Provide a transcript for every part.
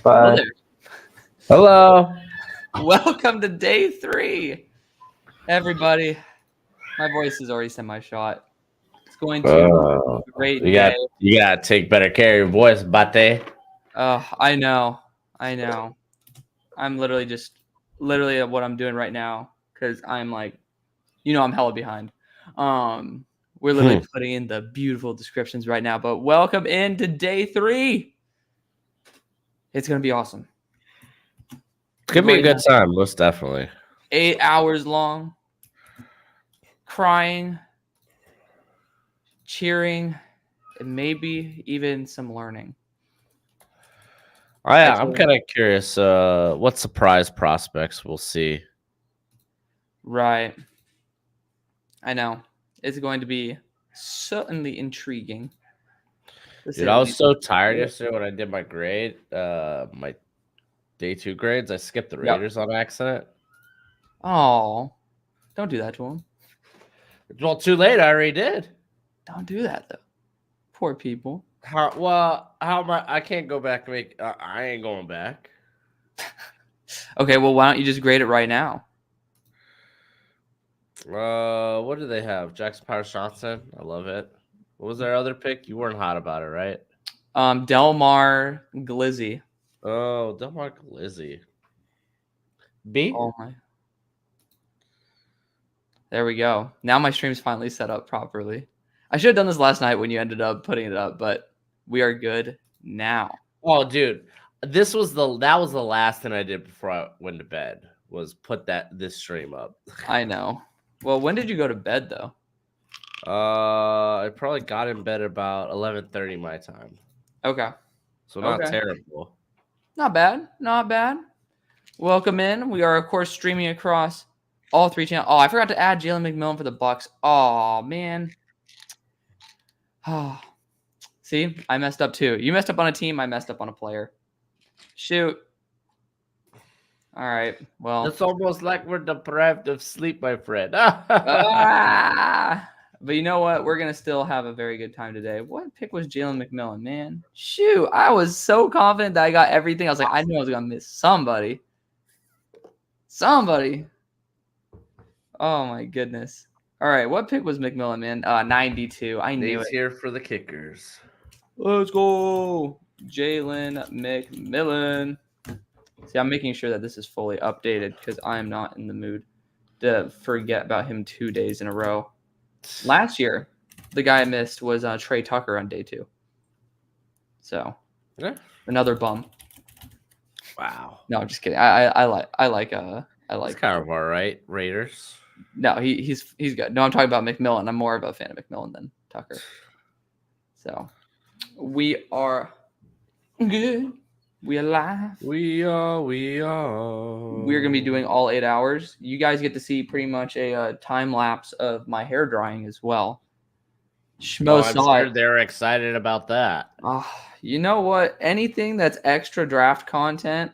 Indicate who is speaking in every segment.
Speaker 1: Hello
Speaker 2: Bye.
Speaker 1: there.
Speaker 2: Hello.
Speaker 1: Welcome to day 3. Everybody, my voice is already semi-shot. It's going to be
Speaker 2: Oh,
Speaker 1: a great
Speaker 2: you
Speaker 1: day.
Speaker 2: got you got to take better care of your voice, Bate.
Speaker 1: I know. I'm literally at what I'm doing right now because I'm like, I'm hella behind. We're literally putting in the beautiful descriptions right now. But welcome into day 3. It's gonna be awesome.
Speaker 2: It's gonna be a good time, most definitely.
Speaker 1: 8 hours long, crying, cheering, and maybe even some learning.
Speaker 2: I'm kind of curious. What surprise prospects we'll see?
Speaker 1: Right. I know. It's going to be certainly intriguing.
Speaker 2: Dude, I was so tired yesterday when I did my grade, my day 2 grades. I skipped the Raiders on accident.
Speaker 1: Oh, don't do that to them.
Speaker 2: Well, too late. I already did.
Speaker 1: Don't do that though. Poor people.
Speaker 2: How am I can't go back and make. I ain't going back.
Speaker 1: Okay, well, why don't you just grade it right now?
Speaker 2: What do they have? Jackson Powers Johnson. I love it. What was their other pick? You weren't hot about it, right?
Speaker 1: Delmar Glizzy.
Speaker 2: Oh, Delmar Glizzy. B?
Speaker 1: Oh my. There we go. Now my stream's finally set up properly. I should have done this last night when you ended up putting it up, but we are good now.
Speaker 2: Oh, dude. That was the last thing I did before I went to bed was put this stream up.
Speaker 1: I know. Well, when did you go to bed though?
Speaker 2: I probably got in bed about 11:30 my time.
Speaker 1: Okay.
Speaker 2: So not terrible.
Speaker 1: Not bad. Not bad. Welcome in. We are, of course, streaming across all 3 channels. Oh, I forgot to add Jalen McMillan for the Bucks. Oh, man. Oh. See, I messed up too. You messed up on a team. I messed up on a player. Shoot. All right. Well.
Speaker 2: It's almost like we're deprived of sleep, my friend.
Speaker 1: But you know what? We're going to still have a very good time today. What pick was Jalen McMillan, man? Shoot. I was so confident that I got everything. I was like, I knew I was going to miss somebody. Oh, my goodness. All right. What pick was McMillan, man? 92. I knew it.
Speaker 2: He's here for the kickers.
Speaker 1: Let's go. Jalen McMillan. See, I'm making sure that this is fully updated because I am not in the mood to forget about him 2 days in a row. Last year, the guy I missed was Trey Tucker on day 2. So, another bum.
Speaker 2: Wow.
Speaker 1: No, I'm just kidding. I like.
Speaker 2: It's kind of all right. Raiders.
Speaker 1: No, he's good. No, I'm talking about McMillan. I'm more of a fan of McMillan than Tucker. So, we are good. We alive.
Speaker 2: We are.
Speaker 1: We're gonna be doing all 8 hours. You guys get to see pretty much a time lapse of my hair drying as well.
Speaker 2: I'm sure they're excited about that.
Speaker 1: You know what? Anything that's extra draft content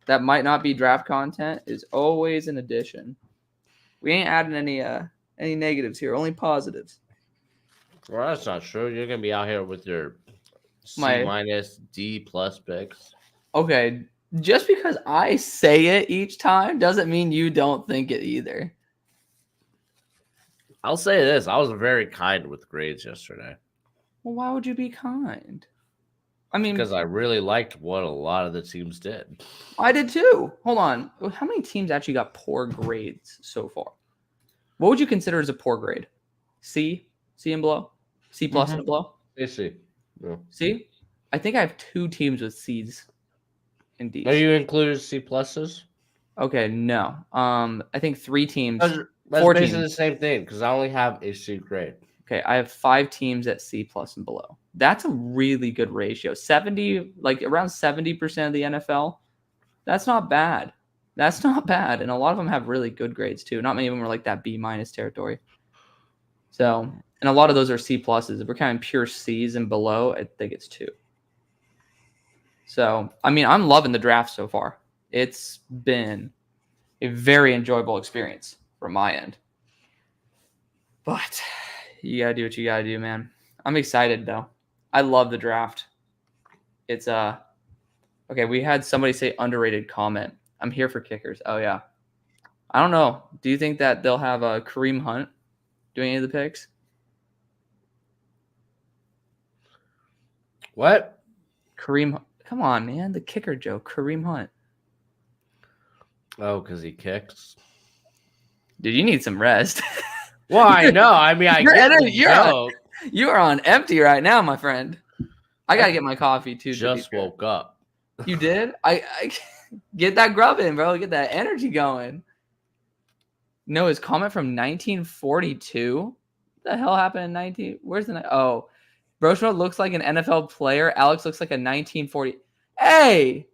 Speaker 1: that might not be draft content is always an addition. We ain't adding any negatives here, only positives.
Speaker 2: Well, that's not true. You're gonna be out here with your C- D+ picks.
Speaker 1: Okay, just because I say it each time doesn't mean you don't think it either.
Speaker 2: I'll say this. I was very kind with grades yesterday.
Speaker 1: Well, why would you be kind? I mean,
Speaker 2: because I really liked what a lot of the teams did.
Speaker 1: I did too. Hold on. How many teams actually got poor grades so far? What would you consider as a poor grade? C and below? C plus and below?
Speaker 2: C.
Speaker 1: Yeah. C? I think I have 2 teams with C's and D's.
Speaker 2: Are you included C pluses?
Speaker 1: Okay, no. I think 3 teams.
Speaker 2: That's 4 basically teams. The same thing because I only have a C grade.
Speaker 1: Okay, I have 5 teams at C plus and below. That's a really good ratio. 70, like around 70% of the NFL. That's not bad. That's not bad. And a lot of them have really good grades too. Not many of them are like that B- territory. So, and a lot of those are C pluses. If we're counting pure C's and below, I think it's 2. So, I mean, I'm loving the draft so far. It's been a very enjoyable experience from my end. But you got to do what you got to do, man. I'm excited though. I love the draft. It's Okay, we had somebody say underrated comment. I'm here for kickers. Oh, yeah. I don't know. Do you think that they'll have Kareem Hunt doing any of the picks?
Speaker 2: What?
Speaker 1: Kareem, come on, man. The kicker joke. Kareem Hunt.
Speaker 2: Oh, because he kicks.
Speaker 1: Dude, you need some rest.
Speaker 2: Well, I know. I mean, I get the joke.
Speaker 1: You are on empty right now, my friend. I gotta get my coffee too.
Speaker 2: Just woke up.
Speaker 1: You did? I get that grub in, bro. Get that energy going. No, his comment from 1942. What the hell happened in 19? Where's the? Oh, Broshma looks like an NFL player. Alex looks like a 1940. Hey,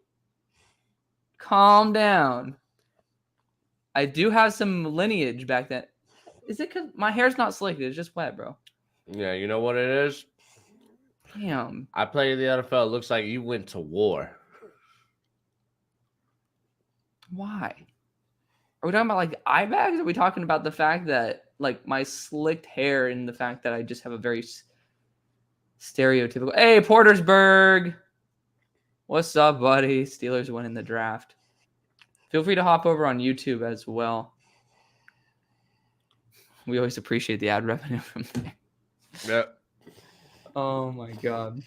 Speaker 1: calm down. I do have some lineage back then. Is it because my hair's not slick? It's just wet, bro.
Speaker 2: Yeah, you know what it is?
Speaker 1: Damn.
Speaker 2: I played in the NFL. It looks like you went to war.
Speaker 1: Why? Are we talking about like eye bags? Are we talking about the fact that like my slicked hair and the fact that I just have a very stereotypical. Hey, Portersburg. What's up, buddy? Steelers winning the draft. Feel free to hop over on YouTube as well. We always appreciate the ad revenue from there.
Speaker 2: Yep.
Speaker 1: Oh my god.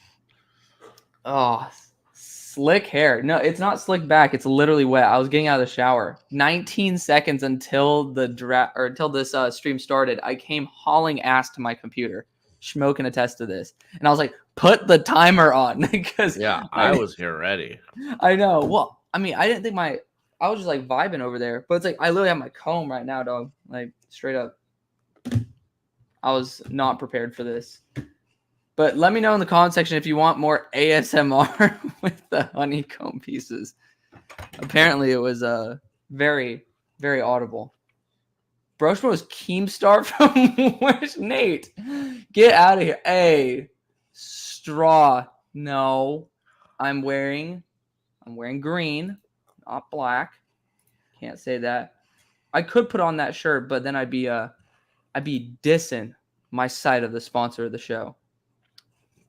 Speaker 1: Oh, slick hair. No, it's not slick back. It's literally wet. I was getting out of the shower. 19 seconds until the draft or until this stream started. I came hauling ass to my computer. Schmo can attest to this. And I was like, put the timer on because
Speaker 2: I was here ready.
Speaker 1: I know. Well, I mean, I didn't think I was just like vibing over there, but it's like I literally have my comb right now, dog. Like straight up. I was not prepared for this. But let me know in the comment section if you want more ASMR with the honeycomb pieces. Apparently it was very, very audible. Broshma was Keemstar from where's Nate? Get out of here. Hey, straw. No. I'm wearing green, not black. Can't say that. I could put on that shirt, but then I'd be dissing my side of the sponsor of the show,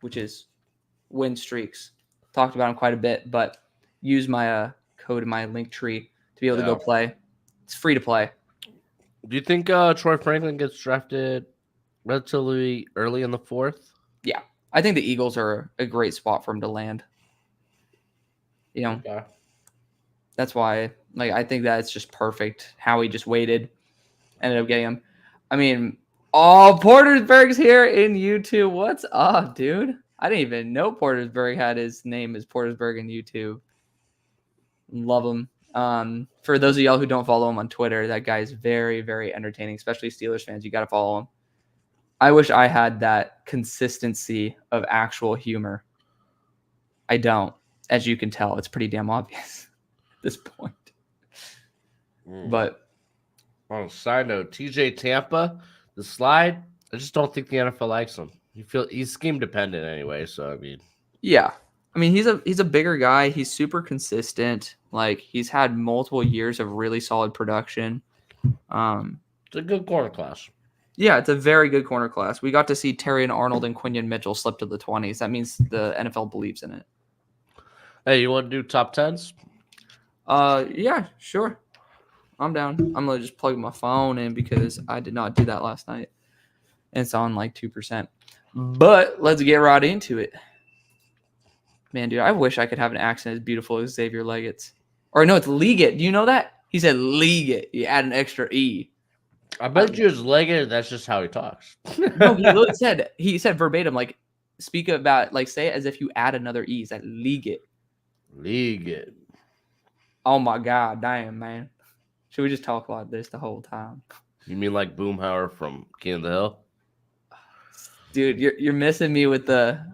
Speaker 1: which is Win Streaks. Talked about them quite a bit, but use my code in my link tree to be able to go play. It's free to play.
Speaker 2: Do you think Troy Franklin gets drafted relatively early in the 4th?
Speaker 1: Yeah. I think the Eagles are a great spot for him to land. You know, that's why I think that it's just perfect how he just waited, ended up getting him. I mean, Portersburg's here in YouTube. What's up, dude? I didn't even know Portersburg had his name as Portersburg in YouTube. Love him. For those of y'all who don't follow him on Twitter, that guy's very, very entertaining, especially Steelers fans. You got to follow him. I wish I had that consistency of actual humor. I don't. As you can tell, it's pretty damn obvious at this point. But
Speaker 2: on a side note, TJ Tampa, the slide, I just don't think the NFL likes him. He's scheme dependent anyway, so I mean.
Speaker 1: Yeah. I mean, he's a bigger guy. He's super consistent. Like he's had multiple years of really solid production.
Speaker 2: It's a good corner class.
Speaker 1: Yeah, it's a very good corner class. We got to see Terrion Arnold and Quinion Mitchell slip to the 20s. That means the NFL believes in it.
Speaker 2: Hey, you want to do top 10s?
Speaker 1: Yeah, sure. I'm down. I'm gonna just plug my phone in because I did not do that last night. And it's on like 2%. But let's get right into it. Man, dude, I wish I could have an accent as beautiful as Xavier Leggett's. Or no, it's Leggett. Do you know that? He said Leggett. You add an extra E.
Speaker 2: I bet you it's Leggett. That's just how he talks.
Speaker 1: No, he said verbatim, like, speak about, like, say it as if you add another E. It's like Leggett.
Speaker 2: Leggett.
Speaker 1: Oh my God, damn, man. Should we just talk like this the whole time?
Speaker 2: You mean like Boomhauer from King of the Hill?
Speaker 1: Dude, you're missing me with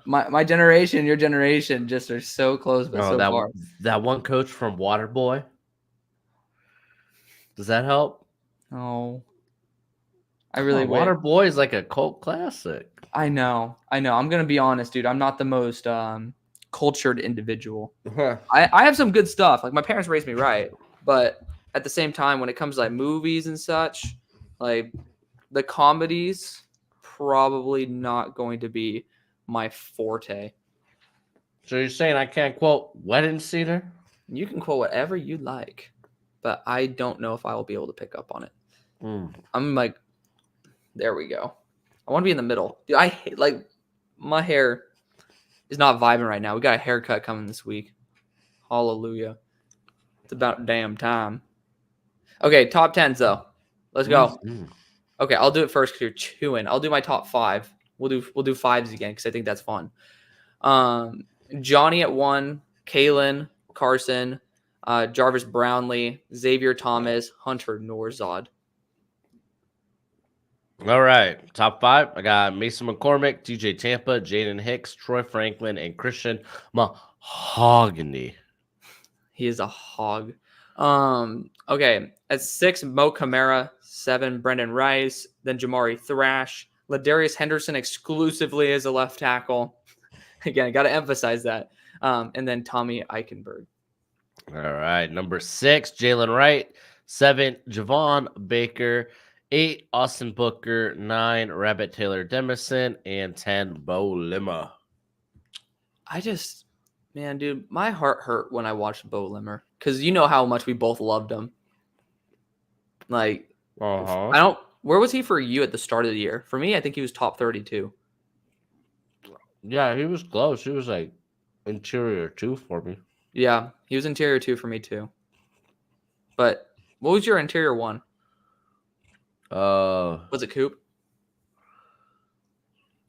Speaker 1: my generation, your generation just are so close but so far.
Speaker 2: That one coach from Waterboy. Does that help?
Speaker 1: Oh. I really
Speaker 2: Waterboy is like a cult classic.
Speaker 1: I know. I'm gonna be honest, dude. I'm not the most cultured individual. I have some good stuff. Like my parents raised me right, but at the same time, when it comes to like movies and such, like the comedies, probably not going to be my forte.
Speaker 2: So you're saying I can't quote Wedding Cedar?
Speaker 1: You can quote whatever you like, but I don't know if I will be able to pick up on it. I'm like, there we go. I want to be in the middle. Dude, I hate, like, my hair is not vibing right now. We got a haircut coming this week. Hallelujah. It's about damn time. Okay, top 10s, though. Let's go. Okay, I'll do it first because you're chewing. I'll do my top 5. We'll do fives again because I think that's fun. Johnny at 1, Kalen, Carson, Jarvis Brownlee, Xavier Thomas, Hunter Norzad.
Speaker 2: All right, top 5. I got Mason McCormick, TJ Tampa, Jaden Hicks, Troy Franklin, and Christian Mahogany.
Speaker 1: He is a hog. Okay, at 6, Mo Camara, 7, Brendan Rice, then Jamari Thrash, Ladarius Henderson exclusively as a left tackle. Again, I got to emphasize that. And then Tommy Eichenberg.
Speaker 2: All right, number 6, Jalen Wright, 7, Javon Baker, 8, Austin Booker, 9, Rabbit Taylor Demison, and 10, Bo Lima.
Speaker 1: Man, dude, my heart hurt when I watched Bo Limmer because you know how much we both loved him. Like, where was he for you at the start of the year? For me, I think he was top 32.
Speaker 2: Yeah, he was close. He was like interior 2 for me.
Speaker 1: Yeah, he was interior 2 for me too. But what was your interior 1? Was it Coop?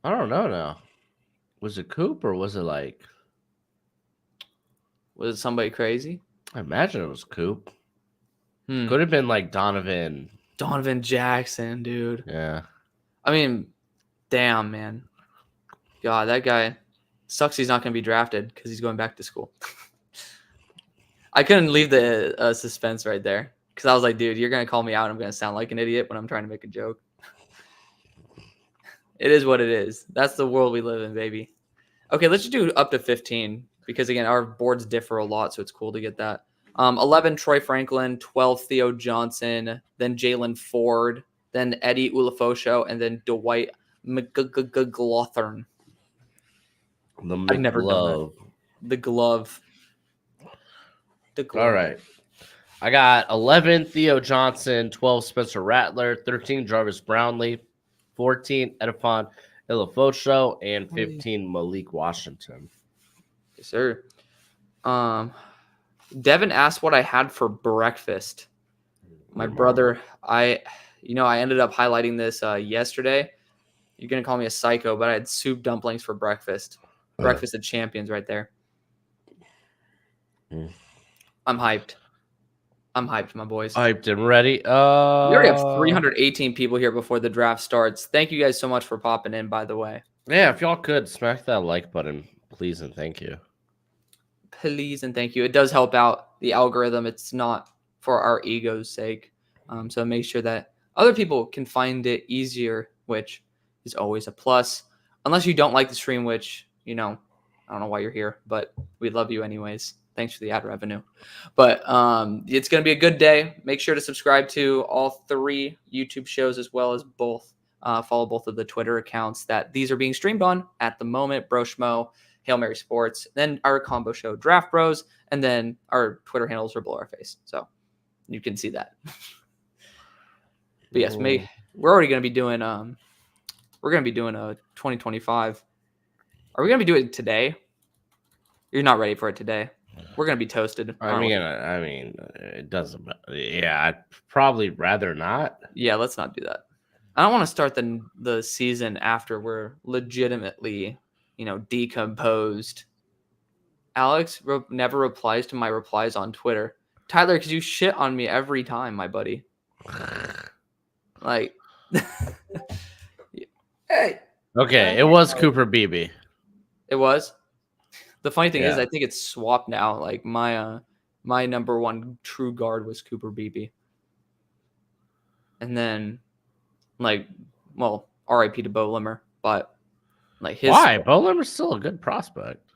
Speaker 2: I don't know now. Was it Coop or was it like?
Speaker 1: Was it somebody crazy?
Speaker 2: I imagine it was Coop.
Speaker 1: Hmm.
Speaker 2: Could have been like Donovan
Speaker 1: Jackson, dude.
Speaker 2: Yeah.
Speaker 1: I mean, damn, man. God, that guy sucks. He's not going to be drafted because he's going back to school. I couldn't leave the suspense right there because I was like, dude, you're going to call me out. I'm going to sound like an idiot when I'm trying to make a joke. It is what it is. That's the world we live in, baby. Okay, let's just do up to 15 because, again, our boards differ a lot, so it's cool to get that. 11, Troy Franklin. 12, Theo Johnson. Then Jalen Ford. Then Eddie Ulafosho. And then Dwight McGlothern. I've never done that. The glove.
Speaker 2: All right. I got 11, Theo Johnson. 12, Spencer Rattler. 13, Jarvis Brownlee. 14, Edifon Ilafosho. And 15, Malik Washington.
Speaker 1: Yes, sir. Devin asked what I had for breakfast. My brother, I ended up highlighting this yesterday. You're going to call me a psycho, but I had soup dumplings for breakfast. Breakfast of champions right there. I'm hyped. My boys.
Speaker 2: Hyped and ready.
Speaker 1: We already have 318 people here before the draft starts. Thank you guys so much for popping in, by the way.
Speaker 2: Yeah, if y'all could smack that like button, please and thank you.
Speaker 1: Please and thank you. It does help out the algorithm. It's not for our ego's sake. So make sure that other people can find it easier, which is always a plus. Unless you don't like the stream, which, I don't know why you're here, but we love you anyways. Thanks for the ad revenue. But it's going to be a good day. Make sure to subscribe to all 3 YouTube shows as well as both. Follow both of the Twitter accounts that these are being streamed on at the moment. Bro Schmo, Hail Mary Sports, then our combo show Draft Bros, and then our Twitter handles are below our face. So you can see that. But yes, we're already going to be doing we're going to be doing a 2025. Are we going to be doing it today? You're not ready for it today. We're going to be toasted.
Speaker 2: I mean, it doesn't matter. Yeah, I'd probably rather not.
Speaker 1: Yeah, let's not do that. I don't want to start the season after we're legitimately, decomposed. Alex never replies to my replies on Twitter. Tyler, because you shit on me every time, my buddy. Like, hey.
Speaker 2: Okay, it was Cooper Beebe.
Speaker 1: It was. The funny thing is, I think it's swapped now. Like my number 1 true guard was Cooper Beebe, and then RIP to Bo Limmer, but
Speaker 2: why Bo Limmer's still a good prospect.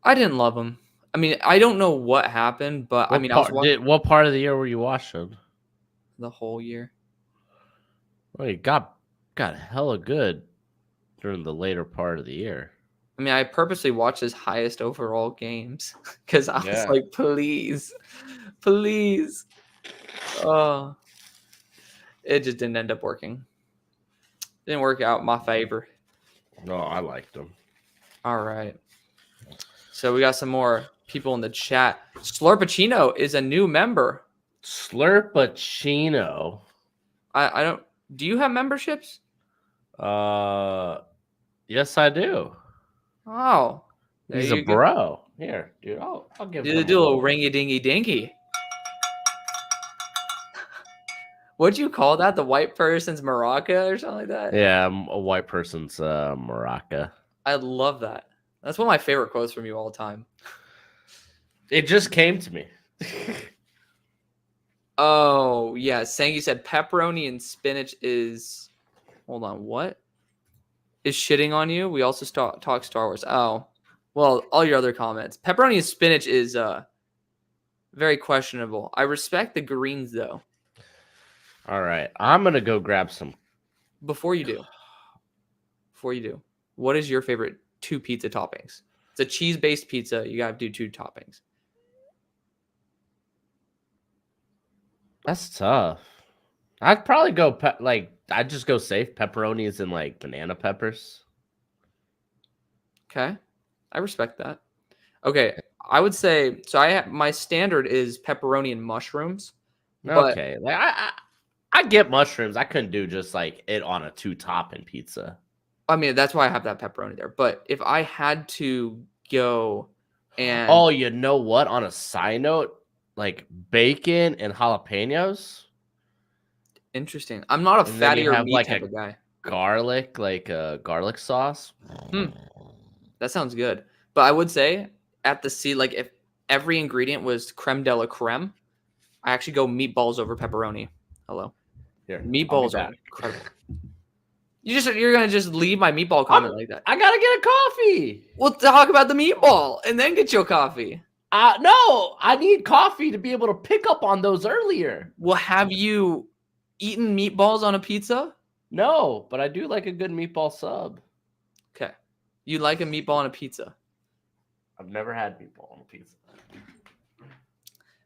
Speaker 1: I didn't love him. I mean, I don't know what happened, but
Speaker 2: what part of the year were you watching?
Speaker 1: The whole year.
Speaker 2: Well, he got hella good during the later part of the year.
Speaker 1: I mean, I purposely watched his highest overall games because I was
Speaker 2: Yeah.
Speaker 1: like, please, please. Oh, it just didn't end up working. Didn't work out in my favor.
Speaker 2: No, I liked him.
Speaker 1: All right. So we got some more people in the chat. Slurpacino is a new member.
Speaker 2: Slurpacino.
Speaker 1: I don't. Do you have memberships?
Speaker 2: Yes, I do.
Speaker 1: Oh, there
Speaker 2: He's a
Speaker 1: you go.
Speaker 2: bro. Here, dude. I'll give him
Speaker 1: Do a little ringy dingy dinky. What'd you call that? The white person's maraca or something like that?
Speaker 2: Yeah, a white person's maraca.
Speaker 1: I love that. That's one of my favorite quotes from you all the time.
Speaker 2: It just came to me.
Speaker 1: Oh, yeah. Sangy said pepperoni and spinach is. Hold on. What? Is shitting on you? We also talk Star Wars. Oh, well, all your other comments. Pepperoni and spinach is very questionable. I respect the greens, though.
Speaker 2: All right. I'm going to go grab some.
Speaker 1: Before you do, what is your favorite 2 pizza toppings? It's a cheese-based pizza. You got to do 2 toppings.
Speaker 2: That's tough. I'd probably go I'd just go safe pepperonis and like banana peppers.
Speaker 1: Okay, I respect that. Okay, I would say so. My standard is pepperoni and mushrooms. But
Speaker 2: Okay, like I get mushrooms. I couldn't do just like it on a 2-topping pizza.
Speaker 1: I mean, that's why I have that pepperoni there. But if I had to go and
Speaker 2: Oh, you know what? On a side note, like bacon and jalapenos.
Speaker 1: interesting. I'm not a
Speaker 2: And then
Speaker 1: fatty
Speaker 2: you
Speaker 1: or
Speaker 2: have
Speaker 1: meat
Speaker 2: like
Speaker 1: type
Speaker 2: a
Speaker 1: of guy.
Speaker 2: garlic, like a garlic sauce.
Speaker 1: That sounds good. But I would say at the C, like if every ingredient was creme de la creme, I actually go meatballs over pepperoni. Hello.
Speaker 2: Here,
Speaker 1: Meatballs are incredible. You're gonna just leave my meatball comment like that.
Speaker 2: I gotta get a coffee.
Speaker 1: We'll talk about the meatball and then get your coffee.
Speaker 2: No, I need coffee to be able to pick up on those earlier.
Speaker 1: Well, have you eaten meatballs on a pizza?
Speaker 2: No, but I do like a good meatball sub.
Speaker 1: Okay. You like a meatball on a pizza?
Speaker 2: I've never had meatball on a pizza.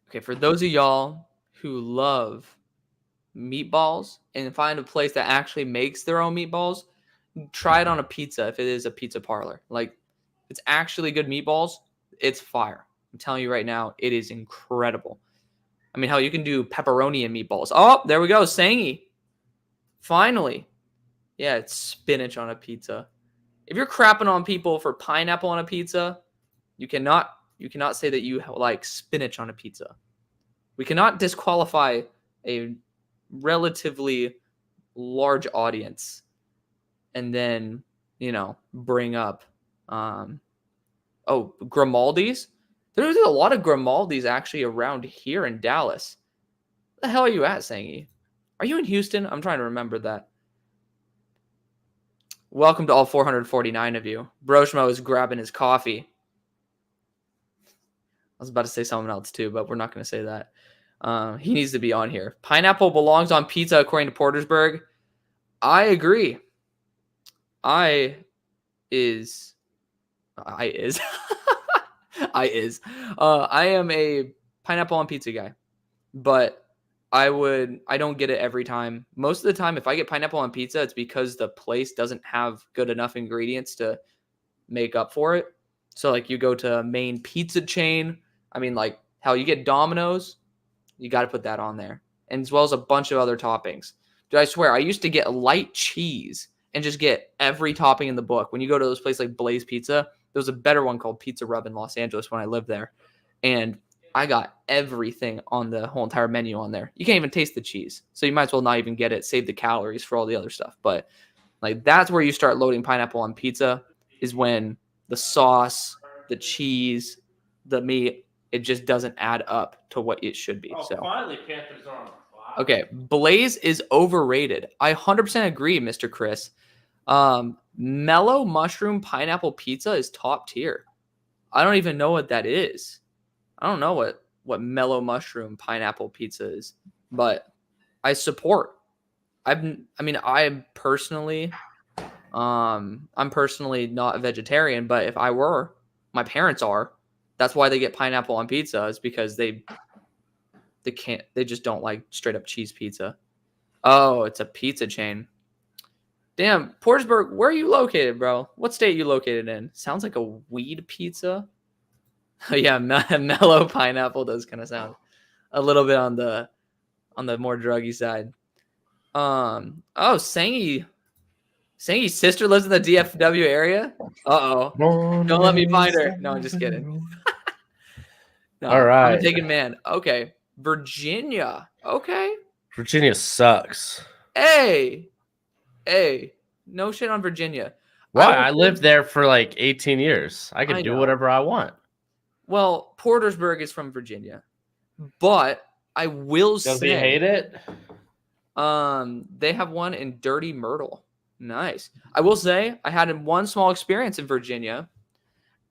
Speaker 1: Okay, for those of y'all who love meatballs and find a place that actually makes their own meatballs, try it on a pizza if it is a pizza parlor. Like, it's actually good meatballs. It's fire. I'm telling you right now, it is incredible. I mean, hell, you can do pepperoni and meatballs. Oh, there we go. Sangy. Finally. Yeah, it's spinach on a pizza. If you're crapping on people for pineapple on a pizza, you cannot say that you like spinach on a pizza. We cannot disqualify a relatively large audience and then, bring up Grimaldi's. There's a lot of Grimaldi's actually around here in Dallas. Where the hell are you at, Sangy? Are you in Houston? I'm trying to remember that. Welcome to all 449 of you. Broshmo is grabbing his coffee. I was about to say something else too, but we're not going to say that. He needs to be on here. Pineapple belongs on pizza, according to Portersburg. I agree. I am a pineapple on pizza guy, but I don't get it every time. Most of the time, if I get pineapple on pizza, it's because the place doesn't have good enough ingredients to make up for it. So like you go to a main pizza chain. I mean, like how you get Domino's, you got to put that on there. And as well as a bunch of other toppings. Dude, I swear, I used to get light cheese and just get every topping in the book. When you go to those places like Blaze Pizza, there was a better one called Pizza Rub in Los Angeles when I lived there. And I got everything on the whole entire menu on there. You can't even taste the cheese. So you might as well not even get it, save the calories for all the other stuff. But like that's where you start loading pineapple on pizza, is when the sauce, the cheese, the meat, it just doesn't add up to what it should be. So
Speaker 2: finally, Panthers are on fire.
Speaker 1: Okay, Blaze is overrated. I 100% agree, Mr. Chris. Mellow mushroom pineapple pizza is top tier. I don't even know what that is. I don't know what mellow mushroom pineapple pizza is, but I support. I personally I'm personally not a vegetarian, but if I were, my parents are. That's why they get pineapple on pizza, is because they just don't like straight up cheese pizza. Oh, it's a pizza chain. Damn, Portersburg, where are you located, bro? What state are you located in? Sounds like a weed pizza. Yeah, mellow pineapple does kind of sound a little bit on the more druggy side. Oh, Sangy's sister lives in the DFW area. Uh-oh. Don't let me find her. No, I'm just kidding. No,
Speaker 2: All right.
Speaker 1: I'm a taken man. Okay. Virginia. Okay.
Speaker 2: Virginia sucks.
Speaker 1: Hey. No shit on Virginia.
Speaker 2: Why? I lived there for like 18 years. I could
Speaker 1: I
Speaker 2: do
Speaker 1: know.
Speaker 2: whatever I want.
Speaker 1: Well, Portersburg is from Virginia. But I will say.
Speaker 2: Does he hate it?
Speaker 1: They have one in Dirty Myrtle. Nice. I will say I had one small experience in Virginia,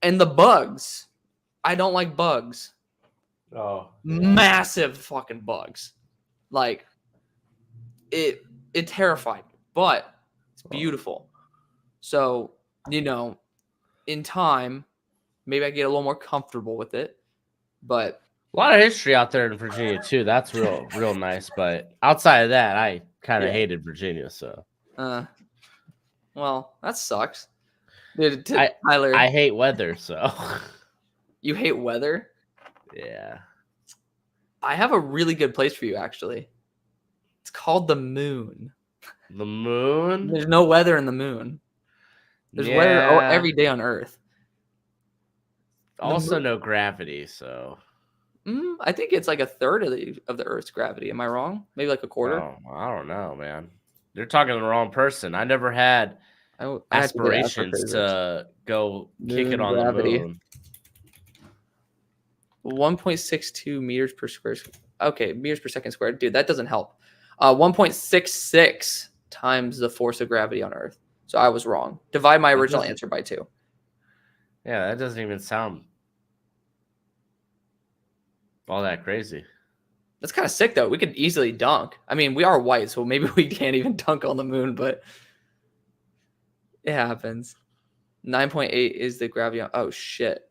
Speaker 1: and the bugs. I don't like bugs.
Speaker 2: Oh,
Speaker 1: Massive fucking bugs. Like it terrified me, but it's beautiful. So, in time, maybe I get a little more comfortable with it. But
Speaker 2: a lot of history out there in Virginia too. That's real nice. But outside of that, I kind of hated Virginia. So,
Speaker 1: well, that sucks. Dude,
Speaker 2: Tyler, I hate weather. So,
Speaker 1: you hate weather?
Speaker 2: Yeah.
Speaker 1: I have a really good place for you, actually. It's called the moon.
Speaker 2: The moon?
Speaker 1: There's no weather in the moon. There's weather every day on Earth.
Speaker 2: Also, no gravity, so.
Speaker 1: I think it's like a third of the Earth's gravity. Am I wrong? Maybe like a quarter?
Speaker 2: Oh, I don't know, man. You're talking to the wrong person. I never had aspirations to go kick it on gravity. The moon.
Speaker 1: 1.62 meters per square. Okay, meters per second squared. Dude, that doesn't help. 1.66 times the force of gravity on Earth. So I was wrong. Divide my original answer by 2.
Speaker 2: Yeah, that doesn't even sound all that crazy.
Speaker 1: That's kind of sick, though. We could easily dunk. I mean, we are white, so maybe we can't even dunk on the moon, but it happens. 9.8 is the gravity on. Oh, shit.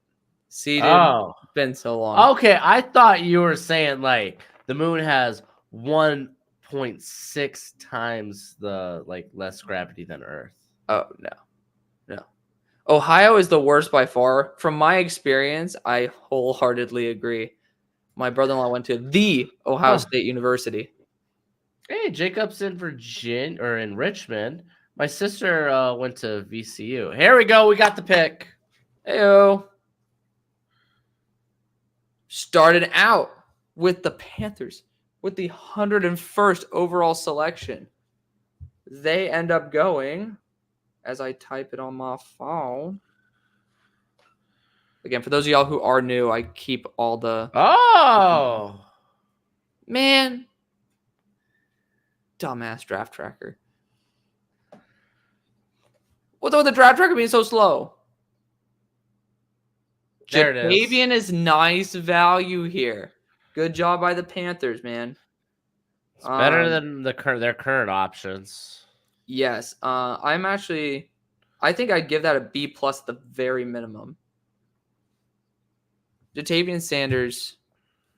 Speaker 1: See, dude, it's been so long.
Speaker 2: Okay, I thought you were saying like the moon has 1.6 times the less gravity than Earth.
Speaker 1: Oh, no. Ohio is the worst by far. From my experience, I wholeheartedly agree. My brother-in-law went to the Ohio State University.
Speaker 2: Hey, Jacob's in Virginia or in Richmond. My sister went to VCU. Here we go. We got the pick.
Speaker 1: Heyo. Started out with the Panthers with the 101st overall selection. They end up going, as I type it on my phone. Again, for those of y'all who are new, I keep all the...
Speaker 2: Oh!
Speaker 1: Man. Dumbass draft tracker. What's with the draft tracker being so slow?
Speaker 2: There it is.
Speaker 1: Jatavian is nice value here. Good job by the Panthers, man.
Speaker 2: It's better than their current options.
Speaker 1: Yes. I think I'd give that a B plus at the very minimum. Jatavian Sanders,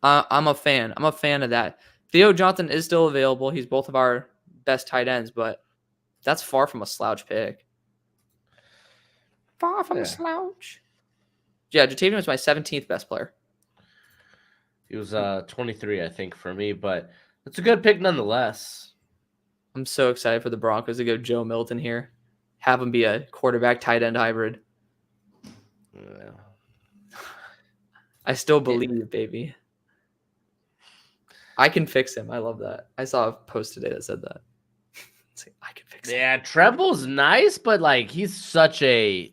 Speaker 1: I'm a fan. I'm a fan of that. Theo Johnson is still available. He's both of our best tight ends, but that's far from a slouch pick. Far from a slouch. Yeah, Jatavian was my 17th best player.
Speaker 2: He was 23, I think, for me, but it's a good pick nonetheless.
Speaker 1: I'm so excited for the Broncos to go Joe Milton here. Have him be a quarterback tight end hybrid.
Speaker 2: Yeah.
Speaker 1: I still believe, baby. I can fix him. I love that. I saw a post today that said that. It's like, I can fix him.
Speaker 2: Yeah, Treble's nice, but he's such a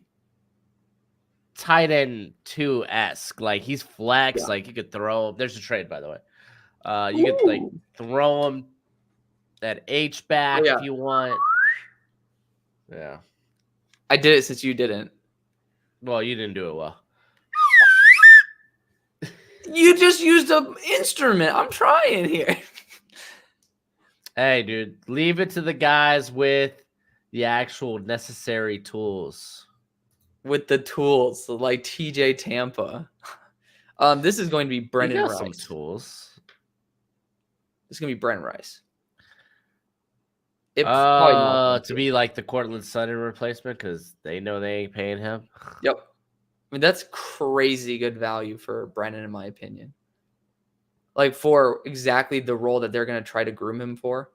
Speaker 2: tight end 2-esque. He's flex. Yeah. You could throw him. There's a trade, by the way. You could throw him that H back if you want. Yeah.
Speaker 1: I did it since you didn't.
Speaker 2: Well, you didn't do it well.
Speaker 1: You just used an instrument. I'm trying here.
Speaker 2: Hey, dude, leave it to the guys with, the actual necessary tools.
Speaker 1: with the tools like TJ Tampa. This is going to be
Speaker 2: He
Speaker 1: Brendan
Speaker 2: got
Speaker 1: Rice.
Speaker 2: some tools.
Speaker 1: This is going to be Brendan Rice. It's probably not going
Speaker 2: To be like the Cortland Sutton replacement because they know they ain't paying him.
Speaker 1: Yep. I mean, that's crazy good value for Brendan, in my opinion. Like, for exactly the role that they're going to try to groom him for.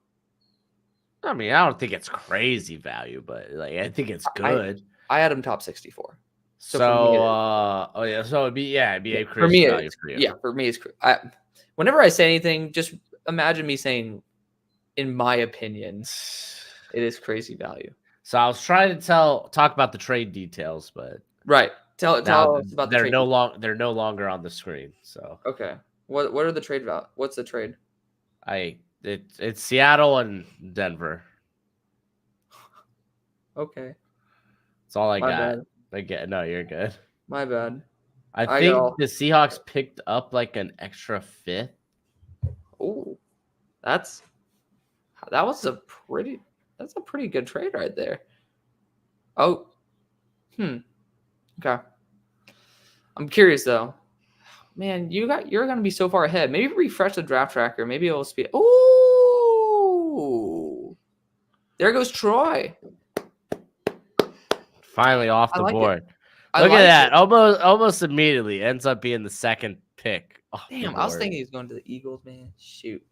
Speaker 2: I mean, I don't think it's crazy value, but like I think it's good.
Speaker 1: I had him top 64.
Speaker 2: So,
Speaker 1: for me,
Speaker 2: so it'd be a
Speaker 1: for
Speaker 2: crazy
Speaker 1: me,
Speaker 2: value for you.
Speaker 1: yeah, for me, it's whenever I say anything, just imagine me saying, in my opinion, it is crazy value.
Speaker 2: So I was trying to talk about the trade details, but
Speaker 1: Right. Tell us about the
Speaker 2: they're
Speaker 1: trade.
Speaker 2: they're no longer on the screen. So
Speaker 1: Okay. What are the trade value? What's the trade?
Speaker 2: It's Seattle and Denver.
Speaker 1: Okay.
Speaker 2: That's all I
Speaker 1: My
Speaker 2: got.
Speaker 1: bad.
Speaker 2: No, you're good.
Speaker 1: My bad.
Speaker 2: I think the Seahawks picked up like an extra 5th.
Speaker 1: Oh, that's a pretty good trade right there. Oh, okay. I'm curious though. Man, you're gonna be so far ahead. Maybe refresh the draft tracker. Maybe it'll speed. Oh, there goes Troy.
Speaker 2: Finally off the
Speaker 1: like
Speaker 2: board.
Speaker 1: it.
Speaker 2: Look at that. Almost immediately ends up being the second pick.
Speaker 1: Damn, I was thinking he was going to the Eagles, man. Shoot.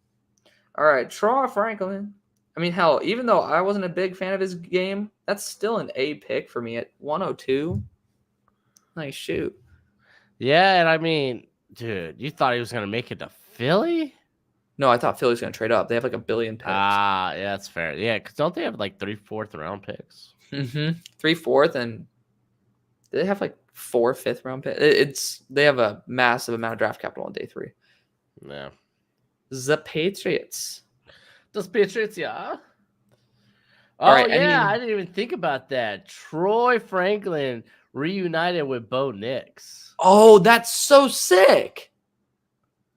Speaker 1: All right, Troy Franklin. I mean, hell, even though I wasn't a big fan of his game, that's still an A pick for me at 102. Like, shoot.
Speaker 2: Yeah, and I mean, dude, you thought he was going to make it to Philly?
Speaker 1: No, I thought Philly was going to trade up. They have like a billion picks.
Speaker 2: Yeah, that's fair. Yeah, because don't they have like 3 4th round picks?
Speaker 1: 3 4th, and they have like 4 5th round picks. They have a massive amount of draft capital on day 3.
Speaker 2: Yeah.
Speaker 1: The Patriots.
Speaker 2: Those Patriots, yeah.
Speaker 1: All right,
Speaker 2: I didn't even think about that. Troy Franklin reunited with Bo Nix.
Speaker 1: Oh, that's so sick.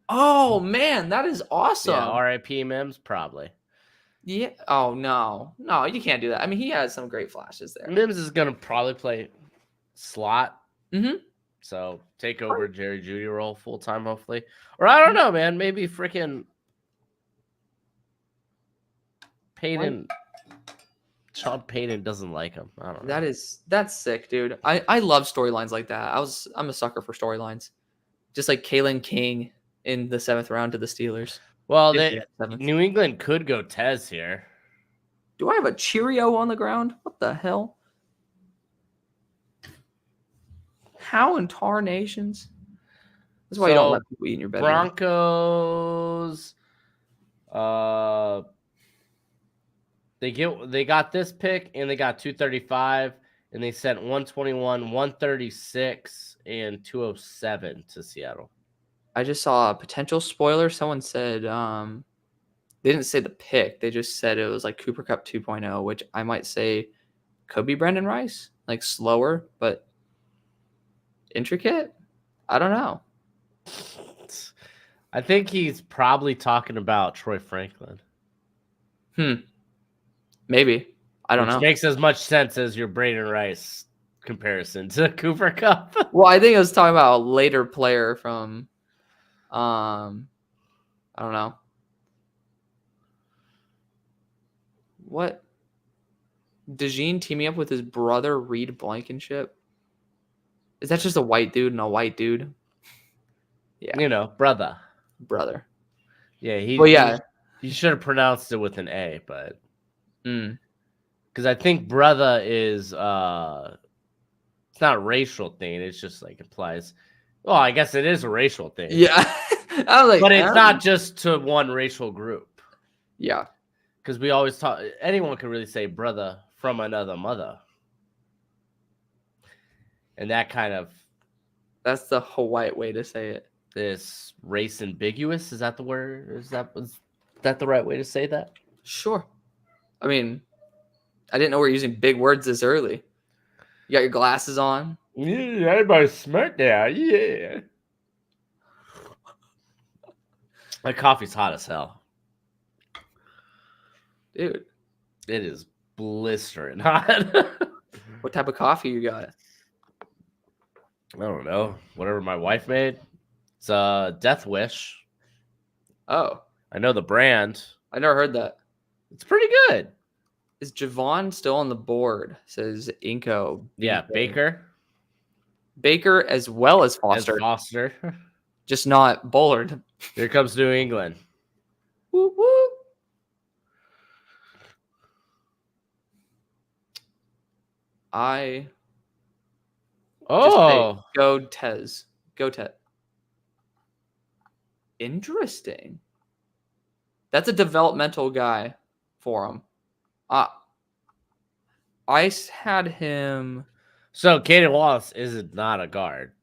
Speaker 1: Oh, man, that is awesome.
Speaker 2: Yeah, R.I.P. Mims, probably.
Speaker 1: Yeah. Oh, no. No, you can't do that. I mean, he has some great flashes there.
Speaker 2: Mims is going to probably play slot.
Speaker 1: Mm-hmm.
Speaker 2: So take over Jerry Jeudy role full time, hopefully. Or I don't know, man. Maybe freaking Payton. Sean Payton doesn't like him. I don't know.
Speaker 1: That's sick, dude. I love storylines like that. I'm a sucker for storylines. Just like Kalen King in the 7th round to the Steelers.
Speaker 2: Well, New England could go Tez here.
Speaker 1: Do I have a Cheerio on the ground? What the hell? How in tarnations? That's why you don't let people eat in your bedroom.
Speaker 2: Broncos. They got this pick and they got 235 and they sent 121, 136, and 207 to Seattle.
Speaker 1: I just saw a potential spoiler. Someone said they didn't say the pick. They just said it was like Cooper Kupp 2.0, which I might say could be Brendan Rice. Like slower, but intricate. I don't know.
Speaker 2: I think he's probably talking about Troy Franklin.
Speaker 1: Maybe. I don't know.
Speaker 2: Which makes as much sense as your Braden Rice comparison to Cooper Kupp.
Speaker 1: Well, I think I was talking about a later player from I don't know. What? DeJean teaming up with his brother Reed Blankenship? Is that just a white dude and a white dude? Yeah.
Speaker 2: You know, brother. Yeah, he should have pronounced it with an A, but because I think brother is it's not a racial thing. It's just like implies. Well, I guess it is a racial thing.
Speaker 1: Yeah. I was like,
Speaker 2: but it's not just to one racial group.
Speaker 1: Yeah.
Speaker 2: Because we always talk. Anyone can really say brother from another mother, and that kind of.
Speaker 1: That's the Hawaii way to say it.
Speaker 2: This race ambiguous, is that the word? Was that the right way to say that?
Speaker 1: Sure. I mean, I didn't know we were using big words this early. You got your glasses on?
Speaker 2: Yeah, everybody's smart now. Yeah. My coffee's hot as hell.
Speaker 1: Dude.
Speaker 2: It is blistering hot.
Speaker 1: What type of coffee you got?
Speaker 2: I don't know. Whatever my wife made. It's Death Wish.
Speaker 1: Oh,
Speaker 2: I know the brand.
Speaker 1: I never heard that.
Speaker 2: It's pretty good.
Speaker 1: Is Javon still on the board? Says Inko.
Speaker 2: Yeah, Baker
Speaker 1: Baker as well as
Speaker 2: and
Speaker 1: Foster,
Speaker 2: Foster.
Speaker 1: just not Bullard.
Speaker 2: Here comes New England.
Speaker 1: Whoop, whoop. I just say
Speaker 2: Oh,
Speaker 1: go Tez. Go Ted. Interesting. That's a developmental guy for him. Ice had him.
Speaker 2: so Caden Wallace is not a guard.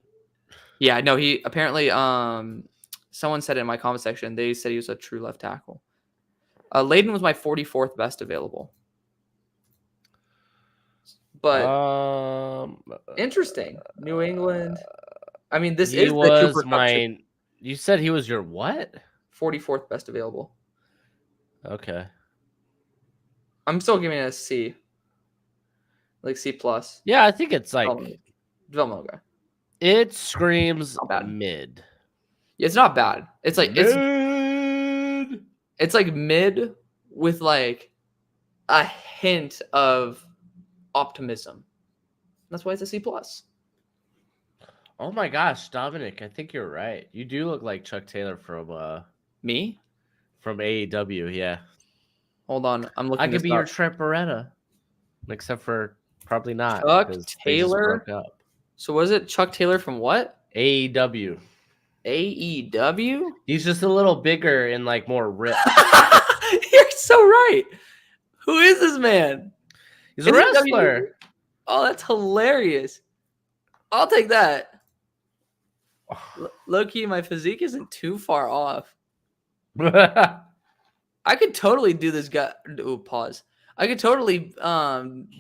Speaker 1: Yeah, no, he apparently someone said it in my comment section. They said he was a true left tackle. Layden was my 44th best available. But interesting. New England. I mean, this
Speaker 2: he
Speaker 1: is the
Speaker 2: was
Speaker 1: Cooper Cup trip.
Speaker 2: You said he was your what?
Speaker 1: 44th best available.
Speaker 2: Okay.
Speaker 1: I'm still giving it a C. Like C plus.
Speaker 2: Yeah, I think it's like
Speaker 1: Developmental guy.
Speaker 2: it screams
Speaker 1: Not bad.
Speaker 2: mid.
Speaker 1: Yeah, it's not bad. It's like
Speaker 2: mid.
Speaker 1: it's like mid with like a hint of optimism. That's why it's a C plus.
Speaker 2: Oh my gosh, Dominic, I think you're right. You do look like Chuck Taylor from
Speaker 1: Me?
Speaker 2: AEW, yeah.
Speaker 1: Hold on, I'm looking.
Speaker 2: I could
Speaker 1: this
Speaker 2: be
Speaker 1: up.
Speaker 2: your Trent Beretta. Except for probably not.
Speaker 1: Chuck
Speaker 2: because they just
Speaker 1: Taylor?
Speaker 2: broke up.
Speaker 1: So was it Chuck Taylor from what?
Speaker 2: AEW.
Speaker 1: AEW?
Speaker 2: He's just a little bigger and like more ripped.
Speaker 1: You're so right. Who is this man?
Speaker 2: He's a
Speaker 1: Is he
Speaker 2: wrestler.
Speaker 1: WWE? Oh, that's hilarious. I'll take that. Low key, my physique isn't too far off. I could totally do this guy. Ooh, pause. I could totally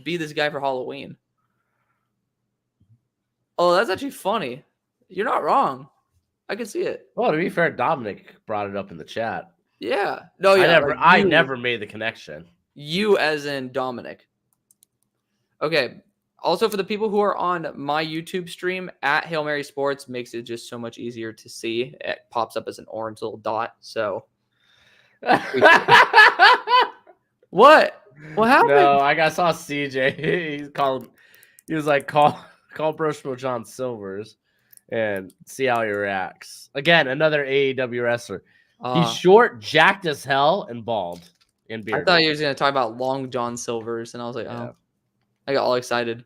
Speaker 1: be this guy for Halloween. Oh, that's actually funny. You're not wrong. I can see it.
Speaker 2: Well, to be fair, Dominic brought it up in the chat.
Speaker 1: Yeah. No, yeah.
Speaker 2: I never made the connection.
Speaker 1: You as in Dominic. Okay. Also, for the people who are on my YouTube stream, at Hail Mary Sports makes it just so much easier to see. It pops up as an orange little dot. So what? What happened?
Speaker 2: No, I saw CJ. He was like, call Broshmo John Silvers and see how he reacts. Again, another AEW wrestler. He's short, jacked as hell, and bald. And
Speaker 1: I
Speaker 2: bearded.
Speaker 1: thought he was going to talk about Long John Silvers, and I was like,
Speaker 2: Yeah.
Speaker 1: oh. I got all excited.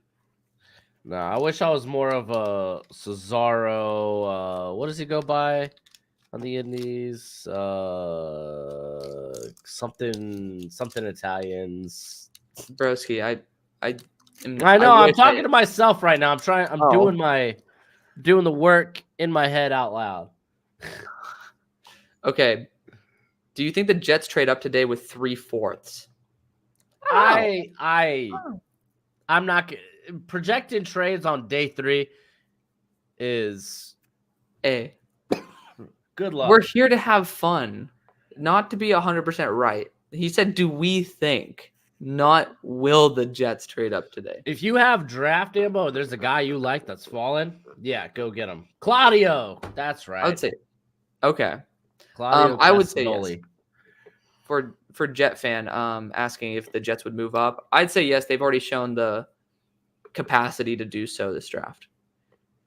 Speaker 2: No, I wish I was more of a Cesaro. What does he go by on the Indies? Something Italians.
Speaker 1: Broski, I
Speaker 2: know. I'm talking to myself right now. I'm
Speaker 1: Oh.
Speaker 2: doing the work in my head out loud.
Speaker 1: Okay. Do you think the Jets trade up today with 3/4?
Speaker 2: I'm not projecting trades on day 3 is
Speaker 1: Hey,
Speaker 2: good luck.
Speaker 1: we're here to have fun, not to be 100% right. He said, "Do we think?" Not will the Jets trade up today?
Speaker 2: If you have draft ammo, there's a guy you like that's fallen. Yeah, go get him. Claudio. That's right.
Speaker 1: I would say, okay.
Speaker 2: Claudio.
Speaker 1: I would say yes.
Speaker 2: Castagnoli.
Speaker 1: For Jet fan asking if the Jets would move up, I'd say yes. They've already shown the capacity to do so this draft.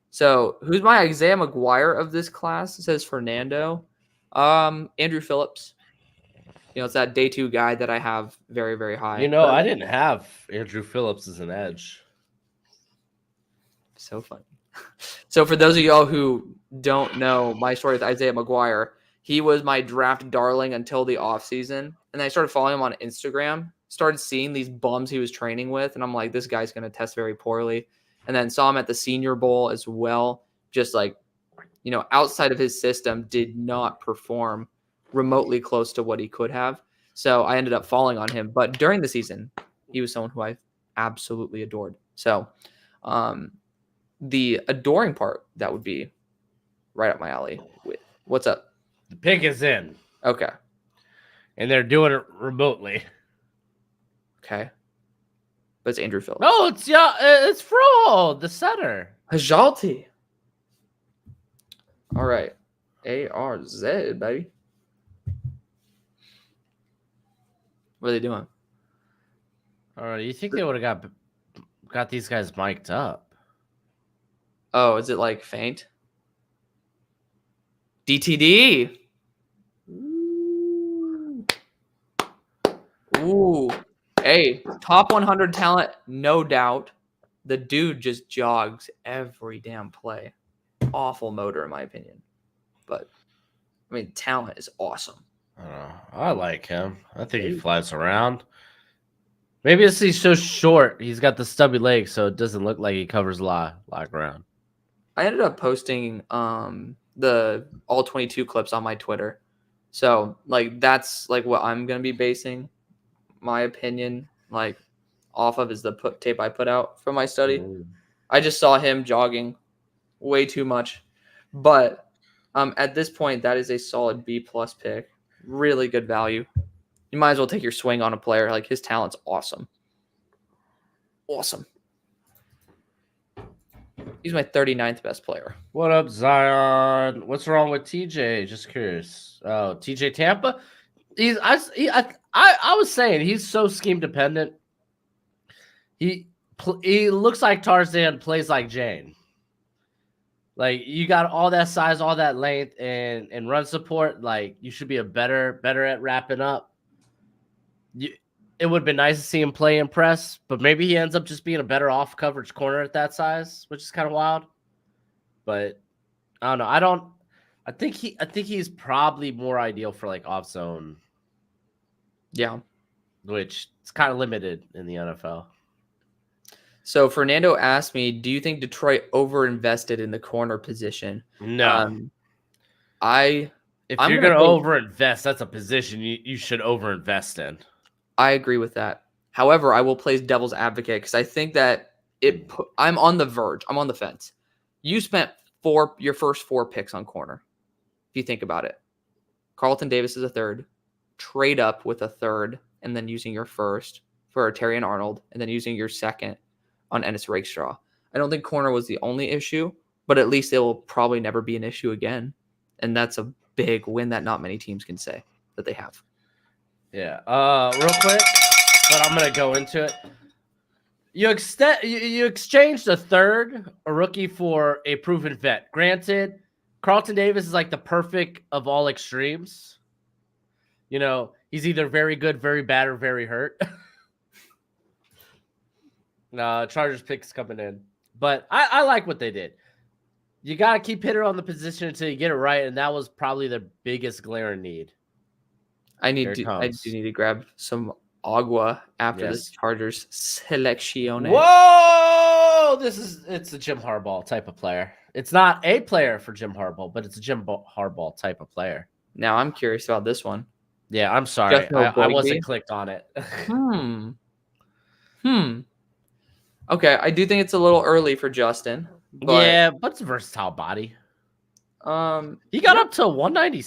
Speaker 1: So who's my Isaiah McGuire of this class? It says Fernando. Andrew Phillips. It's that day 2 guy that I have very, very high.
Speaker 2: I didn't have Andrew Phillips as an edge.
Speaker 1: So funny. So for those of y'all who don't know my story with Isaiah McGuire, he was my draft darling until the offseason. And I started following him on Instagram, started seeing these bums he was training with. And I'm like, this guy's going to test very poorly. And then saw him at the Senior Bowl as well. Just like, outside of his system, did not perform remotely close to what he could have. So I ended up falling on him. But during the season, he was someone who I absolutely adored. So the adoring part, that would be right up my alley. What's up?
Speaker 2: The pick is in.
Speaker 1: Okay.
Speaker 2: And they're doing it remotely.
Speaker 1: Okay. but it's Andrew Phillips.
Speaker 2: No, it's Froholt, the center.
Speaker 1: Hajalti. All right. ARZ, baby. What are they doing?
Speaker 2: All right, you think they would have got these guys mic'd up?
Speaker 1: Oh, is it like faint? DTD. Ooh. Hey, top 100 talent, no doubt. The dude just jogs every damn play. Awful motor, in my opinion. But, I mean, talent is awesome.
Speaker 2: I don't know. I like him. I think he flies around. Maybe it's he's so short. He's got the stubby legs, so it doesn't look like he covers a lot of ground.
Speaker 1: I ended up posting the all 22 clips on my Twitter. So, like, that's, like, what I'm going to be basing my opinion, like, off of is the tape I put out from my study. I just saw him jogging way too much. But at this point, that is a solid B+ pick. Really good value. You might as well take your swing on a player. Like, his talent's awesome. Awesome. He's my 39th best player.
Speaker 2: What up, Zion? What's wrong with TJ? Just curious. Oh, TJ Tampa? I was saying he's so scheme dependent. He looks like Tarzan, plays like Jane. Like, you got all that size, all that length, and run support. Like, you should be better at wrapping up. It would have been nice to see him play and press, but maybe he ends up just being a better off coverage corner at that size, which is kind of wild. But I don't know. I think he's probably more ideal for like off zone.
Speaker 1: Yeah.
Speaker 2: Which is kind of limited in the NFL.
Speaker 1: So Fernando asked me, do you think Detroit overinvested in the corner position?
Speaker 2: No.
Speaker 1: If
Speaker 2: you're going to overinvest, that's a position you should overinvest in.
Speaker 1: I agree with that. However, I will play devil's advocate because I think that I'm on the verge. I'm on the fence. You spent your first 4 picks on corner. If you think about it, Carlton Davis is a third. Trade up with a third, and then using your first for Terrion Arnold, and then using your second on Ennis Rakestraw. I don't think corner was the only issue, but at least it will probably never be an issue again. And that's a big win that not many teams can say that they have.
Speaker 2: Yeah. Real quick, but I'm gonna go into it. You exchanged a rookie for a proven vet. Granted, Carlton Davis is like the perfect of all extremes. You know, he's either very good, very bad, or very hurt. Chargers picks coming in. But I like what they did. You got to keep hitting on the position until you get it right, and that was probably the biggest glaring need.
Speaker 1: I do need to grab some agua after this Chargers selection.
Speaker 2: Whoa! It's a Jim Harbaugh type of player. It's not a player for Jim Harbaugh, but it's a Jim Harbaugh type of player.
Speaker 1: Now I'm curious about this one.
Speaker 2: Yeah, I'm sorry. I wasn't clicked on it.
Speaker 1: Okay, I do think it's a little early for Justin.
Speaker 2: But it's a versatile body. He got up to 190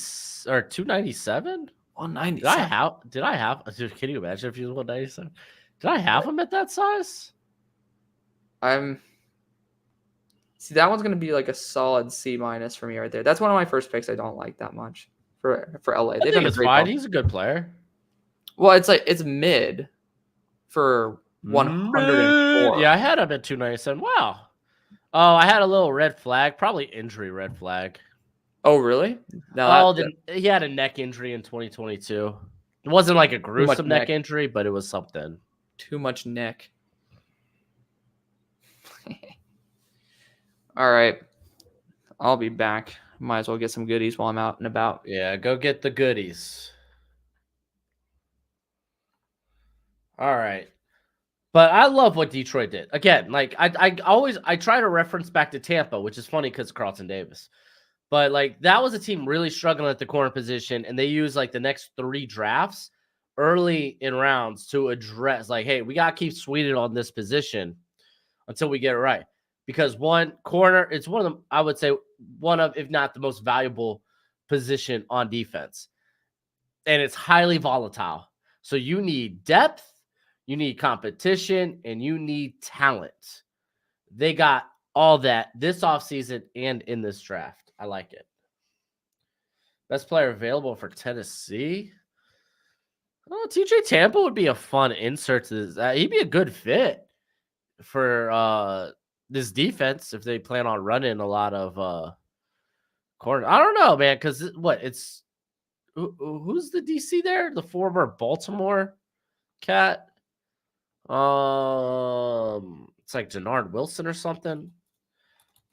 Speaker 2: or 297. 197. Can you imagine if he was 197? Did I have him at that size?
Speaker 1: See, that one's gonna be like a solid C- for me right there. That's one of my first picks I don't like that much for LA.
Speaker 2: I think it's fine. He's a good player.
Speaker 1: Well, it's mid for 104.
Speaker 2: Yeah, I had him at 297. Wow. Oh, I had a little red flag, probably injury red flag.
Speaker 1: Oh, really?
Speaker 2: No. He had a neck injury in 2022. It wasn't like a gruesome neck injury, but it was something.
Speaker 1: Too much neck. All right. I'll be back. Might as well get some goodies while I'm out and about.
Speaker 2: Yeah, go get the goodies. All right. But I love what Detroit did. Again, like I try to reference back to Tampa, which is funny because Carlton Davis. But like that was a team really struggling at the corner position, and they used like the next 3 drafts early in rounds to address like, hey, we gotta keep sweeting on this position until we get it right. Because corner, it's one of them, I would say one of, if not the most valuable position on defense. And it's highly volatile. So you need depth. you need competition, and you need talent. They got all that this offseason and in this draft. I like it. Best player available for Tennessee. Oh, TJ Tampa would be a fun insert to this. He'd be a good fit for this defense if they plan on running a lot of corner. I don't know, man, because it's who's the DC there? The former Baltimore cat. It's like Denard Wilson or something.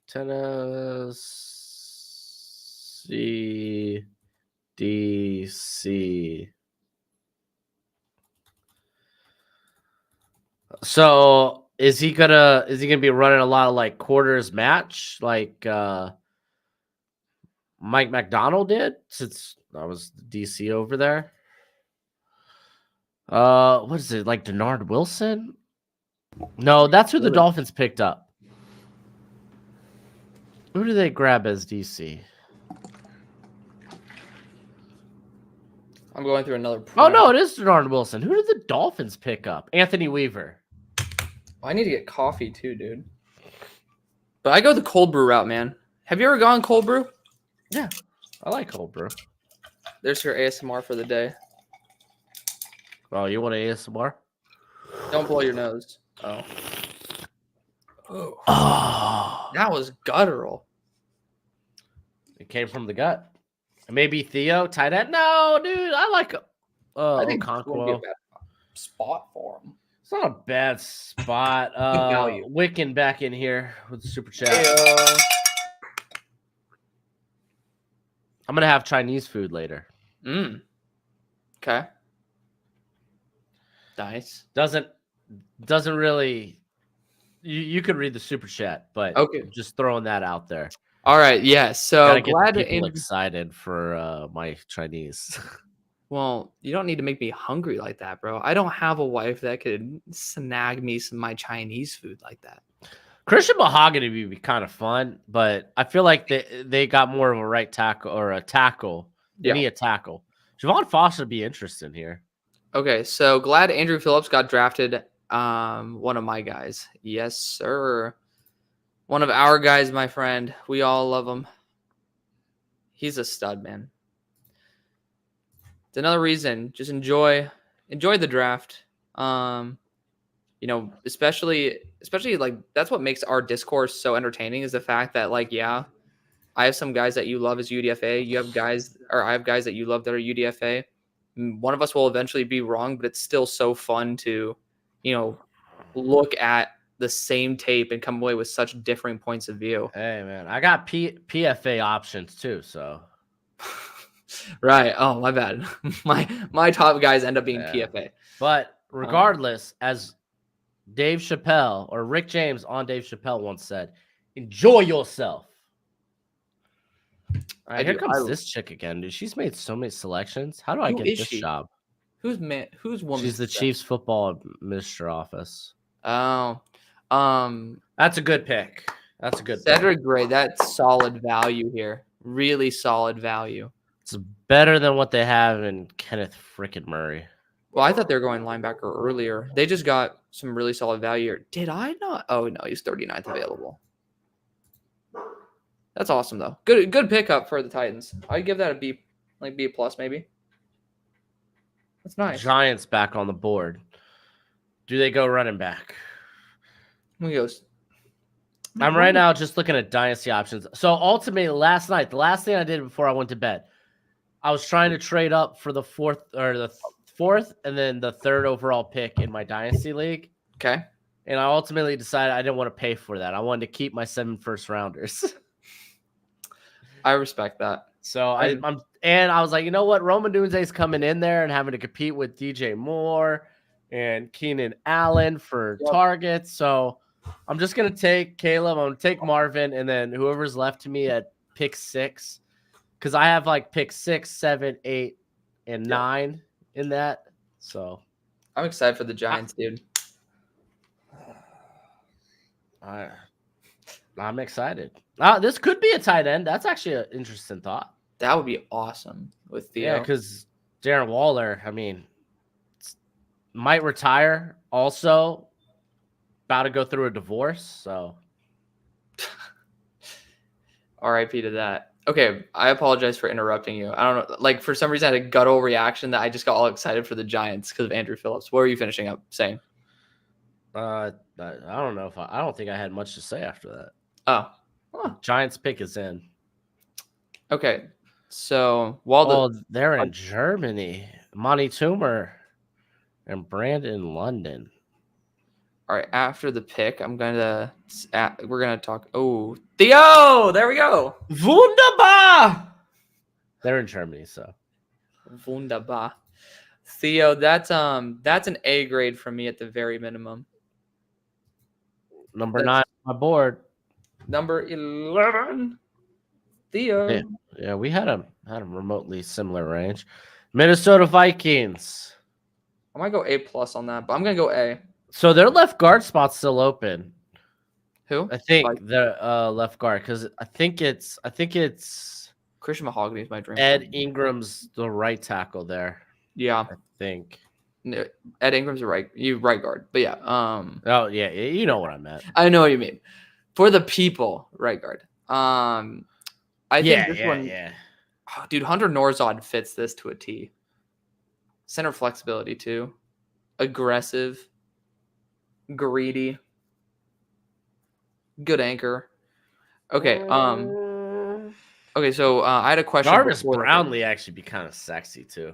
Speaker 2: Tennessee DC. So is he gonna be running a lot of like quarters match like Mike McDonald did, since I was DC over there? What is it, like Denard Wilson? No, that's who the Dolphins picked up. Who do they grab as DC?
Speaker 1: I'm going through another.
Speaker 2: Oh no, it is Denard Wilson. Who did the Dolphins pick up? Anthony Weaver.
Speaker 1: I need to get coffee too, dude. But I go the cold brew route, man. Have you ever gone cold brew?
Speaker 2: Yeah, I like cold brew.
Speaker 1: There's your ASMR for the day.
Speaker 2: Oh, you want an ASMR?
Speaker 1: Don't blow your nose. Oh.
Speaker 2: Oh,
Speaker 1: That was guttural.
Speaker 2: it came from the gut. Maybe Theo, tight end. No, dude, I like
Speaker 1: I think it's
Speaker 2: Okonkwo.
Speaker 1: gonna be a bad spot for him.
Speaker 2: It's not a bad spot.
Speaker 1: value.
Speaker 2: Wiccan back in here with the super chat.
Speaker 1: Hey,
Speaker 2: I'm gonna have Chinese food later.
Speaker 1: Okay. Nice.
Speaker 2: Doesn't really. You could read the super chat, but
Speaker 1: Okay.
Speaker 2: just throwing that out there.
Speaker 1: All right. Yeah. So
Speaker 2: Gotta get
Speaker 1: glad
Speaker 2: the
Speaker 1: to.
Speaker 2: people excited for my Chinese.
Speaker 1: Well, you don't need to make me hungry like that, bro. I don't have a wife that could snag me some my Chinese food like that.
Speaker 2: Christian Mahogany would be kind of fun, but I feel like they got more of a right tackle or a tackle. They need a tackle. Javon Foster would be interesting here.
Speaker 1: Okay, so glad Andrew Phillips got drafted. One of my guys. Yes, sir. One of our guys, my friend. We all love him. He's a stud, man. It's another reason. Just enjoy the draft. Especially like that's what makes our discourse so entertaining is the fact that like, yeah, I have some guys that you love as UDFA. I have guys that you love that are UDFA. One of us will eventually be wrong, but it's still so fun to, look at the same tape and come away with such differing points of view.
Speaker 2: Hey man, I got PFA options too, so.
Speaker 1: Right. Oh, my bad. my top guys end up being PFA.
Speaker 2: But regardless, as Dave Chappelle or Rick James on Dave Chappelle once said, enjoy yourself. All right, here comes this chick again, dude. She's made so many selections. How do I get this job?
Speaker 1: Who's woman?
Speaker 2: She's the Chiefs football administrator office.
Speaker 1: Oh.
Speaker 2: That's a good pick. That's a good
Speaker 1: Cedric Gray. That's solid value here. Really solid value.
Speaker 2: It's better than what they have in Kenneth frickin' Murray.
Speaker 1: Well, I thought they were going linebacker earlier. They just got some really solid value here. Did I not? Oh, no, he's 39th available. That's awesome, though. Good pickup for the Titans. I'd give that a B, like B plus maybe. That's nice.
Speaker 2: Giants back on the board. Do they go running back? I'm right now just looking at dynasty options. So ultimately, last night, the last thing I did before I went to bed, I was trying to trade up for the fourth and then the third overall pick in my dynasty league.
Speaker 1: Okay.
Speaker 2: And I ultimately decided I didn't want to pay for that. I wanted to keep my 7 first rounders.
Speaker 1: I respect that.
Speaker 2: So I was like, you know what? Roman Dunze's coming in there and having to compete with DJ Moore and Keenan Allen for targets. So I'm just going to take Caleb. I'm going to take Marvin, and then whoever's left to me at pick 6. Because I have like pick 6, 7, 8, and 9 in that. So
Speaker 1: I'm excited for the Giants, dude.
Speaker 2: I'm excited. This could be a tight end. That's actually an interesting thought.
Speaker 1: That would be awesome with Theo.
Speaker 2: Yeah, because Darren Waller, I mean, might retire Also, about to go through a divorce, so
Speaker 1: R.I.P. to that. Okay, I apologize for interrupting you. I don't know, like for some reason I had a guttural reaction that I just got all excited for the Giants because of Andrew Phillips. What were you finishing up saying?
Speaker 2: I don't know if I don't think I had much to say after that.
Speaker 1: Oh, huh.
Speaker 2: Giants pick is in.
Speaker 1: Okay. So while
Speaker 2: They're in Germany. Monty Toomer and Brandon London.
Speaker 1: all right, after the pick, we're gonna talk. Oh, Theo, there we go.
Speaker 2: Wunderbar. They're in Germany, so
Speaker 1: Wunderbar. Theo, that's an A grade from me at the very minimum.
Speaker 2: number 9 on my board.
Speaker 1: Number 11, Theo.
Speaker 2: Yeah, we had a remotely similar range. Minnesota Vikings.
Speaker 1: I might go A plus on that, but I'm gonna go A.
Speaker 2: So their left guard spot's still open.
Speaker 1: Who?
Speaker 2: I think the left guard because I think it's
Speaker 1: Christian Mahogany is my dream.
Speaker 2: Ed Ingram's the right tackle there.
Speaker 1: Yeah,
Speaker 2: I think.
Speaker 1: no, Ed Ingram's right guard, but yeah.
Speaker 2: Oh yeah, you know what I meant.
Speaker 1: I know what you mean. For the people, right guard. I think this one.
Speaker 2: Yeah.
Speaker 1: Oh, dude, Hunter Norzod fits this to a T. Center flexibility too. Aggressive. Greedy. Good anchor. Okay. Okay. So I had a question.
Speaker 2: Jarvis Brownlee actually be kind of sexy too.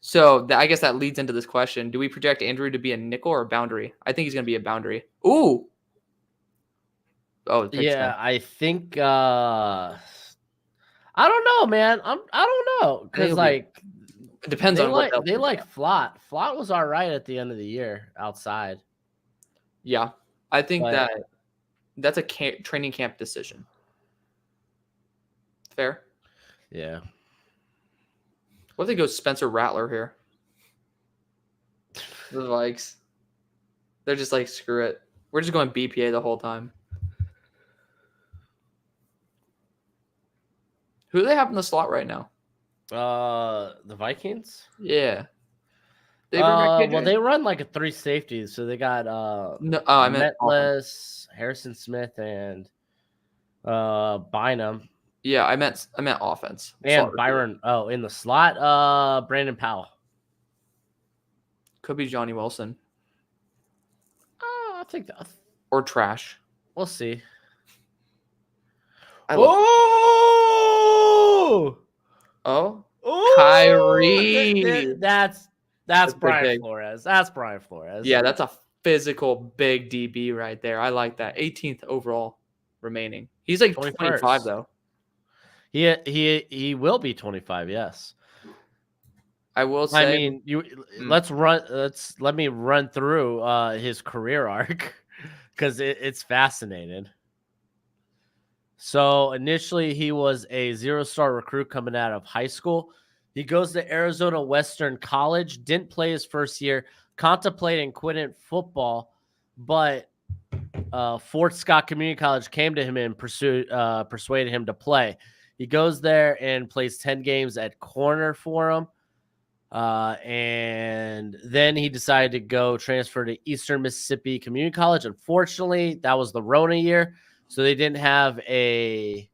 Speaker 1: So I guess that leads into this question: do we project Andrew to be a nickel or a boundary? I think he's going to be a boundary. Ooh. Oh
Speaker 2: yeah. I think. I don't know, man. I don't know because like
Speaker 1: it depends on what
Speaker 2: they like Flott. Flott was all right at the end of the year outside.
Speaker 1: Yeah, I think that's a training camp decision. Fair.
Speaker 2: Yeah.
Speaker 1: What if they go Spencer Rattler here? The Vikes. They're just like, screw it. We're just going BPA the whole time. Who do they have in the slot right now?
Speaker 2: The Vikings?
Speaker 1: Yeah.
Speaker 2: They run like a 3 safeties, so they got
Speaker 1: I meant
Speaker 2: Metlis, Harrison Smith, and Bynum.
Speaker 1: Yeah, I meant offense.
Speaker 2: And Byron. Oh, in the slot, Brandon Powell.
Speaker 1: Could be Johnny Wilson.
Speaker 2: I think that.
Speaker 1: Or trash.
Speaker 2: We'll see.
Speaker 1: Oh, Kyrie.
Speaker 2: That's Brian Flores. That's Brian Flores.
Speaker 1: Yeah, that's a physical big DB right there. I like that. 18th overall remaining. He's like 25 though.
Speaker 2: He will be 25. Yes.
Speaker 1: I will say.
Speaker 2: I mean, let me run through his career arc because it's fascinating. So initially, he was a 0-star recruit coming out of high school. He goes to Arizona Western College, didn't play his first year, contemplating quitting football, but Fort Scott Community College came to him and persuaded him to play. He goes there and plays 10 games at corner for him. And then he decided to go transfer to Eastern Mississippi Community College. Unfortunately, that was the Rona year, so they didn't have a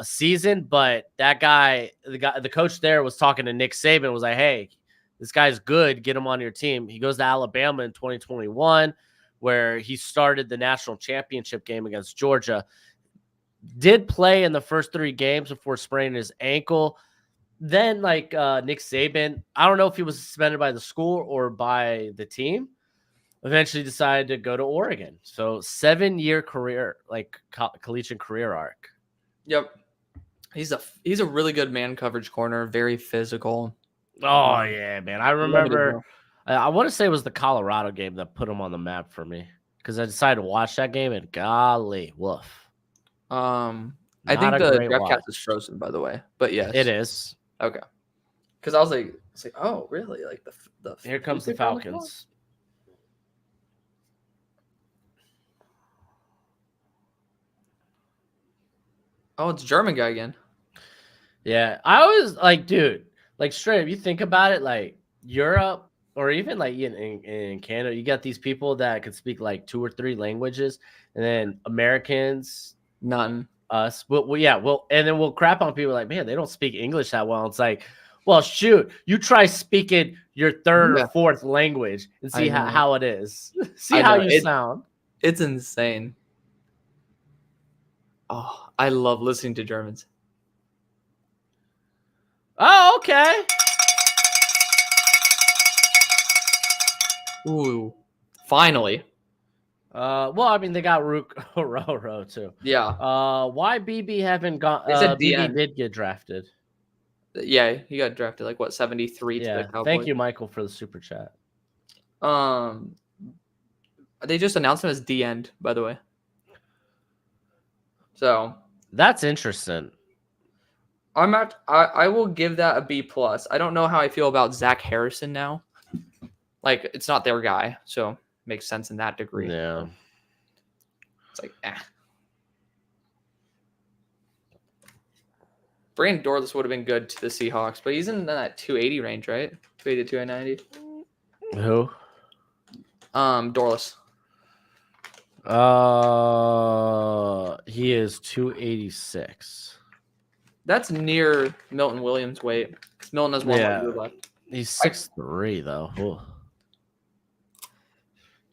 Speaker 2: season. But that guy, the coach there was talking to Nick Saban, was like, "Hey, this guy's good. Get him on your team." He goes to Alabama in 2021, where he started the national championship game against Georgia. Did play in the first 3 games before spraining his ankle. Then, Nick Saban, I don't know if he was suspended by the school or by the team, eventually decided to go to Oregon. So 7-year career, collegiate career arc.
Speaker 1: Yep. He's a really good man coverage corner, very physical.
Speaker 2: Oh, yeah, man. I remember, I want to say it was the Colorado game that put him on the map for me because I decided to watch that game and golly, woof.
Speaker 1: I think the DraftCast is frozen, by the way, but yes.
Speaker 2: It is.
Speaker 1: Okay. Because I was like, oh, really? Like the
Speaker 2: here comes the Falcons.
Speaker 1: Oh, it's German guy again.
Speaker 2: Yeah, I always dude, straight up, you think about it, Europe, or even like in Canada, you got these people that can speak like 2 or 3 languages, and then Americans,
Speaker 1: None.
Speaker 2: us, and then we'll crap on people like, man, they don't speak English that well. It's like, well, shoot, you try speaking your third or
Speaker 1: Yeah,
Speaker 2: fourth language and
Speaker 1: I
Speaker 2: see
Speaker 1: know.
Speaker 2: how it is. See
Speaker 1: I
Speaker 2: how
Speaker 1: know.
Speaker 2: you sound.
Speaker 1: It's insane. Oh, I love listening to Germans.
Speaker 2: Oh, okay.
Speaker 1: Ooh, finally.
Speaker 2: Well, I mean, they got Rook Roro too.
Speaker 1: Yeah,
Speaker 2: Why BB haven't gone?
Speaker 1: they said
Speaker 2: BB
Speaker 1: DN.
Speaker 2: did get drafted.
Speaker 1: Yeah, he got drafted like what 73 to the
Speaker 2: Yeah,
Speaker 1: Cowboys.
Speaker 2: thank you, Michael, for the super chat.
Speaker 1: They just announced him as D end, by the way. So
Speaker 2: That's interesting.
Speaker 1: I will give that a B plus. I don't know how I feel about Zach Harrison now. Like it's not their guy, so makes sense in that degree.
Speaker 2: Yeah.
Speaker 1: It's like Brandon Dorless would have been good to the Seahawks, but he's in that 280 range, right? 280 to 290.
Speaker 2: Who?
Speaker 1: Dorless.
Speaker 2: He is 286.
Speaker 1: That's near Milton Williams' weight. Milton has one more year left.
Speaker 2: He's 6'3", though. Ooh.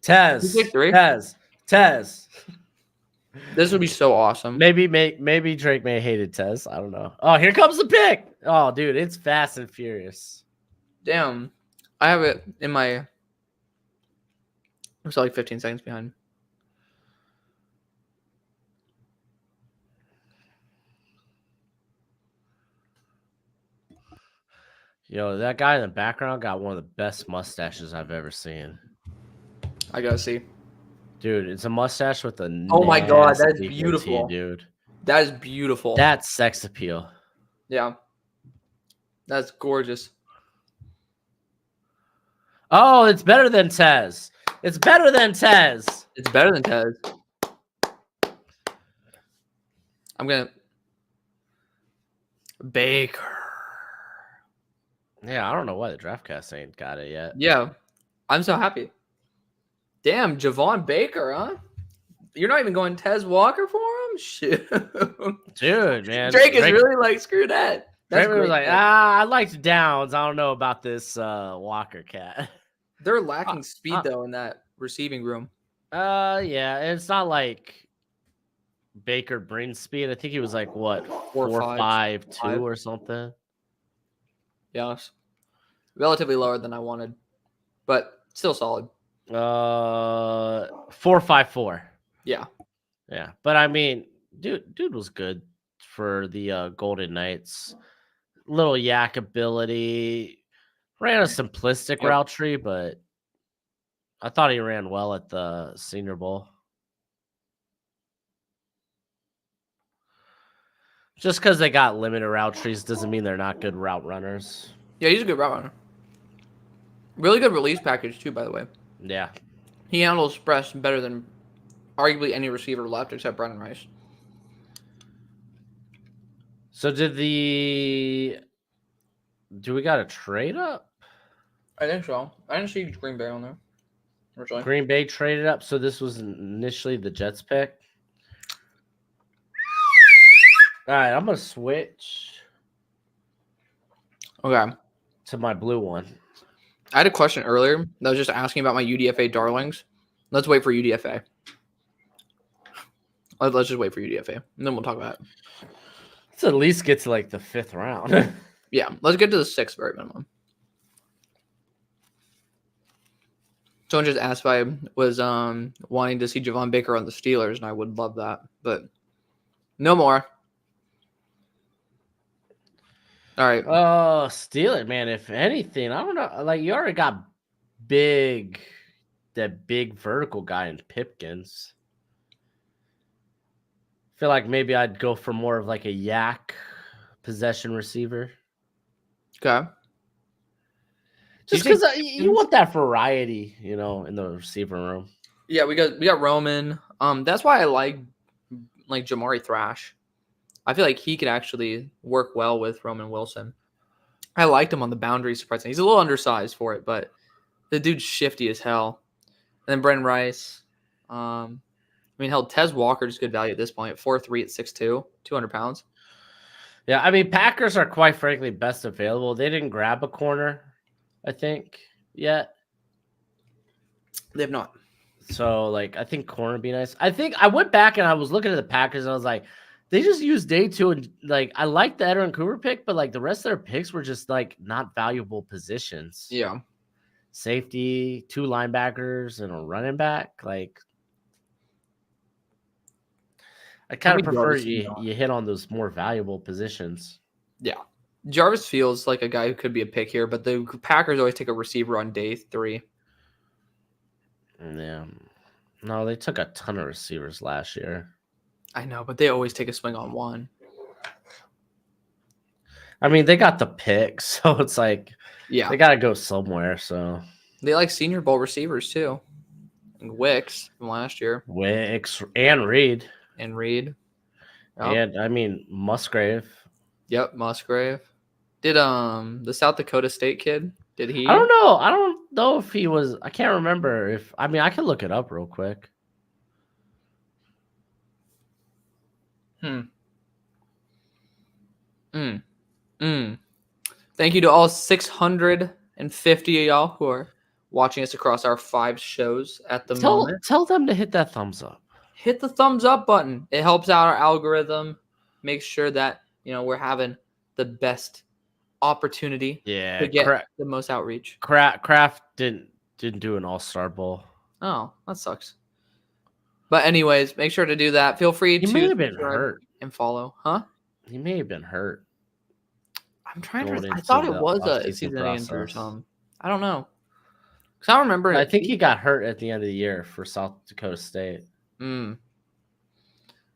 Speaker 2: Tez.
Speaker 1: He's 6'3"?
Speaker 2: Tez.
Speaker 1: This would be so awesome.
Speaker 2: Maybe Drake may have hated Tez. I don't know. Oh, here comes the pick. Oh, dude, it's fast and furious.
Speaker 1: Damn. I have it in my... I'm still like 15 seconds behind.
Speaker 2: Yo, that guy in the background got one of the best mustaches I've ever seen.
Speaker 1: I gotta see.
Speaker 2: Dude, it's a mustache with a
Speaker 1: Oh my god, that's
Speaker 2: nasty
Speaker 1: beautiful.
Speaker 2: goatee, dude.
Speaker 1: That is beautiful.
Speaker 2: That's sex appeal.
Speaker 1: Yeah. That's gorgeous.
Speaker 2: Oh, it's better than Tez. It's better than Tez.
Speaker 1: It's better than Tez. I'm gonna... Baker.
Speaker 2: Yeah, I don't know why the DraftCast ain't got it yet.
Speaker 1: Yeah. I'm so happy. Damn, Javon Baker, huh? You're not even going Tez Walker for him? Shit.
Speaker 2: Dude, man.
Speaker 1: Drake is really like, screw that. That's
Speaker 2: Drake was like, I liked Downs. I don't know about this Walker cat.
Speaker 1: They're lacking speed, though, in that receiving room.
Speaker 2: Yeah. It's not like Baker brings speed. I think he was like, what, 4.52 or something?
Speaker 1: Yes. Relatively lower than I wanted, but still solid.
Speaker 2: 4.54.
Speaker 1: Yeah.
Speaker 2: Yeah. But I mean, dude was good for the Golden Knights. Little yak ability. Ran a simplistic route tree, but I thought he ran well at the Senior Bowl. Just because they got limited route trees doesn't mean they're not good route runners.
Speaker 1: Yeah, he's a good route runner. Really good release package, too, by the way.
Speaker 2: Yeah.
Speaker 1: He handles press better than arguably any receiver left except Brendan Rice.
Speaker 2: So do we got a trade up?
Speaker 1: I think so. I didn't see Green Bay on there. Originally.
Speaker 2: Green Bay traded up, so this was initially the Jets pick. All right, I'm going to switch
Speaker 1: Okay.
Speaker 2: to my blue one.
Speaker 1: I had a question earlier that was just asking about my UDFA darlings. Let's wait for UDFA. Let's just wait for UDFA, and then we'll talk about it.
Speaker 2: Let's at least get to like the 5th round.
Speaker 1: Yeah, let's get to the 6th very minimum. Someone just asked if I was wanting to see Javon Baker on the Steelers, and I would love that, but no more. All right.
Speaker 2: Oh, Steelers, man. If anything, I don't know. Like, you already got that big vertical guy in Pipkins. I feel like maybe I'd go for more of like a yak possession receiver.
Speaker 1: Okay.
Speaker 2: Just because you want that variety, in the receiver room.
Speaker 1: Yeah, we got Roman. That's why I like Jamari Thrash. I feel like he could actually work well with Roman Wilson. I liked him on the boundary, surprisingly. He's a little undersized for it, but The dude's shifty as hell. And then Brendan Rice. Hell, Tez Walker's good value at this point. 4'3" at 6'2", 200 pounds.
Speaker 2: Yeah, I mean, Packers are quite frankly best available. They didn't grab a corner, I think, yet.
Speaker 1: They have not.
Speaker 2: So, like, I think corner would be nice. I think I went back and I was looking at the Packers and I was like, they just used day 2. And, like, I like the Edwin Cooper pick, but, like, the rest of their picks were just, like, not valuable positions.
Speaker 1: Yeah.
Speaker 2: Safety, 2 linebackers, and a running back. Like, I kind of prefer you hit on those more valuable positions.
Speaker 1: Yeah. Jarvis feels like a guy who could be a pick here, but the Packers always take a receiver on day 3.
Speaker 2: Yeah. No, they took a ton of receivers last year.
Speaker 1: I know, but they always take a swing on one.
Speaker 2: I mean, they got the pick, so it's like,
Speaker 1: yeah,
Speaker 2: they got to go somewhere. So
Speaker 1: they like Senior Bowl receivers too. And Wicks from last year.
Speaker 2: Wicks and Reed.
Speaker 1: And Reed.
Speaker 2: Yep. And I mean Musgrave.
Speaker 1: Yep, Musgrave. Did the South Dakota State kid? Did he?
Speaker 2: I don't know. I don't know if he was. I can't remember if. I mean, I can look it up real quick.
Speaker 1: Thank you to all 650 of y'all who are watching us across our 5 shows at the moment.
Speaker 2: Tell them to hit that thumbs up.
Speaker 1: Hit the thumbs up button. It helps out our algorithm. Make sure that we're having the best opportunity to get the most outreach.
Speaker 2: Kraft didn't do an All-Star Bowl.
Speaker 1: Oh, that sucks. But anyways, make sure to do that. Feel free to
Speaker 2: may have been hurt
Speaker 1: and follow. Huh?
Speaker 2: He may have been hurt.
Speaker 1: I'm trying to. I thought it was a season-ending or something. I don't know. Because I don't remember.
Speaker 2: I think he got hurt at the end of the year for South Dakota State.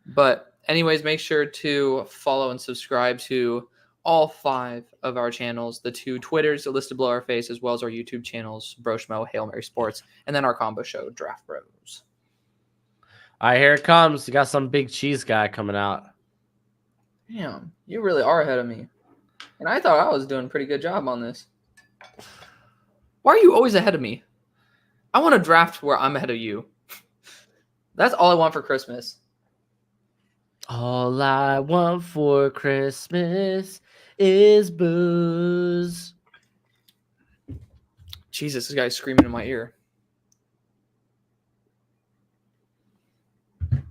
Speaker 1: But anyways, make sure to follow and subscribe to all 5 of our channels. The 2 Twitters listed below our face, as well as our YouTube channels, Broshmo, Hail Mary Sports, and then our combo show, Draft Bros.
Speaker 2: All right, here it comes. You got some big cheese guy coming out.
Speaker 1: Damn, you really are ahead of me. And I thought I was doing a pretty good job on this. Why are you always ahead of me? I want to draft where I'm ahead of you. That's all I want for Christmas.
Speaker 2: All I want for Christmas is booze.
Speaker 1: Jesus, this guy's screaming in my ear. There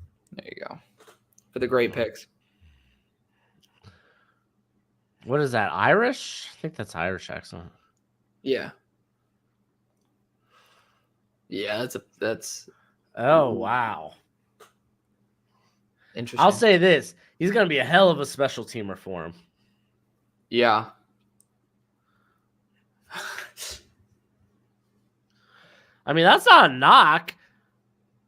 Speaker 1: you go. For the great picks.
Speaker 2: What is that? Irish? I think that's Irish accent.
Speaker 1: Yeah. Yeah, that's.
Speaker 2: Oh, wow.
Speaker 1: Interesting.
Speaker 2: I'll say this. He's going to be a hell of a special teamer for him.
Speaker 1: Yeah.
Speaker 2: I mean, that's not a knock.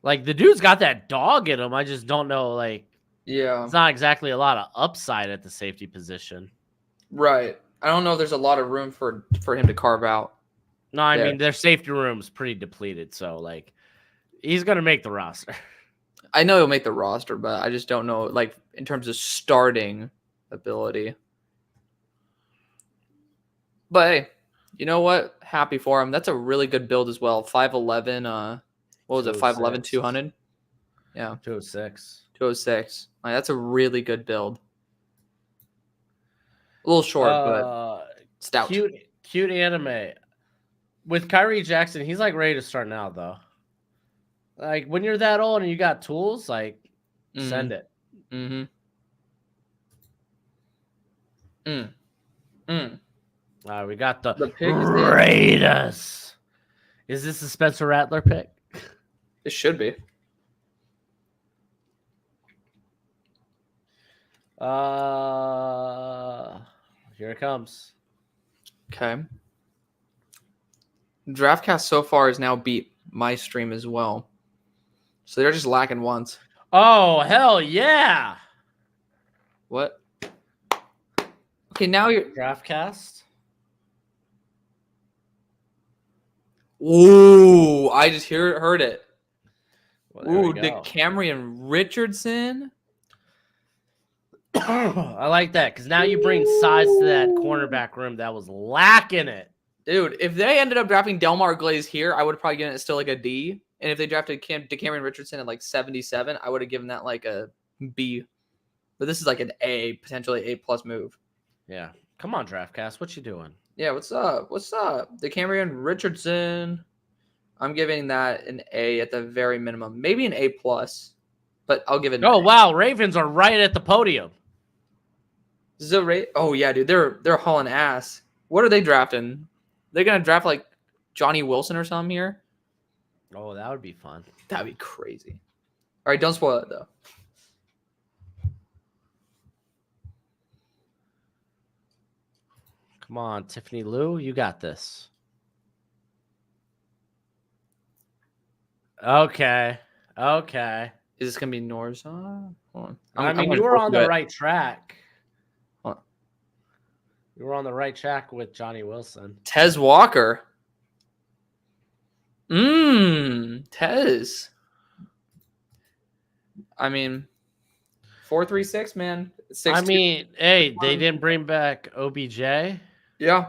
Speaker 2: Like, the dude's got that dog in him. I just don't know, like, it's not exactly a lot of upside at the safety position.
Speaker 1: Right. I don't know if there's a lot of room for him to carve out.
Speaker 2: No, I mean, their safety room's pretty depleted. So, like, he's going to make the roster.
Speaker 1: I know he'll make the roster, but I just don't know, like, in terms of starting ability. But, hey, you know what? Happy for him. That's a really good build as well. 5'11", what was it, 5'11", 200? Yeah.
Speaker 2: 206.
Speaker 1: 206. Like, that's a really good build. A little short, but stout.
Speaker 2: Cute anime. With Kyrie Jackson, he's like ready to start now, though. Like when you're that old and you got tools, like send it.
Speaker 1: All
Speaker 2: right, we got the
Speaker 1: pick
Speaker 2: Raiders. Is this a Spencer Rattler pick?
Speaker 1: It should be.
Speaker 2: Here it comes.
Speaker 1: Okay. DraftCast so far has now beat my stream as well. So they're just lacking once.
Speaker 2: Oh, hell yeah.
Speaker 1: What? Okay, now you're...
Speaker 2: DraftCast?
Speaker 1: Ooh, I just heard it.
Speaker 2: Well,
Speaker 1: ooh, the Cameron Richardson.
Speaker 2: I like that because now you bring size to that cornerback room that was lacking it.
Speaker 1: Dude, if they ended up drafting Delmar Glaze here, I would have probably given it still like a D. And if they drafted DeCameron Richardson at like 77, I would have given that like a B. But this is like an A, potentially A+ move.
Speaker 2: Yeah. Come on, DraftCast. What you doing?
Speaker 1: Yeah, what's up? What's up? DeCameron Richardson. I'm giving that an A at the very minimum. Maybe an A+. But I'll give it an
Speaker 2: Oh,
Speaker 1: A.
Speaker 2: wow. Ravens are right at the podium.
Speaker 1: Oh, yeah, dude. They're hauling ass. What are they drafting? They're going to draft like Johnny Wilson or something here?
Speaker 2: Oh, that would be fun.
Speaker 1: That'd be crazy. All right, don't spoil it, though.
Speaker 2: Come on, Tiffany Lou. You got this. Okay. Okay.
Speaker 1: Is this going to be Norza? Hold on.
Speaker 2: I mean,
Speaker 1: I'm
Speaker 2: you
Speaker 1: gonna
Speaker 2: were on
Speaker 1: do
Speaker 2: the
Speaker 1: it.
Speaker 2: right track.
Speaker 1: Hold on.
Speaker 2: You were on the right track with Johnny Wilson.
Speaker 1: Tez Walker. Tez. I mean, 4.36, man. 6'2".
Speaker 2: I mean, hey, they didn't bring back OBJ.
Speaker 1: Yeah.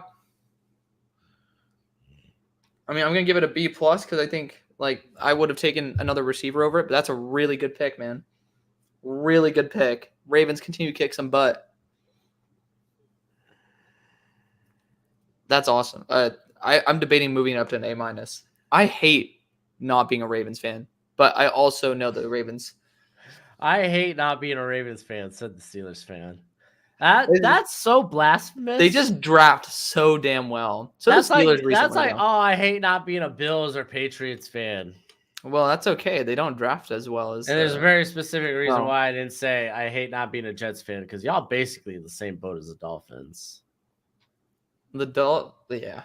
Speaker 1: I mean, I'm gonna give it a B+ because I think like I would have taken another receiver over it, but that's a really good pick, man. Really good pick. Ravens continue to kick some butt. That's awesome. I'm debating moving it up to an A-. I hate not being a Ravens fan, but I also know that the Ravens.
Speaker 2: I hate not being a Ravens fan, said the Steelers fan. That's so blasphemous.
Speaker 1: They just draft so damn well. So
Speaker 2: that's
Speaker 1: the Steelers
Speaker 2: like
Speaker 1: recently.
Speaker 2: Oh, I hate not being a Bills or Patriots fan.
Speaker 1: Well, that's okay. They don't draft as well as.
Speaker 2: And there's a very specific reason why I didn't say I hate not being a Jets fan, because y'all basically in the same boat as the Dolphins.
Speaker 1: Yeah.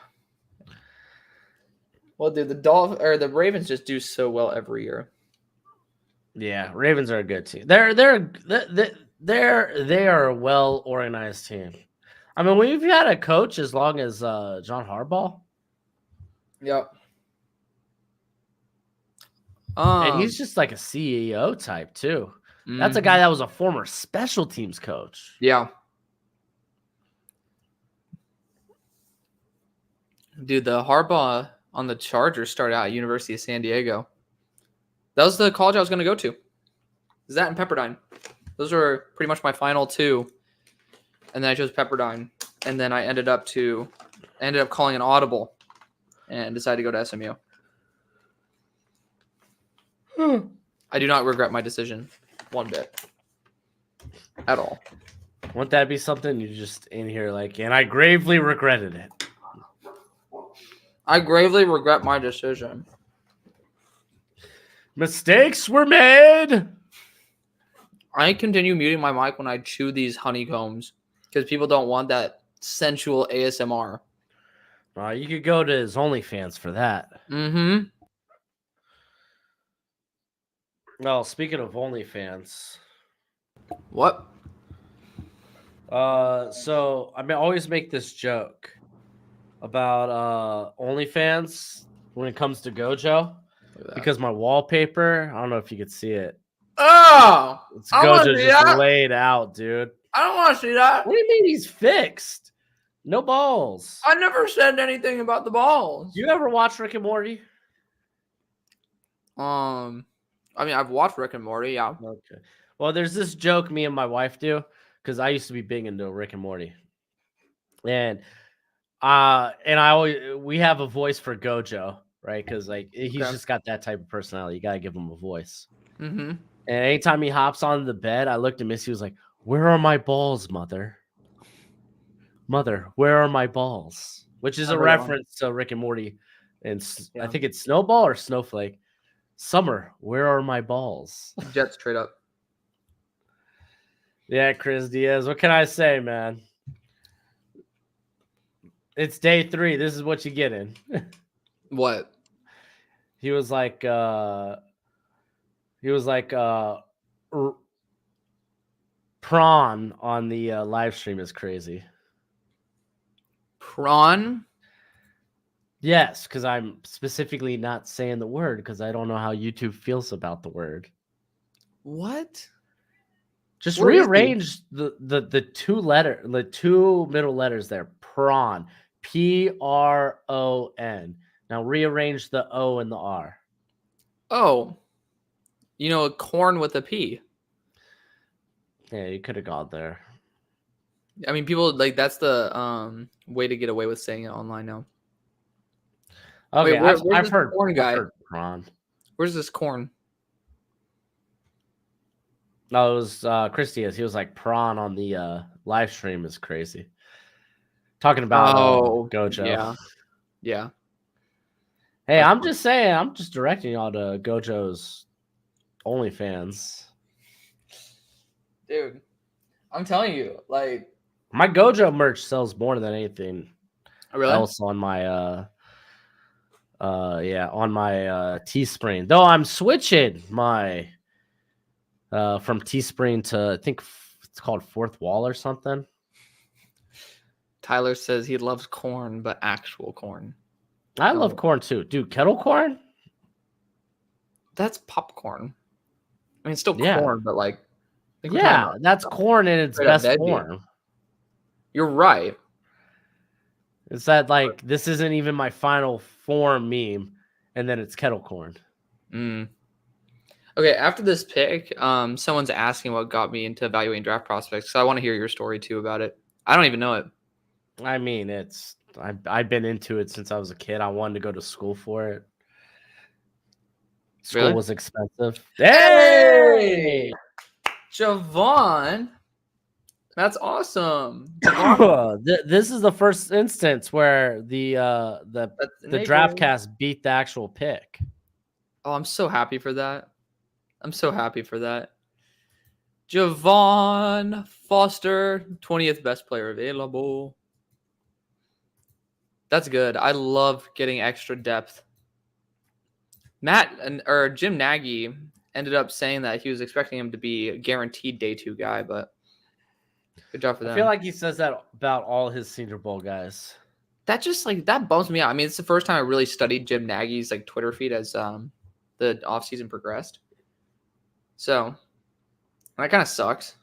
Speaker 1: Well, dude, the Ravens just do so well every year.
Speaker 2: Yeah, Ravens are a good team. They are a well organized team. I mean, we've had a coach as long as John Harbaugh.
Speaker 1: Yep.
Speaker 2: And he's just like a CEO type too. That's a guy that was a former special teams coach.
Speaker 1: Yeah. Dude, the Harbaugh on the Chargers started out at University of San Diego. That was the college I was going to go to. Is that in Pepperdine? Those were pretty much my final two. And then I chose Pepperdine. And then I ended up calling an audible and decided to go to SMU. I do not regret my decision one bit. At all.
Speaker 2: Wouldn't that be something you just in here like, and I gravely regretted it.
Speaker 1: I gravely regret my decision.
Speaker 2: Mistakes were made.
Speaker 1: I continue muting my mic when I chew these honeycombs because people don't want that sensual ASMR.
Speaker 2: You could go to his OnlyFans for that.
Speaker 1: Mm-hmm.
Speaker 2: Well, speaking of OnlyFans.
Speaker 1: What?
Speaker 2: So I always make this joke about OnlyFans when it comes to Gojo, because my wallpaper, I don't know if you could see it.
Speaker 1: Oh,
Speaker 2: It's Gojo just laid out, dude.
Speaker 1: I don't want to see that.
Speaker 2: What do you mean he's fixed? No balls.
Speaker 1: I never said anything about the balls.
Speaker 2: You ever watch Rick and Morty?
Speaker 1: I mean, I've watched Rick and Morty, yeah.
Speaker 2: Okay. Well, there's this joke me and my wife do, because I used to be big into Rick and Morty. And we have a voice for Gojo, right? Because like he's just got that type of personality. You gotta give him a voice.
Speaker 1: Mm-hmm.
Speaker 2: And anytime he hops on the bed, I looked at Missy, was like, "Where are my balls, mother? Mother, where are my balls?" Which is a reference to Rick and Morty, and I think it's Snowball or Snowflake. Summer, where are my balls?
Speaker 1: Jets trade up.
Speaker 2: Yeah, Chris Diaz. What can I say, man? It's day 3. This is what you get in.
Speaker 1: What?
Speaker 2: He was like, prawn on the live stream is crazy.
Speaker 1: Prawn?
Speaker 2: Yes, because I'm specifically not saying the word because I don't know how YouTube feels about the word.
Speaker 1: What?
Speaker 2: Just rearrange the two middle letters there. Prawn. P-R-O-N. Now rearrange the O and the R.
Speaker 1: Oh, corn with a P.
Speaker 2: Yeah, you could have gone there.
Speaker 1: I mean, people like that's the way to get away with saying it online now.
Speaker 2: Okay,
Speaker 1: Wait, where's
Speaker 2: I've
Speaker 1: this
Speaker 2: heard
Speaker 1: corn guy?
Speaker 2: I've heard prawn.
Speaker 1: Where's this corn?
Speaker 2: No, it was Christias. He was like prawn on the live stream is crazy. Talking about Gojo.
Speaker 1: Yeah.
Speaker 2: Hey,
Speaker 1: That's
Speaker 2: I'm
Speaker 1: funny.
Speaker 2: just saying, I'm just directing y'all to Gojo's OnlyFans.
Speaker 1: Dude, I'm telling you, like,
Speaker 2: My Gojo merch sells more than anything
Speaker 1: really?
Speaker 2: else on my on my Teespring. Though I'm switching my from Teespring to, I think it's called Fourth Wall or something.
Speaker 1: Tyler says he loves corn, but actual corn.
Speaker 2: I love corn too. Dude, kettle corn?
Speaker 1: That's popcorn. I mean, it's still
Speaker 2: Yeah.
Speaker 1: corn, but like,
Speaker 2: Yeah, that's corn in its best
Speaker 1: veggie.
Speaker 2: form.
Speaker 1: You're right.
Speaker 2: It's that like this isn't even my final form meme, and then it's kettle corn.
Speaker 1: Okay, after this pick, someone's asking what got me into evaluating draft prospects. So I want to hear your story too about it. I don't even know it.
Speaker 2: I mean, I've been into it since I was a kid. I wanted to go to school for it. School was expensive.
Speaker 1: Hey, Javon, that's awesome.
Speaker 2: This is the first instance where the draft cast beat the actual pick.
Speaker 1: Oh, I'm so happy for that. Javon Foster, 20th best player available. That's good. I love getting extra depth. Jim Nagy ended up saying that he was expecting him to be a guaranteed day 2 guy, but good job for them.
Speaker 2: I feel like he says that about all his Senior Bowl guys.
Speaker 1: That just that bums me out. I mean, it's the first time I really studied Jim Nagy's Twitter feed as the offseason progressed. So that kind of sucks.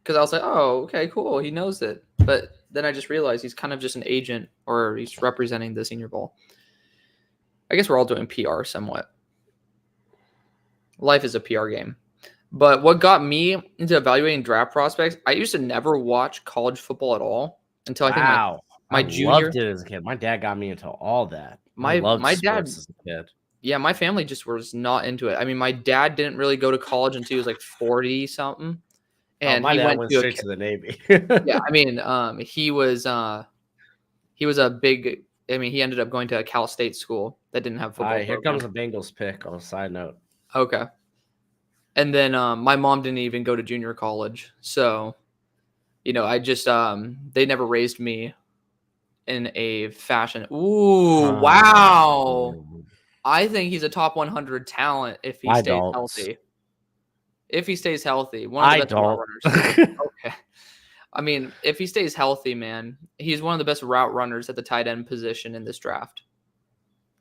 Speaker 1: Because I was like, oh, okay, cool. He knows it. But then I just realized he's kind of just an agent, or he's representing the Senior Bowl. I guess we're all doing PR somewhat. Life is a PR game. But what got me into evaluating draft prospects, I used to never watch college football at all until I think my junior.
Speaker 2: Loved it as a kid. My dad got me into all that.
Speaker 1: My dad
Speaker 2: as a kid.
Speaker 1: Yeah, my family just was not into it. I mean, my dad didn't really go to college until he was 40 something. And
Speaker 2: my
Speaker 1: he
Speaker 2: dad
Speaker 1: went
Speaker 2: straight to the Navy.
Speaker 1: Yeah, I mean, he was a big. I mean, he ended up going to a Cal State school that didn't have football.
Speaker 2: Here comes a Bengals pick on a side note.
Speaker 1: Okay. And then my mom didn't even go to junior college. So, I just they never raised me in a fashion. Ooh, wow. I think he's a top 100 talent if he stays healthy. If he stays healthy. One of the best route runners. Okay. I mean, if he stays healthy, man, he's one of the best route runners at the tight end position in this draft.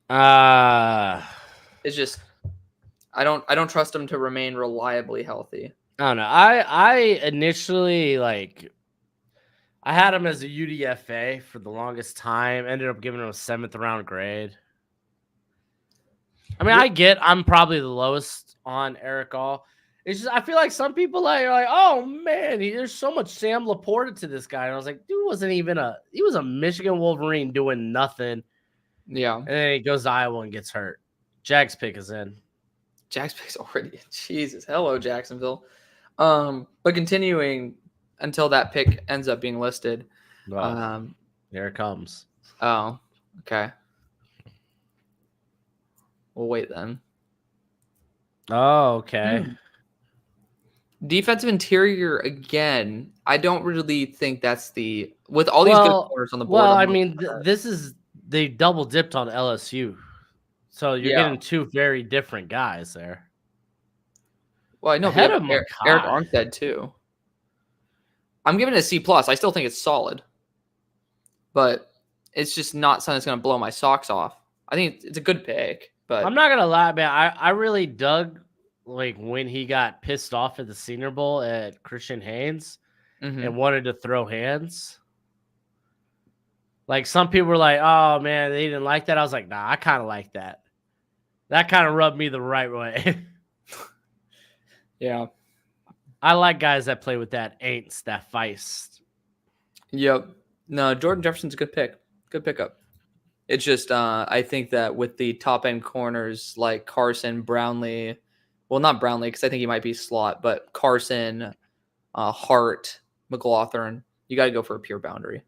Speaker 1: It's just I don't trust him to remain reliably healthy.
Speaker 2: I don't know. I initially I had him as a UDFA for the longest time. Ended up giving him a 7th round grade. I mean, I'm probably the lowest on Eric All. It's just I feel like some people are like, oh man, there's so much Sam Laporta to this guy. And I was like, dude he was a Michigan Wolverine doing nothing.
Speaker 1: Yeah.
Speaker 2: And then he goes to Iowa and gets hurt. Jags pick is in.
Speaker 1: Jags pick's already. Jesus. Hello, Jacksonville. But continuing until that pick ends up being listed.
Speaker 2: Here it comes.
Speaker 1: Oh, okay. We'll wait then.
Speaker 2: Oh, okay.
Speaker 1: Defensive interior again. I don't really think that's with all these good corners on the board.
Speaker 2: Well, I mean, they double dipped on LSU, so you're getting 2 very different guys there.
Speaker 1: Well, I know Eric Armstead too. I'm giving it a C+. I still think it's solid, but it's just not something that's going to blow my socks off. I think it's a good pick, but
Speaker 2: I'm not gonna lie, man. I really dug when he got pissed off at the Senior Bowl at Christian Haynes and wanted to throw hands. Like some people were like, "Oh man, they didn't like that." I was like, "Nah, I kind of like that. That kind of rubbed me the right way."
Speaker 1: Yeah.
Speaker 2: I like guys that play with that angst, that feist.
Speaker 1: Yep. No, Jordan Jefferson's a good pick. Good pickup. It's just I think that with the top end corners like Carson, Brownlee, well, not Brownlee because I think he might be slot, but Carson, Hart, McLaughlin, you got to go for a pure boundary.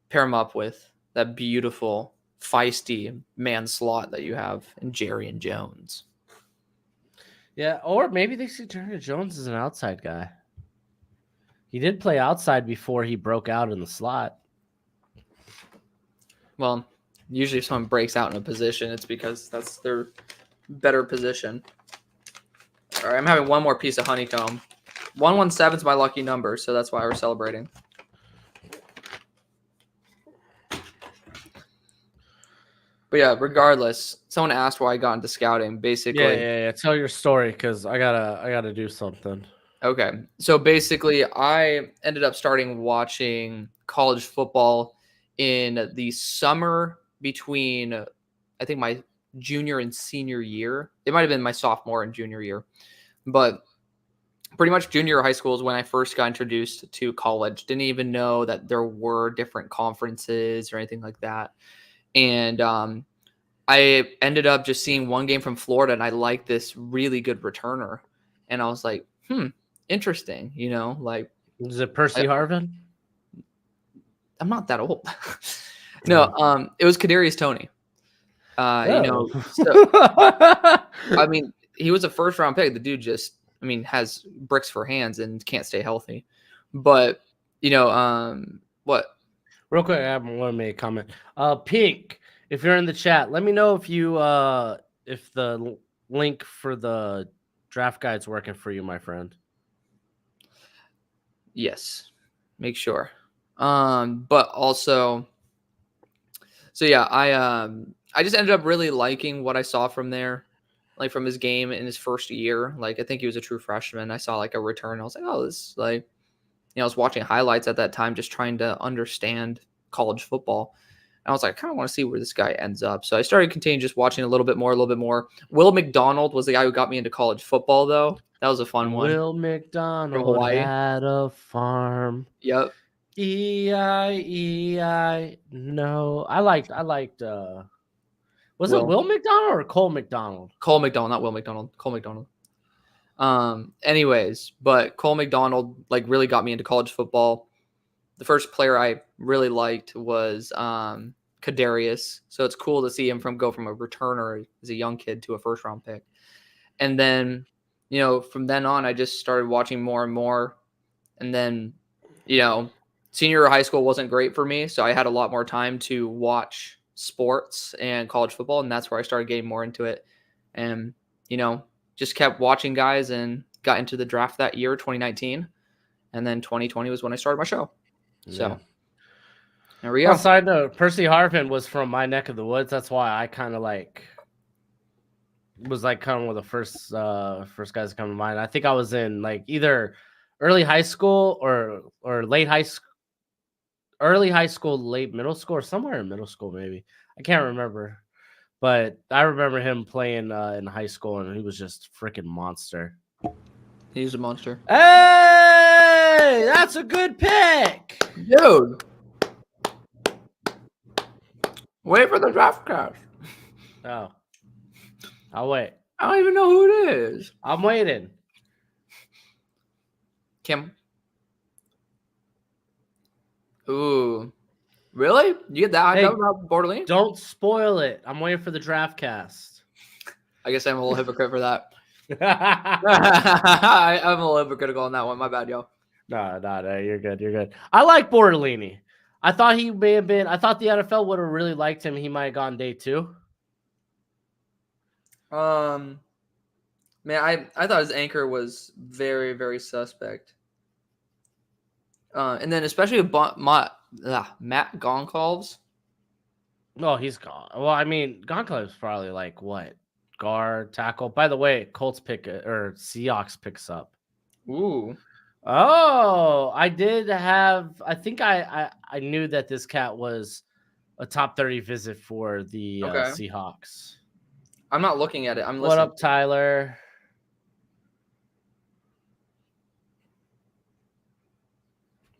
Speaker 1: Pair him up with that beautiful, feisty man slot that you have in Jerry and Jones.
Speaker 2: Yeah, or maybe they see Turner Jones as an outside guy. He did play outside before he broke out in the slot.
Speaker 1: Well, usually if someone breaks out in a position, it's because that's their better position. All right, I'm having one more piece of honeycomb. 117 is my lucky number, so that's why we're celebrating. But yeah, regardless, someone asked why I got into scouting. Basically,
Speaker 2: Yeah. Tell your story because I gotta do something.
Speaker 1: okay. So basically, I ended up starting watching college football in the summer between, I think, my junior and senior year. It might have been my sophomore and junior year, but pretty much junior high school is when I first got introduced to college. Didn't even know that there were different conferences or anything like that. And I ended up just seeing one game from Florida, and I liked this really good returner. And I was like, interesting. Like,
Speaker 2: Is it Percy Harvin?
Speaker 1: I'm not that old. No, it was Kadarius Toney. So, I mean, he was a first round pick. The dude just, has bricks for hands and can't stay healthy. But, what?
Speaker 2: Real quick, I want to make a comment. Pink, if you're in the chat, let me know if you if the link for the draft guide's working for you, my friend.
Speaker 1: Yes, make sure. But also, so yeah, I just ended up really liking what I saw from there, like from his game in his first year. Like I think he was a true freshman. I saw like a return. I was like, oh, this like, I was watching highlights at that time, just trying to understand college football. And I was like, I kind of want to see where this guy ends up. So I started continuing just watching a little bit more. Will McDonald was the guy who got me into college football, though. That was a fun one.
Speaker 2: Will
Speaker 1: From
Speaker 2: McDonald
Speaker 1: Hawaii.
Speaker 2: had a farm.
Speaker 1: Yep.
Speaker 2: E-I-E-I. No, I liked. Was
Speaker 1: Will.
Speaker 2: it Will McDonald or Cole McDonald?
Speaker 1: Cole McDonald, not Will McDonald. Cole McDonald. Anyways, but Cole McDonald like really got me into college football. The first player I really liked was Kadarius. So it's cool to see him go from a returner as a young kid to a first round pick. And then, from then on, I just started watching more and more. And then, senior year of high school wasn't great for me. So I had a lot more time to watch sports and college football. And that's where I started getting more into it. And, just kept watching guys and got into the draft that year, 2019. And then 2020 was when I started my show. So there we go.
Speaker 2: On side note, Percy Harvin was from my neck of the woods. That's why I kind of was like kind of one of the first guys to come to mind. I think I was in like either early high school or late high school, early high school, late middle school, or somewhere in middle school maybe. I can't remember. But I remember him playing in high school, and he was just freaking monster.
Speaker 1: He's a monster.
Speaker 2: Hey, that's a good pick,
Speaker 1: dude. Wait for the draft cast.
Speaker 2: Oh, I'll wait.
Speaker 1: I don't even know who it is.
Speaker 2: I'm waiting.
Speaker 1: Kim. Ooh. Really? You get that?
Speaker 2: Hey,
Speaker 1: about Borderline?
Speaker 2: Don't spoil it. I'm waiting for the draft cast.
Speaker 1: I guess I'm a little hypocrite for that. I'm a little hypocritical on that one. My bad, yo.
Speaker 2: No, you're good. You're good. I like Bortolini. I thought he may have been. I thought the NFL would have really liked him. He might have gone day 2.
Speaker 1: Man, I thought his anchor was very, very suspect. And then especially with Matt Goncalves.
Speaker 2: No, he's gone. Well, I mean, Goncalves probably like what? Guard, tackle. By the way, Colts pick it or Seahawks picks up.
Speaker 1: Ooh.
Speaker 2: Oh, I did have. I think I knew that this cat was a top 30 visit for the
Speaker 1: Okay.
Speaker 2: Seahawks.
Speaker 1: I'm not looking at it. I'm
Speaker 2: What
Speaker 1: listening.
Speaker 2: up, Tyler?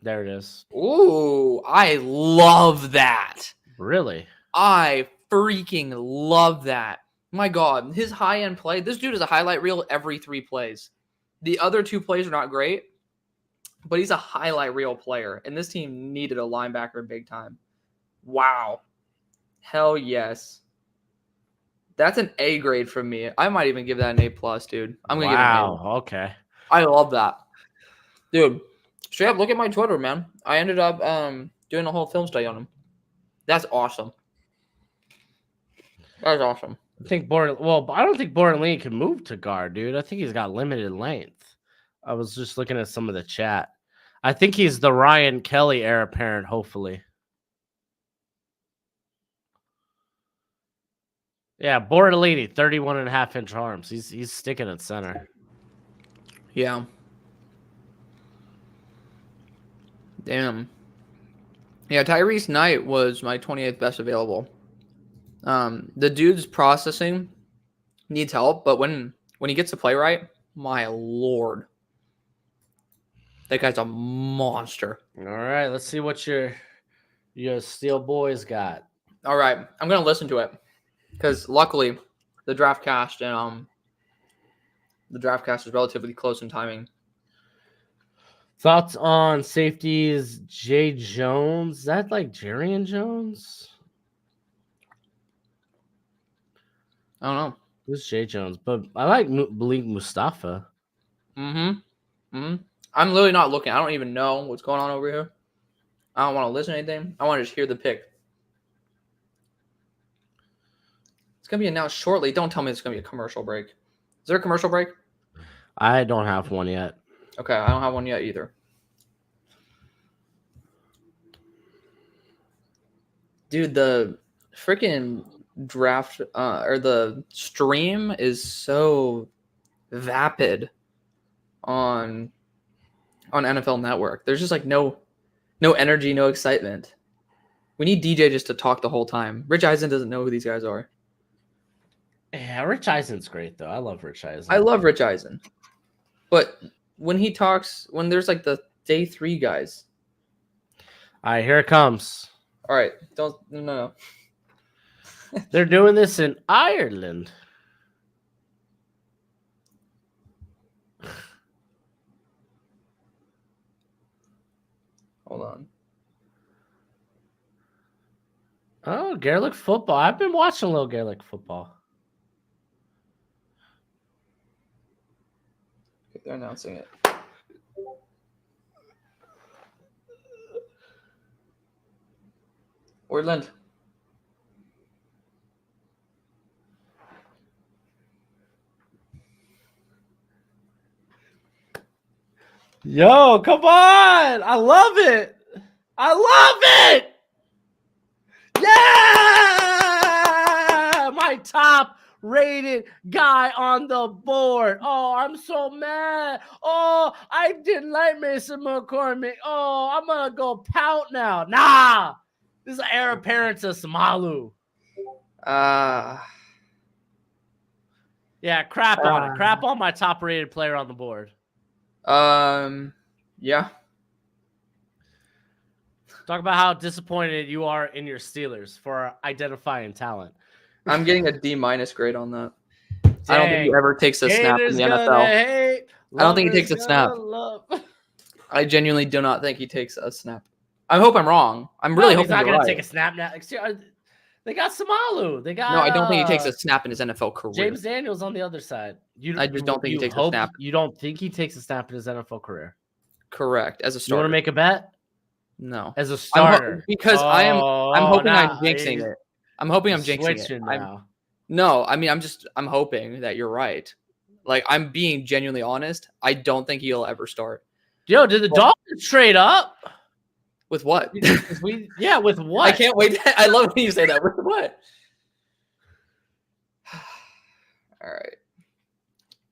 Speaker 2: There it is.
Speaker 1: Ooh, I love that.
Speaker 2: Really?
Speaker 1: I freaking love that. My God, his high end play. This dude is a highlight reel every 3 plays. The other 2 plays are not great, but he's a highlight reel player, and this team needed a linebacker big time. Wow. Hell yes. That's an A grade from me. I might even give that an A plus, dude. I'm gonna give it an A.
Speaker 2: Wow. Okay.
Speaker 1: I love that, dude. Straight up, look at my Twitter, man. I ended up doing a whole film study on him. That's awesome. That's awesome.
Speaker 2: I think I don't think Born Lee can move to guard, dude. I think he's got limited length. I was just looking at some of the chat. I think he's the Ryan Kelly heir apparent, hopefully. Yeah, Bortolini, 31.5-inch arms. He's sticking at center.
Speaker 1: Yeah. Damn. Yeah, Tyrese Knight was my 28th best available. The dude's processing needs help, but when he gets to play right, my lord, that guy's a monster.
Speaker 2: All right, let's see what your Steel Boys got.
Speaker 1: All right, I'm gonna listen to it because luckily the draft cast and the draft cast is relatively close in timing.
Speaker 2: Thoughts on safeties? Jay Jones? Is that like Jarian Jones?
Speaker 1: I don't know.
Speaker 2: Who's Jay Jones? But I like Malik Mustafa.
Speaker 1: I'm literally not looking. I don't even know what's going on over here. I don't want to listen to anything. I want to just hear the pick. It's going to be announced shortly. Don't tell me it's going to be a commercial break. Is there a commercial break?
Speaker 2: I don't have one yet.
Speaker 1: Okay, I don't have one yet either. Dude, the freaking draft or the stream is so vapid on NFL Network. There's just like no energy, no excitement. We need DJ just to talk the whole time. Rich Eisen doesn't know who these guys are.
Speaker 2: Yeah, Rich Eisen's great though. I love Rich Eisen.
Speaker 1: I love Rich Eisen. But when he talks, when there's like the day 3 guys.
Speaker 2: All right, here it comes.
Speaker 1: All right, no.
Speaker 2: They're doing this in Ireland.
Speaker 1: Hold on.
Speaker 2: Oh, Gaelic football. I've been watching a little Gaelic football.
Speaker 1: They're announcing it. Orland.
Speaker 2: Yo, come on. I love it. I love it. Yeah! My top rated guy on the board. Oh, I'm so mad. Oh, I didn't like Mason McCormick. Oh, I'm going to go pout now. Nah. This is heir apparent to Samalu. Yeah, crap on it. Crap on my top rated player on the board.
Speaker 1: Yeah.
Speaker 2: Talk about how disappointed you are in your Steelers for identifying talent.
Speaker 1: I'm getting a D- grade on that. Dang. I don't think he ever takes a snap in the NFL. I don't think he takes a snap. I genuinely do not think he takes a snap. I hope I'm wrong. I'm really hoping
Speaker 2: he's not
Speaker 1: going to
Speaker 2: take a snap now. They got Samalu. They got.
Speaker 1: No, I don't think he takes a snap in his NFL career.
Speaker 2: James Daniels on the other side.
Speaker 1: I just don't think he takes a snap.
Speaker 2: You don't think he takes a snap in his NFL career?
Speaker 1: Correct. As a starter.
Speaker 2: You want to make a bet?
Speaker 1: No.
Speaker 2: As a starter.
Speaker 1: Because I'm hoping I'm jinxing it. I'm hoping I'm jinxing it. No, I mean I'm hoping that you're right. Like I'm being genuinely honest. I don't think he'll ever start.
Speaker 2: Yo, did the Dolphins trade up?
Speaker 1: With what?
Speaker 2: With what?
Speaker 1: I can't wait. I love when you say that. With what? All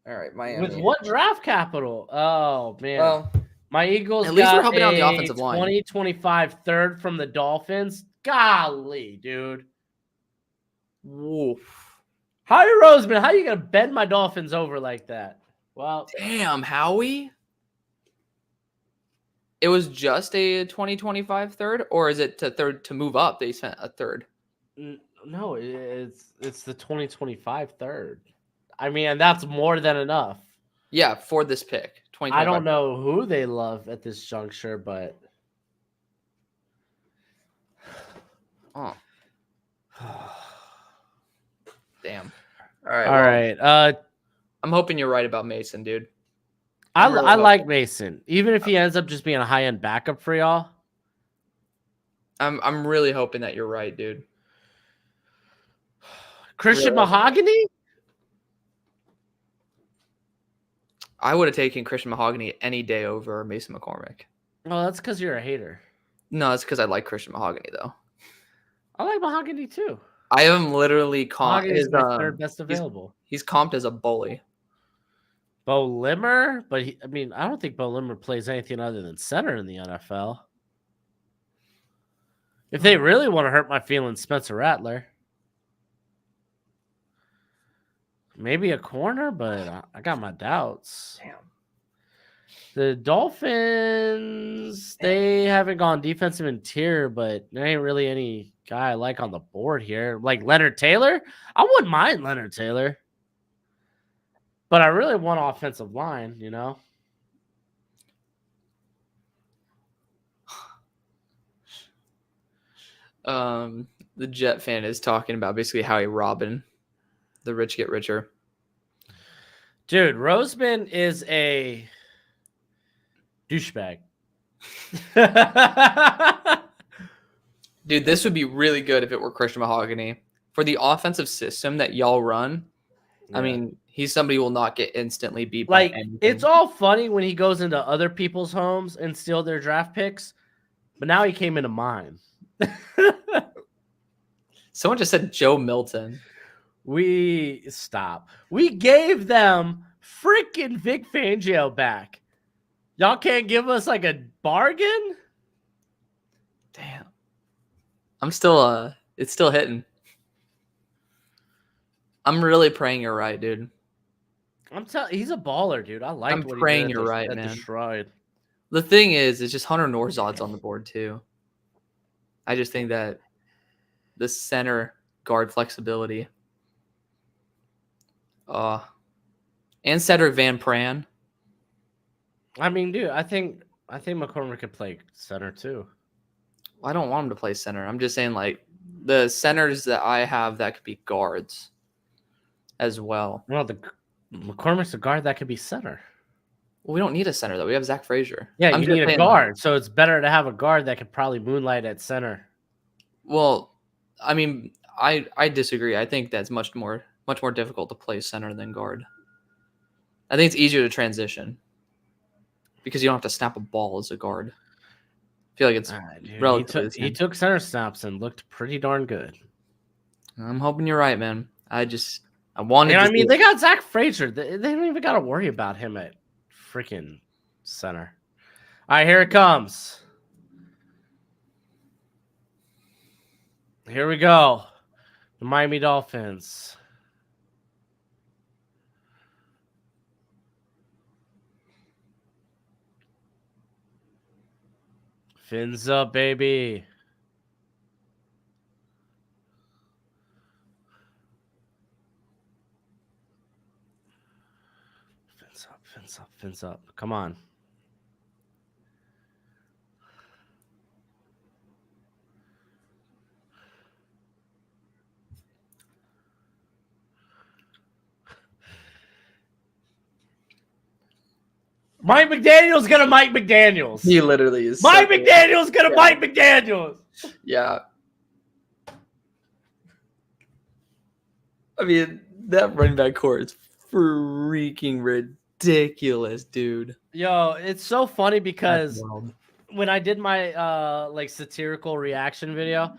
Speaker 1: right, Miami.
Speaker 2: With what draft capital? Oh man.
Speaker 1: Well,
Speaker 2: My Eagles
Speaker 1: At least we're
Speaker 2: got
Speaker 1: helping out the
Speaker 2: a
Speaker 1: offensive line.
Speaker 2: 2025 third from the Dolphins. Golly, dude.
Speaker 1: Woof.
Speaker 2: Howie Roseman, how you going to bend my Dolphins over like that? Well,
Speaker 1: Damn, Howie. It was just a 2025 third, or is it to move up? They sent a third.
Speaker 2: no, it's the 2025 third. I mean, that's more than enough.
Speaker 1: Yeah, for this pick.
Speaker 2: I don't know who they love at this juncture, but
Speaker 1: Oh, damn. All
Speaker 2: all
Speaker 1: right.
Speaker 2: right.
Speaker 1: I'm hoping you're right about Mason, dude.
Speaker 2: I
Speaker 1: really
Speaker 2: like Mason, even if he ends up just being a high end backup for y'all.
Speaker 1: I'm really hoping that you're right, dude.
Speaker 2: Christian
Speaker 1: Really?
Speaker 2: Mahogany?
Speaker 1: I would have taken Christian Mahogany any day over Mason McCormick.
Speaker 2: Oh, that's because you're a hater.
Speaker 1: No, it's because I like Christian Mahogany though.
Speaker 2: I like Mahogany too.
Speaker 1: I am literally comped.
Speaker 2: Mahogany's my third best available.
Speaker 1: He's comped as a bully.
Speaker 2: Bo Limmer, but I don't think Bo Limmer plays anything other than center in the NFL. If they really want to hurt my feelings, Spencer Rattler. Maybe a corner, but I got my doubts.
Speaker 1: Damn.
Speaker 2: The Dolphins, they haven't gone defensive interior, but there ain't really any guy I like on the board here. Like Leonard Taylor? I wouldn't mind Leonard Taylor. But I really want offensive line, you know?
Speaker 1: The Jet fan is talking about basically Howie Robin, the rich get richer.
Speaker 2: Dude, Roseman is a douchebag.
Speaker 1: Dude, this would be really good if it were Christian Mahogany. For the offensive system that y'all run, yeah. I mean, he's somebody who will not get instantly beat by anything.
Speaker 2: It's all funny when he goes into other people's homes and steal their draft picks, but now he came into mine.
Speaker 1: Someone just said Joe Milton.
Speaker 2: We gave them freaking Vic Fangio back. Y'all can't give us like a bargain?
Speaker 1: Damn. I'm still it's still hitting. I'm really praying you're right, dude.
Speaker 2: I'm telling he's a baller, dude. I like
Speaker 1: I'm praying you're right, man.
Speaker 2: The Shrine.
Speaker 1: The thing is, it's just Hunter Norzad's on the board too. I just think that the center guard flexibility. And Cedric Van Pran.
Speaker 2: I mean, dude, I think McCormick could play center too.
Speaker 1: Well, I don't want him to play center. I'm just saying, like, the centers that I have that could be guards as well.
Speaker 2: Well, McCormick's a guard that could be center.
Speaker 1: Well, we don't need a center though. We have Zach Frazier.
Speaker 2: Yeah, you need a guard, so it's better to have a guard that could probably moonlight at center.
Speaker 1: Well, I mean, I disagree. I think that's much more difficult to play center than guard. I think it's easier to transition because you don't have to snap a ball as a guard. I feel like it's relatively.
Speaker 2: He took center snaps and looked pretty darn good.
Speaker 1: I'm hoping you're right, man. I wanted.
Speaker 2: And I mean, they got Zach Frazier. They don't even got to worry about him at freaking center. All right, here it comes. Here we go. The Miami Dolphins. Fins up, baby. Fins up. Come on. Mike McDaniel's gonna Mike McDaniels.
Speaker 1: He literally is.
Speaker 2: Mike McDaniel's gonna Mike McDaniels.
Speaker 1: Yeah. I mean, that running back core is freaking ridiculous, dude.
Speaker 2: Yo, it's so funny because when I did my like satirical reaction video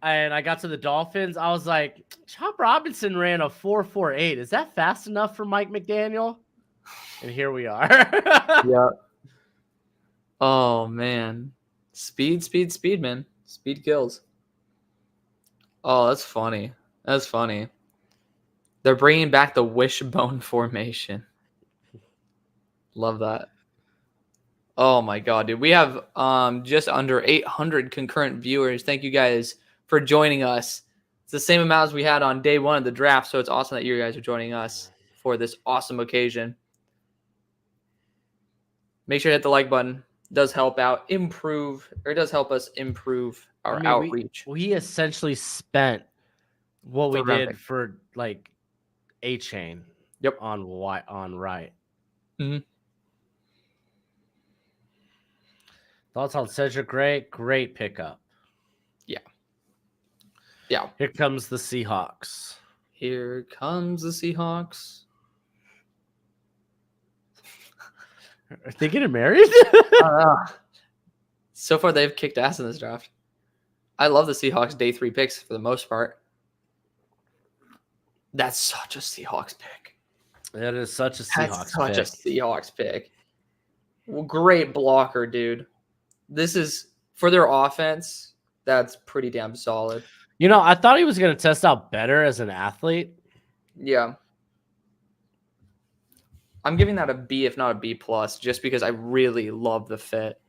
Speaker 2: and I got to the Dolphins, I was like, Chop Robinson ran a 4.48. Is that fast enough for Mike McDaniel? And here we are.
Speaker 1: Yeah. Oh man, speed, speed, speed, man. Speed kills. Oh, that's funny. That's funny. They're bringing back the wishbone formation. Love that. Oh my god, dude. We have just under 800 concurrent viewers. Thank you guys for joining us. It's the same amount as we had on day 1 of the draft, so it's awesome that you guys are joining us for this awesome occasion. Make sure to hit the like button. It does help out it does help us improve our outreach.
Speaker 2: We essentially spent what we
Speaker 1: For round
Speaker 2: did
Speaker 1: pick.
Speaker 2: for like A chain.
Speaker 1: Yep.
Speaker 2: On right.
Speaker 1: Mhm.
Speaker 2: Thoughts on Cedric Gray? Great pickup.
Speaker 1: Yeah.
Speaker 2: Here comes the Seahawks.
Speaker 1: Here comes the Seahawks.
Speaker 2: Are they getting married?
Speaker 1: So far, they've kicked ass in this draft. I love the Seahawks day 3 picks for the most part. That's such a Seahawks pick.
Speaker 2: That is such a Seahawks
Speaker 1: That's such a
Speaker 2: pick.
Speaker 1: Seahawks pick. Well, great blocker, dude. This is for their offense. That's pretty damn solid.
Speaker 2: You know, I thought he was going to test out better as an athlete.
Speaker 1: Yeah. I'm giving that a B, if not a B plus, just because I really love the fit.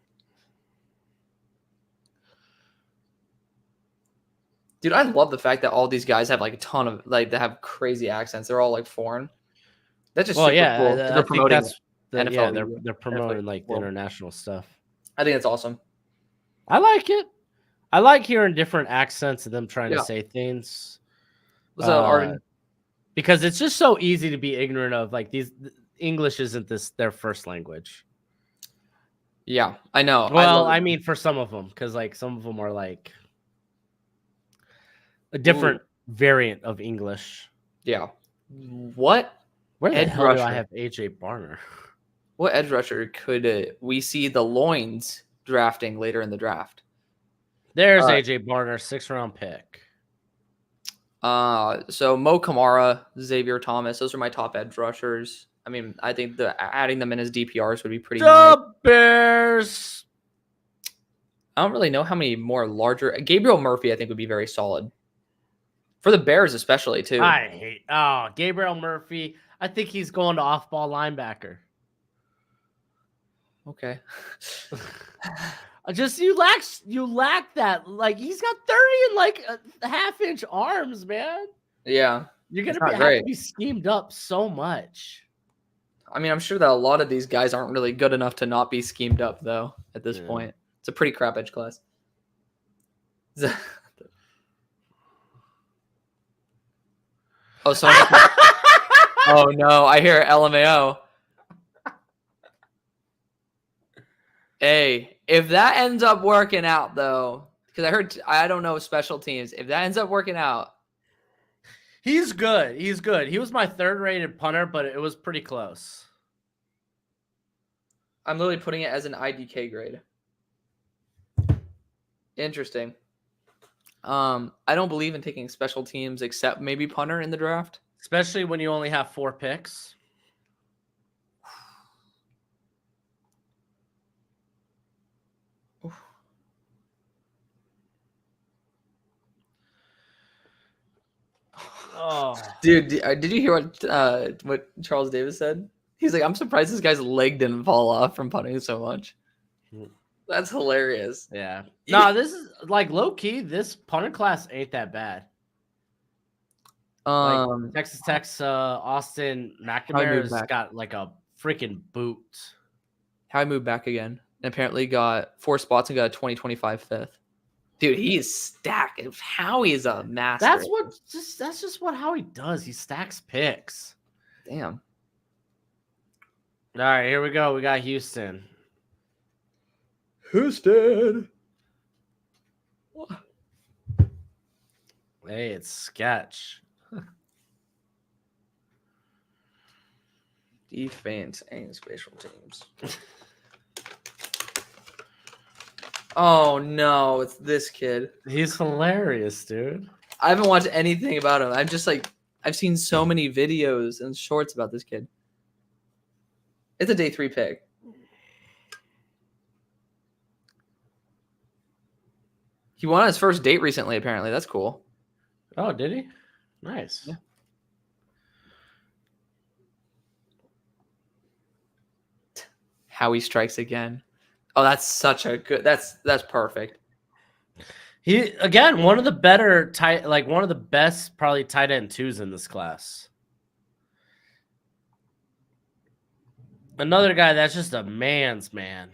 Speaker 1: Dude, I love the fact that all these guys have like a ton of they have crazy accents. They're all like foreign. That's just super cool. They're promoting NFL.
Speaker 2: They're promoting like the
Speaker 1: world.
Speaker 2: international stuff.
Speaker 1: I think it's awesome.
Speaker 2: I like it. I like hearing different accents and them trying to say things.
Speaker 1: So,
Speaker 2: because it's just so easy to be ignorant of like these. English isn't their first language.
Speaker 1: Yeah, I know.
Speaker 2: Well, I mean, for some of them, because like some of them are like a different variant of English.
Speaker 1: Yeah. What?
Speaker 2: Where the hell do I have AJ Barner?
Speaker 1: What edge rusher could we see the Loins drafting later in the draft?
Speaker 2: There's AJ Barner, 6th round pick.
Speaker 1: So Mo Kamara, Xavier Thomas, those are my top edge rushers. I mean, I think adding them in as DPRs would be pretty nice.
Speaker 2: The Bears.
Speaker 1: I don't really know how many more larger. Gabriel Murphy, I think, would be very solid. For the Bears, especially, too.
Speaker 2: Gabriel Murphy. I think he's going to off-ball linebacker.
Speaker 1: Okay.
Speaker 2: Just you lack that. Like he's got 30 and like a half-inch arms, man.
Speaker 1: Yeah.
Speaker 2: You're gonna have to be schemed up so much.
Speaker 1: I mean, I'm sure that a lot of these guys aren't really good enough to not be schemed up, though, at this point. It's a pretty crap edge class. Oh, no. I hear LMAO. Hey, if that ends up working out, though, because I don't know special teams. If that ends up working out.
Speaker 2: He's good. He's good. He was my 3rd rated punter, but it was pretty close.
Speaker 1: I'm literally putting it as an IDK grade. Interesting. I don't believe in taking special teams except maybe punter in the draft.
Speaker 2: Especially when you only have 4 picks.
Speaker 1: Oh, dude, did you hear what Charles Davis said? He's like, I'm surprised this guy's leg didn't fall off from punting so much. That's hilarious.
Speaker 2: Yeah. No, this is like low key. This punter class ain't that bad. Like Texas Tech's Austin McNamara's got like a freaking boot.
Speaker 1: How I moved back again, and apparently got 4 spots and got a 2025 5th. Dude, he is stacked. Howie is a master.
Speaker 2: That's just what Howie does. He stacks picks.
Speaker 1: Damn.
Speaker 2: All right, here we go. We got Houston. Hey, it's sketch.
Speaker 1: Defense and special teams. Oh no, it's this kid.
Speaker 2: He's hilarious, dude.
Speaker 1: I haven't watched anything about him. I'm just like, I've seen so many videos and shorts about this kid. It's a day 3 pick. He went on his first date recently, apparently. That's cool.
Speaker 2: Oh, did he? Nice.
Speaker 1: Yeah. How he strikes again. Oh, that's such a good. That's perfect.
Speaker 2: He again one of the better one of the best probably tight end twos in this class. Another guy that's just a man's man.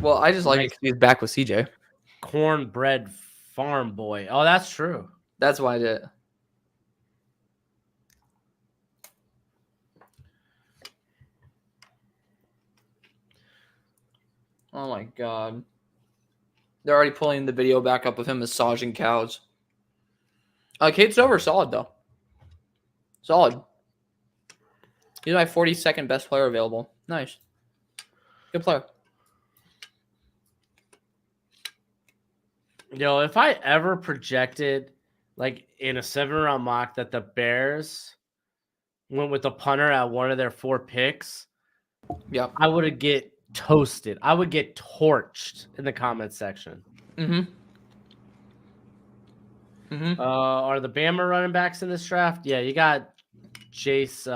Speaker 1: Well, I just like it
Speaker 2: Nice.
Speaker 1: 'cause he's back with CJ.
Speaker 2: Cornbread farm boy. Oh, that's true.
Speaker 1: That's why I did it. Oh my god. They're already pulling the video back up of him massaging cows. Kate Stover, solid though. Solid. He's my 42nd best player available. Nice. Good player.
Speaker 2: Yo, if I ever projected like in a 7-round mock that the Bears went with a punter at one of their 4 picks,
Speaker 1: Yep.
Speaker 2: I would get toasted. I would get torched in the comment section. Are the Bama running backs in this draft? Yeah, you got Jace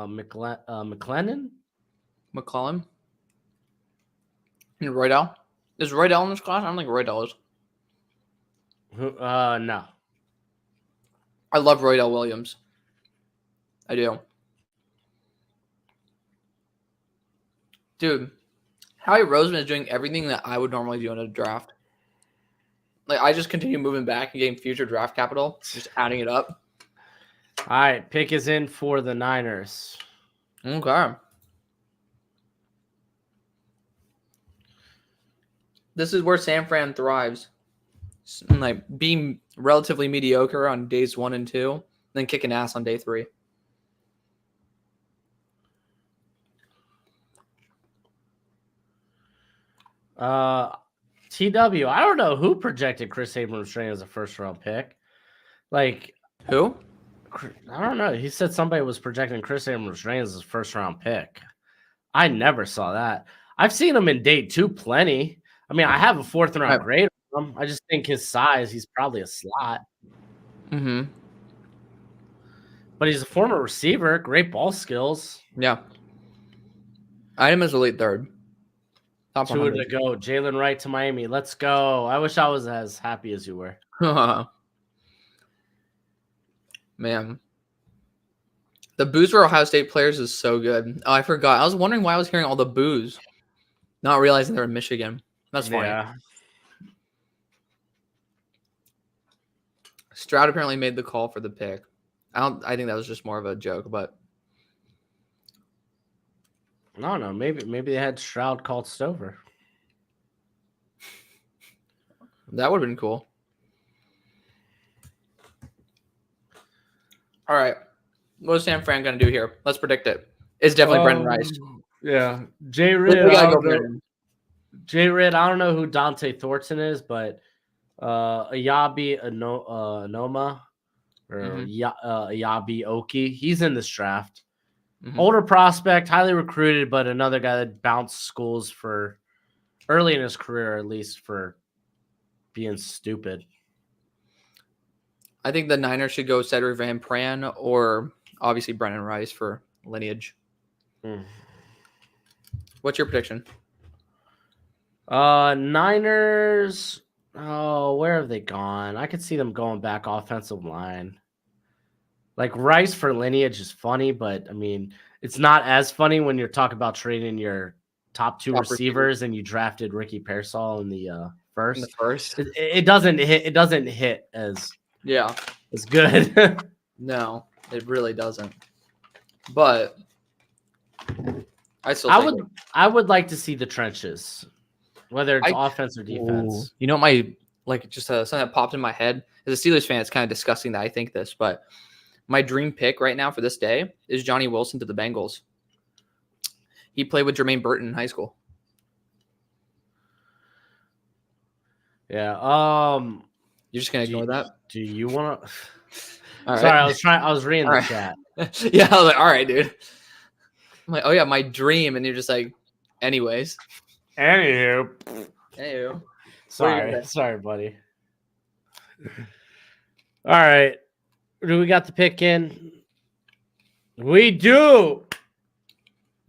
Speaker 2: McClellan.
Speaker 1: McCollum. And Roydell. Is Roydell in this class? I don't think Roydell is.
Speaker 2: No.
Speaker 1: I love Roydell Williams. I do. Dude, Howie Roseman is doing everything that I would normally do in a draft. Like, I just continue moving back and getting future draft capital, just adding it up.
Speaker 2: All right, pick is in for the Niners.
Speaker 1: Okay. This is where San Fran thrives. Like, being relatively mediocre on days 1 and 2, then kicking ass on day 3.
Speaker 2: TW, I don't know who projected Chris Abrams-Strain as a first-round pick. Like,
Speaker 1: who?
Speaker 2: I don't know. He said somebody was projecting Chris Abrams-Strain as his first-round pick. I never saw that. I've seen him in day 2 plenty. I mean, I have a 4th-round grade on him. I just think his size, he's probably a slot.
Speaker 1: Mm-hmm.
Speaker 2: But he's a former receiver, great ball skills.
Speaker 1: Yeah. I had him as a late 3rd.
Speaker 2: Top 2 to go. Jalen Wright to Miami. Let's go. I wish I was as happy as you were.
Speaker 1: Man. The booze for Ohio State players is so good. Oh, I forgot. I was wondering why I was hearing all the booze. Not realizing they're in Michigan. That's funny.
Speaker 2: Yeah.
Speaker 1: Stroud apparently made the call for the pick. I think that was just more of a joke, but
Speaker 2: No, maybe they had Stroud called Stover.
Speaker 1: That would have been cool. All right. What is San Fran going to do here? Let's predict it. It's definitely Brendan Rice.
Speaker 2: Yeah. Jay Ridd, I don't know who Dante Thornton is, but Ayabi Anoma or Ayabi Oki, he's in this draft. Mm-hmm. Older prospect, highly recruited, but another guy that bounced schools for early in his career, at least for being stupid.
Speaker 1: I think the Niners should go Cedric Van Pran or obviously Brendan Rice for lineage. What's your prediction?
Speaker 2: Niners. Oh, where have they gone? I could see them going back offensive line. Like Rice for lineage is funny, but I mean, it's not as funny when you're talking about trading your top 2 receivers and you drafted Ricky Pearsall in the first.
Speaker 1: In the first,
Speaker 2: it doesn't hit. It doesn't hit as good.
Speaker 1: No, it really doesn't. But I would
Speaker 2: like to see the trenches, whether it's offense or defense.
Speaker 1: You know, something that popped in my head as a Steelers fan. It's kind of disgusting that I think this, but my dream pick right now for this day is Johnny Wilson to the Bengals. He played with Jermaine Burton in high school.
Speaker 2: Yeah.
Speaker 1: You're just gonna ignore that?
Speaker 2: Do you want to?
Speaker 1: Sorry,
Speaker 2: right. I was reading the chat.
Speaker 1: Yeah, I was like, all right, dude. I'm like, oh yeah, my dream, and you're just like, anyways.
Speaker 2: Anywho.
Speaker 1: Sorry,
Speaker 2: buddy. All right. Do we got the pick in? We do.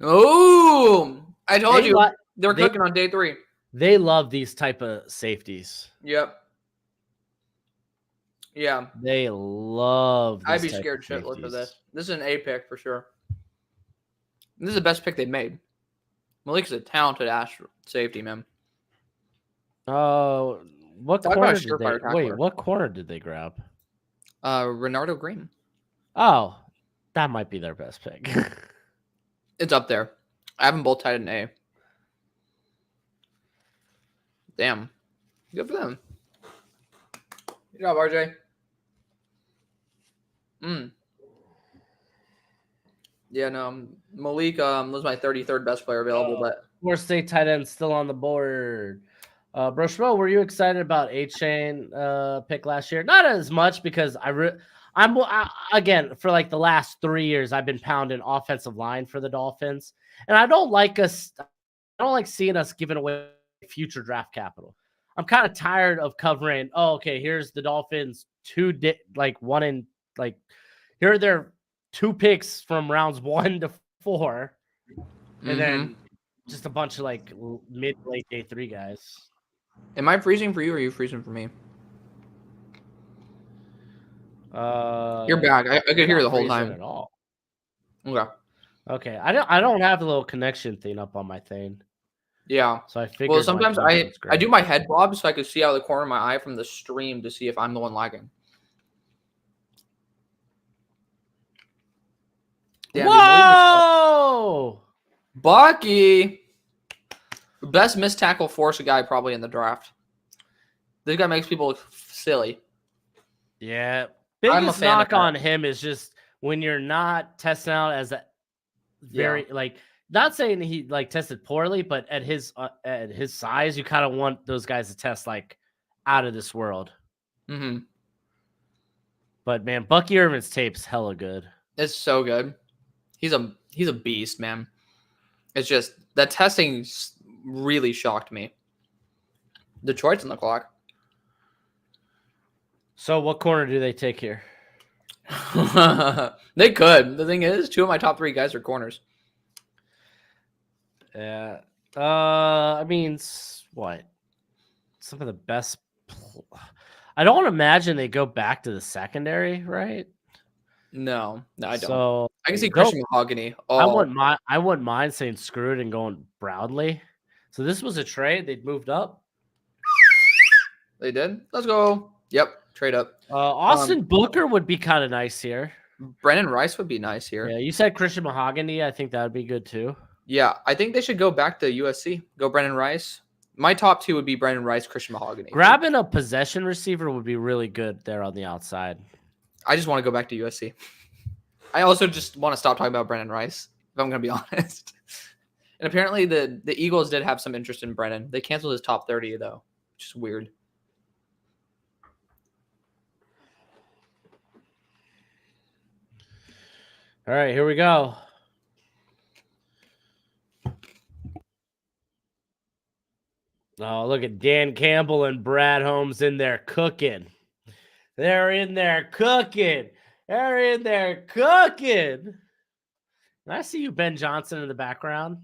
Speaker 1: Oh, I told
Speaker 2: They
Speaker 1: you
Speaker 2: li-
Speaker 1: they were
Speaker 2: they-
Speaker 1: cooking on day 3.
Speaker 2: They love these type of safeties.
Speaker 1: Yep. Yeah,
Speaker 2: They love
Speaker 1: I'd
Speaker 2: these
Speaker 1: be
Speaker 2: type
Speaker 1: scared
Speaker 2: of
Speaker 1: shitless of this.
Speaker 2: safeties.
Speaker 1: This is an A pick for sure. This is the best pick they've made. Malik's a talented safety, man.
Speaker 2: What
Speaker 1: Talk about
Speaker 2: corner
Speaker 1: a
Speaker 2: did
Speaker 1: surefire
Speaker 2: they wait?
Speaker 1: tackler.
Speaker 2: What corner did they grab?
Speaker 1: Renardo Green.
Speaker 2: Oh, that might be their best pick.
Speaker 1: It's up there. I have them both tied in A. Damn. Good for them. Good job, RJ. Yeah, no. Malik was my 33rd best player available, but
Speaker 2: Florida State tight end still on the board. Bro Schmo, were you excited about A-Chain pick last year? Not as much because I'm again for like the last 3 years I've been pounding offensive line for the Dolphins, and I don't like seeing us giving away future draft capital. I'm kind of tired of covering. Oh, okay, here's the Dolphins here are their 2 picks from rounds 1 to 4, and then just a bunch of like mid late day 3 guys.
Speaker 1: Am I freezing for you or are you freezing for me? You're back. I could hear the whole time.
Speaker 2: At all.
Speaker 1: Okay.
Speaker 2: I don't have the little connection thing up on my thing.
Speaker 1: Yeah.
Speaker 2: So I figured.
Speaker 1: Well, sometimes I do my head bob so I could see out of the corner of my eye from the stream to see if I'm the one lagging. Damn,
Speaker 2: whoa!
Speaker 1: Bucky! Best missed tackle force guy probably in the draft. This guy makes people look silly.
Speaker 2: Yeah.
Speaker 1: I'm a
Speaker 2: Biggest
Speaker 1: fan of
Speaker 2: knock
Speaker 1: that.
Speaker 2: on him is just when you're not testing out as a very like not saying he like tested poorly, but at his size, you kind of want those guys to test like out of this world.
Speaker 1: Mm-hmm.
Speaker 2: But man, Bucky Irvin's tape's hella good.
Speaker 1: It's so good. He's a beast, man. It's just that testing really shocked me. Detroit's on the clock.
Speaker 2: So what corner do they take here?
Speaker 1: They could. The thing is, 2 of my top 3 guys are corners.
Speaker 2: Yeah. I mean, what? Some of the best. I don't imagine they go back to the secondary, right?
Speaker 1: No, I don't.
Speaker 2: So
Speaker 1: I can see Christian Mahogany. Oh,
Speaker 2: I wouldn't mind saying screw it and going Brownlee. So this was a trade. They'd moved up.
Speaker 1: They did. Let's go. Yep, trade up.
Speaker 2: Austin Booker would be kind of nice here.
Speaker 1: Brennan Rice would be nice here.
Speaker 2: Yeah, you said Christian Mahogany. I think that would be good too.
Speaker 1: Yeah, I think they should go back to USC. Go Brennan Rice. My top 2 would be Brennan Rice, Christian Mahogany.
Speaker 2: Grabbing a possession receiver would be really good there on the outside.
Speaker 1: I just want to go back to USC. I also just want to stop talking about Brennan Rice, if I'm going to be honest. And apparently the Eagles did have some interest in Brennan. They canceled his top 30, though, which is weird.
Speaker 2: All right, here we go. Oh, look at Dan Campbell and Brad Holmes in there cooking. They're in there cooking. They're in there cooking. I see you, Ben Johnson, in the background.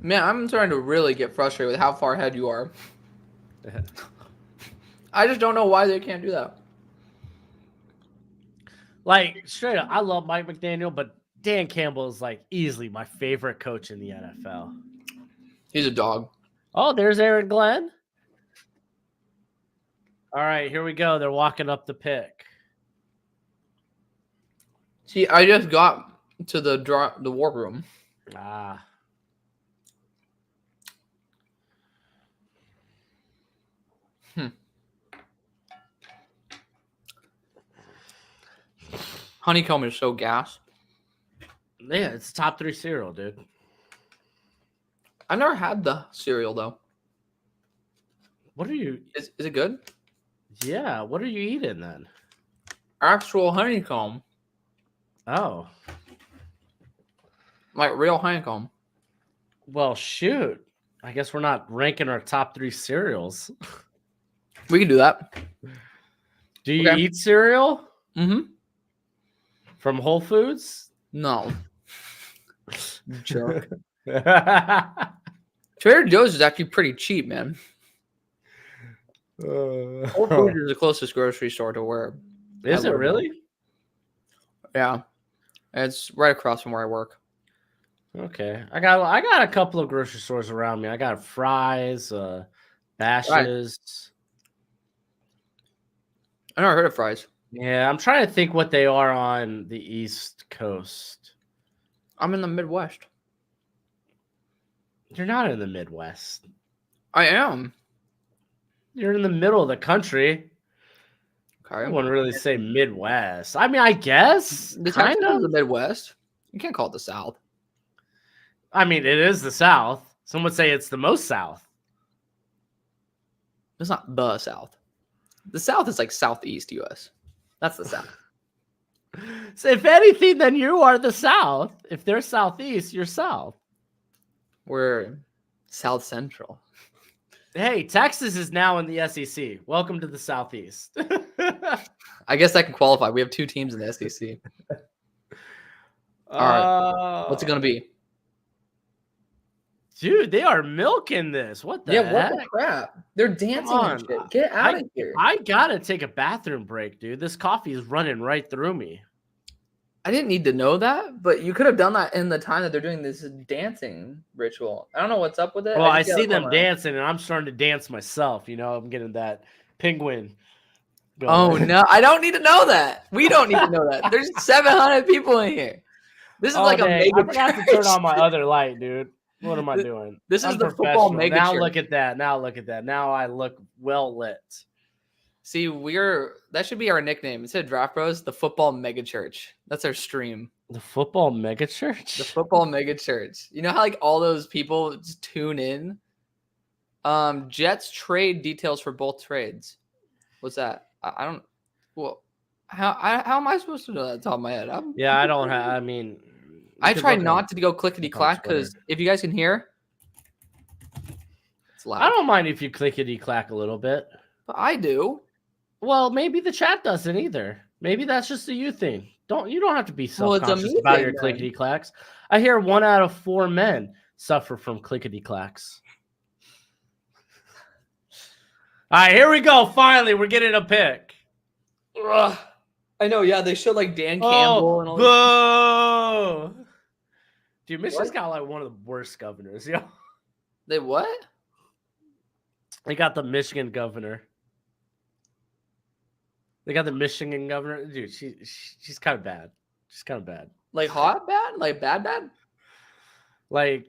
Speaker 1: Man, I'm starting to really get frustrated with how far ahead you are. I just don't know why they can't do that.
Speaker 2: Like, straight up, I love Mike McDaniel, but Dan Campbell is like easily my favorite coach in the NFL.
Speaker 1: He's a dog.
Speaker 2: Oh, there's Aaron Glenn. All right, here we go. They're walking up the pick.
Speaker 1: See, I just got to the war room.
Speaker 2: Ah.
Speaker 1: Honeycomb is so gas.
Speaker 2: Yeah, it's top 3 cereal, dude.
Speaker 1: I've never had the cereal though.
Speaker 2: What are you?
Speaker 1: Is it good?
Speaker 2: Yeah, what are you eating then?
Speaker 1: Actual honeycomb,
Speaker 2: Oh,
Speaker 1: like real honeycomb.
Speaker 2: well, shoot. I guess we're not ranking our top 3 cereals.
Speaker 1: We can do that.
Speaker 2: Do you eat cereal
Speaker 1: Mm-hmm.
Speaker 2: from Whole Foods?
Speaker 1: No. Jerk. Trader Joe's is actually pretty cheap, man. Whole Foods is the closest grocery store to where.
Speaker 2: Is it really?
Speaker 1: Yeah. It's right across from where I work.
Speaker 2: Okay. I got a couple of grocery stores around me. I got Fry's, Bash's.
Speaker 1: I never heard of Fry's.
Speaker 2: Yeah, I'm trying to think what they are on the East Coast.
Speaker 1: I'm in the Midwest.
Speaker 2: You're not in the Midwest.
Speaker 1: I am.
Speaker 2: You're in the middle of the country.
Speaker 1: Okay.
Speaker 2: I wouldn't really say Midwest. I mean, I guess
Speaker 1: The
Speaker 2: kind
Speaker 1: Texas is
Speaker 2: of
Speaker 1: the Midwest. You can't call it the South.
Speaker 2: I mean, it is the South. Some would say it's the most South.
Speaker 1: It's not the South. The South is like Southeast U.S. That's the South.
Speaker 2: So if anything, then you are the South. If they're Southeast, you're South.
Speaker 1: We're South Central.
Speaker 2: Hey, Texas is now in the SEC. Welcome to the Southeast.
Speaker 1: I guess that can qualify. We have 2 teams in the SEC. All right. What's it going to be?
Speaker 2: Dude, they are milking this. What the heck?
Speaker 1: What the crap? They're dancing and shit. Get out of here.
Speaker 2: I gotta take a bathroom break, dude. This coffee is running right through me.
Speaker 1: I didn't need to know that, but you could have done that in the time that they're doing this dancing ritual. I don't know what's up with it.
Speaker 2: Well, I see them dancing, and I'm starting to dance myself. You know, I'm getting that penguin going.
Speaker 1: Oh, no. I don't need to know that. We don't need to know that. There's 700 people in here. This is like a mega
Speaker 2: I forgot to turn on my other light, dude. What am I doing?
Speaker 1: This is the football mega
Speaker 2: Now
Speaker 1: church.
Speaker 2: look at that. Now look at that. Now I look well lit.
Speaker 1: See, that should be our nickname. Instead of Draft Bros, the football mega church. That's our stream.
Speaker 2: The football mega church?
Speaker 1: The football mega church. You know how like all those people just tune in? Jets trade details for both trades. What's that? I don't. Well, how am I supposed to know that off the top of my head?
Speaker 2: I don't have. I mean,
Speaker 1: I try not to go clickety clack because if you guys can hear, it's loud.
Speaker 2: I don't mind if you clickety clack a little bit.
Speaker 1: But I do.
Speaker 2: Well, maybe the chat doesn't either. Maybe that's just a you thing. You don't have to be self-conscious about your clickety clacks. I hear 1 out of 4 men suffer from clickety clacks. All right, here we go. Finally, we're getting a pick.
Speaker 1: Ugh. I know. Yeah, they showed like Dan Campbell and all.
Speaker 2: Boo! Dude, Michigan's got like one of the worst governors. Yo.
Speaker 1: They what?
Speaker 2: They got the Michigan governor. They got the Michigan governor. Dude, she's kind of bad. She's kind of bad.
Speaker 1: Like hot bad? Like bad bad?
Speaker 2: Like,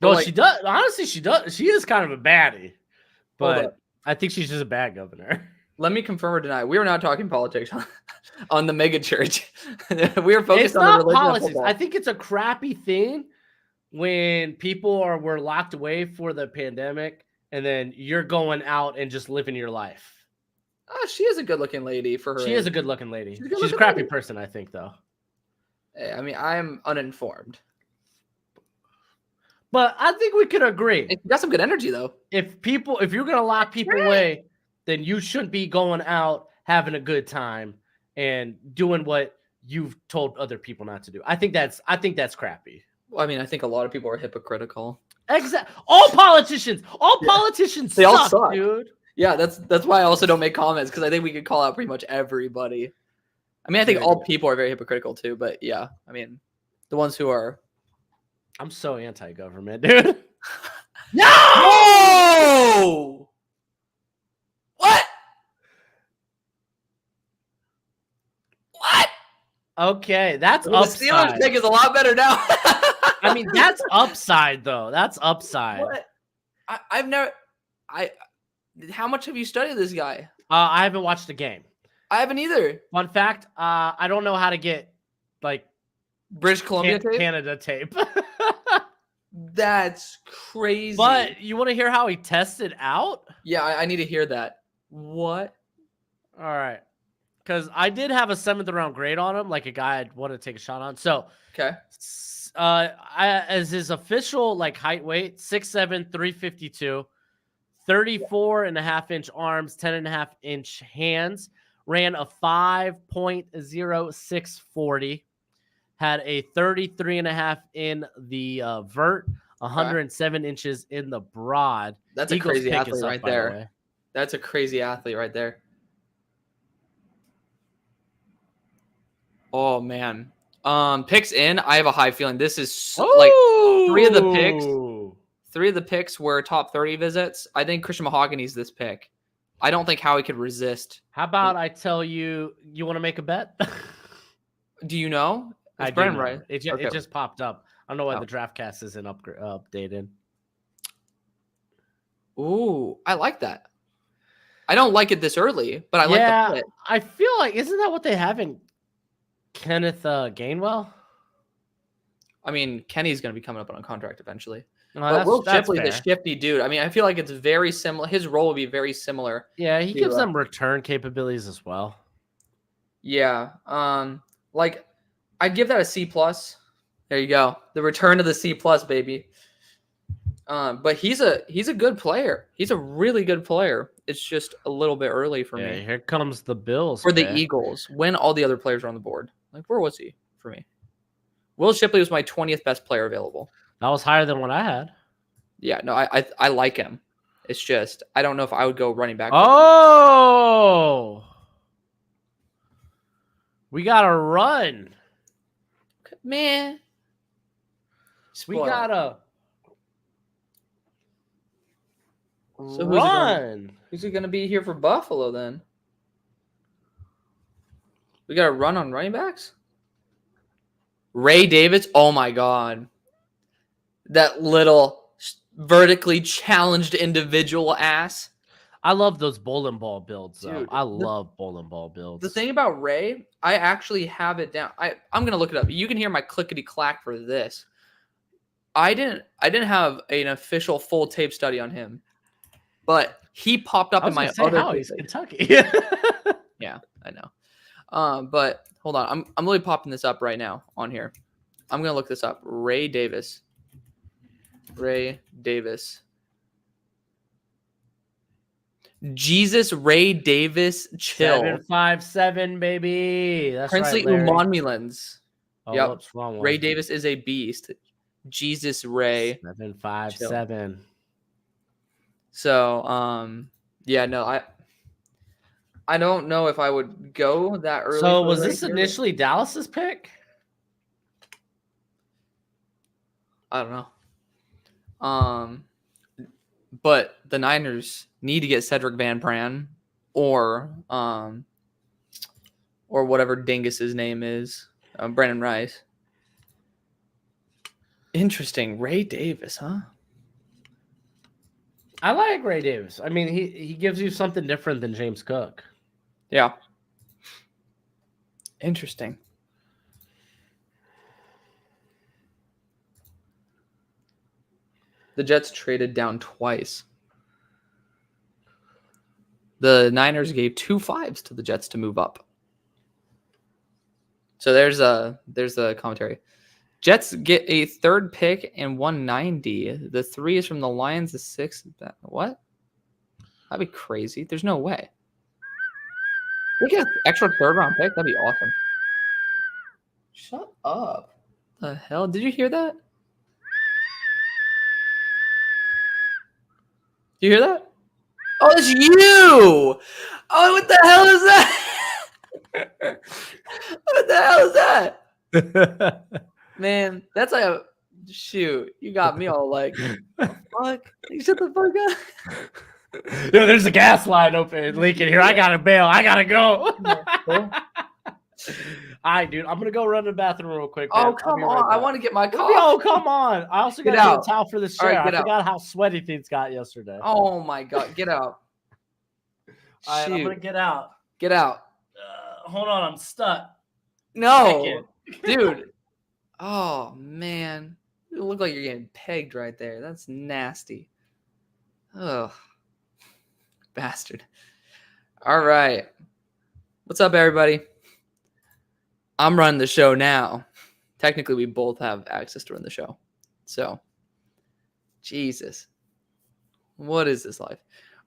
Speaker 2: no, she does. Honestly, she does. She is kind of a baddie. But I think she's just a bad governor.
Speaker 1: Let me confirm or deny. We are not talking politics on the mega church. We are focused
Speaker 2: It's
Speaker 1: on
Speaker 2: not
Speaker 1: the religion
Speaker 2: politics.
Speaker 1: of football.
Speaker 2: I think it's a crappy thing when people were locked away for the pandemic, and then you're going out and just living your life.
Speaker 1: Oh, she is a good-looking lady for her.
Speaker 2: She is a good-looking lady.
Speaker 1: She's a
Speaker 2: She's a
Speaker 1: good-looking
Speaker 2: crappy
Speaker 1: lady.
Speaker 2: person, I think, though.
Speaker 1: Hey, I mean, I am uninformed.
Speaker 2: But I think we could agree.
Speaker 1: It's got some good energy, though.
Speaker 2: If you're gonna lock people away, then you shouldn't be going out having a good time and doing what you've told other people not to do. I think that's crappy.
Speaker 1: Well, I mean, I think a lot of people are hypocritical.
Speaker 2: Exactly. All politicians
Speaker 1: They all
Speaker 2: suck,
Speaker 1: suck.
Speaker 2: dude.
Speaker 1: Yeah, that's why I also don't make comments because I think we could call out pretty much everybody. I mean, I think all people are very hypocritical too, but yeah, I mean, the ones who are.
Speaker 2: I'm so anti-government, dude.
Speaker 1: No! What? What?
Speaker 2: Okay, that's
Speaker 1: Well, the Steelers
Speaker 2: upside.
Speaker 1: pick is a lot better now.
Speaker 2: I mean, that's upside though. That's upside.
Speaker 1: What? I've never. How much have you studied this guy?
Speaker 2: I haven't watched the game.
Speaker 1: I haven't either.
Speaker 2: Fun fact: I don't know how to get like
Speaker 1: British Columbia tape?
Speaker 2: Canada tape.
Speaker 1: That's crazy.
Speaker 2: But you want to hear how he tested out?
Speaker 1: Yeah, I need to hear that. What?
Speaker 2: All right. Because I did have a 7th round grade on him, like a guy I'd want to take a shot on. So,
Speaker 1: Okay.
Speaker 2: as his official like height weight, 6'7", 352, 34.5-inch arms, 10.5-inch hands, ran a 5.0640, had a 33.5 in the vert, 107 inches in the broad.
Speaker 1: That's a
Speaker 2: Eagles
Speaker 1: crazy
Speaker 2: pick
Speaker 1: athlete
Speaker 2: is up,
Speaker 1: right
Speaker 2: by the
Speaker 1: there.
Speaker 2: way.
Speaker 1: That's a crazy athlete right there. Oh man. Picks in. I have a high feeling this is like three of the picks were top 30 visits. I think Christian Mahogany's this pick. I don't think Howie could resist.
Speaker 2: How about I tell you, you want to make a bet?
Speaker 1: Do you know?
Speaker 2: I
Speaker 1: It's
Speaker 2: do
Speaker 1: Brennan,
Speaker 2: know.
Speaker 1: right?
Speaker 2: It
Speaker 1: Okay.
Speaker 2: just popped up. I don't know why
Speaker 1: Oh.
Speaker 2: the DraftCast isn't updated.
Speaker 1: Ooh, I like that. I don't like it this early, but I like the fit.
Speaker 2: I feel like isn't that what they have in Kenneth Gainwell?
Speaker 1: I mean, Kenny's going to be coming up on a contract eventually.
Speaker 2: No,
Speaker 1: But Will
Speaker 2: that's
Speaker 1: Shipley's a
Speaker 2: fair.
Speaker 1: shifty dude. I mean, I feel like it's very similar. His role will be very similar.
Speaker 2: Yeah, he
Speaker 1: to,
Speaker 2: gives them return capabilities as well.
Speaker 1: Yeah. Like I'd give that a C plus. There you go. The return of the C plus, baby. But he's a good player. He's a really good player. It's just a little bit early for me.
Speaker 2: Here comes the Bills.
Speaker 1: For the Eagles, when all the other players are on the board. Like, where was he for me? Will Shipley was my 20th best player available.
Speaker 2: That was higher than what I had.
Speaker 1: Yeah, no, I like him. It's just I don't know if I would go running back.
Speaker 2: Oh, we gotta run,
Speaker 1: man.
Speaker 2: We gotta
Speaker 1: So
Speaker 2: run.
Speaker 1: Who's he gonna be here for Buffalo then? We got to run on running backs? Ray Davis? Oh my God. That little vertically challenged individual ass.
Speaker 2: I love those bowling ball builds, though.
Speaker 1: Dude,
Speaker 2: I love bowling ball builds.
Speaker 1: The thing about Ray, I actually have it down. I'm going to look it up. You can hear my clickety clack for this. I didn't have an official full tape study on him, but he popped up in my other.
Speaker 2: He's Kentucky.
Speaker 1: Yeah, I know. But hold on, I'm really popping this up right now on here. I'm gonna look this up. Ray Davis. Jesus Ray Davis, chill.
Speaker 2: 757, baby. That's
Speaker 1: Princely
Speaker 2: right, Larry.
Speaker 1: Umonmulans.
Speaker 2: Oh,
Speaker 1: Yep.
Speaker 2: whoops, wrong one.
Speaker 1: Ray Davis is a beast. Jesus Ray.
Speaker 2: 757.
Speaker 1: So, yeah, no, I don't know if I would go that early.
Speaker 2: So was this initially Dallas's pick?
Speaker 1: I don't know. But the Niners need to get Cedric Van Pran or whatever Dingus's name is, Brandon Rice. Interesting. Ray Davis, huh?
Speaker 2: I like Ray Davis. I mean, he gives you something different than James Cook.
Speaker 1: Yeah. Interesting. The Jets traded down twice. The Niners gave 2 5s to the Jets to move up. So there's a commentary. Jets get a 3rd pick and 190. The 3 is from the Lions. The 6 what? That'd be crazy. There's no way. We get an extra 3rd round pick. That'd be awesome. Shut up. The hell? Did you hear that? Do you hear that? Oh, it's you! Oh, what the hell is that? What the hell is that? Man, that's like a shoot. You got me all like, fuck. Shut the fuck up.
Speaker 2: Yo, there's a gas line open leaking here. I gotta bail. I gotta go. All right, dude. I'm gonna go run to the bathroom real quick. Man.
Speaker 1: Oh, come on. I want to get my coffee.
Speaker 2: Oh, come on. I also got to get a towel for this chair.
Speaker 1: Right,
Speaker 2: I forgot how sweaty things got yesterday.
Speaker 1: Oh, my God. Get out.
Speaker 2: All right, I'm going to get out.
Speaker 1: Get out.
Speaker 2: Hold on. I'm stuck.
Speaker 1: No. Dude. Oh, man. You look like you're getting pegged right there. That's nasty. Oh, bastard. All right. What's up, everybody? I'm running the show now. Technically, we both have access to run the show. So, Jesus. What is this life?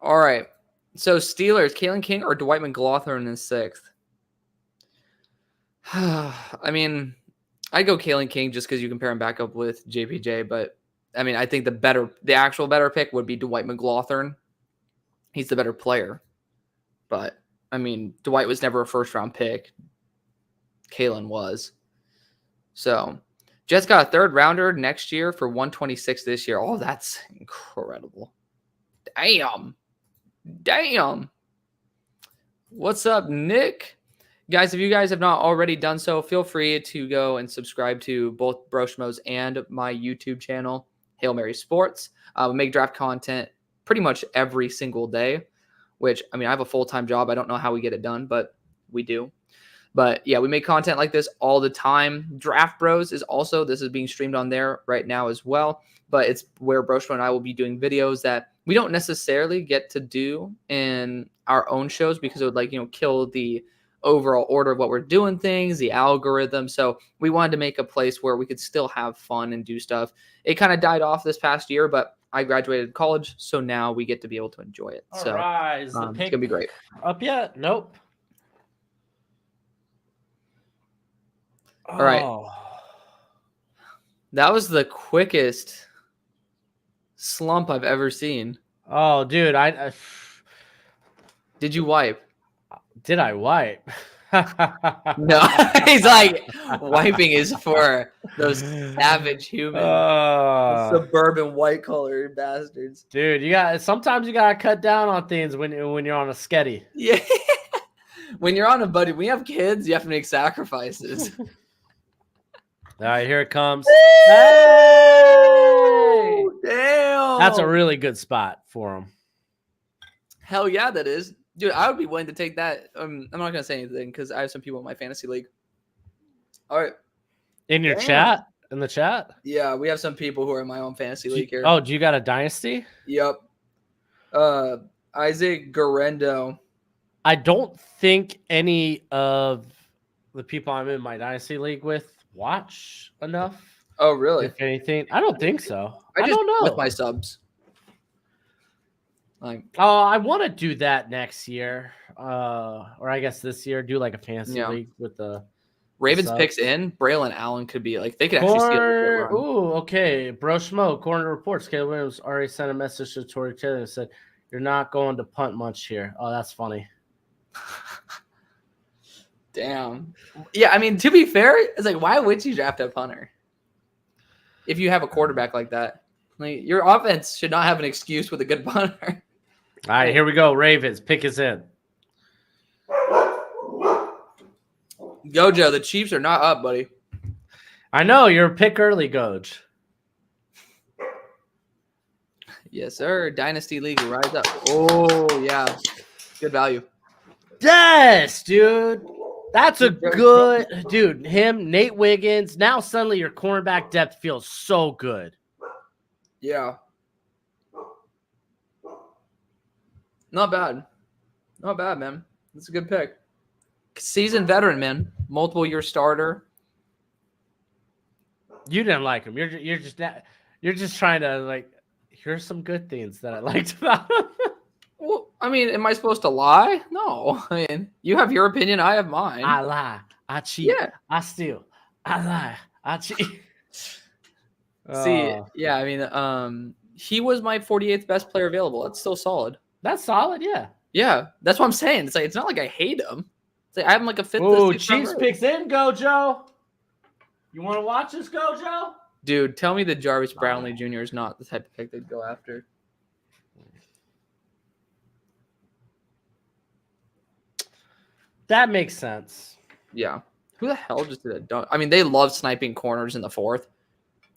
Speaker 1: All right. So Steelers, Kalen King or Dwight McLaughlin in 6th? I mean, I go Kalen King just because you compare him back up with JPJ, but I mean, I think the actual better pick would be Dwight McLaughlin. He's the better player. But I mean, Dwight was never a first round pick. Kalen was. So Jets got a 3rd rounder next year for 126 this year. Oh, that's incredible. Damn. What's up, Nick? Guys, if you guys have not already done so, feel free to go and subscribe to both Broshmos and my YouTube channel, Hail Mary Sports. We make draft content pretty much every single day, which, I mean, I have a full-time job. I don't know how we get it done, but we do. But yeah, we make content like this all the time. Draft Bros is also, this is being streamed on there right now as well. But it's where Broshmo and I will be doing videos that we don't necessarily get to do in our own shows because it would kill the overall order of what we're doing things, the algorithm. So we wanted to make a place where we could still have fun and do stuff. It kind of died off this past year, but I graduated college, so now we get to be able to enjoy it.
Speaker 2: All right. Is the pick
Speaker 1: it's gonna be great.
Speaker 2: Up yet? Nope.
Speaker 1: All right. That was the quickest slump I've ever seen.
Speaker 2: Oh, dude,
Speaker 1: Did you wipe?
Speaker 2: Did I wipe?
Speaker 1: No, he's like, wiping is for those savage human suburban white collar bastards.
Speaker 2: Dude, sometimes you gotta cut down on things when you're on a sketty.
Speaker 1: Yeah. When you're on a buddy, when you have kids, you have to make sacrifices.
Speaker 2: All right, here it comes.
Speaker 1: Hey! Damn.
Speaker 2: That's a really good spot for him.
Speaker 1: Hell yeah, that is. Dude, I would be willing to take that. I'm not going to say anything because I have some people in my fantasy league. All right.
Speaker 2: In your chat? In the chat?
Speaker 1: Yeah, we have some people who are in my own fantasy league here.
Speaker 2: Oh, do you got a dynasty?
Speaker 1: Yep. Isaac Garendo.
Speaker 2: I don't think any of the people I'm in my dynasty league with watch enough.
Speaker 1: Oh, really?
Speaker 2: If anything, I don't think so.
Speaker 1: I
Speaker 2: don't know.
Speaker 1: With my subs.
Speaker 2: I want to do that next year, or I guess this year. Do like a fantasy league with the
Speaker 1: Ravens picks in. Braylon Allen could be like they could actually see it.
Speaker 2: Ooh, okay. Bro Schmo, corner reports. Caleb Williams already sent a message to Tory Taylor and said, "You're not going to punt much here." Oh, that's funny.
Speaker 1: Damn. Yeah, I mean, to be fair, it's like, why would you draft a punter if you have a quarterback like that? Like, your offense should not have an excuse with a good punter.
Speaker 2: All right, here we go. Ravens, pick is in.
Speaker 1: Gojo, the Chiefs are not up, buddy.
Speaker 2: I know, you're a pick early, Goj.
Speaker 1: Yes, sir. Dynasty League, rise up. Oh, yeah. Good value.
Speaker 2: Yes, dude. That's a good dude. Nate Wiggins. Now suddenly your cornerback depth feels so good.
Speaker 1: Yeah. Not bad. Not bad, man. That's a good pick. Seasoned veteran, man. Multiple year starter.
Speaker 2: You didn't like him. You're just trying to like. Here's some good things that I liked about him.
Speaker 1: Well, I mean, am I supposed to lie? No. I mean, you have your opinion. I have mine.
Speaker 2: I lie. I cheat.
Speaker 1: Yeah.
Speaker 2: I steal. I lie. I cheat.
Speaker 1: See, yeah, I mean, he was my 48th best player available. That's still solid.
Speaker 2: That's solid, yeah.
Speaker 1: Yeah, that's what I'm saying. It's like it's not like I hate him. It's like I have him like a 5th.
Speaker 2: Oh, Chiefs picks in, Gojo. You want to watch this, Gojo?
Speaker 1: Dude, tell me that Jarvis Brownlee Jr. is not the type of pick they'd go after.
Speaker 2: That makes sense.
Speaker 1: Yeah. Who the hell just did a dunk? I mean, they love sniping corners in the 4th.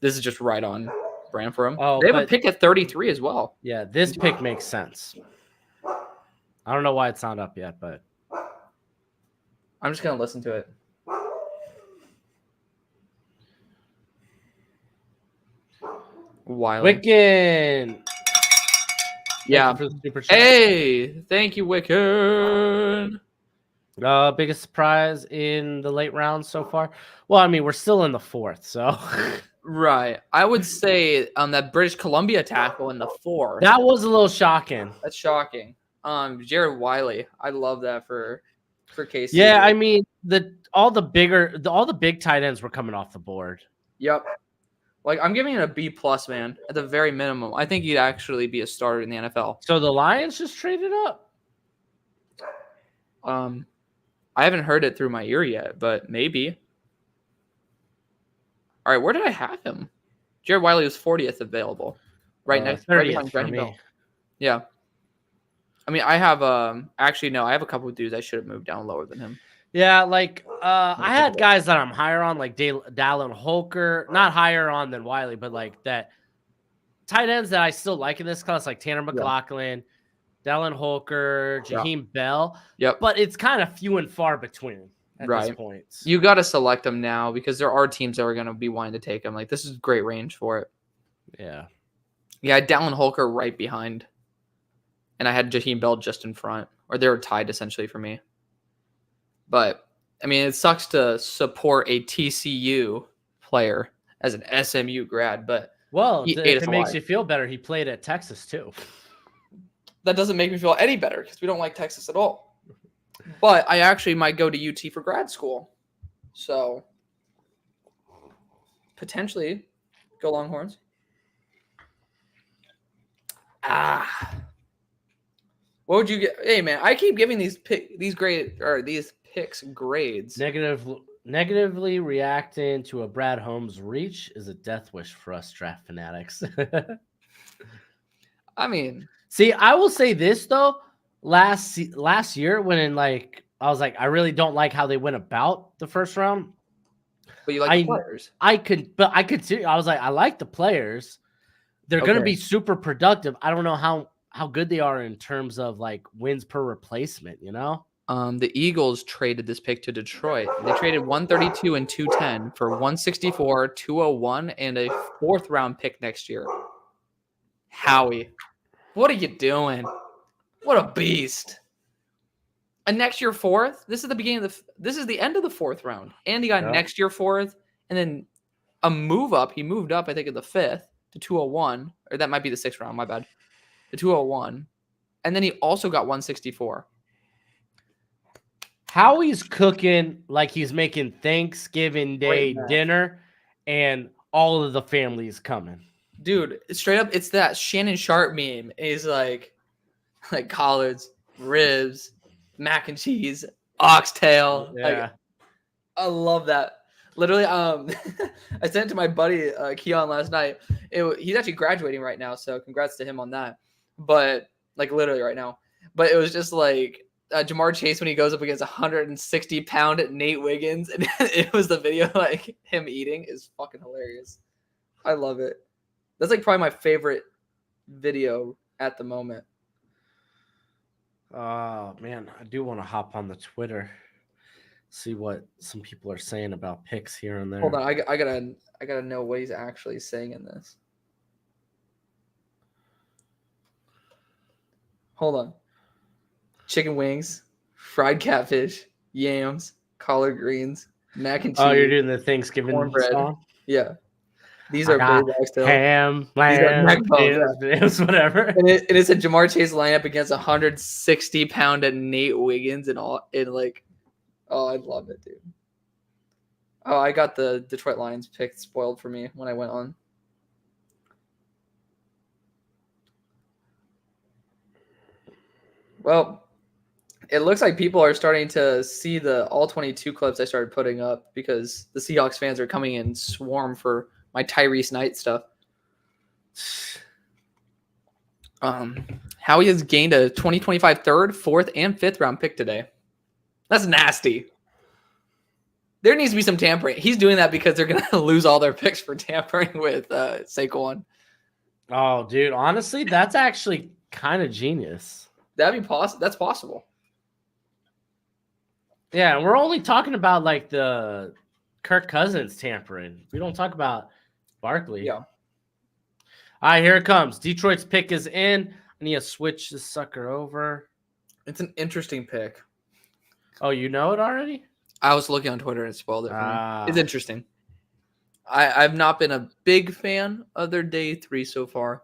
Speaker 1: This is just right on brand for them.
Speaker 2: Oh,
Speaker 1: they have a pick at 33 as well.
Speaker 2: Yeah, this pick makes sense. I don't know why it's not up yet, but
Speaker 1: I'm just going to listen to it. Wild.
Speaker 2: Wicken.
Speaker 1: Yeah.
Speaker 2: For the super chat.
Speaker 1: Hey, thank you, Wicken.
Speaker 2: Biggest surprise in the late rounds so far? Well, I mean, we're still in the 4th, so.
Speaker 1: Right. I would say that British Columbia tackle in the 4.
Speaker 2: That was a little shocking.
Speaker 1: That's shocking. Jared Wiley. I love that for KC.
Speaker 2: Yeah, I mean all the big tight ends were coming off the board.
Speaker 1: Yep. Like I'm giving it a B plus, man, at the very minimum. I think he'd actually be a starter in the NFL.
Speaker 2: So the Lions just traded up.
Speaker 1: I haven't heard it through my ear yet, but maybe. All right, where did I have him? Jared Wiley was 40th available, right next, right behind Brandon Bell. Yeah. I mean, I have actually no, I have a couple of dudes I should have moved down lower than him.
Speaker 2: Yeah, like I had guys that I'm higher on, like Dallin Holker, not higher on than Wiley, but like that tight ends that I still like in this class, like Tanner McLaughlin, Dallin Holker, Jaheim Bell.
Speaker 1: Yep.
Speaker 2: But it's kind of few and far between at this point.
Speaker 1: You got to select them now because there are teams that are going to be wanting to take them. Like this is great range for it.
Speaker 2: Yeah.
Speaker 1: Yeah, I had Dallin Holker right behind. And I had Jaheim Bell just in front. Or they were tied essentially for me. But, I mean, it sucks to support a TCU player as an SMU grad, but
Speaker 2: well, if it makes you feel better, he played at Texas too.
Speaker 1: That doesn't make me feel any better because we don't like Texas at all. But I actually might go to UT for grad school. So, potentially, go Longhorns. What would you get? Hey, man, I keep giving these picks grades.
Speaker 2: Negatively reacting to a Brad Holmes reach is a death wish for us draft fanatics.
Speaker 1: I mean,
Speaker 2: see, I will say this though. Last year, when I was like, I really don't like how they went about the first round.
Speaker 1: But you like the players.
Speaker 2: I was like, I like the players. They're going to be super productive. I don't know how good they are in terms of like wins per replacement, you know?
Speaker 1: The Eagles traded this pick to Detroit. They traded 132 and 210 for 164, 201, and a 4th round pick next year. Howie, what are you doing? What a beast. And next year 4th? This is the beginning of this is the end of the 4th round. And he got next year 4th, and then a move up. He moved up, I think, in the 5th to 201, or that might be the 6th round, my bad. The 201. And then he also got 164.
Speaker 2: Howie's cooking like he's making Thanksgiving Day dinner and all of the family's coming.
Speaker 1: Dude, straight up, it's that Shannon Sharp meme. Is like collards, ribs, mac and cheese, oxtail.
Speaker 2: Yeah.
Speaker 1: Like, I love that. Literally, I sent it to my buddy Keon last night. He's actually graduating right now, so congrats to him on that. But like literally right now. But it was just like Jamar Chase when he goes up against 160-pound Nate Wiggins, and it was the video like him eating is fucking hilarious. I love it. That's like probably my favorite video at the moment.
Speaker 2: Oh man, I do want to hop on the Twitter, see what some people are saying about picks here and there.
Speaker 1: Hold on, I gotta know what he's actually saying in this. Hold on. Chicken wings, fried catfish, yams, collard greens, mac and cheese.
Speaker 2: Oh, you're doing the Thanksgiving
Speaker 1: cornbread. Song? Yeah. These are
Speaker 2: ham, lamb, whatever.
Speaker 1: And it's a Jamar Chase lineup against 160-pound Nate Wiggins and all. And like, oh, I love it, dude. Oh, I got the Detroit Lions pick spoiled for me when I went on. Well, it looks like people are starting to see the all 22 clips I started putting up because the Seahawks fans are coming in swarm for my Tyrese Knight stuff. Howie has gained a 2025 3rd, 4th, and 5th round pick today. That's nasty. There needs to be some tampering. He's doing that because they're going to lose all their picks for tampering with Saquon.
Speaker 2: Oh, dude. Honestly, that's actually kind of genius.
Speaker 1: That'd be possible. That's possible.
Speaker 2: Yeah, we're only talking about like the Kirk Cousins tampering. We don't talk about Barkley.
Speaker 1: Yeah.
Speaker 2: All right, here it comes. Detroit's pick is in. I need to switch this sucker over.
Speaker 1: It's an interesting pick.
Speaker 2: Oh, you know it already?
Speaker 1: I was looking on Twitter and it spoiled it for me. It's interesting. I've not been a big fan of their day 3 so far,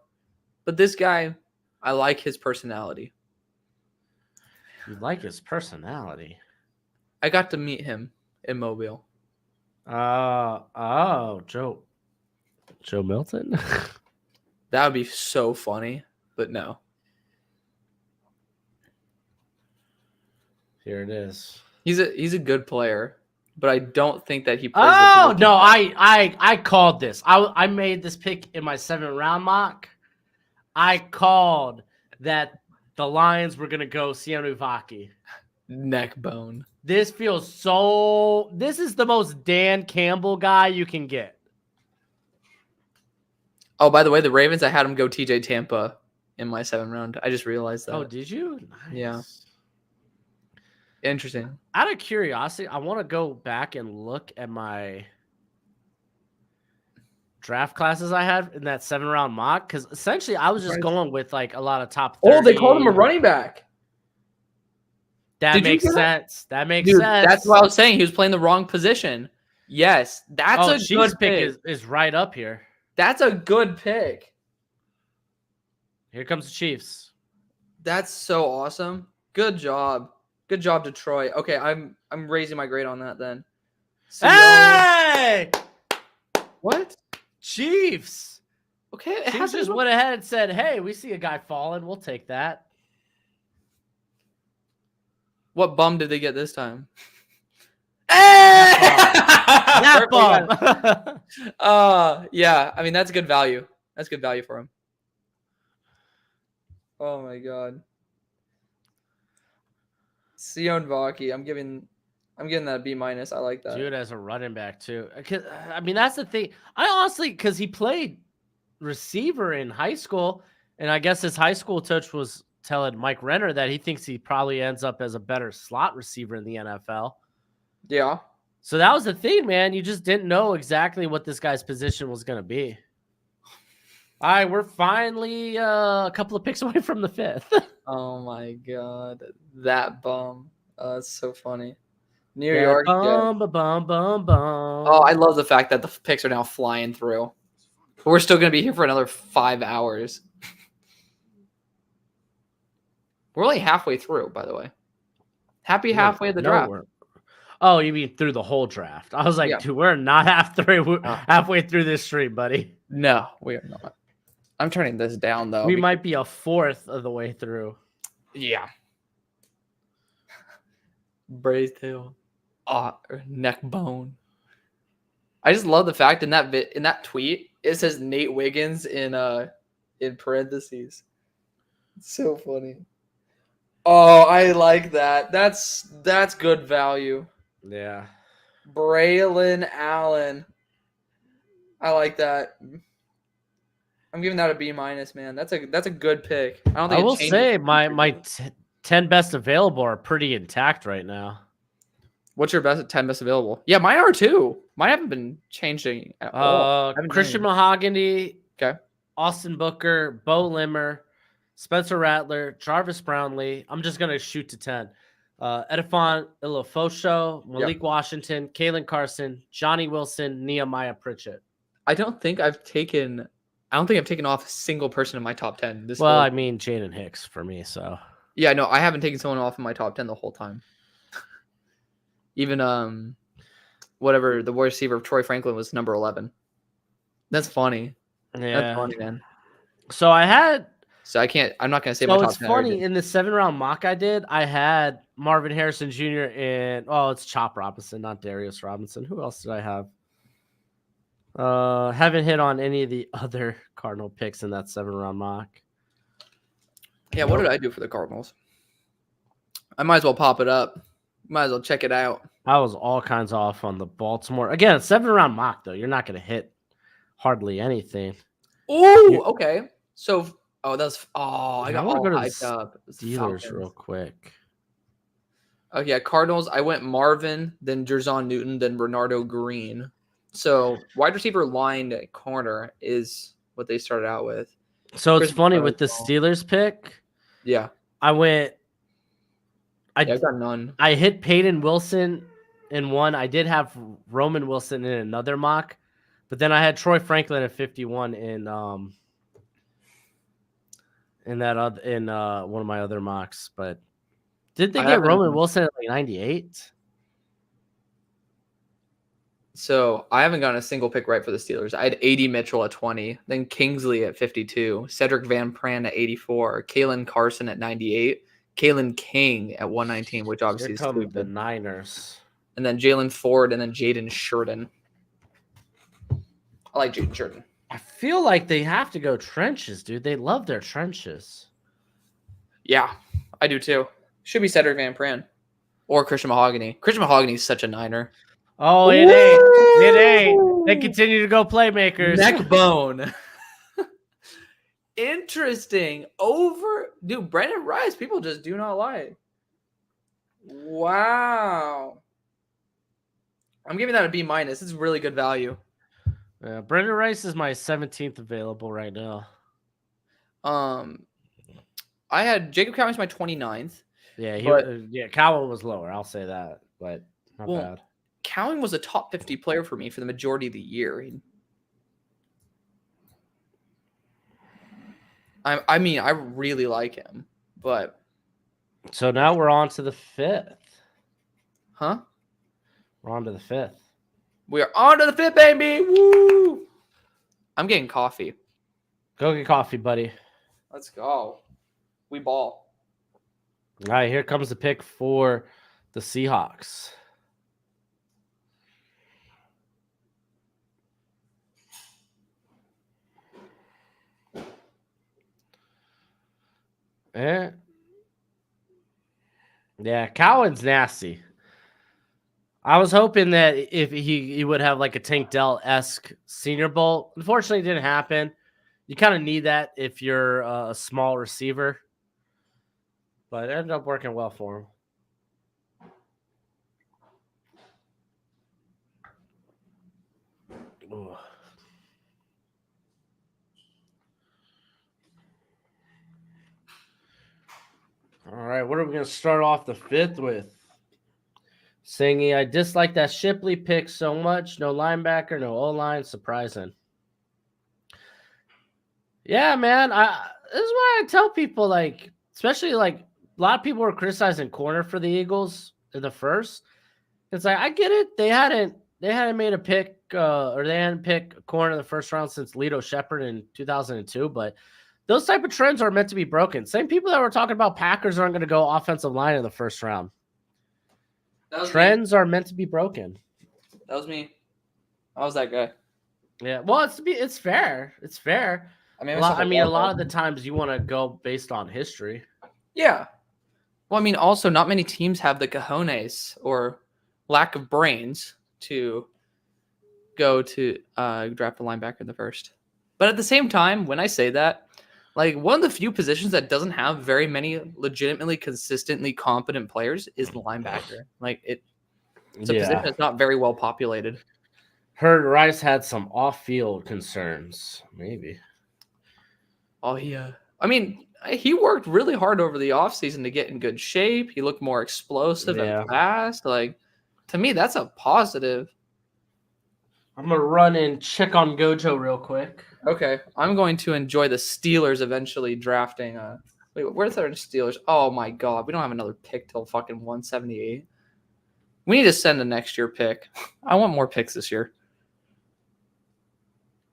Speaker 1: but this guy, I like his personality.
Speaker 2: You like his personality.
Speaker 1: I got to meet him in Mobile.
Speaker 2: Joe Milton.
Speaker 1: That would be so funny, but no.
Speaker 2: Here it is.
Speaker 1: He's a good player, but I don't think that he plays.
Speaker 2: Oh no, I called this. I made this pick in my 7th round mock. I called that the Lions were gonna go Sione Vaki.
Speaker 1: Neck bone.
Speaker 2: This feels so. This is the most Dan Campbell guy you can get.
Speaker 1: Oh, by the way, the Ravens, I had him go TJ Tampa in my 7th round. I just realized that.
Speaker 2: Oh, did you? Nice.
Speaker 1: Yeah. Interesting.
Speaker 2: Out of curiosity, I want to go back and look at my draft classes I had in that 7th round mock, because essentially I was just going with like a lot of top 30.
Speaker 1: Oh, they called him a running back.
Speaker 2: That
Speaker 1: Did you
Speaker 2: makes
Speaker 1: hear that?
Speaker 2: sense. That makes
Speaker 1: Dude,
Speaker 2: sense.
Speaker 1: that's what I was saying. He was playing the wrong position. Yes, that's a
Speaker 2: Chiefs
Speaker 1: good pick.
Speaker 2: is right up here.
Speaker 1: That's a good pick.
Speaker 2: Here comes the Chiefs.
Speaker 1: That's so awesome. Good job. Good job, Detroit. Okay, I'm raising my grade on that then.
Speaker 2: Hey!
Speaker 1: What?
Speaker 2: Chiefs.
Speaker 1: Okay, it
Speaker 2: Chiefs
Speaker 1: has
Speaker 2: just went ahead and said, hey, we see a guy falling. We'll take that.
Speaker 1: What bum did they get this time?
Speaker 2: Hey! That bum.
Speaker 1: Yeah. I mean, that's good value. That's good value for him. Oh my god. Sione Vaki, I'm giving that a B-. I like that.
Speaker 2: Dude, as a running back too. I mean, that's the thing. I honestly, because he played receiver in high school, and I guess his high school coach was telling Mike Renner that he thinks he probably ends up as a better slot receiver in the NFL.
Speaker 1: Yeah.
Speaker 2: So that was the thing, man. You just didn't know exactly what this guy's position was going to be. All right, we're finally a couple of picks away from the 5th.
Speaker 1: Oh my god, that bum. That's so funny. New York.
Speaker 2: Bum, bum, bum.
Speaker 1: Oh, I love the fact that the picks are now flying through. We're still going to be here for another 5 hours. We're only halfway through, by the way. Happy halfway of the draft.
Speaker 2: Oh, you mean through the whole draft? I was like, dude, we're not halfway through this stream, buddy.
Speaker 1: No, we are not. I'm turning this down, though.
Speaker 2: We might be a 4th of the way through.
Speaker 1: Yeah. Braised tail. Neck bone. I just love the fact in that tweet, it says Nate Wiggins in parentheses. It's so funny. Oh, I like that. That's good value.
Speaker 2: Yeah.
Speaker 1: Braylon Allen. I like that. I'm giving that a B-, man. That's a good pick. I will
Speaker 2: say my 10 best available are pretty intact right now.
Speaker 1: What's your 10 best available? Yeah, mine are too. Mine haven't been changing at all.
Speaker 2: Christian Mahogany.
Speaker 1: Okay.
Speaker 2: Austin Booker, Bo Limmer, Spencer Rattler, Jarvis Brownlee. I'm just gonna shoot to 10. Edifon Ilofosho, Malik Washington, Kalen Carson, Johnny Wilson, Nehemiah Pritchett.
Speaker 1: I don't think I've taken off a single person in my top 10.
Speaker 2: I mean, Jaden Hicks for me. So
Speaker 1: yeah, no, I haven't taken someone off in my top 10 the whole time. Even whatever the wide receiver of Troy Franklin was number 11. That's funny.
Speaker 2: Yeah,
Speaker 1: that's funny, man.
Speaker 2: So
Speaker 1: I'm not gonna say my top 10.
Speaker 2: It's funny in the 7th round mock I did. I had Marvin Harrison Jr. and it's Chop Robinson, not Darius Robinson. Who else did I have? Haven't hit on any of the other Cardinal picks in that 7th round mock.
Speaker 1: Yeah, what did I do for the Cardinals? I might as well pop it up. Might as well check it out.
Speaker 2: I was all kinds off on the Baltimore. Again, 7th round mock, though. You're not going to hit hardly anything.
Speaker 1: Oh, okay. So, I got all hyped up.
Speaker 2: Steelers real quick.
Speaker 1: Okay, yeah, Cardinals. I went Marvin, then Jerzon Newton, then Bernardo Green. So, wide receiver line corner is what they started out with.
Speaker 2: So, it's funny with the Steelers pick.
Speaker 1: Yeah.
Speaker 2: I
Speaker 1: got none.
Speaker 2: I hit Peyton Wilson in one. I did have Roman Wilson in another mock, But then I had Troy Franklin at 51 in one of my other mocks. But did they
Speaker 1: I
Speaker 2: get
Speaker 1: haven't-
Speaker 2: Roman Wilson at like 98?
Speaker 1: So I haven't gotten a single pick right for the Steelers. I had A.D. Mitchell at 20, then Kingsley at 52, Cedric Van Pran at 84, Kalen Carson at 98, Kalen King at 119, which obviously
Speaker 2: Here
Speaker 1: is
Speaker 2: come the
Speaker 1: stupid.
Speaker 2: Niners.
Speaker 1: And then Jalen Ford and then Jaden Shurden. I like Jaden Shurden.
Speaker 2: I feel like they have to go trenches, dude. They love their trenches.
Speaker 1: Yeah, I do too. Should be Cedric Van Pran or Christian Mahogany. Christian Mahogany is such a Niner.
Speaker 2: Oh, it ain't. It ain't. They continue to go playmakers.
Speaker 1: Neck bone. Interesting. Dude, Brandon Rice. People just do not like. Wow. I'm giving that a B minus. This is really good value.
Speaker 2: Brendan Rice is my 17th available right now.
Speaker 1: I had Jacob Cowing's my 29th.
Speaker 2: Yeah, Cowell was lower. I'll say that, but not bad.
Speaker 1: Cowing was a top 50 player for me for the majority of the year. I mean, I really like him, but
Speaker 2: so now we're on to the 5th.
Speaker 1: Huh?
Speaker 2: We're on to the 5th.
Speaker 1: We are on to the 5th, baby. Woo! I'm getting coffee.
Speaker 2: Go get coffee, buddy.
Speaker 1: Let's go. We ball.
Speaker 2: All right, here comes the pick for the Seahawks. Yeah, Cowan's nasty. I was hoping that if he would have like a Tank Dell-esque Senior Bowl. Unfortunately, it didn't happen. You kind of need that if you're a small receiver. But it ended up working well for him. Ooh. All right, what are we going to start off the 5th with? Saying I dislike that Shipley pick so much. No linebacker, no O-line. Surprising. Yeah, man. This is why I tell people, like, especially like a lot of people were criticizing corner for the Eagles in the first. It's like I get it. They hadn't made a pick or they hadn't picked a corner in the first round since Lito Shepherd in 2002, but those type of trends are meant to be broken. Same people that were talking about Packers aren't going to go offensive line in the first round. Trends are meant to be broken.
Speaker 1: That was me. I was that guy.
Speaker 2: Yeah, well, it's fair. It's fair.
Speaker 1: I mean,
Speaker 2: a lot of the times you want to go based on history.
Speaker 1: Yeah. Well, I mean, also not many teams have the cojones or lack of brains to go to draft a linebacker in the first. But at the same time, when I say that, like one of the few positions that doesn't have very many legitimately consistently competent players is the linebacker. Like it's a position that's not very well populated.
Speaker 2: Heard Rice had some off-field concerns, maybe.
Speaker 1: Oh yeah. I mean, he worked really hard over the offseason to get in good shape. He looked more explosive and fast. Like to me, that's a positive.
Speaker 2: I'm gonna run and check on Gojo real quick.
Speaker 1: Okay, I'm going to enjoy the Steelers eventually drafting. Wait, where's our Steelers? Oh my God, we don't have another pick till fucking 178. We need to send a next year pick. I want more picks this year.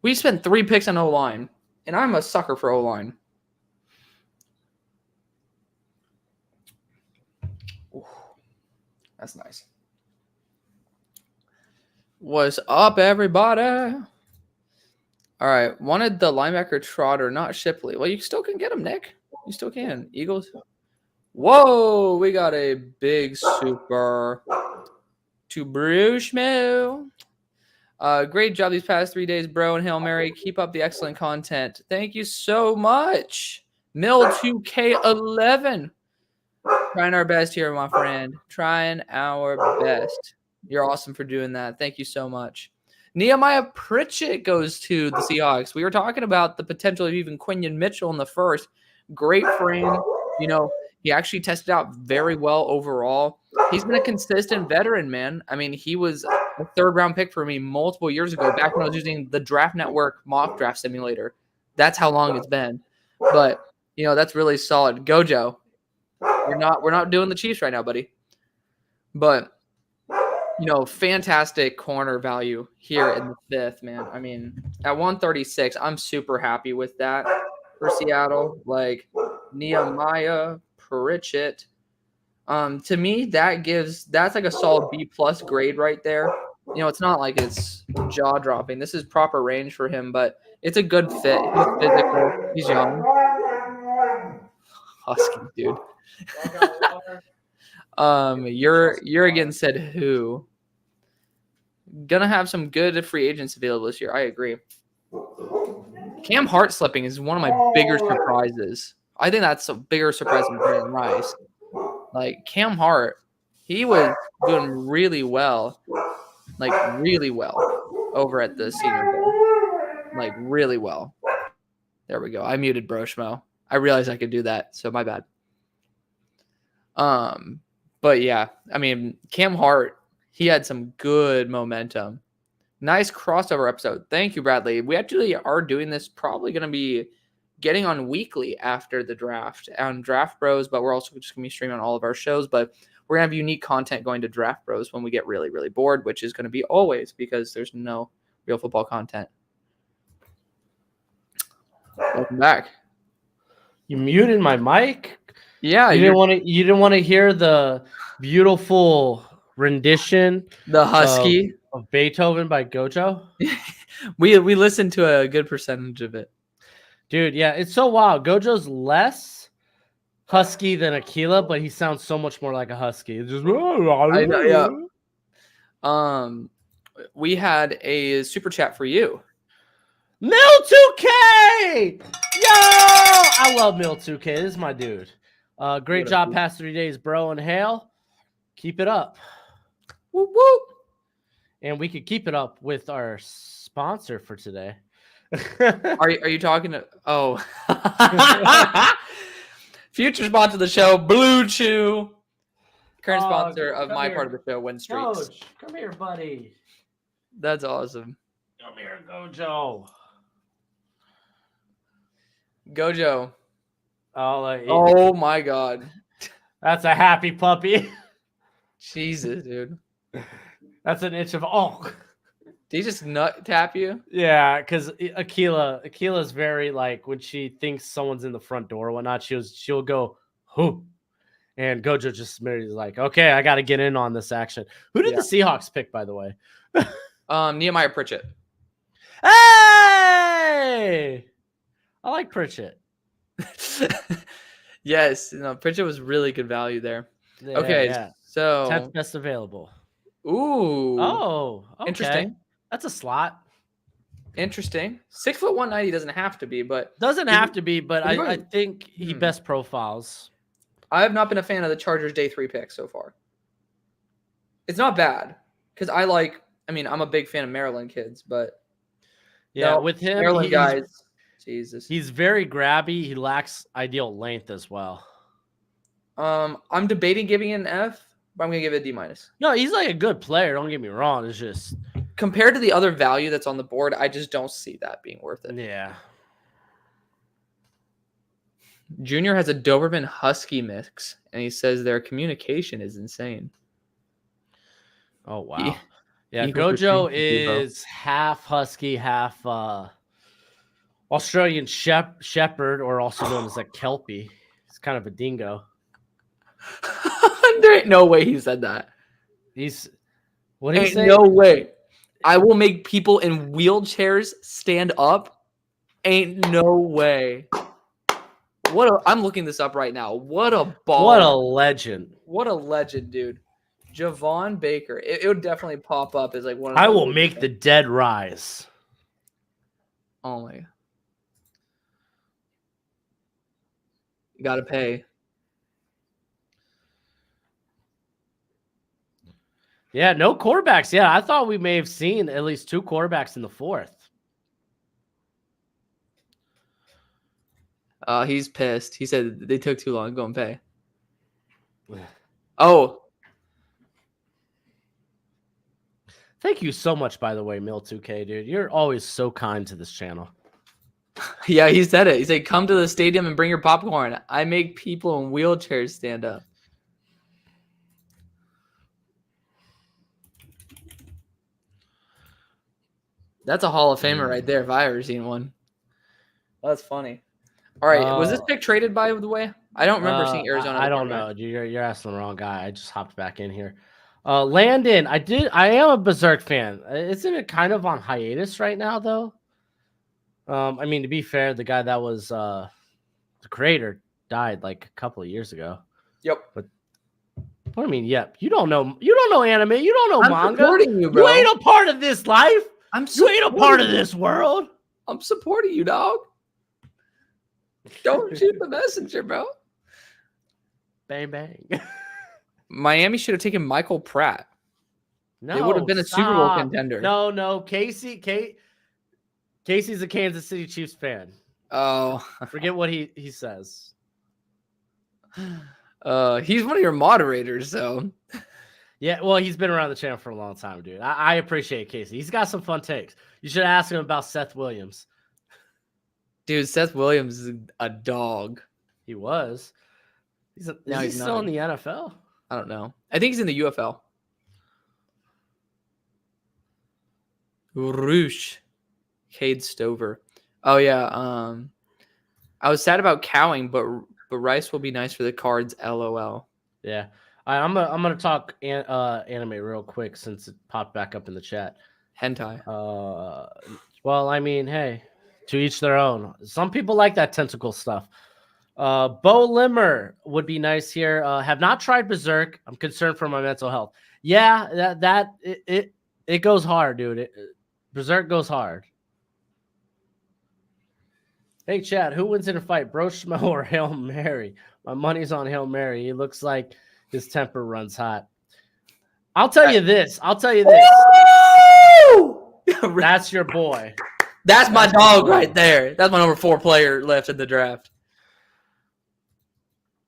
Speaker 1: We spent 3 picks on O-line, and I'm a sucker for O-line. Ooh, that's nice. What's up, everybody? All right, wanted the linebacker Trotter, not Shipley. Well, you still can get him, Nick. You still can. Eagles. Whoa, we got a big super to Bruce Mill. Great job these past 3 days, bro, and Hail Mary. Keep up the excellent content. Thank you so much. Mill 2K11. Trying our best here, my friend. Trying our best. You're awesome for doing that. Thank you so much. Nehemiah Pritchett goes to the Seahawks. We were talking about the potential of even Quinion Mitchell in the first. Great frame. You know, he actually tested out very well overall. He's been a consistent veteran, man. I mean, he was a 3rd-round pick for me multiple years ago, back when I was using the Draft Network mock draft simulator. That's how long it's been. But that's really solid. Gojo, we're not doing the Chiefs right now, buddy. But fantastic corner value here in the 5th, man. I mean, at 136, I'm super happy with that for Seattle. Like Nehemiah Pritchett. To me, that's like a solid B+ grade right there. It's not like it's jaw dropping. This is proper range for him, but it's a good fit. He's physical. He's young. Husky, dude. Jurgen said who? Gonna have some good free agents available this year. I agree. Cam Hart slipping is one of my bigger surprises. I think that's a bigger surprise than Brandon Rice. Like Cam Hart, he was doing really well, over at the Senior Bowl. Like really well. There we go. I muted Broshmo. I realized I could do that, so my bad. But yeah, I mean, Cam Hart, he had some good momentum. Nice crossover episode. Thank you, Bradley. We actually are doing this, probably going to be getting on weekly after the draft on Draft Bros, but we're also just going to be streaming on all of our shows. But we're going to have unique content going to Draft Bros when we get really, really bored, which is going to be always because there's no real football content. Welcome back.
Speaker 2: You muted my mic?
Speaker 1: Yeah,
Speaker 2: you didn't want to hear the beautiful rendition,
Speaker 1: the Husky
Speaker 2: of Beethoven by Gojo.
Speaker 1: we listened to a good percentage of it,
Speaker 2: dude. Yeah, it's so wild. Gojo's less husky than Aquila, but he sounds so much more like a husky. It's just
Speaker 1: I know, yeah. We had a super chat for you.
Speaker 2: Mil2K! Yo! I love Mil2K. This is my dude. Great job past 3 days, bro. And Hale, keep it up.
Speaker 1: Whoop, whoop.
Speaker 2: And we could keep it up with our sponsor for today.
Speaker 1: Are you talking to? Oh. Future sponsor of the show, Blue Chew. Current sponsor of my part of the show, Win Streaks.
Speaker 2: Coach, come here, buddy.
Speaker 1: That's awesome.
Speaker 2: Come here, Gojo.
Speaker 1: Gojo.
Speaker 2: Oh
Speaker 1: my God.
Speaker 2: That's a happy puppy.
Speaker 1: Jesus, dude.
Speaker 2: That's an itch of
Speaker 1: Did he just nut tap you?
Speaker 2: Yeah, because Akila's very like when she thinks someone's in the front door or whatnot, she'll go, who? And Gojo just is like, okay, I gotta get in on this action. Who did the Seahawks pick, by the way?
Speaker 1: Nehemiah Pritchett.
Speaker 2: Hey! I like Pritchett.
Speaker 1: Yes, Pritchett was really good value there. Yeah. So
Speaker 2: 10th best available.
Speaker 1: Ooh.
Speaker 2: Oh, okay.
Speaker 1: Interesting.
Speaker 2: That's a slot.
Speaker 1: Interesting. 6'1", 190 doesn't have to be, but
Speaker 2: I think he best profiles.
Speaker 1: I have not been a fan of the Chargers day 3 pick so far. It's not bad because I'm a big fan of Maryland kids, but
Speaker 2: with him,
Speaker 1: Maryland guys, Jesus,
Speaker 2: he's very grabby. He lacks ideal length as well.
Speaker 1: I'm debating giving it an F, but I'm gonna give it a D-.
Speaker 2: No, he's like a good player. Don't get me wrong. It's just
Speaker 1: compared to the other value that's on the board, I just don't see that being worth it.
Speaker 2: Yeah.
Speaker 1: Junior has a Doberman Husky mix, and he says their communication is insane.
Speaker 2: Oh, wow. Gojo is half Husky, half Australian Shepherd, or also known as a Kelpie. He's kind of a dingo.
Speaker 1: There ain't no way he said that.
Speaker 2: What did he say?
Speaker 1: No way. I will make people in wheelchairs stand up. Ain't no way. I'm looking this up right now. What a ball.
Speaker 2: What a legend.
Speaker 1: What a legend, dude. Javon Baker. It would definitely pop up as like one of
Speaker 2: I will make the dead rise.
Speaker 1: Oh my God. You gotta pay.
Speaker 2: Yeah, no quarterbacks. Yeah, I thought we may have seen at least 2 quarterbacks in the 4th.
Speaker 1: He's pissed. He said they took too long. Go and pay. Oh.
Speaker 2: Thank you so much, by the way, Mil2K, dude. You're always so kind to this channel.
Speaker 1: Yeah, he said it. He said, "Come to the stadium and bring your popcorn. I make people in wheelchairs stand up." That's a Hall of Famer right there if I ever seen one. That's funny. All right, was this pick traded, by the way? I don't remember seeing Arizona.
Speaker 2: I don't know. You're asking the wrong guy. I just hopped back in here. Landon, I am a Berserk fan. Isn't it kind of on hiatus right now, though? I mean, to be fair, the guy that was the creator died like a couple of years ago.
Speaker 1: Yep.
Speaker 2: But what I mean, yep. You don't know anime. You don't know
Speaker 1: I'm
Speaker 2: manga.
Speaker 1: supporting you, bro.
Speaker 2: You ain't a part of this life. You ain't a part of this world.
Speaker 1: I'm supporting you, dog. Don't shoot the messenger, bro.
Speaker 2: Bang bang.
Speaker 1: Miami should have taken Michael Pratt.
Speaker 2: No,
Speaker 1: it would have been a Super Bowl contender.
Speaker 2: No, Casey's a Kansas City Chiefs fan.
Speaker 1: Oh,
Speaker 2: forget what he says.
Speaker 1: He's one of your moderators, so.
Speaker 2: Yeah, well, he's been around the channel for a long time, dude. I appreciate Casey. He's got some fun takes. You should ask him about Seth Williams.
Speaker 1: Dude, Seth Williams is a dog.
Speaker 2: He was. He's still in the NFL?
Speaker 1: I don't know. I think he's in the UFL. Roosh. Cade Stover. Oh, yeah. I was sad about Cowing, but Rice will be nice for the Cards, LOL.
Speaker 2: Yeah. I'm gonna talk anime real quick since it popped back up in the chat.
Speaker 1: Hentai.
Speaker 2: Well, I mean, hey, to each their own. Some people like that tentacle stuff. Bo Limmer would be nice here. Have not tried Berserk. I'm concerned for my mental health. Yeah, it goes hard, dude. Berserk goes hard. Hey, Chad, who wins in a fight, Broshmo or Hail Mary? My money's on Hail Mary. He looks like his temper runs hot. I'll tell you this. That's your boy.
Speaker 1: That's my dog right there. That's my number 4 player left in the draft.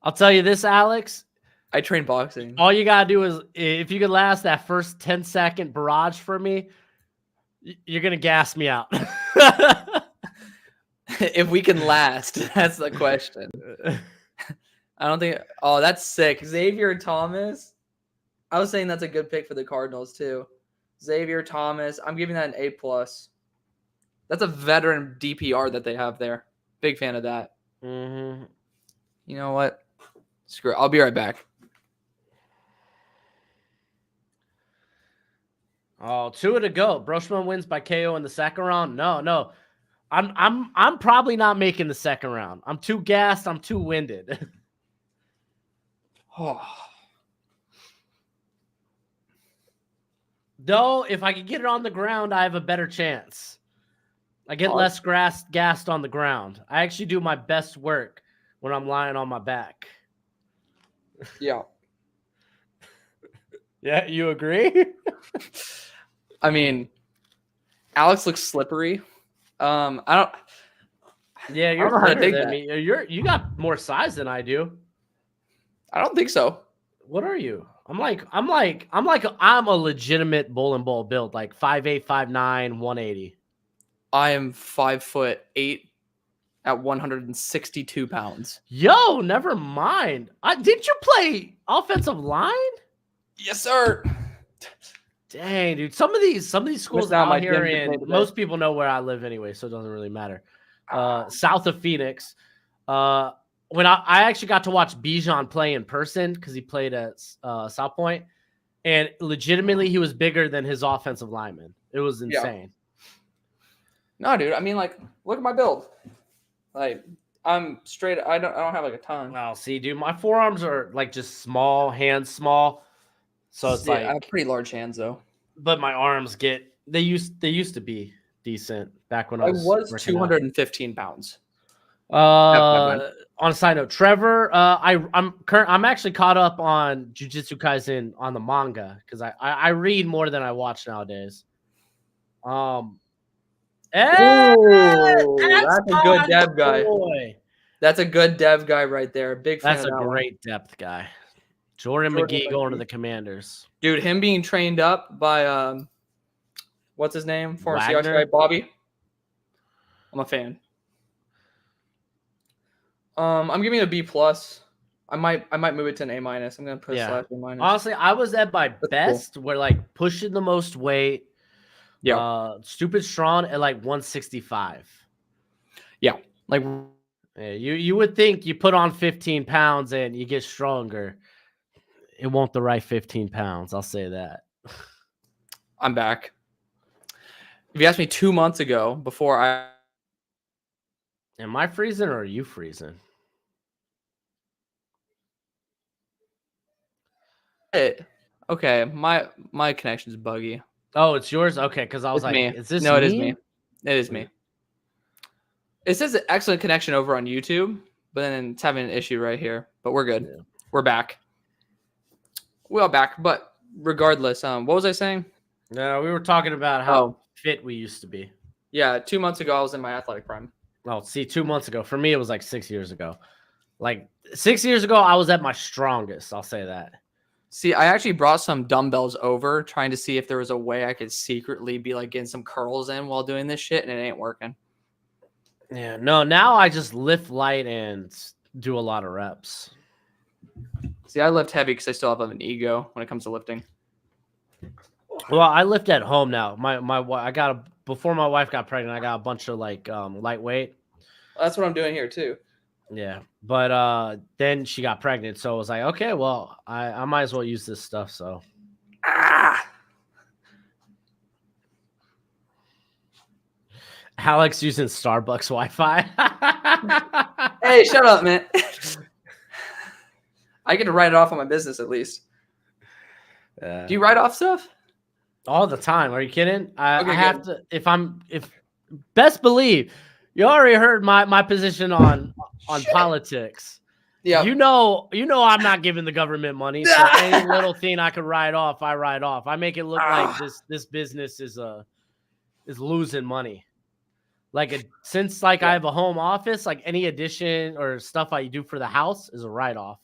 Speaker 2: I'll tell you this, Alex.
Speaker 1: I train boxing.
Speaker 2: All you got to do is, if you could last that first 10-second barrage for me, you're going to gas me out.
Speaker 1: If we can last, that's the question. I don't think. Oh, that's sick. Xavier Thomas. I was saying that's a good pick for the Cardinals too. Xavier Thomas. I'm giving that an A+. That's a veteran DPR that they have there. Big fan of that.
Speaker 2: Mm-hmm.
Speaker 1: You know what? Screw it. I'll be right back.
Speaker 2: Oh, 2 to go. Broshman wins by KO in the second round. No. I'm probably not making the second round. I'm too gassed. I'm too winded. Though, if I could get it on the ground, I have a better chance. I get less gassed on the ground. I actually do my best work when I'm lying on my back.
Speaker 1: Yeah.
Speaker 2: Yeah, you agree?
Speaker 1: I mean, Alex looks slippery. I don't.
Speaker 2: Yeah, you're better than me. You got more size than I do.
Speaker 1: I don't think so.
Speaker 2: What are you? I'm a legitimate bowling ball build, like 5'8", 5'9", 180.
Speaker 1: I am 5'8" at 162 pounds.
Speaker 2: Yo, never mind. Did you play offensive line?
Speaker 1: Yes, sir.
Speaker 2: Dang, dude. Some of these schools out here in most people know where I live anyway, so it doesn't really matter. South of Phoenix. When I actually got to watch Bijan play in person because he played at South Point, and legitimately he was bigger than his offensive lineman. It was insane.
Speaker 1: Yeah. No, dude. I mean, like, look at my build. Like, I'm straight. I don't have like a ton.
Speaker 2: Well, see, dude, my forearms are like just small, hands small. So it's like
Speaker 1: I have pretty large hands though.
Speaker 2: But my arms they used to be decent back when I was
Speaker 1: 215 pounds.
Speaker 2: On a side note, Trevor, I'm actually caught up on Jujutsu Kaisen on the manga because I read more than I watch nowadays.
Speaker 1: That's a good dev guy. That's a good dev guy right there. Big fan.
Speaker 2: That's a great depth guy. Jordan McGee going to the Commanders.
Speaker 1: Dude, him being trained up by what's his name? Former Seahawks
Speaker 2: Wagner?
Speaker 1: guy, Bobby. I'm a fan. I'm giving it a B plus. I might move it to an A minus. I'm gonna put
Speaker 2: Yeah.
Speaker 1: /A minus.
Speaker 2: Honestly, I was at my
Speaker 1: cool.
Speaker 2: best where like pushing the most weight.
Speaker 1: Yeah.
Speaker 2: Stupid strong at like 165.
Speaker 1: Yeah. Like
Speaker 2: Yeah, you would think you put on 15 pounds and you get stronger. It won't the right 15 pounds. I'll say that.
Speaker 1: I'm back. If you asked me 2 months ago before
Speaker 2: Am I freezing or are you freezing?
Speaker 1: Okay, my connection's buggy.
Speaker 2: Oh, it's yours? Okay, because I was
Speaker 1: It's
Speaker 2: like,
Speaker 1: me.
Speaker 2: is this
Speaker 1: No,
Speaker 2: me?
Speaker 1: it is me. It is me. It says an excellent connection over on YouTube, but then it's having an issue right here. But we're good.
Speaker 2: Yeah.
Speaker 1: We're back. We are back. But regardless, what was I saying?
Speaker 2: No, we were talking about how fit we used to be.
Speaker 1: Yeah, 2 months ago I was in my athletic prime.
Speaker 2: Oh, see, 2 months ago. For me, it was like 6 years ago. Like 6 years ago, I was at my strongest. I'll say that.
Speaker 1: See, I actually brought some dumbbells over, trying to see if there was a way I could secretly be like getting some curls in while doing this shit, and it ain't working.
Speaker 2: Yeah, no, now I just lift light and do a lot of reps.
Speaker 1: See, I lift heavy because I still have an ego when it comes to lifting.
Speaker 2: Well, I lift at home now. Before my wife got pregnant, I got a bunch of like lightweight.
Speaker 1: That's what I'm doing here too.
Speaker 2: Yeah, but then she got pregnant, so I was like, okay, well, I might as well use this stuff. So Alex using Starbucks Wi-Fi.
Speaker 1: Hey, shut up, man. I get to write it off on my business at least. Do you write off stuff?
Speaker 2: All the time. Are you kidding? I
Speaker 1: Okay,
Speaker 2: have to. If best believe, you already heard my position on politics.
Speaker 1: Yeah.
Speaker 2: You know I'm not giving the government money. So any little thing I could write off, I write off. I make it look like this business is losing money. Since I have a home office, like any addition or stuff I do for the house is a write off.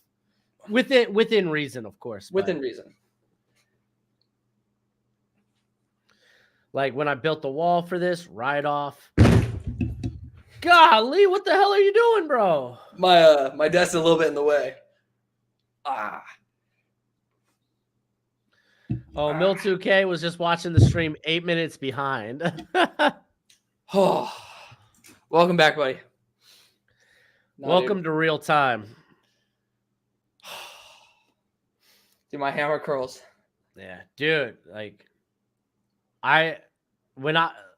Speaker 2: Within reason, of course.
Speaker 1: Within reason.
Speaker 2: Like when I built the wall for this, write off. Golly, what the hell are you doing, bro?
Speaker 1: My desk's a little bit in the way.
Speaker 2: Oh, Mil2K was just watching the stream 8 minutes behind.
Speaker 1: Oh, welcome back, buddy.
Speaker 2: Welcome to real time.
Speaker 1: Do my hammer curls.
Speaker 2: Yeah, dude. Like,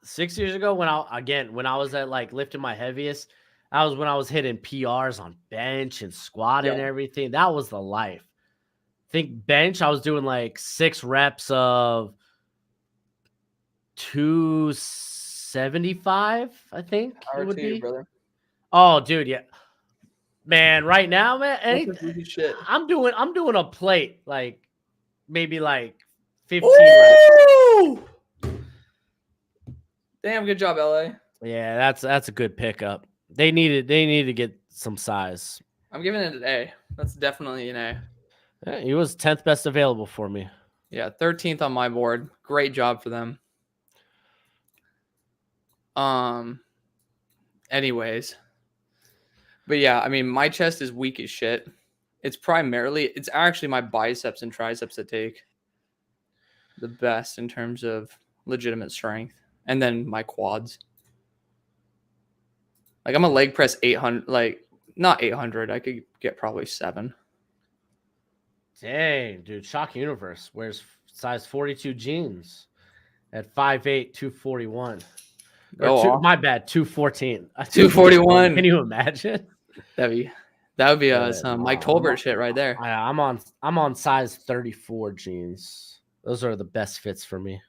Speaker 2: 6 years ago when I was at like lifting my heaviest, that was when I was hitting PRs on bench and squat and everything. That was the life. I think bench, I was doing like 6 reps of 275, I think it would be.
Speaker 1: Brother.
Speaker 2: Oh, dude, yeah. Man, right now, man,
Speaker 1: shit.
Speaker 2: I'm doing a plate, like maybe like 15
Speaker 1: reps. Damn, good job, LA.
Speaker 2: Yeah, that's a good pickup. They need to get some size.
Speaker 1: I'm giving it an A. That's definitely an A.
Speaker 2: Yeah, he was 10th best available for me.
Speaker 1: Yeah, 13th on my board. Great job for them. Anyways. But yeah, I mean, my chest is weak as shit. It's actually my biceps and triceps that take the best in terms of legitimate strength. And then my quads. Like I'm a leg press 800, like not 800. I could get probably 7.
Speaker 2: Dang, dude. Shock Universe wears size 42 jeans at 5'8", 241. My bad, 214.
Speaker 1: 241.
Speaker 2: Can you imagine?
Speaker 1: That would be some Mike Tolbert shit right there.
Speaker 2: I'm on size 34 jeans. Those are the best fits for me.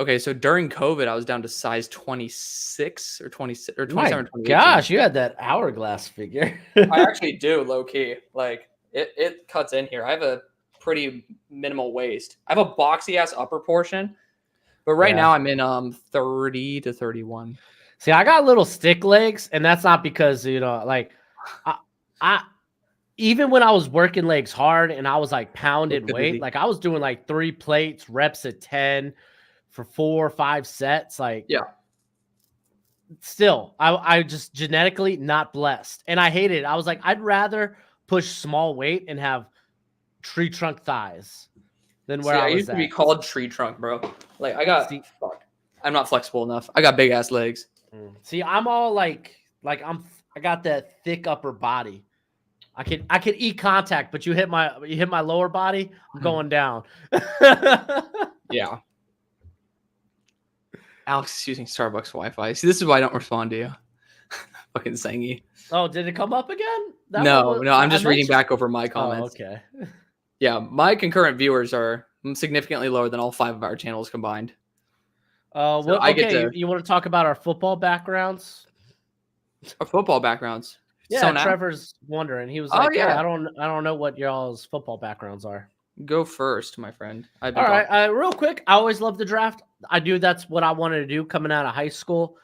Speaker 1: Okay, so during COVID, I was down to size 26 or 26 or 27.
Speaker 2: My gosh, you had that hourglass figure.
Speaker 1: I actually do, low key. Like it cuts in here. I have a pretty minimal waist. I have a boxy ass upper portion, but right now I'm in 30 to 31.
Speaker 2: See, I got little stick legs, and that's not because like I even when I was working legs hard and I was like pounding weight, like I was doing like 3 plates, reps at 10. for 4 or 5 sets. Like,
Speaker 1: Yeah.
Speaker 2: still, I just genetically not blessed. And I hated it. I was like, I'd rather push small weight and have tree trunk thighs than where
Speaker 1: See, I
Speaker 2: I was
Speaker 1: used to be
Speaker 2: at.
Speaker 1: called tree trunk, bro. Like
Speaker 2: See,
Speaker 1: I'm not flexible enough. I got big ass legs.
Speaker 2: see, I'm all like I got that thick upper body. I could eat contact, but you hit my lower body, I'm going down.
Speaker 1: Yeah. Alex is using Starbucks Wi-Fi. See, this is why I don't respond to you. Fucking Sangy.
Speaker 2: Oh, did it come up again?
Speaker 1: No, I'm just reading back over my comments.
Speaker 2: Oh, okay.
Speaker 1: Yeah, my concurrent viewers are significantly lower than all 5 of our channels combined.
Speaker 2: Well,
Speaker 1: I
Speaker 2: okay,
Speaker 1: get to-
Speaker 2: you want to talk about our football backgrounds?
Speaker 1: Our football backgrounds.
Speaker 2: Yeah,
Speaker 1: So now,
Speaker 2: Trevor's wondering. He was
Speaker 1: Oh,
Speaker 2: like, "Yeah,
Speaker 1: yeah.
Speaker 2: I don't know what y'all's football backgrounds are."
Speaker 1: go first, my friend.
Speaker 2: All right, real quick. I always love the draft. I do. That's what I wanted to do coming out of high school.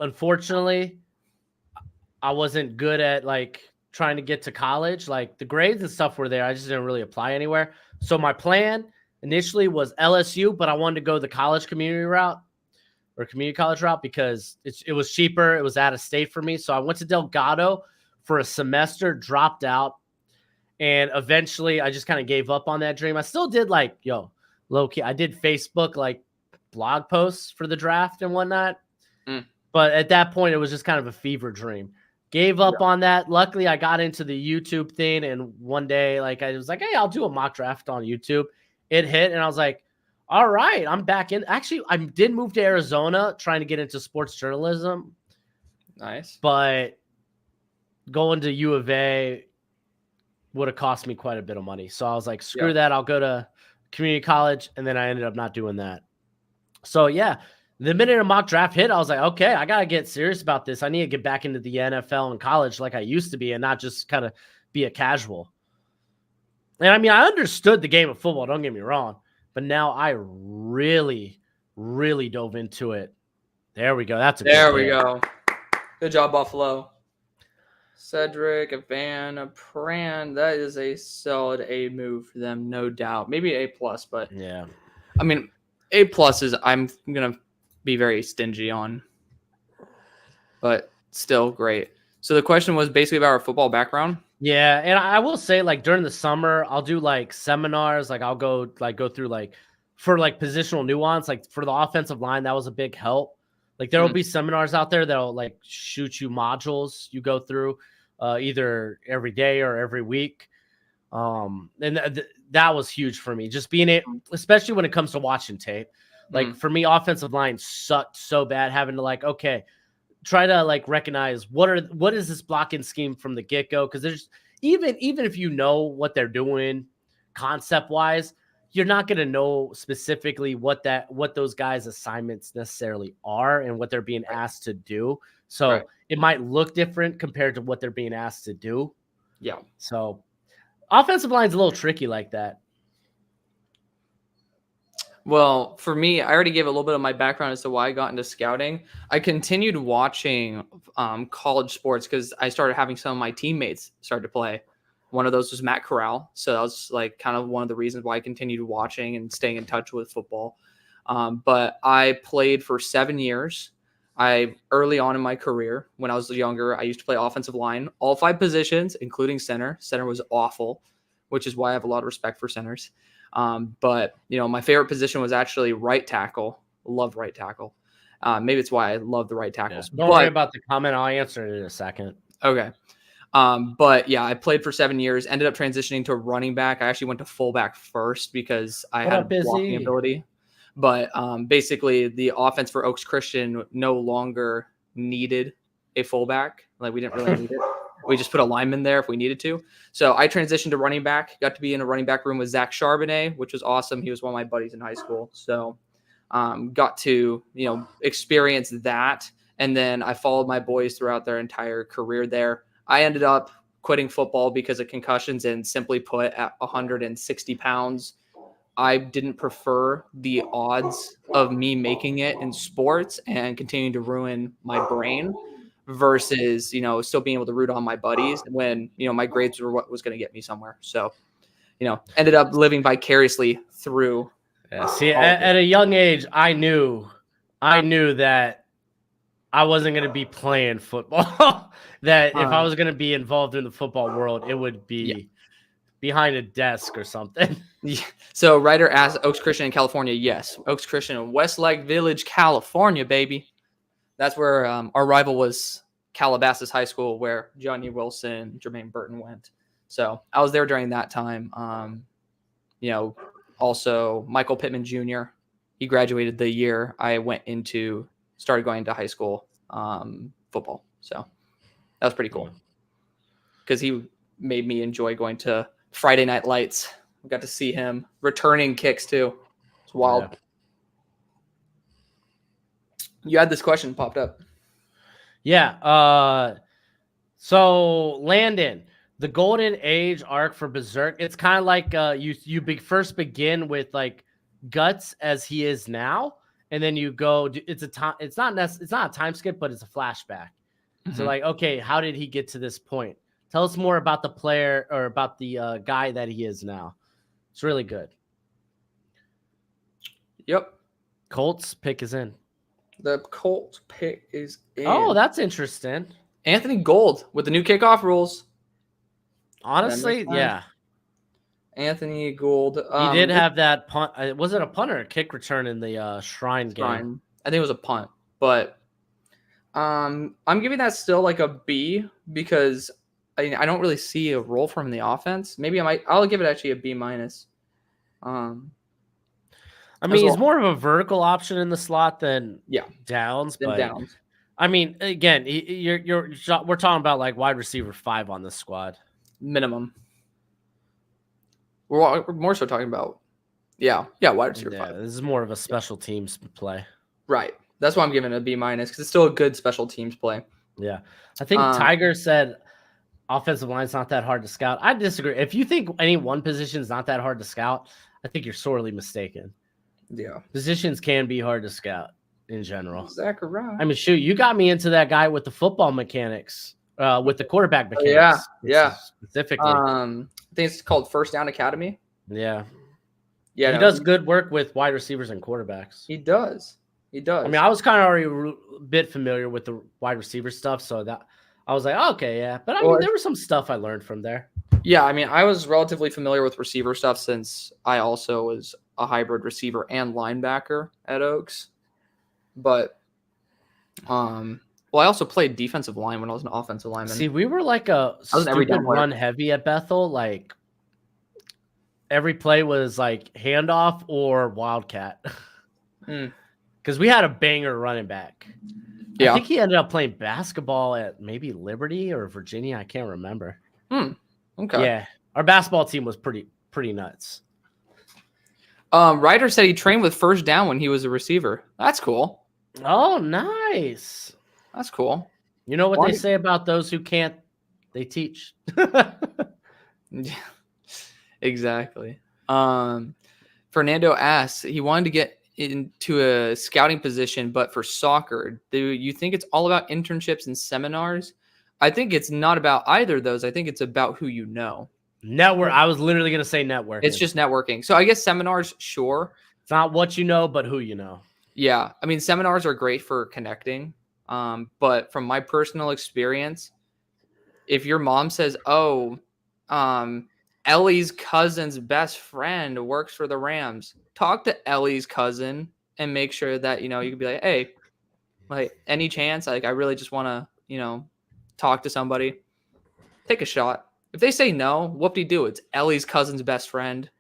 Speaker 2: Unfortunately, I wasn't good at like trying to get to college. Like the grades and stuff were there. I just didn't really apply anywhere. So my plan initially was LSU, but I wanted to go the college community route or community college route because it was cheaper. It was out of state for me. So I went to Delgado for a semester, dropped out. And eventually I just kind of gave up on that dream. I still did like, low key. I did Facebook like blog posts for the draft and whatnot. But at that point, it was just kind of a fever dream. Gave up on that. Luckily, I got into the YouTube thing. And one day, like I was like, hey, I'll do a mock draft on YouTube. It hit. And I was like, all right, I'm back in. Actually, I did move to Arizona trying to get into sports journalism.
Speaker 1: Nice.
Speaker 2: But going to U of A would have cost me quite a bit of money. So I was like, screw that. I'll go to community college. And then I ended up not doing that. So yeah, the minute a mock draft hit, I was like, okay, I got to get serious about this. I need to get back into the NFL and college like I used to be and not just kind of be a casual. And I mean, I understood the game of football. Don't get me wrong. But now I really, really dove into it. There we go. There
Speaker 1: we go. Good job, Buffalo. Cedric, Van Pran. That is a solid A move for them, no doubt. Maybe A+, but
Speaker 2: yeah.
Speaker 1: I mean, A+ is I'm gonna be very stingy on, but still great. So the question was basically about our football background.
Speaker 2: Yeah, and I will say, like during the summer, I'll do like seminars. Like I'll go through like for like positional nuance. Like for the offensive line, that was a big help. Like there will be seminars out there that'll like shoot you modules you go through either every day or every week. And that was huge for me. Just being especially when it comes to watching tape. Like for me, offensive line sucked so bad having to like, okay, try to like recognize what is this blocking scheme from the get-go. Because there's even if you know what they're doing concept wise, you're not going to know specifically what those guys' assignments necessarily are and what they're being asked to do. So it might look different compared to what they're being asked to do.
Speaker 1: Yeah.
Speaker 2: So offensive line's a little tricky like that.
Speaker 1: Well, for me, I already gave a little bit of my background as to why I got into scouting. I continued watching college sports because I started having some of my teammates start to play. One of those was Matt Corral. So that was like kind of one of the reasons why I continued watching and staying in touch with football. But I played for 7 years. Early on in my career, when I was younger, I used to play offensive line, all 5 positions, including center. Center was awful, which is why I have a lot of respect for centers. But my favorite position was actually right tackle. Love right tackle. Maybe it's why I love the right tackles.
Speaker 2: Don't worry about the comment. I'll answer it in a second.
Speaker 1: Okay. But yeah, I played for 7 years, ended up transitioning to running back. I actually went to fullback first because I had blocking ability. But basically, the offense for Oaks Christian no longer needed a fullback. Like we didn't really need it. We just put a lineman there if we needed to. So I transitioned to running back. Got to be in a running back room with Zach Charbonnet, which was awesome. He was one of my buddies in high school. So got to experience that. And then I followed my boys throughout their entire career there. I ended up quitting football because of concussions, and simply put, at 160 pounds, I didn't prefer the odds of me making it in sports and continuing to ruin my brain versus, still being able to root on my buddies when, my grades were what was going to get me somewhere. So, ended up living vicariously through
Speaker 2: Yeah, see, at a young age, I knew that I wasn't going to be playing football. That if I was going to be involved in the football world, it would be behind a desk or something.
Speaker 1: Yeah. So Ryder asked Oaks Christian in California. Yes, Oaks Christian in Westlake Village, California, baby. That's where our rival was Calabasas High School, where Johnny Wilson, Jermaine Burton went. So I was there during that time. Also Michael Pittman Jr. He graduated the year I started going into high school football. So that was pretty cool because he made me enjoy going to Friday Night Lights. We got to see him returning kicks too. It's wild. Yeah. You had this question popped up.
Speaker 2: Yeah. So Landon, the golden age arc for Berserk, it's kind of like you first begin with like Guts as he is now, and then you go. It's not a time skip, but it's a flashback. Mm-hmm. So like, okay, how did he get to this point? Tell us more about the player or about the guy that he is now. It's really good.
Speaker 1: Yep.
Speaker 2: Colts pick is in.
Speaker 1: The Colts pick is in.
Speaker 2: Oh, that's interesting.
Speaker 1: Anthony Gould with the new kickoff rules.
Speaker 2: Honestly, yeah.
Speaker 1: Anthony Gould.
Speaker 2: He did have that punt. Was it a punt or a kick return in the Shrine game?
Speaker 1: I think it was a punt, but I'm giving that still like a B because I don't really see a role for him in the offense. Maybe I'll give it actually a B minus.
Speaker 2: I mean, he's more of a vertical option in the slot than Downs.
Speaker 1: Downs.
Speaker 2: I mean, again, we're talking about like wide receiver 5 on this squad
Speaker 1: minimum. We're more so talking about wide receiver 5.
Speaker 2: This is more of a special teams play,
Speaker 1: right? That's why I'm giving it a B minus because it's still a good special teams play.
Speaker 2: Yeah, I think Tiger said offensive line's not that hard to scout. I disagree. If you think any one position is not that hard to scout, I think you're sorely mistaken.
Speaker 1: Yeah,
Speaker 2: positions can be hard to scout in general.
Speaker 1: Zachariah.
Speaker 2: I mean, shoot, you got me into that guy with the football mechanics, with the quarterback mechanics.
Speaker 1: Yeah.
Speaker 2: Specifically,
Speaker 1: I think it's called First Down Academy.
Speaker 2: Yeah. He does good work with wide receivers and quarterbacks.
Speaker 1: He does. I mean,
Speaker 2: I was kind of already a bit familiar with the wide receiver stuff, so that I was like, oh, okay, yeah. But I mean, there was some stuff I learned from there.
Speaker 1: Yeah, I mean, I was relatively familiar with receiver stuff since I also was a hybrid receiver and linebacker at Oaks. But, I also played defensive line when I was an offensive lineman.
Speaker 2: See, we were like a stupid run heavy at Bethel. Like, every play was like handoff or wildcat. Because we had a banger running back. Yeah. I think he ended up playing basketball at maybe Liberty or Virginia. I can't remember.
Speaker 1: Okay.
Speaker 2: Yeah. Our basketball team was pretty nuts.
Speaker 1: Ryder said he trained with First Down when he was a receiver. That's cool.
Speaker 2: Oh, nice.
Speaker 1: That's cool.
Speaker 2: You know what they say about those who can't, they teach.
Speaker 1: Yeah, exactly. Fernando asks, he wanted to get into a scouting position, but for soccer. Do you think it's all about internships and seminars? I think it's not about either of those. I think it's about who you know.
Speaker 2: Network. I was literally going to say networking.
Speaker 1: It's just networking. So I guess seminars, sure.
Speaker 2: It's not what you know, but who you know.
Speaker 1: Yeah. I mean, seminars are great for connecting. But from my personal experience, if your mom says, Ellie's cousin's best friend works for the Rams, talk to Ellie's cousin and make sure that, you can be like, hey, like any chance, like I really just want to, talk to somebody, take a shot. If they say no, whoop-de-doo, it's Ellie's cousin's best friend.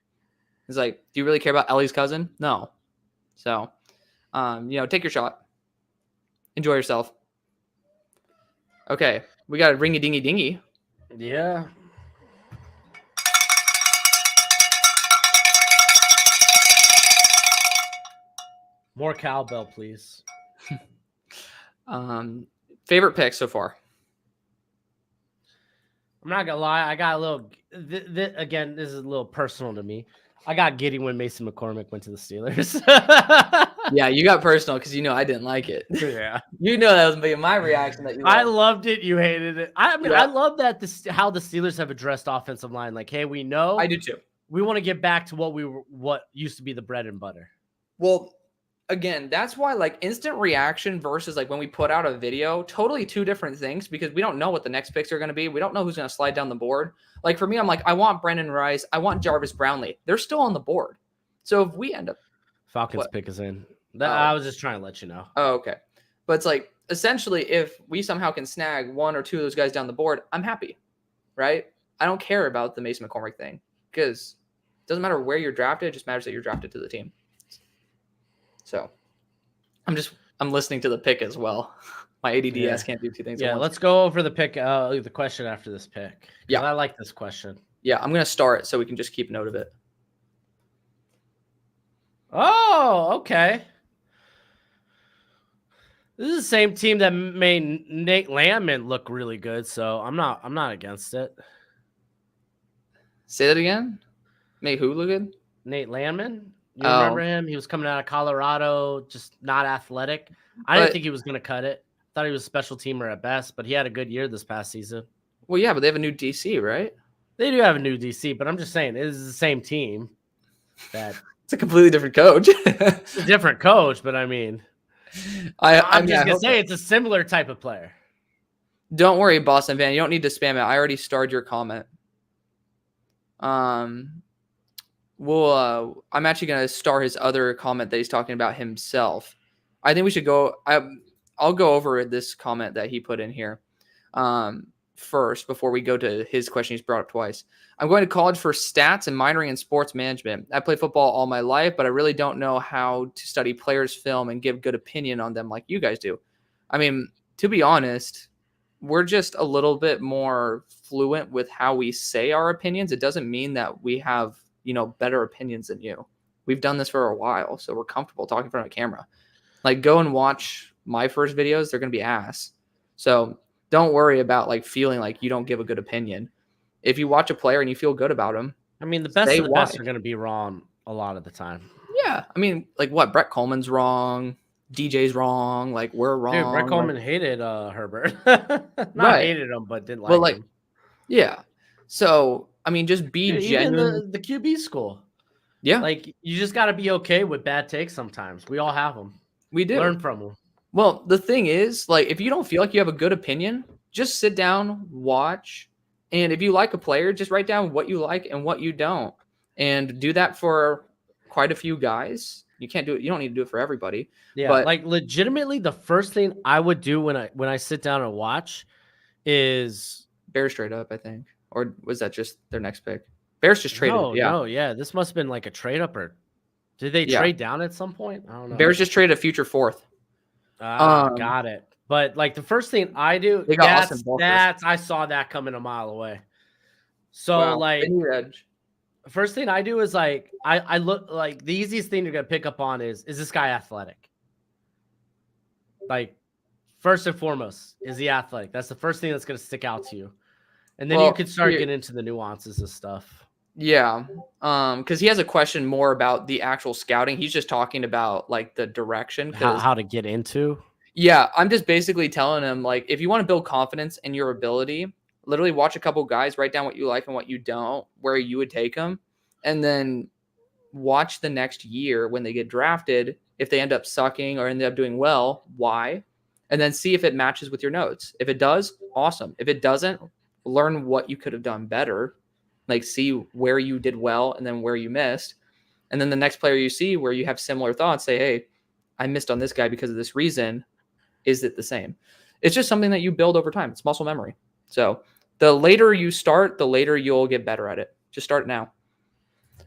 Speaker 1: It's like, do you really care about Ellie's cousin? No. So, take your shot. Enjoy yourself. Okay, we got a ring-a-dingy-dingy.
Speaker 2: Yeah. More cowbell, please.
Speaker 1: Favorite pick so far?
Speaker 2: I'm not gonna lie. I got a little. Again, this is a little personal to me. I got giddy when Mason McCormick went to the Steelers.
Speaker 1: Yeah, you got personal because I didn't like it.
Speaker 2: Yeah,
Speaker 1: that was being my reaction. That
Speaker 2: I loved it. You hated it. I mean, I love that how the Steelers have addressed offensive line. Like, hey, we know.
Speaker 1: I do too.
Speaker 2: we want to get back to what used to be the bread and butter.
Speaker 1: Well, again, that's why like instant reaction versus like when we put out a video, totally two different things because we don't know what the next picks are going to be. We don't know who's going to slide down the board. Like for me, I'm like, I want Brendan Rice. I want Jarvis Brownlee. They're still on the board. So if we end up
Speaker 2: Falcons pick us in. I was just trying to let you know.
Speaker 1: Oh, okay. But it's like essentially if we somehow can snag one or two of those guys down the board, I'm happy. Right? I don't care about the Mason McCormick thing because it doesn't matter where you're drafted. It just matters that you're drafted to the team. So I'm listening to the pick as well. My ADDS can't do two things.
Speaker 2: Yeah, let's go over the pick, the question after this pick. Yeah, I like this question.
Speaker 1: Yeah, I'm going to start so we can just keep note of it.
Speaker 2: Oh, okay. This is the same team that made Nate Landman look really good, so I'm not against it.
Speaker 1: Say that again? Made who look good?
Speaker 2: Nate Landman. You remember him? He was coming out of Colorado, just not athletic. I didn't think he was going to cut it. Thought he was a special teamer at best, but he had a good year this past season.
Speaker 1: Well, yeah, but they have a new DC, right?
Speaker 2: They do have a new DC, but I'm just saying it is the same team. That
Speaker 1: it's a completely different coach.
Speaker 2: It's a different coach, but I mean, I'm just going to say it's a similar type of player.
Speaker 1: Don't worry, Boston fan. You don't need to spam it. I already starred your comment. Well, I'm actually going to star his other comment that he's talking about himself. I think we should go. I'll go over this comment that he put in here first before we go to his question he's brought up twice. I'm going to college for stats and minoring in sports management. I played football all my life, but I really don't know how to study players' film and give good opinion on them like you guys do. I mean, to be honest, we're just a little bit more fluent with how we say our opinions. It doesn't mean that we have better opinions than you. We've done this for a while, so we're comfortable talking in front of a camera. Like, go and watch my first videos. They're going to be ass. So don't worry about like feeling like you don't give a good opinion. If you watch a player and you feel good about him,
Speaker 2: I mean, the best of the best are going to be wrong a lot of the time.
Speaker 1: Yeah. I mean, like what? Brett Coleman's wrong. DJ's wrong. Like, we're wrong.
Speaker 2: Dude, Brett Coleman hated Herbert. Not hated him, but didn't like him.
Speaker 1: Yeah. So, I mean, just be genuine.
Speaker 2: Even the QB school.
Speaker 1: Yeah.
Speaker 2: Like, you just got to be okay with bad takes sometimes. We all have them.
Speaker 1: We do.
Speaker 2: Learn from them.
Speaker 1: Well, the thing is, like, if you don't feel like you have a good opinion, just sit down, watch. And if you like a player, just write down what you like and what you don't. And do that for quite a few guys. You can't do it. You don't need to do it for everybody.
Speaker 2: Yeah.
Speaker 1: But
Speaker 2: like, legitimately, the first thing I would do when I sit down and watch is
Speaker 1: Bears straight up, I think. Or was that just their next pick? Bears just traded.
Speaker 2: No, this must have been like a trade up, or did they trade down at some point? I don't know.
Speaker 1: Bears just traded a future fourth.
Speaker 2: Got it. But like the first thing I do, I saw that coming a mile away. So like first thing I do is like I look like the easiest thing you're gonna pick up on is this guy athletic? Like first and foremost, is he athletic? That's the first thing that's gonna stick out to you. And then you could start getting into the nuances of stuff.
Speaker 1: Yeah. Because he has a question more about the actual scouting. He's just talking about like the direction.
Speaker 2: How to get into.
Speaker 1: Yeah. I'm just basically telling him, like, if you want to build confidence in your ability, literally watch a couple guys, write down what you like and what you don't, where you would take them, and then watch the next year when they get drafted. If they end up sucking or end up doing well, why? And then see if it matches with your notes. If it does, awesome. If it doesn't, learn what you could have done better, like see where you did well and then where you missed. And then the next player you see where you have similar thoughts, say, hey, I missed on this guy because of this reason. Is it the same? It's just something that you build over time. It's muscle memory. So the later you start, the later you'll get better at it. Just start now.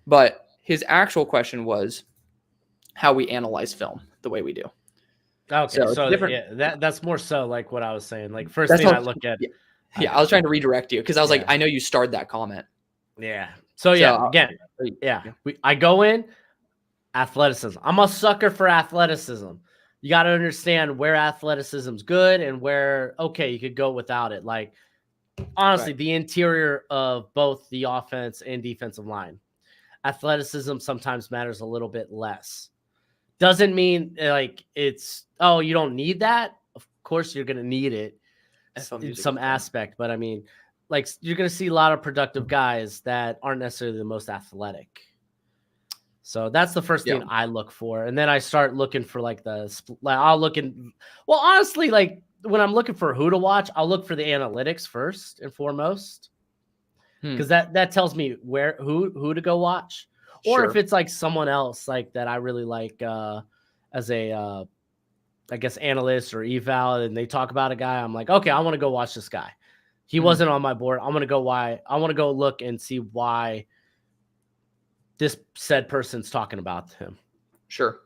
Speaker 1: But his actual question was how we analyze film the way we do.
Speaker 2: Okay. So yeah, that's more so like what I was saying. Like first thing I look at.
Speaker 1: Yeah, I was trying to redirect you because I was like, I know you starred that comment.
Speaker 2: Yeah. So again, I go in athleticism. I'm a sucker for athleticism. You got to understand where athleticism's good and where, you could go without it. Like, honestly, the interior of both the offense and defensive line. Athleticism sometimes matters a little bit less. Doesn't mean like it's, you don't need that. Of course, you're going to need it. In some aspect, but I mean, like you're going to see a lot of productive guys that aren't necessarily the most athletic. So that's the first thing I look for. And then I start looking for like I'll look in, well, honestly, like when I'm looking for who to watch, I'll look for the analytics first and foremost. Because that tells me who to go watch. Or if it's like someone else like that I really like as a I guess analyst or eval, and they talk about a guy, I'm like, okay, I want to go watch this guy. He wasn't on my board. I want to go look and see why this said person's talking about him.
Speaker 1: Sure.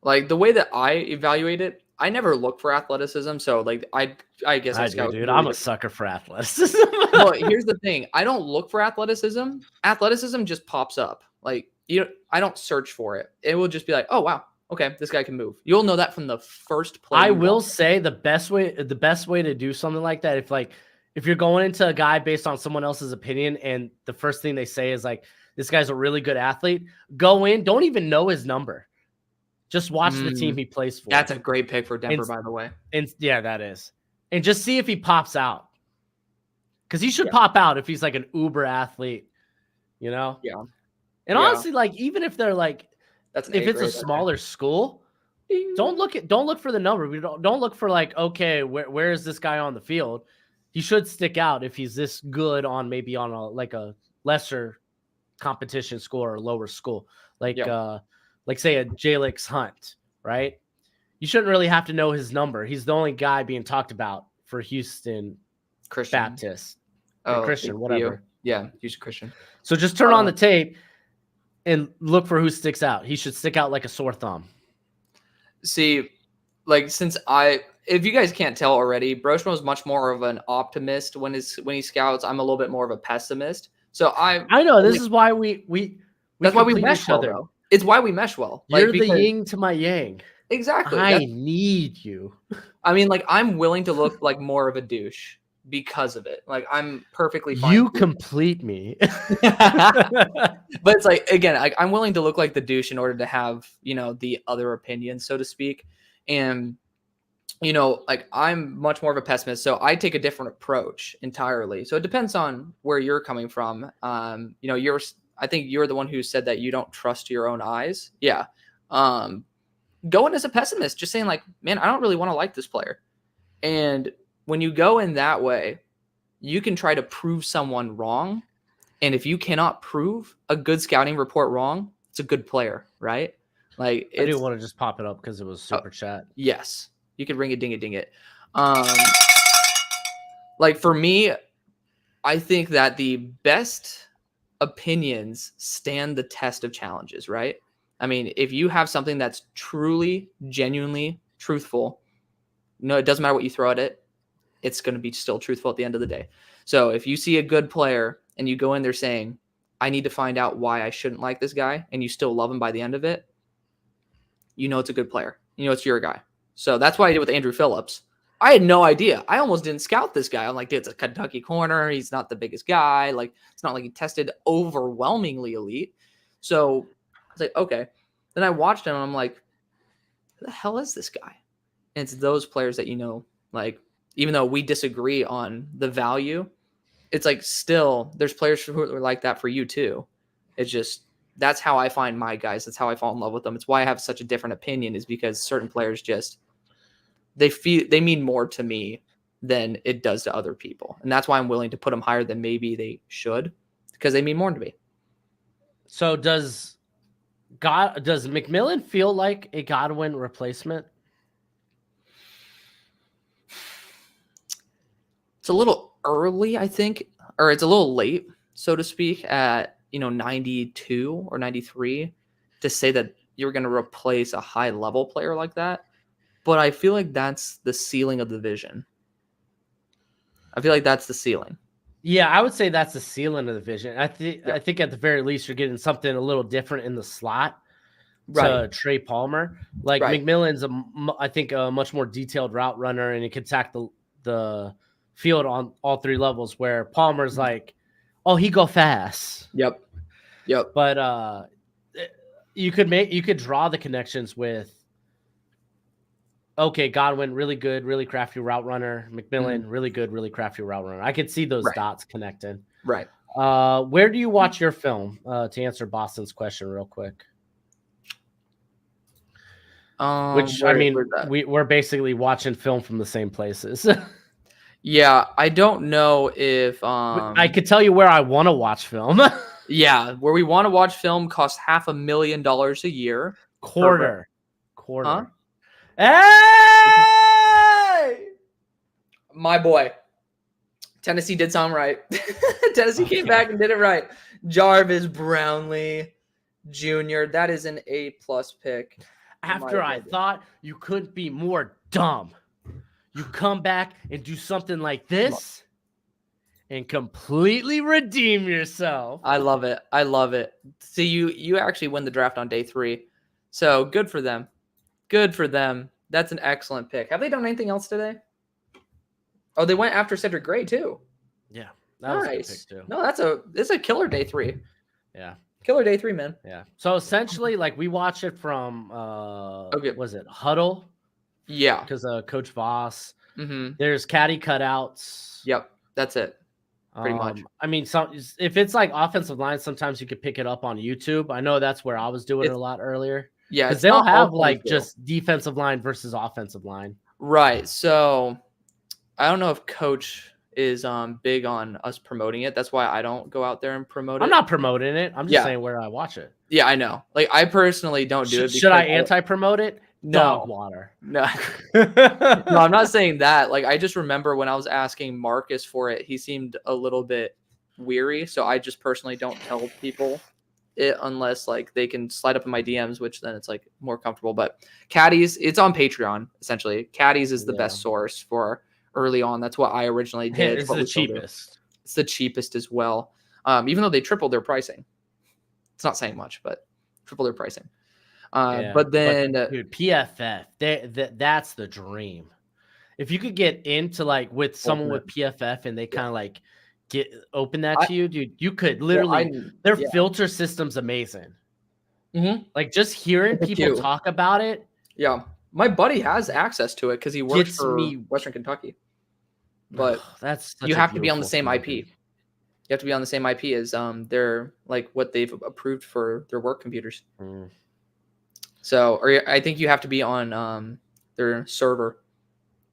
Speaker 1: Like the way that I evaluate it, I never look for athleticism. So like I guess
Speaker 2: I do, dude. I'm a sucker for athleticism.
Speaker 1: Well, here's the thing. I don't look for athleticism. Athleticism just pops up. Like I don't search for it. It will just be like, oh wow, okay, this guy can move. You'll know that from the first play.
Speaker 2: I will say the best way to do something like that, if you're going into a guy based on someone else's opinion and the first thing they say is like, this guy's a really good athlete, go in, don't even know his number. Just watch the team he plays for.
Speaker 1: That's a great pick for Denver, by the way.
Speaker 2: And yeah, that is. And just see if he pops out. Because he should pop out if he's like an uber athlete, you know?
Speaker 1: Yeah.
Speaker 2: And honestly, like, even if they're like,
Speaker 1: if
Speaker 2: it's a smaller school, don't look for the number. Don't look for like, okay, where is this guy on the field? He should stick out if he's this good on maybe on a lesser competition school or a lower school. Like say a Jalix Hunt, right? You shouldn't really have to know his number. He's the only guy being talked about for Houston
Speaker 1: Christian
Speaker 2: Baptist. Christian, whatever.
Speaker 1: Yeah, Houston Christian.
Speaker 2: So just turn on the tape and look for who sticks out. He should stick out like a sore thumb.
Speaker 1: See, like if you guys can't tell already, Broshmo is much more of an optimist when he scouts. I'm a little bit more of a pessimist. So I
Speaker 2: know this is why we
Speaker 1: that's why we mesh well. Though. It's why we mesh well.
Speaker 2: You're the yin to my yang.
Speaker 1: Exactly.
Speaker 2: I need you.
Speaker 1: I mean, like I'm willing to look like more of a douche because of it. Like I'm perfectly fine.
Speaker 2: You complete me.
Speaker 1: But it's like, again, I'm willing to look like the douche in order to have, the other opinion, so to speak. And, like I'm much more of a pessimist. So I take a different approach entirely. So it depends on where you're coming from. I think you're the one who said that you don't trust your own eyes. Yeah. Going as a pessimist, just saying like, man, I don't really want to like this player. And when you go in that way, you can try to prove someone wrong. And if you cannot prove a good scouting report wrong, it's a good player, right? Like
Speaker 2: I do want to just pop it up because it was super chat.
Speaker 1: Yes. You could ring it, ding it, ding it. Like for me, I think that the best opinions stand the test of challenges, right? I mean, if you have something that's truly, genuinely truthful, it doesn't matter what you throw at it. It's going to be still truthful at the end of the day. So if you see a good player and you go in there saying, I need to find out why I shouldn't like this guy, and you still love him by the end of it, it's a good player. It's your guy. So that's what I did with Andrew Phillips. I had no idea. I almost didn't scout this guy. I'm like, dude, it's a Kentucky corner. He's not the biggest guy. Like, it's not like he tested overwhelmingly elite. So I was like, okay. Then I watched him and I'm like, who the hell is this guy? And it's those players that, like, even though we disagree on the value, it's like still there's players who are like that for you too. It's just, that's how I find my guys. That's how I fall in love with them. It's why I have such a different opinion, is because certain players just, they mean more to me than it does to other people. And that's why I'm willing to put them higher than maybe they should, because they mean more to me.
Speaker 2: So does McMillan feel like a Godwin replacement?
Speaker 1: It's a little early, I think, or it's a little late, so to speak, at 92 or 93 to say that you're going to replace a high level player like that. But I feel like that's the ceiling of the vision. I feel like that's the ceiling.
Speaker 2: Yeah, I would say that's the ceiling of the vision. I think at the very least you're getting something a little different in the slot to Trey Palmer. Like McMillan's I think a much more detailed route runner, and he can attack the field on all three levels, where Palmer's like, oh, he go fast.
Speaker 1: Yep.
Speaker 2: But you could draw the connections with Okay, Godwin, really good, really crafty route runner. McMillan,
Speaker 1: Mhm.
Speaker 2: really good, really crafty route runner. I could see those
Speaker 1: Right.
Speaker 2: dots connecting.
Speaker 1: Right.
Speaker 2: Where do you watch your film? To answer Boston's question real quick. Which I
Speaker 1: Where's
Speaker 2: mean,
Speaker 1: that?
Speaker 2: we're basically watching film from the same places.
Speaker 1: Yeah, I don't know if
Speaker 2: I could tell you where I want to watch film.
Speaker 1: yeah, where we want to watch film costs $500,000 a year.
Speaker 2: Quarter.
Speaker 1: Huh?
Speaker 2: Hey!
Speaker 1: My boy. Tennessee did something right. Tennessee came
Speaker 2: Okay.
Speaker 1: back and did it right. Jarvis Brownlee Jr. That is an A-plus pick.
Speaker 2: After I thought you couldn't be more dumb, you come back and do something like this and completely redeem yourself.
Speaker 1: I love it. I love it. See, you actually win the draft on day 3. So good for them. Good for them. That's an excellent pick. Have they done anything else today? Oh, they went after Cedric Gray too.
Speaker 2: Yeah, that was a good
Speaker 1: Nice.
Speaker 2: pick too.
Speaker 1: No, this is a killer day 3.
Speaker 2: Yeah.
Speaker 1: Killer day 3, man.
Speaker 2: Yeah. So essentially, like we watch it from
Speaker 1: Okay.
Speaker 2: was it Huddle?
Speaker 1: Yeah.
Speaker 2: Because Coach Voss.
Speaker 1: Mm-hmm.
Speaker 2: There's caddy cutouts.
Speaker 1: Yep. That's it. Pretty much.
Speaker 2: I mean, if it's like offensive line, sometimes you could pick it up on YouTube. I know that's where I was doing it a lot earlier.
Speaker 1: Yeah,
Speaker 2: because they'll have like just defensive line versus offensive line.
Speaker 1: Right. So I don't know if Coach is big on us promoting it. That's why I don't go out there and promote it.
Speaker 2: I'm not promoting it. I'm just saying where I watch it.
Speaker 1: Yeah, I know. Like I personally don't do it.
Speaker 2: Should I anti-promote it?
Speaker 1: No.
Speaker 2: Dog water.
Speaker 1: No. No, I'm not saying that. Like I just remember when I was asking Marcus for it, he seemed a little bit weary. So I just personally don't tell people it unless like they can slide up in my DMs, which then it's like more comfortable. But Caddies, it's on Patreon essentially. Caddies is the best source for early on. That's what I originally did.
Speaker 2: It's the cheapest.
Speaker 1: It's the cheapest as well. Even though they tripled their pricing. It's not saying much, but triple their pricing. But then
Speaker 2: dude, PFF, that's the dream. If you could get into like with someone with PFF and they kind of like open that to you, dude, you could literally their filter system's amazing.
Speaker 1: Mm-hmm.
Speaker 2: Like just hearing people talk about it.
Speaker 1: Yeah. My buddy has access to it because he works for Western Kentucky. But you have to be on the same IP. You have to be on the same IP as their like what they've approved for their work computers.
Speaker 2: Mm.
Speaker 1: So, or I think you have to be on their server.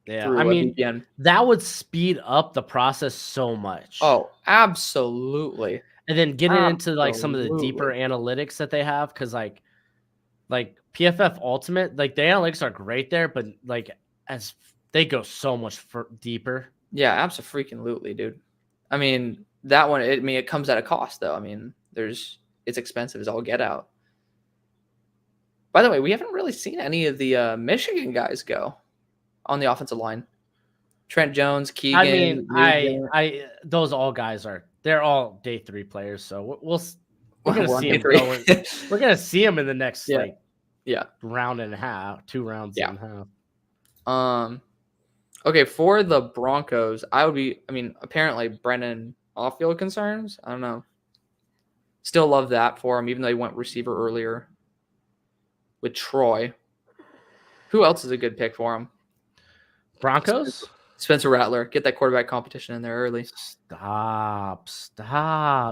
Speaker 2: Yeah, I mean, that would speed up the process so much.
Speaker 1: Oh, absolutely.
Speaker 2: And then getting into like some of the deeper analytics that they have, because like PFF Ultimate, like the analytics are great there, but like as they go so much deeper.
Speaker 1: Yeah, absolutely, dude. I mean, that one. It comes at a cost, though. I mean, it's expensive as all get out. By the way, we haven't really seen any of the Michigan guys go on the offensive line. Trent Jones, Keegan.
Speaker 2: I mean, those all guys they're all day 3 players, so we're gonna see them going. We're gonna see them in the next round and a half, 2 rounds and a half.
Speaker 1: Okay, for the Broncos, apparently Brennan off-field concerns. I don't know. Still love that for him, even though he went receiver earlier with Troy. Who else is a good pick for him?
Speaker 2: Broncos?
Speaker 1: Spencer Rattler. Get that quarterback competition in there early.
Speaker 2: Stop.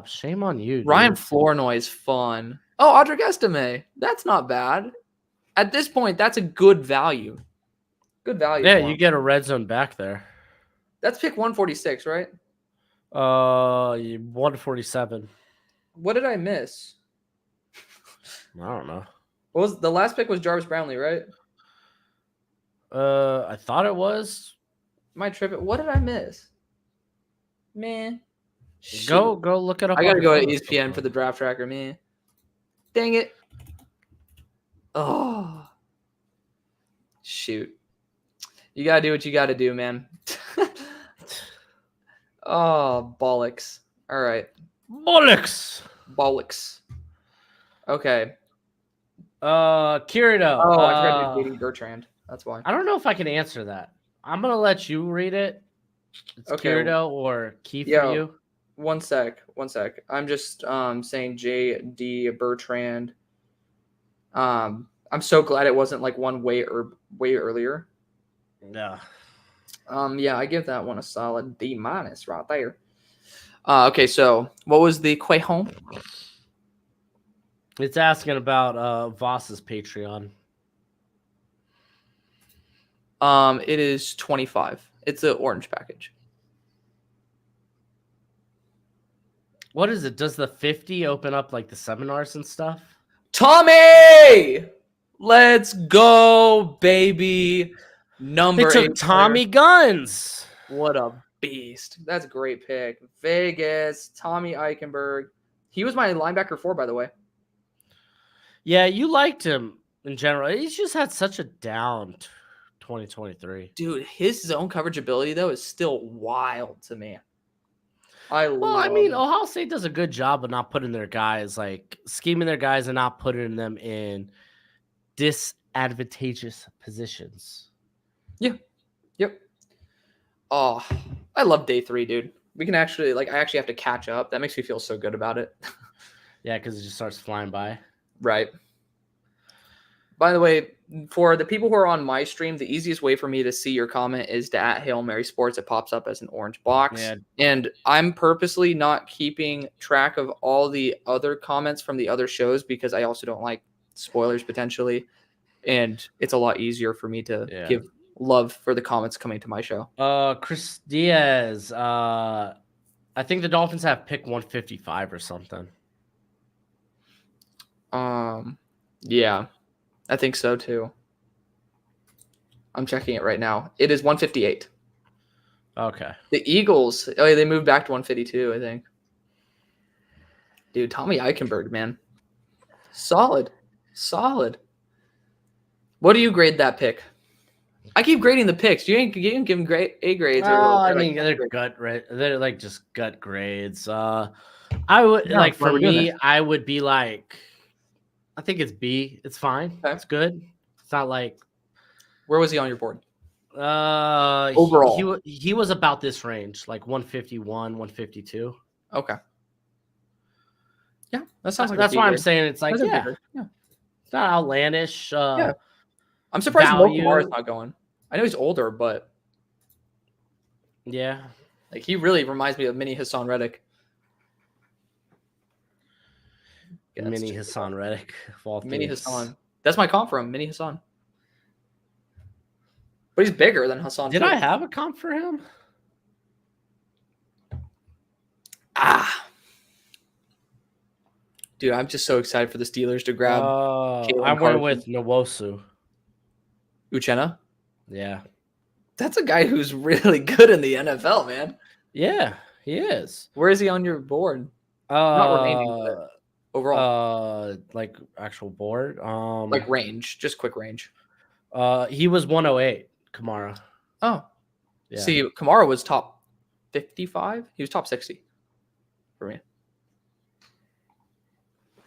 Speaker 2: Shame on you, dude.
Speaker 1: Ryan Flournoy is fun. Oh, Audric Estime. That's not bad. At this point, that's a good value. Good value.
Speaker 2: Yeah, you get a red zone back there.
Speaker 1: That's pick 146, right?
Speaker 2: 147.
Speaker 1: What did I miss?
Speaker 2: I don't know.
Speaker 1: What was the last pick? Was Jarvis Brownlee, right?
Speaker 2: I thought it was.
Speaker 1: My trip. What did I miss? Man.
Speaker 2: Go look it up.
Speaker 1: I gotta go to ESPN for the draft tracker, man. Dang it. Oh. Shoot. You gotta do what you gotta do, man. Oh, bollocks. All right.
Speaker 2: Bollocks.
Speaker 1: Okay.
Speaker 2: Kirito.
Speaker 1: Oh, I forgot to do Bertrand. That's why.
Speaker 2: I don't know if I can answer that. I'm gonna let you read it. It's Kirito or Keith for you.
Speaker 1: One sec. I'm just saying J.D. Bertrand. I'm so glad it wasn't like one way earlier.
Speaker 2: Yeah.
Speaker 1: Yeah, I give that one a solid B- right there. Okay, so what was the Quay home?
Speaker 2: It's asking about Voss's Patreon.
Speaker 1: It is 25. It's an orange package.
Speaker 2: What is it? Does the 50 open up like the seminars and stuff?
Speaker 1: Tommy! Let's go, baby.
Speaker 2: They
Speaker 1: Number
Speaker 2: took
Speaker 1: 8
Speaker 2: Tommy
Speaker 1: player.
Speaker 2: Guns.
Speaker 1: What a beast. That's a great pick. Vegas, Tommy Eichenberg. He was my linebacker 4, by the way.
Speaker 2: Yeah, you liked him in general. He's just had such a down 2023.
Speaker 1: Dude, his zone coverage ability, though, is still wild to me.
Speaker 2: Well, I mean, Ohio State does a good job of not putting their guys, like scheming their guys and not putting them in disadvantageous positions.
Speaker 1: Yep. Oh, I love day 3, dude. We can actually, I actually have to catch up. That makes me feel so good about it.
Speaker 2: Yeah, because it just starts flying by.
Speaker 1: Right. By the way, for the people who are on my stream, the easiest way for me to see your comment is to at Hail Mary Sports. It pops up as an orange box.
Speaker 2: Yeah.
Speaker 1: And I'm purposely not keeping track of all the other comments from the other shows because I also don't like spoilers potentially. And it's a lot easier for me to give love for the comments coming to my show.
Speaker 2: Chris Diaz. I think the Dolphins have pick 155 or something.
Speaker 1: Yeah, I think so too. I'm checking it right now. It is 158.
Speaker 2: Okay.
Speaker 1: The Eagles, oh yeah, they moved back to 152, I think. Dude, Tommy Eichenberg, man. Solid. What do you grade that pick? I keep grading the picks. You ain't give them great A grades.
Speaker 2: I mean, they're they're like just gut grades. I would like for me, I would be like, I think it's B. It's fine. Okay. It's good. It's not like.
Speaker 1: Where was he on your board?
Speaker 2: Overall, he was about this range, like 151, 152.
Speaker 1: Okay. Yeah, that sounds like
Speaker 2: that's why I'm saying it's like yeah, it's not outlandish.
Speaker 1: Yeah. I'm surprised Mo Kamara is not going. I know he's older, but
Speaker 2: yeah,
Speaker 1: like he really reminds me of mini Hassan Reddick.
Speaker 2: Yeah, mini Hassan Reddick.
Speaker 1: Mini Hassan. That's my comp for him, Mini Hassan. But he's bigger than Hassan.
Speaker 2: Did I have a comp for him?
Speaker 1: Dude, I'm just so excited for the Steelers to grab.
Speaker 2: I went with Nwosu.
Speaker 1: Uchenna?
Speaker 2: Yeah.
Speaker 1: That's a guy who's really good in the NFL, man.
Speaker 2: Yeah, he is.
Speaker 1: Where is he on your board? Not remaining, but overall.
Speaker 2: Like actual board.
Speaker 1: Like range, just quick range.
Speaker 2: He was 108, Kamara.
Speaker 1: Oh. Yeah. See, Kamara was top 55. He was top 60 for me.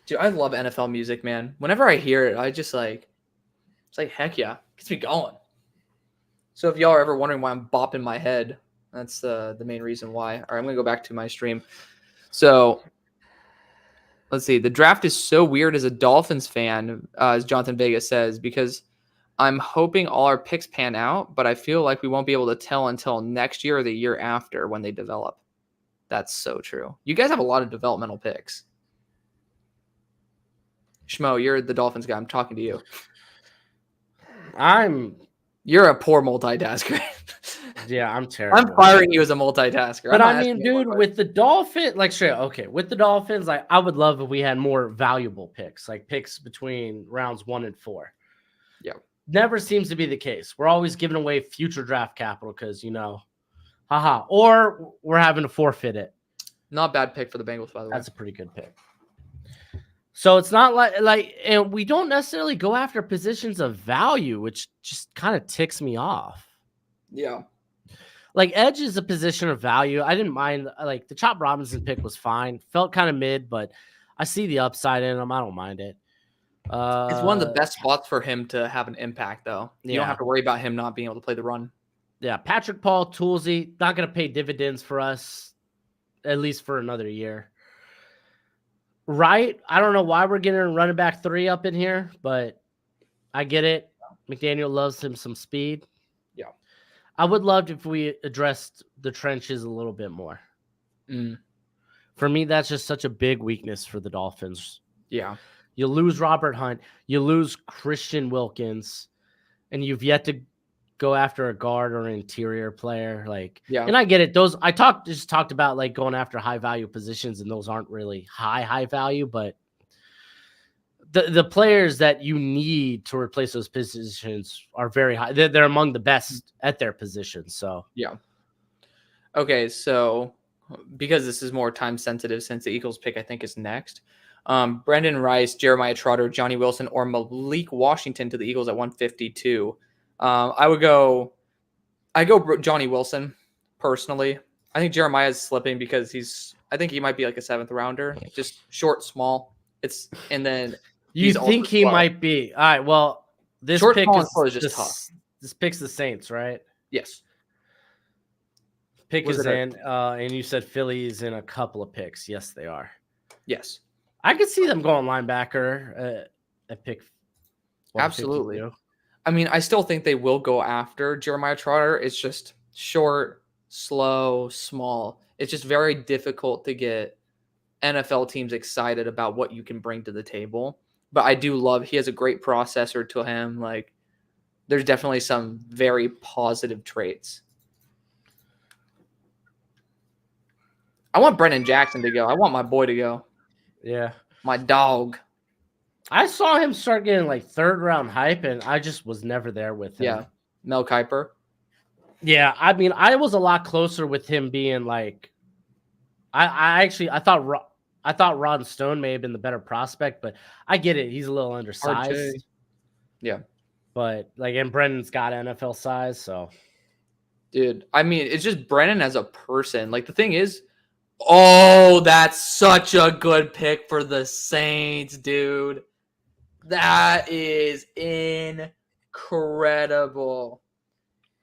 Speaker 1: Dude, I love NFL music, man. Whenever I hear it, I just it's like, heck yeah. Gets me going. So if y'all are ever wondering why I'm bopping my head, that's the main reason why. All right, I'm going to go back to my stream. So let's see. The draft is so weird as a Dolphins fan, as Jonathan Vegas says, because I'm hoping all our picks pan out, but I feel like we won't be able to tell until next year or the year after when they develop. That's so true. You guys have a lot of developmental picks. Schmo, you're the Dolphins guy. I'm talking to you. You're a poor multitasker.
Speaker 2: Yeah, I'm terrible.
Speaker 1: I'm firing you as a multitasker.
Speaker 2: But I mean, dude, with the Dolphins, with the Dolphins, I would love if we had more valuable picks, like picks between rounds 1 and 4.
Speaker 1: Yeah.
Speaker 2: Never seems to be the case. We're always giving away future draft capital because, or we're having to forfeit it.
Speaker 1: Not bad pick for the Bengals, by the way.
Speaker 2: That's a pretty good pick. So it's not and we don't necessarily go after positions of value, which just kind of ticks me off.
Speaker 1: Yeah.
Speaker 2: Like edge is a position of value. I didn't mind, the Chop Robinson pick was fine. Felt kind of mid, but I see the upside in him. I don't mind it.
Speaker 1: It's one of the best spots for him to have an impact, though. You don't have to worry about him not being able to play the run.
Speaker 2: Yeah, Patrick Paul, Toolsy, not going to pay dividends for us, at least for another year. Right? I don't know why we're getting a running back 3 up in here, but I get it. McDaniel loves him some speed.
Speaker 1: Yeah.
Speaker 2: I would love if we addressed the trenches a little bit more.
Speaker 1: Mm,
Speaker 2: For me, that's just such a big weakness for the Dolphins.
Speaker 1: yeah.
Speaker 2: You lose Robert Hunt, you lose Christian Wilkins, and you've yet to go after a guard or an interior player.
Speaker 1: Yeah.
Speaker 2: And I get it. Those just talked about like going after high value positions, and those aren't really high value, but the players that you need to replace those positions are very high. They're among the best at their positions. So
Speaker 1: Yeah. Okay, so because this is more time sensitive since the Eagles pick, I think, is next. Brendan Rice, Jeremiah Trotter, Johnny Wilson, or Malik Washington to the Eagles at 152. I go Johnny Wilson personally. I think Jeremiah is slipping because I think he might be like a 7th rounder, just short, small. And then
Speaker 2: you think he might be all right. Well, this
Speaker 1: short,
Speaker 2: pick
Speaker 1: small, is just tough.
Speaker 2: This pick's the Saints, right?
Speaker 1: Yes.
Speaker 2: Pick is in, and you said Philly's in a couple of picks. Yes, they are.
Speaker 1: Yes.
Speaker 2: I could see them going linebacker at pick.
Speaker 1: Absolutely. I mean, I still think they will go after Jeremiah Trotter. It's just short, slow, small. It's just very difficult to get NFL teams excited about what you can bring to the table. But I do love he has a great processor to him. Like, there's definitely some very positive traits. I want Brennan Jackson to go. I want my boy to go.
Speaker 2: Yeah.
Speaker 1: My dog.
Speaker 2: I saw him start getting like 3rd round hype, and I just was never there with him.
Speaker 1: Yeah. Mel Kiper.
Speaker 2: Yeah. I mean, I was a lot closer with him being like, I thought Ron Stone may have been the better prospect, but I get it. He's a little undersized.
Speaker 1: RJ. Yeah.
Speaker 2: But and Brendan's got NFL size, so.
Speaker 1: Dude, I mean, it's just Brennan as a person. Like, the thing is, oh, that's such a good pick for the Saints, dude. That is incredible.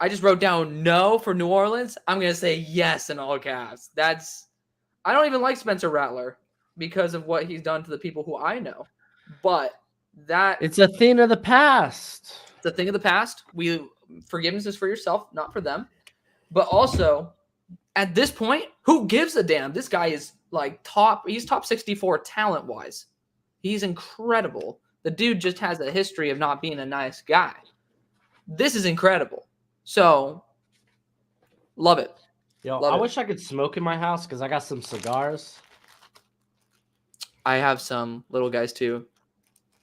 Speaker 1: I just wrote down no for New Orleans. I'm going to say yes in all caps. I don't even like Spencer Rattler because of what he's done to the people who I know. But
Speaker 2: it's a thing of the past.
Speaker 1: It's a thing of the past. Forgiveness is for yourself, not for them. But also, at this point, who gives a damn? This guy is he's top 64 talent-wise. He's incredible. The dude just has a history of not being a nice guy. This is incredible. So, love it.
Speaker 2: I wish I could smoke in my house because I got some cigars.
Speaker 1: I have some little guys too.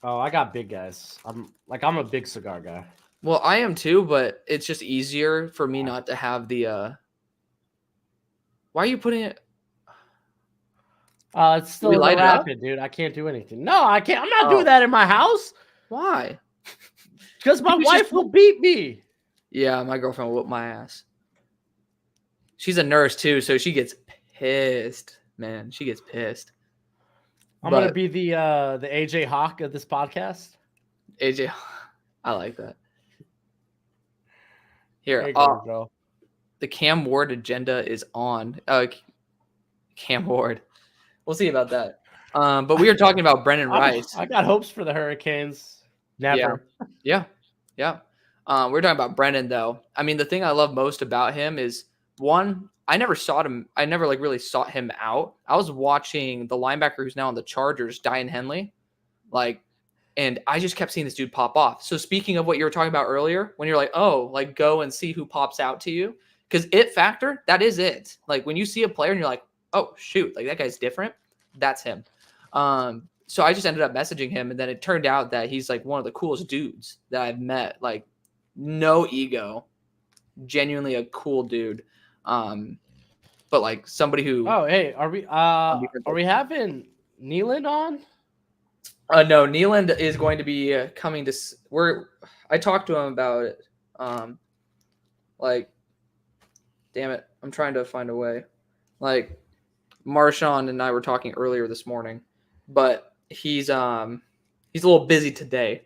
Speaker 2: Oh, I got big guys. I'm a big cigar guy.
Speaker 1: Well, I am too, but it's just easier for me not to have the Why are you putting it?
Speaker 2: It's still rapid, dude. I can't do anything. No, I can't. I'm not doing that in my house.
Speaker 1: Why?
Speaker 2: Because my wife will beat me.
Speaker 1: Yeah, my girlfriend will whip my ass. She's a nurse too, so she gets pissed. Man, she gets pissed.
Speaker 2: I'm gonna be the AJ Hawk of this podcast.
Speaker 1: AJ, I like that. Here,
Speaker 2: go.
Speaker 1: The Cam Ward agenda is on. Cam Ward. We'll see about that. But we are talking about Brendan Rice.
Speaker 2: I got hopes for the Hurricanes. Never.
Speaker 1: Yeah. We're talking about Brendan, though. I mean, the thing I love most about him is, one, I never really sought him out. I was watching the linebacker who's now on the Chargers, Diane Henley. And I just kept seeing this dude pop off. So speaking of what you were talking about earlier, when you're like, oh, go and see who pops out to you. Because it factor, that is it. When you see a player and you're like, oh, shoot, that guy's different. That's him. So I just ended up messaging him. And then it turned out that he's one of the coolest dudes that I've met. No ego. Genuinely a cool dude. But somebody who.
Speaker 2: Oh, hey, are we having Nealand on?
Speaker 1: No, Nealand is going to be coming to. I talked to him about it. Damn it, I'm trying to find a way. Marshawn and I were talking earlier this morning, but he's a little busy today.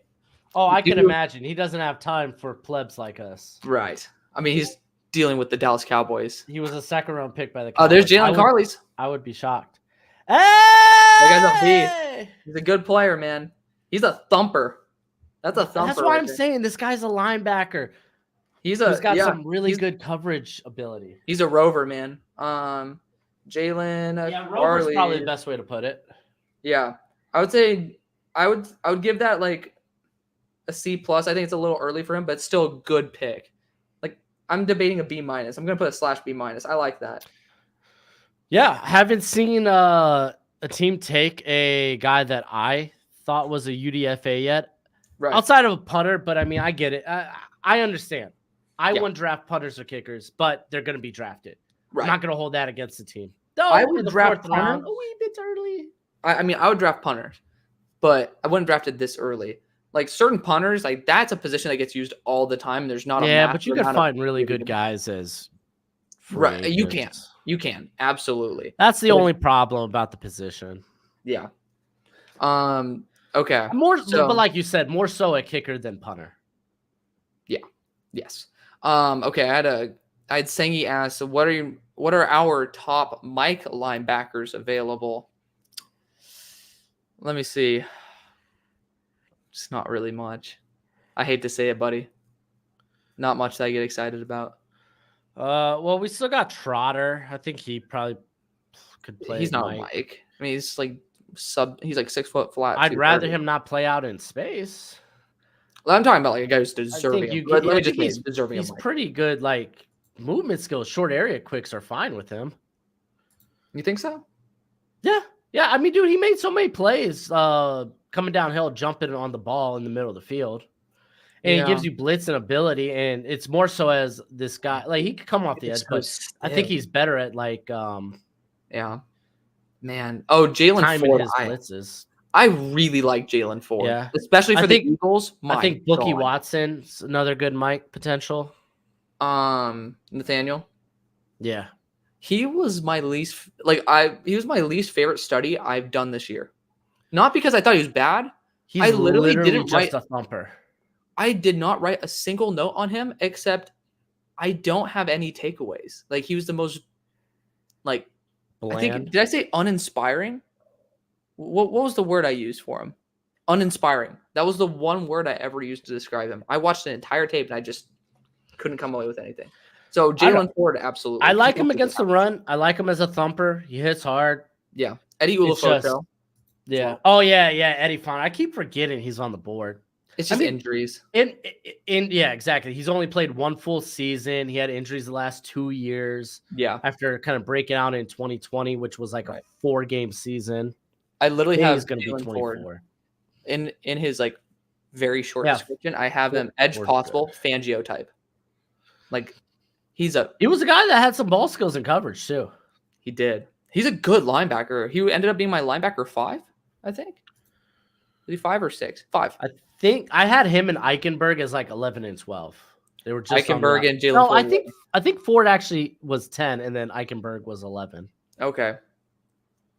Speaker 2: Oh, I can imagine. He doesn't have time for plebs like us.
Speaker 1: Right. I mean, he's dealing with the Dallas Cowboys.
Speaker 2: He was a 2nd round pick by the
Speaker 1: Cowboys. Oh, there's Jalen Carley's.
Speaker 2: I would be shocked. Hey!
Speaker 1: That guy's a beast. He's a good player, man. He's a thumper. That's a thumper.
Speaker 2: That's why I'm saying this guy's a linebacker.
Speaker 1: He's
Speaker 2: He's got
Speaker 1: yeah,
Speaker 2: some really
Speaker 1: he's,
Speaker 2: good coverage ability.
Speaker 1: he's a rover, man. Jalen
Speaker 2: Yeah, Rover's probably
Speaker 1: Farley.
Speaker 2: the best way to put it.
Speaker 1: Yeah, I would say I would give that like a C plus. I think it's a little early for him, but it's still a good pick. Like I'm debating a B minus. I'm gonna put a /B minus. I like that.
Speaker 2: Yeah, haven't seen a team take a guy that I thought was a UDFA yet,
Speaker 1: Right.
Speaker 2: outside of a punter. But I mean, I get it. I understand. I
Speaker 1: Yeah.
Speaker 2: wouldn't draft punters or kickers, but they're going to be drafted.
Speaker 1: Right.
Speaker 2: I'm not going to hold that against the team. No,
Speaker 1: I would
Speaker 2: in the
Speaker 1: draft
Speaker 2: fourth round,
Speaker 1: punter.
Speaker 2: a wee bit early.
Speaker 1: I mean, I would draft punters, but I wouldn't draft it this early. Like certain punters, like that's a position that gets used all the time. There's not
Speaker 2: Yeah,
Speaker 1: a
Speaker 2: but you can find really good guys as free
Speaker 1: right.
Speaker 2: agents.
Speaker 1: You can absolutely.
Speaker 2: That's the only problem about the position.
Speaker 1: Yeah. Okay.
Speaker 2: But like you said, more so a kicker than punter.
Speaker 1: Yeah. Yes. Okay. I had Sengi ask, so what are our top Mike linebackers available? Let me see. It's not really much. I hate to say it, buddy. Not much that I get excited about.
Speaker 2: Well, we still got Trotter. I think he probably could play.
Speaker 1: He's not Mike. I mean, he's like he's like 6 foot flat.
Speaker 2: I'd rather him not play out in space.
Speaker 1: Well, I'm talking about like a guy who's deserving. Let me just
Speaker 2: he's
Speaker 1: deserving.
Speaker 2: He's pretty good. Like movement skills, short area quicks are fine with him.
Speaker 1: You think so?
Speaker 2: Yeah. I mean, dude, he made so many plays coming downhill, jumping on the ball in the middle of the field. And he gives you blitz and ability, and it's more so as this guy, like he could come off the edge, but I think he's better at like
Speaker 1: yeah. Man. Oh, Jalen Ford.
Speaker 2: Blitzes.
Speaker 1: I really like Jalen Ford.
Speaker 2: Yeah.
Speaker 1: Especially for the Eagles.
Speaker 2: I think Bookie Watson's another good Mike potential.
Speaker 1: Nathaniel.
Speaker 2: Yeah.
Speaker 1: He was my least favorite study I've done this year. Not because I thought he was bad.
Speaker 2: I literally didn't write a thumper.
Speaker 1: I did not write a single note on him except I don't have any takeaways. Like he was the most like bland. I think did I say uninspiring? What was the word I used for him? Uninspiring. That was the one word I ever used to describe him. I watched an entire tape and I just couldn't come away with anything. So Jalen Ford, absolutely.
Speaker 2: I like him against the run. I like him as a thumper. He hits hard.
Speaker 1: Yeah. Eddie Ulofoto.
Speaker 2: Yeah. Oh yeah, Eddie Font. I keep forgetting he's on the board.
Speaker 1: It's just injuries.
Speaker 2: Yeah, exactly. He's only played one full season. He had injuries the last 2 years.
Speaker 1: Yeah.
Speaker 2: After kind of breaking out in 2020, which was like a 4-game season.
Speaker 1: I literally have
Speaker 2: he's going to be 24.
Speaker 1: In his like very short description, I have him edge possible Fangio type. Like he was
Speaker 2: a guy that had some ball skills and coverage too.
Speaker 1: He did. He's a good linebacker. He ended up being my linebacker 5, I think. Is he 5 or 6? 5.
Speaker 2: I think I had him and Eichenberg as like 11 and 12. They were just
Speaker 1: Eichenberg and Jalen.
Speaker 2: No, Ford. I think Ford actually was 10, and then Eichenberg was 11.
Speaker 1: Okay.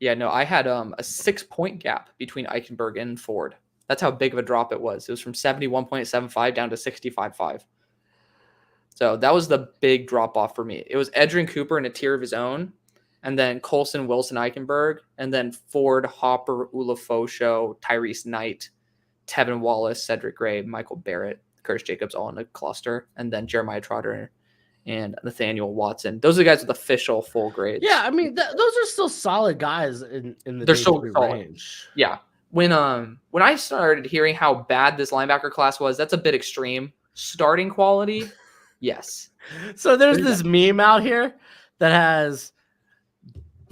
Speaker 1: Yeah, no, I had a 6-point gap between Eichenberg and Ford. That's how big of a drop it was. It was from 71.75 down to 65.5. So that was the big drop off for me. It was Edgerrin Cooper in a tier of his own, and then Colson, Wilson, Eichenberg, and then Ford, Hopper, Ulofoto, Tyrese Knight, Tevin Wallace, Cedric Gray, Michael Barrett, Curtis Jacobs all in a cluster, and then Jeremiah Trotter and Nathaniel Watson. Those are the guys with official full grades.
Speaker 2: Yeah, I mean those are still solid guys in the
Speaker 1: they're so
Speaker 2: range.
Speaker 1: Yeah. When I started hearing how bad this linebacker class was, that's a bit extreme. Starting quality, yes.
Speaker 2: So there's this meme out here that has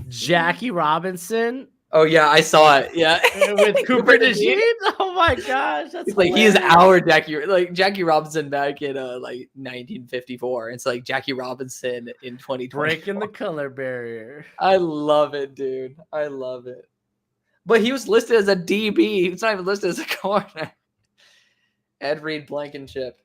Speaker 2: Jackie Robinson.
Speaker 1: Oh yeah, I saw it. Yeah,
Speaker 2: with Cooper DeJean. Oh my gosh, that's
Speaker 1: like he is our Jackie Robinson back in like 1954. It's like Jackie Robinson in 2020.
Speaker 2: Breaking the color barrier.
Speaker 1: I love it, dude. I love it. But he was listed as a DB. He's not even listed as a corner. Ed Reed Blankenship.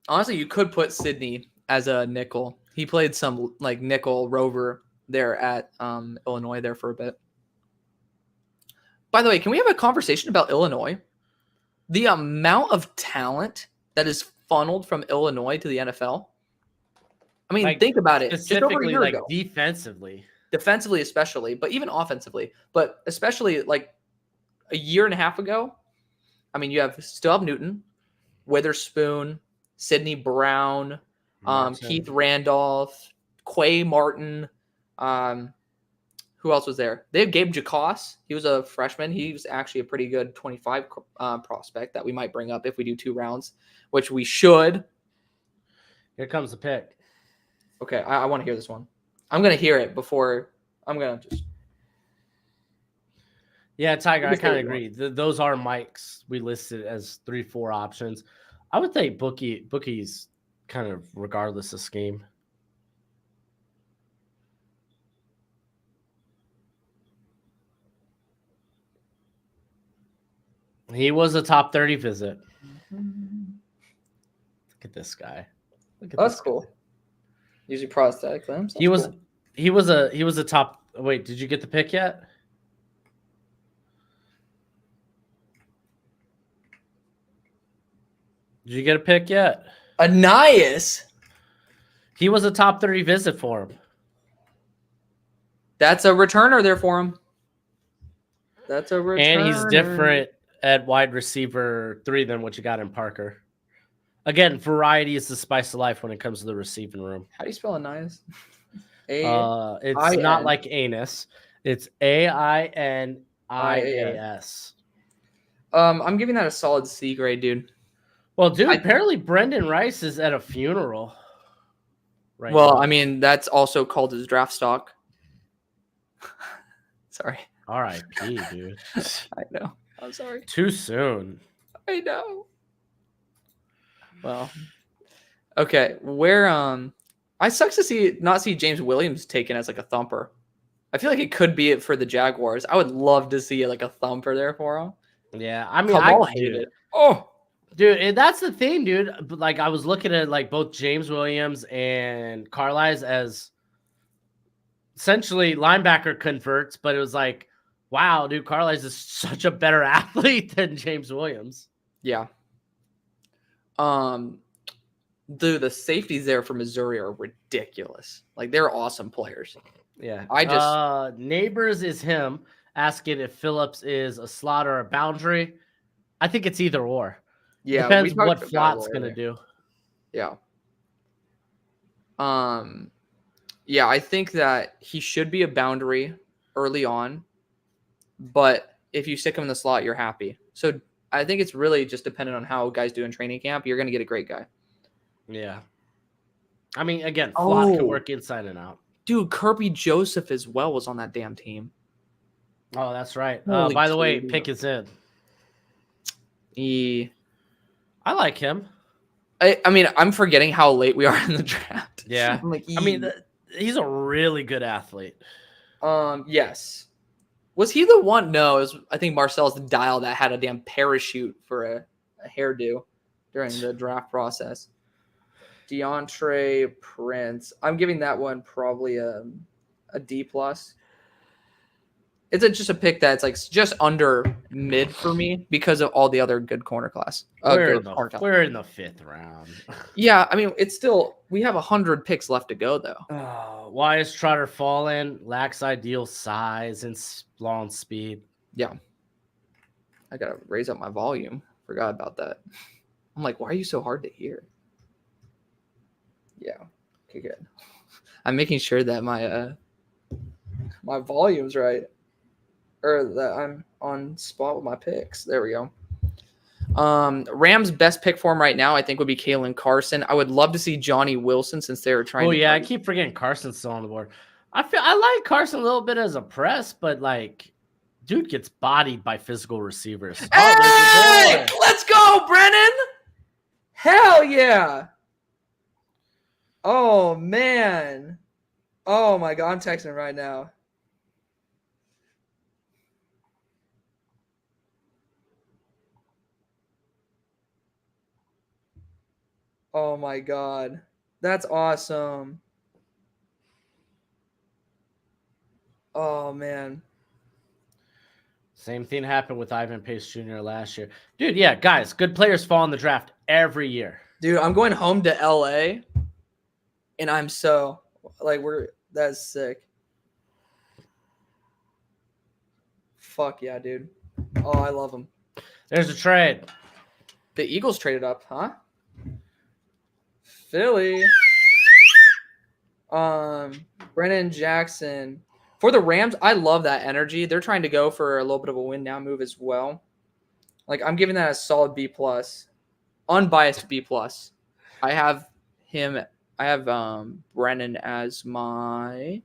Speaker 1: Honestly, you could put Sydney as a nickel. He played some like nickel rover there at Illinois there for a bit. By the way, can we have a conversation about Illinois? The amount of talent that is funneled from Illinois to the NFL. I mean, think about it.
Speaker 2: Specifically, like defensively.
Speaker 1: Defensively, especially, but even offensively. But especially like a year and a half ago, I mean, you still have Newton, Witherspoon, Sidney Brown,
Speaker 2: Martin.
Speaker 1: Keith Randolph, Quay Martin. Who else was there? They have Gabe Jacos. He was a freshman. He was actually a pretty good 25 prospect that we might bring up if we do 2 rounds, which we should.
Speaker 2: Here comes the pick.
Speaker 1: Okay, I want to hear this one. I'm going to hear it before I'm going to just.
Speaker 2: Yeah, Tiger, I kind of agree. Those are Mike's. We listed as 3-4 options. I would think Bookie's kind of regardless of scheme. He was a top 30 visit. Look at this guy. Look at
Speaker 1: That's
Speaker 2: this
Speaker 1: cool.
Speaker 2: guy.
Speaker 1: Usually prosthetic limbs.
Speaker 2: He was a top. Wait, did you get the pick yet? Did you get a pick yet?
Speaker 1: Anias.
Speaker 2: He was a top 30 visit for him.
Speaker 1: That's a returner there for him. That's a returner.
Speaker 2: And he's different at wide receiver 3 than what you got in Parker. Again, variety is the spice of life when it comes to the receiving room.
Speaker 1: How do you spell Anias?
Speaker 2: It's not like anus. It's AINIAS.
Speaker 1: I'm giving that a solid C grade, dude.
Speaker 2: Well, dude, apparently Brendan Rice is at a funeral. Right.
Speaker 1: Well,
Speaker 2: now.
Speaker 1: I mean, that's also called his draft stock. Sorry.
Speaker 2: R.I.P., dude.
Speaker 1: I know. I'm sorry.
Speaker 2: Too soon.
Speaker 1: I know. Well, okay. Where I sucks to not see James Williams taken as like a thumper. I feel like it could be it for the Jaguars. I would love to see like a thumper there for him.
Speaker 2: Yeah, I mean,
Speaker 1: I hate it. Oh,
Speaker 2: dude, and that's the thing, dude. Like, I was looking at like both James Williams and Carlisle as essentially linebacker converts, but it was like, wow, dude, Carlisle is such a better athlete than James Williams.
Speaker 1: Yeah. Dude, the safeties there for Missouri are ridiculous. Like, they're awesome players.
Speaker 2: Yeah. Neighbors is him asking if Phillips is a slot or a boundary. I think it's either or.
Speaker 1: Yeah.
Speaker 2: Depends what Flott's going to do.
Speaker 1: Yeah. Yeah, I think that he should be a boundary early on, but if you stick him in the slot, you're happy. So I think it's really just dependent on how guys do in training camp. You're going to get a great guy.
Speaker 2: Yeah. I mean, again, Flott can work inside and out.
Speaker 1: Dude, Kirby Joseph as well was on that damn team.
Speaker 2: Oh, that's right. By the way, pick is in. I like him.
Speaker 1: I mean, I'm forgetting how late we are in the draft.
Speaker 2: Yeah. He's a really good athlete.
Speaker 1: Yes. Was he the one? No, it was, I think Marcel's the dial that had a damn parachute for a hairdo during the draft process. DeAndre Prince. I'm giving that one probably a D+. It's just a pick that's like just under mid for me because of all the other good corner class.
Speaker 2: We're in the 5th round.
Speaker 1: Yeah, I mean, it's still, we have 100 picks left to go though.
Speaker 2: Why is Trotter falling? Lacks ideal size and long speed.
Speaker 1: Yeah. I got to raise up my volume. Forgot about that. I'm like, why are you so hard to hear? Yeah. Okay, good. I'm making sure that my volume's right. Or that I'm on spot with my picks. There we go. Rams' best pick for him right now, I think, would be Kalen Carson. I would love to see Johnny Wilson since they were trying.
Speaker 2: Oh yeah, I keep forgetting Carson's still on the board. I like Carson a little bit as a press, but like, dude gets bodied by physical receivers.
Speaker 1: Hey, let's go, Brennan! Hell yeah! Oh man! Oh my God, I'm texting him right now. Oh my God. That's awesome. Oh man.
Speaker 2: Same thing happened with Ivan Pace Jr. last year. Dude, yeah, guys, good players fall in the draft every year.
Speaker 1: Dude, I'm going home to LA and I'm so like that's sick. Fuck yeah, dude. Oh, I love him.
Speaker 2: There's a trade.
Speaker 1: The Eagles traded up, huh? Philly. Brennan Jackson. For the Rams, I love that energy. They're trying to go for a little bit of a win now move as well. Like, I'm giving that a solid B+. Unbiased B+. I have Brennan as my...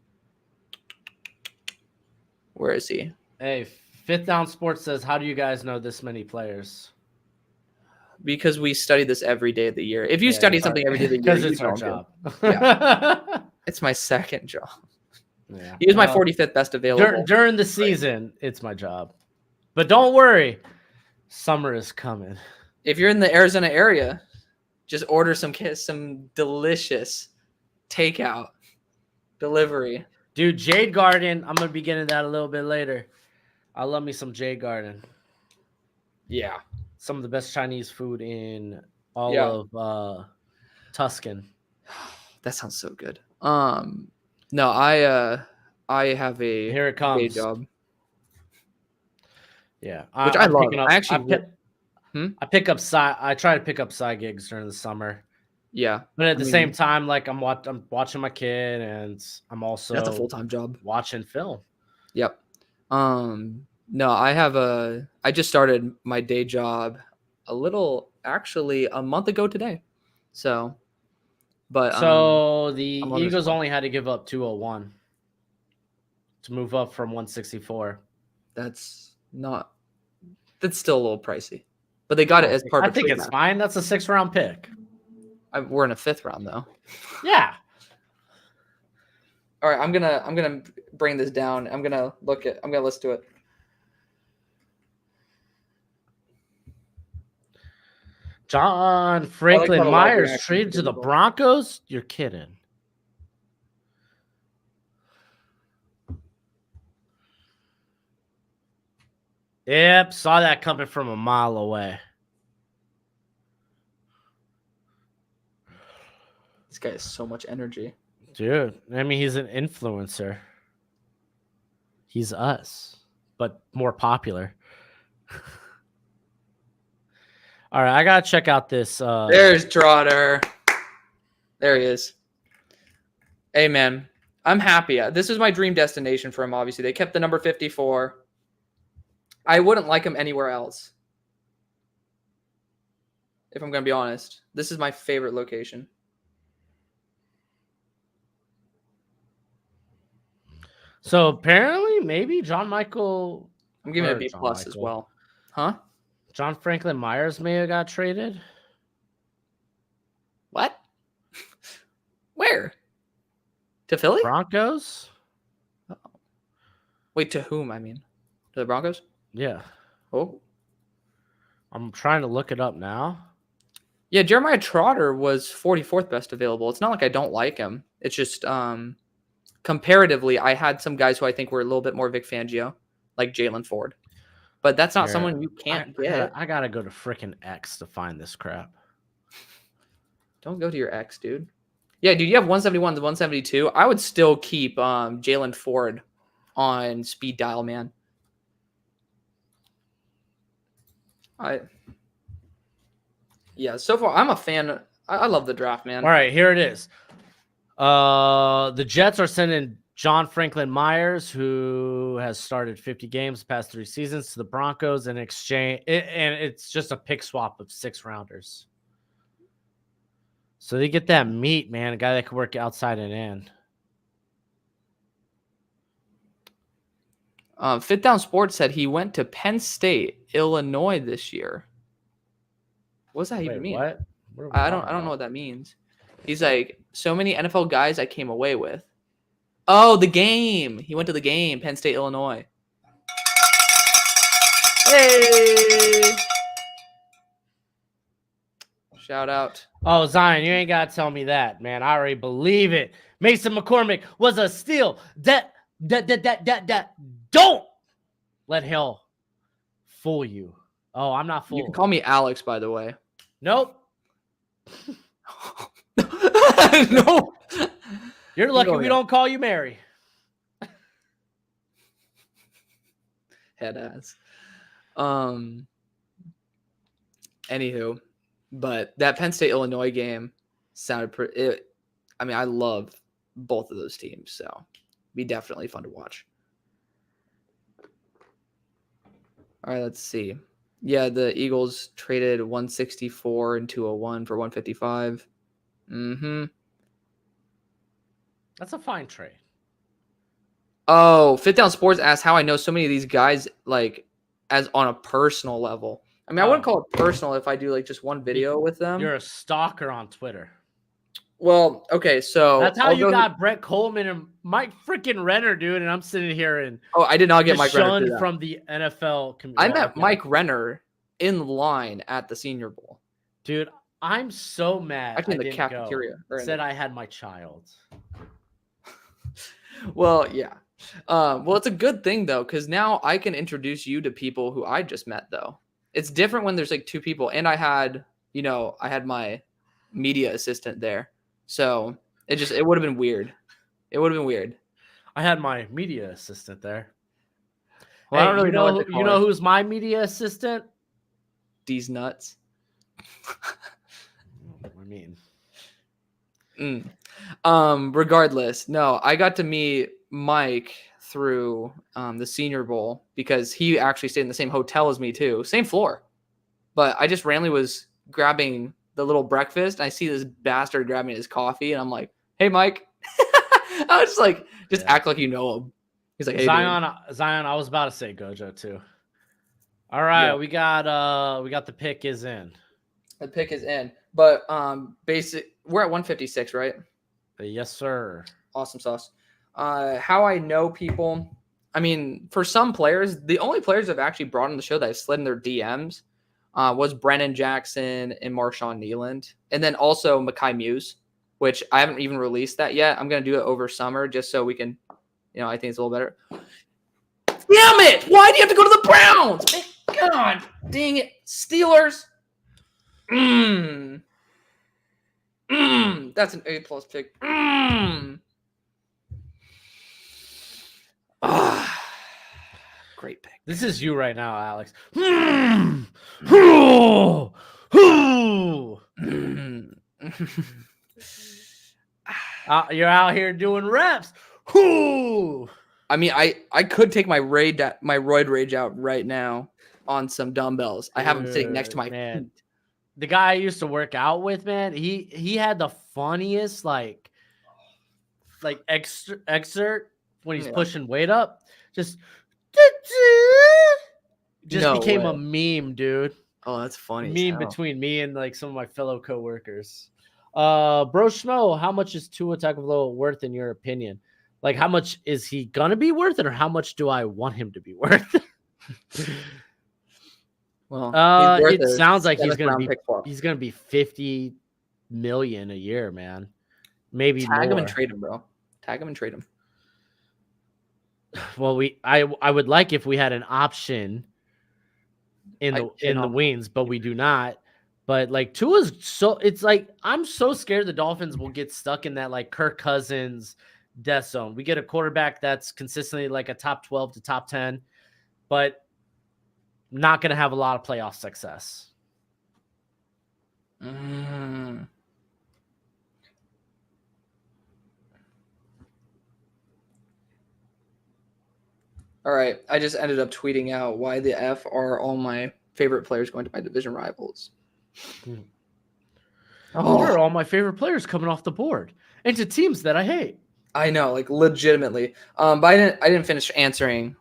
Speaker 1: Where is he?
Speaker 2: Hey, Fifth Down Sports says, how do you guys know this many players?
Speaker 1: Because we study this every day of the year. If you study something every day of the year,
Speaker 2: because it's our job.
Speaker 1: It's my second job.
Speaker 2: Yeah.
Speaker 1: He was my 45th best available.
Speaker 2: During the season, it's my job. But don't worry, summer is coming.
Speaker 1: If you're in the Arizona area, just order some delicious takeout delivery.
Speaker 2: Dude, Jade Garden, I'm going to be getting that a little bit later. I love me some Jade Garden.
Speaker 1: Yeah.
Speaker 2: Some of the best Chinese food in all of Tuscan.
Speaker 1: That sounds so good. No, I have a
Speaker 2: Here it comes.
Speaker 1: day job.
Speaker 2: Yeah,
Speaker 1: which I love. I
Speaker 2: try to pick up side gigs during the summer.
Speaker 1: Yeah,
Speaker 2: but at the same time, like I'm watching my kid, and I'm also
Speaker 1: that's a full-time job.
Speaker 2: Watching film.
Speaker 1: Yep. No, I just started my day job actually a month ago today. So, but
Speaker 2: the Eagles only had to give up 201 to move up from 164.
Speaker 1: That's still a little pricey, but they got it as part of.
Speaker 2: I think it's fine. That's a 6th-round pick.
Speaker 1: We're in a 5th round though.
Speaker 2: Yeah.
Speaker 1: All right, I'm gonna bring this down. I'm gonna listen to it.
Speaker 2: John Franklin Myers traded to the Broncos? You're kidding. Yep, saw that coming from a mile away.
Speaker 1: This guy has so much energy.
Speaker 2: Dude, I mean, he's an influencer. He's us, but more popular. All right, I got to check out this.
Speaker 1: There's Trotter. There he is. Hey, man, I'm happy. This is my dream destination for him, obviously. They kept the number 54. I wouldn't like him anywhere else. If I'm going to be honest. This is my favorite location.
Speaker 2: So apparently, maybe John Michael.
Speaker 1: I'm giving it a B+ as well. Huh?
Speaker 2: John Franklin Myers may have got traded.
Speaker 1: What? Where? To Philly?
Speaker 2: Broncos?
Speaker 1: Oh. Wait, to whom? I mean, to the Broncos?
Speaker 2: Yeah.
Speaker 1: Oh.
Speaker 2: I'm trying to look it up now.
Speaker 1: Yeah, Jeremiah Trotter was 44th best available. It's not like I don't like him. It's just comparatively, I had some guys who I think were a little bit more Vic Fangio, like Jalen Ford. But that's not someone you can't get.
Speaker 2: I got to go to frickin' X to find this crap.
Speaker 1: Don't go to your X, dude. Yeah, dude, you have 171 to 172. I would still keep Jalen Ford on speed dial, man. So far, I'm a fan. I love the draft, man.
Speaker 2: All right, here it is. The Jets are sending John Franklin Myers, who has started 50 games the past 3 seasons, to the Broncos in exchange. And it's just a pick swap of 6th-rounders. So they get that meat, man, a guy that can work outside and in.
Speaker 1: Fit Down Sports said he went to Penn State, Illinois this year. What does that even mean?
Speaker 2: What?
Speaker 1: I don't know what that means. He's like, so many NFL guys I came away with. Oh, the game. He went to the game, Penn State, Illinois. Hey! Shout out.
Speaker 2: Oh, Zion, you ain't got to tell me that, man. I already believe it. Mason McCormick was a steal. Don't let hell fool you. Oh, I'm not fooled.
Speaker 1: You can call me Alex, by the way.
Speaker 2: Nope.
Speaker 1: No.
Speaker 2: You're lucky we don't call you Mary.
Speaker 1: Head ass. Anywho, but that Penn State Illinois game sounded pretty. I mean, I love both of those teams, so be definitely fun to watch. All right, let's see. Yeah, the Eagles traded 164 and 201 for 155. Mm-hmm.
Speaker 2: That's a fine trade.
Speaker 1: Oh, Fit Down Sports asked how I know so many of these guys, like, as on a personal level. I mean, I wouldn't call it personal if I do like just one video with them.
Speaker 2: You're a stalker on Twitter.
Speaker 1: Well, okay, so
Speaker 2: that's how you got Brett Coleman and Mike freaking Renner, dude. And I'm sitting here and
Speaker 1: I did not get Mike Renner
Speaker 2: from the NFL community.
Speaker 1: I met Mike Renner in line at the Senior Bowl,
Speaker 2: dude. I'm so mad.
Speaker 1: Actually, in the cafeteria.
Speaker 2: Said I had my child.
Speaker 1: Well, yeah. Well, it's a good thing though, because now I can introduce you to people who I just met. Though it's different when there's like two people, and I had my media assistant there. So it would have been weird. It would have been weird.
Speaker 2: I had my media assistant there.
Speaker 1: Well,
Speaker 2: hey,
Speaker 1: I don't really
Speaker 2: know who's my media assistant?
Speaker 1: These nuts.
Speaker 2: I mean,
Speaker 1: regardless, no, I got to meet Mike through the Senior Bowl because he actually stayed in the same hotel as me too, same floor. But I just randomly was grabbing the little breakfast. And I see this bastard grabbing his coffee, and I'm like, "Hey, Mike." I was just like, act like you know him. He's like, "Hey,
Speaker 2: Zion." I was about to say Gojo too. All right, we got the pick is in.
Speaker 1: The pick is in, but we're at 156, right?
Speaker 2: Yes, sir.
Speaker 1: Awesome sauce. How I know people. I mean, for some players, the only players I've actually brought on the show that I've slid in their DMs was Brennan Jackson and Marshawn Nealand. And then also Mekhi Muse, which I haven't even released that yet. I'm going to do it over summer just so we can, I think it's a little better. Damn it! Why do you have to go to the Browns? God dang it. Steelers. That's an A+ pick. Great pick.
Speaker 2: This is you right now, Alex. You're out here doing reps.
Speaker 1: I mean, I could take my roid rage out right now on some dumbbells. I have them sitting next to my feet.
Speaker 2: The guy I used to work out with, man, he had the funniest like excerpt when he's pushing weight up. Just became a meme, dude.
Speaker 1: Oh, that's funny.
Speaker 2: Meme between me and like some of my fellow coworkers. Bro Schmo, how much is Tua Tagovailoa worth in your opinion? Like, how much is he gonna be worth it, or how much do I want him to be worth?
Speaker 1: Well,
Speaker 2: it sounds like he's gonna be 50 million a year, man. Maybe
Speaker 1: tag
Speaker 2: more.
Speaker 1: him and trade him, bro. Tag him and trade him.
Speaker 2: Well, I would like if we had an option in the wings, but we do not. But like Tua's it's like I'm so scared the Dolphins will get stuck in that like Kirk Cousins death zone. We get a quarterback that's consistently like a top 12 to top 10, but not going to have a lot of playoff success.
Speaker 1: All right. I just ended up tweeting out why the F are all my favorite players going to my division rivals.
Speaker 2: Oh, are all my favorite players coming off the board into teams that I hate.
Speaker 1: I know, like legitimately. But I didn't finish answering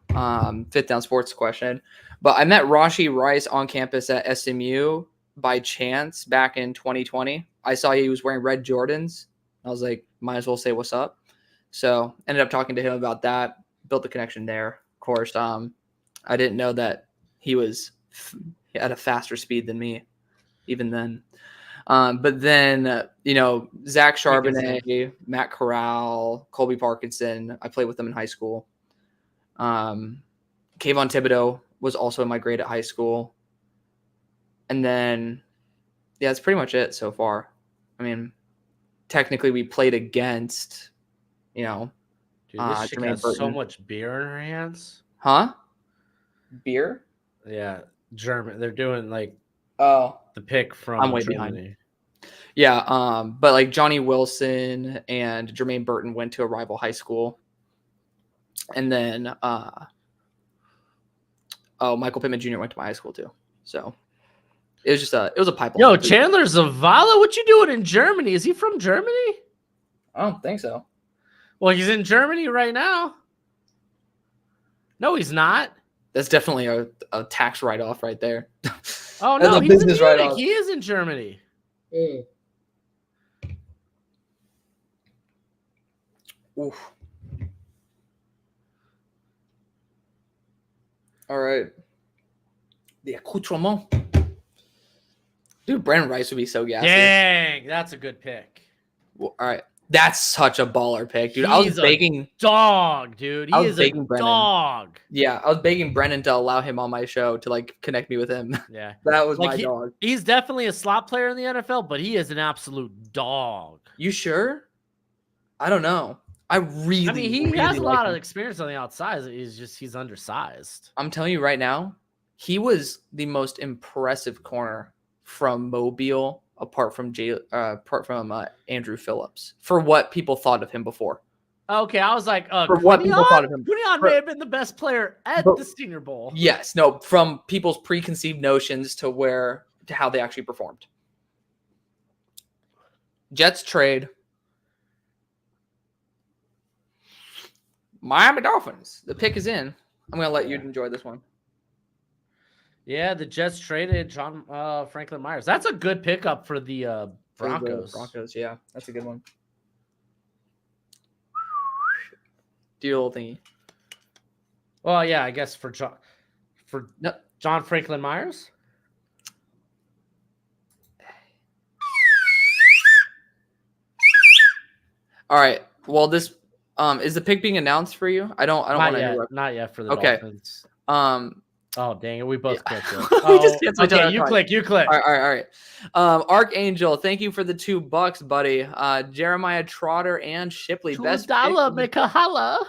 Speaker 1: Fit Down Sports question. But I met Rashee Rice on campus at SMU by chance back in 2020. I saw he was wearing red Jordans. I was like, might as well say what's up. So ended up talking to him about that. Built the connection there. Of course, I didn't know that he was at a faster speed than me, even then. But then, Zach Charbonnet, Matt Corral, Colby Parkinson, I played with them in high school. Kayvon Thibodeau was also in my grade at high school. And then, yeah, that's pretty much it so far. I mean, technically we played against,
Speaker 2: Dude, this chick has so much beer in her hands.
Speaker 1: Huh? Beer?
Speaker 2: Yeah, German. They're doing like
Speaker 1: Oh,
Speaker 2: The pick from
Speaker 1: I'm way
Speaker 2: Germany.
Speaker 1: behind. Yeah, but like Johnny Wilson and Jermaine Burton went to a rival high school. And then Michael Pittman Jr. went to my high school too. So it was a pipeline.
Speaker 2: Yo, Chandler Zavala, what you doing in Germany? Is he from Germany?
Speaker 1: I don't think so.
Speaker 2: Well, he's in Germany right now. No, he's not.
Speaker 1: That's definitely a tax write-off right there.
Speaker 2: Oh,
Speaker 1: That's
Speaker 2: no,
Speaker 1: a
Speaker 2: he's in
Speaker 1: business
Speaker 2: Munich.
Speaker 1: write-off.
Speaker 2: He is in Germany.
Speaker 1: Oof. All right. The accoutrement. Dude, Brandon Rice would be so gassy.
Speaker 2: Dang, that's a good pick.
Speaker 1: Well, all right. That's such a baller pick, dude. I was
Speaker 2: He's a
Speaker 1: begging.
Speaker 2: Dog, dude.
Speaker 1: I
Speaker 2: He
Speaker 1: was
Speaker 2: is a
Speaker 1: begging Brennan.
Speaker 2: dog.
Speaker 1: Yeah, I was begging Brennan to allow him on my show to like connect me with him.
Speaker 2: Yeah.
Speaker 1: That was
Speaker 2: Like,
Speaker 1: my dog.
Speaker 2: He's definitely a slot player in the NFL, but he is an absolute dog.
Speaker 1: You sure? I don't know. I mean,
Speaker 2: he
Speaker 1: really
Speaker 2: has a
Speaker 1: like
Speaker 2: lot of
Speaker 1: him.
Speaker 2: experience on the outside. He's undersized.
Speaker 1: I'm telling you right now, he was the most impressive corner from Mobile, apart from Andrew Phillips, for what people thought of him before.
Speaker 2: Okay, I was like,
Speaker 1: For what people thought of him.
Speaker 2: Quinion may have been the best player at the Senior Bowl.
Speaker 1: Yes, no, from people's preconceived notions to how they actually performed. Jets trade. Miami Dolphins. The pick is in. I'm gonna let you enjoy this one.
Speaker 2: Yeah, the Jets traded John Franklin Myers. That's a good pickup for the Broncos.
Speaker 1: Broncos, yeah, that's a good one. Deal thingy.
Speaker 2: Well, yeah, I guess for John Franklin Myers.
Speaker 1: All right. Well, this is the pick being announced for you? I don't want to interrupt.
Speaker 2: Not yet for the
Speaker 1: Okay.
Speaker 2: Dolphins.
Speaker 1: Oh
Speaker 2: dang it! We both clicked it.
Speaker 1: We just canceled each other.
Speaker 2: You click.
Speaker 1: All right. Archangel, thank you for the $2, buddy. Jeremiah Trotter and Shipley. Best
Speaker 2: $2 make a holla.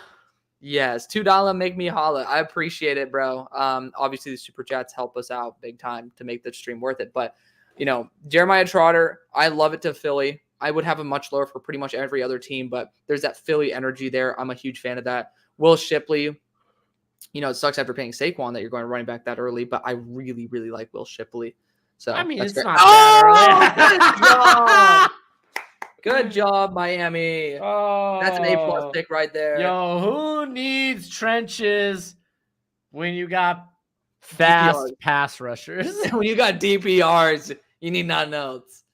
Speaker 1: Yes, $2 make me holla. I appreciate it, bro. Obviously the super chats help us out big time to make the stream worth it. But Jeremiah Trotter, I love it to Philly. I would have him much lower for pretty much every other team, but there's that Philly energy there. I'm a huge fan of that. Will Shipley, it sucks after paying Saquon that you're going running back that early, but I really, really like Will Shipley. So
Speaker 2: I mean,
Speaker 1: that's
Speaker 2: it's
Speaker 1: great.
Speaker 2: not that
Speaker 1: Good job. Good job, Miami.
Speaker 2: Oh,
Speaker 1: That's an A+ pick right there.
Speaker 2: Yo, who needs trenches when you got fast pass rushers?
Speaker 1: When you got DPRs, you need nothing else.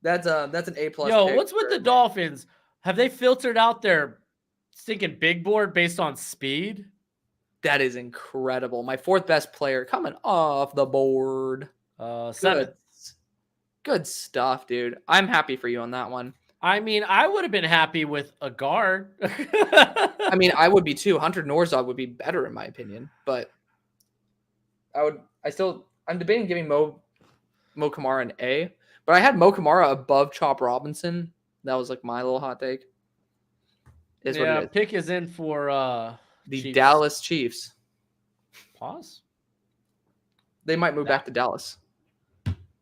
Speaker 1: That's an A+.
Speaker 2: Yo,
Speaker 1: pick
Speaker 2: what's with the Dolphins? Have they filtered out their stinking big board based on speed?
Speaker 1: That is incredible. My 4th best player coming off the board.
Speaker 2: 7.
Speaker 1: Good stuff, dude. I'm happy for you on that one.
Speaker 2: I mean, I would have been happy with a guard.
Speaker 1: I mean, I would be too. Hunter Norzov would be better in my opinion, but I'm debating giving Mo Kamara an A, but I had Mo Kamara above Chop Robinson. That was like my little hot take. What it is.
Speaker 2: Pick is in for
Speaker 1: the
Speaker 2: Chiefs.
Speaker 1: Dallas Chiefs.
Speaker 2: Pause.
Speaker 1: They might move back to Dallas.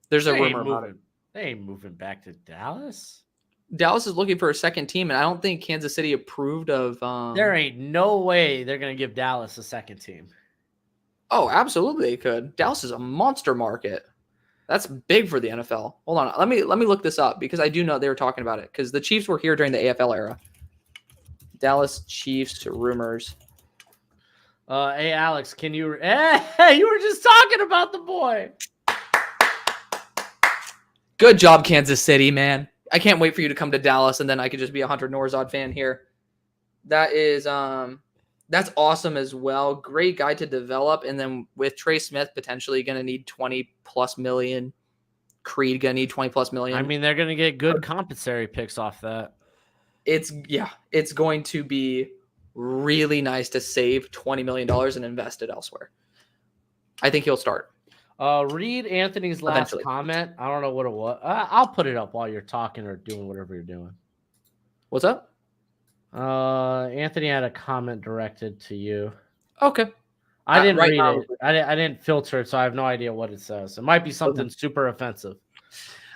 Speaker 1: There's a rumor about it.
Speaker 2: They ain't moving back to Dallas.
Speaker 1: Dallas is looking for a second team, and I don't think Kansas City approved of.
Speaker 2: There ain't no way they're gonna give Dallas a second team.
Speaker 1: Oh, absolutely, they could. Dallas is a monster market. That's big for the NFL. Hold on, let me look this up because I do know they were talking about it because the Chiefs were here during the AFL era. Dallas Chiefs rumors.
Speaker 2: Hey Alex, can you? Hey, you were just talking about the boy.
Speaker 1: Good job, Kansas City, man. I can't wait for you to come to Dallas, and then I could just be a Hunter Norzod fan here. That is, that's awesome as well. Great guy to develop, and then with Trey Smith potentially going to need $20+ million. Creed going to need $20+ million.
Speaker 2: I mean, they're going to get good compensatory picks off that.
Speaker 1: It's going to be really nice to save $20 million and invest it elsewhere. I think he'll start.
Speaker 2: Read Anthony's last comment. I don't know what it was. I'll put it up while you're talking or doing whatever you're doing.
Speaker 1: What's up?
Speaker 2: Anthony had a comment directed to you.
Speaker 1: Okay.
Speaker 2: I didn't
Speaker 1: right
Speaker 2: read
Speaker 1: now,
Speaker 2: it. I didn't filter it, so I have no idea what it says. It might be something super offensive.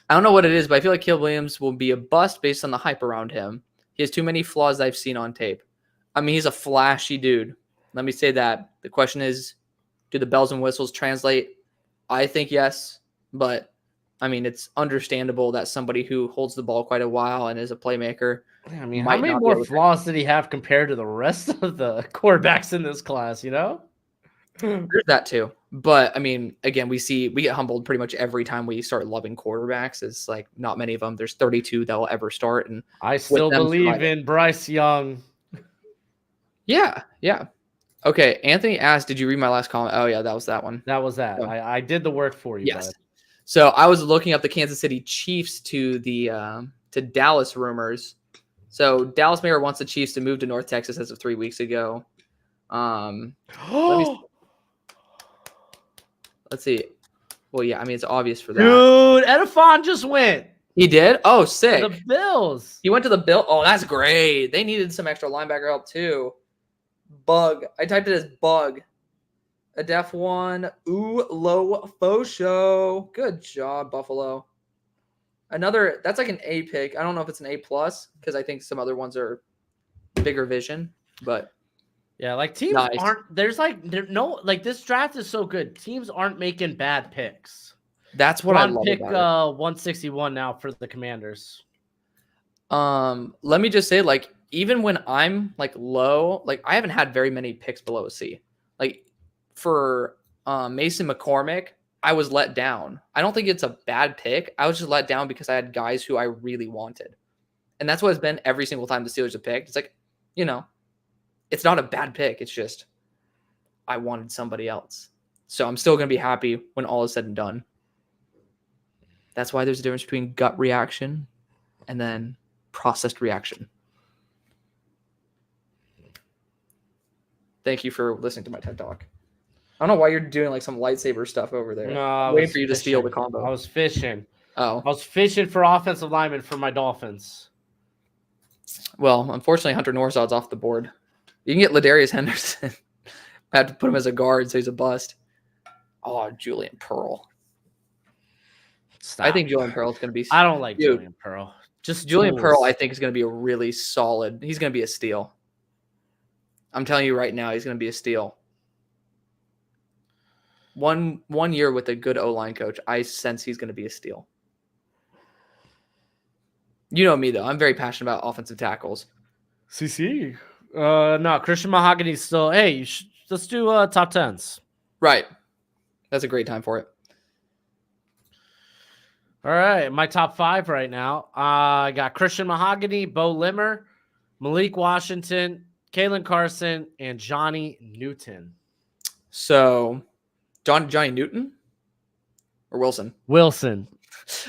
Speaker 1: I don't know what it is, but I feel like Caleb Williams will be a bust based on the hype around him. He has too many flaws I've seen on tape. I mean, he's a flashy dude. Let me say that. The question is, do the bells and whistles translate? I think yes, but I mean, it's understandable that somebody who holds the ball quite a while and is a playmaker.
Speaker 2: I mean, how
Speaker 1: might
Speaker 2: many
Speaker 1: not be
Speaker 2: more
Speaker 1: able to-
Speaker 2: flaws did he have compared to the rest of the quarterbacks in this class? You know.
Speaker 1: There's that too. But I mean, again, we get humbled pretty much every time we start loving quarterbacks. It's like not many of them. There's 32 that will ever start, and
Speaker 2: I still
Speaker 1: them
Speaker 2: believe
Speaker 1: surviving.
Speaker 2: in Bryce Young.
Speaker 1: Yeah. Okay, Anthony asked, "Did you read my last comment?" Oh yeah, that was that one.
Speaker 2: That was that.
Speaker 1: Oh.
Speaker 2: I did the work for you.
Speaker 1: Yes.
Speaker 2: Bud.
Speaker 1: So I was looking up the Kansas City Chiefs to the to Dallas rumors. So Dallas Mayor wants the Chiefs to move to North Texas as of 3 weeks ago. Let's see. Well, yeah, I mean it's obvious for that.
Speaker 2: Dude, Edifon just went.
Speaker 1: He did? Oh,
Speaker 2: To
Speaker 1: sick.
Speaker 2: the Bills.
Speaker 1: He went to the Bill. Oh, that's great. They needed some extra linebacker help too. Bug. I typed it as bug. A def one. Ooh, low faux show. Good job, Buffalo. Another. That's like an A pick. I don't know if it's an A plus because I think some other ones are bigger vision. But
Speaker 2: Yeah, like teams
Speaker 1: Nice.
Speaker 2: aren't. There's no like this draft is so good. Teams aren't making bad picks.
Speaker 1: that's what
Speaker 2: We're
Speaker 1: I
Speaker 2: on
Speaker 1: love
Speaker 2: pick
Speaker 1: about
Speaker 2: 161 now for the Commanders.
Speaker 1: it. Let me just say, like, even when I'm like low, like I haven't had very many picks below a C. Like for Mason McCormick, I was let down. I don't think it's a bad pick. I was just let down because I had guys who I really wanted. And that's what it's been every single time the Steelers have picked. It's like, it's not a bad pick. It's just I wanted somebody else. So I'm still going to be happy when all is said and done. That's why there's a difference between gut reaction and then processed reaction. Thank you for listening to my TED Talk. I don't know why you're doing like some lightsaber stuff over there.
Speaker 2: No, I
Speaker 1: Waiting
Speaker 2: was
Speaker 1: for you to steal the
Speaker 2: fishing.
Speaker 1: combo.
Speaker 2: I was fishing.
Speaker 1: Oh,
Speaker 2: I was fishing for offensive linemen for my Dolphins.
Speaker 1: well, unfortunately, Hunter Norsad's off the board. You can get Ladarius Henderson. I have to put him as a guard, so he's a bust. Oh, Julian Pearl.
Speaker 2: Stop.
Speaker 1: I think Julian Pearl's going to be.
Speaker 2: I don't like
Speaker 1: Dude.
Speaker 2: Julian Pearl. Just
Speaker 1: Julian
Speaker 2: tools.
Speaker 1: Pearl, I think, is going to be a really solid. He's going to be a steal. I'm telling you right now, he's going to be a steal. One year with a good O-line coach, I sense he's going to be a steal. You know me, though. I'm very passionate about offensive tackles.
Speaker 2: CC. No, Christian Mahogany's still. Hey, let's do top tens.
Speaker 1: Right. That's a great time for it.
Speaker 2: All right, my top five right now. I got Christian Mahogany, Bo Limmer, Malik Washington, Kalen Carson, and Johnny Newton.
Speaker 1: So, Johnny Newton or Wilson?
Speaker 2: Wilson.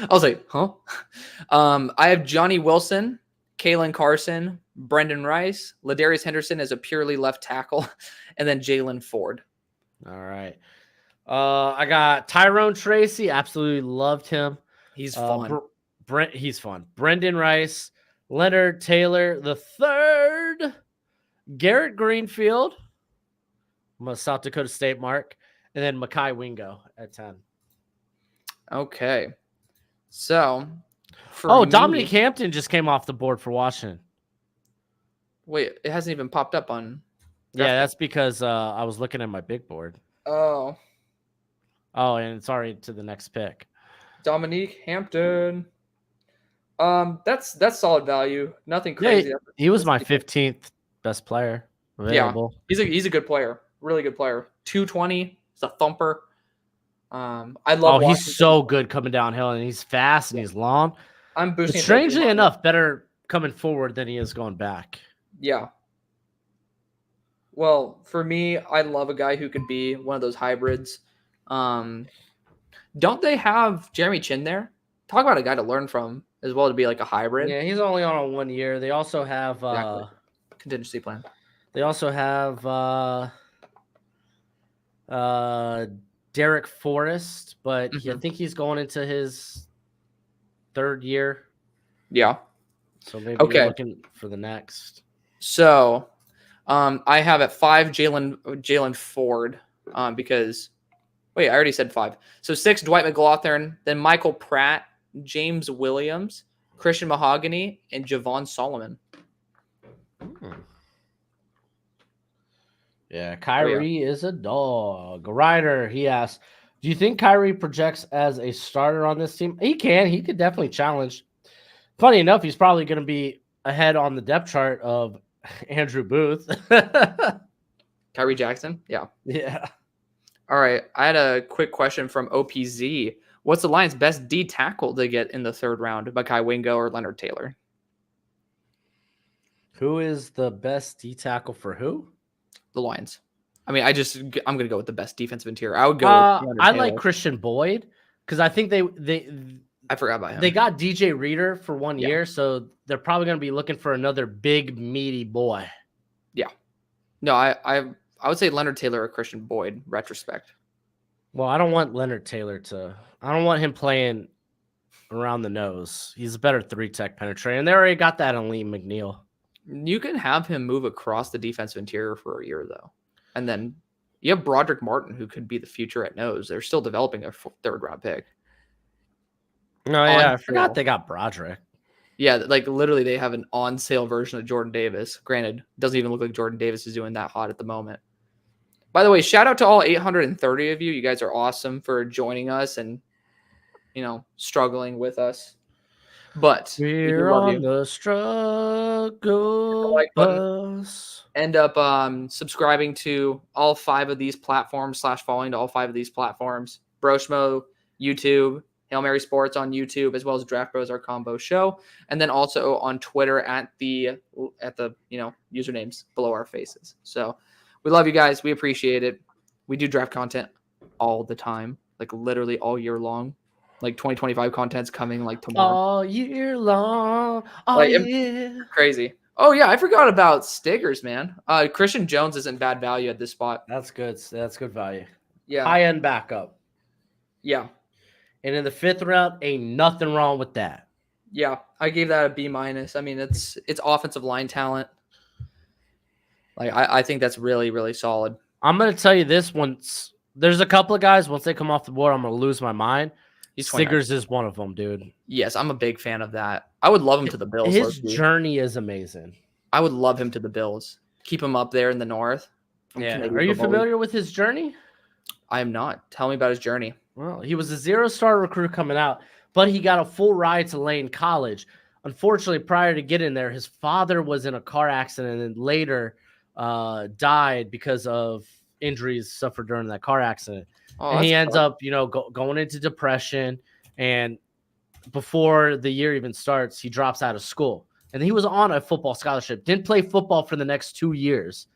Speaker 1: I was like, huh? I have Johnny Wilson, Kalen Carson, Brendan Rice, Ladarius Henderson as a purely left tackle, and then Jalen Ford.
Speaker 2: All right. I got Tyrone Tracy. Absolutely loved him.
Speaker 1: He's fun.
Speaker 2: He's fun. Brendan Rice, Leonard Taylor the third, Garrett Greenfield. I'm a South Dakota State mark, and then Mekhi Wingo at 10.
Speaker 1: Okay. So,
Speaker 2: Dominic Hampton just came off the board for Washington.
Speaker 1: Wait, it hasn't even popped up on.
Speaker 2: Yeah, that's because I was looking at my big board.
Speaker 1: Oh,
Speaker 2: and it's already to the next pick.
Speaker 1: Dominique Hampton. That's solid value. Nothing crazy.
Speaker 2: Yeah, he was my 15th best player available.
Speaker 1: Yeah, he's a good player. Really good player. 220. He's a thumper. I love.
Speaker 2: He's so good coming downhill, and he's fast and he's long.
Speaker 1: I'm boosting.
Speaker 2: But strangely enough, better coming forward than he is going back.
Speaker 1: Yeah. Well, for me, I love a guy who could be one of those hybrids. Don't they have Jeremy Chin there? Talk about a guy to learn from as well to be like a hybrid.
Speaker 2: Yeah, he's only on a 1 year. They also have
Speaker 1: Exactly. Contingency plan.
Speaker 2: They also have Derek Forrest, but I think he's going into his third year.
Speaker 1: Yeah.
Speaker 2: So maybe you're looking for the next.
Speaker 1: So I have at 5 Jalen Ford. Because wait, I already said 5. So 6, Dwight McLaughlin, then Michael Pratt, James Williams, Christian Mahogany, and Javon Solomon.
Speaker 2: Yeah, Kyrie is a dog. Ryder, he asks, do you think Kyrie projects as a starter on this team? He can. He could definitely challenge. Funny enough, he's probably going to be ahead on the depth chart of Andrew Booth.
Speaker 1: Kyrie Jackson? Yeah.
Speaker 2: Yeah.
Speaker 1: All right. I had a quick question from OPZ. What's the Lions' best D tackle to get in the 3rd round? Mekhi Wingo or Leonard Taylor?
Speaker 2: Who is the best D tackle for who?
Speaker 1: The Lions. I mean, I'm going to go with the best defensive interior. I would go with Leonard
Speaker 2: I
Speaker 1: Taylor.
Speaker 2: like Christian Boyd because I think
Speaker 1: I forgot about him.
Speaker 2: They got DJ Reader for 1 year, so they're probably going to be looking for another big, meaty boy.
Speaker 1: Yeah. No, I would say Leonard Taylor or Christian Boyd, retrospect.
Speaker 2: Well, I don't want Leonard Taylor I don't want him playing around the nose. He's a better 3-tech penetrator, and they already got that on Lee McNeil.
Speaker 1: You can have him move across the defensive interior for a year, though. And then you have Broderick Martin, who could be the future at nose. They're still developing a 3rd-round pick.
Speaker 2: Oh, yeah, I forgot they got Broderick.
Speaker 1: Yeah, like literally they have an on-sale version of Jordan Davis. Granted, doesn't even look like Jordan Davis is doing that hot at the moment. By the way, shout out to all 830 of you. You guys are awesome for joining us and, struggling with us. But
Speaker 2: we're on the struggle bus.
Speaker 1: End up subscribing to all 5 of these platforms / following to all 5 of these platforms. Broshmo, YouTube, Hail Mary Sports on YouTube, as well as Draft Bros, our combo show. And then also on Twitter at the usernames below our faces. So we love you guys. We appreciate it. We do draft content all the time, like literally all year long. Like 2025 content's coming like tomorrow.
Speaker 2: All year long. All year.
Speaker 1: Crazy. Oh, yeah. I forgot about stickers, man. Christian Jones isn't bad value at this spot.
Speaker 2: That's good. That's good value.
Speaker 1: Yeah.
Speaker 2: High-end backup.
Speaker 1: Yeah.
Speaker 2: And in the 5th round, ain't nothing wrong with that.
Speaker 1: Yeah. I gave that a B-. I mean, it's offensive line talent. Like, I think that's really, really solid.
Speaker 2: I'm going to tell you this once. There's a couple of guys, once they come off the board, I'm going to lose my mind. Stiggers is one of them, dude.
Speaker 1: Yes, I'm a big fan of that. I would love him to the Bills.
Speaker 2: His journey is amazing.
Speaker 1: I would love him to the Bills. Keep him up there in the north.
Speaker 2: Yeah. Are you familiar with his journey?
Speaker 1: I am not. Tell me about his journey.
Speaker 2: Well, he was a 0-star recruit coming out, but he got a full ride to Lane College. Unfortunately, prior to getting there, his father was in a car accident and later died because of injuries suffered during that car accident. And he ends up, going into depression. And before the year even starts, he drops out of school. And he was on a football scholarship, didn't play football for the next 2 years.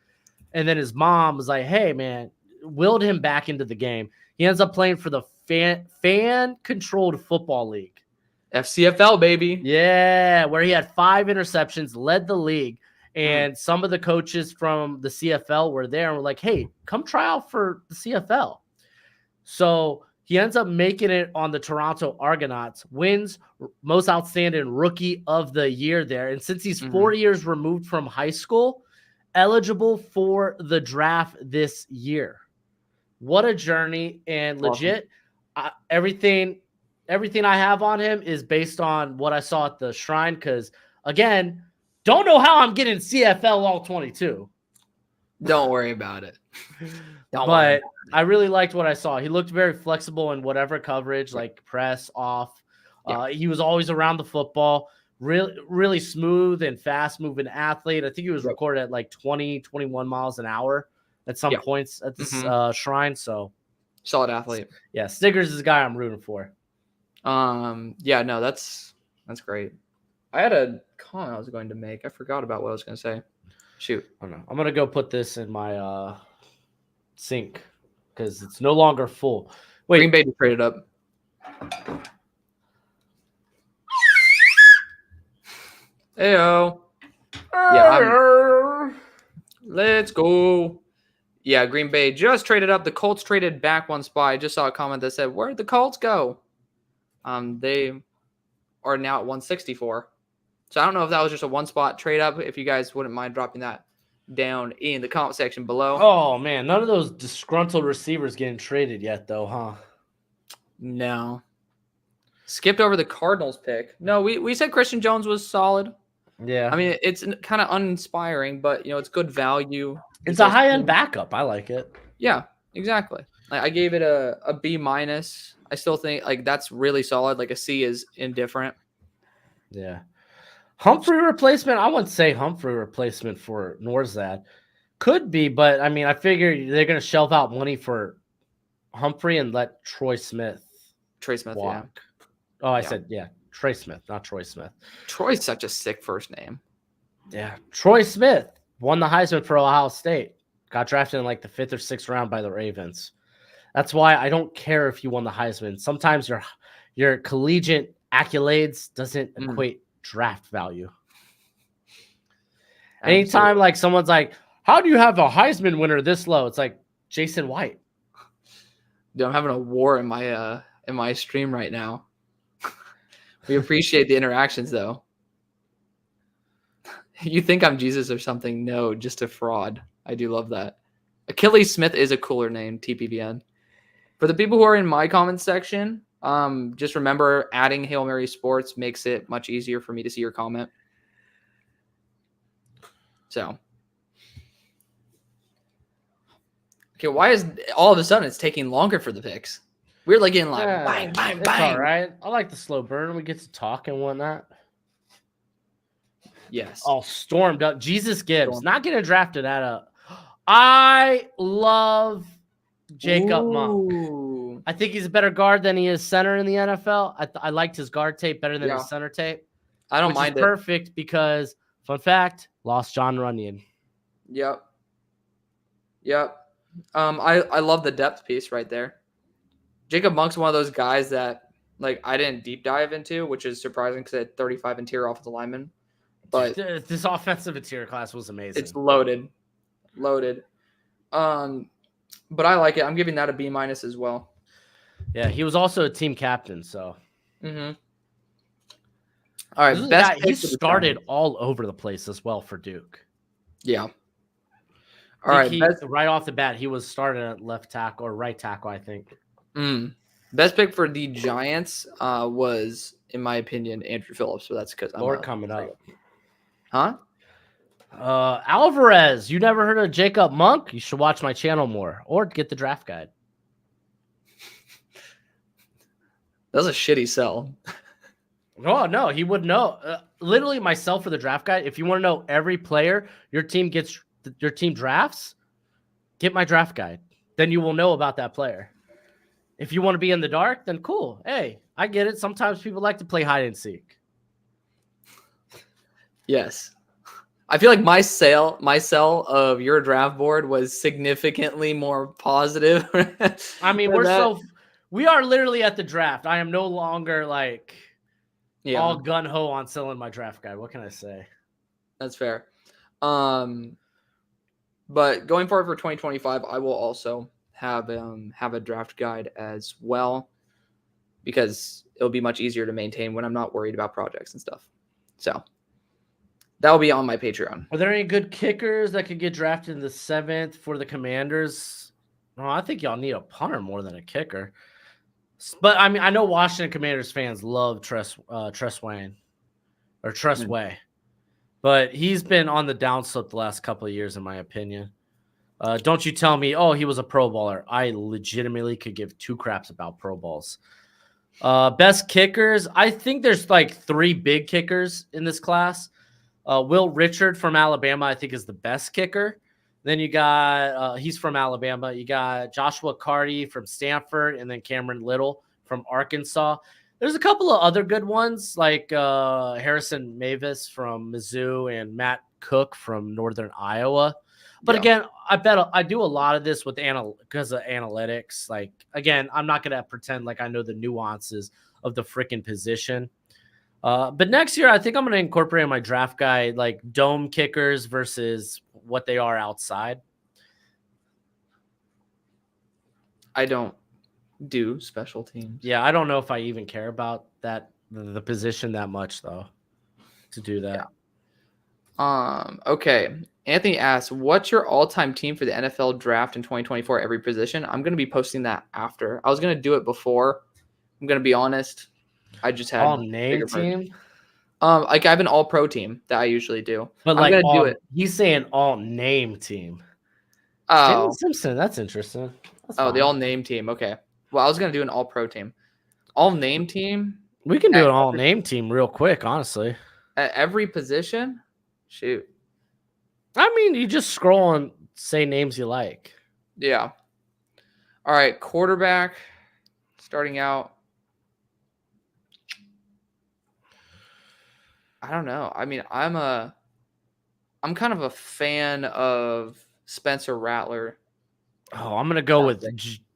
Speaker 2: And then his mom was like, hey, man, willed him back into the game. He ends up playing for the fan-controlled football league.
Speaker 1: FCFL, baby.
Speaker 2: Yeah, where he had 5 interceptions, led the league. And some of the coaches from the CFL were there and were like, hey, come try out for the CFL. So he ends up making it on the Toronto Argonauts, wins most outstanding rookie of the year there. And since he's 4 years removed from high school, eligible for the draft this year. What a journey. And legit, everything I have on him is based on what I saw at the Shrine. Because, again, don't know how I'm getting CFL all 22.
Speaker 1: Don't worry about it.
Speaker 2: But I really liked what I saw. He looked very flexible in whatever coverage, like press, off. Yeah. He was always around the football. Really, really smooth and fast-moving athlete. I think he was recorded at like 20, 21 miles an hour at some points at this Shrine. So
Speaker 1: solid athlete.
Speaker 2: Yeah, Stiggers is a guy I'm rooting for.
Speaker 1: Yeah, no, that's great. I had a comment I was going to make. I forgot about what I was going to say. Shoot.
Speaker 2: I don't know. I'm going to go put this in my sink because it's no longer full. Wait.
Speaker 1: Green Bay just traded up. Heyo. Yeah, let's go. Yeah, Green Bay just traded up. The Colts traded back one spot. I just saw a comment that said, where'd the Colts go? They are now at 164. So I don't know if that was just a one-spot trade up. If you guys wouldn't mind dropping that down in the comment section below.
Speaker 2: Oh man, none of those disgruntled receivers getting traded yet, though, huh?
Speaker 1: No. Skipped over the Cardinals pick. No, we said Christian Jones was solid.
Speaker 2: Yeah.
Speaker 1: I mean, it's kind of uninspiring, but it's good value.
Speaker 2: It's a high-end backup. I like it.
Speaker 1: Yeah, exactly. I gave it a B minus. I still think like that's really solid. Like a C is indifferent.
Speaker 2: Yeah. Humphrey replacement. I wouldn't say Humphrey replacement for Norzad. Could be, but I mean, I figure they're going to shelve out money for Humphrey and let Troy Smith
Speaker 1: walk.
Speaker 2: Yeah. Oh, I said, Trey Smith, not Troy Smith.
Speaker 1: Troy's such a sick first name.
Speaker 2: Yeah. Troy Smith won the Heisman for Ohio State. Got drafted in like the 5th or 6th round by the Ravens. That's why I don't care if you won the Heisman. Sometimes your collegiate accolades doesn't equate draft value. Absolutely. Anytime like someone's like, how do you have a Heisman winner this low? It's like Jason White.
Speaker 1: Dude, I'm having a war in my stream right now. We appreciate the interactions though. You think I'm Jesus or something? No, just a fraud. I do love that. Achilles Smith is a cooler name, TPVN. For the people who are in my comment section, just remember adding Hail Mary Sports makes it much easier for me to see your comment. So, okay, why is all of a sudden it's taking longer for the picks? We're like getting like bang, bang, bang.
Speaker 2: All right. I like the slow burn. We get to talk and whatnot.
Speaker 1: Yes.
Speaker 2: Oh, stormed up. Jesus Gibbs. Not getting drafted at a. I love Jacob Monk. I think he's a better guard than he is center in the NFL. I liked his guard tape better than his center tape.
Speaker 1: I don't mind it.
Speaker 2: Perfect because, fun fact, lost John Runyon.
Speaker 1: Yep. I love the depth piece right there. Jacob Monk's one of those guys that like I didn't deep dive into, which is surprising because I had 35 interior offensive linemen. But
Speaker 2: this offensive interior class was amazing.
Speaker 1: It's loaded. But I like it. I'm giving that a B minus as well.
Speaker 2: Yeah, he was also a team captain, so.
Speaker 1: Mm-hmm. All right,
Speaker 2: he started all over the place as well for Duke.
Speaker 1: Yeah. All right,
Speaker 2: right off the bat, he was starting at left tackle or right tackle, I think.
Speaker 1: Best pick for the Giants was, in my opinion, Andrew Phillips. So that's because
Speaker 2: I'm coming up.
Speaker 1: Huh?
Speaker 2: Alvarez. You never heard of Jacob Monk? You should watch my channel more or get the draft guide.
Speaker 1: That was a shitty sell.
Speaker 2: Oh, no, he would know. Literally myself for the draft guide. If you want to know every player your team drafts, get my draft guide. Then you will know about that player. If you want to be in the dark, then cool. Hey, I get it. Sometimes people like to play hide and seek.
Speaker 1: Yes. I feel like my sell of your draft board was significantly more positive.
Speaker 2: I mean, we are literally at the draft. I am no longer like all gun ho on selling my draft guide. What can I say?
Speaker 1: That's fair. But going forward for 2025, I will also have a draft guide as well because it'll be much easier to maintain when I'm not worried about projects and stuff. So that will be on my Patreon.
Speaker 2: Are there any good kickers that could get drafted in the 7th for the Commanders? No, I think y'all need a punter more than a kicker. But I mean, I know Washington Commanders fans love Tress Way, but he's been on the downslope the last couple of years, in my opinion. Don't you tell me, he was a Pro Bowler. I legitimately could give two craps about Pro Bowls. Best kickers, I think there's like 3 big kickers in this class. Will Richard from Alabama, I think, is the best kicker. Then you got, he's from Alabama. You got Joshua Carty from Stanford, and then Cameron Little from Arkansas. There's a couple of other good ones, like Harrison Mavis from Mizzou and Matt Cook from Northern Iowa. But again, I bet I do a lot of this with because of analytics. Like, again, I'm not going to pretend like I know the nuances of the freaking position. But next year, I think I'm going to incorporate in my draft guide like dome kickers versus what they are outside.
Speaker 1: I don't do special teams.
Speaker 2: Yeah, I don't know if I even care about the position that much though to do that.
Speaker 1: Yeah. Okay. Anthony asks, "What's your all-time team for the NFL draft in 2024? Every position." I'm going to be posting that after. I was going to do it before. I'm going to be honest. I just had
Speaker 2: All name
Speaker 1: bigger priorities.
Speaker 2: team,
Speaker 1: Like I have an all-pro team that I usually do.
Speaker 2: but
Speaker 1: I'm
Speaker 2: like
Speaker 1: going to do
Speaker 2: all
Speaker 1: it.
Speaker 2: he's saying all name team.
Speaker 1: Oh,
Speaker 2: Jalen Simpson, that's interesting. That's
Speaker 1: the
Speaker 2: fine.
Speaker 1: all-name team. Okay. Well, I was going to do an all-pro team. All-name team
Speaker 2: We can do
Speaker 1: at
Speaker 2: an all name team real quick, honestly.
Speaker 1: at every position. Shoot.
Speaker 2: I mean, you just scroll and say names you like.
Speaker 1: Yeah. All right, quarterback starting out. I don't know. I mean, I'm kind of a fan of Spencer Rattler.
Speaker 2: Oh, I'm gonna go with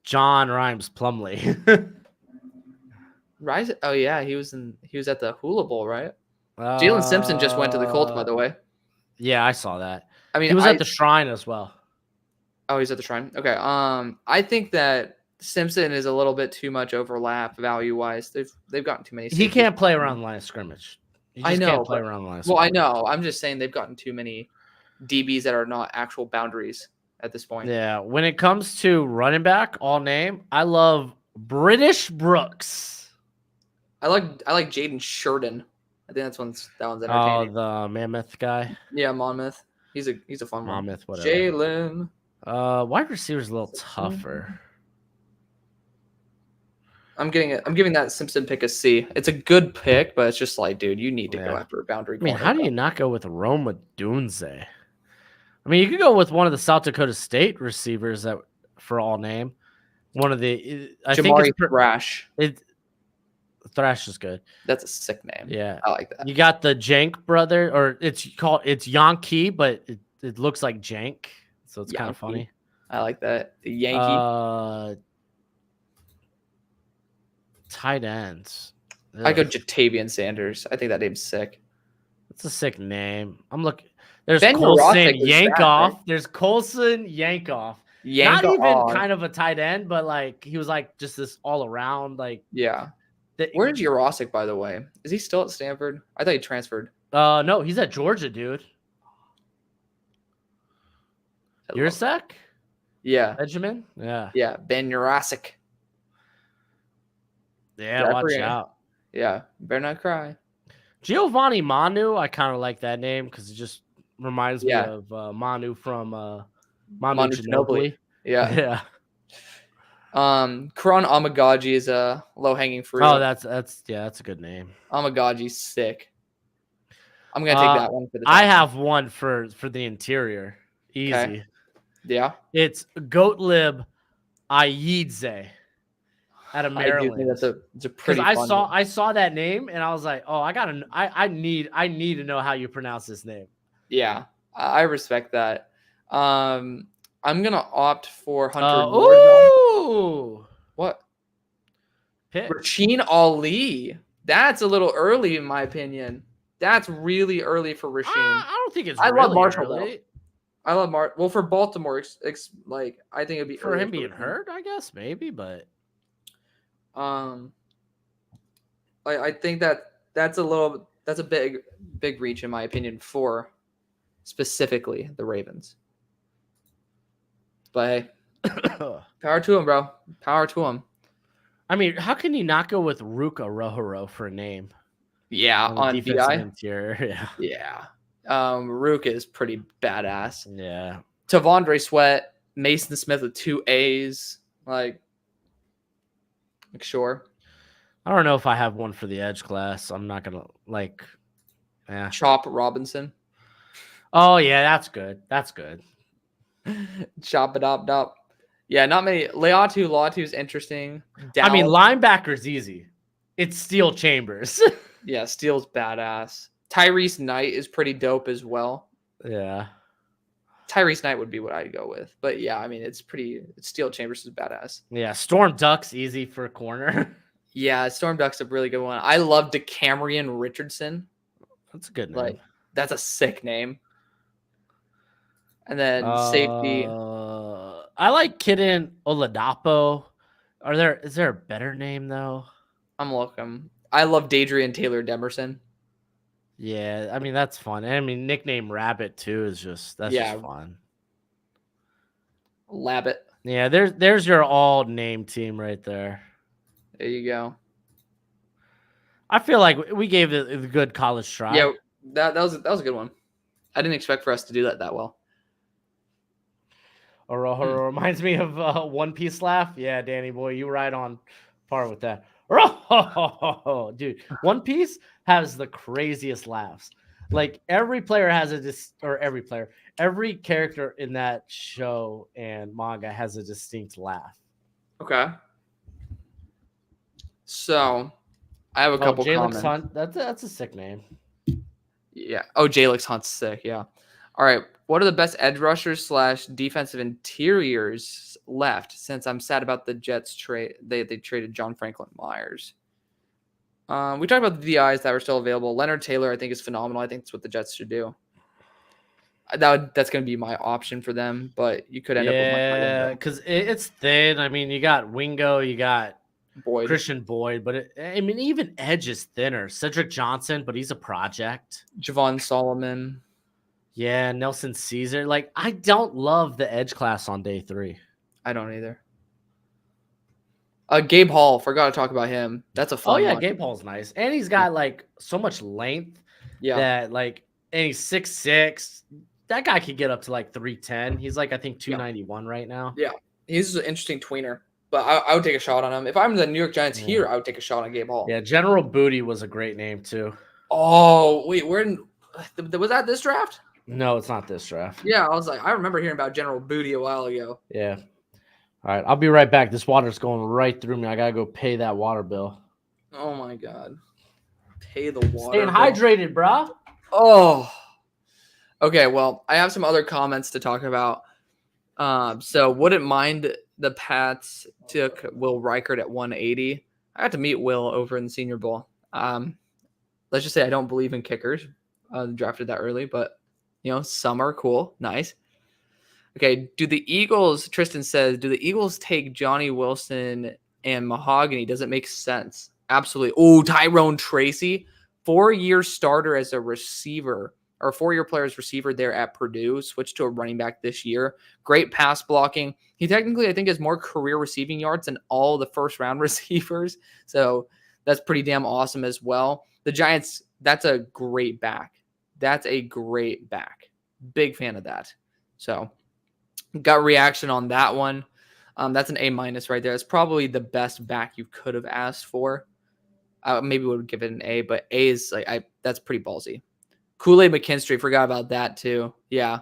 Speaker 2: John Rhymes Plumlee.
Speaker 1: Rise. Oh yeah, he was at the Hula Bowl, right? Jalen Simpson just went to the Colts, by the way.
Speaker 2: Yeah, I saw that.
Speaker 1: I mean,
Speaker 2: He was at the Shrine as well.
Speaker 1: Oh, he's at the Shrine. Okay. I think that Simpson is a little bit too much overlap value wise. They've gotten too many.
Speaker 2: He can't play around the line of scrimmage.
Speaker 1: I know,
Speaker 2: can't play
Speaker 1: but-
Speaker 2: around the line of
Speaker 1: Well, I
Speaker 2: scrimmage.
Speaker 1: know. I'm just saying they've gotten too many DBs that are not actual boundaries at this point.
Speaker 2: Yeah, when it comes to running back, all name, I love British Brooks.
Speaker 1: I like Jaden Sheridan. I think that one's
Speaker 2: Oh,
Speaker 1: entertaining.
Speaker 2: the Mammoth guy.
Speaker 1: Yeah, Monmouth. He's a fun one.
Speaker 2: Monmouth, whatever.
Speaker 1: Jalen.
Speaker 2: Wide receiver's a little tougher.
Speaker 1: I'm giving that Simpson pick a C. It's a good pick, but it's just like, dude, you need to go
Speaker 2: Yeah.
Speaker 1: after a boundary.
Speaker 2: I mean,
Speaker 1: corner.
Speaker 2: how do you not go with Roma Dunze? I mean, you could go with one of the South Dakota State receivers that for all name. One of the I think
Speaker 1: Jamari
Speaker 2: it's
Speaker 1: Thrash?
Speaker 2: Thrash is good.
Speaker 1: That's a sick name.
Speaker 2: Yeah.
Speaker 1: I like that.
Speaker 2: You got the Jank brother, or it's Yankee, but it looks like Jank, so it's kind of
Speaker 1: Yankee.
Speaker 2: funny.
Speaker 1: I like that. The Yankee.
Speaker 2: Tight ends.
Speaker 1: I go
Speaker 2: Ugh,
Speaker 1: Jatavian Sanders. I think that name's sick.
Speaker 2: It's a sick name. I'm looking. There's
Speaker 1: Ben
Speaker 2: Colson
Speaker 1: Yurosek was
Speaker 2: Yankoff.
Speaker 1: that, right?
Speaker 2: There's Colson Yankoff.
Speaker 1: Yank
Speaker 2: Not even
Speaker 1: on.
Speaker 2: kind of a tight end, but like he was like just this all around like.
Speaker 1: Yeah. Where's Jurosik, by the way? Is he still at Stanford? I thought he transferred.
Speaker 2: No, he's at Georgia, dude.
Speaker 1: I love-
Speaker 2: Yurosek?
Speaker 1: Yeah.
Speaker 2: Benjamin? Yeah.
Speaker 1: Yeah. Ben Jurosik.
Speaker 2: Yeah,
Speaker 1: Yeah, I
Speaker 2: watch
Speaker 1: forget.
Speaker 2: out.
Speaker 1: Yeah. Better not cry.
Speaker 2: Giovanni Manu, I kind of like that name because it just reminds
Speaker 1: Yeah.
Speaker 2: me of Manu from Manu
Speaker 1: Manu
Speaker 2: Ginobili.
Speaker 1: Yeah.
Speaker 2: Yeah.
Speaker 1: Karan Amagaji is a low hanging fruit.
Speaker 2: Oh, that's a good name.
Speaker 1: Amagaji's sick. I'm gonna take that one for the
Speaker 2: I
Speaker 1: time.
Speaker 2: have one for the interior. Easy.
Speaker 1: Okay. Yeah.
Speaker 2: It's Goatlib Ayidze out of
Speaker 1: I do
Speaker 2: Maryland.
Speaker 1: think it's a
Speaker 2: Because
Speaker 1: pretty fun
Speaker 2: I saw that name and I was like, oh, I need to know how you pronounce this name.
Speaker 1: Yeah. I respect that. I'm gonna opt for Hunter Nordholm.
Speaker 2: Ooh,
Speaker 1: What?
Speaker 2: pick.
Speaker 1: Rasheen Ali. That's a little early in my opinion. That's really early for Rasheen.
Speaker 2: I don't think it's.
Speaker 1: I love
Speaker 2: really
Speaker 1: Marshall,
Speaker 2: early.
Speaker 1: I love Well, for Baltimore, like I think it'd be
Speaker 2: For
Speaker 1: early
Speaker 2: him being
Speaker 1: Rasheen.
Speaker 2: hurt, I guess maybe, but
Speaker 1: I think that's a big reach in my opinion for specifically the Ravens. But hey, power to him, bro. Power to him.
Speaker 2: I mean, how can you not go with Ruka Rohoro for a name?
Speaker 1: Yeah,
Speaker 2: the
Speaker 1: on
Speaker 2: defensive
Speaker 1: BI.
Speaker 2: interior? Yeah,
Speaker 1: Yeah. Rook is pretty badass.
Speaker 2: yeah.
Speaker 1: Tavondre Sweat, Mason Smith with 2 A's. Like sure.
Speaker 2: I don't know if I have one for the edge class. I'm not gonna like. Yeah.
Speaker 1: Chop Robinson.
Speaker 2: Oh yeah, that's good. That's good.
Speaker 1: Chop it up. Yeah, not many. Latu is interesting.
Speaker 2: I mean,
Speaker 1: Dallas-
Speaker 2: linebacker's easy. It's Steel Chambers.
Speaker 1: yeah, Steele's badass. Tyrese Knight is pretty dope as well.
Speaker 2: yeah.
Speaker 1: Tyrese Knight would be what I'd go with. But yeah, I mean, Steel Chambers is badass.
Speaker 2: Yeah. Storm Duck's easy for a corner.
Speaker 1: Yeah, Storm Duck's a really good one. I love DeCamerion Richardson.
Speaker 2: That's a good name.
Speaker 1: Like, that's a sick name. And then safety.
Speaker 2: I like Kidden Oladapo. Is there a better name though?
Speaker 1: I'm looking. I love Dadrian Taylor Demerson.
Speaker 2: Yeah, I mean that's fun. I mean nickname Rabbit too is just that's just
Speaker 1: Yeah,
Speaker 2: fun.
Speaker 1: Labbit.
Speaker 2: Yeah, there's your all name team right there.
Speaker 1: There you go.
Speaker 2: I feel like we gave it a good college try.
Speaker 1: Yeah, that was a good one. I didn't expect for us to do that well.
Speaker 2: Or reminds me of One Piece laugh. Yeah, Danny boy, you right on par with that. Oh, dude, One Piece has the craziest laughs. Like every player has every character in that show and manga has a distinct laugh.
Speaker 1: Okay. So I have a couple
Speaker 2: Jalix
Speaker 1: comments.
Speaker 2: Hunt, that's a sick name.
Speaker 1: Yeah. Oh, Jalix Hunt's sick. Yeah. All right. What are the best edge rushers / defensive interiors left? Since I'm sad about the Jets trade, they traded John Franklin Myers. We talked about the DIs that were still available. Leonard Taylor, I think, is phenomenal. I think that's what the Jets should do. That's going to be my option for them, but you could end up with
Speaker 2: Yeah, because it's thin. I mean, you got Wingo, you got
Speaker 1: Boyd.
Speaker 2: Christian Boyd, but I mean, even Edge is thinner. Cedric Johnson, but he's a project.
Speaker 1: Javon Solomon.
Speaker 2: Yeah, Nelson Caesar. Like, I don't love the edge class on day 3.
Speaker 1: I don't either. Gabe Hall, forgot to talk about him. That's a fun one.
Speaker 2: Gabe Hall's nice. And he's got like so much length that like, and he's 6'6". That guy could get up to like 310. He's like, I think 291 right now.
Speaker 1: Yeah. He's an interesting tweener, but I would take a shot on him. If I'm the New York Giants here, I would take a shot on Gabe Hall.
Speaker 2: Yeah, General Booty was a great name too.
Speaker 1: Oh, wait, was that this draft?
Speaker 2: No, it's not this draft.
Speaker 1: Yeah, I was like, I remember hearing about General Booty a while ago.
Speaker 2: Yeah. All right, I'll be right back. This water's going right through me. I gotta go pay that water bill.
Speaker 1: Oh my god. Pay the water
Speaker 2: Staying hydrated, bro.
Speaker 1: Oh. Okay, well, I have some other comments to talk about. So wouldn't mind the Pats took Will Reichert at 180. I got to meet Will over in the Senior Bowl. Let's just say I don't believe in kickers. Drafted that early, but some are cool, nice. Okay, Tristan says, do the Eagles take Johnny Wilson and Mahogany? Does it make sense? Absolutely. Oh, Tyrone Tracy, 4-year starter as a receiver, or 4-year player as receiver there at Purdue, switched to a running back this year. Great pass blocking. He technically, I think, has more career receiving yards than all the first-round receivers, so that's pretty damn awesome as well. The Giants, that's a great back. Big fan of that. So, gut reaction on that one. That's an A- right there. It's probably the best back you could have asked for. Maybe would give it an A, but A is like that's pretty ballsy. Kool-Aid McKinstry, forgot about that too. Yeah,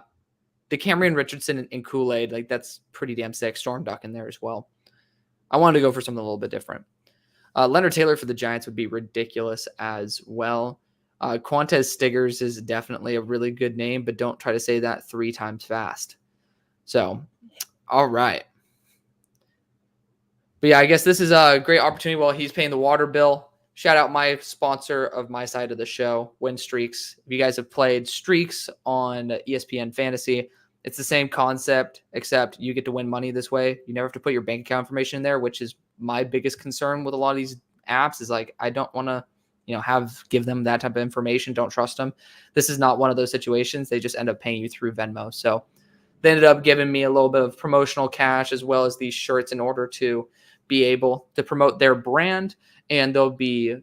Speaker 1: DeCamerion Richardson and Kool-Aid, like that's pretty damn sick. Storm Duck in there as well. I wanted to go for something a little bit different. Leonard Taylor for the Giants would be ridiculous as well. Quantez Stiggers is definitely a really good name, but don't try to say that 3 times fast. So, all right. But yeah, I guess this is a great opportunity while he's paying the water bill. Shout out my sponsor of my side of the show, Win Streaks. If you guys have played Streaks on ESPN Fantasy, it's the same concept, except you get to win money this way. You never have to put your bank account information in there, which is my biggest concern with a lot of these apps is like, I don't want to, give them that type of information. Don't trust them. This is not one of those situations. They just end up paying you through Venmo. So they ended up giving me a little bit of promotional cash as well as these shirts in order to be able to promote their brand, and they'll be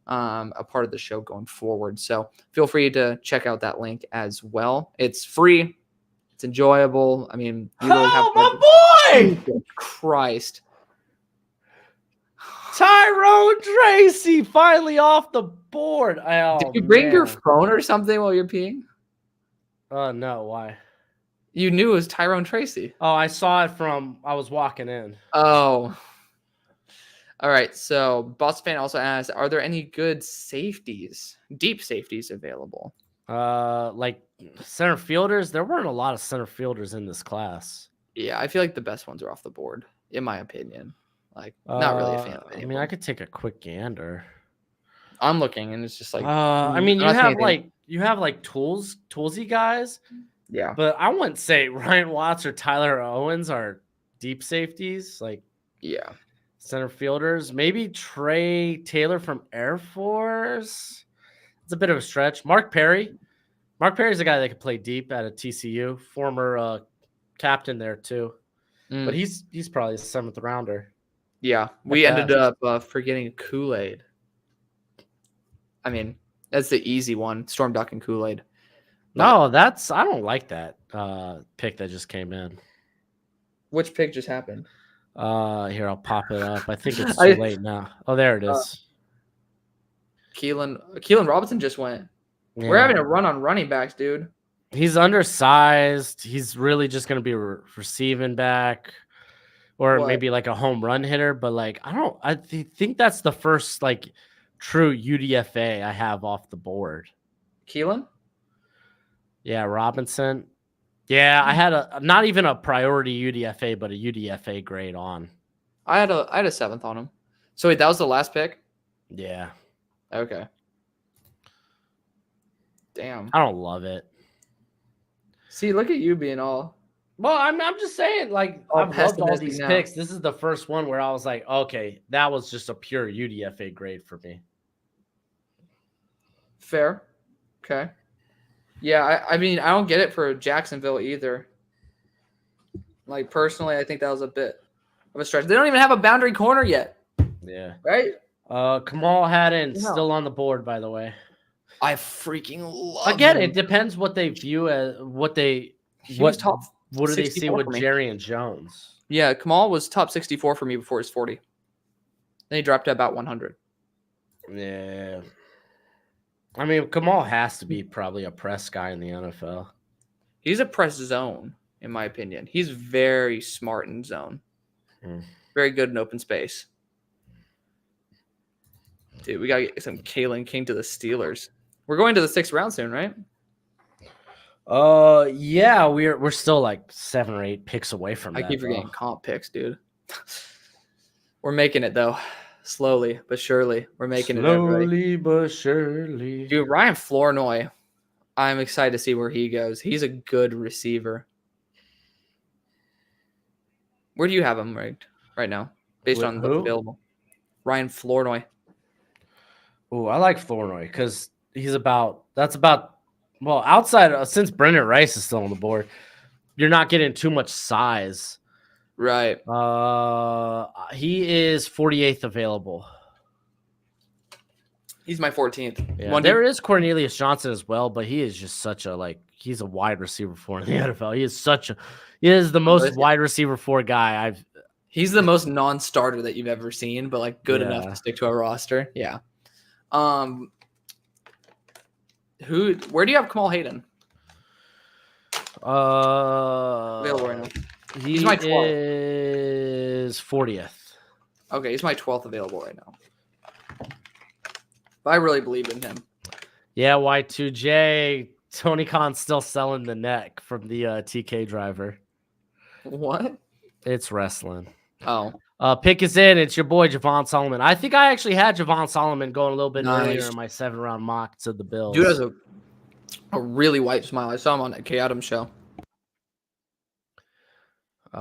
Speaker 1: a part of the show going forward. So feel free to check out that link as well. It's free. It's enjoyable. I mean, you really have
Speaker 2: my boy!
Speaker 1: Jesus Christ.
Speaker 2: Tyrone Tracy finally off the board.
Speaker 1: Did you bring your phone or something while you're peeing?
Speaker 2: No. Why?
Speaker 1: You knew it was Tyrone Tracy.
Speaker 2: Oh, I saw it I was walking in.
Speaker 1: Oh. All right. So Boston fan also asked, are there any good safeties, deep safeties available?
Speaker 2: Like center fielders? There weren't a lot of center fielders in this class.
Speaker 1: Yeah, I feel like the best ones are off the board, in my opinion. Like, not really a fan of any
Speaker 2: I mean, I could take a quick gander.
Speaker 1: I'm looking, and it's just like...
Speaker 2: I mean, you have toolsy guys.
Speaker 1: Yeah.
Speaker 2: But I wouldn't say Ryan Watts or Tyler Owens are deep safeties. Like,
Speaker 1: yeah.
Speaker 2: Center fielders. Maybe Trey Taylor from Air Force. It's a bit of a stretch. Mark Perry. Mark Perry's a guy that can play deep at a TCU, former captain there too. But he's probably a 7th rounder.
Speaker 1: Yeah, we ended up forgetting Kool-Aid. I mean, that's the easy one. Storm Duck and Kool-Aid.
Speaker 2: No, I don't like that pick that just came in.
Speaker 1: Which pick just happened?
Speaker 2: Here, I'll pop it up. I think it's too late now. Oh, there it is.
Speaker 1: Keelan Robinson just went. Yeah. We're having a run on running backs, dude.
Speaker 2: He's undersized. He's really just going to be receiving back, or maybe like a home run hitter. But like, I think that's the first like true UDFA I have off the board.
Speaker 1: Keelan?
Speaker 2: Yeah, Robinson. Yeah, I had not even a priority UDFA, but a UDFA grade on.
Speaker 1: I had a 7th on him. So wait, that was the last pick?
Speaker 2: Yeah.
Speaker 1: Okay. Damn.
Speaker 2: I don't love it.
Speaker 1: See, look at you being all.
Speaker 2: Well, I'm just saying, like, I've loved all these picks. This is the first one where I was like, okay, that was just a pure UDFA grade for me.
Speaker 1: Fair. Okay. Yeah, I mean, I don't get it for Jacksonville either. Like, personally, I think that was a bit of a stretch. They don't even have a boundary corner yet.
Speaker 2: Yeah.
Speaker 1: Right?
Speaker 2: Kamal Hadden still on the board, by the way.
Speaker 1: I freaking love
Speaker 2: Again,
Speaker 1: him.
Speaker 2: It depends what they view as what do they see with Jerry and Jones.
Speaker 1: Yeah, Kamal was top 64 for me before his 40. Then he dropped to about 100.
Speaker 2: Yeah. I mean, Kamal has to be probably a press guy in the NFL.
Speaker 1: He's a press zone, in my opinion. He's very smart in zone. Very good in open space. Dude, we got to get some Kalen King to the Steelers. We're going to the 6th round soon, right?
Speaker 2: Yeah, we're still like 7 or 8 picks away from that.
Speaker 1: I keep forgetting comp picks, dude. We're making it though, slowly but surely. We're making it.
Speaker 2: Slowly but surely,
Speaker 1: dude. Ryan Flournoy, I'm excited to see where he goes. He's a good receiver. Where do you have him ranked right now, based on what's available? Ryan Flournoy.
Speaker 2: Oh, I like Flournoy because he's outside since Brendan Rice is still on the board, you're not getting too much size.
Speaker 1: Right.
Speaker 2: He is 48th available. He's
Speaker 1: my 14th.
Speaker 2: Yeah, there is Cornelius Johnson as well, but he is just such a he's a wide receiver 4 in the NFL. He is the most wide receiver 4 guy
Speaker 1: He's the most non-starter that you've ever seen, but good enough to stick to a roster. Yeah. Where do you have Kamal Hayden? Available right now.
Speaker 2: He's my 12th. Is 40th.
Speaker 1: Okay, he's my 12th available right now. But I really believe in him.
Speaker 2: Yeah, Y2J. Tony Khan's still selling the neck from the TK driver.
Speaker 1: What?
Speaker 2: It's wrestling.
Speaker 1: Oh.
Speaker 2: Pick is in. It's your boy, Javon Solomon. I think I actually had Javon Solomon going a little bit earlier in my 7th-round mock to the Bills.
Speaker 1: Dude has a really white smile. I saw him on that K Adams show.
Speaker 2: He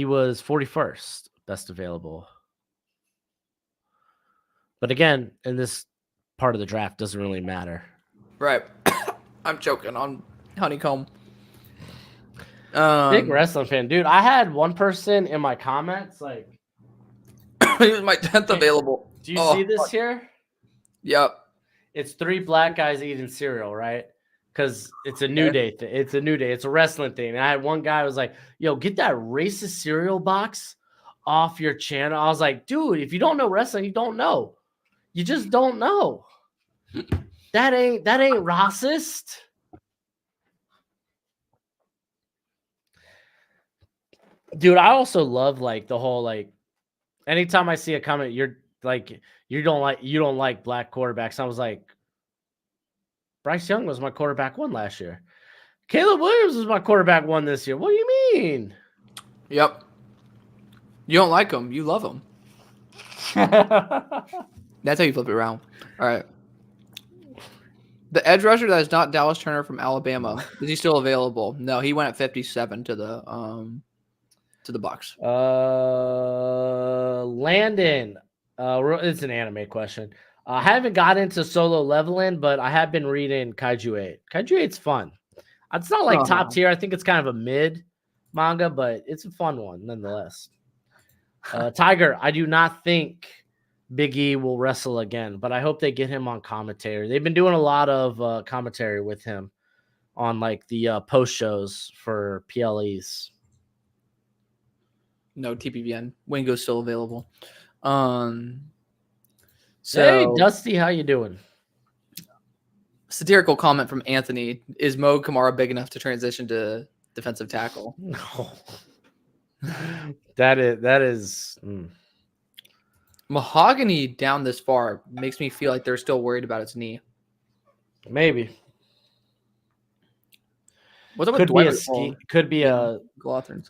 Speaker 2: was 41st, best available. But again, in this part of the draft, doesn't really matter.
Speaker 1: Right. I'm joking on Honeycomb.
Speaker 2: Big wrestling fan, dude. I had one person in my comments
Speaker 1: he was my 10th available.
Speaker 2: Do you see this here?
Speaker 1: Yep.
Speaker 2: It's 3 black guys eating cereal, right? Because it's a New Day thing. It's a New Day. It's a wrestling thing. And I had one guy who was like, yo, get that racist cereal box off your channel. I was like, dude, if you don't know wrestling, you don't know. You just don't know. That ain't racist. Dude, I also love the whole anytime I see a comment, you're like you don't like black quarterbacks. I was like, Bryce Young was my quarterback 1 last year. Caleb Williams was my quarterback 1 this year. What do you mean?
Speaker 1: Yep. You don't like him, you love him. That's how you flip it around. All right. The edge rusher that is not Dallas Turner from Alabama, is he still available? No, he went at 57 to the Bucks.
Speaker 2: Landon. It's an anime question. I haven't got into solo leveling, but I have been reading Kaiju 8. Kaiju 8's fun. It's not like top tier. I think it's kind of a mid manga, but it's a fun one nonetheless. Tiger, I do not think Big E will wrestle again, but I hope they get him on commentary. They've been doing a lot of commentary with him on like the post shows for PLEs.
Speaker 1: No TPVN. Wingo's still available.
Speaker 2: Hey, Dusty, how you doing?
Speaker 1: Satirical comment from Anthony: is Mo Kamara big enough to transition to defensive tackle?
Speaker 2: No. that is.
Speaker 1: Mahogany down this far makes me feel like they're still worried about its knee.
Speaker 2: Maybe.
Speaker 1: What's up
Speaker 2: Could
Speaker 1: with
Speaker 2: be a scheme, could be a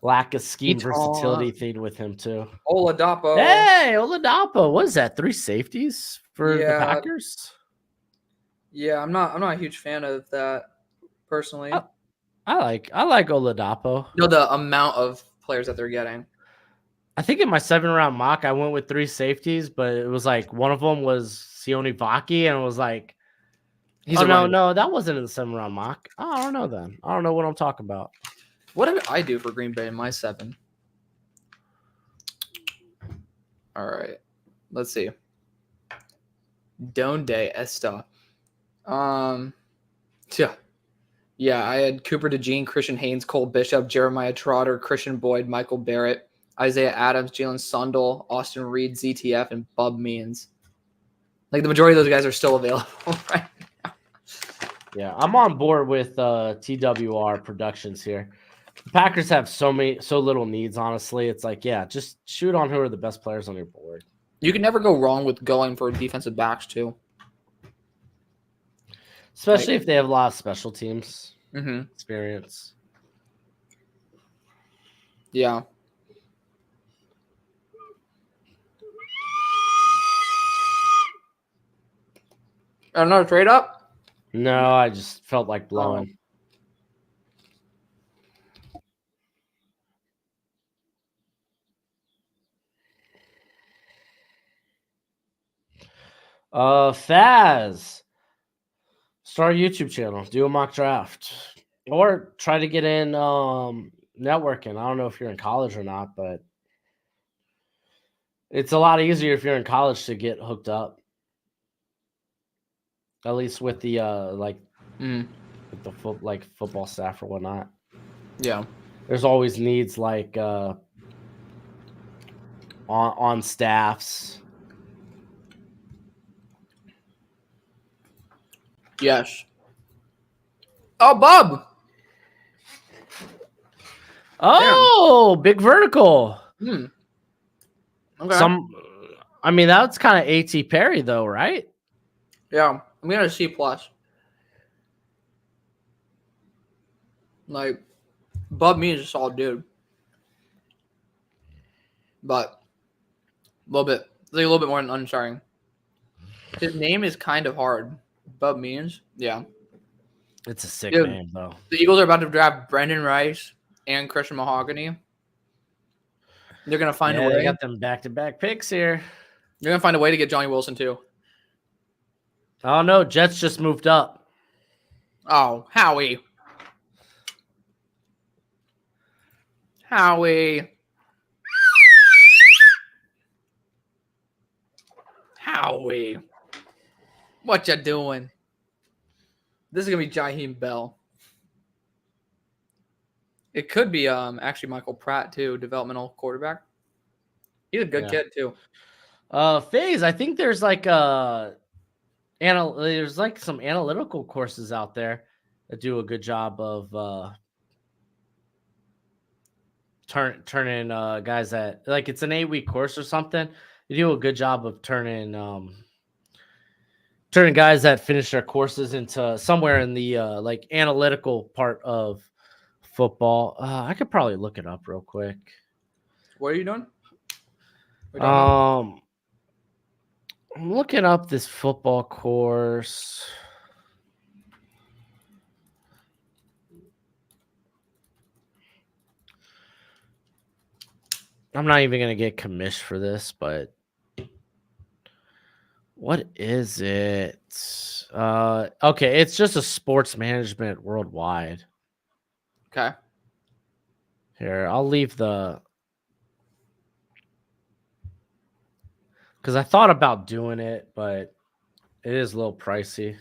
Speaker 2: lack of scheme versatility thing with him too.
Speaker 1: Oladapo.
Speaker 2: Hey, Oladapo. What is that? 3 safeties for the Packers?
Speaker 1: Yeah, I'm not a huge fan of that personally.
Speaker 2: I like Oladapo.
Speaker 1: No, the amount of players that they're getting.
Speaker 2: I think in my 7-round mock, I went with 3 safeties, but it was like one of them was Sione Vaki, and it was like, no, that wasn't in the 7-round mock. I don't know then. I don't know what I'm talking about.
Speaker 1: What did I do for Green Bay in my 7? All right, let's see. Donde Esta. Yeah, I had Cooper DeJean, Christian Haynes, Cole Bishop, Jeremiah Trotter, Christian Boyd, Michael Barrett, Isaiah Adams, Jalen Sundle, Austin Reed, ZTF, and Bub Means. Like the majority of those guys are still available right now.
Speaker 2: Yeah, I'm on board with TWR Productions here. The Packers have so little needs, honestly. It's like, yeah, just shoot on who are the best players on your board.
Speaker 1: You can never go wrong with going for defensive backs, too.
Speaker 2: Especially if they have a lot of special teams experience.
Speaker 1: Yeah. Another trade up?
Speaker 2: No, I just felt like blowing. Faz. Start a YouTube channel. Do a mock draft. Or try to get in networking. I don't know if you're in college or not, but it's a lot easier if you're in college to get hooked up. At least with the with the football staff or whatnot.
Speaker 1: Yeah.
Speaker 2: There's always needs like on staffs.
Speaker 1: Yes. Oh, Bob.
Speaker 2: Oh, big vertical.
Speaker 1: Okay.
Speaker 2: I mean, that's kind of A.T. Perry, though, right?
Speaker 1: Yeah, I'm gonna C+. Like, Bub Me is a solid dude, but a little bit more than unsharing. His name is kind of hard. Bub Means, yeah.
Speaker 2: It's a sick name, though.
Speaker 1: The Eagles are about to draft Brendan Rice and Christian Mahogany. They're gonna find a way.
Speaker 2: They got them back-to-back picks here.
Speaker 1: They're gonna find a way to get Johnny Wilson too.
Speaker 2: Oh no, Jets just moved up.
Speaker 1: Oh, Howie. What you doing? This is gonna be Jaheim Bell. It could be actually Michael Pratt too, developmental quarterback. He's a good kid too.
Speaker 2: FaZe, I think there's like some analytical courses out there that do a good job of turning guys that, like, it's an 8-week course or something. They do a good job of turning guys that finish their courses into somewhere in the like analytical part of football. I could probably look it up real quick.
Speaker 1: What are you doing?
Speaker 2: I'm looking up this football course. I'm not even going to get commissioned for this, but What is it? Okay, it's just a sports management worldwide.
Speaker 1: Okay.
Speaker 2: Here, I'll leave because I thought about doing it, but it is a little pricey.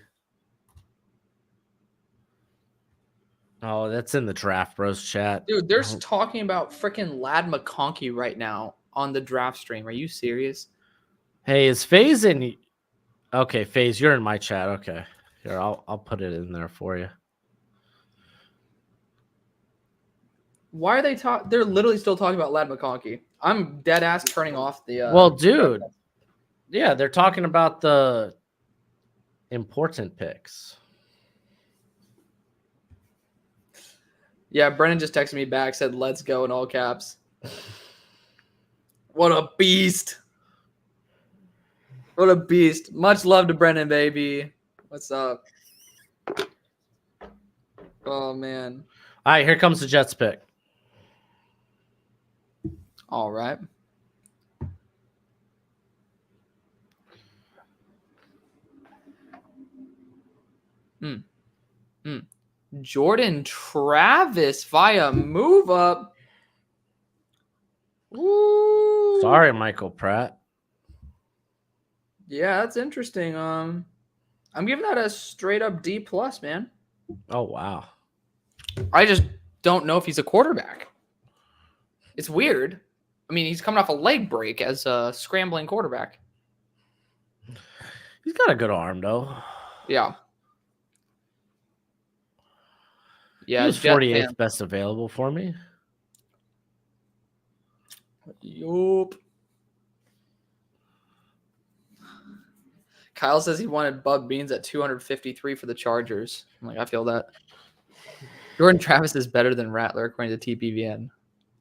Speaker 2: Oh, that's in the Draft Bros chat.
Speaker 1: Dude, they're talking about freaking Lad McConkey right now on the draft stream. Are you serious?
Speaker 2: Hey, is FaZe in? Okay, FaZe, you're in my chat. Okay, here I'll put it in there for you.
Speaker 1: Why are they talking? They're literally still talking about Lad McConkey. I'm dead ass turning off the.
Speaker 2: Well, dude, yeah, they're talking about the important picks.
Speaker 1: Yeah, Brennan just texted me back, said "Let's go" in all caps. What a beast! What a beast! Much love to Brennan, baby. What's up? Oh man!
Speaker 2: All right, here comes the Jets pick.
Speaker 1: All right. Jordan Travis via move up. Ooh.
Speaker 2: Sorry, Michael Pratt.
Speaker 1: Yeah, that's interesting. I'm giving that a straight up D plus, man.
Speaker 2: Oh wow.
Speaker 1: I just don't know if he's a quarterback. It's weird. I mean, he's coming off a leg break as a scrambling quarterback.
Speaker 2: He's got a good arm though.
Speaker 1: Yeah. Yeah,
Speaker 2: he was 48th best available for me.
Speaker 1: Yup. Kyle says he wanted Bub Beans at 253 for the Chargers. I'm like, I feel that. Jordan Travis is better than Rattler according to TPVN.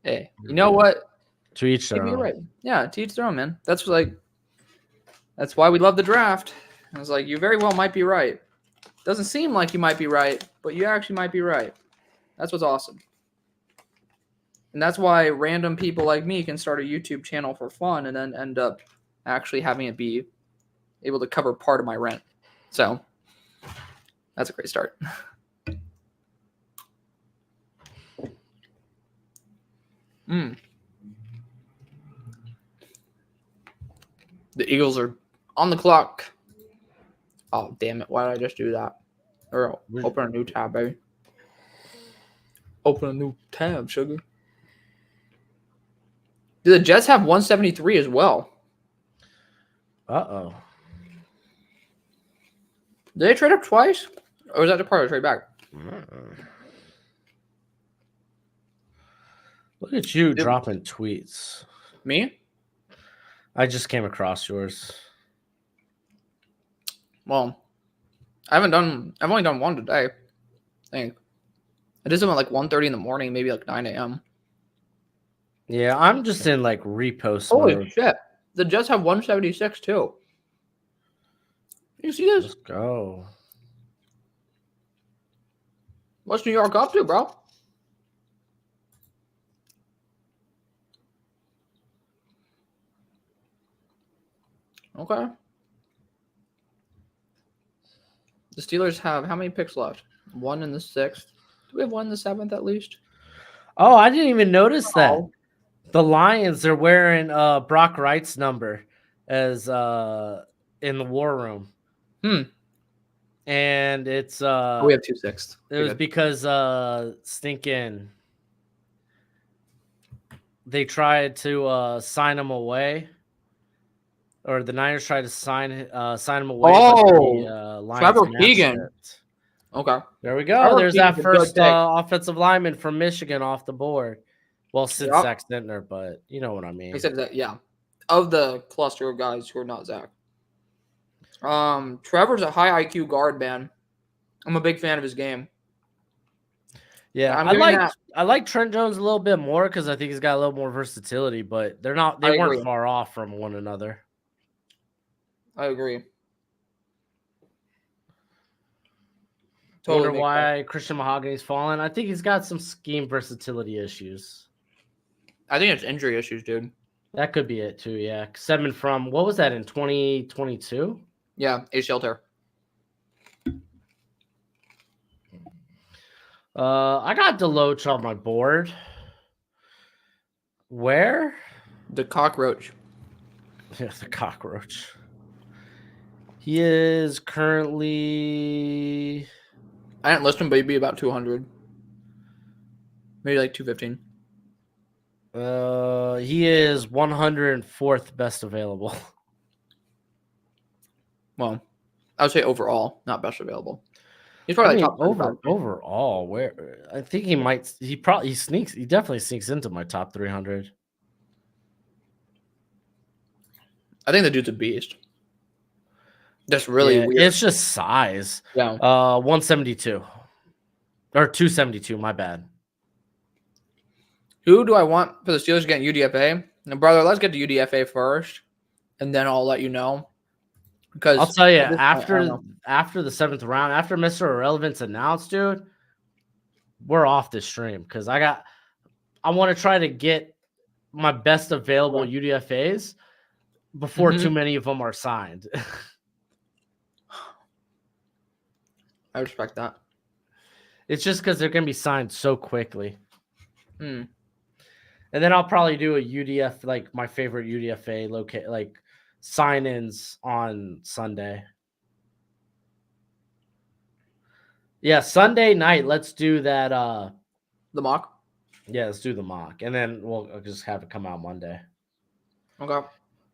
Speaker 1: Hey, you know what?
Speaker 2: To each their own.
Speaker 1: Right. Yeah, to each their own, man. That's why we love the draft. I was like, you very well might be right. Doesn't seem like you might be right, but you actually might be right. That's what's awesome. And that's why random people like me can start a YouTube channel for fun and then end up actually having it be able to cover part of my rent. So that's a great start. The Eagles are on the clock. Oh, damn it. Why did I just do that? Or open a new tab, baby. Open a new tab, sugar. Do the Jets have 173 as well?
Speaker 2: Uh-oh.
Speaker 1: Did they trade up twice? Or was that the part of the trade back?
Speaker 2: Look at you dropping tweets.
Speaker 1: Me?
Speaker 2: I just came across yours.
Speaker 1: Well, I've only done one today. I think. I did something at like 1:30 in the morning, maybe like 9 a.m.
Speaker 2: Yeah, I'm just in like repost
Speaker 1: Holy
Speaker 2: mode.
Speaker 1: shit. The Jets have 176 too. You see this?
Speaker 2: Let's go.
Speaker 1: What's New York up to, bro? Okay. The Steelers have how many picks left? 1 in the 6th. Do we have 1 in the 7th at least?
Speaker 2: Oh, I didn't even notice that. The Lions are wearing Brock Wright's number as in the war room. And it's
Speaker 1: we have 2 6th.
Speaker 2: It was because stinking they tried to sign him away. Or the Niners tried to sign him away.
Speaker 1: Oh, Trevor Keegan. Okay.
Speaker 2: There we go. There's that first offensive lineman from Michigan off the board. Well, since Zach Stentner, but you know what I mean.
Speaker 1: He said that, yeah. Of the cluster of guys who are not Zach. Trevor's a high IQ guard, man. I'm a big fan of his game.
Speaker 2: Yeah, I like Trent Jones a little bit more because I think he's got a little more versatility, but they weren't far off from one another.
Speaker 1: I agree.
Speaker 2: Totally. Wonder why Christian Mahogany's fallen. I think he's got some scheme versatility issues.
Speaker 1: I think it's injury issues, dude.
Speaker 2: That could be it too, yeah. 7 from, what was that, in 2022?
Speaker 1: Yeah, ACL tear.
Speaker 2: I got Deloach on my board. Where?
Speaker 1: The cockroach.
Speaker 2: Yeah, the cockroach. He is currently.
Speaker 1: I didn't list him, but he'd be about 200. Maybe like 215.
Speaker 2: He is 104th best available.
Speaker 1: Well, I would say overall, not best available. He's probably like top 35.
Speaker 2: Overall, where I think he might. He sneaks. He definitely sneaks into my top 300.
Speaker 1: I think the dude's a beast. That's really weird.
Speaker 2: It's just size.
Speaker 1: Yeah.
Speaker 2: 172 or 272. My bad.
Speaker 1: Who do I want for the Steelers getting UDFA? Now, brother, let's get to UDFA first, and then I'll let you know. Because
Speaker 2: I'll tell you after the 7th round, after Mr. Irrelevant's announced, dude, we're off this stream because I want to try to get my best available UDFAs before too many of them are signed.
Speaker 1: I respect that.
Speaker 2: It's just because they're going to be signed so quickly.
Speaker 1: Hmm.
Speaker 2: And then I'll probably do a UDF, like my favorite UDFA like sign-ins on Sunday. Yeah, Sunday night, let's do that.
Speaker 1: The mock?
Speaker 2: Yeah, let's do the mock. And then I'll just have it come out Monday.
Speaker 1: Okay.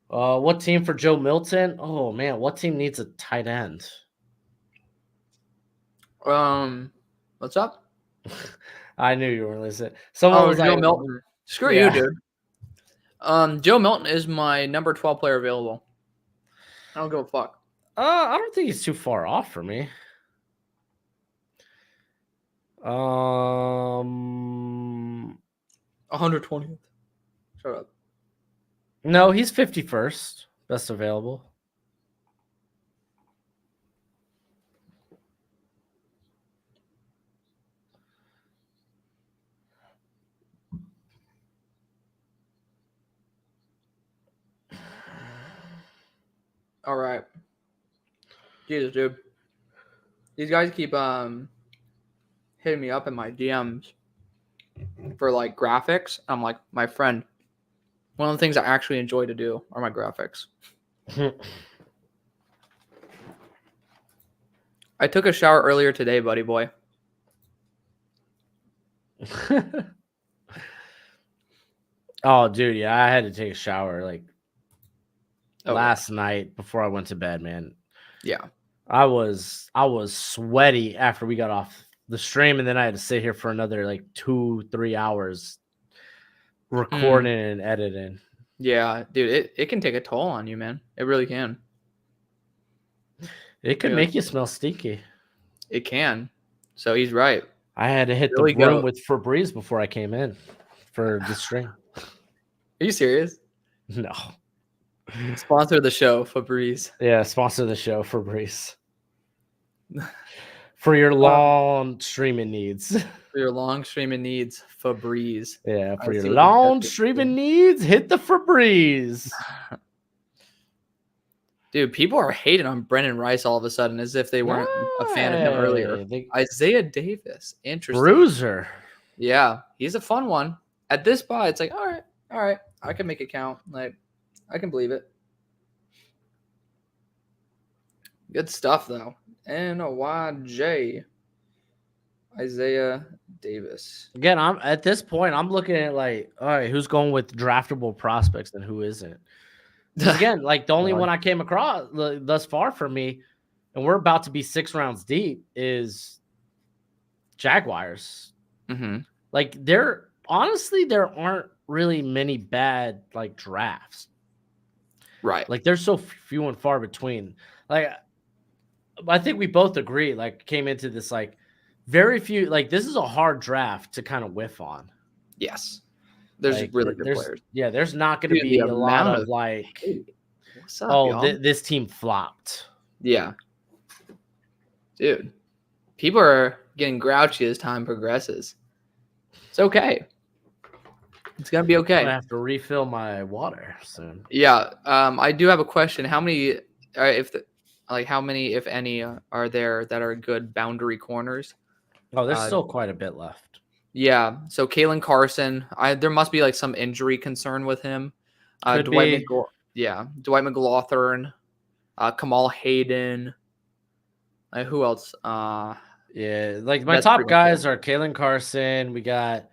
Speaker 2: What team for Joe Milton? Oh, man, what team needs a tight end?
Speaker 1: What's up?
Speaker 2: I knew you were listening. Someone was
Speaker 1: Joe
Speaker 2: like,
Speaker 1: Milton. Screw you, dude. Joe Milton is my number 12 player available. I don't give a fuck.
Speaker 2: I don't think he's too far off for me.
Speaker 1: 120th. Shut up.
Speaker 2: No, he's 51st. Best available.
Speaker 1: All right. Jesus, dude. These guys keep hitting me up in my DMs for like graphics. I'm like, my friend, one of the things I actually enjoy to do are my graphics. I took a shower earlier today, buddy boy.
Speaker 2: Oh, dude, yeah, I had to take a shower like last night before I went to bed, man.
Speaker 1: Yeah.
Speaker 2: I was sweaty after we got off the stream, and then I had to sit here for another like 2-3 hours recording and editing.
Speaker 1: Yeah, dude, it can take a toll on you, man. It really can.
Speaker 2: It could make you smell stinky.
Speaker 1: It can. So he's right.
Speaker 2: I had to hit the room with Febreze before I came in for the stream.
Speaker 1: Are you serious?
Speaker 2: No.
Speaker 1: Sponsor the show, Febreze.
Speaker 2: Yeah, sponsor the show, Febreze. For your long streaming needs.
Speaker 1: For your long streaming needs, Febreze.
Speaker 2: Yeah, for your long streaming needs, hit the Febreze.
Speaker 1: Dude, people are hating on Brendan Rice all of a sudden as if they weren't a fan of him earlier. Isaiah Davis. Interesting.
Speaker 2: Bruiser.
Speaker 1: Yeah, he's a fun one. At this spot, it's like, all right. I can make it count. Like, I can believe it. Good stuff, though. NYJ. Isaiah Davis.
Speaker 2: Again, I'm at this point, I'm looking at like, all right, who's going with draftable prospects and who isn't? Again, like the only one I came across thus far for me, and we're about to be 6 rounds deep, is Jaguars.
Speaker 1: Mm-hmm.
Speaker 2: Like there aren't really many bad like drafts.
Speaker 1: Right.
Speaker 2: Like there's so few and far between. Like I think we both agree, like came into this like very few, like this is a hard draft to kind of whiff on.
Speaker 1: Yes. There's like, really good players.
Speaker 2: Yeah, there's not going to be a lot of like,
Speaker 1: hey, what's up,
Speaker 2: this team flopped.
Speaker 1: Yeah. Dude, people are getting grouchy as time progresses. It's okay. It's going to be okay.
Speaker 2: I'm going to have to refill my water soon.
Speaker 1: Yeah. I do have a question. How many, if Like how many, if any, are there that are good boundary corners?
Speaker 2: Oh, there's
Speaker 1: Uh,
Speaker 2: still quite a bit left.
Speaker 1: Yeah. So Kalen Carson, there must be like some injury concern with him.
Speaker 2: Could be.
Speaker 1: Dwight McLaughlin, Kamal Hayden. Who else?
Speaker 2: Yeah, like my
Speaker 1: That's
Speaker 2: top
Speaker 1: pretty much
Speaker 2: guys
Speaker 1: it.
Speaker 2: are Kalen Carson. We got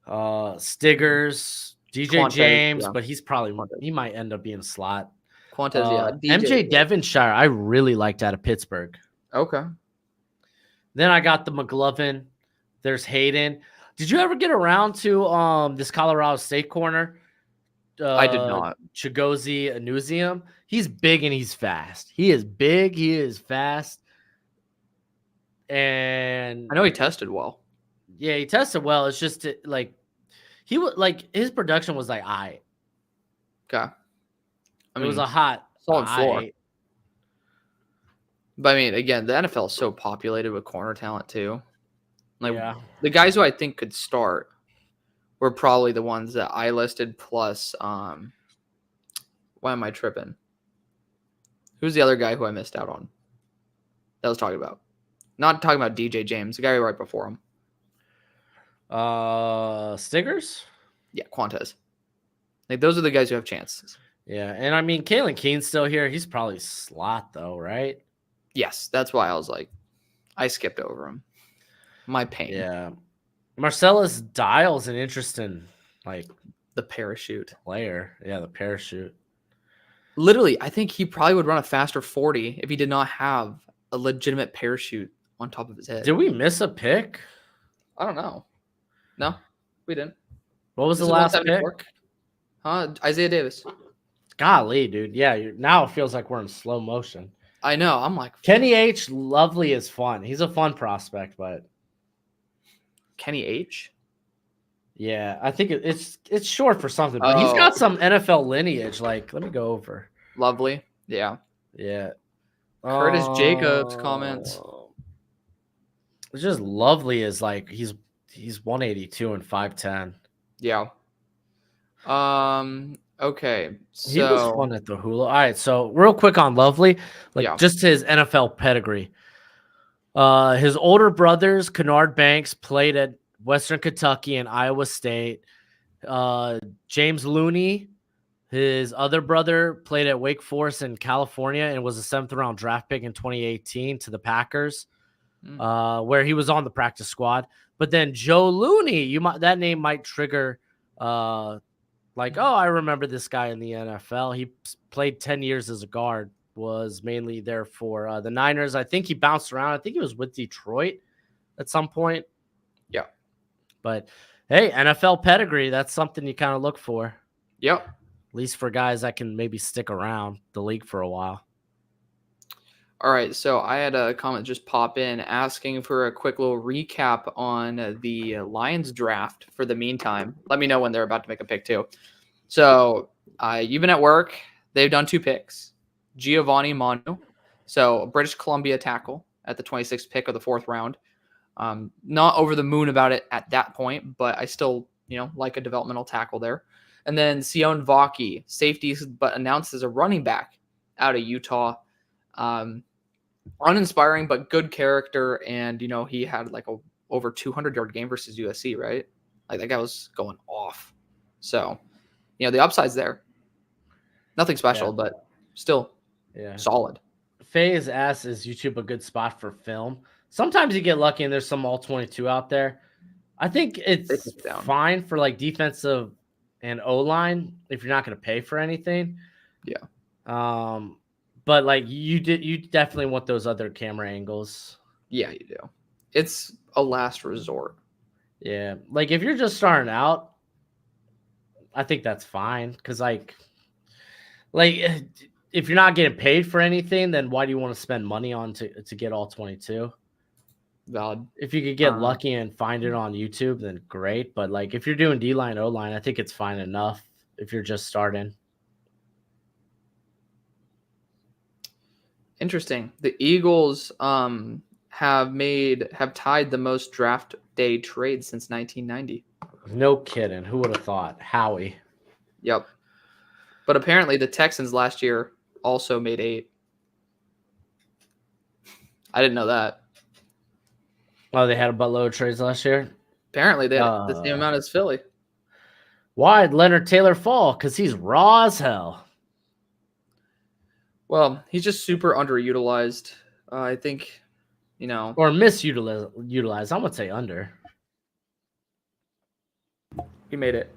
Speaker 2: Stiggers, DJ
Speaker 1: Quantes,
Speaker 2: James,
Speaker 1: yeah.
Speaker 2: but
Speaker 1: Quantes.
Speaker 2: he might end up being slot.
Speaker 1: Quantes, yeah. DJ.
Speaker 2: MJ Devonshire, I really liked out of Pittsburgh.
Speaker 1: Okay.
Speaker 2: Then I got the McLovin. There's Hayden. Did you ever get around to this Colorado State corner?
Speaker 1: I did not.
Speaker 2: Chigozie Anusium. He's big and he's fast. He is big. He is fast. And
Speaker 1: I know he tested well.
Speaker 2: yeah, he tested well. It's just like he was like his production was like
Speaker 1: Okay.
Speaker 2: it was a hot
Speaker 1: solid floor.
Speaker 2: aight.
Speaker 1: But I mean, again, the NFL is so populated with corner talent too. Like
Speaker 2: Yeah.
Speaker 1: the guys who I think could start were probably the ones that I listed plus why am I tripping? Who's the other guy who I missed out on? That I was talking about. Not talking about DJ James, the guy right before him.
Speaker 2: Stiggers?
Speaker 1: Yeah, Quantes. Like those are the guys who have chances.
Speaker 2: Yeah, and I mean Kalen Keene's still here. He's probably slot though, right?
Speaker 1: Yes, that's why I was like, I skipped over him. My pain.
Speaker 2: Yeah. Marcellus Dial's an interesting
Speaker 1: The parachute.
Speaker 2: player. Yeah, the parachute.
Speaker 1: Literally, I think he probably would run a faster 40 if he did not have a legitimate parachute on top of his head.
Speaker 2: Did we miss a pick?
Speaker 1: I don't know. No, we didn't.
Speaker 2: What was
Speaker 1: This
Speaker 2: the
Speaker 1: is
Speaker 2: last
Speaker 1: 174.
Speaker 2: pick?
Speaker 1: Isaiah Davis.
Speaker 2: Golly, dude. Yeah, now it feels like we're in slow motion.
Speaker 1: I know. I'm like,
Speaker 2: Kenny H. Lovely is fun. He's a fun prospect, but
Speaker 1: Kenny H.
Speaker 2: yeah, I think it's short for something. But he's got some NFL lineage. Like, let me go over.
Speaker 1: Lovely. Yeah.
Speaker 2: Yeah.
Speaker 1: Curtis Jacobs comments.
Speaker 2: It's just Lovely is like he's 182 and 5'10.
Speaker 1: Yeah. Okay.
Speaker 2: He was
Speaker 1: So
Speaker 2: fun at the Hula. All right, so real quick on Lovely, just his NFL pedigree. His older brothers, Kennard Banks, played at Western Kentucky and Iowa State. James Looney, his other brother, played at Wake Forest in California and was a 7th-round draft pick in 2018 to the Packers, where he was on the practice squad. But then Joe Looney, that name might trigger I remember this guy in the NFL. He played 10 years as a guard, was mainly there for the Niners. I think he bounced around. I think he was with Detroit at some point.
Speaker 1: Yeah.
Speaker 2: But hey, NFL pedigree, that's something you kind of look for.
Speaker 1: Yep.
Speaker 2: At least for guys that can maybe stick around the league for a while.
Speaker 1: All right, so I had a comment just pop in asking for a quick little recap on the Lions draft for the meantime. Let me know when they're about to make a pick too. So you've been at work. They've done 2 picks. Giovanni Manu, so British Columbia tackle at the 26th pick of the 4th round. Not over the moon about it at that point, but I still, like a developmental tackle there. And then Sion Vaki, safety, but announced as a running back out of Utah. Uninspiring, but good character. And, he had like a over 200-yard game versus USC, right? Like that guy was going off. So, the upside's there. Nothing special, but still solid.
Speaker 2: FaZe asks, is YouTube a good spot for film? Sometimes you get lucky and there's some all-22 out there. I think it's fine for like defensive and O-line if you're not going to pay for anything.
Speaker 1: Yeah.
Speaker 2: But like you definitely want those other camera angles.
Speaker 1: Yeah, you do. It's a last resort.
Speaker 2: Yeah. Like if you're just starting out, I think that's fine. Cause like if you're not getting paid for anything, then why do you want to spend money on to get all 22?
Speaker 1: Valid.
Speaker 2: If you could get lucky and find it on YouTube, then great. But like if you're doing D-line, O-line, I think it's fine enough if you're just starting.
Speaker 1: Interesting. The Eagles have tied the most draft day trades since 1990.
Speaker 2: No kidding. Who would have thought? Howie.
Speaker 1: Yep. But apparently the Texans last year also made 8. I didn't know that.
Speaker 2: Oh, they had a buttload of trades last year.
Speaker 1: Apparently, they had the same amount as Philly.
Speaker 2: Why'd Leonard Taylor fall? Because he's raw as hell.
Speaker 1: Well, he's just super underutilized. I think,
Speaker 2: Or misutilized. I'm gonna say under.
Speaker 1: he made it.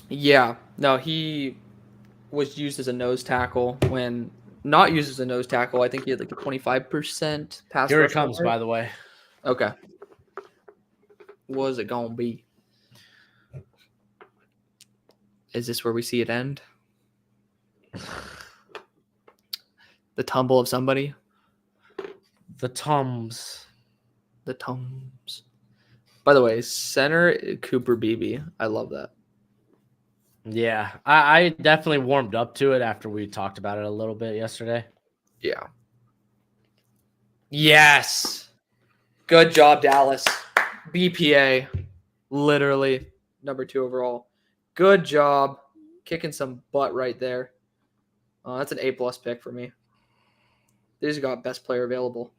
Speaker 1: Yeah. No, he was used as a nose tackle when not used as a nose tackle. I think he had like a 25% pass.
Speaker 2: Here it comes, by the way.
Speaker 1: Okay. What is it gonna be? Is this where we see it end? The tumble of somebody?
Speaker 2: The Tums.
Speaker 1: The Tums. By the way, center Cooper Beebe. I love that.
Speaker 2: Yeah, I definitely warmed up to it after we talked about it a little bit yesterday.
Speaker 1: Yeah. Yes. Good job, Dallas. BPA. Literally number 2 overall. Good job. Kicking some butt right there. That's an A+ pick for me. They just got best player available.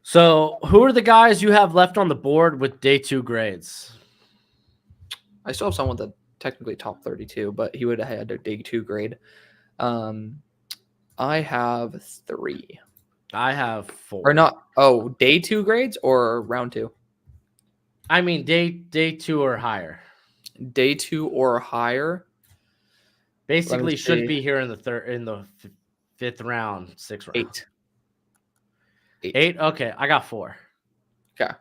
Speaker 2: So, who are the guys you have left on the board with day 2 grades?
Speaker 1: I still have someone that technically top 32, but he would have had a day 2 grade. I have 3.
Speaker 2: I have 4.
Speaker 1: Or not. Oh, day 2 grades or round 2?
Speaker 2: I mean day 2 or higher.
Speaker 1: Day 2 or higher.
Speaker 2: Basically, should be here in the 5th round, 6th round. 8. Okay, I got 4.
Speaker 1: Okay.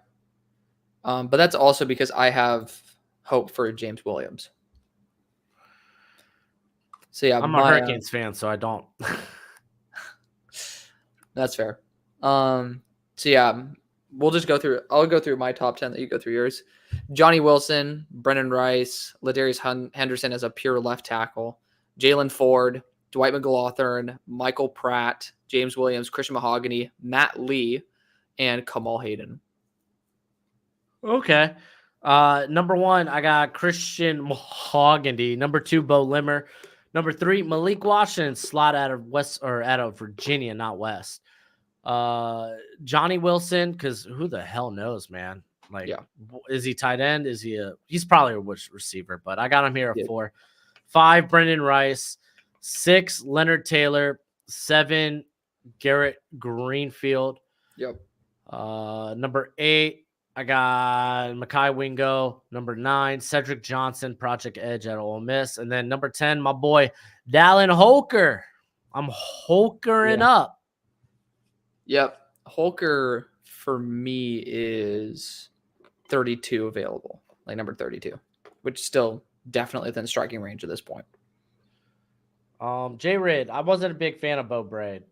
Speaker 1: But that's also because I have hope for James Williams. So yeah,
Speaker 2: I'm a Hurricanes fan, so I don't.
Speaker 1: That's fair. So yeah, we'll just go through. I'll go through my top 10. That you go through yours. Johnny Wilson, Brendan Rice, Ladarius Henderson as a pure left tackle, Jalen Ford, Dwight McLaughlin, Michael Pratt, James Williams, Christian Mahogany, Matt Lee, and Kamal Hayden.
Speaker 2: Okay. Number 1, I got Christian Mahogany. Number 2, Bo Limmer. Number 3, Malik Washington, slot out of Virginia, not West. Johnny Wilson, because who the hell knows, man? Like, Is he tight end? He's probably a receiver, but I got him here at 4. 5, Brendan Rice. 6, Leonard Taylor. 7, Garrett Greenfield.
Speaker 1: Yep.
Speaker 2: Number 8, I got Mekhi Wingo. Number 9, Cedric Johnson, Project Edge at Ole Miss. And then number 10, my boy, Dallin Holker. I'm Holkering up.
Speaker 1: Yep. Holker for me is 32 available, like number 32, which is still definitely within striking range at this point.
Speaker 2: J Rid, I wasn't a big fan of Bo Braid.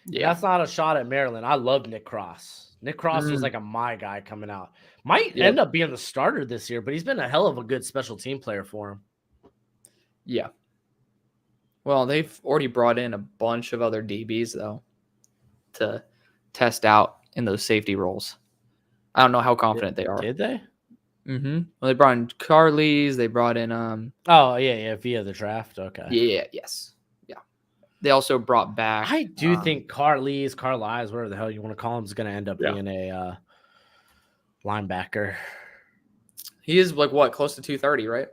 Speaker 1: Yeah.
Speaker 2: That's not a shot at Maryland. I love Nick Cross. Nick Cross was like my guy coming out. Might end up being the starter this year, but he's been a hell of a good special team player for him.
Speaker 1: Yeah. Well, they've already brought in a bunch of other DBs, though, to test out in those safety roles. I don't know how confident they are.
Speaker 2: Did they?
Speaker 1: Mm-hmm. Well, they brought in Carleys. They brought in
Speaker 2: via the draft. Okay.
Speaker 1: Yeah. Yes. Yeah. They also brought back.
Speaker 2: I do think Carleys, whatever the hell you want to call him, is going to end up being a linebacker.
Speaker 1: He is like what, close to 230, right?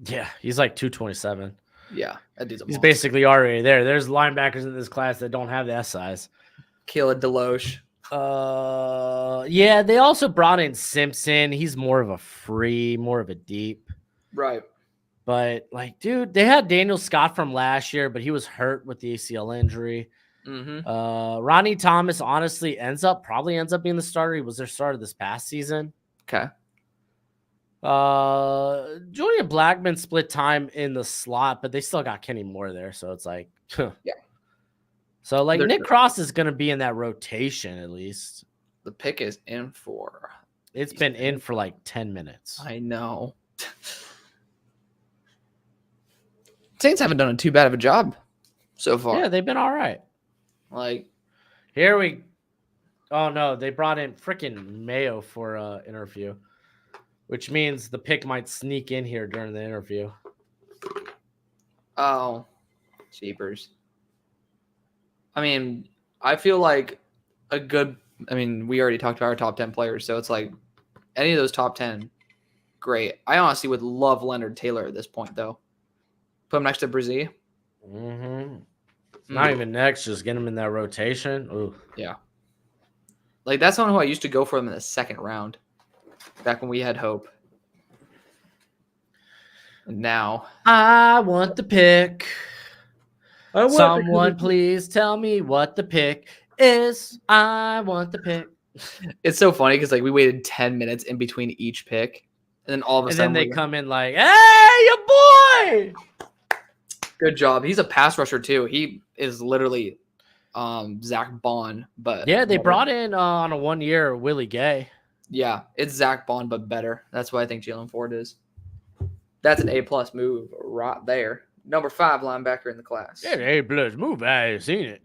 Speaker 2: Yeah, he's like 227.
Speaker 1: Yeah, that dude's
Speaker 2: he's basically already there. There's linebackers in this class that don't have the S size.
Speaker 1: Caleb Deloche.
Speaker 2: Yeah, they also brought in Simpson. He's more of a free, more of a deep.
Speaker 1: Right.
Speaker 2: But, like, dude, they had Daniel Scott from last year, but he was hurt with the ACL injury.
Speaker 1: Mm-hmm.
Speaker 2: Ronnie Thomas honestly probably ends up being the starter. He was their starter this past season.
Speaker 1: Okay.
Speaker 2: Julian Blackman split time in the slot, but they still got Kenny Moore there, so it's like,
Speaker 1: yeah.
Speaker 2: So, like, Nick Cross is going to be in that rotation at least.
Speaker 1: The pick is in for.
Speaker 2: It's been in for like 10 minutes.
Speaker 1: I know. Saints haven't done too bad of a job so far.
Speaker 2: Yeah, they've been all right.
Speaker 1: Like,
Speaker 2: oh no, they brought in freaking Mayo for an interview, which means the pick might sneak in here during the interview.
Speaker 1: Oh, Cheapers. I mean, I feel like a good. I mean, we already talked about our top 10 players, so it's like any of those top 10, great. I honestly would love Leonard Taylor at this point, though. Put him next to Brzee.
Speaker 2: Mm-hmm. Not even next, just get him in that rotation. Ooh.
Speaker 1: Yeah. Like, that's someone who I used to go for him in the second round, back when we had hope. And now.
Speaker 2: I want the pick. Someone please tell me what the pick is. I want the pick.
Speaker 1: It's so funny because like we waited 10 minutes in between each pick, and then all of a sudden
Speaker 2: they come in like, "Hey, your boy!"
Speaker 1: Good job. He's a pass rusher too. He is literally Zach Bond, but
Speaker 2: yeah, they brought in on a 1 year Willie Gay.
Speaker 1: Yeah, it's Zach Bond, but better. That's what I think Jaylan Ford is. That's an A+ move right there. Number 5 linebacker in the class.
Speaker 2: Yeah, A+ move. I ain't seen it.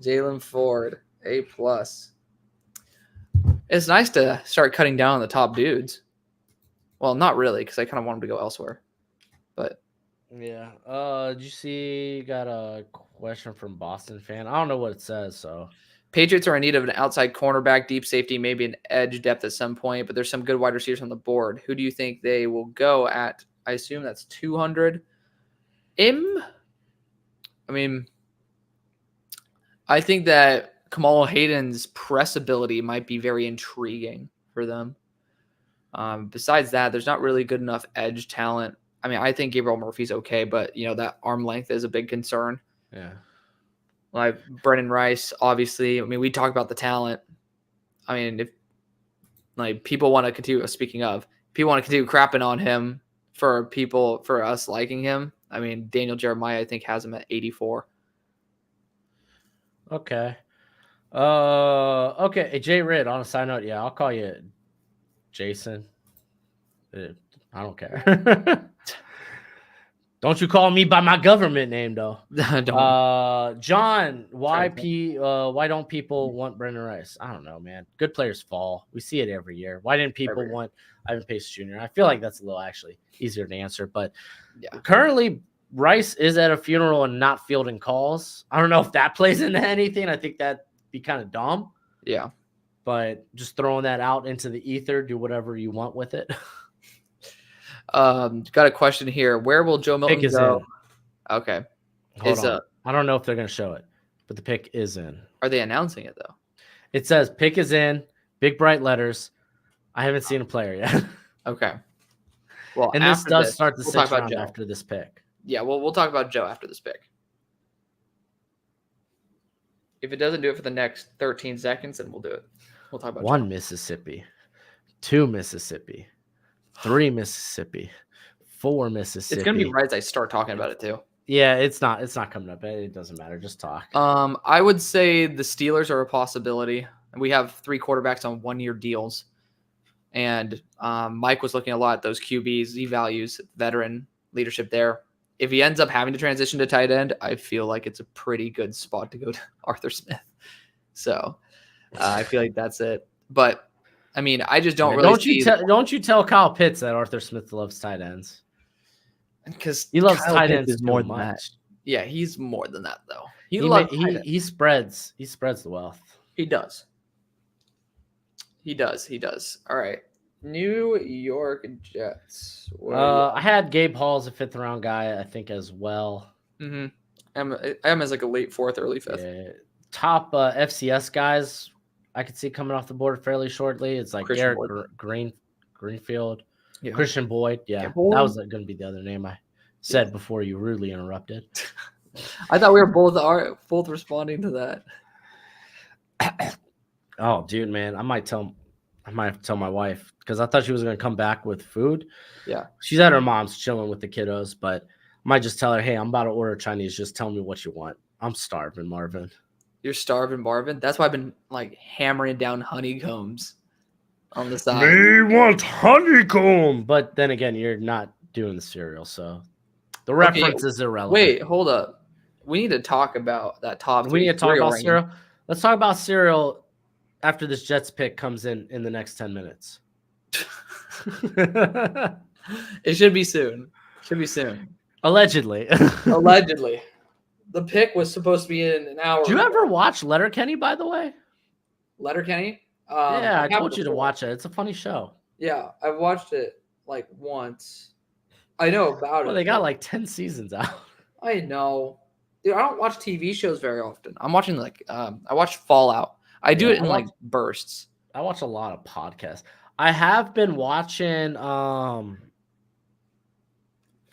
Speaker 1: Jaylan Ford, A+. It's nice to start cutting down on the top dudes. Well, not really, because I kind of want him to go elsewhere. But
Speaker 2: yeah. Did you see? Got a question from Boston fan. I don't know what it says. So
Speaker 1: Patriots are in need of an outside cornerback, deep safety, maybe an edge depth at some point. But there's some good wide receivers on the board. Who do you think they will go at? I assume that's 200. I mean, I think that Kamal Hayden's press ability might be very intriguing for them. Besides that, there's not really good enough edge talent. I mean, I think Gabriel Murphy's okay, but that arm length is a big concern.
Speaker 2: Yeah.
Speaker 1: Like Brendan Rice, obviously. I mean, we talk about the talent. I mean, if people want to continue, speaking of, people want to continue crapping on him for us liking him. I mean, Daniel Jeremiah, I think, has him at 84.
Speaker 2: Okay. Okay. Hey, Jay Ridd, on a side note, yeah, I'll call you Jason. I don't care. Don't you call me by my government name, though. John, why don't people want Brendan Rice? I don't know, man. Good players fall. We see it every year. Why didn't people want Ivan Pace Jr.? I feel like that's a little actually easier to answer. But currently, Rice is at a funeral and not fielding calls. I don't know if that plays into anything. I think that'd be kind of dumb.
Speaker 1: Yeah.
Speaker 2: But just throwing that out into the ether, do whatever you want with it.
Speaker 1: Got a question here. Where will Joe Milton go?
Speaker 2: In.
Speaker 1: Okay.
Speaker 2: Hold on. I don't know if they're going to show it, but the pick is in.
Speaker 1: Are they announcing it, though?
Speaker 2: It says pick is in, big bright letters. I haven't seen a player yet.
Speaker 1: Okay. Well,
Speaker 2: and this does start the sixth round after this pick.
Speaker 1: Yeah, well, we'll talk about Joe after this pick. If it doesn't do it for the next 13 seconds, then we'll do it. We'll talk about
Speaker 2: 1 Mississippi, 2 Mississippi, 3 Mississippi, 4 Mississippi.
Speaker 1: It's gonna be right as I start talking about it too.
Speaker 2: Yeah, it's not coming up. It doesn't matter. Just talk.
Speaker 1: I would say the Steelers are a possibility. We have 3 quarterbacks on 1-year deals, and Mike was looking a lot at those QBs. He values veteran leadership there. If he ends up having to transition to tight end, I feel like it's a pretty good spot to go to Arthur Smith. So I feel like that's it. But I mean, I just don't really.
Speaker 2: Don't you tell Kyle Pitts that Arthur Smith loves tight ends?
Speaker 1: Because
Speaker 2: he loves tight ends
Speaker 1: more than that. Yeah, he's more than that though.
Speaker 2: He spreads the wealth.
Speaker 1: He does. He does. All right. New York Jets.
Speaker 2: I had Gabe Hall as a 5th round guy, I think, as well.
Speaker 1: Mm-hmm. I'm as like a late 4th, early 5th.
Speaker 2: Yeah. Top FCS guys I could see coming off the board fairly shortly. It's like Christian Eric Greenfield, Christian Boyd. Yeah, that was going to be the other name I said before you rudely interrupted.
Speaker 1: I thought we were both responding to that.
Speaker 2: Oh, dude, man, I might have to tell my wife because I thought she was going to come back with food.
Speaker 1: Yeah.
Speaker 2: She's at her mom's chilling with the kiddos, but I might just tell her, hey, I'm about to order Chinese. Just tell me what you want. I'm starving, Marvin.
Speaker 1: You're starving, Marvin? That's why I've been like hammering down honeycombs on the side.
Speaker 2: Me want honeycomb. But then again, you're not doing the cereal, so the reference is irrelevant.
Speaker 1: Wait, hold up. We need to talk about that top.
Speaker 2: We need to talk about cereal. Let's talk about cereal after this Jets pick comes in the next 10 minutes.
Speaker 1: It should be soon.
Speaker 2: Allegedly.
Speaker 1: Allegedly. The pick was supposed to be in an hour.
Speaker 2: Do you ever watch Letterkenny, by the way?
Speaker 1: Letterkenny?
Speaker 2: Yeah, I
Speaker 1: have
Speaker 2: told you to
Speaker 1: before.
Speaker 2: watch it. It's a funny show.
Speaker 1: Yeah, I've watched it like once. I know about
Speaker 2: Well,
Speaker 1: it.
Speaker 2: they got like 10 seasons out.
Speaker 1: I know. Dude, I don't watch TV shows very often. I'm watching like I watch Fallout. I do
Speaker 2: Yeah,
Speaker 1: it in like bursts.
Speaker 2: I watch a lot of podcasts. I have been watching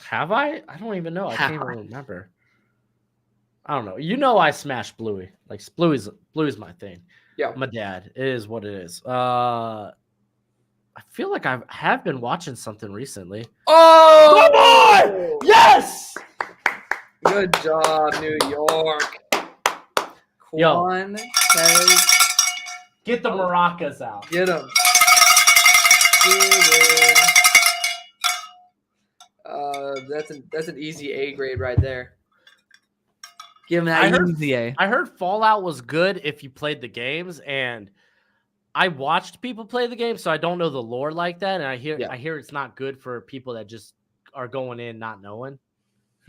Speaker 2: have I? I don't even know. I can't even remember. I don't know. You know I smash Bluey. Like Bluey's my thing.
Speaker 1: Yeah.
Speaker 2: My dad. It is what it is. I feel like I have been watching something recently.
Speaker 1: Oh,
Speaker 2: come on! Yes!
Speaker 1: Good job, New York. Quan, Tez,
Speaker 2: get the maracas out.
Speaker 1: get him. That's an easy A grade right there. Give him that easy A.
Speaker 2: I heard Fallout was good if you played the games, and I watched people play the game, so I don't know the lore like that. And I hear it's not good for people that just are going in not knowing.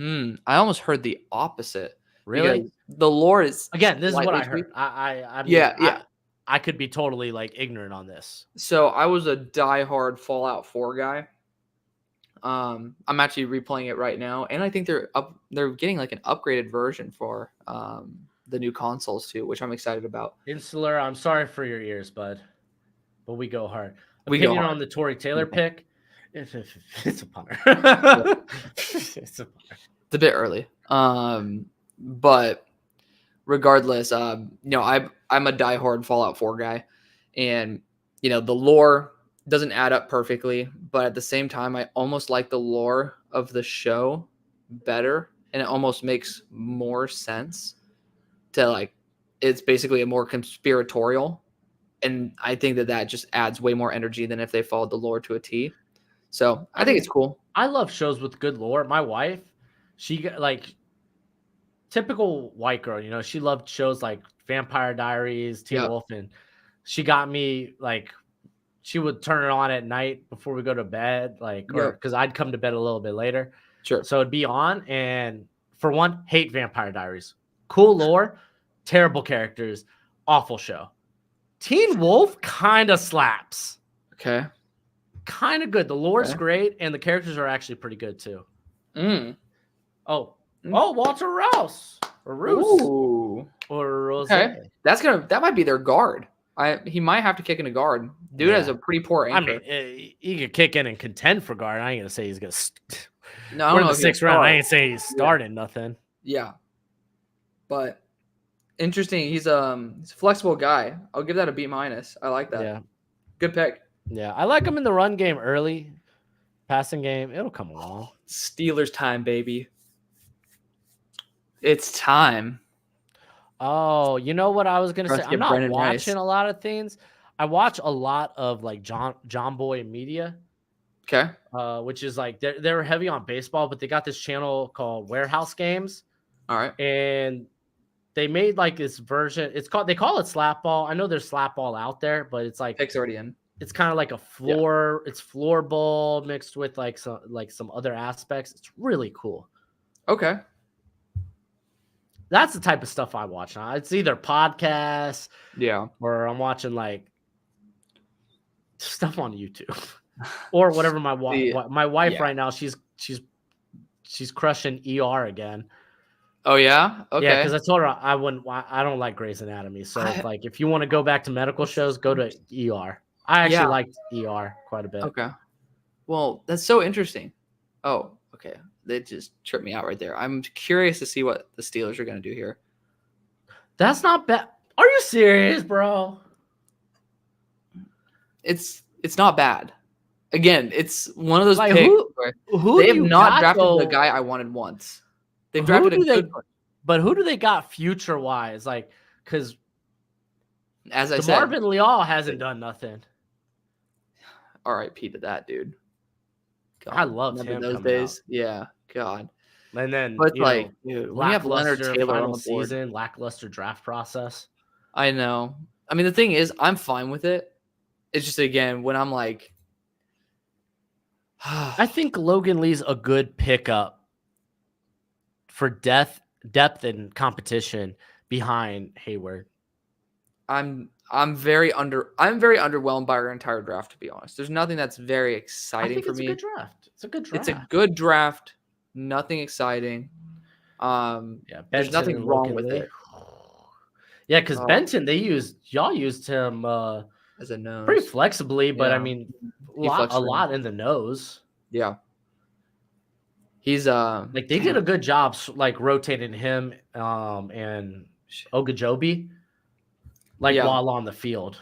Speaker 1: I almost heard the opposite.
Speaker 2: Really?
Speaker 1: The lore is
Speaker 2: again. This is what I heard. I mean,
Speaker 1: yeah.
Speaker 2: I could be totally like ignorant on this.
Speaker 1: So I was a diehard Fallout 4 guy. I'm actually replaying it right now, and I think they're getting like an upgraded version for the new consoles too, which I'm excited about.
Speaker 2: Insular, I'm sorry for your ears, bud, but we go hard.
Speaker 1: Opinion
Speaker 2: on the Tory Taylor pick. It's a punter.
Speaker 1: It's a bit early. But regardless, I'm a diehard Fallout 4 guy, and the lore doesn't add up perfectly, but at the same time, I almost like the lore of the show better, and it almost makes more sense to it's basically a more conspiratorial, and I think that just adds way more energy than if they followed the lore to a T. So I think it's cool.
Speaker 2: I love shows with good lore. My wife, she typical white girl, she loved shows like Vampire Diaries, Teen Wolf, and she got me she would turn it on at night before we go to bed, because I'd come to bed a little bit later.
Speaker 1: Sure.
Speaker 2: So it'd be on, and for one, hate Vampire Diaries. Cool lore, terrible characters, awful show. Teen Wolf kind of slaps.
Speaker 1: Okay.
Speaker 2: Kind of good. The lore's great, and the characters are actually pretty good too. Oh, Walter Rouse or Roos.
Speaker 1: Ooh.
Speaker 2: Or Rose.
Speaker 1: Okay. That might be their guard. He might have to kick in a guard. Dude has a pretty poor anchor.
Speaker 2: I mean, he could kick in and contend for guard. I ain't gonna say he's gonna.
Speaker 1: No,
Speaker 2: we're in the 6th round. I ain't saying he's starting nothing.
Speaker 1: Yeah, but interesting. He's a flexible guy. I'll give that a B-. I like that.
Speaker 2: Yeah,
Speaker 1: good pick.
Speaker 2: Yeah, I like him in the run game early, passing game. It'll come along.
Speaker 1: Steelers time, baby. It's time.
Speaker 2: Oh, you know what I was gonna say? I'm not watching a lot of things. I watch a lot of John Boy Media.
Speaker 1: Okay.
Speaker 2: Which is they're heavy on baseball, but they got this channel called Warehouse Games.
Speaker 1: All right.
Speaker 2: And they made this version. They call it slap ball. I know there's slap ball out there, but it's
Speaker 1: pick's already in.
Speaker 2: It's kind of like a floor. Yeah. It's floor ball mixed with some other aspects. It's really cool.
Speaker 1: Okay.
Speaker 2: That's the type of stuff I watch now. It's either podcasts, or I'm watching stuff on YouTube, or whatever. My wife right now, she's crushing ER again.
Speaker 1: Oh yeah, okay.
Speaker 2: Yeah, because I told her I don't like Grey's Anatomy. So if you want to go back to medical shows, go to ER. I actually liked ER quite a bit.
Speaker 1: Okay. Well, that's so interesting. Oh, okay. They just tripped me out right there. I'm curious to see what the Steelers are going to do here.
Speaker 2: That's not bad. Are you serious, bro?
Speaker 1: It's not bad. Again, it's one of those picks
Speaker 2: who
Speaker 1: they have not drafted the guy I wanted once. They've drafted a good one.
Speaker 2: But who do they got future-wise? Because
Speaker 1: as I said,
Speaker 2: Marvin Leal hasn't done nothing.
Speaker 1: R.I.P. to that dude.
Speaker 2: God, I loved him
Speaker 1: those days. Out. Yeah, God.
Speaker 2: And then,
Speaker 1: but dude, when you have Leonard Taylor on the board,
Speaker 2: season, lackluster draft process.
Speaker 1: I know. I mean, the thing is, I'm fine with it. It's just again when I'm
Speaker 2: I think Logan Lee's a good pickup
Speaker 3: for depth and competition behind Hayward.
Speaker 1: I'm very underwhelmed by our entire draft, to be honest. There's nothing that's very
Speaker 3: I
Speaker 1: exciting
Speaker 3: think
Speaker 1: for
Speaker 3: it's
Speaker 1: me.
Speaker 3: a good draft. It's a good draft.
Speaker 1: It's a good draft. Nothing exciting.
Speaker 3: Yeah,
Speaker 1: there's
Speaker 3: Benton
Speaker 1: nothing
Speaker 3: and
Speaker 1: wrong
Speaker 3: Logan
Speaker 1: with
Speaker 3: Lee.
Speaker 1: it
Speaker 3: Yeah, because Benton, y'all used him
Speaker 1: as a nose.
Speaker 3: pretty flexibly, but I
Speaker 1: Yeah.
Speaker 3: mean,
Speaker 1: He
Speaker 3: a
Speaker 1: flexed
Speaker 3: lot in the nose.
Speaker 1: Yeah. He's
Speaker 3: Like they did a good job, like rotating him and Ogunjobi, like
Speaker 1: Yeah.
Speaker 3: while on the field.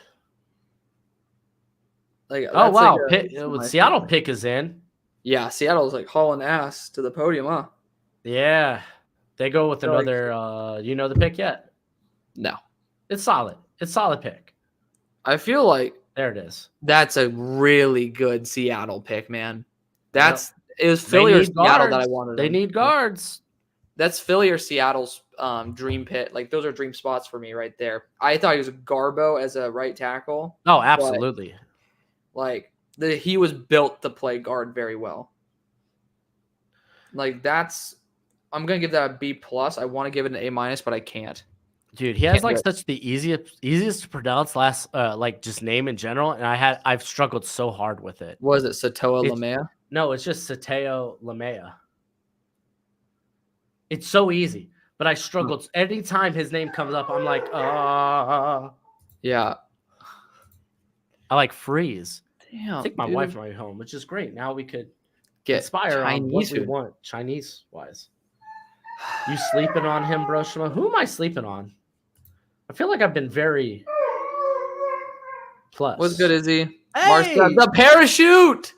Speaker 1: like
Speaker 3: Oh
Speaker 1: that's
Speaker 3: wow,
Speaker 1: like a nice
Speaker 3: Seattle
Speaker 1: pick.
Speaker 3: pick is in.
Speaker 1: Yeah, Seattle's like hauling ass to the podium, huh?
Speaker 3: Yeah, they go with
Speaker 1: They're like-
Speaker 3: another. You know the pick yet?
Speaker 1: No.
Speaker 3: It's solid. It's solid pick.
Speaker 1: I feel like
Speaker 3: There it is.
Speaker 1: that's a really good Seattle pick, man. It was
Speaker 3: They
Speaker 1: Philly or
Speaker 3: need
Speaker 1: Seattle that I
Speaker 3: guards.
Speaker 1: wanted.
Speaker 3: They
Speaker 1: them.
Speaker 3: need guards.
Speaker 1: That's Philly or Seattle's dream pit. Like those are dream spots for me right there. I thought he was a Garbo as a right tackle.
Speaker 3: Oh, absolutely.
Speaker 1: Like he was built to play guard very well. Like I'm gonna give that a B plus. I want to give it an A minus, but I can't.
Speaker 3: Dude, he has
Speaker 1: Can't
Speaker 3: like
Speaker 1: do it.
Speaker 3: such the easiest to pronounce like just name in general, and I've struggled so hard with it.
Speaker 1: Was it Satoa
Speaker 3: It's-
Speaker 1: Lamea?
Speaker 3: No, it's just Sateo Lamea. It's so easy, but I struggled anytime his name comes up. I'm like,
Speaker 1: Yeah.
Speaker 3: I like freeze.
Speaker 1: Damn.
Speaker 3: I think my
Speaker 1: dude.
Speaker 3: wife might be home, which is great. Now we could
Speaker 1: Get
Speaker 3: inspire on what
Speaker 1: Chinese
Speaker 3: we
Speaker 1: food.
Speaker 3: want Chinese wise. You sleeping on him, Broshima? Who am I sleeping on? I feel like I've been very plus.
Speaker 1: What's good, Izzy?
Speaker 3: Hey!
Speaker 1: Marcel, the parachute.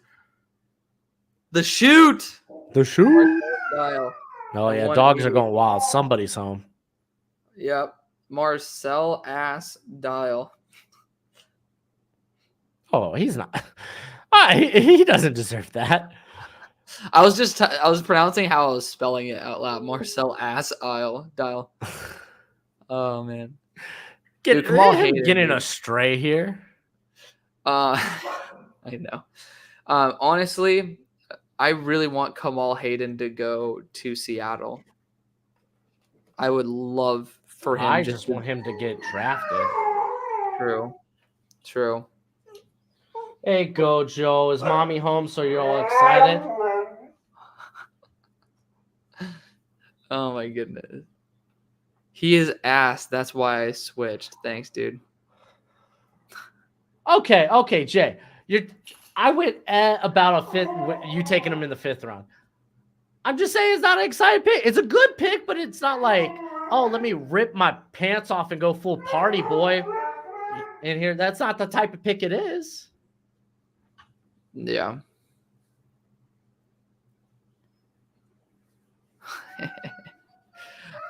Speaker 1: The shoot.
Speaker 3: The shoe?
Speaker 1: Style.
Speaker 3: Oh yeah,
Speaker 1: One
Speaker 3: dogs are
Speaker 1: knee.
Speaker 3: going wild. Somebody's home.
Speaker 1: Yep. Marcel ass dial.
Speaker 3: Oh, he's not. He doesn't deserve that.
Speaker 1: I was pronouncing how I was spelling it out loud. Marcel ass dial. Oh man. Dude, Kamal Hayden,
Speaker 3: getting
Speaker 1: dude.
Speaker 3: astray here.
Speaker 1: I know. Honestly, I really want Kamal Hayden to go to Seattle. I would love for him.
Speaker 3: I just want him to get drafted.
Speaker 1: True.
Speaker 3: Hey, Gojo, is mommy home? So you're all excited?
Speaker 1: Oh my goodness. He is ass. That's why I switched. Thanks, dude.
Speaker 3: Okay, Jay. I went about a fifth. You taking him in the 5th round. I'm just saying it's not an exciting pick. It's a good pick, but it's not like, oh, let me rip my pants off and go full party boy in here. That's not the type of pick it is.
Speaker 1: Yeah.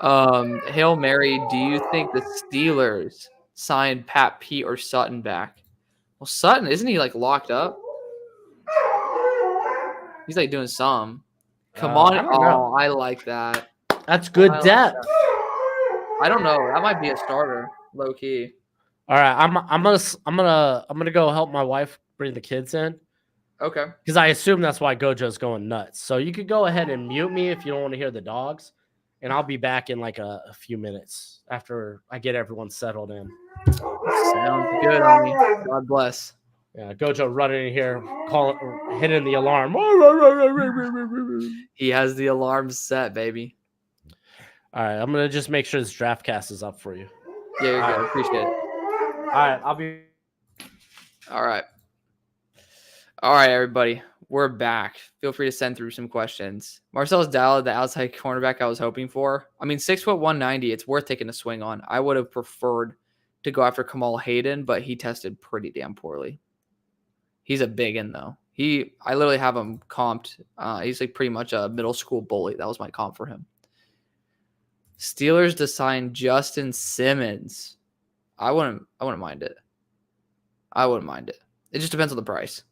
Speaker 1: Hail Mary, do you think the Steelers signed Pat Pete or Sutton back? Well, Sutton, isn't he like locked up? He's like doing some. Come on.
Speaker 3: I don't know.
Speaker 1: I like that.
Speaker 3: That's good
Speaker 1: I like
Speaker 3: depth.
Speaker 1: that. I don't know. That might be a starter, low key.
Speaker 3: All right, I'm gonna go help my wife bring the kids in
Speaker 1: Okay.
Speaker 3: because I assume that's why Gojo's going nuts. So you could go ahead and mute me if you don't want to hear the dogs, and I'll be back in like a few minutes after I get everyone settled in.
Speaker 1: Sounds good on me. God bless.
Speaker 3: Yeah, Gojo running in here, hitting the alarm.
Speaker 1: He has the alarm set, baby.
Speaker 3: All right, I'm gonna just make sure this draft cast is up for you.
Speaker 1: Yeah, you're good. Appreciate it.
Speaker 3: All right, I'll be.
Speaker 1: All right. All right, everybody. We're back. Feel free to send through some questions. Marcellus Dial, the outside cornerback I was hoping for. I mean, 6'1", 190. It's worth taking a swing on. I would have preferred to go after Kamal Hayden, but he tested pretty damn poorly. He's a big one, though. I literally have him comped. He's like pretty much a middle school bully. That was my comp for him. Steelers to sign Justin Simmons. I wouldn't mind it. I wouldn't mind it. It just depends on the price.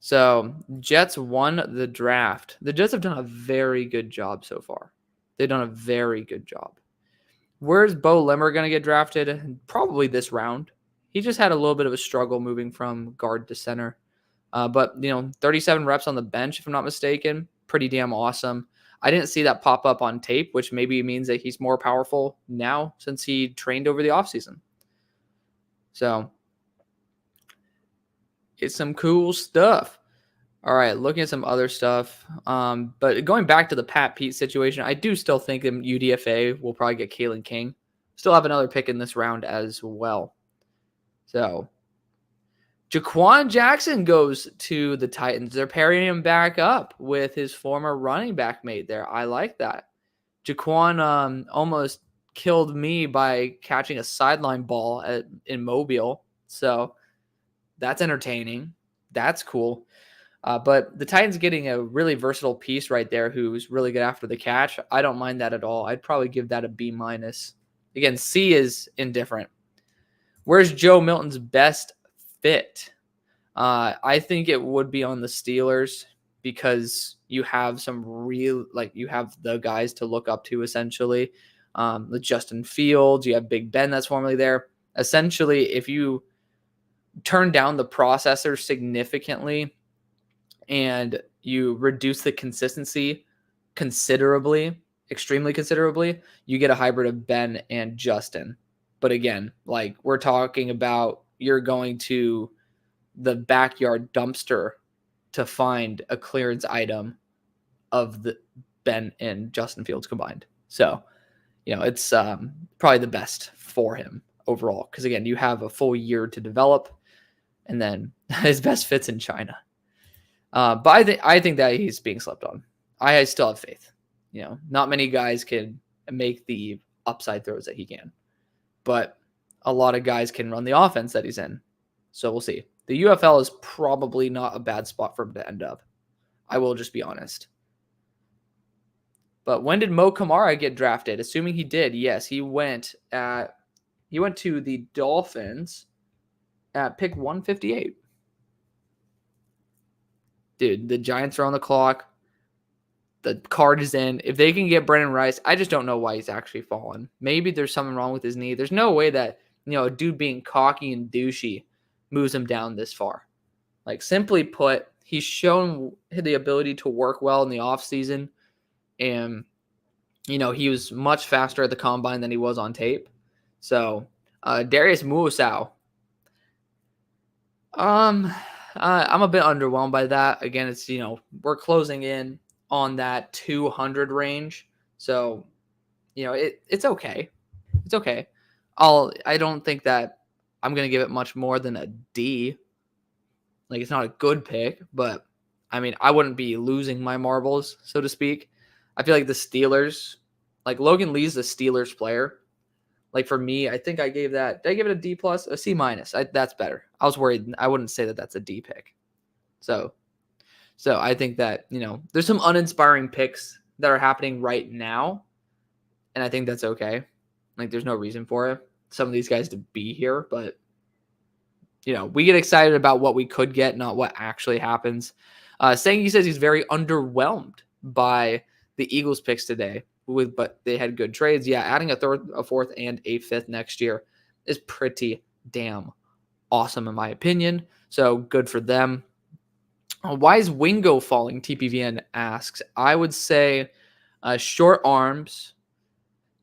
Speaker 1: So Jets won the draft. The Jets have done a very good job so far. They've done a very good job. Where's Bo Limmer going to get drafted? Probably this round. He just had a little bit of a struggle moving from guard to center. But, 37 reps on the bench, if I'm not mistaken. Pretty damn awesome. I didn't see that pop up on tape, which maybe means that he's more powerful now since he trained over the offseason. So it's some cool stuff. All right, looking at some other stuff. But going back to the Pat Pete situation, I do still think that UDFA will probably get Kalen King. Still have another pick in this round as well. So Jaquan Jackson goes to the Titans. They're pairing him back up with his former running back mate there. I like that. Jaquan almost killed me by catching a sideline ball in Mobile. So that's entertaining. That's cool. But the Titans getting a really versatile piece right there who's really good after the catch. I don't mind that at all. I'd probably give that a B-. Again, C is indifferent. Where's Joe Milton's best fit? I think it would be on the Steelers because you have some you have the guys to look up to essentially. With Justin Fields, you have Big Ben that's formerly there. Essentially, if you turn down the processor significantly and you reduce the consistency considerably, extremely considerably, you get a hybrid of Ben and Justin. But again, like we're talking about, you're going to the backyard dumpster to find a clearance item of the Ben and Justin Fields combined. So, it's probably the best for him overall. Because again, you have a full year to develop, and then his best fits in China. But I think that he's being slept on. I still have faith. Not many guys can make the upside throws that he can, but a lot of guys can run the offense that he's in. So we'll see. The UFL is probably not a bad spot for him to end up. I will just be honest. But when did Mo Kamara get drafted? Assuming he did, yes, he went to the Dolphins at pick 158. Dude, the Giants are on the clock. The card is in. If they can get Brendan Rice, I just don't know why he's actually fallen. Maybe there's something wrong with his knee. There's no way that, a dude being cocky and douchey moves him down this far. Like, simply put, he's shown the ability to work well in the offseason. And, he was much faster at the combine than he was on tape. So, Darius Muasau. I'm a bit underwhelmed by that. Again, it's, we're closing in on that 200 range. So, it's okay. It's okay. I don't think that I'm going to give it much more than a D. Like, it's not a good pick, but I mean, I wouldn't be losing my marbles, so to speak. I feel like the Steelers, like Logan Lee's the Steelers player. Like for me, I think I gave that, did I give it a D+, a C-? That's better. I was worried. I wouldn't say that that's a D pick. So I think that, there's some uninspiring picks that are happening right now. And I think that's okay. Like there's no reason for it. Some of these guys to be here, but we get excited about what we could get, not what actually happens. Sengi says he's very underwhelmed by the Eagles picks today, but they had good trades. Yeah, adding a third, a fourth, and a fifth next year is pretty damn awesome in my opinion. So good for them. Why is Wingo falling? TPVN asks. I would say short arms.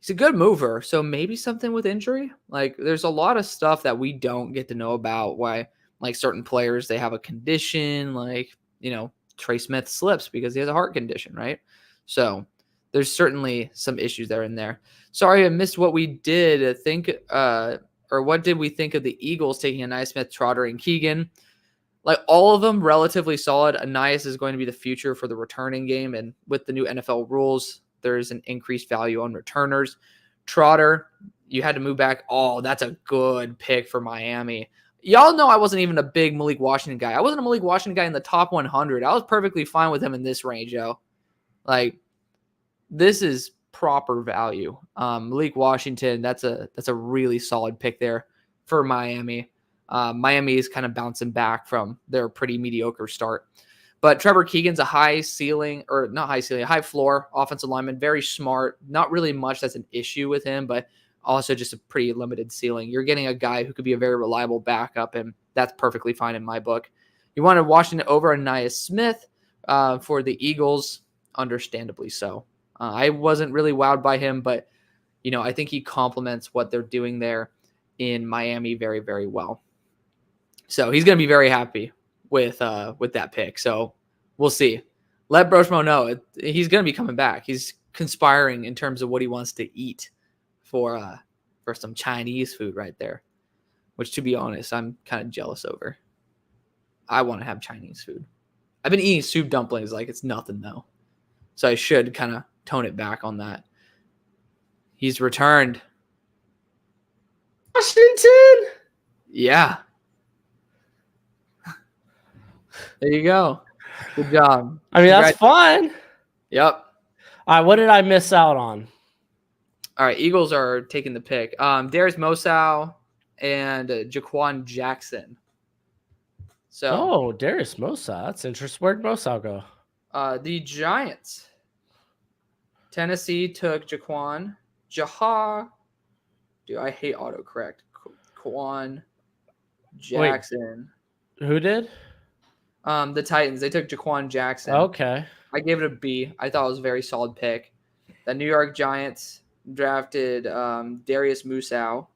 Speaker 1: He's a good mover, so maybe something with injury. Like there's a lot of stuff that we don't get to know about. Why, like certain players, they have a condition. Like Trey Smith slips because he has a heart condition, right? So there's certainly some issues there and there. Sorry, I missed what we did think, or what did we think of the Eagles taking Ainias Smith, Trotter, and Keegan? Like all of them relatively solid. Ainias is going to be the future for the returning game, and with the new NFL rules, there's an increased value on returners. Trotter, you had to move back. Oh, that's a good pick for Miami. Y'all know I wasn't even a big Malik Washington guy. I wasn't a Malik Washington guy in the top 100. I was perfectly fine with him in this range, yo. Like, this is proper value. Malik Washington, that's a really solid pick there for Miami. Miami is kind of bouncing back from their pretty mediocre start. But Trevor Keegan's a high floor offensive lineman, very smart. Not really much that's an issue with him, but also just a pretty limited ceiling. You're getting a guy who could be a very reliable backup, and that's perfectly fine in my book. You wanted Washington over Ainias Smith for the Eagles.
Speaker 4: understandably so. I wasn't really wowed by him, but I think he complements what they're doing there in Miami very, very well. So he's going to be very happy with that pick. So we'll see. Let Brochmo know he's going to be coming back. He's conspiring in terms of what he wants to eat for some Chinese food right there, which, to be honest, I'm kind of jealous over. I want to have Chinese food. I've been eating soup dumplings like it's nothing, though. So I should kind of tone it back on that. He's returned.
Speaker 3: Washington.
Speaker 4: Yeah. There you go. Good job.
Speaker 3: I mean, that's fine.
Speaker 4: Yep.
Speaker 3: All right, what did I miss out on?
Speaker 4: All right, Eagles are taking the pick. Darius Mosow and Jaquan Jackson. So,
Speaker 3: Darius Mosow. That's interesting. Where'd Mosow go?
Speaker 4: The Giants. Tennessee took Jaquan. Jaha. Dude, I hate autocorrect. Jaquan Jackson.
Speaker 3: Wait, who did?
Speaker 4: The Titans. They took Jaquan Jackson.
Speaker 3: Okay.
Speaker 4: I gave it a B. I thought it was a very solid pick. The New York Giants drafted Darius Musow.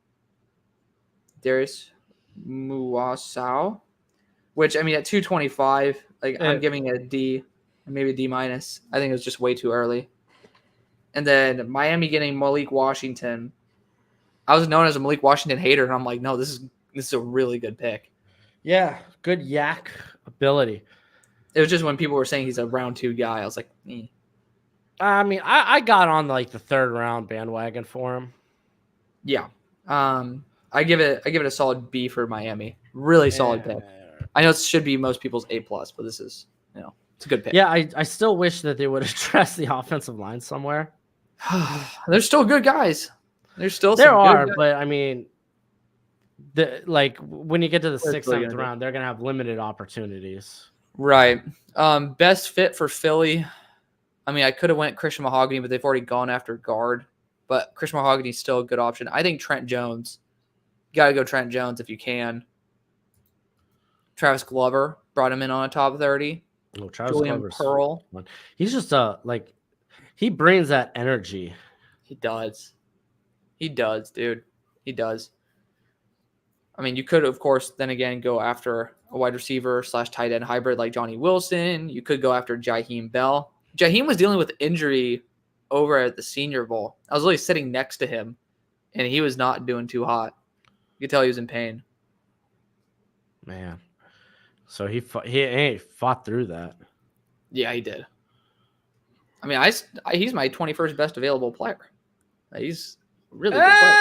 Speaker 4: Darius Muasau. Which, I mean, at 225, I'm giving it a D, maybe a D minus. I think it was just way too early. And then Miami getting Malik Washington. I was known as a Malik Washington hater, and I'm like, no, this is a really good pick.
Speaker 3: Yeah, good yak ability.
Speaker 4: It was just when people were saying he's a round 2 guy, I was like, eh.
Speaker 3: I mean, I got on like the 3rd round bandwagon for him.
Speaker 4: Yeah. I give it a solid B for Miami. Really solid pick. I know it should be most people's A+, but this is, it's a good pick.
Speaker 3: Yeah, I still wish that they would address the offensive line somewhere.
Speaker 4: There's still good guys. There's still
Speaker 3: there
Speaker 4: some
Speaker 3: are,
Speaker 4: good guys.
Speaker 3: but I mean, when you get to the 6th, 7th round, they're gonna have limited opportunities.
Speaker 4: Right. Best fit for Philly. I mean, I could have went Christian Mahogany, but they've already gone after guard. But Christian Mahogany is still a good option. I think Trent Jones. You got to go Trent Jones if you can. Travis Glover, brought him in on a top 30.
Speaker 3: Oh, Travis
Speaker 4: Julian
Speaker 3: Glover's
Speaker 4: Pearl.
Speaker 3: He's just he brings that energy.
Speaker 4: He does. He does, dude. He does. I mean, you could, of course, then again go after a wide receiver / tight end hybrid like Johnny Wilson. You could go after Jaheim Bell. Jaheim was dealing with injury over at the Senior Bowl. I was really sitting next to him, and he was not doing too hot. You could tell he was in pain.
Speaker 3: Man. So he fought through that.
Speaker 4: Yeah, he did. I mean, he's my 21st best available player. He's a really good player.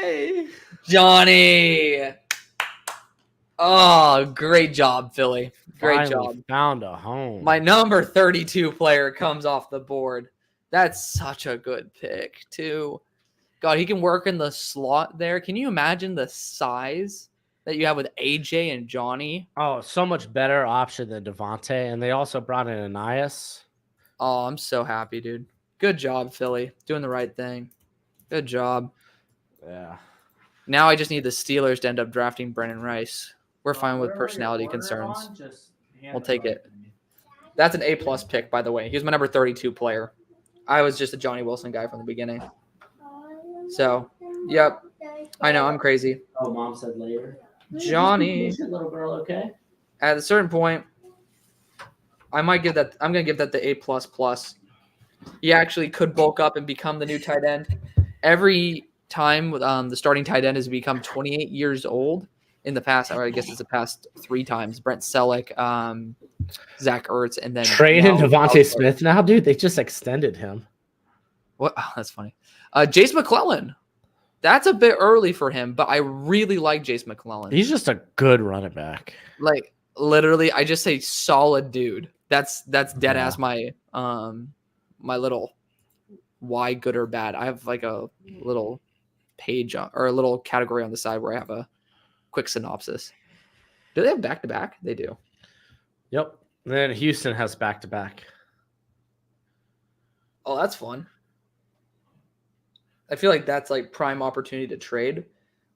Speaker 3: Hey!
Speaker 4: Johnny! Oh, great job, Philly. Great
Speaker 3: Finally
Speaker 4: job.
Speaker 3: Found a home.
Speaker 4: My number 32 player comes off the board. That's such a good pick, too. God, he can work in the slot there. Can you imagine the size that you have with AJ and Johnny?
Speaker 3: Oh, so much better option than Devontae. And they also brought in Anias.
Speaker 4: Oh, I'm so happy, dude. Good job, Philly. Doing the right thing. Good job.
Speaker 3: Yeah.
Speaker 4: Now I just need the Steelers to end up drafting Brennan Rice. We're fine with personality concerns. We'll take it. That's an A+ pick, by the way. He was my number 32 player. I was just a Johnny Wilson guy from the beginning. So, yep. I know, I'm crazy.
Speaker 3: Oh, Mom said later.
Speaker 4: Johnny.
Speaker 3: Little girl, okay?
Speaker 4: At a certain point, I'm going to give that the A++. He actually could bulk up and become the new tight end. Every time the starting tight end has become 28 years old in the past, or I guess it's the past 3 times. Brent Selleck, Zach Ertz, and then
Speaker 3: trading Devontae Smith now, dude. They just extended him.
Speaker 4: What? Oh, that's funny. Jace McClellan. That's a bit early for him, but I really like Jace McClellan.
Speaker 3: He's just a good running back.
Speaker 4: Like literally, I just say solid dude. That's dead ass my my little why good or bad. I have like a little page or a little category on the side where I have a quick synopsis. Do they have back-to-back? They do.
Speaker 3: Yep. And then Houston has back-to-back.
Speaker 4: Oh, that's fun. I feel like that's like prime opportunity to trade.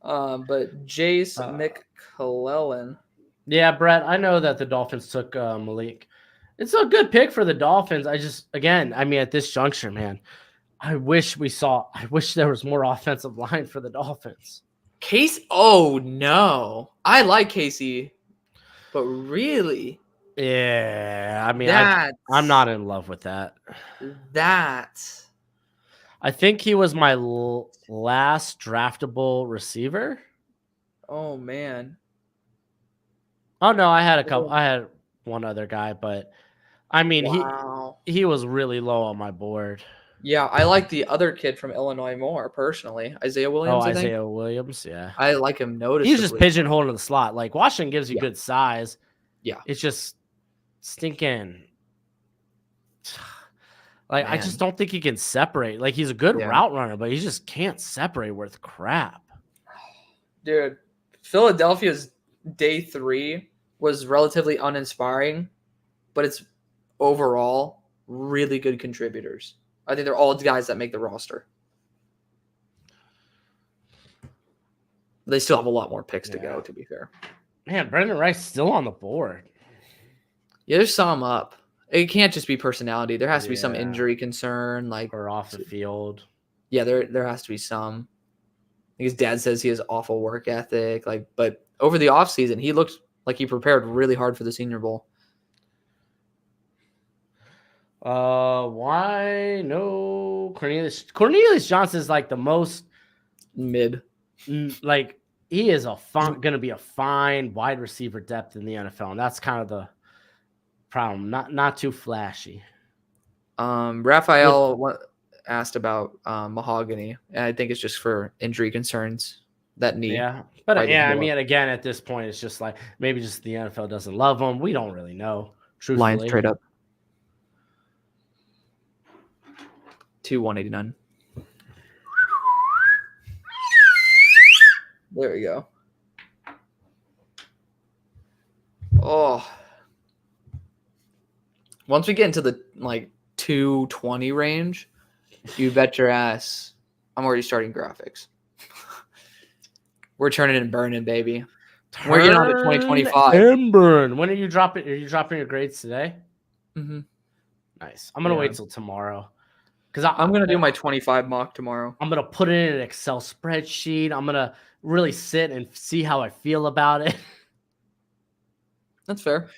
Speaker 4: But Jace McClellan.
Speaker 3: Yeah, Brett, I know that the Dolphins took Malik. It's a good pick for the Dolphins. I mean, at this juncture, man, I wish there was more offensive line for the Dolphins.
Speaker 4: Casey. Oh no, I like Casey, but really,
Speaker 3: Yeah, I mean,
Speaker 4: that's
Speaker 3: I'm not in love with that.
Speaker 4: that.
Speaker 3: I think he was my last draftable receiver.
Speaker 4: Oh man,
Speaker 3: Oh no, I had one other guy, but I mean,
Speaker 4: wow.
Speaker 3: he was really low on my board.
Speaker 4: Yeah, I like the other kid from Illinois more personally, Isaiah Williams.
Speaker 3: Oh,
Speaker 4: I think
Speaker 3: Isaiah Williams, yeah.
Speaker 4: I like him noticeably.
Speaker 3: He's just pigeonholed in the slot. Like Washington gives you
Speaker 4: Yeah.
Speaker 3: good size.
Speaker 4: Yeah.
Speaker 3: It's just stinking. Like I
Speaker 4: Man.
Speaker 3: just don't think he can separate. Like he's a good
Speaker 4: Yeah.
Speaker 3: route runner, but he just can't separate worth crap.
Speaker 4: Dude, Philadelphia's day 3 was relatively uninspiring, but it's overall really good contributors. I think they're all guys that make the roster. They still have a lot more picks to go, to be fair.
Speaker 3: Man, Brendan Rice still on the board.
Speaker 4: Yeah, there's some up. It can't just be personality. There has to be some
Speaker 3: Yeah.
Speaker 4: injury concern. Like,
Speaker 3: Or off the field.
Speaker 4: yeah, there has to be some. I think his dad says he has awful work ethic. Like, but over the offseason, he looked like he prepared really hard for the Senior Bowl.
Speaker 3: Why no Cornelius Johnson is like the most
Speaker 4: Mid.
Speaker 3: like he is gonna be a fine wide receiver depth in the NFL, and that's kind of the problem. Not too flashy.
Speaker 4: Raphael asked about Mahogany, and I think it's just for injury concerns. That knee.
Speaker 3: Yeah, but
Speaker 4: Right,
Speaker 3: yeah, I
Speaker 4: blow
Speaker 3: mean, again, at this point, it's just like maybe just the NFL doesn't love him. We don't really know. Truthfully.
Speaker 4: Lions trade up to 189. There we go. Oh, once we get into the like 220 range, you bet your ass I'm already starting graphics. We're turning and burning, baby. We're getting on to 2025.
Speaker 3: And burn. When are you dropping? Are you dropping your grades today?
Speaker 4: Mm-hmm.
Speaker 3: Nice. I'm gonna
Speaker 4: Yeah.
Speaker 3: wait till tomorrow because
Speaker 4: I'm gonna do my 25 mock tomorrow.
Speaker 3: I'm gonna put it in an Excel spreadsheet. I'm gonna really sit and see how I feel about it.
Speaker 4: That's fair.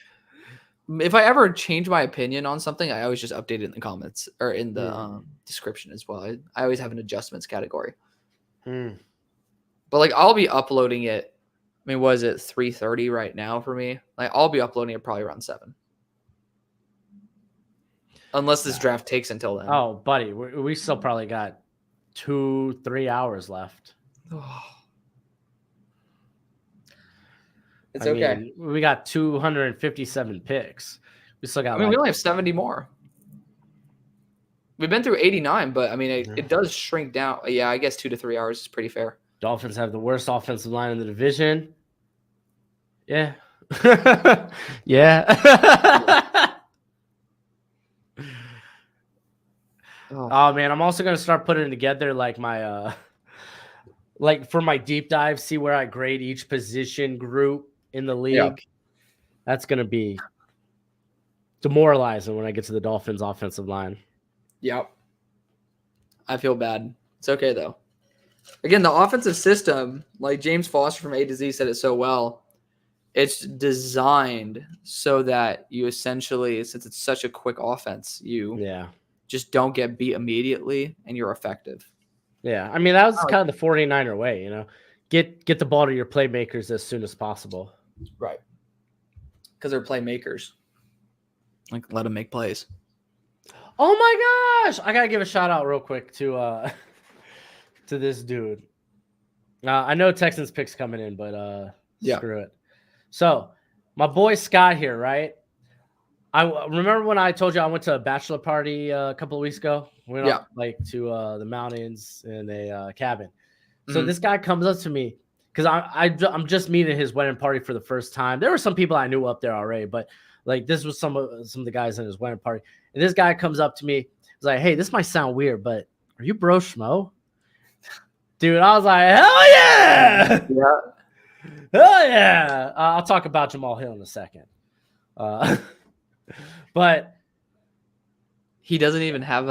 Speaker 4: If I ever change my opinion on something, I always just update it in the comments or in the description as well. I always have an adjustments category. But like I'll be uploading it. I mean, what is it? 3:30 right now for me. Like I'll be uploading it probably around 7. Unless this draft takes until then.
Speaker 3: Oh, buddy, we still probably got 2-3 hours left.
Speaker 4: It's
Speaker 3: I
Speaker 4: okay.
Speaker 3: mean, we got 257 picks. We still got.
Speaker 4: I mean, we only have 70 more. We've been through 89, but I mean, it does shrink down. Yeah, I guess 2 to 3 hours is pretty fair.
Speaker 3: Dolphins have the worst offensive line in the division. Yeah. Yeah. Oh man, I'm also gonna start putting together like my like for my deep dive, see where I grade each position group in the league.
Speaker 4: Yeah.
Speaker 3: That's gonna be demoralizing when I get to the Dolphins offensive line.
Speaker 4: Yep. I feel bad. It's okay though. Again, the offensive system, like James Foster from A to Z said it so well, it's designed so that you essentially, since it's such a quick offense, you just don't get beat immediately and you're effective.
Speaker 3: Yeah. I mean, that was kind of the 49er way, you know. Get the ball to your playmakers as soon as possible.
Speaker 4: Right. Because they're playmakers. Like, let them make plays.
Speaker 3: Oh my gosh. I got to give a shout out real quick to this dude. I know Texans picks coming in, but screw it. So, my boy Scott here, right? I remember when I told you I went to a bachelor party a couple of weeks ago. We went up like to the mountains in a cabin. So this guy comes up to me because I'm just meeting his wedding party for the first time. There were some people I knew up there already, but like this was some of the guys in his wedding party. And this guy comes up to me. He's like, "Hey, this might sound weird, but are you Bro Schmo?" Dude, I was like, "Hell yeah,
Speaker 4: Yeah."
Speaker 3: hell yeah!" I'll talk about Jamal Hill in a second. But
Speaker 4: He doesn't even have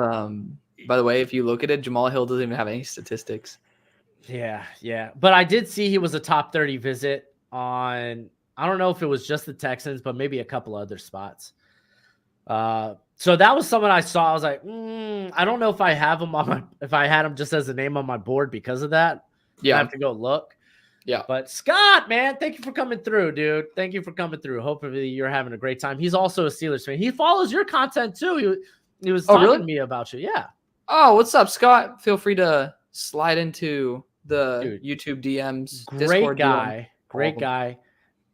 Speaker 4: by the way, if you look at it, Jamal Hill doesn't even have any statistics.
Speaker 3: yeah. But I did see he was a top 30 visit on, I don't know if it was just the Texans, but maybe a couple other spots. So that was someone I saw. I was like, I don't know if I have him if I had him just as a name on my board because of that. I have to go look.
Speaker 4: Yeah.
Speaker 3: But Scott, man, thank you for coming through, dude. Thank you for coming through. Hopefully you're having a great time. He's also a Steelers fan. He follows your content too. He was talking to me about you. Yeah.
Speaker 4: Oh, what's up, Scott? Feel free to slide into the YouTube DMs.
Speaker 3: Great
Speaker 4: Discord
Speaker 3: guy.
Speaker 4: DM.
Speaker 3: Great guy.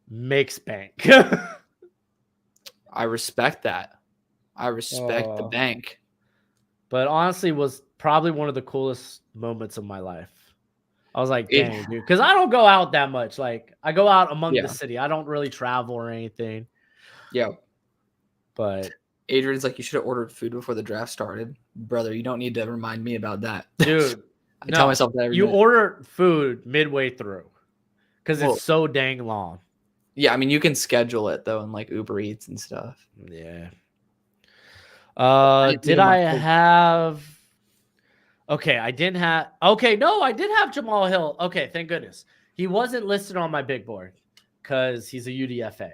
Speaker 3: Makes bank.
Speaker 4: I respect that. I respect the bank.
Speaker 3: But honestly, was probably one of the coolest moments of my life. I was like, dang, dude. Because I don't go out that much. Like, I go out among the city. I don't really travel or anything.
Speaker 4: Yeah.
Speaker 3: But
Speaker 4: Adrian's like, you should have ordered food before the draft started. Brother, you don't need to remind me about that.
Speaker 3: Dude,
Speaker 4: I tell myself that every
Speaker 3: you
Speaker 4: minute.
Speaker 3: order food midway through because it's so dang long.
Speaker 4: Yeah, I mean, you can schedule it, though, in, like, Uber Eats and stuff.
Speaker 3: Yeah. Did I have... Okay, I didn't have... Okay, no, I did have Jamal Hill. Okay, thank goodness. He wasn't listed on my big board because he's a UDFA.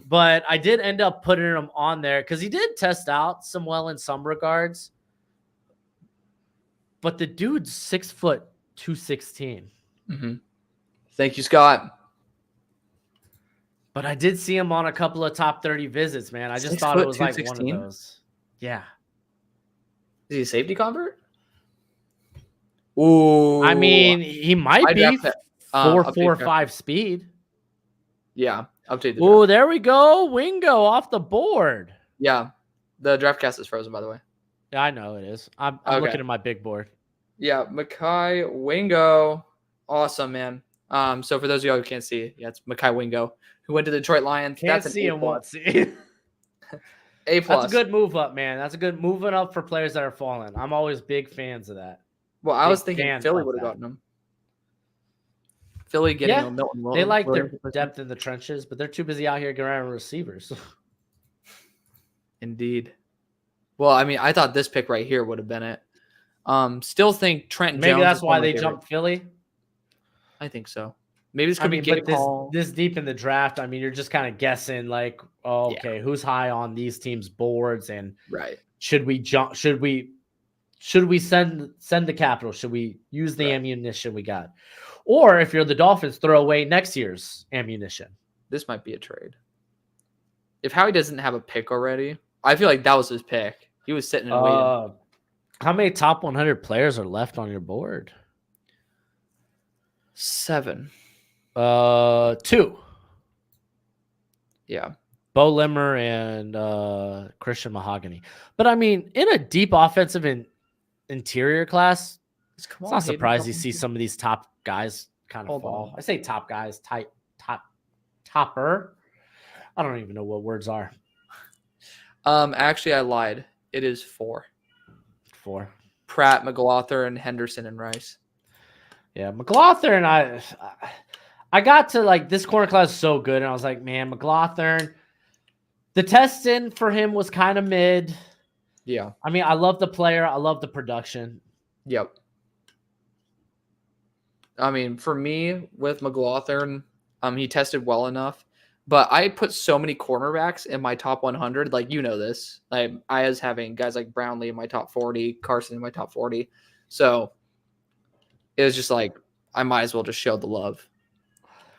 Speaker 3: But I did end up putting him on there because he did test out some well in some regards. But the dude's 6 foot 216.
Speaker 4: Mm-hmm. Thank you, Scott.
Speaker 3: But I did see him on a couple of top 30 visits, man. I just thought it was like one of those. Yeah.
Speaker 4: Is he a safety convert? Ooh.
Speaker 3: I mean, he might be 4.45 speed.
Speaker 4: Yeah. Update the
Speaker 3: Oh, there we go. Wingo off the board.
Speaker 4: Yeah. The draft cast is frozen, by the way.
Speaker 3: Yeah, I know it is. I'm looking at my big board.
Speaker 4: Yeah. Mekhi Wingo. Awesome, man. So for those of y'all who can't see, yeah, it's Mekhi Wingo, who went to the Detroit Lions.
Speaker 3: Can't see and won't see.
Speaker 4: A+.
Speaker 3: That's a good move up, man. That's a good moving up for players that are falling. I'm always big fans of that.
Speaker 4: Well, I was thinking Philly would have gotten him. Philly getting a Milton Williams.
Speaker 3: They like their depth in the trenches, but they're too busy out here getting around receivers.
Speaker 4: Indeed. Well, I mean, I thought this pick right here would have been it. Still think Trent
Speaker 3: Maybe
Speaker 4: Jones.
Speaker 3: That's why they jumped Philly.
Speaker 4: I think so. Maybe this could be getting
Speaker 3: this deep in the draft. I mean, you're just kind of guessing, like, who's high on these teams' boards, and should we jump? Should we send the capital? Should we use the ammunition we got? Or if you're the Dolphins, throw away next year's ammunition.
Speaker 4: This might be a trade. If Howie doesn't have a pick already, I feel like that was his pick. He was sitting and waiting.
Speaker 3: How many top 100 players are left on your board?
Speaker 4: 7.
Speaker 3: 2.
Speaker 4: Yeah.
Speaker 3: Bo Limmer and Christian Mahogany. But I mean, in a deep offensive and interior class, it's not surprised you see some of these top guys kind of fall. I say top guys, topper. I don't even know what words are.
Speaker 4: Actually, I lied. It is 4.
Speaker 3: 4.
Speaker 4: Pratt, McLaughlin, Henderson, and Rice.
Speaker 3: Yeah, McLaughlin, I got to, like, this corner class is so good, and I was like, man, McLaughlin, the testing for him was kind of mid.
Speaker 4: Yeah.
Speaker 3: I mean, I love the player. I love the production.
Speaker 4: Yep. I mean, for me, with McLaughlin, he tested well enough. But I put so many cornerbacks in my top 100. Like, you know this. I was having guys like Brownlee in my top 40, Carson in my top 40. So it was just like, I might as well just show the love.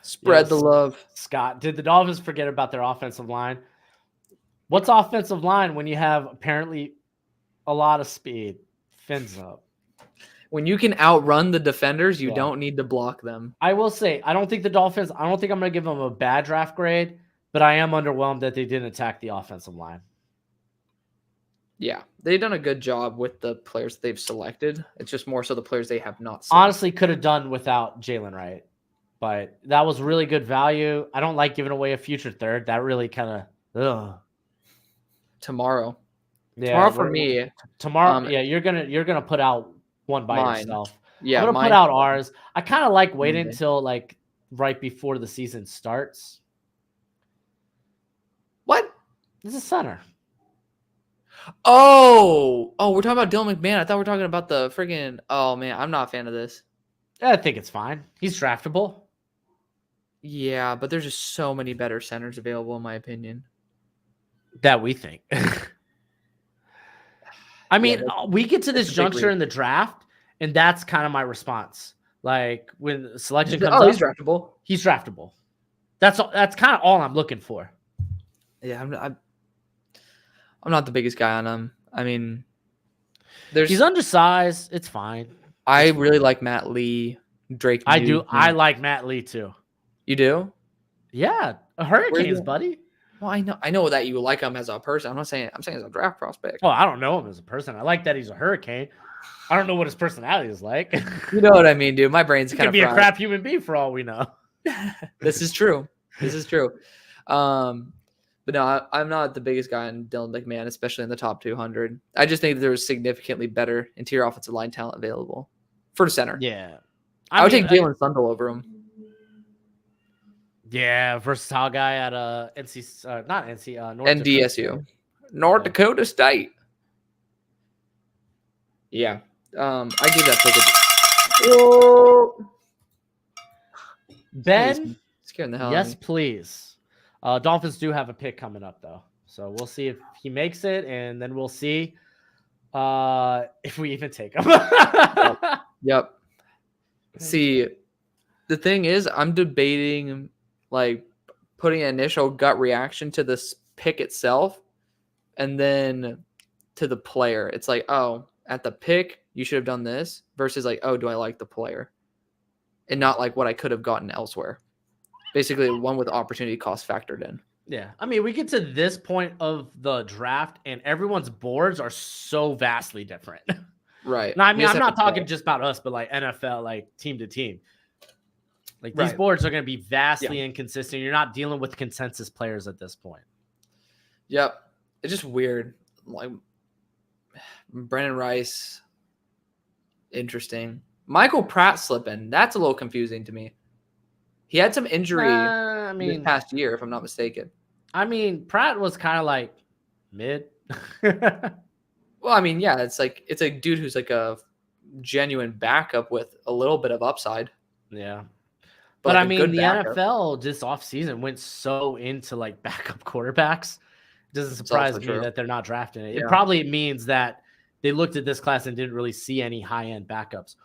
Speaker 4: Spread the love.
Speaker 3: Scott, did the Dolphins forget about their offensive line? What's offensive line when you have apparently a lot of speed? Fins up.
Speaker 4: When you can outrun the defenders, you don't need to block them.
Speaker 3: I will say, I don't think I'm going to give them a bad draft grade, but I am underwhelmed that they didn't attack the offensive line.
Speaker 4: Yeah, they've done a good job with the players they've selected. It's just more so the players they have not selected.
Speaker 3: Honestly, could have done without Jalen Wright, but that was really good value. I don't like giving away a future third. That really kind of
Speaker 4: Tomorrow.
Speaker 3: Yeah,
Speaker 4: tomorrow for me.
Speaker 3: Tomorrow, you're gonna put out one by yourself.
Speaker 4: Yeah,
Speaker 3: I'm gonna put out ours. I kind of like waiting until like right before the season starts.
Speaker 4: What?
Speaker 3: He's a center.
Speaker 4: Oh, we're talking about Dylan McMahon. I thought we were talking about the friggin'. Oh man, I'm not a fan of this.
Speaker 3: I think it's fine. He's draftable.
Speaker 4: Yeah, but there's just so many better centers available, in my opinion.
Speaker 3: That we think. I mean,
Speaker 4: that's-
Speaker 3: we get to this
Speaker 4: a big
Speaker 3: juncture
Speaker 4: leap.
Speaker 3: in the draft, and that's kind of my response. Like when the selection comes
Speaker 4: Oh,
Speaker 3: up,
Speaker 4: he's draftable.
Speaker 3: he's draftable. That's all. That's kind of all I'm looking for.
Speaker 4: Yeah, I'm not the biggest guy on him. I mean, there's.
Speaker 3: He's undersized. It's fine.
Speaker 4: I really like Matt Lee, Drake.
Speaker 3: I do.
Speaker 4: Nugent.
Speaker 3: I like Matt Lee too.
Speaker 4: You do?
Speaker 3: Yeah, Hurricanes,
Speaker 4: you-
Speaker 3: buddy.
Speaker 4: Well, I know that you like him as a person. I'm saying as a draft prospect.
Speaker 3: Oh, I don't know him as a person. I like that he's a Hurricane. I don't know what his personality is like.
Speaker 4: You know what I mean, dude. My brain's
Speaker 3: He
Speaker 4: kind
Speaker 3: could
Speaker 4: of
Speaker 3: be a
Speaker 4: fried.
Speaker 3: crap human being for all we know.
Speaker 4: This is true. This is true. But no, I'm not the biggest guy on Dylan McMahon, especially in the top 200. I just think there was significantly better interior offensive line talent available for center.
Speaker 3: Yeah,
Speaker 4: I would
Speaker 3: mean,
Speaker 4: take Jalen Sundle over him.
Speaker 3: Yeah, versatile guy at NC, not NC, North
Speaker 4: NDSU, North
Speaker 3: Yeah.
Speaker 4: Dakota State. Yeah, I give that pick. Oh,
Speaker 3: Ben,
Speaker 4: scaring the hell out
Speaker 3: yes,
Speaker 4: of me.
Speaker 3: please. Dolphins do have a pick coming up though, so we'll see if he makes it, and then we'll see if we even take him.
Speaker 4: Yep. See, the thing is, I'm debating like putting an initial gut reaction to this pick itself and then to the player. It's like, oh, at the pick, you should have done this versus like, oh, do I like the player? And not like what I could have gotten elsewhere. Basically, one with opportunity cost factored in.
Speaker 3: Yeah, I mean, we get to this point of the draft, and everyone's boards are so vastly different.
Speaker 4: Right.
Speaker 3: No, I mean,
Speaker 4: You just
Speaker 3: I'm
Speaker 4: have
Speaker 3: not
Speaker 4: to
Speaker 3: talking
Speaker 4: play.
Speaker 3: just about us, but like NFL, like team to team. Like these
Speaker 4: Right.
Speaker 3: boards are going to be vastly inconsistent. You're not dealing with consensus players at this point.
Speaker 4: Yep. It's just weird. Like Brennan Rice, interesting. Michael Pratt slipping. That's a little confusing to me. He had some injury
Speaker 3: I
Speaker 4: this
Speaker 3: mean,
Speaker 4: past year, if I'm not mistaken.
Speaker 3: Pratt was kind of like mid.
Speaker 4: Well, I mean, yeah, it's a dude who's like a genuine backup with a little bit of upside.
Speaker 3: Yeah. But I
Speaker 4: like a
Speaker 3: mean,
Speaker 4: good
Speaker 3: the
Speaker 4: backup.
Speaker 3: NFL this offseason went so into like backup quarterbacks. It doesn't surprise
Speaker 4: also
Speaker 3: me
Speaker 4: true.
Speaker 3: that they're not drafting it. It
Speaker 4: Yeah.
Speaker 3: probably means that they looked at this class and didn't really see any high-end backups.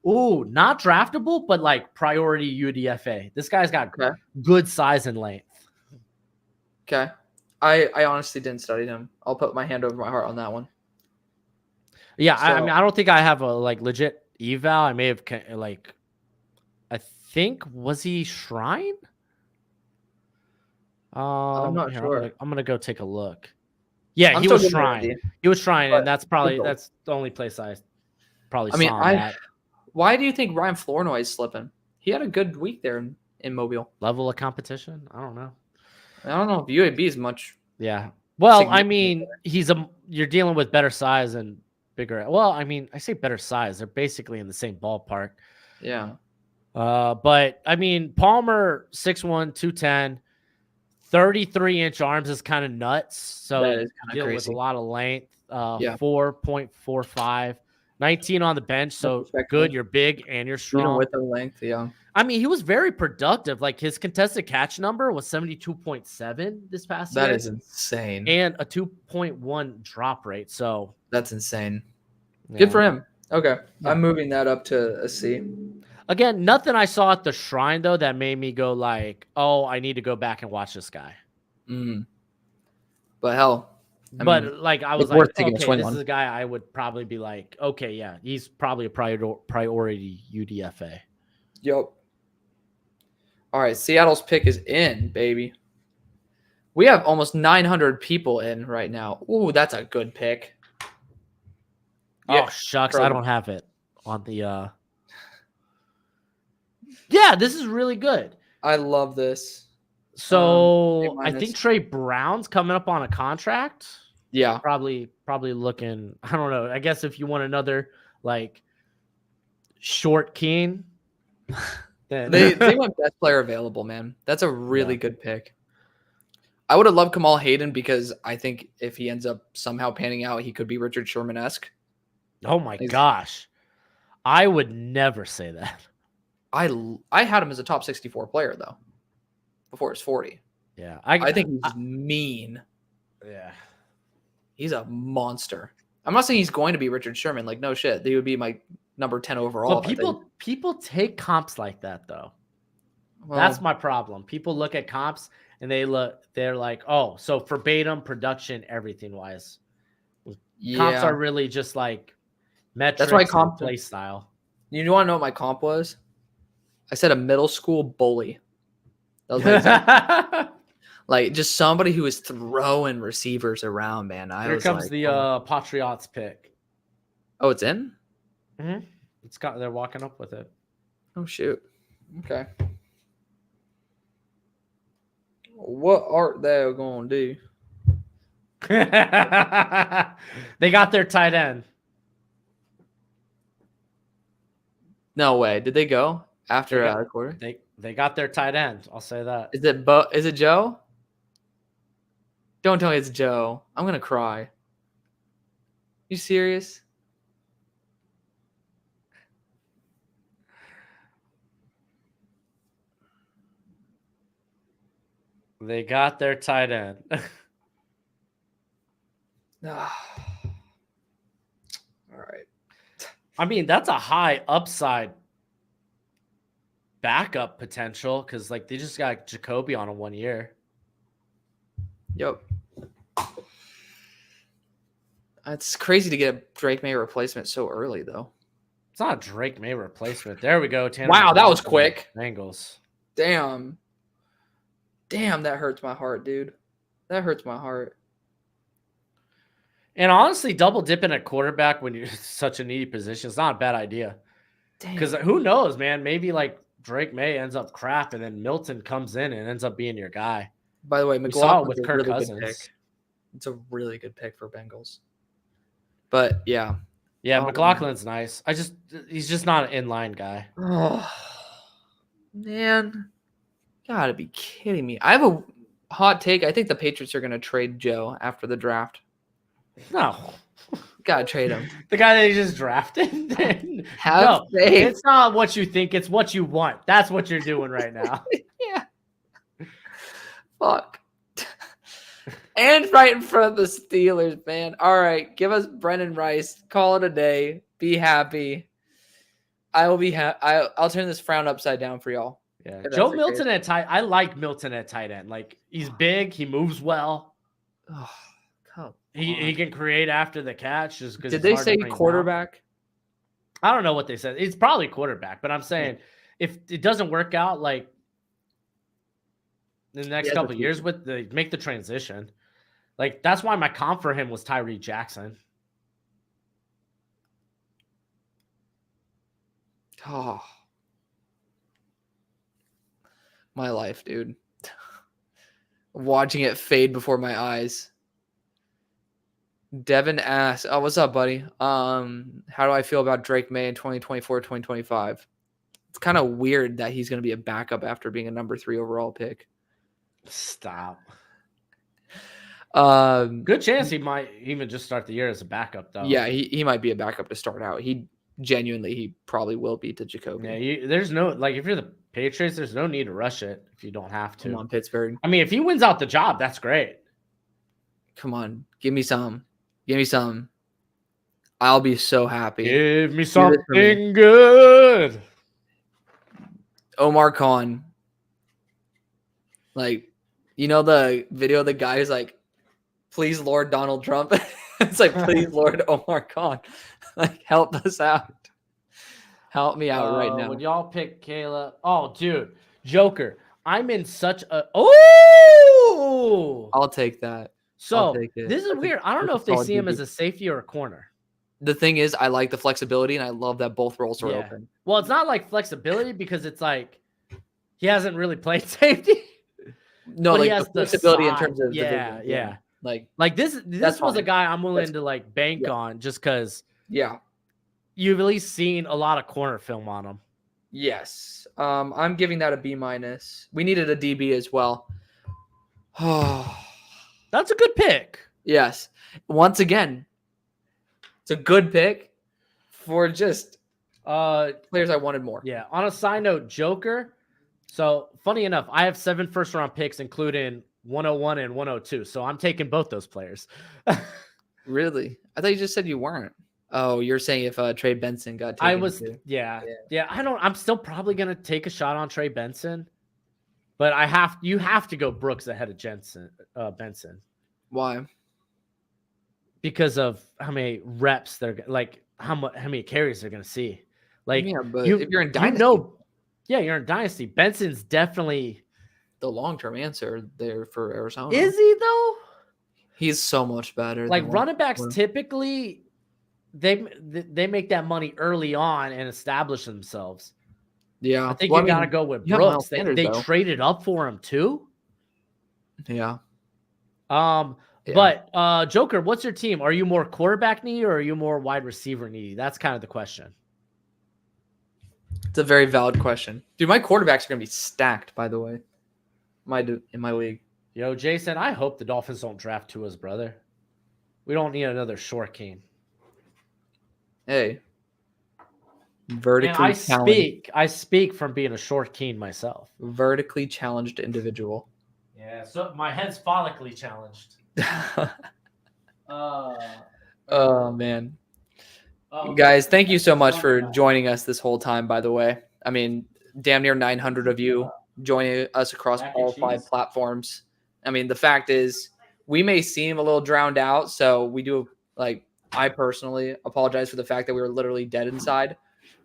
Speaker 3: Ooh, not draftable, but like priority UDFA. This guy's got
Speaker 4: Okay.
Speaker 3: good size and length.
Speaker 4: Okay. I honestly didn't study him. I'll put my hand over my heart on that one.
Speaker 3: Yeah, I
Speaker 4: So-
Speaker 3: mean, I don't think I have a like legit eval. I may have like, I think was he Shrine?
Speaker 4: I'm not
Speaker 3: here,
Speaker 4: sure.
Speaker 3: I'm gonna go take a look. Yeah,
Speaker 4: I'm
Speaker 3: he
Speaker 4: still
Speaker 3: was
Speaker 4: giving it an
Speaker 3: Shrine.
Speaker 4: idea.
Speaker 3: He was Shrine,
Speaker 4: But
Speaker 3: and that's probably
Speaker 4: still.
Speaker 3: that's the only place I probably
Speaker 4: I mean,
Speaker 3: saw him at.
Speaker 4: why do you think Ryan Flournoy is slipping? He had a good week there in Mobile.
Speaker 3: Level of competition. I don't know.
Speaker 4: I don't know if UAB is much.
Speaker 3: Yeah. Well, I
Speaker 4: Significantly
Speaker 3: mean, you're dealing with better size and bigger. Well, I mean, I say better size. They're basically in the same ballpark.
Speaker 4: Yeah.
Speaker 3: But I mean, Palmer 6'1", 210, 33-inch arms is kind of nuts. So
Speaker 4: That
Speaker 3: you
Speaker 4: is kinda
Speaker 3: deal with
Speaker 4: crazy.
Speaker 3: a lot of length.
Speaker 4: Yeah.
Speaker 3: 4.45, 19 on the bench. So
Speaker 4: respectable.
Speaker 3: good. You're big and you're
Speaker 4: Even
Speaker 3: strong.
Speaker 4: with the length, yeah.
Speaker 3: I mean, he was very productive. Like his contested catch number was 72.7 this past year.
Speaker 4: That is insane.
Speaker 3: And a 2.1 drop rate. So
Speaker 4: That's insane.
Speaker 3: yeah.
Speaker 4: Good for him. Okay.
Speaker 3: Yeah.
Speaker 4: I'm moving that up to a C.
Speaker 3: Again, nothing I saw at the Shrine though that made me go like, "Oh, I need to go back and watch this guy."
Speaker 4: Mm. But hell. I
Speaker 3: But
Speaker 4: mean,
Speaker 3: like, I was
Speaker 4: it's
Speaker 3: like,
Speaker 4: worth taking a
Speaker 3: "Okay,
Speaker 4: swing
Speaker 3: this
Speaker 4: on."
Speaker 3: is a guy I would probably be like, okay, yeah, he's probably a priority UDFA."
Speaker 4: Yep. All right. Seattle's pick is in, baby. We have almost 900 people in right now. Ooh, that's a good pick. Yeah,
Speaker 3: Oh shucks, I
Speaker 4: probably.
Speaker 3: don't have it on the. Yeah, this is really good.
Speaker 4: I love this.
Speaker 3: So
Speaker 4: A
Speaker 3: I
Speaker 4: minus.
Speaker 3: think Trey Brown's coming up on a contract.
Speaker 4: Yeah.
Speaker 3: Probably looking. I don't know. I guess if you want another like short Keen, then
Speaker 4: They went best player available, man. That's a really
Speaker 3: Yeah.
Speaker 4: good pick. I would have loved Kamal Hayden because I think if he ends up somehow panning out, he could be Richard Sherman-esque.
Speaker 3: Oh my
Speaker 4: He's-
Speaker 3: gosh. I would never say that.
Speaker 4: I had him as a top 64 player though, before his 40.
Speaker 3: Yeah.
Speaker 4: I think he's mean.
Speaker 3: yeah.
Speaker 4: He's a monster. I'm not saying he's going to be Richard Sherman. Like, no shit. He would be my number 10 overall.
Speaker 3: But people take comps like that though.
Speaker 4: Well,
Speaker 3: That's my problem. People look at comps and they're like, oh, so verbatim production, everything wise. Comps are really just like metrics
Speaker 4: why
Speaker 3: and play style.
Speaker 4: You want to know what my comp was? I said a middle school bully. That was my exact- like just somebody who was throwing receivers around, man.
Speaker 3: Here comes the Patriots pick.
Speaker 4: Oh, it's in?
Speaker 3: Mm-hmm. They're walking up with it.
Speaker 4: Oh shoot. Okay. What art they gonna do?
Speaker 3: They got their tight end.
Speaker 4: No way. Did they go after
Speaker 3: They got-
Speaker 4: a quarter?
Speaker 3: They got their tight end. I'll say that.
Speaker 4: Is it Joe? Don't tell me it's Joe. I'm gonna cry. You serious?
Speaker 3: They got their tight end.
Speaker 4: All right.
Speaker 3: I mean, that's a high upside backup potential because, like, they just got Jacoby on a 1 year.
Speaker 4: Yep. It's crazy to get a Drake May replacement so early, though.
Speaker 3: It's not a Drake May replacement. There we go. Tanner
Speaker 4: Wow, that was
Speaker 3: McLaughlin,
Speaker 4: quick.
Speaker 3: Bengals.
Speaker 4: Damn, that hurts my heart, dude. That hurts my heart.
Speaker 3: And honestly, double dipping at quarterback when you're in such a needy position is not a bad idea. Because
Speaker 4: Damn.
Speaker 3: who knows, man? Maybe like Drake May ends up crap, and then Milton comes in and ends up being your guy.
Speaker 4: By the way,
Speaker 3: We saw it
Speaker 4: McLaughlin's
Speaker 3: with
Speaker 4: a
Speaker 3: Kirk
Speaker 4: really
Speaker 3: Cousins.
Speaker 4: good pick. It's a really good pick for Bengals. But yeah.
Speaker 3: Yeah,
Speaker 4: Oh,
Speaker 3: McLaughlin's nice. He's just not an inline guy.
Speaker 4: Oh man, gotta be kidding me! I have a hot take. I think the Patriots are gonna trade Joe after the draft.
Speaker 3: No,
Speaker 4: Gotta trade him.
Speaker 3: the guy that he just drafted.
Speaker 4: Have
Speaker 3: No,
Speaker 4: faith.
Speaker 3: it's not what you think; it's what you want. That's what you're doing right now.
Speaker 4: Yeah. Fuck. And right in front of the Steelers, man. All right, give us Brennan Rice. Call it a day. Be happy. I will be happy. I'll turn this frown upside down for y'all.
Speaker 3: Yeah,
Speaker 4: That's
Speaker 3: Joe
Speaker 4: the
Speaker 3: Milton at tight. I like Milton at tight end. Like he's big, he moves well.
Speaker 4: Oh, come
Speaker 3: He
Speaker 4: on.
Speaker 3: can create after the catch. Just because
Speaker 4: Did they say quarterback?
Speaker 3: I don't know what they said. It's probably quarterback, but I'm saying if it doesn't work out, like in the next
Speaker 4: Yeah,
Speaker 3: couple
Speaker 4: the
Speaker 3: of years, with make the transition. Like that's why my comp for him was Tyree Jackson.
Speaker 4: Oh, my life, dude. Watching it fade before my eyes. Devin asks, "Oh, what's up, buddy? How do I feel about Drake May in 2024, 2025? It's kind of weird that he's going to be a backup after being a number 3 overall pick.
Speaker 3: Stop.
Speaker 4: Um,
Speaker 3: Good chance he might even just start the year as a backup, though.
Speaker 4: yeah, he might be a backup to start out. He probably will be to Jacoby.
Speaker 3: Yeah, there's no like if you're the Patriots, there's no need to rush it if you don't have to.
Speaker 4: Come on, Pittsburgh.
Speaker 3: I mean, if he wins out the job, that's great.
Speaker 4: Come on, give me some. Give me some. I'll be so happy.
Speaker 3: Give me
Speaker 4: this for me.
Speaker 3: something good.
Speaker 4: Omar Khan. Like, you know the video of the guy who's like, please, Lord Donald Trump. It's like, please, Lord Omar Khan. Like, help us out. Help me out right now.
Speaker 3: When y'all pick Kayla, oh, dude, Joker, I'm in such a oh.
Speaker 4: I'll take that.
Speaker 3: So
Speaker 4: I'll take it.
Speaker 3: this is weird. I don't know
Speaker 4: that's
Speaker 3: if they
Speaker 4: solid
Speaker 3: see him
Speaker 4: DB.
Speaker 3: as a safety or a corner.
Speaker 4: The thing is, I like the flexibility, and I love that both roles are
Speaker 3: Yeah.
Speaker 4: open.
Speaker 3: Well, it's not like flexibility because it's like he hasn't really played safety.
Speaker 4: No,
Speaker 3: But he
Speaker 4: like
Speaker 3: has
Speaker 4: the
Speaker 3: the
Speaker 4: flexibility in
Speaker 3: size.
Speaker 4: terms of
Speaker 3: Yeah,
Speaker 4: division.
Speaker 3: yeah.
Speaker 4: Like,
Speaker 3: This
Speaker 4: That's
Speaker 3: was a
Speaker 4: fine.
Speaker 3: guy I'm willing
Speaker 4: That's-
Speaker 3: to like bank
Speaker 4: yeah.
Speaker 3: on just because
Speaker 4: yeah.
Speaker 3: you've at least seen a lot of corner film on him.
Speaker 4: Yes. I'm giving that a B-. We needed a DB as well.
Speaker 3: That's a good pick.
Speaker 4: Yes. Once again, it's a good pick for just players I wanted more.
Speaker 3: Yeah. On a side note, Joker. So funny enough, I have 7 first-round picks, including 101 and 102. So I'm taking both those players.
Speaker 4: Really? I thought you just said you weren't. Oh, you're saying if Trey Benson got taken.
Speaker 3: I was,
Speaker 4: too.
Speaker 3: yeah. I'm still probably gonna take a shot on Trey Benson, but you have to go Brooks ahead of Benson
Speaker 4: Why?
Speaker 3: because of how many reps they're like, how many carries they're gonna see. Like,
Speaker 4: Yeah, but
Speaker 3: you,
Speaker 4: if you're in
Speaker 3: you
Speaker 4: Dynasty,
Speaker 3: know, yeah, you're in Dynasty. Benson's definitely.
Speaker 4: the long-term answer there for Arizona.
Speaker 3: Is he though?
Speaker 4: He's so much better.
Speaker 3: Like
Speaker 4: than
Speaker 3: running backs
Speaker 4: Walker.
Speaker 3: typically, they make that money early on and establish themselves.
Speaker 4: Yeah.
Speaker 3: I think
Speaker 4: Well,
Speaker 3: you got to
Speaker 4: mean,
Speaker 3: go with
Speaker 4: you have Miles
Speaker 3: Brooks.
Speaker 4: Sanders,
Speaker 3: They
Speaker 4: though.
Speaker 3: traded up for him too.
Speaker 4: Yeah.
Speaker 3: Yeah. But Joker, what's your team? Are you more quarterback needy or are you more wide receiver needy? That's kind of the question.
Speaker 4: It's a very valid question. Dude, my quarterbacks are going to be stacked, by the way. In my league.
Speaker 3: Yo, Jason, I hope the Dolphins don't draft Tua's brother. We don't need another short king.
Speaker 4: Hey.
Speaker 3: And
Speaker 4: Vertically challenged.
Speaker 3: I speak from being a short king myself.
Speaker 4: Vertically challenged individual.
Speaker 3: Yeah, so my head's follically challenged.
Speaker 4: Oh, man. Guys, thank you so much for joining us this whole time, by the way. I mean, damn near 900 of you joining us across
Speaker 3: Mac and
Speaker 4: all 5
Speaker 3: cheese.
Speaker 4: platforms. I mean, the fact is, we may seem a little drowned out, so we do, I personally apologize for the fact that we were literally dead inside.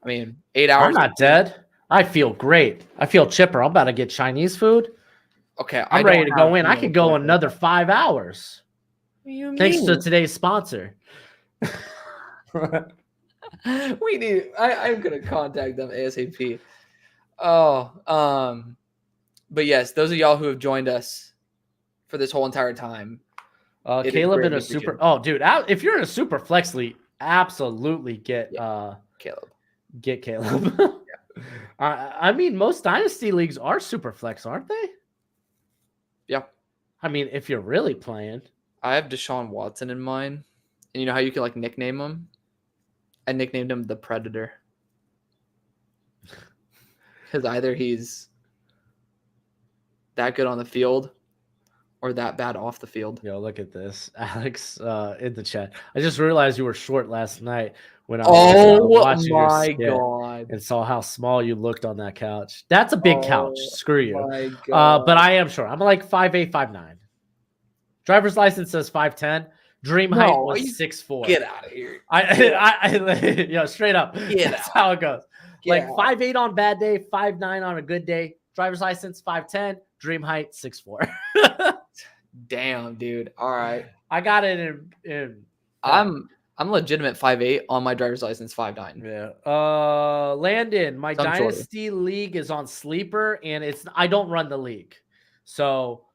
Speaker 4: I mean, 8 hours.
Speaker 3: I'm not dead. I feel great. I feel chipper. I'm about to get Chinese food.
Speaker 4: Okay,
Speaker 3: I'm ready to go in. I could go another 5 hours. Thanks to today's sponsor.
Speaker 4: We need. I'm gonna contact them ASAP. Oh, but yes, those of y'all who have joined us for this whole entire time. It is
Speaker 3: Caleb in
Speaker 4: greatly
Speaker 3: a super.
Speaker 4: appreciated.
Speaker 3: Oh, dude, if you're in a super flex league, absolutely get
Speaker 4: Caleb.
Speaker 3: Caleb. I mean, most dynasty leagues are super flex, aren't they?
Speaker 4: Yeah.
Speaker 3: I mean, if you're really playing.
Speaker 4: I have Deshaun Watson in mine, and you know how you can nickname him? I nicknamed him the Predator because either he's that good on the field or that bad off the field.
Speaker 3: Yo, look at this, Alex, in the chat. I just realized you were short last night when I was watching your skit
Speaker 4: God!
Speaker 3: and saw how small you looked on that couch. That's a big couch. Screw you.
Speaker 4: My God.
Speaker 3: But I am short. I'm like 5'8", 5'9". Driver's license says 5'10". Dream height
Speaker 4: No,
Speaker 3: was
Speaker 4: you-
Speaker 3: 6'4".
Speaker 4: Get out of here.
Speaker 3: Yo, straight up.
Speaker 4: Get
Speaker 3: That's
Speaker 4: out.
Speaker 3: how it goes.
Speaker 4: Get
Speaker 3: Like
Speaker 4: out.
Speaker 3: 5'8" on bad day, 5'9" on a good day. Driver's license 5'10". Dream height 6'4".
Speaker 4: Damn, dude. All right.
Speaker 3: I got it in
Speaker 4: I'm legitimate 5'8" on my driver's license 5'9".
Speaker 3: Yeah. Landon, my
Speaker 4: Some shorter.
Speaker 3: dynasty league is on Sleeper, and I don't run the league, so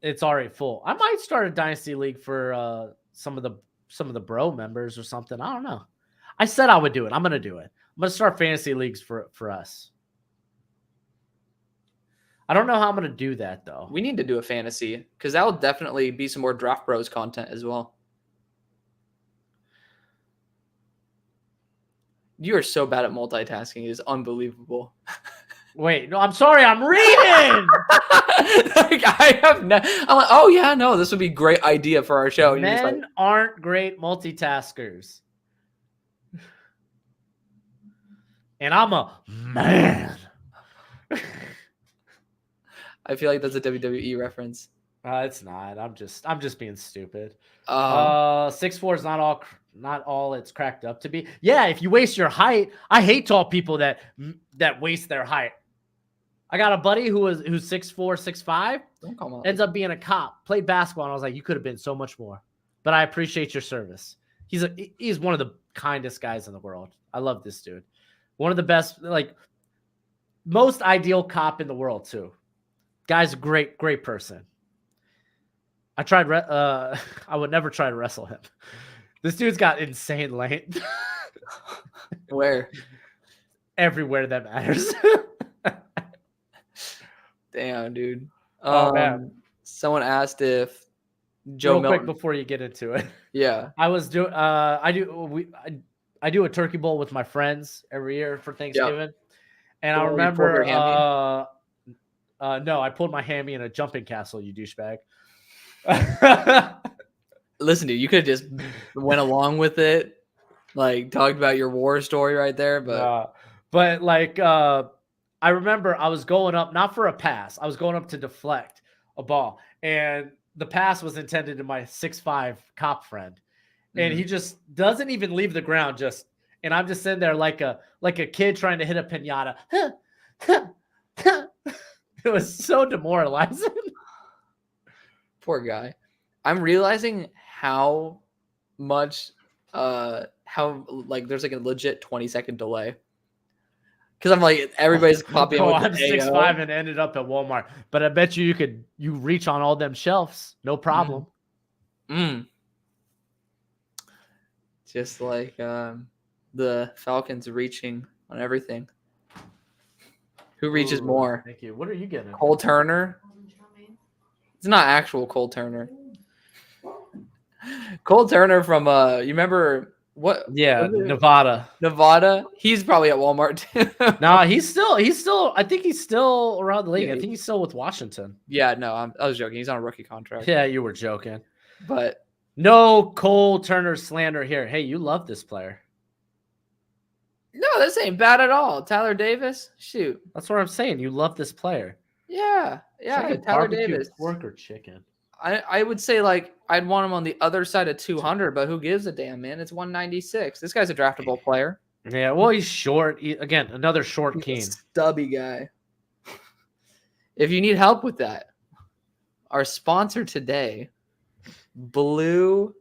Speaker 3: it's already full. I might start a dynasty league for some of the bro members or something. I don't know. I said I would do it. I'm gonna do it. I'm gonna start fantasy leagues for us. I don't know how I'm gonna do that though.
Speaker 4: We need to do a fantasy because that will definitely be some more Draft Bros content as well. You are so bad at multitasking. It is unbelievable.
Speaker 3: Wait, no, I'm sorry. I'm reading.
Speaker 4: I'm like, oh yeah, no, this would be a great idea for our show. And you're just like,
Speaker 3: Men aren't great multitaskers. And I'm a man.
Speaker 4: I feel like that's a WWE reference.
Speaker 3: It's not. I'm just being stupid. 6'4" is not all it's cracked up to be. Yeah, if you waste your height, I hate tall people that waste their height. I got a buddy who's 6'4", 6'5",
Speaker 4: Don't call him
Speaker 3: ends up being a cop, played basketball, and I was like, you could have been so much more. But I appreciate your service. He's one of the kindest guys in the world. I love this dude. One of the best, most ideal cop in the world too. Guy's a great person. I tried. I would never try to wrestle him. This dude's got insane length.
Speaker 4: Where?
Speaker 3: Everywhere that matters.
Speaker 4: Damn, dude.
Speaker 3: Oh, man.
Speaker 4: Someone asked if Joe
Speaker 3: Real
Speaker 4: Milton.
Speaker 3: quick before you get into it.
Speaker 4: Yeah.
Speaker 3: I do a turkey bowl with my friends every year for Thanksgiving. And I
Speaker 4: Oh, you pulled your
Speaker 3: remember
Speaker 4: hammy?
Speaker 3: no, I pulled my hammy in a jumping castle, you douchebag.
Speaker 4: Listen, dude, you could have just went along with it, like talked about your war story right there, but
Speaker 3: But like I remember I was going up not for a pass. I was going up to deflect a ball. And the pass was intended to my 6'5" cop friend. And he just doesn't even leave the ground, and I'm just sitting there like a kid trying to hit a piñata. It was so demoralizing.
Speaker 4: poor guy. I'm realizing how much how like there's like a legit 20-second delay. Because I'm like everybody's copying.
Speaker 3: Oh,
Speaker 4: with
Speaker 3: I'm
Speaker 4: the
Speaker 3: 6'5" and ended up at Walmart. But I bet you reach on all them shelves, no problem.
Speaker 4: Just like the Falcons reaching on everything. Who reaches
Speaker 3: Ooh,
Speaker 4: more?
Speaker 3: Thank you. What are you getting?
Speaker 4: Cole Turner? It's not actual Cole Turner. Cole Turner from you remember what?
Speaker 3: Yeah,
Speaker 4: was it?
Speaker 3: Nevada.
Speaker 4: Nevada. He's probably at Walmart too.
Speaker 3: No, he's still. I think he's still around the league.
Speaker 4: Yeah,
Speaker 3: I think he's still with Washington.
Speaker 4: Yeah, no, I was joking. He's on a rookie contract.
Speaker 3: Yeah, you were joking.
Speaker 4: But
Speaker 3: No Cole Turner slander here. Hey, you love this player.
Speaker 4: no, this ain't bad at all. Tyler Davis. Shoot.
Speaker 3: That's what I'm saying. You love this player.
Speaker 4: Yeah. Yeah.
Speaker 3: It's like a
Speaker 4: Tyler
Speaker 3: barbecue
Speaker 4: Davis.
Speaker 3: pork or chicken.
Speaker 4: I would say like I'd want him on the other side of 200, but who gives a damn, man? It's 196. This guy's a draftable player.
Speaker 3: Yeah, well, he's short. Again, another short
Speaker 4: He's a
Speaker 3: Keen.
Speaker 4: stubby guy. If you need help with that, our sponsor today, Blue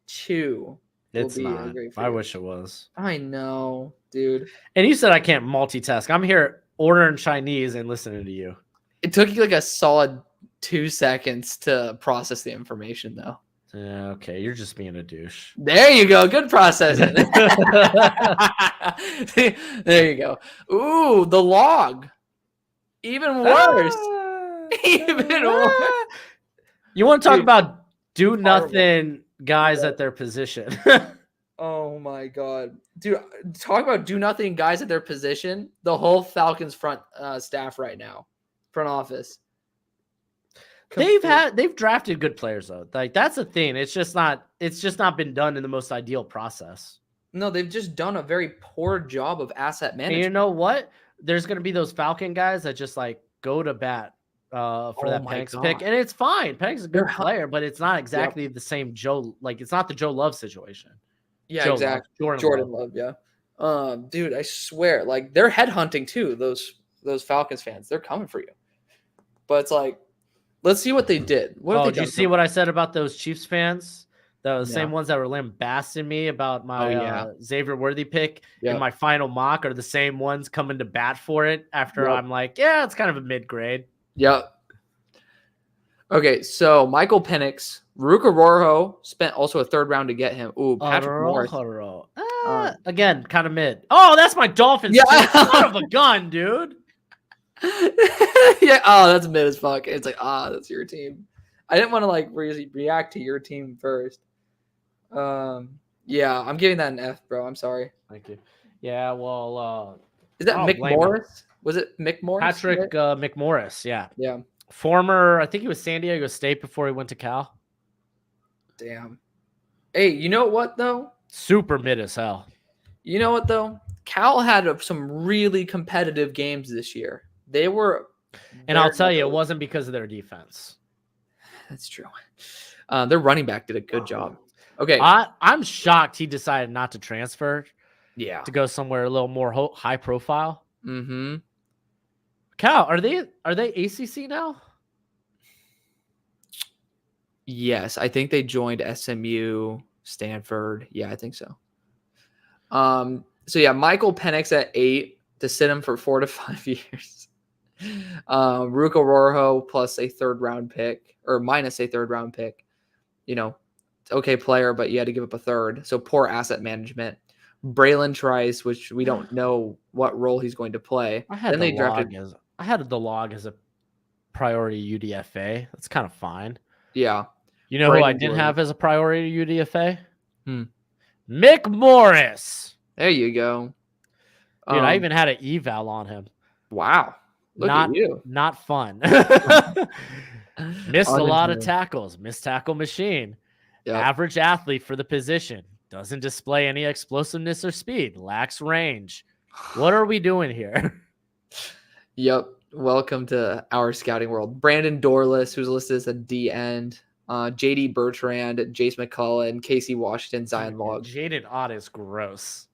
Speaker 4: Chew.
Speaker 3: It's
Speaker 4: will be a
Speaker 3: not.
Speaker 4: great
Speaker 3: I
Speaker 4: fit.
Speaker 3: wish it was.
Speaker 4: I know, dude.
Speaker 3: And you said I can't multitask. I'm here ordering Chinese and listening to you.
Speaker 4: It took you like a solid 2 seconds to process the information, though.
Speaker 3: Yeah, okay. You're just being a douche.
Speaker 4: There you go. Good processing. There you go. Ooh, the log. Even worse. Even worse.
Speaker 3: You want to talk
Speaker 4: Dude,
Speaker 3: about do
Speaker 4: horrible.
Speaker 3: nothing guys at their position?
Speaker 4: Oh my god, dude! Talk about do nothing guys at their position. The whole Falcons front staff right now, front office.
Speaker 3: They've drafted good players though. Like that's the thing. It's just not been done in the most ideal process.
Speaker 4: No, they've just done a very poor job of asset
Speaker 3: And
Speaker 4: management.
Speaker 3: you know what? There's gonna be those Falcon guys that just like go to bat for that
Speaker 4: my
Speaker 3: Penix pick,
Speaker 4: God.
Speaker 3: and it's fine. Penix is a
Speaker 4: They're
Speaker 3: good
Speaker 4: hu-
Speaker 3: player, but it's not exactly the same Joe. Like it's not the Joe Love situation.
Speaker 4: Yeah,
Speaker 3: Joe
Speaker 4: exactly.
Speaker 3: Love,
Speaker 4: Jordan
Speaker 3: Love.
Speaker 4: Love, yeah. Dude, I swear, like they're headhunting too. Those Falcons fans, they're coming for you. But it's like, let's see what they did. What have
Speaker 3: Oh,
Speaker 4: they
Speaker 3: did you
Speaker 4: done
Speaker 3: see
Speaker 4: for-
Speaker 3: what I said about those Chiefs fans? The
Speaker 4: Yeah.
Speaker 3: same ones that were lambasting me about my
Speaker 4: yeah.
Speaker 3: Xavier Worthy pick
Speaker 4: Yep.
Speaker 3: in my final mock are the same ones coming to bat for it after
Speaker 4: Yep.
Speaker 3: I'm like, yeah, it's kind of a mid grade.
Speaker 4: Yep. Okay, so Michael Penix, Ruka Rorho spent also a third round to get him. Ooh, Patrick Morris.
Speaker 3: Again, kind of mid. Oh, that's my Dolphins.
Speaker 4: Yeah.
Speaker 3: Yeah. Son of a gun, dude.
Speaker 4: Yeah. Oh, that's mid as fuck. It's like, that's your team. I didn't want to like really react to your team first. Yeah, I'm giving that an F, bro. I'm sorry.
Speaker 3: Thank you. Yeah, well,
Speaker 4: Is that
Speaker 3: I don't
Speaker 4: Mick
Speaker 3: blame him.
Speaker 4: Morris? Was it Mick Morris?
Speaker 3: Patrick McMorris. Yeah.
Speaker 4: Yeah.
Speaker 3: Former, I think he was San Diego State before he went to Cal.
Speaker 4: Damn. Hey, you know what though?
Speaker 3: Super mid as hell.
Speaker 4: You know what though? Cal had some really competitive games this year. They were,
Speaker 3: And I'll
Speaker 4: very
Speaker 3: tell
Speaker 4: much
Speaker 3: you, it
Speaker 4: over-
Speaker 3: wasn't because of their defense.
Speaker 4: That's true. Their running back did a good job. Okay.
Speaker 3: I'm shocked he decided not to transfer
Speaker 4: Yeah.
Speaker 3: to go somewhere a little more high profile.
Speaker 4: Mm-hmm.
Speaker 3: Cal, are they ACC now?
Speaker 4: Yes, I think they joined SMU, Stanford. Yeah, I think so. So yeah, Michael Penix at 8 to sit him for 4 to 5 years. Ruka Rorho plus a third round pick or minus a third round pick. You know, okay player, but you had to give up a third. So poor asset management. Braylon Trice, which we don't know what role he's going to play.
Speaker 3: I had
Speaker 4: Then
Speaker 3: the
Speaker 4: they drafted.
Speaker 3: log as a priority UDFA. That's kind of fine.
Speaker 4: Yeah.
Speaker 3: You know who I
Speaker 4: Brandon
Speaker 3: didn't
Speaker 4: Jordan.
Speaker 3: have as a priority UDFA?
Speaker 4: Hmm.
Speaker 3: Mick Morris.
Speaker 4: There you go.
Speaker 3: Dude, I even had an eval on him.
Speaker 4: Wow. Look at you.
Speaker 3: Not fun. Missed a lot of
Speaker 4: Unintended.
Speaker 3: tackles. Missed tackle machine.
Speaker 4: Yep.
Speaker 3: Average athlete for the position. Doesn't display any explosiveness or speed. Lacks range. What are we doing here?
Speaker 4: Yep. Welcome to our scouting world. Brandon Dorless, who's listed as a D end. JD Bertrand, Jace McCullough, Casey Washington, Zion Log.
Speaker 3: Jaden Ott is gross.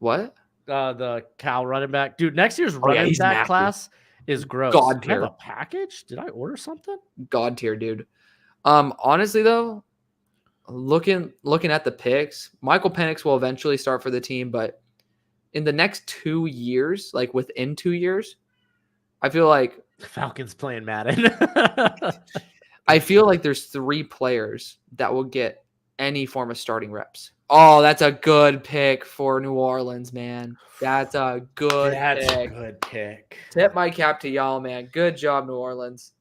Speaker 4: What?
Speaker 3: The Cal running back. Dude, next year's
Speaker 4: yeah,
Speaker 3: running
Speaker 4: he's
Speaker 3: back
Speaker 4: nasty.
Speaker 3: class is gross.
Speaker 4: God
Speaker 3: Do I have
Speaker 4: tier.
Speaker 3: a package? Did I order something?
Speaker 4: God tier, dude. Honestly though, looking at the picks, Michael Penix will eventually start for the team, but in the next 2 years, like within 2 years, I feel like
Speaker 3: Falcons playing Madden.
Speaker 4: there's 3 players that will get any form of starting reps. Oh, that's a good pick for New Orleans, man. That's a good
Speaker 3: That's a
Speaker 4: pick.
Speaker 3: good pick.
Speaker 4: Tip my cap to y'all, man. Good job, New Orleans.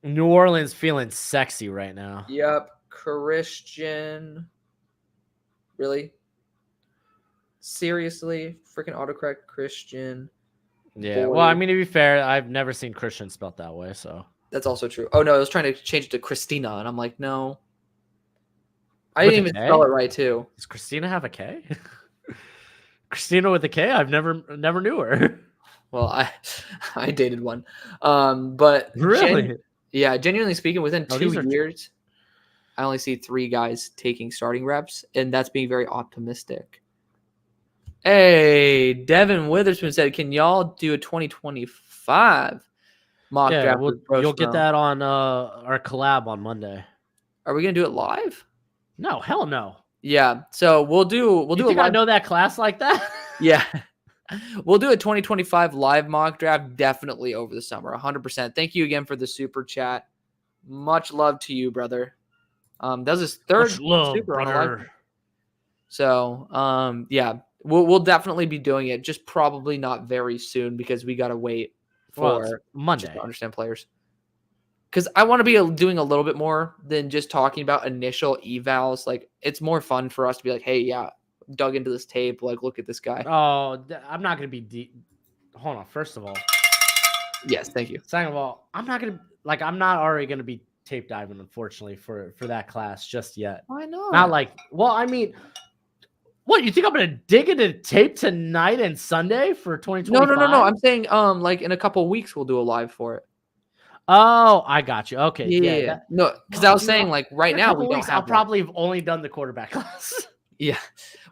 Speaker 3: New Orleans feeling sexy right now.
Speaker 4: Yep. Christian. Really? Seriously? Freaking autocorrect Christian.
Speaker 3: Yeah.
Speaker 4: Boy.
Speaker 3: Well, I mean, to be fair, I've never seen Christian spelt that way. So
Speaker 4: That's also true. Oh, no. I was trying to change it to Christina, and I'm like, no. I
Speaker 3: With
Speaker 4: didn't
Speaker 3: a
Speaker 4: even
Speaker 3: K?
Speaker 4: spell it right, too.
Speaker 3: does Christina have a K? Christina with a K? I've never knew her.
Speaker 4: Well, I dated one. But
Speaker 3: Really?
Speaker 4: genuinely speaking, within
Speaker 3: Oh,
Speaker 4: 2
Speaker 3: these are-
Speaker 4: years, I only see 3 guys taking starting reps, and that's being very optimistic. Hey, Devin Witherspoon said, "Can y'all do a 2025 mock
Speaker 3: Yeah,
Speaker 4: draft?" with Bro
Speaker 3: you'll get
Speaker 4: Schmo?"
Speaker 3: that on our collab on Monday.
Speaker 4: Are we gonna do it live?
Speaker 3: No, hell no.
Speaker 4: Yeah. So we'll do
Speaker 3: You
Speaker 4: a
Speaker 3: think I
Speaker 4: live.
Speaker 3: know that class like that?
Speaker 4: Yeah. We'll do a 2025 live mock draft definitely over the summer, 100%. Thank you again for the super chat. Much love to you, brother. That was his third
Speaker 3: Much love,
Speaker 4: super on a live.
Speaker 3: brother.
Speaker 4: So, yeah, we'll definitely be doing it. Just probably not very soon because we gotta wait
Speaker 3: Well,
Speaker 4: for
Speaker 3: it's
Speaker 4: just
Speaker 3: Monday.
Speaker 4: to understand players. Because I want to be doing a little bit more than just talking about initial evals. Like, it's more fun for us to be like, hey, yeah, dug into this tape. Like, look at this guy.
Speaker 3: Oh, I'm not gonna be deep. Hold on. First of all,
Speaker 4: Yes, thank you.
Speaker 3: second of all, I'm not already gonna be tape diving, unfortunately, for that class just yet.
Speaker 4: Why not?
Speaker 3: Not like, well, I mean, what you think I'm gonna dig into tape tonight and Sunday for 2025?
Speaker 4: No. I'm saying, like in a couple weeks we'll do a live for it.
Speaker 3: Oh, I got you. Okay,
Speaker 4: Yeah.
Speaker 3: that-
Speaker 4: No, because
Speaker 3: Well,
Speaker 4: I was
Speaker 3: you know,
Speaker 4: saying like right
Speaker 3: in a
Speaker 4: now
Speaker 3: couple
Speaker 4: we don't
Speaker 3: weeks,
Speaker 4: have.
Speaker 3: I'll
Speaker 4: one.
Speaker 3: probably have only done the quarterback class.
Speaker 4: Yeah.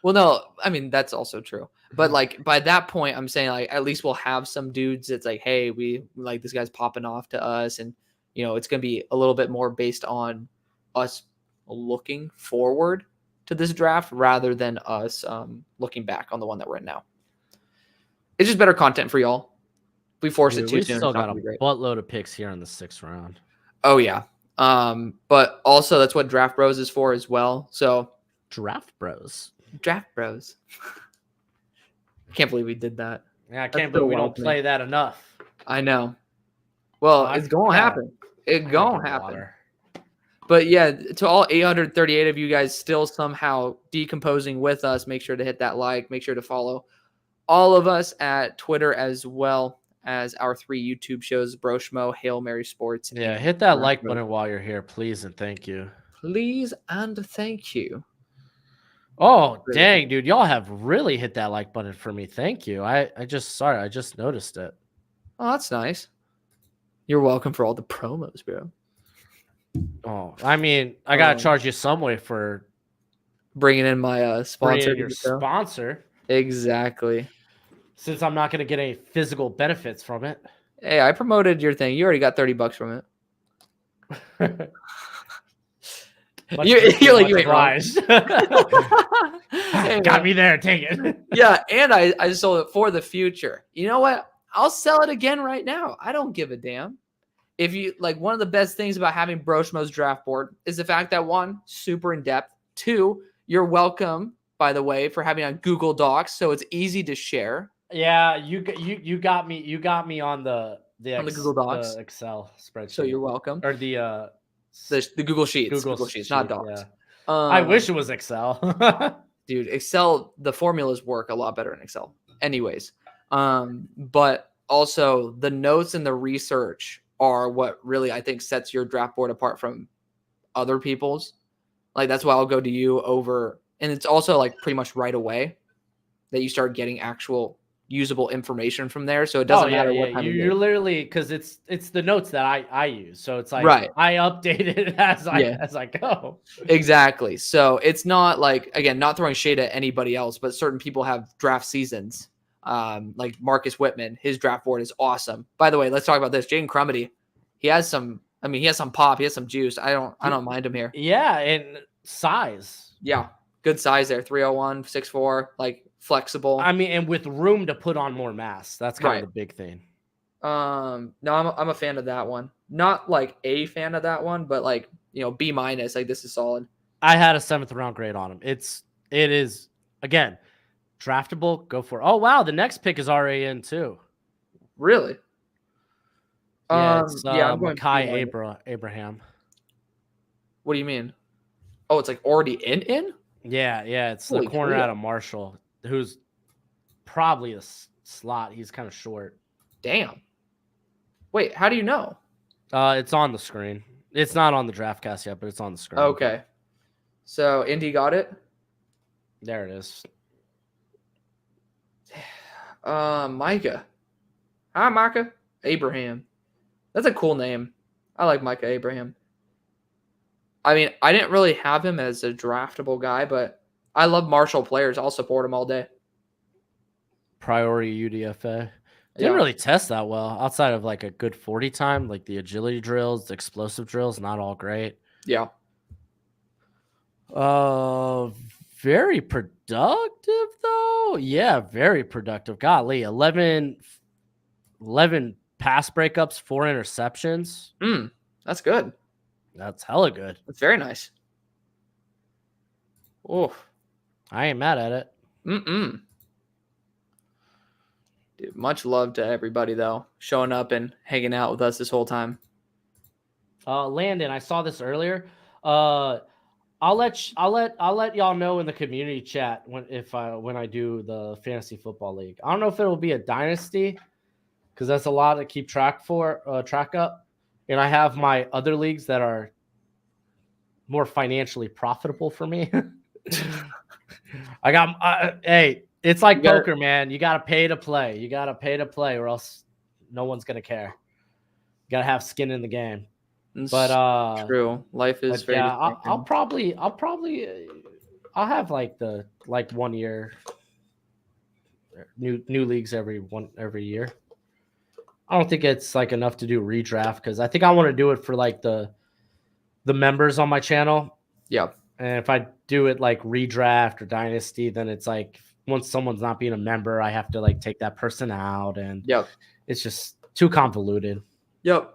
Speaker 4: Well, no, I mean that's also true. But like by that point, I'm saying like at least we'll have some dudes that's like, hey, we like this guy's popping off to us, and it's gonna be a little bit more based on us looking forward to this draft rather than us looking back on the one that we're in now. It's just better content for y'all. If we force
Speaker 3: Dude,
Speaker 4: it too
Speaker 3: we
Speaker 4: soon,
Speaker 3: still
Speaker 4: it's not
Speaker 3: got a
Speaker 4: gonna be great.
Speaker 3: buttload of picks here in the 6th round.
Speaker 4: Oh yeah. But also that's what Draft Bros is for as well. So
Speaker 3: Draft Bros.
Speaker 4: Draft Bros. Can't believe we did that.
Speaker 3: Yeah, I
Speaker 4: That's
Speaker 3: can't
Speaker 4: so
Speaker 3: believe we
Speaker 4: wild
Speaker 3: don't
Speaker 4: to me.
Speaker 3: play that enough.
Speaker 4: I know. Well,
Speaker 3: I-
Speaker 4: it's gonna
Speaker 3: yeah.
Speaker 4: happen. It's
Speaker 3: I gotta
Speaker 4: gonna
Speaker 3: get
Speaker 4: happen.
Speaker 3: water.
Speaker 4: But yeah, to all 838 of you guys still somehow decomposing with us, make sure to hit that like. Make sure to follow all of us at Twitter as well as our 3 YouTube shows: Bro Schmo, Hail Mary Sports.
Speaker 3: Yeah,
Speaker 4: and
Speaker 3: hit that
Speaker 4: Draft
Speaker 3: like
Speaker 4: Bros.
Speaker 3: button while you're here, please and thank you.
Speaker 4: Please and thank you.
Speaker 3: Oh,
Speaker 4: Really?
Speaker 3: dang, dude. Y'all have really hit that like button for me. Thank you. I just noticed it.
Speaker 4: Oh, that's nice. You're welcome for all the promos, bro.
Speaker 3: Oh, I mean, I gotta
Speaker 4: Um,
Speaker 3: charge you some way for
Speaker 4: Bringing in my
Speaker 3: bringing
Speaker 4: sponsor.
Speaker 3: in
Speaker 4: to
Speaker 3: your
Speaker 4: the show.
Speaker 3: sponsor,
Speaker 4: Exactly.
Speaker 3: since I'm not gonna get any physical benefits from it.
Speaker 4: Hey, I promoted your thing. You already got $30 from it.
Speaker 3: Much
Speaker 4: You're
Speaker 3: appreciated,
Speaker 4: like,
Speaker 3: much
Speaker 4: you ain't wrong.
Speaker 3: obliged.
Speaker 4: Hey,
Speaker 3: Got
Speaker 4: man.
Speaker 3: me there. Take it.
Speaker 4: Yeah, and I sold it for the future. You know what? I'll sell it again right now. I don't give a damn. If you like, one of the best things about having Bro Schmo's draft board is the fact that 1, super in depth. 2, you're welcome, by the way, for having on Google Docs, so it's easy to share.
Speaker 3: Yeah, you got me. You got me on the
Speaker 4: on the Google Docs.
Speaker 3: the Excel spreadsheet.
Speaker 4: So you're welcome.
Speaker 3: Or the
Speaker 4: Google Sheets.
Speaker 3: Google
Speaker 4: Google Sheets, not
Speaker 3: Sheet,
Speaker 4: Docs.
Speaker 3: yeah. I wish it was Excel.
Speaker 4: Dude, Excel, the formulas work a lot better in Excel. Anyways, but also the notes and the research are what really I think sets your draft board apart from other people's. Like that's why I'll go to you over, and it's also like pretty much right away that you start getting actual usable information from there. So it doesn't matter what time
Speaker 3: you're literally, because it's the notes that I use. So it's like
Speaker 4: Right.
Speaker 3: I update it as I go.
Speaker 4: Exactly. So it's not like, again, not throwing shade at anybody else, but certain people have draft seasons. Like Marcus Whitman, his draft board is awesome. By the way, let's talk about this. Jaden Crumity, he has some pop, he has some juice. I don't mind him here.
Speaker 3: Yeah, and size.
Speaker 4: Yeah. Good size there. 301, 6'4", like flexible.
Speaker 3: I mean, and with room to put on more mass. That's kind
Speaker 4: Right.
Speaker 3: of the big thing.
Speaker 4: No, I'm a fan of that one. Not like a fan of that one, but like, B-. Like this is solid.
Speaker 3: I had a 7th round grade on him. It is again draftable. Go for it. Oh wow, the next pick is already in too.
Speaker 4: Really?
Speaker 3: Yeah, it's
Speaker 4: I'm going
Speaker 3: Makai Abraham.
Speaker 4: What do you mean? Oh, it's like already in?
Speaker 3: Yeah, it's
Speaker 4: Holy
Speaker 3: the corner
Speaker 4: cool.
Speaker 3: out of Marshall, who's probably a slot. He's kind of short.
Speaker 4: Damn. Wait, how do you know?
Speaker 3: It's on the screen. It's not on the draft cast yet, but it's on the screen.
Speaker 4: Okay. So Indy got it.
Speaker 3: There it is.
Speaker 4: Micah. Hi, Micah. Abraham. That's a cool name. I like Micah Abraham. I mean, I didn't really have him as a draftable guy, but I love Marshall players. I'll support him all day.
Speaker 3: Priority UDFA.
Speaker 4: Yeah.
Speaker 3: Didn't really test that well outside of like a good 40 time, like the agility drills, the explosive drills, not all great.
Speaker 4: Yeah.
Speaker 3: Very productive though. Yeah, very productive. Golly, 11 pass breakups, 4 interceptions.
Speaker 4: That's good.
Speaker 3: That's hella good.
Speaker 4: That's very nice. Oh,
Speaker 3: I ain't mad at it.
Speaker 4: Dude, much love to everybody though, showing up and hanging out with us this whole time.
Speaker 3: Landon, I saw this earlier. I'll let y'all know in the community chat when I do the fantasy football league. I don't know if it'll be a dynasty because that's a lot to keep track up. And I have my other leagues that are more financially profitable for me. I got hey, it's like poker, man. You got to pay to play. Or else no one's gonna care. You got to have skin in the game. But
Speaker 4: true, life is very.
Speaker 3: Yeah, I'll probably have like 1 year new leagues every year. I don't think it's like enough to do redraft because I think I want to do it for like the members on my channel.
Speaker 4: Yeah.
Speaker 3: And if I do it like redraft or dynasty, then it's like once someone's not being a member, I have to like take that person out, and it's just too convoluted.
Speaker 4: Yep.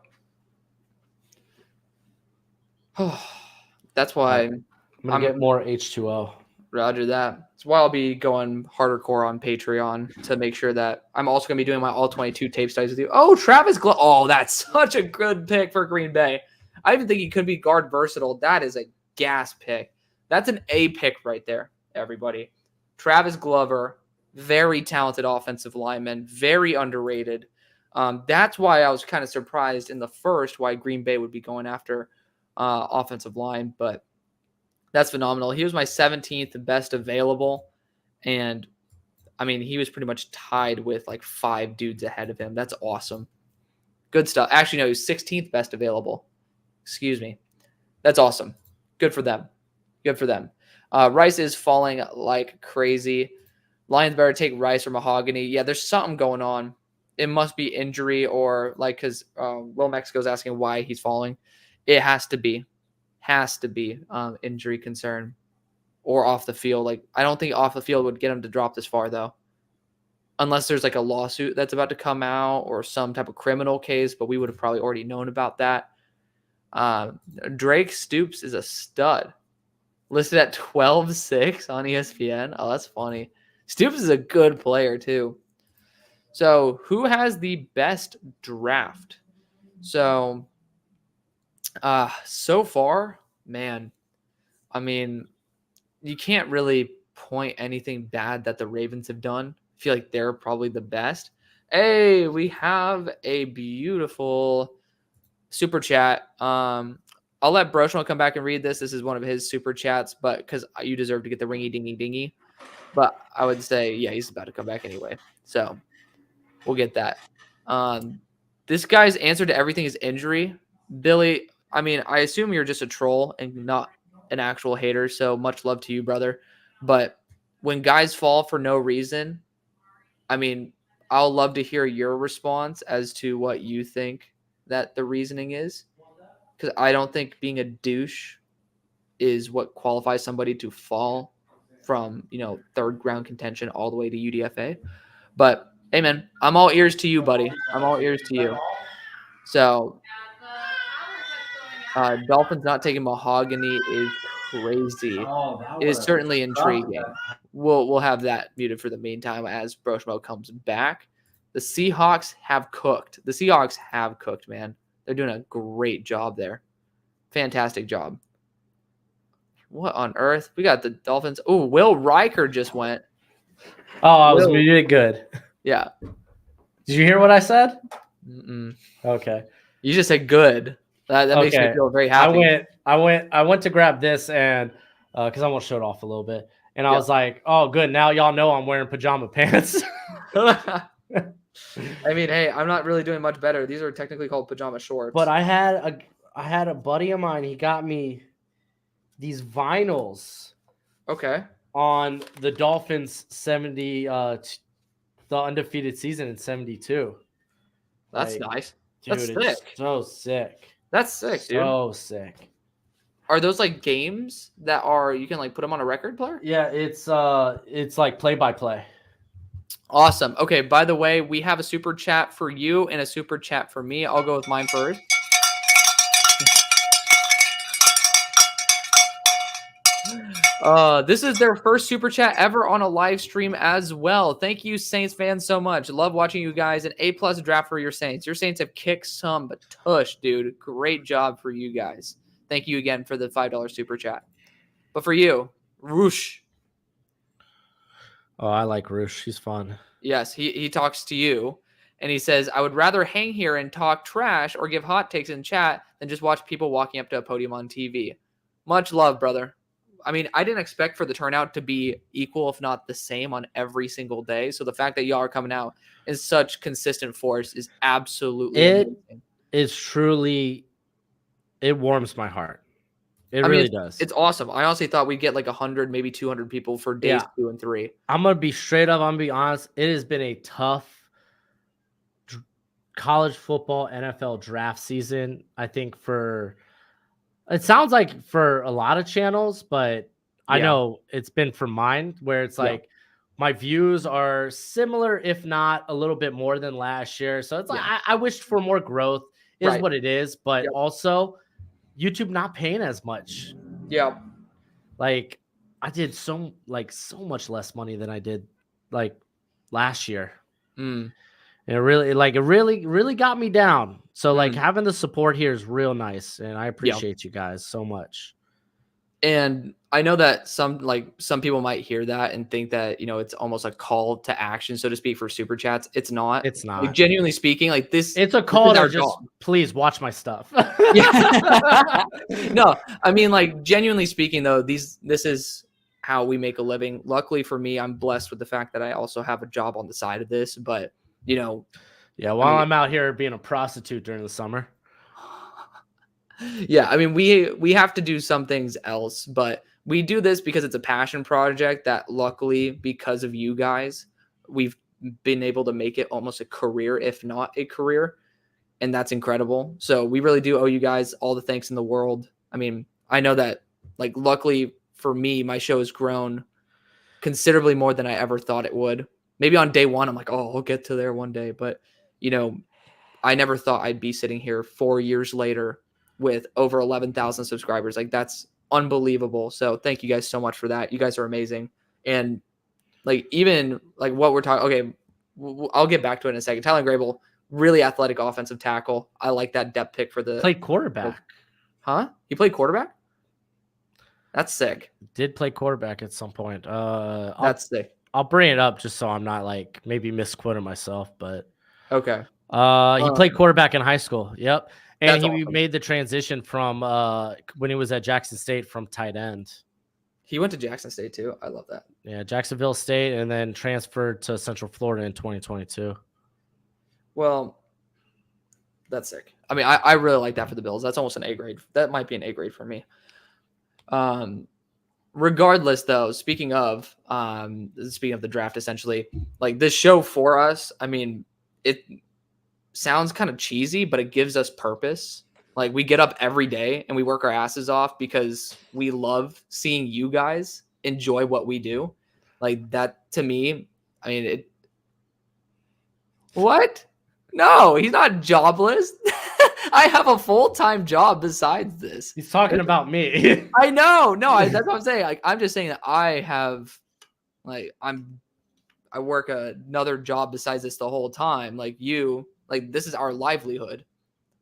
Speaker 4: That's why
Speaker 3: I'm gonna get more H2O.
Speaker 4: Roger that. That's why I'll be going harder core on Patreon to make sure that I'm also going to be doing my all 22 tape studies with you. Oh, Travis Glover. Oh, that's such a good pick for Green Bay. I even think he could be guard versatile. That is a gas pick. That's an A pick right there, everybody. Travis Glover, very talented offensive lineman, very underrated. That's why I was kind of surprised in the first why Green Bay would be going after offensive line, but that's phenomenal. He was my 17th best available, and I mean, he was pretty much tied with like 5 dudes ahead of him. That's awesome. Good stuff. Actually, no, he was 16th best available. Excuse me. That's awesome. Good for them. Rice is falling like crazy. Lions better take Rice or Mahogany. Yeah, there's something going on. It must be injury or like because Will Mexico's asking why he's falling. It has to be injury concern or off the field. Like I don't think off the field would get him to drop this far though, unless there's like a lawsuit that's about to come out or some type of criminal case, but we would have probably already known about that. Drake Stoops is a stud, listed at 12.6 on ESPN. Oh, that's funny. Stoops is a good player too. So who has the best draft? So so far, man, I mean, you can't really point anything bad that the Ravens have done. I feel like they're probably the best. Hey, we have a beautiful super chat. I'll let Broshmo come back and read this. This is one of his super chats, but because you deserve to get the ringy dingy dingy. But I would say, yeah, he's about to come back anyway. So we'll get that. This guy's answer to everything is injury. Billy, I mean, I assume you're just a troll and not an actual hater. So much love to you, brother. But when guys fall for no reason, I mean, I'll love to hear your response as to what you think that the reasoning is. Because I don't think being a douche is what qualifies somebody to fall from, third round contention all the way to UDFA. But hey, man, I'm all ears to you, buddy. I'm all ears to you. So, Dolphins not taking Mahogany is crazy. It is certainly intriguing. We'll have that muted for the meantime as Broshmo comes back. The Seahawks have cooked. The Seahawks have cooked, man. They're doing a great job there. Fantastic job. What on earth? We got the Dolphins. Oh, Will Riker just went.
Speaker 3: Oh, I was muted. Good.
Speaker 4: Yeah.
Speaker 3: Did you hear what I said?
Speaker 4: Mm-mm.
Speaker 3: Okay.
Speaker 4: You just said good. That makes me feel very happy.
Speaker 3: I went to grab this and because I want to show it off a little bit, and I was like, "Oh, good. Now y'all know I'm wearing pajama pants."
Speaker 4: I mean, hey, I'm not really doing much better. These are technically called pajama shorts.
Speaker 3: But I had a buddy of mine. He got me these vinyls.
Speaker 4: Okay.
Speaker 3: On the Dolphins 70, the undefeated season in 72.
Speaker 4: That's nice.
Speaker 3: Dude,
Speaker 4: That's
Speaker 3: it's
Speaker 4: sick.
Speaker 3: so sick.
Speaker 4: That's sick, dude.
Speaker 3: So sick.
Speaker 4: Are those like games that you can like put them on a record player?
Speaker 3: Yeah, it's like play by play.
Speaker 4: Awesome. Okay, by the way, we have a super chat for you and a super chat for me. I'll go with mine first. This is their first super chat ever on a live stream as well. Thank you, Saints fans, so much. Love watching you guys. An A+ draft for your Saints. Your Saints have kicked some but tush, dude. Great job for you guys. Thank you again for the $5 super chat. But for you, Roosh.
Speaker 3: Oh, I like Roosh. He's fun.
Speaker 4: Yes, he talks to you, and he says, I would rather hang here and talk trash or give hot takes in chat than just watch people walking up to a podium on TV. Much love, brother. I mean, I didn't expect for the turnout to be equal, if not the same, on every single day. So the fact that y'all are coming out in such consistent force is absolutely amazing.
Speaker 3: It's truly, it warms my heart. It really does.
Speaker 4: It's awesome. I honestly thought we'd get like 100, maybe 200 people for days 2 and 3.
Speaker 3: I'm going to be straight up. I'm going to be honest. It has been a tough college football NFL draft season. I think it sounds like for a lot of channels, but I know it's been for mine where it's like my views are similar, if not a little bit more than last year. So it's like I wished for more growth is what it is, but also YouTube not paying as much.
Speaker 4: Yeah.
Speaker 3: Like I did so much less money than I did like last year.
Speaker 4: Mm.
Speaker 3: It really got me down. So like having the support here is real nice, and I appreciate you guys so much.
Speaker 4: And I know that some people might hear that and think that, it's almost a call to action, so to speak, for super chats. It's not.
Speaker 3: It's not.
Speaker 4: Like, genuinely speaking, like this.
Speaker 3: It's a call to just please watch my stuff.
Speaker 4: No, I mean, like, genuinely speaking, though, this is how we make a living. Luckily for me, I'm blessed with the fact that I also have a job on the side of this, but
Speaker 3: while I'm out here being a prostitute during the summer.
Speaker 4: Yeah, I mean, we have to do some things else, but we do this because it's a passion project that luckily, because of you guys, we've been able to make it almost a career, if not a career. And that's incredible. So we really do owe you guys all the thanks in the world. I mean, I know that, like, luckily for me, my show has grown considerably more than I ever thought it would. Maybe on day one, I'm like, oh, I'll get to there one day. But, I never thought I'd be sitting here 4 years later with over 11,000 subscribers. Like, that's unbelievable. So thank you guys so much for that. You guys are amazing. And like, even like what we're talking, okay, I'll get back to it in a second. Tyler Grable, really athletic offensive tackle. I like that depth pick for the.
Speaker 3: Played quarterback.
Speaker 4: Huh? He played quarterback? That's sick.
Speaker 3: Did play quarterback at some point.
Speaker 4: That's sick.
Speaker 3: I'll bring it up just so I'm not like maybe misquoting myself, but
Speaker 4: Okay.
Speaker 3: he played quarterback in high school. Yep. And
Speaker 4: That's
Speaker 3: he
Speaker 4: awesome.
Speaker 3: made the transition from when he was at Jackson State from tight end.
Speaker 4: He went to Jackson State too. I love that.
Speaker 3: Yeah, Jacksonville State, and then transferred to Central Florida in 2022.
Speaker 4: Well, that's sick. I mean, I really like that for the Bills. That's almost an A grade. That might be an A grade for me. Regardless, though, speaking of the draft, essentially, like this show for us, I mean, it sounds kind of cheesy, but it gives us purpose. Like we get up every day and we work our asses off because we love seeing you guys enjoy what we do. Like that to me, I mean, it. What? No, he's not jobless. I have a full-time job besides this.
Speaker 3: He's talking about me.
Speaker 4: I know. No, that's what I'm saying. Like, I'm just saying that I have, like, I work another job besides this the whole time. Like you, like this is our livelihood.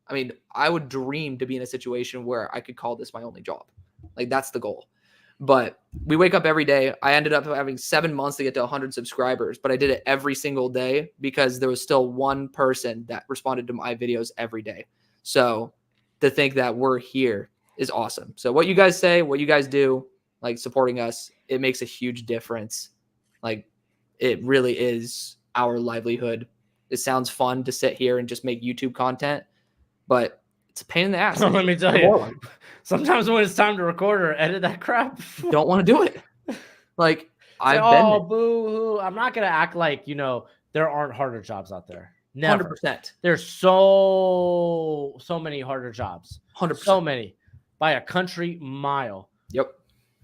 Speaker 4: I mean, I would dream to be in a situation where I could call this my only job. Like that's the goal. But we wake up every day. I ended up having 7 months to get to 100 subscribers, but I did it every single day because there was still one person that responded to my videos every day. So to think that we're here is awesome. So what you guys say, what you guys do, like supporting us, it makes a huge difference. Like it really is our livelihood. It sounds fun to sit here and just make YouTube content, but it's a pain in the ass.
Speaker 3: Let me tell you, sometimes when it's time to record or edit that crap,
Speaker 4: don't want to do it. Like I've been
Speaker 3: boo-hoo. I'm not gonna act like there aren't harder jobs out there. Never.
Speaker 4: 100%.
Speaker 3: There's so many harder jobs.
Speaker 4: 100%.
Speaker 3: So many by a country mile.
Speaker 4: Yep.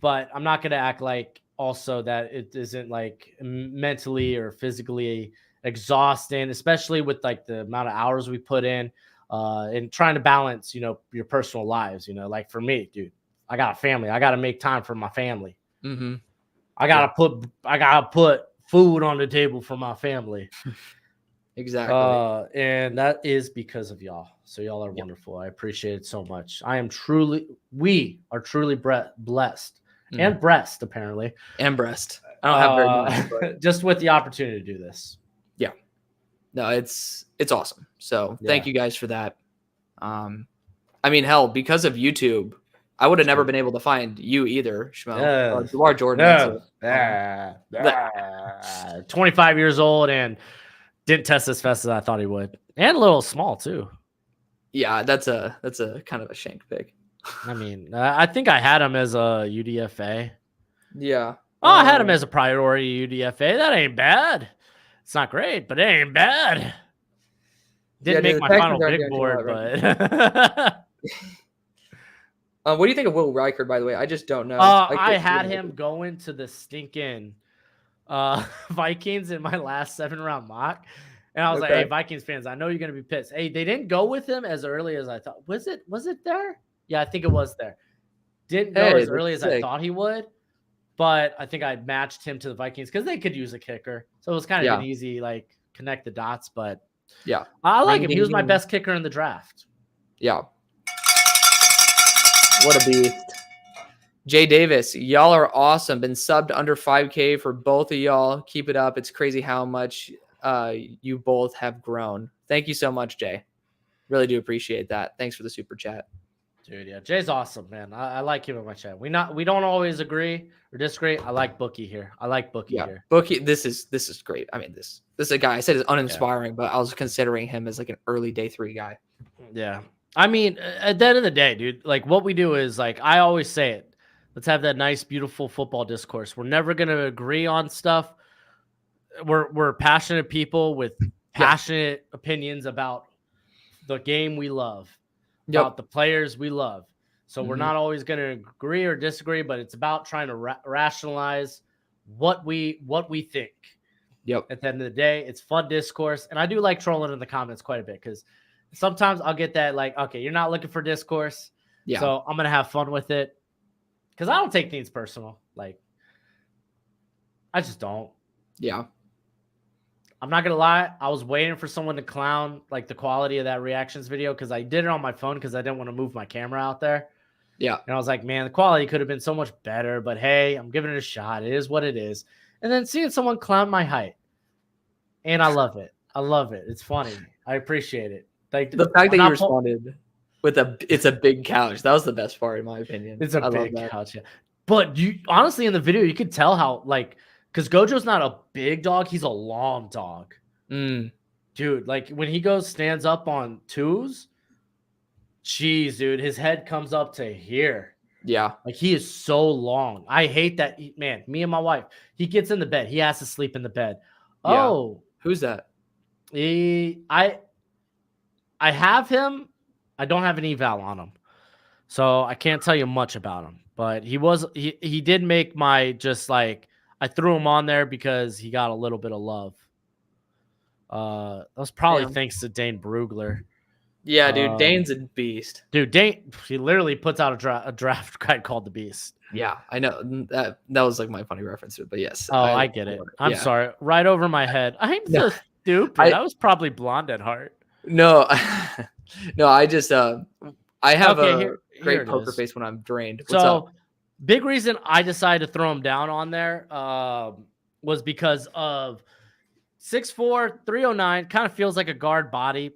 Speaker 3: But I'm not gonna act like also that it isn't like mentally or physically exhausting, especially with like the amount of hours we put in. And trying to balance, your personal lives, like for me, dude, I got a family. I got to make time for my family.
Speaker 4: Mm-hmm.
Speaker 3: I gotta put food on the table for my family.
Speaker 4: Exactly.
Speaker 3: And that is because of y'all. So y'all are wonderful. I appreciate it so much. We are truly blessed and breast apparently.
Speaker 4: And breast. I don't have very much, but
Speaker 3: just with the opportunity to do this.
Speaker 4: Yeah. No, it's awesome. So thank you guys for that. I mean, hell, because of YouTube, I would have never been able to find you either, Shmo. Or Jordan.
Speaker 3: No. 25 years old and didn't test as fast as I thought he would. And a little small too.
Speaker 4: Yeah, that's a kind of a shank pick.
Speaker 3: I mean, I think I had him as a UDFA.
Speaker 4: Yeah.
Speaker 3: Oh, I had him as a priority UDFA. That ain't bad. It's not great, but it ain't bad. Didn't make my final big board, but
Speaker 4: what do you think of Will Reichard, by the way? I just don't know.
Speaker 3: I had him going to the stinking Vikings in my last 7-round mock. And I was like, hey, Vikings fans, I know you're going to be pissed. Hey, they didn't go with him as early as I thought. Was it there? Yeah, I think it was there. Didn't go as early as I thought he would. But I think I matched him to the Vikings because they could use a kicker. So it was kind of an easy, like, connect the dots. But
Speaker 4: yeah,
Speaker 3: I like him. He was my best kicker in the draft.
Speaker 4: Yeah. What a beast. Jay Davis, y'all are awesome. Been subbed under 5K for both of y'all. Keep it up. It's crazy how much you both have grown. Thank you so much, Jay. Really do appreciate that. Thanks for the super chat.
Speaker 3: Dude, yeah, Jay's awesome, man. I like him in my chat. We don't always agree or disagree. I like Bookie here. Here.
Speaker 4: Bookie, this is great. I mean, this is a guy I said is uninspiring, but I was considering him as like an early day 3 guy.
Speaker 3: Yeah. I mean, at the end of the day, dude, like what we do is like I always say it. Let's have that nice, beautiful football discourse. We're never gonna agree on stuff. We're passionate people with passionate opinions about the game we love. About the players we love. So we're not always going to agree or disagree, but it's about trying to rationalize what we think.
Speaker 4: Yep.
Speaker 3: At the end of the day, it's fun discourse. And I do like trolling in the comments quite a bit because sometimes I'll get that like, okay, you're not looking for discourse. Yeah. So I'm going to have fun with it because I don't take things personal. Like, I just don't.
Speaker 4: Yeah.
Speaker 3: I'm not gonna lie, I was waiting for someone to clown like the quality of that reactions video because I did it on my phone because I didn't want to move my camera out there.
Speaker 4: Yeah.
Speaker 3: And I was like, man, the quality could have been so much better, but hey, I'm giving it a shot. It is what it is. And then seeing someone clown my height, and I love it. I love it. It's funny. I appreciate it. Like
Speaker 4: The fact that
Speaker 3: I'm
Speaker 4: you
Speaker 3: not
Speaker 4: responded with it's a big couch. That was the best part in my opinion.
Speaker 3: It's a
Speaker 4: I love
Speaker 3: big
Speaker 4: that.
Speaker 3: couch. Yeah. But you honestly in the video, you could tell how like because Gojo's not a big dog, he's a long dog.
Speaker 4: Mm,
Speaker 3: Dude, like when he stands up on twos, jeez, dude, his head comes up to here.
Speaker 4: yeah.
Speaker 3: Like he is so long. I hate that. Man, me and my wife, he gets in the bed. He has to sleep in the bed.
Speaker 4: Yeah.
Speaker 3: Oh,
Speaker 4: Who's that?
Speaker 3: I have him. I don't have an eval on him. So I can't tell you much about him. But he did make my just like I threw him on there because he got a little bit of love. That was probably
Speaker 4: Damn.
Speaker 3: thanks to Dane Brugler.
Speaker 4: Yeah, dude. Dane's a beast.
Speaker 3: Dude, Dane, he literally puts out a draft guide called the Beast.
Speaker 4: Yeah, I know. That was like my funny reference to it, but yes.
Speaker 3: Oh, I get it. I'm
Speaker 4: yeah.
Speaker 3: sorry. Right over my head. I'm so
Speaker 4: No,
Speaker 3: stupid. I was probably blonde at heart.
Speaker 4: No, no. I just I have
Speaker 3: Okay,
Speaker 4: a
Speaker 3: here
Speaker 4: great
Speaker 3: it
Speaker 4: poker
Speaker 3: is.
Speaker 4: face when I'm drained. What's
Speaker 3: So,
Speaker 4: up?
Speaker 3: big reason I decided to throw him down on there was because of 6'4", 309, kind of feels like a guard body.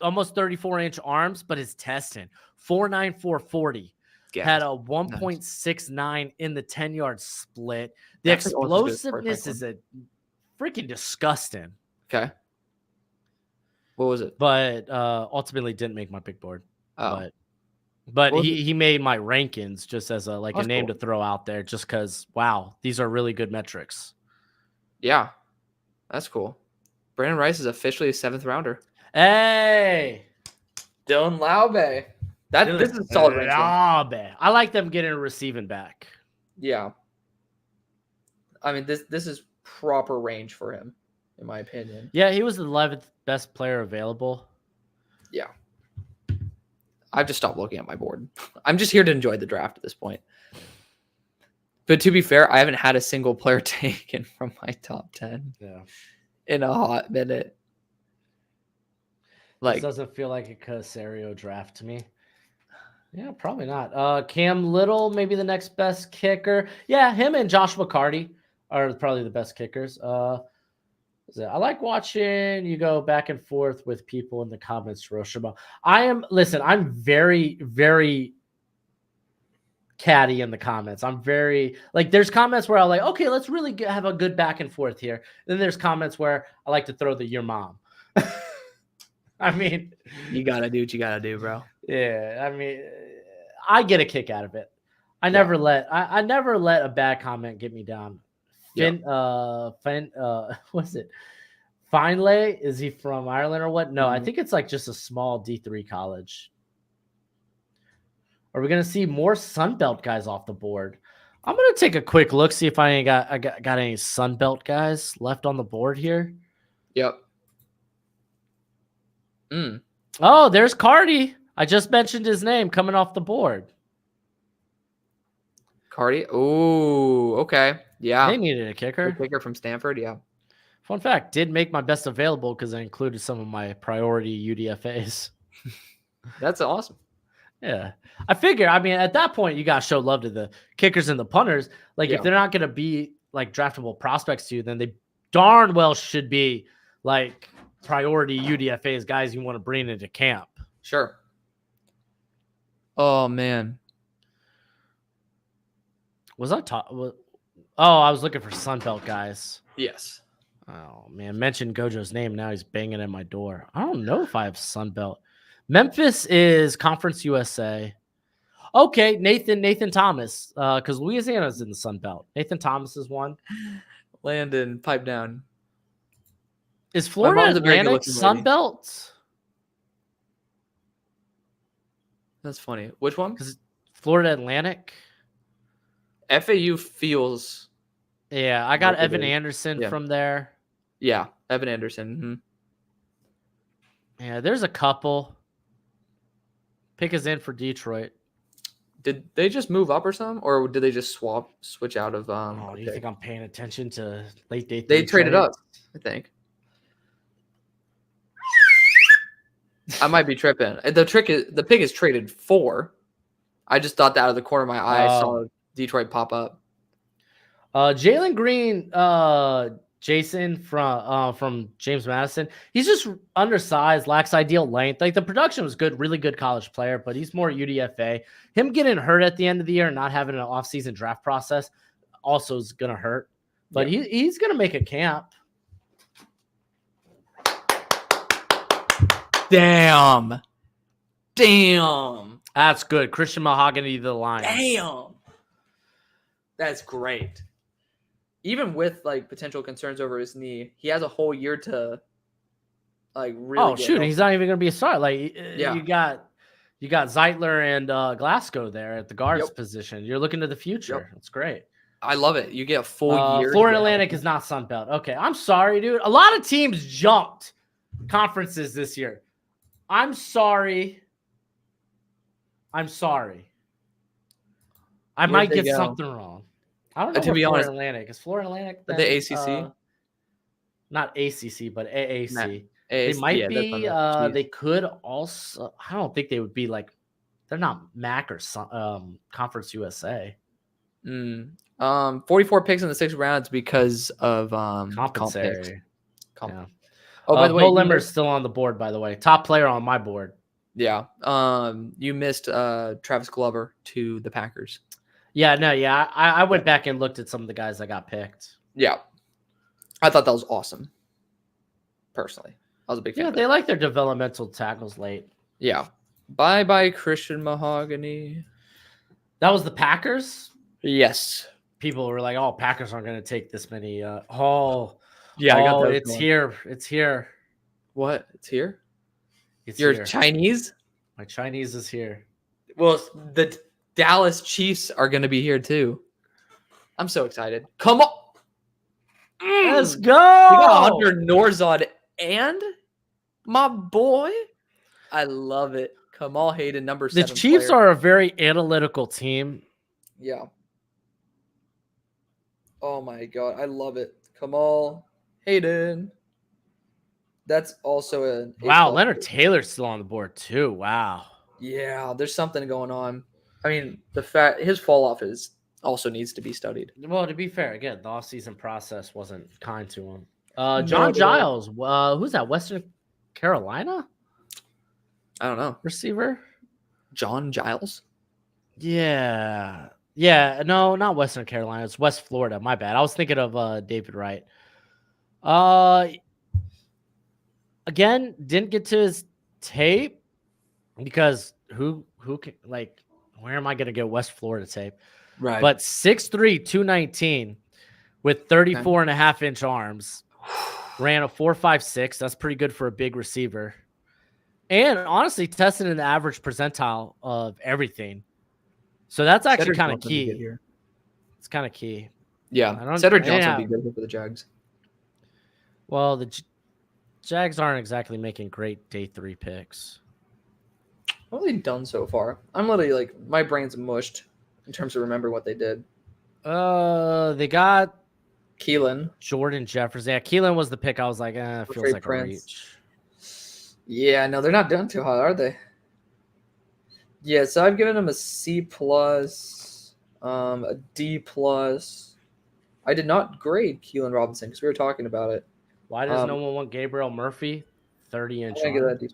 Speaker 3: Almost 34-inch arms, but his testing 4'9", 440.
Speaker 4: Yeah.
Speaker 3: Had a 1.69 in the 10-yard split. The
Speaker 4: That's like almost as good as
Speaker 3: explosiveness is a freaking disgusting.
Speaker 4: Okay. What was it?
Speaker 3: But ultimately didn't make my big board.
Speaker 4: Oh,
Speaker 3: But
Speaker 4: What was
Speaker 3: he made my rankings just as a
Speaker 4: That's
Speaker 3: name
Speaker 4: cool.
Speaker 3: to throw out there just because, wow, these are really good metrics.
Speaker 4: yeah. That's cool. Brandon Rice is officially a 7th rounder.
Speaker 3: Hey!
Speaker 4: Dylan Laube. This is a solid ranking.
Speaker 3: I like them getting a receiving back.
Speaker 4: Yeah. I mean, this is proper range for him, in my opinion.
Speaker 3: Yeah, he was the 11th best player available.
Speaker 4: Yeah. I've just stopped looking at my board. I'm just here to enjoy the draft at this point. But to be fair, I haven't had a single player taken from my top 10
Speaker 3: Yeah.
Speaker 4: in a hot minute.
Speaker 3: This
Speaker 4: Like,
Speaker 3: doesn't feel like a Casario draft to me. Yeah, probably not. Cam Little, maybe the next best kicker. Yeah, him and Joshua Carty are probably the best kickers. I like watching you go back and forth with people in the comments, Hiroshima. I'm very, very catty in the comments. I'm very like there's comments where I'm like, okay, let's really have a good back and forth here. Then there's comments where I like to throw the your mom. I mean,
Speaker 4: you gotta do what you gotta do, bro.
Speaker 3: yeah, I mean, I get a kick out of it. I never let a bad comment get me down. What's it? Finlay? Is he from Ireland or what? No, I think it's like just a small D3 college. Are we gonna see more Sunbelt guys off the board? I'm gonna take a quick look, see if I got any Sunbelt guys left on the board here.
Speaker 4: Yep.
Speaker 3: Oh, there's Cardi. I just mentioned his name coming off the board.
Speaker 4: Cardi. Oh, okay. Yeah.
Speaker 3: They needed a kicker.
Speaker 4: Good kicker from Stanford. Yeah.
Speaker 3: Fun fact, did make my best available because I included some of my priority UDFAs.
Speaker 4: That's awesome.
Speaker 3: Yeah. I figure, I mean, at that point, you got to show love to the kickers and the punters. Like,
Speaker 4: Yeah.
Speaker 3: if they're not going to be, like, draftable prospects to you, then they darn well should be, like, priority UDFAs, guys you want to bring into camp.
Speaker 4: Sure. Oh, man.
Speaker 3: Was I I was looking for Sunbelt guys.
Speaker 4: Yes.
Speaker 3: Oh, man. Mentioned Gojo's name. Now he's banging at my door. I don't know if I have Sunbelt. Memphis is Conference USA. Okay, Nathan Thomas, because Louisiana's in the Sunbelt. Nathan Thomas is one.
Speaker 4: Landon, pipe down.
Speaker 3: Is Florida
Speaker 4: mom's a very
Speaker 3: Atlantic
Speaker 4: good-looking lady.
Speaker 3: Sunbelt?
Speaker 4: That's funny. Which one?
Speaker 3: Florida Atlantic?
Speaker 4: FAU feels.
Speaker 3: Yeah, I got
Speaker 4: Like it
Speaker 3: Evan
Speaker 4: is.
Speaker 3: Anderson
Speaker 4: Yeah.
Speaker 3: from there.
Speaker 4: Yeah. Evan Anderson.
Speaker 3: Yeah, there's a couple. Pick us in for Detroit.
Speaker 4: Did they just move up or something, or did they just switch out of?
Speaker 3: Oh,
Speaker 4: a
Speaker 3: do you
Speaker 4: pick?
Speaker 3: think I'm paying attention to late day?
Speaker 4: They
Speaker 3: three
Speaker 4: traded up?
Speaker 3: trades?
Speaker 4: I think. I might be tripping. The pick is traded 4. I just thought that out of the corner of my eye. I saw Detroit pop up.
Speaker 3: Jalen Green, Jason from James Madison. He's just undersized, lacks ideal length. Like the production was good, really good college player, but he's more UDFA. Him getting hurt at the end of the year and not having an offseason draft process also is gonna hurt. But he's gonna make a camp.
Speaker 4: Damn.
Speaker 3: That's good. Christian Mahogany to the line.
Speaker 4: Damn. That's great. Even with like potential concerns over his knee, he has a whole year to like really.
Speaker 3: Oh shoot, he's not even gonna be a star. Like
Speaker 4: Yeah.
Speaker 3: you got Zeitler and Glasgow there at the guards position. You're looking to the future. That's great.
Speaker 4: I love it. You get a full year.
Speaker 3: Florida Atlantic is not Sunbelt. Okay, I'm sorry, dude. A lot of teams jumped conferences this year. I'm sorry. I might get something wrong. I don't know.
Speaker 4: To be honest,
Speaker 3: Atlantic is Florida Atlantic
Speaker 4: the ACC,
Speaker 3: not ACC, but AAC.
Speaker 4: Nah,
Speaker 3: They might
Speaker 4: that's
Speaker 3: be.
Speaker 4: on the
Speaker 3: They could also. I don't think they would be like. They're not MAC or Conference USA.
Speaker 4: 44 picks in the 6th round because of
Speaker 3: Compensatory.
Speaker 4: Yeah.
Speaker 3: Oh, by the way, Bo Limmer's still on the board. By the way, top player on my board.
Speaker 4: Yeah. You missed Travis Glover to the Packers.
Speaker 3: Yeah. No. Yeah. I went back and looked at some of the guys that got picked.
Speaker 4: Yeah. I thought that was awesome. Personally, I was a big fan.
Speaker 3: Yeah,
Speaker 4: of
Speaker 3: they
Speaker 4: it.
Speaker 3: like their developmental tackles late.
Speaker 4: Yeah. Bye Christian Mahogany.
Speaker 3: That was the Packers.
Speaker 4: Yes.
Speaker 3: People were like, "Oh, Packers aren't going to take this many."
Speaker 4: Yeah, I got that.
Speaker 3: It's here. It's here.
Speaker 4: What? It's here?
Speaker 3: It's
Speaker 4: You're
Speaker 3: here.
Speaker 4: Chinese?
Speaker 3: My Chinese is here.
Speaker 4: Well, the Dallas Chiefs are going to be here too. I'm so excited. Come on.
Speaker 3: Let's go.
Speaker 4: You got Hunter Norzad and my boy. I love it. Kamal Hayden, number 7.
Speaker 3: The Chiefs are a very analytical team.
Speaker 4: Yeah. Oh my god, I love it. Kamal Hayden. That's also a
Speaker 3: Wow, Leonard Taylor's still on the board too. Wow.
Speaker 4: Yeah, there's something going on. I mean, his fall off also needs to be studied.
Speaker 3: Well, to be fair, again, the offseason process wasn't kind to him. John Giles, who's that? Western Carolina?
Speaker 4: I don't know.
Speaker 3: Receiver?
Speaker 4: John Giles?
Speaker 3: Yeah. Yeah, no, not Western Carolina. It's West Florida. My bad. I was thinking of David Wright. Again, didn't get to his tape because who can, like, where am I going to get West Florida tape?
Speaker 4: Right.
Speaker 3: But 6'3", 219 with 34.5-inch arms. Ran a 4.56. That's pretty good for a big receiver. And honestly, tested in the average percentile of everything. So that's actually kind of key. It's kind of key.
Speaker 4: Yeah. Cedric Johnson would be good for the Jags.
Speaker 3: Well, the Jags aren't exactly making great day 3 picks.
Speaker 4: What have they done so far? I'm literally like, my brain's mushed in terms of remember what they did.
Speaker 3: They got
Speaker 4: Keelan.
Speaker 3: Jordan Jefferson. Yeah, Keelan was the pick. I was like, it feels like a reach.
Speaker 4: Yeah, no, they're not done too hot, are they? Yeah, so I've given them a C+, a D+. I did not grade Keelan Robinson because we were talking about it.
Speaker 3: Why does no one want Gabriel Murphy? 30-inch.
Speaker 4: I give that a D+.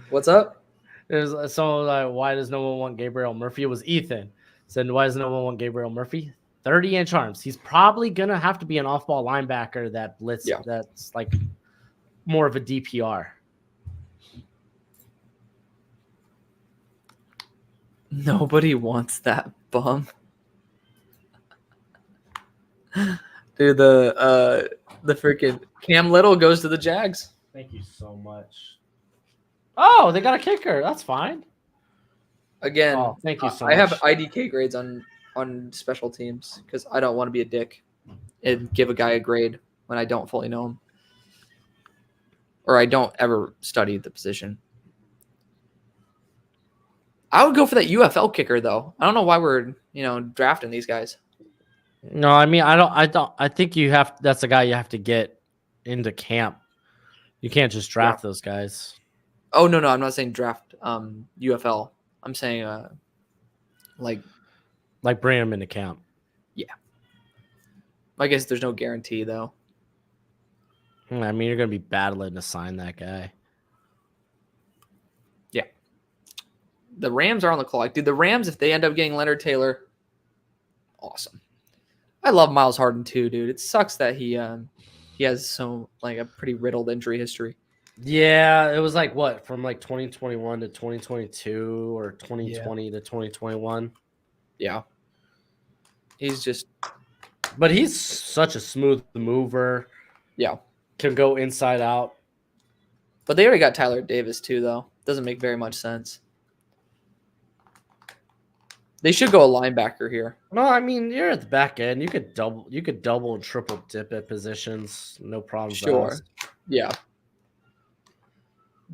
Speaker 4: What's up?
Speaker 3: There's someone like, why does no one want Gabriel Murphy? It was Ethan. Said, why does no one want Gabriel Murphy? 30-inch arms. He's probably gonna have to be an off-ball linebacker that blitz. Yeah. That's like more of a DPR.
Speaker 4: Nobody wants that bum. Dude, the freaking Cam Little goes to the Jags.
Speaker 3: Thank you so much. Oh, they got a kicker. That's fine.
Speaker 4: Again,
Speaker 3: thank you so much.
Speaker 4: I have IDK grades on special teams because I don't want to be a dick and give a guy a grade when I don't fully know him. Or I don't ever study the position. I would go for that UFL kicker though. I don't know why we're drafting these guys.
Speaker 3: No, I mean I don't. I think you have. That's a guy you have to get into camp. You can't just draft those guys.
Speaker 4: Oh no, I'm not saying draft UFL. I'm saying like
Speaker 3: bring them into camp.
Speaker 4: I guess there's no guarantee though.
Speaker 3: I mean, you're gonna be battling to sign that guy.
Speaker 4: Yeah. The Rams are on the clock. Dude, the Rams, if they end up getting Leonard Taylor, awesome. I love Miles Harden too, dude. It sucks that he has a pretty riddled injury history.
Speaker 3: Yeah, it was like what from like 2021 to 2022 or 2020 to 2021.
Speaker 4: Yeah. He's just
Speaker 3: But he's such a smooth mover.
Speaker 4: Yeah.
Speaker 3: Can go inside out.
Speaker 4: But they already got Tyler Davis too, though. Doesn't make very much sense. They should go a linebacker here.
Speaker 3: No, I mean you're at the back end. You could double and triple dip at positions. No problem.
Speaker 4: Sure. Yeah.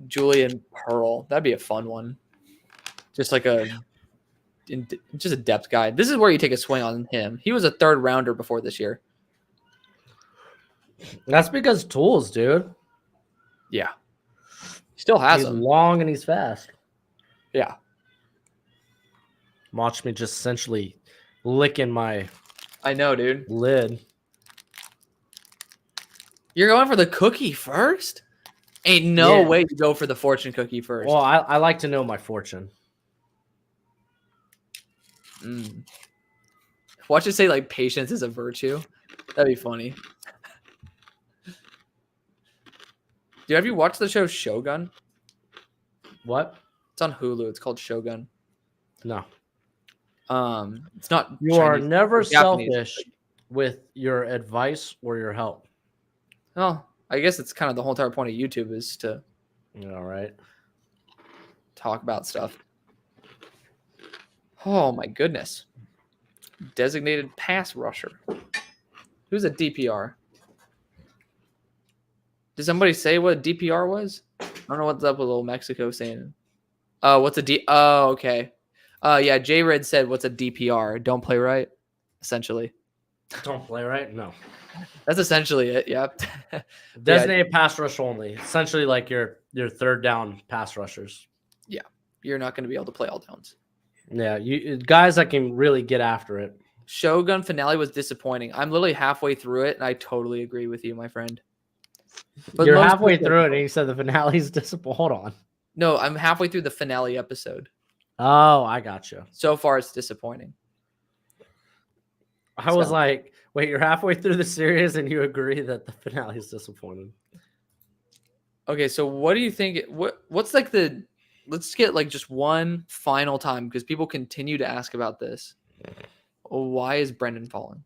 Speaker 4: Julian Pearl. That'd be a fun one. Just like just a depth guy. This is where you take a swing on him. He was a 3rd rounder before this year.
Speaker 3: That's because tools, dude.
Speaker 4: Yeah. Still has
Speaker 3: He's
Speaker 4: them.
Speaker 3: long and he's fast.
Speaker 4: Yeah.
Speaker 3: Watch me just essentially licking my
Speaker 4: I know, dude.
Speaker 3: lid.
Speaker 4: You're going for the cookie first? Ain't no
Speaker 3: Yeah.
Speaker 4: way to go for the fortune cookie first.
Speaker 3: Well, I like to know my fortune.
Speaker 4: Watch it say like patience is a virtue. That'd be funny. Dude, have you watched the show Shogun?
Speaker 3: What?
Speaker 4: It's on Hulu. It's called Shogun.
Speaker 3: No.
Speaker 4: It's not.
Speaker 3: You are
Speaker 4: Chinese,
Speaker 3: never
Speaker 4: it's Japanese.
Speaker 3: selfish with your advice or your help.
Speaker 4: Oh, I guess it's kind of the whole entire point of YouTube is to
Speaker 3: All right.
Speaker 4: talk about stuff. Oh my goodness. Designated pass rusher. Who's a DPR? Did somebody say what a DPR was? I don't know what's up with old Mexico saying. What's a D? Oh, okay. Yeah, J-Red said, what's a DPR? Don't play right, essentially.
Speaker 3: Don't play right? No.
Speaker 4: That's essentially it, yep.
Speaker 3: Designated pass rush only. Essentially like your 3rd down pass rushers.
Speaker 4: You're not going to be able to play all downs.
Speaker 3: Yeah, you guys that can really get after it.
Speaker 4: Shogun finale was disappointing. I'm literally halfway through it, and I totally agree with you, my friend. But
Speaker 3: You're
Speaker 4: most
Speaker 3: halfway
Speaker 4: people-
Speaker 3: through it and you said the finale's disappointing. Hold on.
Speaker 4: No, I'm halfway through the finale episode.
Speaker 3: Oh, I got you.
Speaker 4: So far, it's disappointing.
Speaker 3: I was
Speaker 4: So-
Speaker 3: like, wait, you're halfway through the series and you agree that the finale is disappointing.
Speaker 4: Okay, so what do you think? What's like the? Let's get like just one final time because people continue to ask about this. Why is Brendan falling?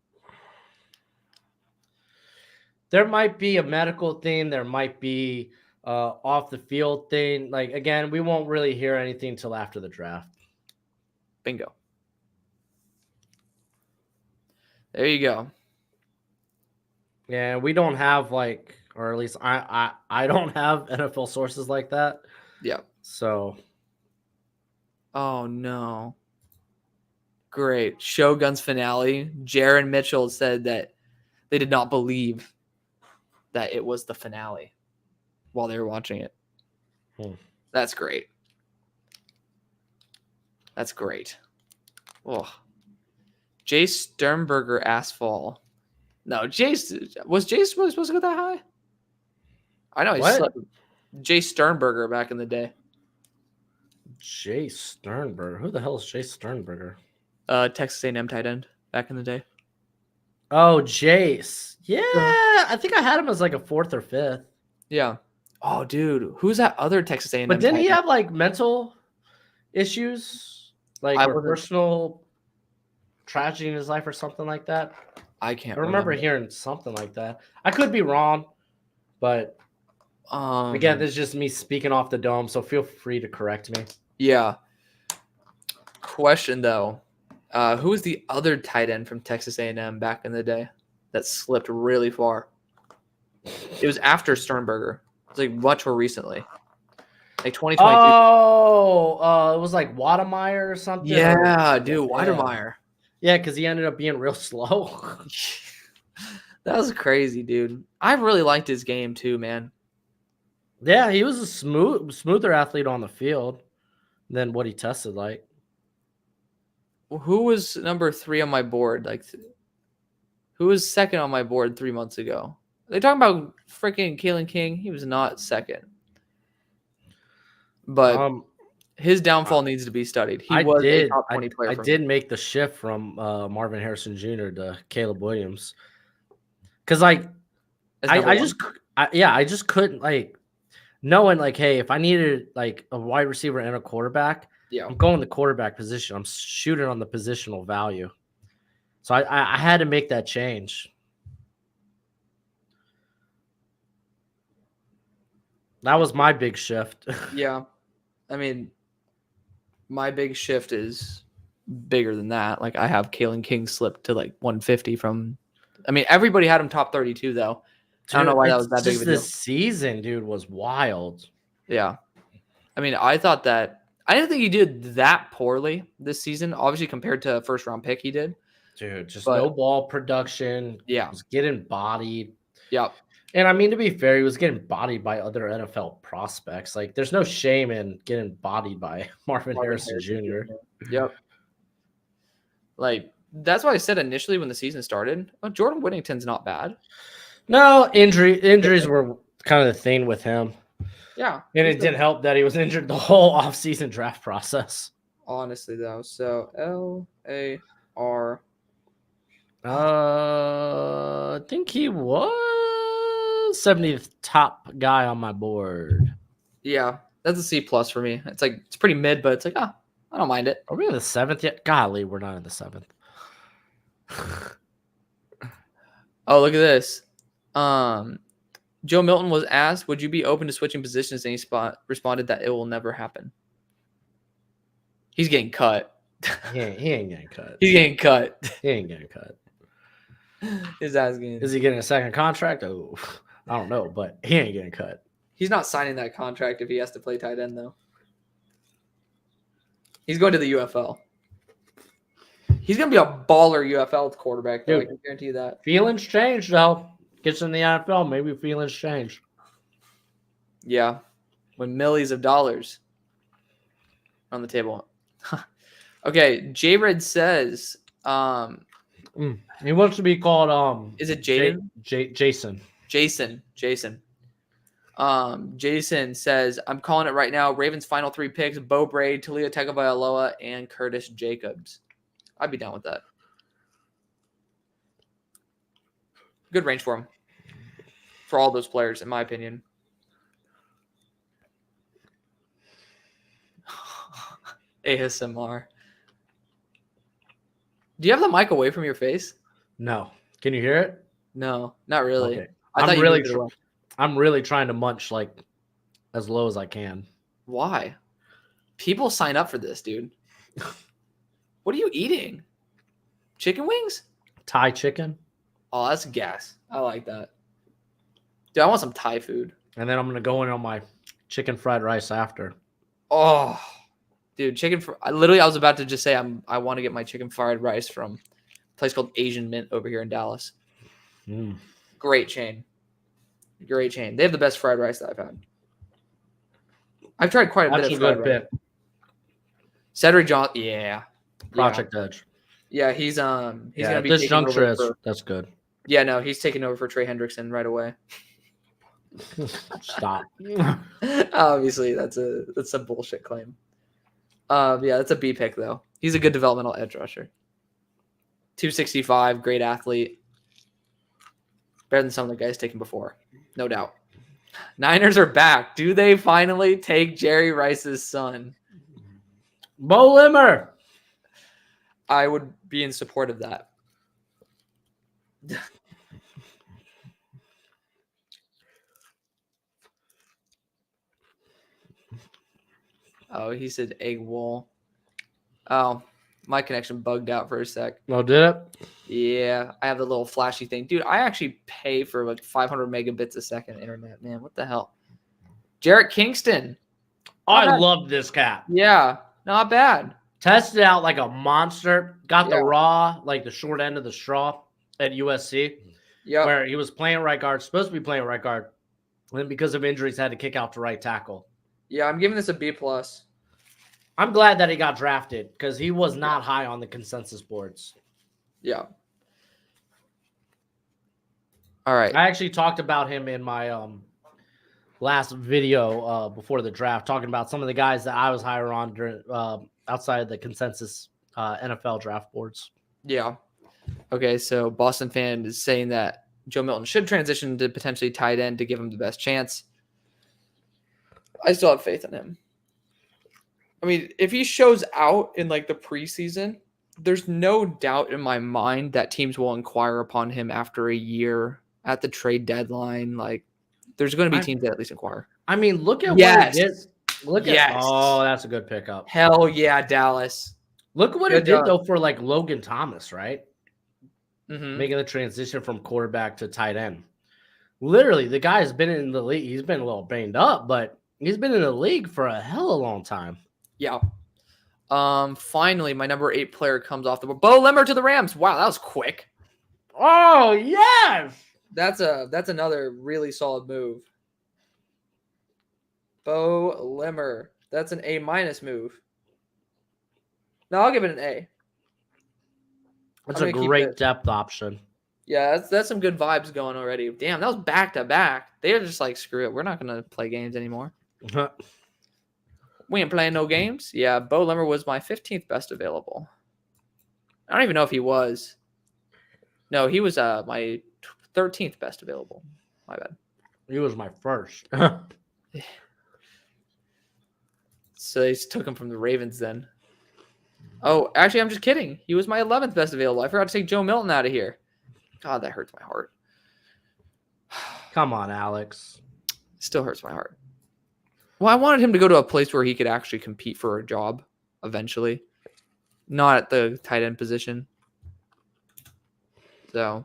Speaker 3: There might be a medical thing. There might be off the field thing. Like, again, we won't really hear anything till after the draft.
Speaker 4: Bingo. There you go.
Speaker 3: Yeah, we don't have like, or at least I don't have NFL sources like that.
Speaker 4: Yeah.
Speaker 3: So
Speaker 4: Oh no. Great. Shogun's finale. Jaron Mitchell said that they did not believe that it was the finale while they were watching it. That's great. That's great. Oh. Jay Sternberger asphalt. No, was Jace really supposed to go that high? I know he
Speaker 3: What?
Speaker 4: slept. Jay Sternberger back in the day.
Speaker 3: Jay Sternberger. Who the hell is Jay Sternberger?
Speaker 4: Texas A&M tight end back in the day.
Speaker 3: Oh, Jace. Yeah, I think I had him as like a 4th or 5th.
Speaker 4: Yeah. Oh, dude, who's that other Texas A&M?
Speaker 3: But didn't
Speaker 4: tight
Speaker 3: he
Speaker 4: end?
Speaker 3: have like mental issues, like
Speaker 4: I
Speaker 3: or
Speaker 4: wasn't-
Speaker 3: personal tragedy in his life or something like that?
Speaker 4: I can't
Speaker 3: I remember hearing something like that. I could be wrong, but again, this is just me speaking off the dome, so feel free to correct me.
Speaker 4: Yeah. Question though, who was the other tight end from Texas A&M back in the day that slipped really far? It was after Sternberger. It's like much more recently. like 2022.
Speaker 3: Oh, it was like Wademeyer or something.
Speaker 4: Yeah, dude,
Speaker 3: Yeah.
Speaker 4: Weidermeyer.
Speaker 3: Yeah, because he ended up being real slow.
Speaker 4: That was crazy, dude. I really liked his game too, man.
Speaker 3: Yeah, he was a smoother athlete on the field than what he tested like.
Speaker 4: Who was number 3 on my board? Like, who was second on my board 3 months ago? They talking about freaking Kalen King. He was not second, but his downfall needs to be studied. He was a top 20 player.
Speaker 3: I did make the shift from Marvin Harrison Jr. to Caleb Williams because, like, I just couldn't, like, knowing, like, hey, if I needed like a wide receiver and a quarterback,
Speaker 4: yeah.
Speaker 3: I'm going the quarterback position. I'm shooting on the positional value, so I had to make that change. That was my big shift.
Speaker 4: Yeah. I mean, my big shift is bigger than that. Like, I have Kalen King slipped to like 150 from. I mean, everybody had him top 32 though. I don't know why that was that big of a deal.
Speaker 3: This season, dude, was wild.
Speaker 4: Yeah. I mean, I didn't think he did that poorly this season. Obviously, compared to a first round pick, he did.
Speaker 3: Dude, just
Speaker 4: But-
Speaker 3: no ball production.
Speaker 4: Yeah.
Speaker 3: Was getting bodied.
Speaker 4: Yep.
Speaker 3: And I mean, to be fair, he was getting bodied by other NFL prospects. Like, there's no shame in getting bodied by Marvin Harrison Jr.
Speaker 4: Yep. Like, that's why I said initially when the season started, oh, Jordan Whittington's not bad.
Speaker 3: No, injuries were kind of the thing with him.
Speaker 4: Yeah.
Speaker 3: And it didn't help that he was injured the whole offseason draft process.
Speaker 4: Honestly, though. So, LAR.
Speaker 3: I think he was 70th top guy on my board.
Speaker 4: Yeah. That's a C plus for me. It's like, it's pretty mid, but it's like, I don't mind it.
Speaker 3: Are we in the 7th yet? Golly, we're not in the 7th.
Speaker 4: Oh, look at this. Joe Milton was asked, would you be open to switching positions? And he responded that it will never happen. He's getting cut.
Speaker 3: He ain't getting cut.
Speaker 4: He's getting cut.
Speaker 3: He ain't getting cut.
Speaker 4: His ass getting.
Speaker 3: Is he getting a second contract? Oh, I don't know, but he ain't getting cut.
Speaker 4: He's not signing that contract if he has to play tight end, though. He's going to the UFL. He's going to be a baller UFL quarterback, though. I
Speaker 3: Dude.
Speaker 4: can guarantee you that.
Speaker 3: Feelings change, though. Gets in the NFL, maybe feelings change.
Speaker 4: Yeah. When millions of dollars on the table. Okay. J-Red says,
Speaker 3: He wants to be called
Speaker 4: is it Jaden?
Speaker 3: Jason.
Speaker 4: Jason. Jason says, I'm calling it right now. Ravens' final 3 picks: Bo Braid, Talia Tagovailoa, and Curtis Jacobs. I'd be down with that. Good range for him. For all those players, in my opinion. ASMR. Do you have the mic away from your face?
Speaker 3: No. Can you hear it?
Speaker 4: No, not really.
Speaker 3: Okay.
Speaker 4: I thought you moved it away.
Speaker 3: I'm really trying to munch like as low as I can.
Speaker 4: Why? People sign up for this, dude. What are you eating? Chicken wings?
Speaker 3: Thai chicken.
Speaker 4: Oh, that's gas. I like that. Dude, I want some Thai food.
Speaker 3: And then I'm going to go in on my chicken fried rice after.
Speaker 4: Oh, dude, I was about to just say I want to get my chicken fried rice from a place called Asian Mint over here in Dallas.
Speaker 3: Mm.
Speaker 4: Great chain. They have the best fried rice that I've had. I've tried quite a
Speaker 3: That's
Speaker 4: bit
Speaker 3: a
Speaker 4: of
Speaker 3: good
Speaker 4: fried rice.
Speaker 3: pick.
Speaker 4: Cedric Johnson, yeah.
Speaker 3: Project Edge.
Speaker 4: Yeah, he's gonna be
Speaker 3: this
Speaker 4: taking
Speaker 3: juncture
Speaker 4: over for,
Speaker 3: that's good.
Speaker 4: yeah, no, he's taking over for Trey Hendrickson right away.
Speaker 3: Stop.
Speaker 4: Obviously, that's a bullshit claim. Yeah, that's a B pick though. He's a good developmental edge rusher. 265, great athlete. Better than some of the guys taken before, no doubt. Niners are back. Do they finally take Jerry Rice's son?
Speaker 3: Bo Limmer.
Speaker 4: I would be in support of that. Oh, he said egg wool. Oh, my connection bugged out for a sec.
Speaker 3: Oh, did it?
Speaker 4: Yeah, I have the little flashy thing. Dude, I actually pay for like 500 megabits a second internet, man. What the hell? Jarrett Kingston.
Speaker 3: I
Speaker 4: bad.
Speaker 3: love this cap.
Speaker 4: Yeah, not bad.
Speaker 3: Tested out like a monster. Got the
Speaker 4: Yeah.
Speaker 3: raw, like the short end of the straw at USC,
Speaker 4: Yep.
Speaker 3: where he was playing right guard, supposed to be playing right guard. And then because of injuries, had to kick out to right tackle.
Speaker 4: Yeah, I'm giving this a B+.
Speaker 3: I'm glad that he got drafted because he was not high on the consensus boards.
Speaker 4: Yeah. All right.
Speaker 3: I actually talked about him in my last video before the draft, talking about some of the guys that I was higher on during outside of the consensus NFL draft boards.
Speaker 4: Yeah. Okay, so Boston fan is saying that Joe Milton should transition to potentially tight end to give him the best chance. I still have faith in him. I mean, if he shows out in like the preseason, there's no doubt in my mind that teams will inquire upon him after a year at the trade deadline. Like, there's going to be teams that at least inquire.
Speaker 3: I mean, look at
Speaker 4: Yes.
Speaker 3: what it did. Look at
Speaker 4: Yes.
Speaker 3: oh, that's a good pickup.
Speaker 4: Hell yeah, Dallas.
Speaker 3: Look at what
Speaker 4: Good
Speaker 3: it did
Speaker 4: job.
Speaker 3: though for like Logan Thomas, right?
Speaker 4: Mm-hmm.
Speaker 3: Making the transition from quarterback to tight end. Literally, the guy has been in the league. He's been a little banged up, but he's been in the league for a hell of a long time.
Speaker 4: Yeah. Finally, my number 8 player comes off the board. Bo Limmer to the Rams. Wow, that was quick.
Speaker 3: Oh yes.
Speaker 4: That's another really solid move. Bo Limmer. That's an A- move. No, I'll give it an A.
Speaker 3: That's
Speaker 4: I'm
Speaker 3: a
Speaker 4: gonna keep
Speaker 3: great
Speaker 4: it.
Speaker 3: depth option.
Speaker 4: Yeah, that's some good vibes going already. Damn, that was back to back. They're just like, screw it. We're not gonna play games anymore. We ain't playing no games. Yeah, Bo Limmer was my 15th best available. I don't even know if he was. No, he was my 13th best available. My bad.
Speaker 3: He was my first.
Speaker 4: So they just took him from the Ravens then. Oh, actually, I'm just kidding. He was my 11th best available. I forgot to take Joe Milton out of here. God, that hurts my heart.
Speaker 3: Come on, Alex.
Speaker 4: Still hurts my heart. Well, I wanted him to go to a place where he could actually compete for a job eventually, not at the tight end position. So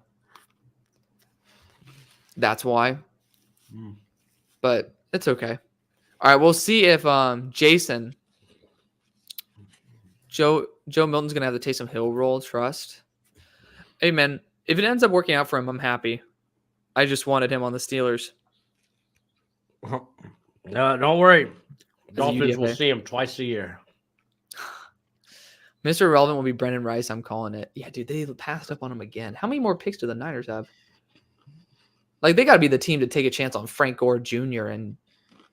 Speaker 4: that's why. But it's okay. All right, we'll see if Joe Milton's gonna have to take some hill roll. Trust. Hey man, if it ends up working out for him, I'm happy. I just wanted him on the Steelers.
Speaker 3: No, don't worry.
Speaker 4: a
Speaker 3: Dolphins will
Speaker 4: UDFA.
Speaker 3: see him twice a year.
Speaker 4: Mr. Irrelevant will be Brendan Rice. I'm calling it. Yeah, dude, they passed up on him again. How many more picks do the Niners have? Like, they got to be the team to take a chance on Frank Gore Jr. and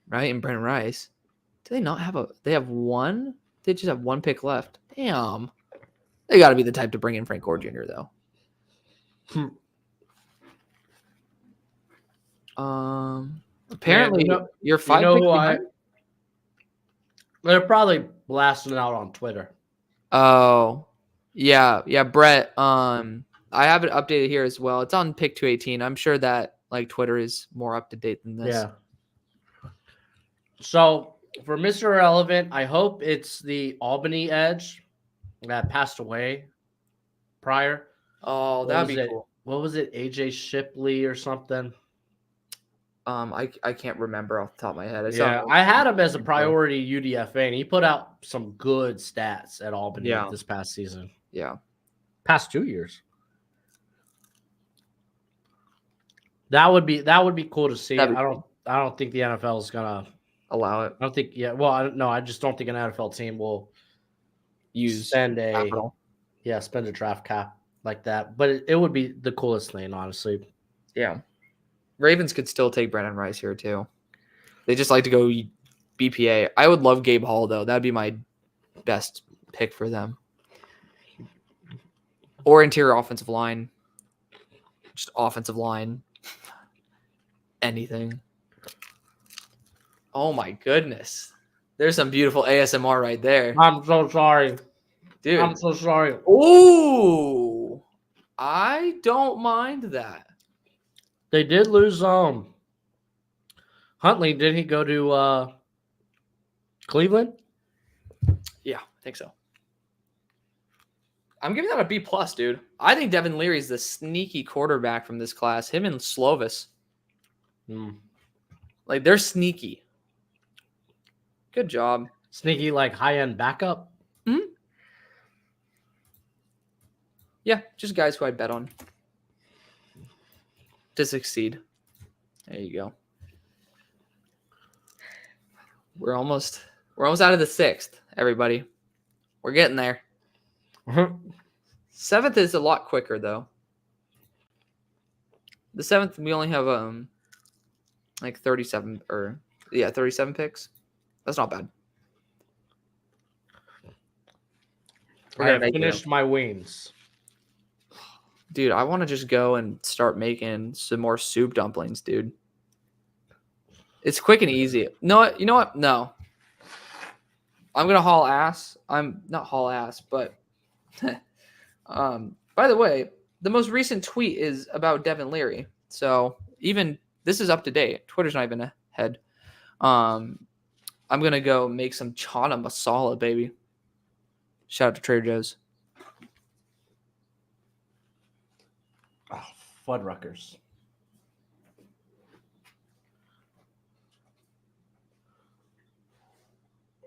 Speaker 4: Brendan Rice. Do they not have a? They have one. They just have one pick left. Damn. They got to be the type to bring in Frank Gore Jr. though. Apparently, you're 5
Speaker 3: You know
Speaker 4: picks
Speaker 3: who
Speaker 4: behind.
Speaker 3: They're probably blasting it out on Twitter.
Speaker 4: Oh, yeah, Brett. I have it updated here as well. It's on pick 218. I'm sure that like Twitter is more up to date than this.
Speaker 3: Yeah. So for Mr. Irrelevant, I hope it's the Albany edge that passed away prior.
Speaker 4: Oh,
Speaker 3: What
Speaker 4: that'd
Speaker 3: was
Speaker 4: be
Speaker 3: it?
Speaker 4: cool.
Speaker 3: What was it? AJ Shipley or something?
Speaker 4: I can't remember off the top of my head.
Speaker 3: I had him as a priority UDFA, and he put out some good stats at Albany
Speaker 4: Yeah.
Speaker 3: this past season.
Speaker 4: Yeah.
Speaker 3: Past 2 years. That would be cool to see. I
Speaker 4: That'd be
Speaker 3: don't think the NFL is gonna.
Speaker 4: Allow it.
Speaker 3: I don't think. Yeah. Well, I just don't think an NFL team will
Speaker 4: Use
Speaker 3: spend
Speaker 4: capital.
Speaker 3: spend a draft cap like that. But it would be the coolest thing, honestly.
Speaker 4: Yeah. Ravens could still take Brendan Rice here too. They just like to go BPA. I would love Gabe Hall though. That'd be my best pick for them. Or interior offensive line. Just offensive line. Anything. Oh my goodness. There's some beautiful ASMR right there.
Speaker 3: I'm so sorry.
Speaker 4: Dude.
Speaker 3: I'm so sorry.
Speaker 4: Ooh. I don't mind that.
Speaker 3: They did lose Huntley. Did he go to Cleveland?
Speaker 4: Yeah, I think so. I'm giving that a B+, dude. I think Devin Leary is the sneaky quarterback from this class. Him and Slovis. Like, they're sneaky. Good job.
Speaker 3: Sneaky, like high-end backup.
Speaker 4: Yeah, just guys who I bet on to succeed. There you go. We're almost out of the 6th, everybody. We're getting there. 7th is a lot quicker though. The 7th we only have like 37 picks. That's not bad.
Speaker 3: I have finished my wings.
Speaker 4: Dude, I want to just go and start making some more soup dumplings, dude. It's quick and easy. No, you know what? No. I'm gonna haul ass. I'm not haul ass, but by the way, the most recent tweet is about Devin Leary. So even this is up to date. Twitter's not even ahead. I'm gonna go make some chana masala, baby. Shout out to Trader Joe's.
Speaker 3: Oh, Fuddruckers.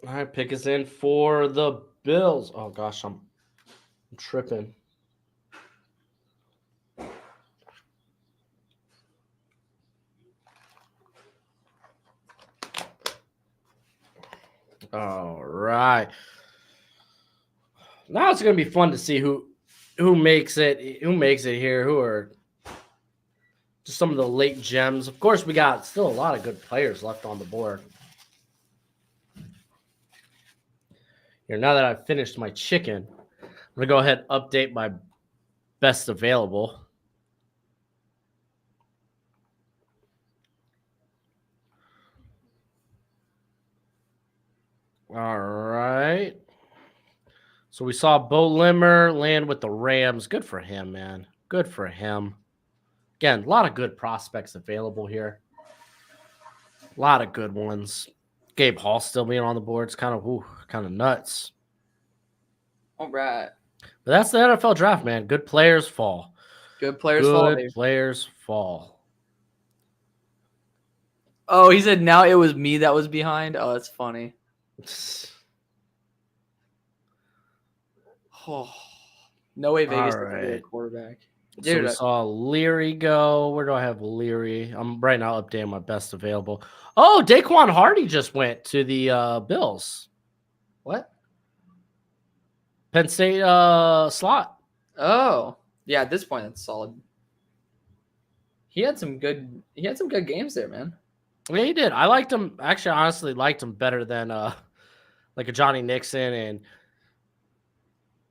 Speaker 3: All right, pick us in for the Bills. Oh gosh, I'm tripping. All right. Now it's gonna be fun to see who makes it here. Who are just some of the late gems. Of course, we got still a lot of good players left on the board. Here, now that I've finished my chicken, I'm gonna go ahead and update my best available. All right. So we saw Bo Limmer land with the Rams. Good for him, man. Good for him. Again, a lot of good prospects available here. A lot of good ones. Gabe Hall still being on the board. It's kind of nuts.
Speaker 4: All right.
Speaker 3: But that's the NFL draft, man. Good players fall.
Speaker 4: Good players fall.
Speaker 3: Good players fall.
Speaker 4: Oh, he said now it was me that was behind. Oh, that's funny. Oh, no way Vegas
Speaker 3: All
Speaker 4: is a
Speaker 3: right.
Speaker 4: quarterback.
Speaker 3: So
Speaker 4: Dude,
Speaker 3: we saw Leary go. Where do I have Leary? I'm right now updating my best available. Oh, Daquan Hardy just went to the Bills.
Speaker 4: what?
Speaker 3: Penn State slot.
Speaker 4: Oh, yeah. At this point, that's solid. He had some good games there, man.
Speaker 3: Yeah, he did. I liked him. Actually, I honestly liked him better than like a Johnny Nixon and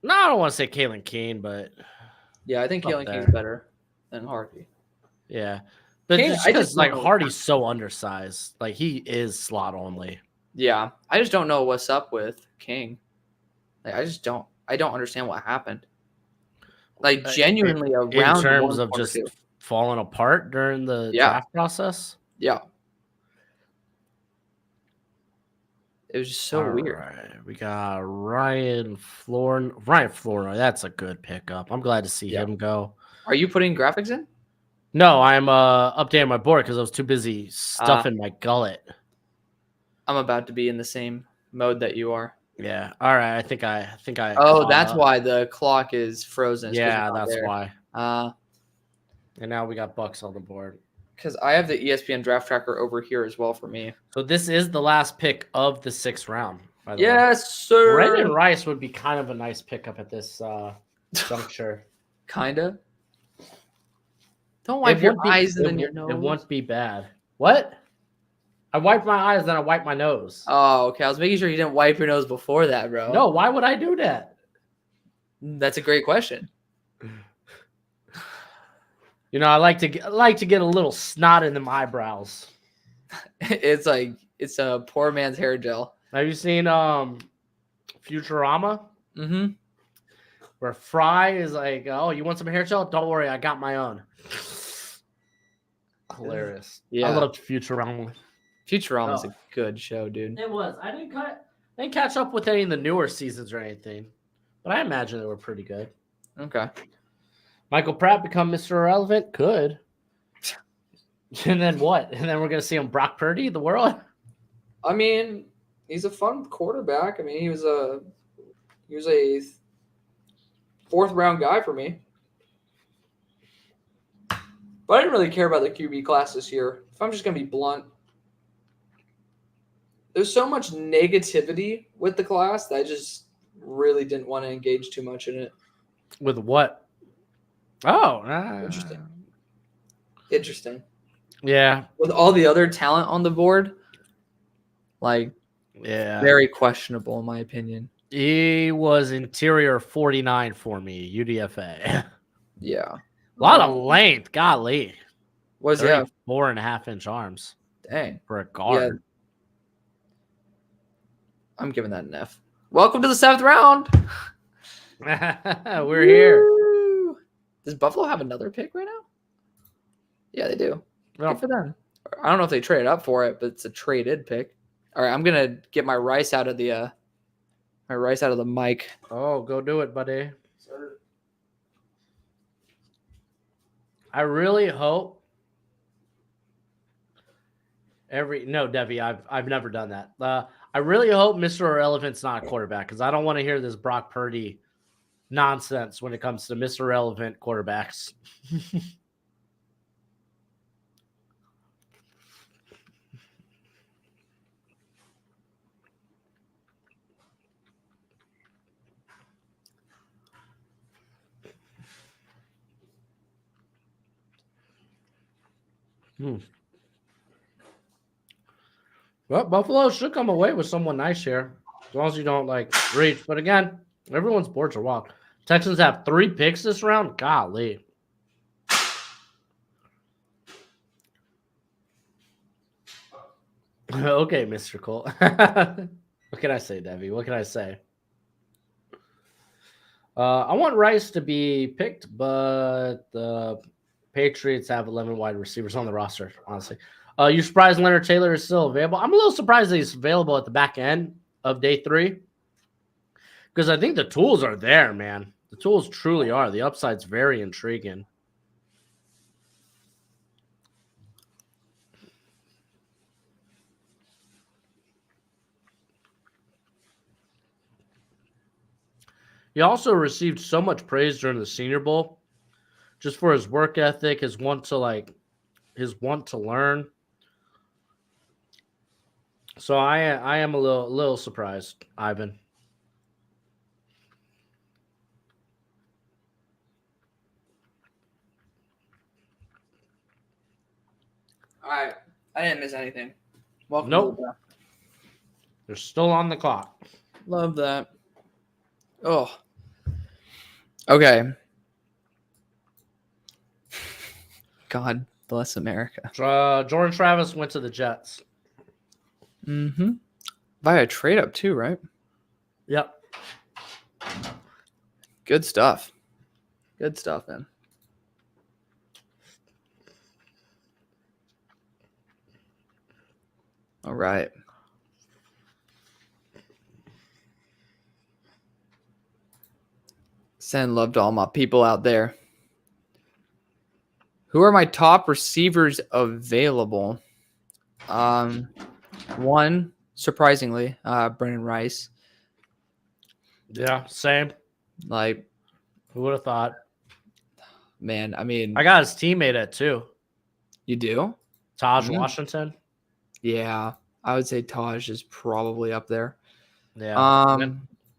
Speaker 3: no, I don't want to say Kalen Keene, but
Speaker 4: Yeah, I think
Speaker 3: Up
Speaker 4: Kalen
Speaker 3: there.
Speaker 4: King's better than Harvey.
Speaker 3: yeah. But
Speaker 4: Keane,
Speaker 3: just
Speaker 4: I
Speaker 3: because
Speaker 4: just
Speaker 3: like
Speaker 4: don't know.
Speaker 3: Hardy's so undersized, like he is slot only.
Speaker 4: Yeah, I just don't know what's up with King. Like, I don't understand what happened. Like genuinely
Speaker 3: In
Speaker 4: around
Speaker 3: terms
Speaker 4: 1
Speaker 3: of
Speaker 4: or
Speaker 3: just
Speaker 4: 2.
Speaker 3: falling apart during the
Speaker 4: Yeah.
Speaker 3: draft process.
Speaker 4: Yeah. It was just so weird.
Speaker 3: Right. We got Ryan Flournoy. That's a good pickup. I'm glad to see
Speaker 4: Yeah.
Speaker 3: him go.
Speaker 4: Are you putting graphics in?
Speaker 3: No, I'm updating my board because I was too busy stuffing my gullet.
Speaker 4: I'm about to be in the same mode that you are.
Speaker 3: Yeah. All right. I think I.
Speaker 4: Oh,
Speaker 3: caught
Speaker 4: that's
Speaker 3: up.
Speaker 4: why the clock is frozen. It's 'cause
Speaker 3: Yeah,
Speaker 4: you're not
Speaker 3: that's
Speaker 4: there.
Speaker 3: why. And now we got Bucks on the board.
Speaker 4: Because I have the ESPN draft tracker over here as well for me.
Speaker 3: So this is the last pick of the 6th round. By the way.
Speaker 4: Yes, sir.
Speaker 3: Brendan Rice would be kind of a nice pickup at this juncture.
Speaker 4: Kinda. Don't wipe your eyes and then your nose.
Speaker 3: It won't be bad. What? I wiped my eyes, then I wiped my nose.
Speaker 4: Oh, okay. I was making sure you didn't wipe your nose before that, bro.
Speaker 3: No, why would I do that?
Speaker 4: That's a great question.
Speaker 3: You know, I like to get a little snot in them eyebrows.
Speaker 4: It's a poor man's hair gel.
Speaker 3: Have you seen Futurama?
Speaker 4: Mm-hmm.
Speaker 3: Where Fry is like, "Oh, you want some hair gel? Don't worry, I got my own." Hilarious.
Speaker 4: Yeah.
Speaker 3: I loved Futurama.
Speaker 4: Futurama's
Speaker 3: Oh.
Speaker 4: a good show, dude.
Speaker 3: It was. I didn't catch up with any of the newer seasons or anything, but I imagine they were pretty good.
Speaker 4: Okay.
Speaker 3: Michael Pratt become Mr. Irrelevant? Could. And then what? And then we're gonna see him Brock Purdy, the world.
Speaker 4: I mean, He's a fun quarterback. I mean, he was a 4th-round guy for me. But I didn't really care about the QB class this year. If I'm just going to be blunt, there's so much negativity with the class that I just really didn't want to engage too much in it.
Speaker 3: With what? Oh,
Speaker 4: Interesting.
Speaker 3: Yeah.
Speaker 4: With all the other talent on the board, like,
Speaker 3: Yeah.
Speaker 4: very questionable in my opinion.
Speaker 3: He was interior 49 for me, UDFA.
Speaker 4: Yeah.
Speaker 3: A lot of length, golly.
Speaker 4: What does he have?
Speaker 3: 4.5-inch arms
Speaker 4: Dang.
Speaker 3: for a guard.
Speaker 4: I'm giving that an F. Welcome to the 7th round.
Speaker 3: We're here.
Speaker 4: Woo! Does Buffalo have another pick right now? Yeah, they do.
Speaker 3: Well,
Speaker 4: Good for them. I don't know if they traded up for it, but it's a traded pick. All right, I'm gonna get my rice out of the mic.
Speaker 3: oh, go do it, buddy. I really hope no, Debbie, I've never done that. I really hope Mr. Irrelevant's not a quarterback because I don't want to hear this Brock Purdy nonsense when it comes to Mr. Irrelevant quarterbacks. Well, Buffalo should come away with someone nice here, as long as you don't like reach. But again, everyone's boards are wild. Texans have 3 picks this round. Golly. Okay, Mr. Cole. What can I say, Debbie? What can I say? I want Rice to be picked, but the Patriots have 11 wide receivers on the roster, honestly. You surprised Leonard Taylor is still available? I'm a little surprised that he's available at the back end of day 3 because I think the tools are there, man. The tools truly are. The upside's very intriguing. He also received so much praise during the Senior Bowl just for his work ethic, his want to learn. So I am a little surprised, Ivan.
Speaker 4: All right, I didn't miss anything. Welcome.
Speaker 3: Nope. They're still on the clock.
Speaker 4: Love that. Oh. Okay. God bless America.
Speaker 3: Jordan Travis went to the Jets.
Speaker 4: Mm-hmm. Via trade up too, right?
Speaker 3: Yep.
Speaker 4: Good stuff. Good stuff, man. All right. Send love to all my people out there. Who are my top receivers available? One, surprisingly, Brennan Rice.
Speaker 3: Yeah, same.
Speaker 4: Like,
Speaker 3: Who would have thought?
Speaker 4: man, I mean,
Speaker 3: I got his teammate at 2.
Speaker 4: you do?
Speaker 3: Taj
Speaker 4: Mhm.
Speaker 3: Washington.
Speaker 4: Yeah, I would say Taj is probably up there.
Speaker 3: Yeah.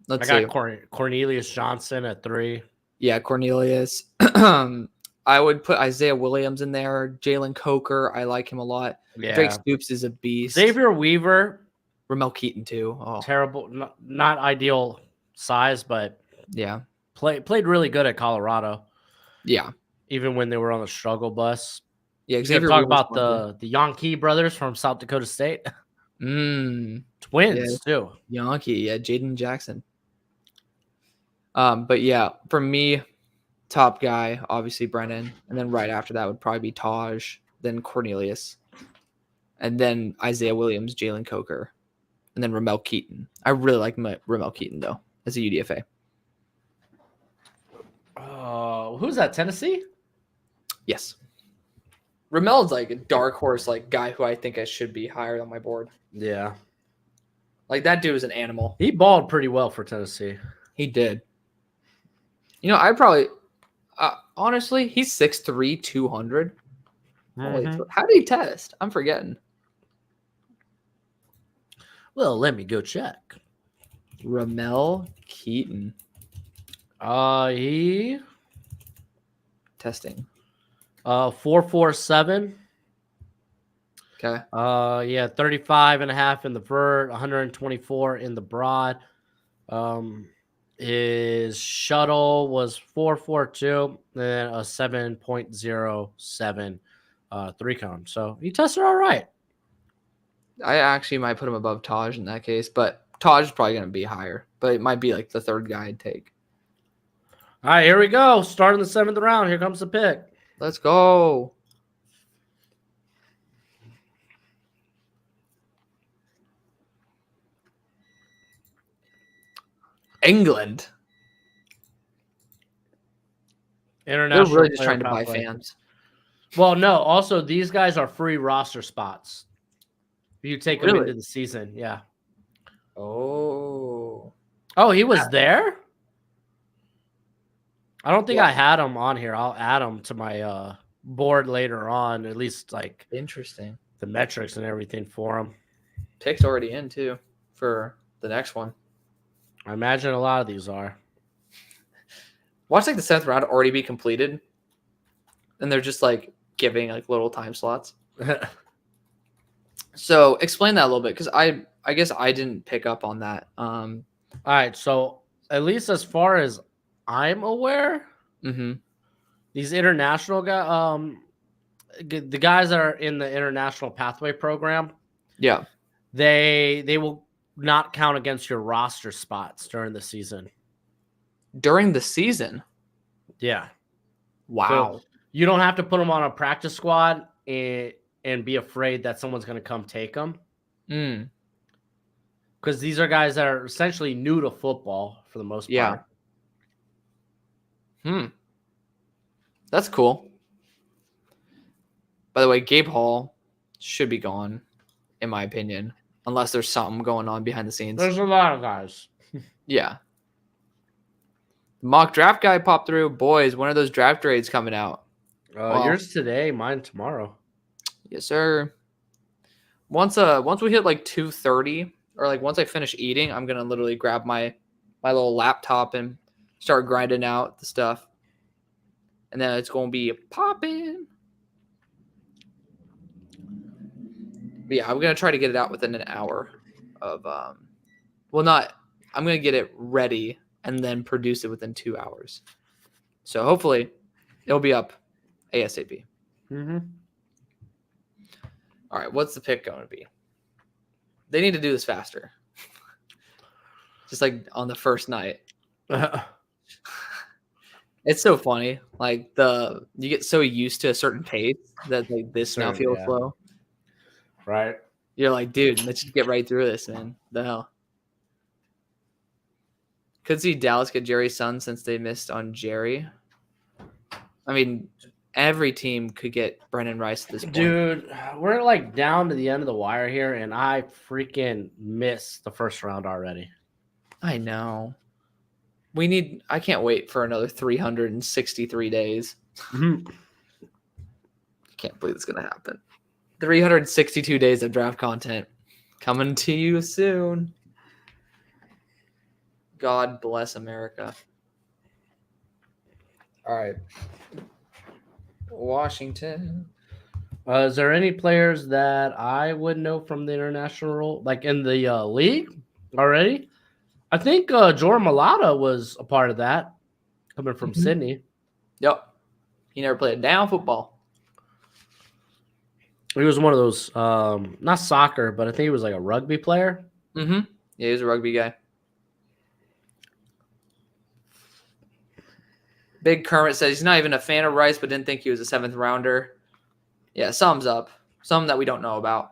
Speaker 4: Let's
Speaker 3: I
Speaker 4: see.
Speaker 3: got Cornelius Johnson at 3.
Speaker 4: Yeah, Cornelius. I would put Isaiah Williams in there. Jalen Coker, I like him a lot.
Speaker 3: Yeah.
Speaker 4: Drake Stoops is a beast.
Speaker 3: Xavier Weaver,
Speaker 4: Ramel Keaton too. Oh,
Speaker 3: terrible, not ideal size, but
Speaker 4: yeah,
Speaker 3: played really good at Colorado,
Speaker 4: yeah,
Speaker 3: even when they were on the struggle bus.
Speaker 4: yeah.
Speaker 3: You
Speaker 4: Xavier
Speaker 3: talk
Speaker 4: Weaver's
Speaker 3: about the Yankee brothers from South Dakota State,
Speaker 4: fun.
Speaker 3: twins too.
Speaker 4: Yankee, yeah, Jaden Jackson. But yeah, for me, top guy, obviously Brennan, and then right after that would probably be Taj, then Cornelius, and then Isaiah Williams, Jalen Coker, and then Ramel Keaton. I really like Ramel Keaton though as a UDFA.
Speaker 3: Who's that? Tennessee?
Speaker 4: Yes. Ramel's like a dark horse like guy who I think I should be higher on my board.
Speaker 3: Yeah.
Speaker 4: Like that dude was an animal.
Speaker 3: He balled pretty well for Tennessee.
Speaker 4: He did. You know, I probably honestly, he's 6'3", 200.
Speaker 3: Mhm.
Speaker 4: How did he test? I'm forgetting.
Speaker 3: Well, let me go check.
Speaker 4: Ramel Keaton
Speaker 3: He
Speaker 4: testing.
Speaker 3: 4.47.
Speaker 4: Okay.
Speaker 3: Yeah, 35.5 in the vert, 124 in the broad. His shuttle was 4.42 and a 7.07 three cone. So he tested all right.
Speaker 4: I actually might put him above Taj in that case, but Taj is probably going to be higher. But it might be like the third guy I'd take.
Speaker 3: All right, here we go. Starting the 7th round. Here comes the pick.
Speaker 4: Let's go. England.
Speaker 3: International.
Speaker 4: They're really just
Speaker 3: player
Speaker 4: trying to buy
Speaker 3: pathway.
Speaker 4: fans.
Speaker 3: Well, no. Also, these guys are free roster spots. You take them
Speaker 4: Really?
Speaker 3: into the season. Yeah.
Speaker 4: Oh.
Speaker 3: Oh, he was there? I don't think
Speaker 4: Yeah.
Speaker 3: I had him on here. I'll add him to my board later on, at least like
Speaker 4: Interesting.
Speaker 3: the metrics and everything for him.
Speaker 4: Pick's already in too for the next one.
Speaker 3: I imagine a lot of these are.
Speaker 4: Watch like the 7th round already be completed. And they're just like giving like little time slots. So explain that a little bit because I guess I didn't pick up on that.
Speaker 3: All right, so at least as far as I'm aware, these international guys, the guys that are in the international pathway program,
Speaker 4: Yeah.
Speaker 3: they will not count against your roster spots during the season.
Speaker 4: During the season.
Speaker 3: Yeah.
Speaker 4: Wow.
Speaker 3: So you don't have to put them on a practice squad and be afraid that someone's going to come take them. Because these are guys that are essentially new to football for the most part.
Speaker 4: Yeah. That's cool. By the way, Gabe Hall should be gone, in my opinion, unless there's something going on behind the scenes.
Speaker 3: There's a lot of guys.
Speaker 4: Yeah. Mock draft guy popped through. Boys, when are those draft grades coming out? Wow.
Speaker 3: Yours today, mine tomorrow.
Speaker 4: Yes, sir. Once we hit like 2:30, or like once I finish eating, I'm gonna literally grab my little laptop and start grinding out the stuff. And then it's gonna be popping. But yeah, I'm gonna try to get it out within an hour of I'm gonna get it ready and then produce it within 2 hours. So hopefully it'll be up ASAP. All right, what's the pick going to be? They need to do this faster. Just like on the first night. It's so funny. Like you get so used to a certain pace that like this now feels slow.
Speaker 3: Right.
Speaker 4: You're like, dude, let's just get right through this, man. The hell. Could see Dallas get Jerry's son since they missed on Jerry. I mean, every team could get Brendan Rice at this point.
Speaker 3: Dude, we're like down to the end of the wire here, and I freaking missed the first round already.
Speaker 4: I know. I can't wait for another 363 days. I can't believe it's going to happen. 362 days of draft content coming to you soon. God bless America. All right. Washington.
Speaker 3: Is there any players that I would know from the international role, like in the league already? I think Jordan Mailata was a part of that, coming from Sydney.
Speaker 4: Yep. He never played down football.
Speaker 3: He was one of those, not soccer, but I think he was like a rugby player.
Speaker 4: Yeah, he was a rugby guy. Big Kermit says he's not even a fan of Rice, but didn't think he was a 7th rounder. Yeah, sums up. Some that we don't know about.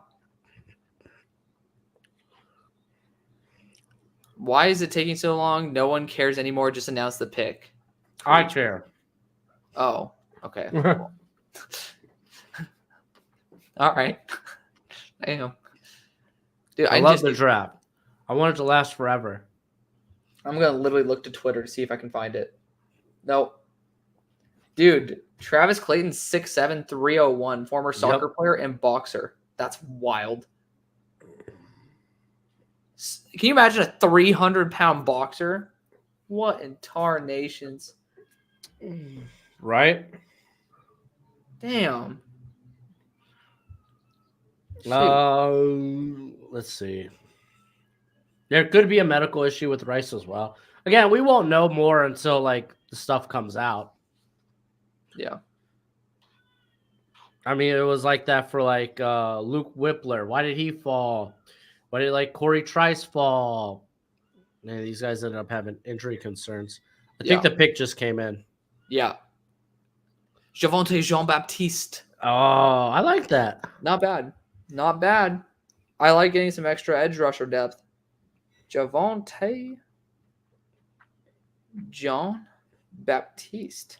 Speaker 4: Why is it taking so long? No one cares anymore. Just announce the pick.
Speaker 3: I care.
Speaker 4: Oh, okay. Cool. All right. Damn. Dude,
Speaker 3: I love the draft. I want it to last forever.
Speaker 4: I'm gonna literally look to Twitter to see if I can find it. Nope. Dude, Travis Clayton 6'7", 301, former soccer player and boxer. That's wild. Can you imagine a 300-pound boxer? What in tarnations?
Speaker 3: Right?
Speaker 4: Damn.
Speaker 3: Let's see. There could be a medical issue with Rice as well. Again, we won't know more until like the stuff comes out.
Speaker 4: Yeah.
Speaker 3: I mean, it was like that for like Luke Whippler. Why did he fall? Why did like Corey Trice fall? Man, these guys ended up having injury concerns. I think the pick just came in.
Speaker 4: Yeah. Javonte Jean-Baptiste.
Speaker 3: Oh, I like that.
Speaker 4: Not bad. Not bad. I like getting some extra edge rusher depth. Javonte Jean-Baptiste.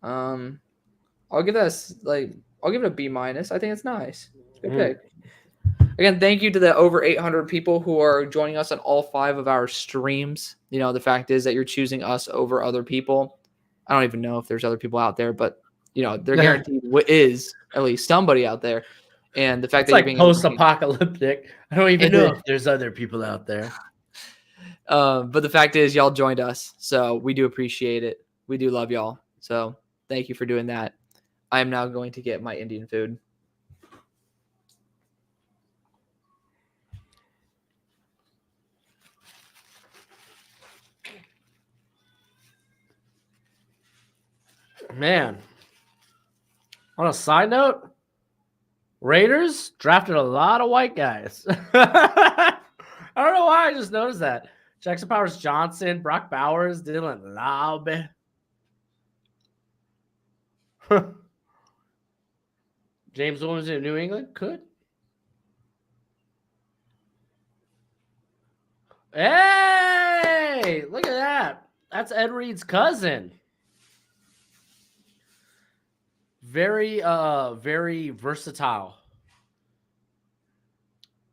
Speaker 4: I'll give that I'll give it a B-. I think it's nice. It's a good pick. Again, thank you to the over 800 people who are joining us on all 5 of our streams. You know, the fact is that you're choosing us over other people. I don't even know if there's other people out there, but you know, there guaranteed is at least somebody out there. And the fact
Speaker 3: It's
Speaker 4: that
Speaker 3: like
Speaker 4: you're being
Speaker 3: post-apocalyptic. I don't even know if there's other people out there.
Speaker 4: But the fact is, y'all joined us, so we do appreciate it. We do love y'all. So thank you for doing that. I am now going to get my Indian food.
Speaker 3: Man, on a side note, Raiders drafted a lot of white guys. I don't know why. I just noticed that. Jackson Powers Johnson, Brock Bowers, Dylan Laube. James Williams in New England? Could. Hey, look at that. That's Ed Reed's cousin. Very versatile.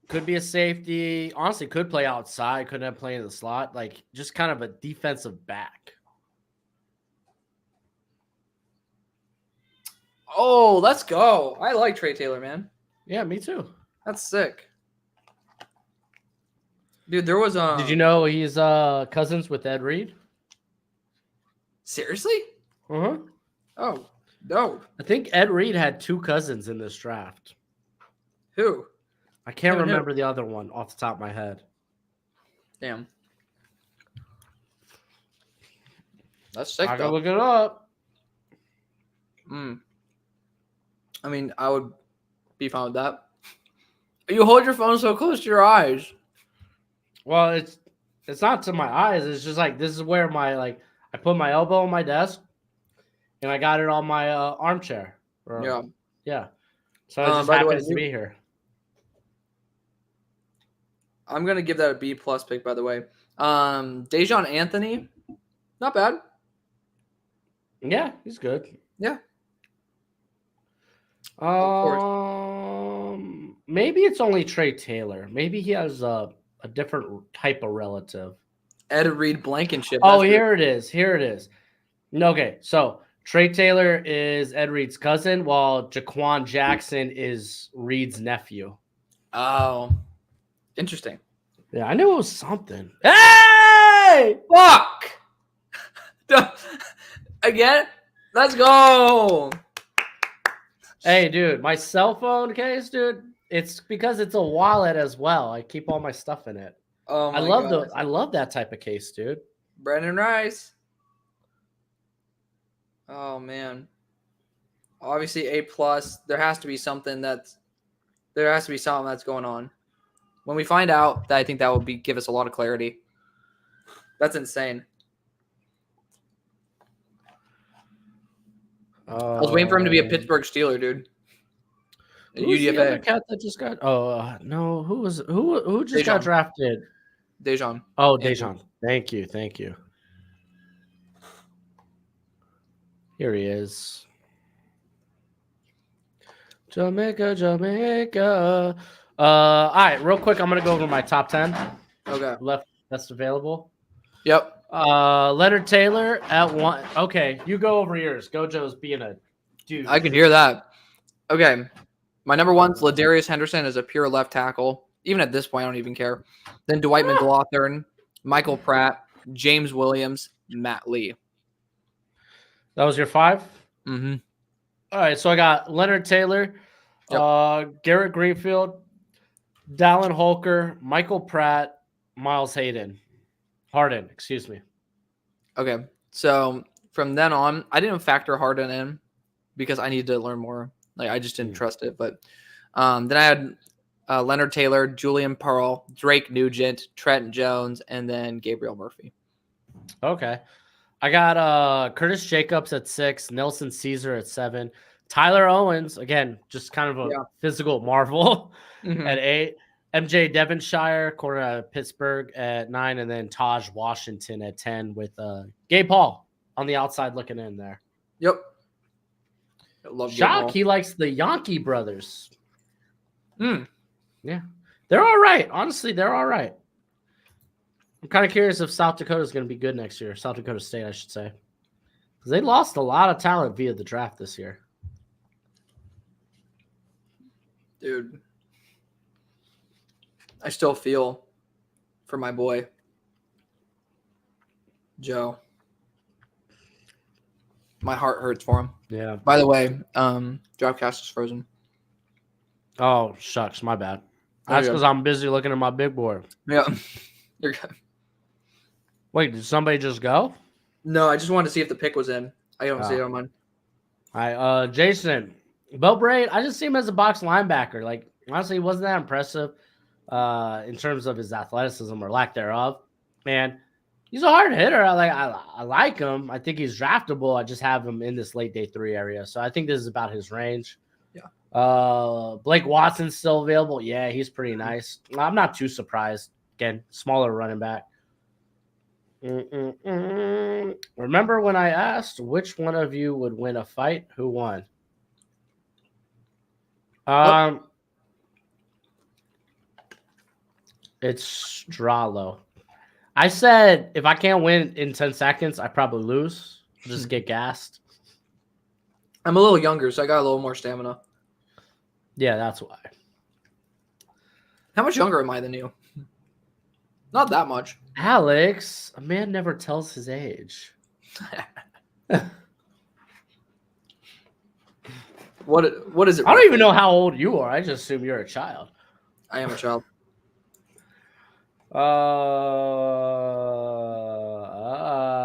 Speaker 3: Could be a safety. Honestly, could play outside. Couldn't have played in the slot. Like, just kind of a defensive back.
Speaker 4: Oh, let's go. I like Trey Taylor, man.
Speaker 3: Yeah, me too.
Speaker 4: That's sick. Dude, there was
Speaker 3: Did you know he's cousins with Ed Reed?
Speaker 4: Seriously?
Speaker 3: Uh-huh.
Speaker 4: Oh, no.
Speaker 3: I think Ed Reed had 2 cousins in this draft.
Speaker 4: Who?
Speaker 3: I can't
Speaker 4: Who knew?
Speaker 3: remember the other one off the top of my head.
Speaker 4: Damn. That's sick,
Speaker 3: I
Speaker 4: though.
Speaker 3: gotta look it up.
Speaker 4: I mean, I would be fine with that. You hold your phone so close to your eyes.
Speaker 3: Well, it's not to my eyes. It's just like this is where my I put my elbow on my desk, and I got it on my armchair. Yeah. So it just
Speaker 4: by the way,
Speaker 3: happens to be here.
Speaker 4: I'm gonna give that a B+ pick, by the way. Dejon Anthony, not bad.
Speaker 3: Yeah, he's good.
Speaker 4: Yeah.
Speaker 3: Maybe it's only Trey Taylor. Maybe he has a different type of relative.
Speaker 4: Ed Reed Blankenship.
Speaker 3: Oh, here it is. Here it is. Okay, so Trey Taylor is Ed Reed's cousin, while Jaquan Jackson is Reed's nephew.
Speaker 4: Oh, interesting.
Speaker 3: Yeah, I knew it was something. Hey!
Speaker 4: Fuck! Again? Let's go!
Speaker 3: Hey, dude, my cell phone case, dude, it's because it's a wallet as well. I keep all my stuff in it.
Speaker 4: Oh,
Speaker 3: I love that type of case, dude.
Speaker 4: Brandon Rice. Oh man. Obviously A+. There has to be something that's going on. When we find out, I think that will give us a lot of clarity. That's insane. I was waiting for him to be a Pittsburgh Steeler, dude.
Speaker 3: Who's the other
Speaker 4: UDFA.
Speaker 3: cat that just got? Oh no, who just got
Speaker 4: Dejon.
Speaker 3: drafted?
Speaker 4: Dejon.
Speaker 3: Oh,
Speaker 4: Andrew.
Speaker 3: Dejon. Thank you. Here he is. Jamaica. All right, real quick, I'm gonna go over my top 10
Speaker 4: Okay.
Speaker 3: left that's available.
Speaker 4: Yep.
Speaker 3: Leonard Taylor at 1. Okay, you go over yours. Gojo's being a dude.
Speaker 4: I can hear that. Okay. My number one's Ladarius Henderson as a pure left tackle. Even at this point, I don't even care. Then Dwight McLaughlin, Michael Pratt, James Williams, Matt Lee.
Speaker 3: That was your 5?
Speaker 4: Mm-hmm.
Speaker 3: All right, so I got Leonard Taylor, Garrett Greenfield, Dallin Holker, Michael Pratt, Miles Harden, excuse me.
Speaker 4: Okay. So from then on, I didn't factor Harden in because I needed to learn more. Like, I just didn't trust it. But then I had Leonard Taylor, Julian Pearl, Drake Nugent, Trenton Jones, and then Gabriel Murphy.
Speaker 3: Okay. I got Curtis Jacobs at 6, Nelson Caesar at 7, Tyler Owens, again, just kind of a physical marvel at 8, MJ Devonshire, corner out of Pittsburgh at 9, and then Taj Washington at 10 with Gabe Paul on the outside looking in there.
Speaker 4: Yep. I love Gabe
Speaker 3: Shock,
Speaker 4: Paul.
Speaker 3: he likes the Yankee brothers.
Speaker 4: Yeah.
Speaker 3: They're all right. Honestly, they're all right. I'm kind of curious if South Dakota is going to be good next year. South Dakota State, I should say. Because they lost a lot of talent via the draft this year.
Speaker 4: Dude. I still feel for my boy, Joe. My heart hurts for him.
Speaker 3: Yeah.
Speaker 4: By the way, Dropcast is frozen.
Speaker 3: Oh, shucks. My bad.
Speaker 4: There
Speaker 3: That's
Speaker 4: you go.
Speaker 3: because I'm busy looking at my big board.
Speaker 4: Yeah. You're good.
Speaker 3: Wait, did somebody just go?
Speaker 4: No, I just wanted to see if the pick was in. I don't see it on mine.
Speaker 3: All right, Jason. Bo Braid, I just see him as a box linebacker. Like, honestly, he wasn't that impressive in terms of his athleticism or lack thereof. Man, he's a hard hitter. I like him. I think he's draftable. I just have him in this late day 3 area. So I think this is about his range.
Speaker 4: Yeah.
Speaker 3: Blake Watson's still available. Yeah, he's pretty nice. I'm not too surprised. Again, smaller running back. Remember when I asked which one of you would win a fight? Who won? It's Stralo. I said if I can't win in 10 seconds, I probably lose. Just get gassed.
Speaker 4: I'm a little younger, so I got a little more stamina.
Speaker 3: Yeah, that's why.
Speaker 4: How much younger am I than you? Not that much.
Speaker 3: Alex, a man never tells his age.
Speaker 4: What is it?
Speaker 3: I don't even know how old you are. I just assume you're a child.
Speaker 4: I am a child.
Speaker 3: I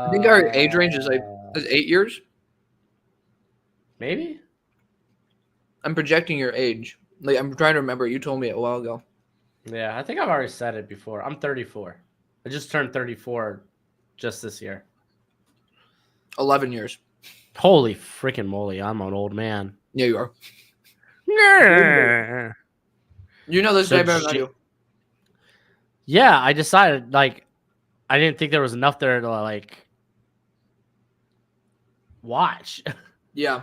Speaker 4: I think our age range is 8 years.
Speaker 3: Maybe.
Speaker 4: I'm projecting your age. Like, I'm trying to remember. You told me it a while ago.
Speaker 3: Yeah, I think I've already said it before. I'm 34. I just turned 34 just this year.
Speaker 4: 11 years.
Speaker 3: Holy freaking moly, I'm an old man.
Speaker 4: Yeah, you are.
Speaker 3: Yeah,
Speaker 4: You know this
Speaker 3: So
Speaker 4: day better than I do.
Speaker 3: I decided, like, I didn't think there was enough there to, like, watch.
Speaker 4: Yeah.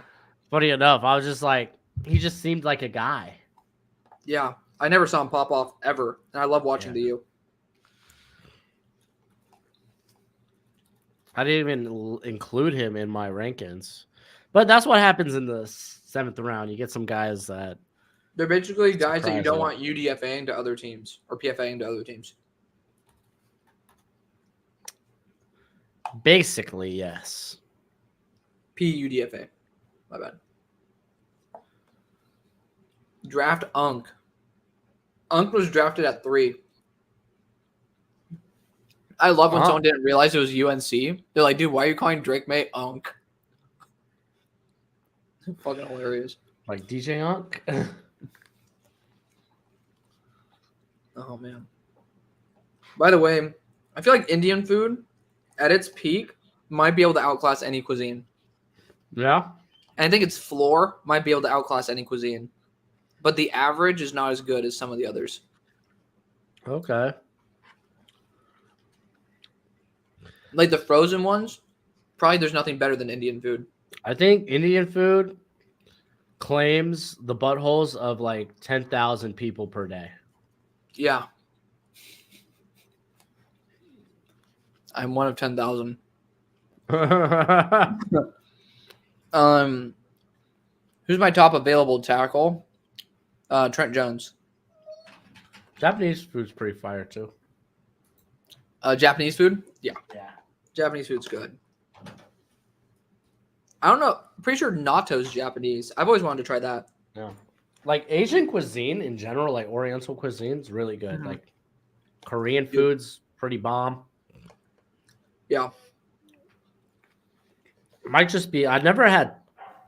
Speaker 3: Funny enough, I was just like, he just seemed like a guy.
Speaker 4: Yeah. I never saw him pop off ever. And I love watching the U.
Speaker 3: I didn't even include him in my rankings. But that's what happens in the 7th round. You get some guys that...
Speaker 4: They're basically guys that you don't
Speaker 3: Surprising.
Speaker 4: want UDFAing to other teams or PFAing to other teams.
Speaker 3: Basically, yes.
Speaker 4: PUDFA. My bad. Draft Unk. Unk was drafted at 3. I love when someone didn't realize it was UNC. They're like, dude, why are you calling Drake May Unk? Fucking hilarious.
Speaker 3: Like DJ Unk?
Speaker 4: Oh, man. By the way, I feel like Indian food at its peak might be able to outclass any cuisine.
Speaker 3: Yeah.
Speaker 4: And I think its floor might be able to outclass any cuisine. But the average is not as good as some of the others.
Speaker 3: Okay.
Speaker 4: Like the frozen ones, probably there's nothing better than Indian food.
Speaker 3: I think Indian food claims the buttholes of like 10,000 people per day.
Speaker 4: Yeah. I'm one of 10,000. Who's my top available tackle? Trent Jones.
Speaker 3: Japanese food's pretty fire too.
Speaker 4: Japanese food? Yeah.
Speaker 3: Yeah.
Speaker 4: Japanese food's good. I don't know. I'm pretty sure natto's Japanese. I've always wanted to try that.
Speaker 3: Yeah. Like Asian cuisine in general, like Oriental cuisine's really good.
Speaker 4: Mhm.
Speaker 3: Like Korean food's pretty bomb.
Speaker 4: Yeah.
Speaker 3: Might just be I've never had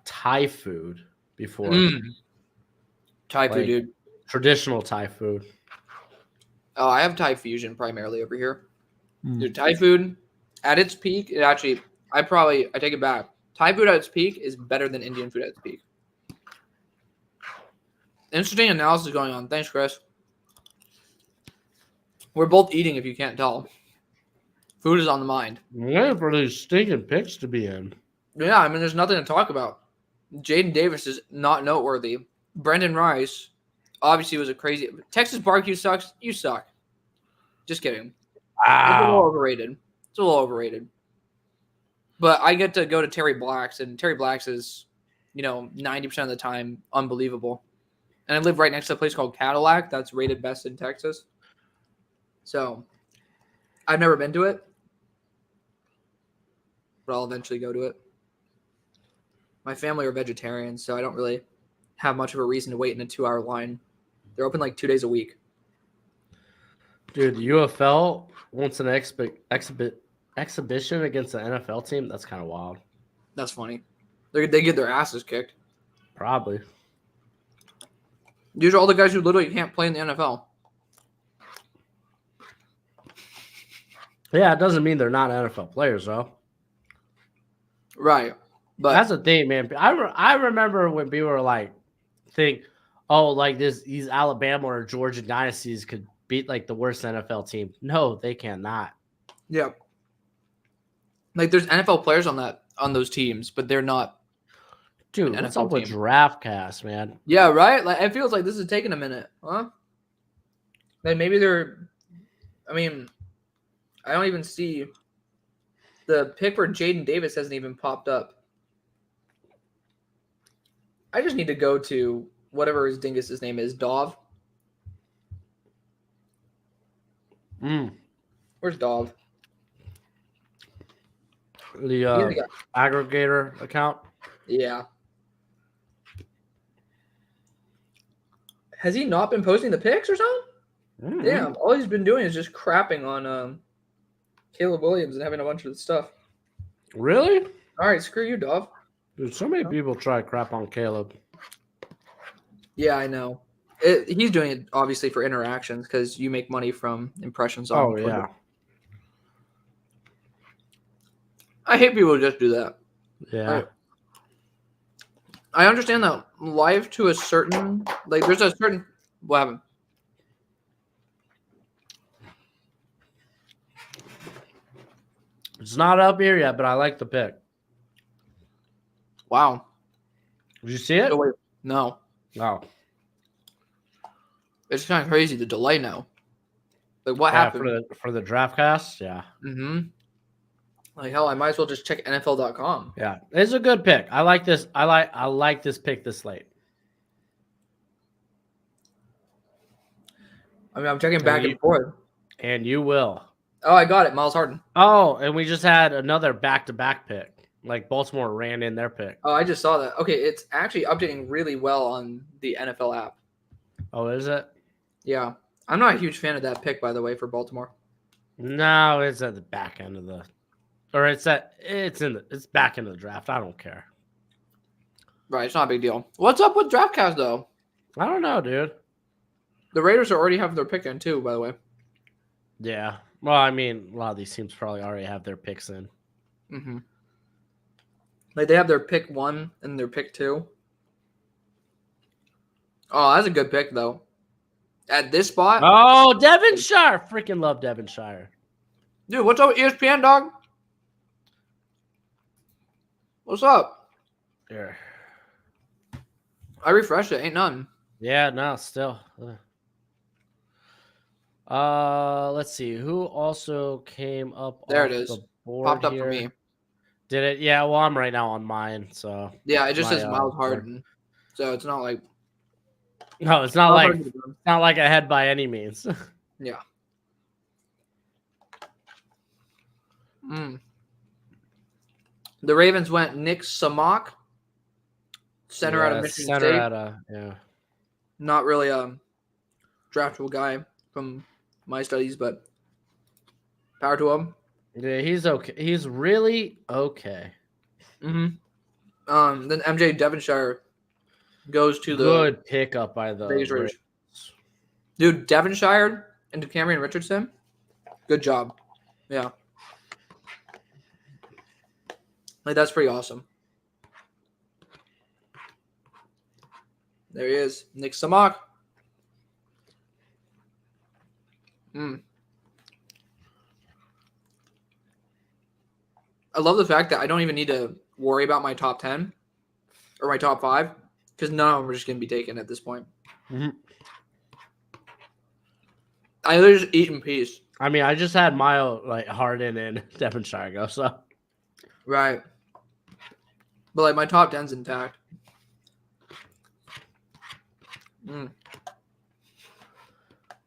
Speaker 3: Thai food before.
Speaker 4: Thai food,
Speaker 3: Like-
Speaker 4: dude.
Speaker 3: Traditional Thai food.
Speaker 4: Oh, I have Thai fusion primarily over here. Dude, Thai food at its peak, I take it back. Thai food at its peak is better than Indian food at its peak. Interesting analysis going on. Thanks, Chris. We're both eating if you can't tell. Food is on the mind.
Speaker 3: I'm waiting for these stinking picks to be in.
Speaker 4: Yeah, I mean, there's nothing to talk about. Jaden Davis is not noteworthy. Brendan Rice obviously was a crazy. Texas barbecue sucks. You suck. Just kidding. It's a little
Speaker 3: Wow.
Speaker 4: overrated. It's a little overrated. But I get to go to Terry Black's, and Terry Black's is, 90% of the time unbelievable. And I live right next to a place called Cadillac that's rated best in Texas. So I've never been to it, but I'll eventually go to it. My family are vegetarians, so I don't really have much of a reason to wait in a 2-hour line. They're open like 2 days a week.
Speaker 3: Dude, UFL wants an exhibition against the NFL team. That's kind of wild.
Speaker 4: That's funny. They get their asses kicked.
Speaker 3: Probably.
Speaker 4: These are all the guys who literally can't play in the NFL.
Speaker 3: Yeah, it doesn't mean they're not NFL players, though.
Speaker 4: Right. But
Speaker 3: That's the thing, man. I remember when people were like, like these Alabama or Georgia dynasties could beat like the worst NFL team. No, they cannot.
Speaker 4: yeah. Like there's NFL players on those teams, but they're not.
Speaker 3: Dude,
Speaker 4: An
Speaker 3: what's
Speaker 4: NFL
Speaker 3: up with
Speaker 4: team.
Speaker 3: DraftCast, man?
Speaker 4: Yeah, right? Like it feels like this is taking a minute, huh? Like maybe they're I mean, I don't even see the pick for Jaden Davis hasn't even popped up. I just need to go to whatever his dingus's name is, Dov. Where's Dov?
Speaker 3: The
Speaker 4: He's the guy-
Speaker 3: aggregator account.
Speaker 4: Yeah. Has he not been posting the pics or something? Yeah, all he's been doing is just crapping on Caleb Williams and having a bunch of stuff.
Speaker 3: Really?
Speaker 4: All right, screw you, Dov.
Speaker 3: Dude, so many people try to crap on Caleb.
Speaker 4: Yeah, I know. He's doing it obviously for interactions because you make money from impressions on
Speaker 3: Oh,
Speaker 4: Twitter.
Speaker 3: yeah.
Speaker 4: I hate people who just do that.
Speaker 3: Yeah.
Speaker 4: I understand that life to a certain there's a certain what happened.
Speaker 3: It's not up here yet, but I like the pick.
Speaker 4: Wow.
Speaker 3: Did you see it?
Speaker 4: Oh, wait. No.
Speaker 3: No.
Speaker 4: It's kind of crazy the delay now. Like what
Speaker 3: Yeah,
Speaker 4: happened?
Speaker 3: for the DraftCast? Yeah.
Speaker 4: Mm-hmm. Like hell, I might as well just check NFL.com.
Speaker 3: Yeah. It's a good pick. I like this. I like this pick this late.
Speaker 4: I mean, I'm checking back and forth.
Speaker 3: And you will.
Speaker 4: Oh, I got it, Miles Harden.
Speaker 3: Oh, and we just had another back-to-back pick. Like Baltimore ran in their pick.
Speaker 4: Oh, I just saw that. Okay, it's actually updating really well on the NFL app.
Speaker 3: Oh, is it?
Speaker 4: Yeah. I'm not a huge fan of that pick, by the way, for Baltimore.
Speaker 3: No, it's at the back end of the, or it's back in the draft. I don't care.
Speaker 4: Right, it's not a big deal. What's up with DraftCast, though?
Speaker 3: I don't know, dude.
Speaker 4: The Raiders already have their pick in, too, by the way.
Speaker 3: Yeah. Well, I mean, a lot of these teams probably already have their picks in.
Speaker 4: Mm-hmm. Like, they have their pick 1 and their pick 2. Oh, that's a good pick, though. At this spot?
Speaker 3: Oh, Devonshire. Freaking love Devonshire.
Speaker 4: Dude, what's up with ESPN, dog? What's up?
Speaker 3: Here.
Speaker 4: I refreshed it. Ain't none.
Speaker 3: Yeah, no, still. Let's see who also came up.
Speaker 4: There
Speaker 3: off
Speaker 4: it is.
Speaker 3: The board
Speaker 4: Popped up
Speaker 3: here.
Speaker 4: for me.
Speaker 3: Did it? Yeah. Well, I'm right now on mine, so
Speaker 4: Yeah, it just
Speaker 3: my,
Speaker 4: says Miles
Speaker 3: board.
Speaker 4: Harden. So it's not like
Speaker 3: No, it's not
Speaker 4: Miles
Speaker 3: like
Speaker 4: Harden's
Speaker 3: it's
Speaker 4: good.
Speaker 3: not like ahead by any means.
Speaker 4: Yeah. The Ravens went Nick Samak, center out of Michigan
Speaker 3: center
Speaker 4: State.
Speaker 3: out of yeah.
Speaker 4: Not really a draftable guy from my studies, but power to him.
Speaker 3: Yeah, he's okay. He's really okay.
Speaker 4: Then MJ Devonshire goes to the
Speaker 3: Good pickup by the
Speaker 4: Blazers.
Speaker 3: Ravens.
Speaker 4: Dude, Devonshire into Cameron Richardson. Good job. Yeah. Like, that's pretty awesome. There he is. Nick Samak. I love the fact that I don't even need to worry about my top 10 or my top 5 because none of them are just going to be taken at this point.
Speaker 3: Mhm.
Speaker 4: I literally just eat in peace.
Speaker 3: I mean, I just had my Harden and Devonshire go, so
Speaker 4: Right. But like my top 10's intact.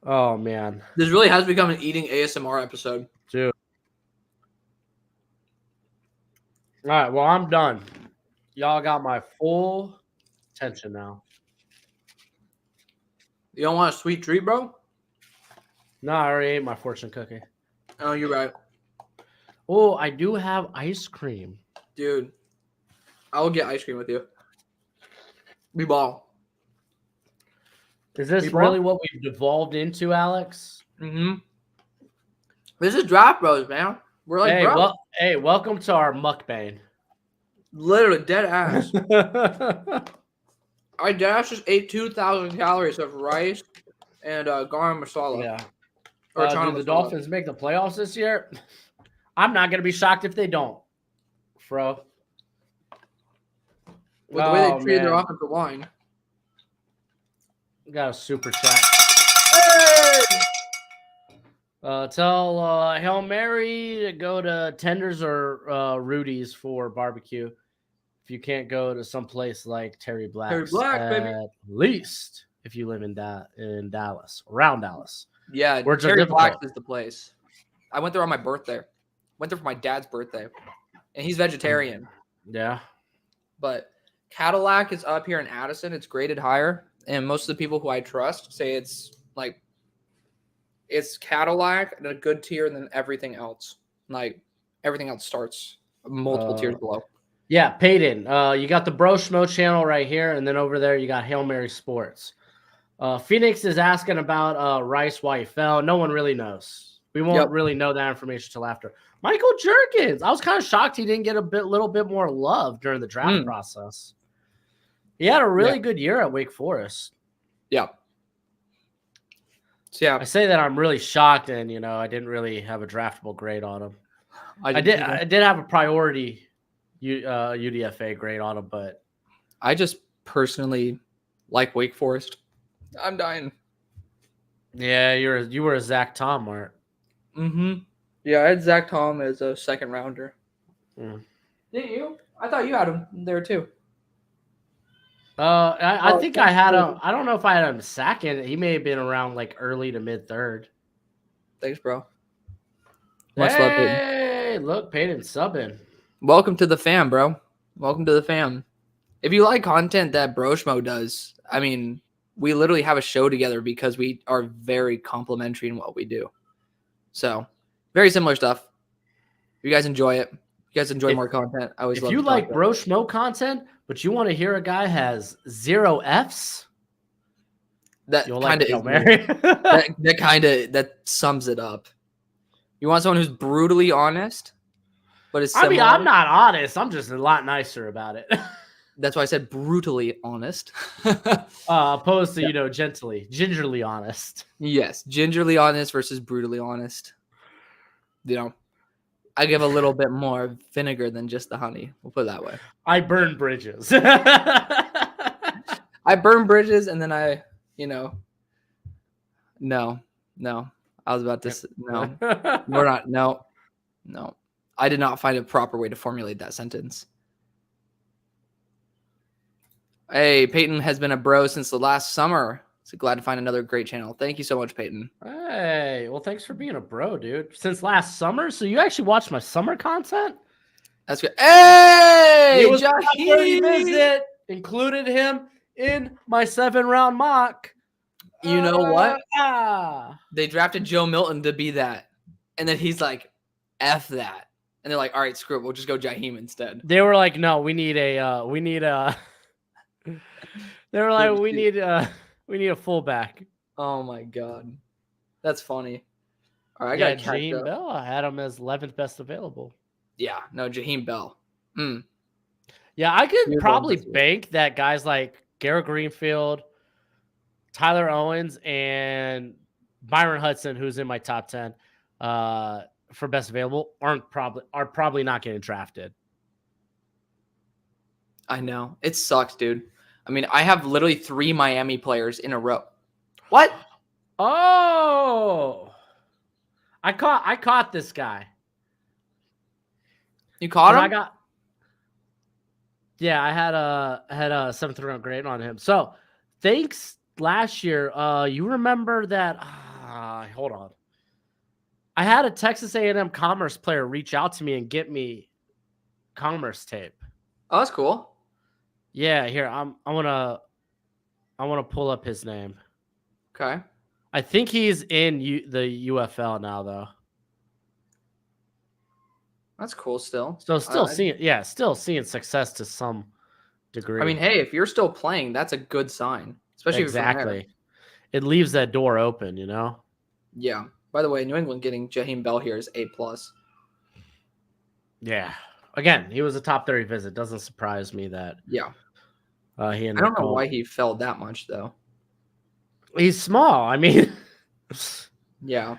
Speaker 3: oh man,
Speaker 4: This really has become an eating ASMR episode.
Speaker 3: dude. All right, well, I'm done. Y'all got my full attention now.
Speaker 4: You don't want a sweet treat, bro?
Speaker 3: No, I already ate my fortune cookie.
Speaker 4: Oh, you're right.
Speaker 3: Oh, I do have ice cream.
Speaker 4: Dude, I will get ice cream with you. We ball.
Speaker 3: Is this
Speaker 4: People?
Speaker 3: really what we've devolved into, Alex?
Speaker 4: This is Draft Bros, man. We're like, bro.
Speaker 3: Welcome to our mukbang.
Speaker 4: Literally, dead ass. I dead ass just ate 2,000 calories of rice and garam masala.
Speaker 3: Yeah.
Speaker 4: Or
Speaker 3: Do
Speaker 4: chana
Speaker 3: the
Speaker 4: masala.
Speaker 3: Dolphins make the playoffs this year? I'm not going to be shocked if they don't, Fro.
Speaker 4: With the way they
Speaker 3: Oh,
Speaker 4: treated their
Speaker 3: man.
Speaker 4: offensive line.
Speaker 3: We got a super chat.
Speaker 4: Hey!
Speaker 3: Tell Hail Mary to go to Tenders or Rudy's for barbecue. If you can't go to some place like Terry Black's,
Speaker 4: Black, baby.
Speaker 3: at least if you live in Dallas, around Dallas.
Speaker 4: Yeah,
Speaker 3: Words are
Speaker 4: Terry
Speaker 3: difficult.
Speaker 4: Black's is the place. I went there on my birthday. Went there for my dad's birthday. And he's vegetarian.
Speaker 3: Yeah.
Speaker 4: But Cadillac is up here in Addison. It's graded higher. And most of the people who I trust say it's like it's Cadillac and a good tier than everything else. Like everything else starts multiple tiers below.
Speaker 3: Yeah, Peyton. You got the Bro Schmo channel right here, and then over there you got Hail Mary Sports. Phoenix is asking about Rice, why he fell. No one really knows. We won't really know that information till after. Michael Jerkins. I was kind of shocked he didn't get little bit more love during the draft process. He had a really good year at Wake Forest.
Speaker 4: Yeah. So, yeah.
Speaker 3: I say that I'm really shocked, and I didn't really have a draftable grade on him. I did have a priority UDFA grade on him, but
Speaker 4: I just personally like Wake Forest. I'm dying.
Speaker 3: yeah, you were a Zach Tom, Art.
Speaker 4: Yeah, I had Zach Tom as a second rounder.
Speaker 3: Mm.
Speaker 4: Didn't you? I thought you had him there too.
Speaker 3: I think I had him. I don't know if I had him second. He may have been around like early to mid third.
Speaker 4: Thanks, bro. Much love, Peyton.
Speaker 3: Hey, look, Peyton subbing.
Speaker 4: Welcome to the fam, bro. Welcome to the fam. If you like content that Broshmo does, I mean, we literally have a show together because we are very complimentary in what we do. So, very similar stuff. If you guys enjoy it, if you guys enjoy more content, I always
Speaker 3: If
Speaker 4: love
Speaker 3: you
Speaker 4: to talk
Speaker 3: like
Speaker 4: about it.
Speaker 3: Bro Schmo content, but you want to hear a guy has 0 Fs,
Speaker 4: that
Speaker 3: you'll
Speaker 4: kind
Speaker 3: like
Speaker 4: of
Speaker 3: Hail Mary.
Speaker 4: that sums it up. You want someone who's brutally honest, but is
Speaker 3: I mean,
Speaker 4: similar?
Speaker 3: I'm not honest. I'm just a lot nicer about it.
Speaker 4: That's why I said brutally honest.
Speaker 3: Opposed to, gingerly honest.
Speaker 4: Yes, gingerly honest versus brutally honest. I give a little bit more vinegar than just the honey. We'll put it that way.
Speaker 3: I burn bridges.
Speaker 4: I burn bridges and then no. I was about to say, no, we're not. No. I did not find a proper way to formulate that sentence. Hey, Peyton has been a bro since the last summer. So glad to find another great channel. Thank you so much, Peyton.
Speaker 3: Hey, well, thanks for being a bro, dude. Since last summer, so you actually watched my summer content?
Speaker 4: That's good. Hey,
Speaker 3: It was my 30
Speaker 4: Jaheem!
Speaker 3: visit. Included him in my 7-round mock.
Speaker 4: You know what?
Speaker 3: Ah.
Speaker 4: They drafted Joe Milton to be that. And then he's like, F that. And they're like, all right, screw it. We'll just go Jaheim instead.
Speaker 3: They were like, no, we need a they were like, we need a fullback.
Speaker 4: Oh my God. That's funny. All right, I
Speaker 3: Yeah,
Speaker 4: got Jaheim
Speaker 3: Jaheim Bell. I had him as 11th best available.
Speaker 4: Yeah, no, Jaheim Bell.
Speaker 3: Yeah, I could
Speaker 4: You're
Speaker 3: probably
Speaker 4: going to-
Speaker 3: bank that guys like Garrett Greenfield, Tyler Owens, and Byron Hudson, who's in my top 10 for best available, are probably not getting drafted.
Speaker 4: I know. It sucks, dude. I mean, I have literally 3 Miami players in a row. What?
Speaker 3: Oh, I caught this guy.
Speaker 4: You caught him?
Speaker 3: I had a 7th round grade on him. So thanks last year. You remember that? Hold on. I had a Texas A&M Commerce player reach out to me and get me Commerce tape.
Speaker 4: Oh, that's cool.
Speaker 3: Yeah, here I want to pull up his name.
Speaker 4: Okay.
Speaker 3: I think he's in the UFL now, though.
Speaker 4: That's cool still.
Speaker 3: So still seeing success to some degree.
Speaker 4: I mean, hey, if you're still playing, that's a good sign. Especially if you're from there.
Speaker 3: exactly. It leaves that door open, you know?
Speaker 4: Yeah. By the way, New England getting Jaheim Bell here is A+.
Speaker 3: Yeah. Again, he was a top 30 visit. Doesn't surprise me that
Speaker 4: Yeah.
Speaker 3: he ended
Speaker 4: I don't
Speaker 3: up
Speaker 4: know
Speaker 3: going.
Speaker 4: why he fell that much though.
Speaker 3: He's small. I mean,
Speaker 4: Yeah.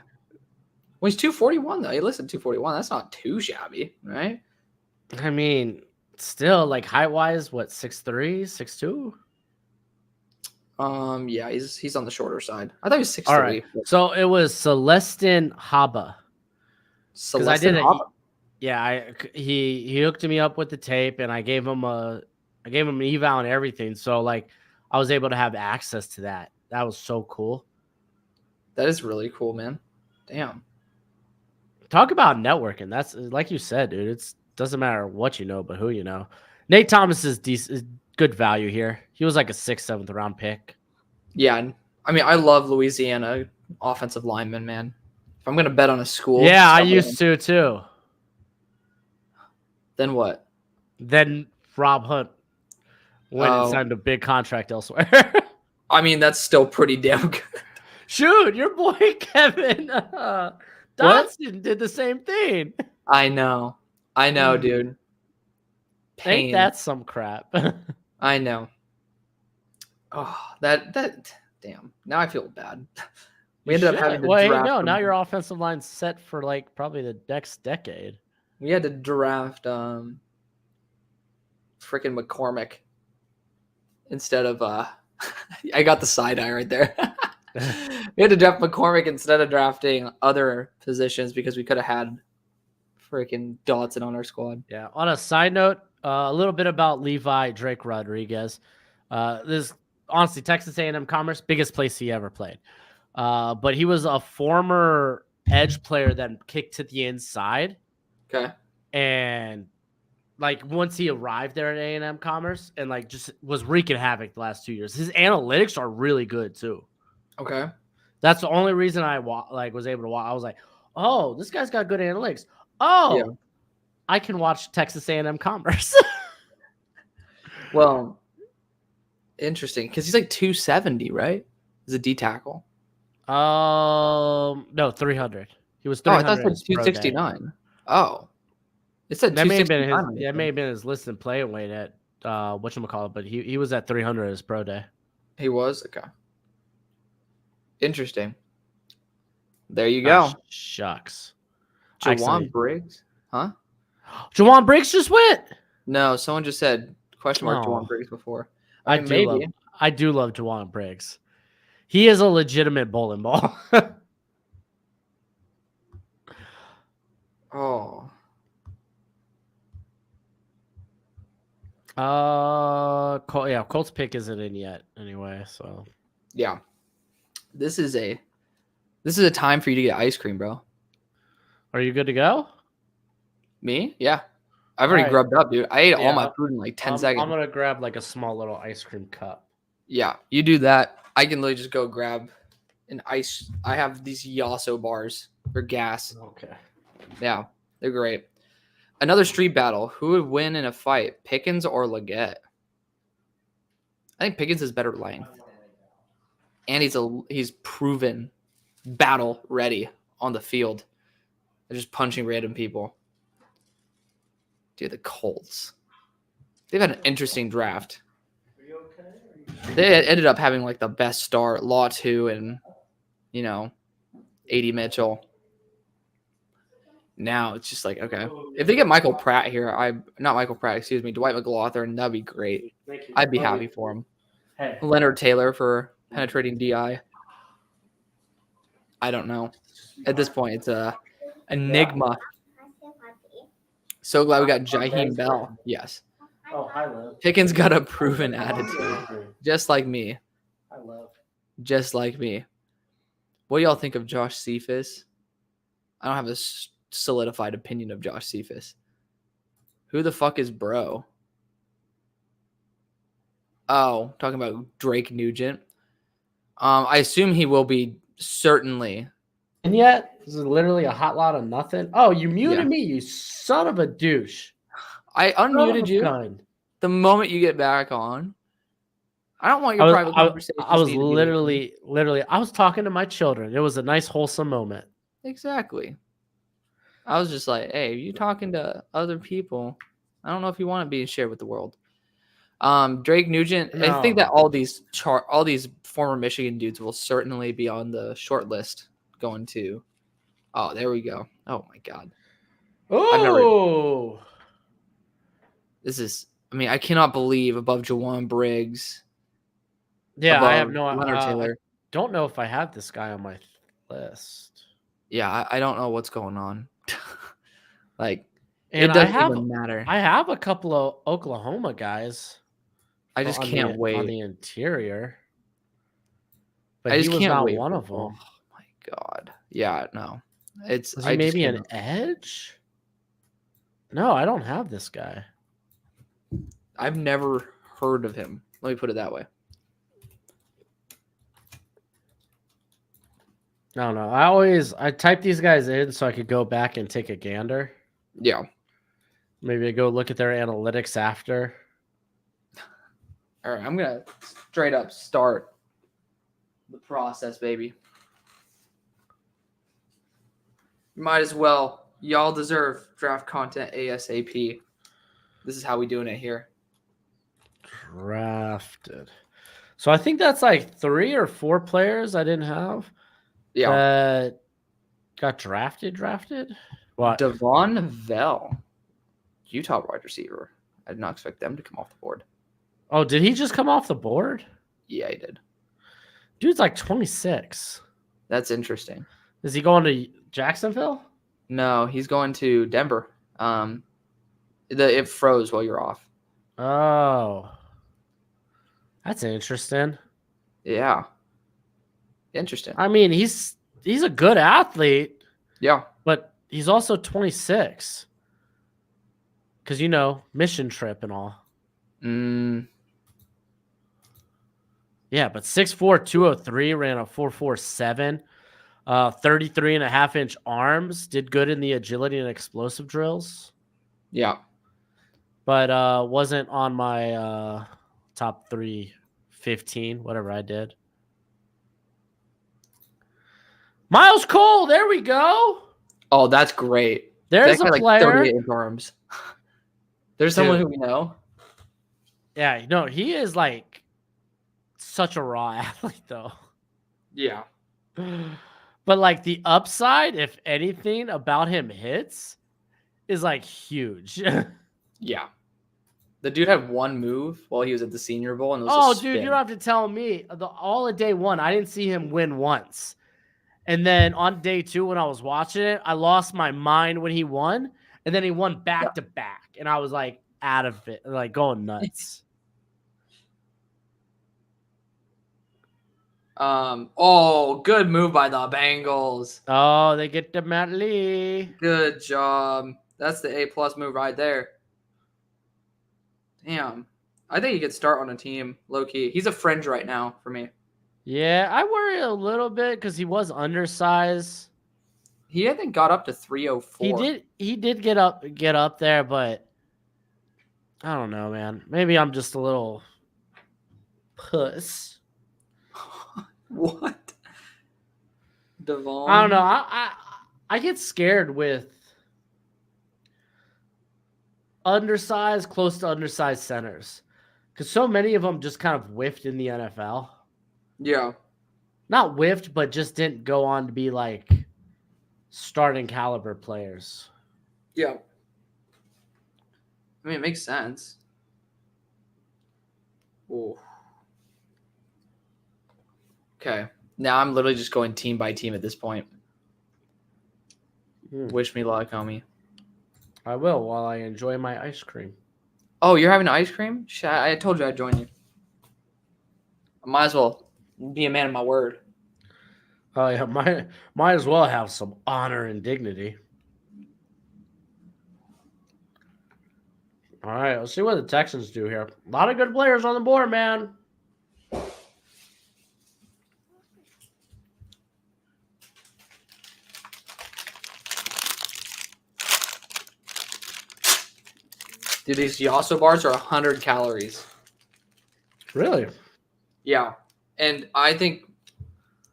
Speaker 4: Well, he's 241 though. Hey, listen, 241. That's not too shabby, right?
Speaker 3: still like height wise, what 6'3", 6'2"?
Speaker 4: Yeah, he's on the shorter side. I thought he was 6'3".
Speaker 3: All right. So it was Celestin Haba.
Speaker 4: Celestin Haba.
Speaker 3: Yeah, he hooked me up with the tape, and I gave him an eval and everything. So like, I was able to have access to that. That was so cool.
Speaker 4: That is really cool, man. Damn.
Speaker 3: Talk about networking. That's like you said, dude. It doesn't matter what you know, but who you know. Nate Thomas is good value here. He was like a 6th, 7th round pick.
Speaker 4: Yeah, I mean, I love Louisiana offensive linemen, man. If I'm gonna bet on a school,
Speaker 3: Yeah, I used to too.
Speaker 4: Then what?
Speaker 3: Then Rob Hunt went and
Speaker 4: Oh.
Speaker 3: signed a big contract elsewhere.
Speaker 4: I mean, that's still pretty damn good.
Speaker 3: Shoot, your boy Kevin Dotson did the same thing.
Speaker 4: I know, dude. Pain.
Speaker 3: Ain't that some crap?
Speaker 4: I know. Oh, that damn. Now I feel bad. We ended up having to draft.
Speaker 3: No, now
Speaker 4: him.
Speaker 3: your offensive line's set for like probably the next decade.
Speaker 4: We had to draft freaking McCormick instead of I got the side eye right there. We had to draft McCormick instead of drafting other positions because we could have had freaking Dotson on our squad.
Speaker 3: Yeah. On a side note, a little bit about Levi Drake Rodriguez. This honestly Texas A&M Commerce, biggest place he ever played. But he was a former edge player that kicked to the inside.
Speaker 4: Okay.
Speaker 3: And like once he arrived there at A&M Commerce and like just was wreaking havoc the last 2 years. His analytics are really good too.
Speaker 4: Okay.
Speaker 3: That's the only reason I was able to watch. I was like, oh, this guy's got good analytics. Oh,
Speaker 4: Yeah.
Speaker 3: I can watch Texas A&M Commerce.
Speaker 4: Well, interesting because he's like 270, right? He's a D tackle.
Speaker 3: No, 300. He was
Speaker 4: Oh, I
Speaker 3: 300.
Speaker 4: thought it
Speaker 3: as
Speaker 4: said
Speaker 3: pro day.
Speaker 4: 269. Oh, it said
Speaker 3: That may have been
Speaker 4: 269.
Speaker 3: that may have been his listed play weight at whatchamacallit, but he was at 300 as pro day.
Speaker 4: He was okay. Interesting. There you go.
Speaker 3: Oh, shucks.
Speaker 4: Jawan
Speaker 3: Actually-
Speaker 4: Briggs, huh?
Speaker 3: Jawan Briggs just went.
Speaker 4: No, someone just said question mark
Speaker 3: Oh.
Speaker 4: Jawan Briggs before.
Speaker 3: I
Speaker 4: mean,
Speaker 3: do love Jawan Briggs. He is a legitimate bowling ball.
Speaker 4: Oh,
Speaker 3: Colts pick isn't in yet anyway. So
Speaker 4: yeah. This is a time for you to get ice cream, bro.
Speaker 3: are you good to go?
Speaker 4: Me? Yeah. I've already
Speaker 3: Alright.
Speaker 4: grubbed up, dude. I ate all my
Speaker 3: Yeah,
Speaker 4: food in like 10
Speaker 3: I'm
Speaker 4: seconds.
Speaker 3: gonna grab like a small little ice cream cup.
Speaker 4: Yeah, you do that. I can literally just go grab an ice. I have these Yasso bars for gas.
Speaker 3: Okay.
Speaker 4: Yeah, they're great. Another street battle. Who would win in a fight, Pickens or Leggett? I think Pickens is better length, and he's proven battle ready on the field. They're just punching random people. Dude, the Colts. They've had an interesting draft. They ended up having like the best start, Law 2 and A.D. Mitchell. Now it's just like, okay. If they get Michael Pratt here, Dwight McLaughlin, that'd be great.
Speaker 3: Thank you.
Speaker 4: I'd be happy for him.
Speaker 3: Hey.
Speaker 4: Leonard Taylor for penetrating DI. I don't know. At this point, it's a enigma. So glad we got Jaheim Bell. Yes.
Speaker 3: Oh, hi, Liv.
Speaker 4: Pickens got a proven attitude, just like me.
Speaker 3: Hi, Liv.
Speaker 4: Just like me. What do y'all think of Josh Cephas? I don't have a solidified opinion of Josh Cephas. Who the fuck is bro? Oh, talking about Drake Nugent. I assume he will be certainly.
Speaker 3: And yet, this is literally a hot lot of nothing. Oh, you muted
Speaker 4: Yeah.
Speaker 3: me, you son of a douche.
Speaker 4: I
Speaker 3: Son of
Speaker 4: unmuted
Speaker 3: a
Speaker 4: you
Speaker 3: gun.
Speaker 4: the moment you get back on. I don't want your private conversation.
Speaker 3: I was literally, I was talking to my children. It was a nice, wholesome moment.
Speaker 4: Exactly. I was just like, hey, you talking to other people. I don't know if you want to be shared with the world. Drake Nugent, I think that all these former Michigan dudes will certainly be on the short list going to. Oh, there we go. Oh my God.
Speaker 3: Oh,
Speaker 4: I cannot believe above Jawan Briggs.
Speaker 3: yeah, I have
Speaker 4: above
Speaker 3: no
Speaker 4: Leonard
Speaker 3: I
Speaker 4: Taylor.
Speaker 3: don't know if I have this guy on my list.
Speaker 4: Yeah, I don't know what's going on. Like,
Speaker 3: And
Speaker 4: it doesn't even matter.
Speaker 3: I have a couple of Oklahoma guys.
Speaker 4: I just
Speaker 3: on
Speaker 4: can't
Speaker 3: the,
Speaker 4: wait.
Speaker 3: on the interior. But
Speaker 4: I
Speaker 3: he
Speaker 4: just
Speaker 3: was
Speaker 4: can't
Speaker 3: not
Speaker 4: wait.
Speaker 3: one of
Speaker 4: Oh
Speaker 3: them.
Speaker 4: my God. Yeah, no.
Speaker 3: Was he maybe an edge? No, I don't have this guy.
Speaker 4: I've never heard of him. Let me put it that way.
Speaker 3: No. I type these guys in so I could go back and take a gander.
Speaker 4: Yeah.
Speaker 3: Maybe I go look at their analytics after.
Speaker 4: All right, I'm gonna straight up start the process, baby. Might as well. Y'all deserve draft content ASAP. This is how we doing it here.
Speaker 3: Drafted. So I think that's like 3 or 4 players I didn't have
Speaker 4: Yeah.
Speaker 3: that got drafted. What?
Speaker 4: Devon Vell, Utah wide receiver. I did not expect them to come off the board.
Speaker 3: Oh, did he just come off the board?
Speaker 4: Yeah, he did.
Speaker 3: Dude's like 26.
Speaker 4: That's interesting.
Speaker 3: Is he going to Jacksonville?
Speaker 4: No, he's going to Denver. It froze while you're off.
Speaker 3: Oh. That's interesting.
Speaker 4: Yeah. Interesting.
Speaker 3: I mean, he's a good athlete,
Speaker 4: Yeah.
Speaker 3: but he's also 26. Because, mission trip and all. Yeah, but 6'4", 203, ran a 4.47, 33.5-inch arms, did good in the agility and explosive drills,
Speaker 4: Yeah.
Speaker 3: but wasn't on my top 315, whatever I did. Miles Cole, there we go.
Speaker 4: Oh, that's great.
Speaker 3: There's
Speaker 4: that
Speaker 3: a
Speaker 4: guy,
Speaker 3: player.
Speaker 4: 38 inch arms. There's someone who we know.
Speaker 3: Yeah, no, he is like such a raw athlete, though.
Speaker 4: Yeah.
Speaker 3: But like the upside, if anything, about him hits is like huge.
Speaker 4: Yeah. The dude had one move while he was at the Senior Bowl, and it was
Speaker 3: Oh,
Speaker 4: a
Speaker 3: dude,
Speaker 4: spin.
Speaker 3: you don't have to tell me. All of day one, I didn't see him win once. And then on day 2, when I was watching it, I lost my mind when he won. And then he won back to back. And I was like out of it, like going nuts.
Speaker 4: Oh, good move by the Bengals.
Speaker 3: Oh, they get to Matt Lee.
Speaker 4: Good job. That's the A+ move right there. Damn. I think he could start on a team, low key. He's a fringe right now for me.
Speaker 3: Yeah, I worry a little bit because he was undersized.
Speaker 4: He, I think, got up to 304.
Speaker 3: He did get up there, but I don't know, man. Maybe I'm just a little puss.
Speaker 4: What? Devon?
Speaker 3: I don't know. I get scared with undersized, close to undersized centers because so many of them just kind of whiffed in the NFL.
Speaker 4: Yeah.
Speaker 3: Not whiffed, but just didn't go on to be like starting caliber players.
Speaker 4: Yeah. I mean, it makes sense. Ooh. Okay. Now I'm literally just going team by team at this point. Wish me luck, homie.
Speaker 3: I will while I enjoy my ice cream.
Speaker 4: Oh, you're having ice cream? Shit, I told you I'd join you. I might as well be a man of my word.
Speaker 3: Oh yeah, might as well have some honor and dignity. All right, let's see what the Texans do here. A lot of good players on the board, man.
Speaker 4: Dude, these Yasso bars are 100 calories.
Speaker 3: Really?
Speaker 4: Yeah. And I think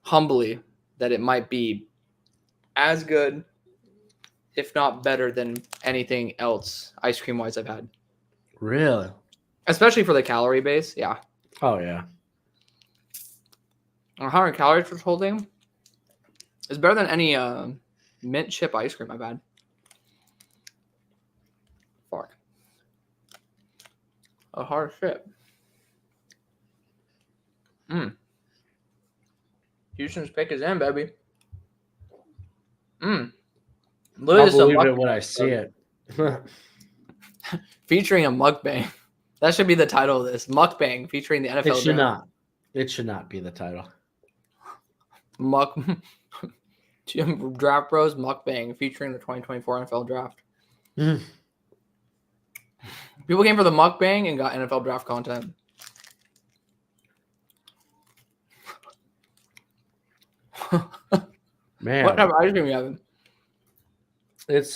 Speaker 4: humbly that it might be as good, if not better, than anything else ice cream wise I've had.
Speaker 3: Really?
Speaker 4: Especially for the calorie base. Yeah.
Speaker 3: Oh yeah.
Speaker 4: 100 calories for this whole thing is better than any mint chip ice cream I've had. Fuck. A hard shit. Houston's pick is in, baby.
Speaker 3: I'll
Speaker 4: Literally
Speaker 3: believe it when I see it.
Speaker 4: featuring a mukbang. That should be the title of this. Mukbang featuring the NFL
Speaker 3: It should
Speaker 4: draft.
Speaker 3: not. It should not be the title.
Speaker 4: Draft Bros Mukbang featuring the 2024 NFL draft. People came for the mukbang and got NFL draft content.
Speaker 3: Man,
Speaker 4: What type of ice cream you having?
Speaker 3: it's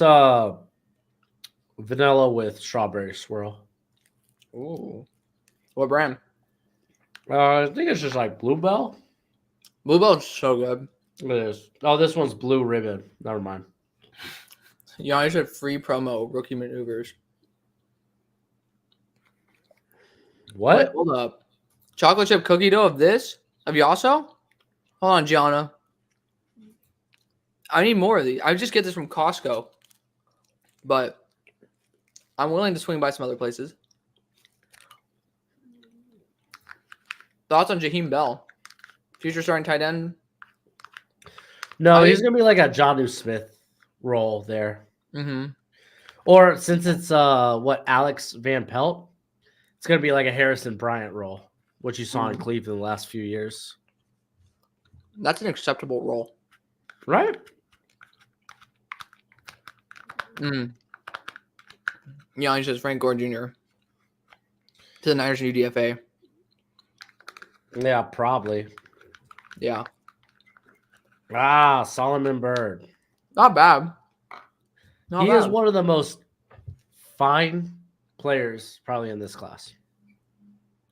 Speaker 3: vanilla with strawberry swirl.
Speaker 4: Ooh. What brand?
Speaker 3: I think it's just like Bluebell.
Speaker 4: Bluebell's so good.
Speaker 3: It is. Oh, this one's Blue Ribbon. Never mind.
Speaker 4: You know, I said free promo rookie maneuvers.
Speaker 3: What?
Speaker 4: Wait, hold up. Chocolate chip cookie dough of this? Of Yasso? Hold on, Gianna. I need more of these. I just get this from Costco. But I'm willing to swing by some other places. Thoughts on Jaheim Bell? Future starting tight end?
Speaker 3: No, he's gonna be like a Jonnu Smith role there.
Speaker 4: Mm-hmm.
Speaker 3: Or since it's Alex Van Pelt, it's gonna be like a Harrison Bryant role, which you saw in Cleveland the last few years.
Speaker 4: That's an acceptable role.
Speaker 3: Right?
Speaker 4: Yeah, he says Frank Gore Jr. to the Niners new DFA.
Speaker 3: Yeah, probably.
Speaker 4: Yeah.
Speaker 3: Solomon Bird.
Speaker 4: Not bad. Not
Speaker 3: He
Speaker 4: bad.
Speaker 3: is one of the most fine players probably in this class.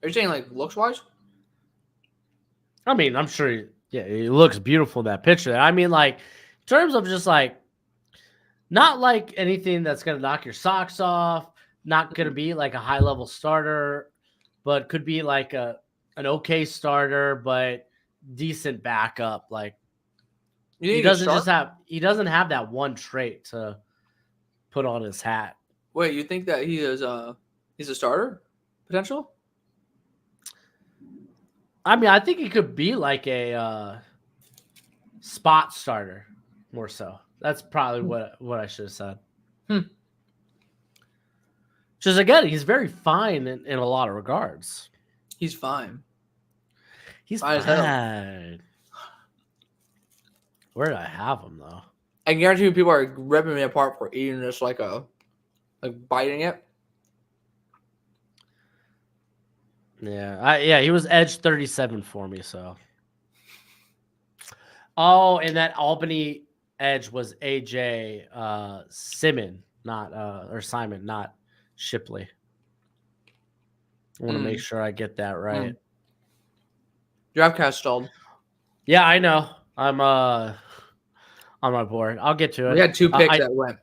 Speaker 4: Are you saying like looks wise?
Speaker 3: I mean, I'm sure he looks beautiful in that picture. I mean, like, in terms of just like, not like anything that's going to knock your socks off, not going to be like a high level starter, but could be like an okay starter, but decent backup. Like, he doesn't have that one trait to put on his hat.
Speaker 4: Wait, you think that he's a starter potential?
Speaker 3: I mean, I think he could be like a spot starter, more so. That's probably what I should have said. Just again, he's very fine in a lot of regards.
Speaker 4: He's fine.
Speaker 3: He's
Speaker 4: Fine as hell.
Speaker 3: fine. Where did I have him though?
Speaker 4: I guarantee you people are ripping me apart for eating this like biting it.
Speaker 3: Yeah, he was edge 37 for me. So, and that Albany edge was AJ Simon, not Shipley. I want to make sure I get that right.
Speaker 4: Draftcast stalled.
Speaker 3: Yeah, I know. I'm on my board. I'll get to it.
Speaker 4: We had 2 picks that went.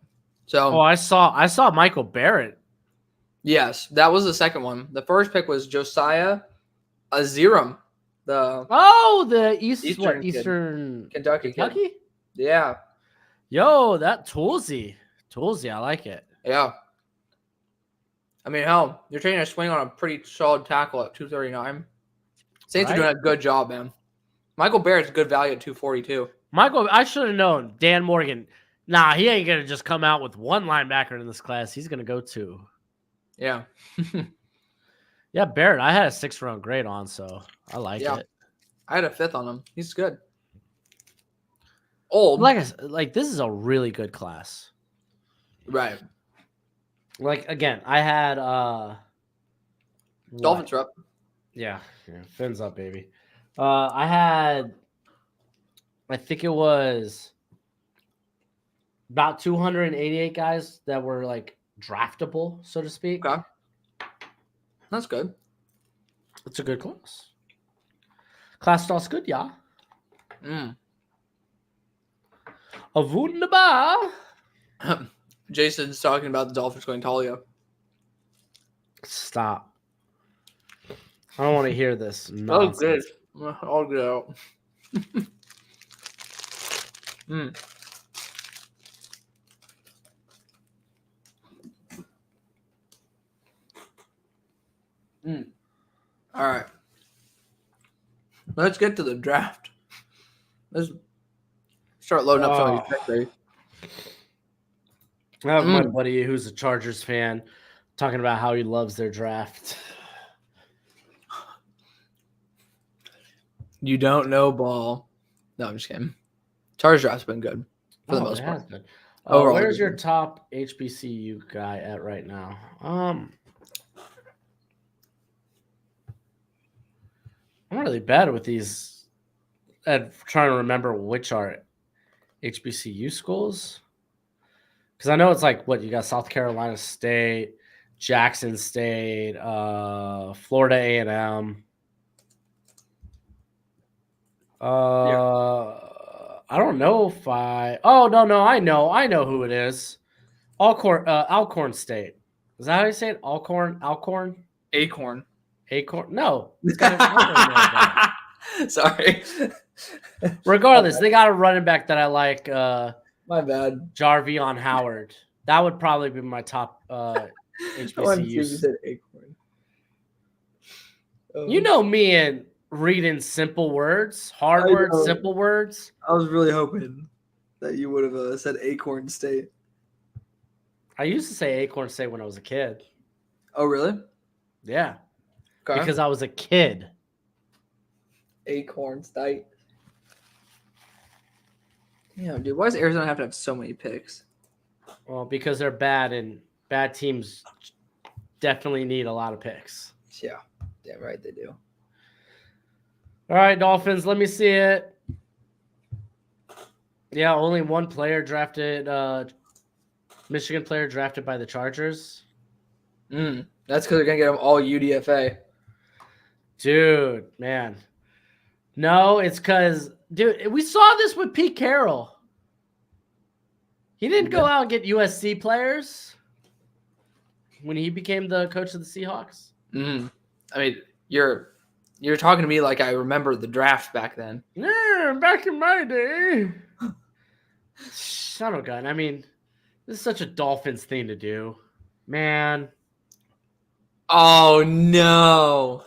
Speaker 4: So
Speaker 3: I saw Michael Barrett.
Speaker 4: yes, that was the second one. The first pick was Josiah Aziram, the
Speaker 3: The
Speaker 4: Eastern kid.
Speaker 3: Eastern
Speaker 4: Kentucky kid.
Speaker 3: Kentucky?
Speaker 4: Yeah,
Speaker 3: Yo, that Toolsy, I like it.
Speaker 4: yeah. I mean, hell, you're taking a swing on a pretty solid tackle at 239. Saints are
Speaker 3: Right.
Speaker 4: doing a good job, man. Michael Barrett's good value at 242.
Speaker 3: Michael, I should have known. Dan Morgan. Nah, he ain't gonna just come out with one linebacker in this class. He's gonna go 2.
Speaker 4: Yeah.
Speaker 3: Yeah, Barrett. I had a 6th-round grade on, so I like
Speaker 4: Yeah.
Speaker 3: it.
Speaker 4: I had a 5th on him. He's good. Old.
Speaker 3: Like this is a really good class.
Speaker 4: Right.
Speaker 3: Like again, I had
Speaker 4: Dolphins are up.
Speaker 3: Yeah, fins up, baby. I think it was about 288 guys that were like draftable, so to speak.
Speaker 4: Okay. That's good.
Speaker 3: It's a good class. Class starts good, yeah. A wunderbar.
Speaker 4: Jason's talking about the Dolphins going Talia.
Speaker 3: Stop. I don't want to hear this.
Speaker 4: Oh,
Speaker 3: Nonsense.
Speaker 4: good. I'll get out. All right. Let's get to the draft. Let's start loading up some of these picks, baby.
Speaker 3: I have my buddy who's a Chargers fan talking about how he loves their draft.
Speaker 4: You don't know ball. No, I'm just kidding. Chargers draft's been good for the most
Speaker 3: it
Speaker 4: part.
Speaker 3: has been.
Speaker 4: Overall,
Speaker 3: Where's
Speaker 4: it's
Speaker 3: your
Speaker 4: good.
Speaker 3: top HBCU guy at right now? I'm really bad with these. At trying to remember which are HBCU schools. Because I know it's like what you got: South Carolina State, Jackson State, Florida A&M. I don't know if I. Oh no! I know who it is. Alcorn State. Is that how you say it? Alcorn.
Speaker 4: Acorn.
Speaker 3: No, it's got an Alcorn.
Speaker 4: Sorry.
Speaker 3: Regardless, they got a running back that I like.
Speaker 4: My bad.
Speaker 3: Jarvion Howard. That would probably be my top
Speaker 4: You
Speaker 3: HBCUs.
Speaker 4: said Acorn.
Speaker 3: You know me and reading simple words, hard
Speaker 4: I
Speaker 3: words,
Speaker 4: know.
Speaker 3: simple words.
Speaker 4: I was really hoping that you would have said Acorn State.
Speaker 3: I used to say Acorn State when I was a kid.
Speaker 4: Oh, really?
Speaker 3: Yeah,
Speaker 4: Okay.
Speaker 3: because I was a kid.
Speaker 4: Acorn State. Yeah, dude. Why does Arizona have to have so many picks?
Speaker 3: Well, because they're bad and bad teams definitely need a lot of picks.
Speaker 4: Yeah. Damn right they do.
Speaker 3: All right, Dolphins, let me see it. Yeah, only one player drafted, Michigan player drafted by the Chargers.
Speaker 4: That's because they're going to get them all UDFA.
Speaker 3: Dude, man. No, it's because, dude, we saw this with Pete Carroll. He didn't go out and get USC players when he became the coach of the Seahawks.
Speaker 4: I mean, you're talking to me like I remember the draft back then.
Speaker 3: Yeah, back in my day. Son of a gun. I mean, this is such a Dolphins thing to do. Man.
Speaker 4: Oh, no.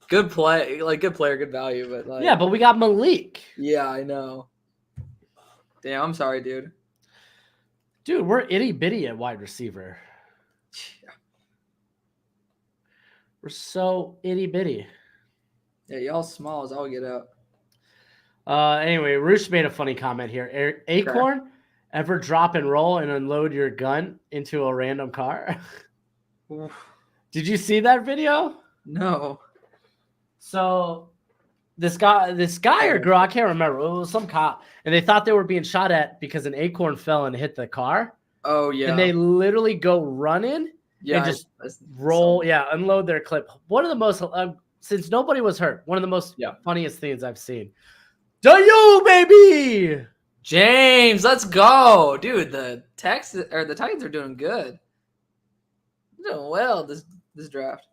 Speaker 4: Good play. Like, good player, good value. But, like,
Speaker 3: Yeah, but we got Malik.
Speaker 4: yeah, I know. Damn, I'm sorry, dude.
Speaker 3: Dude, we're itty bitty at wide receiver. We're so itty bitty.
Speaker 4: Yeah, y'all small as all get out.
Speaker 3: Anyway, Roosh made a funny comment here. Acorn, ever drop and roll and unload your gun into a random car?
Speaker 4: Oof.
Speaker 3: Did you see that video?
Speaker 4: No.
Speaker 3: So this guy or girl, I can't remember. It was some cop, and they thought they were being shot at because an acorn fell and hit the car.
Speaker 4: Oh yeah.
Speaker 3: And they literally go running
Speaker 4: yeah,
Speaker 3: and just
Speaker 4: I
Speaker 3: roll, unload their clip. One of the most, since nobody was hurt, one of the most funniest things I've seen. Do you, baby?
Speaker 4: James, let's go, dude. The Titans are doing good. They're doing well this draft.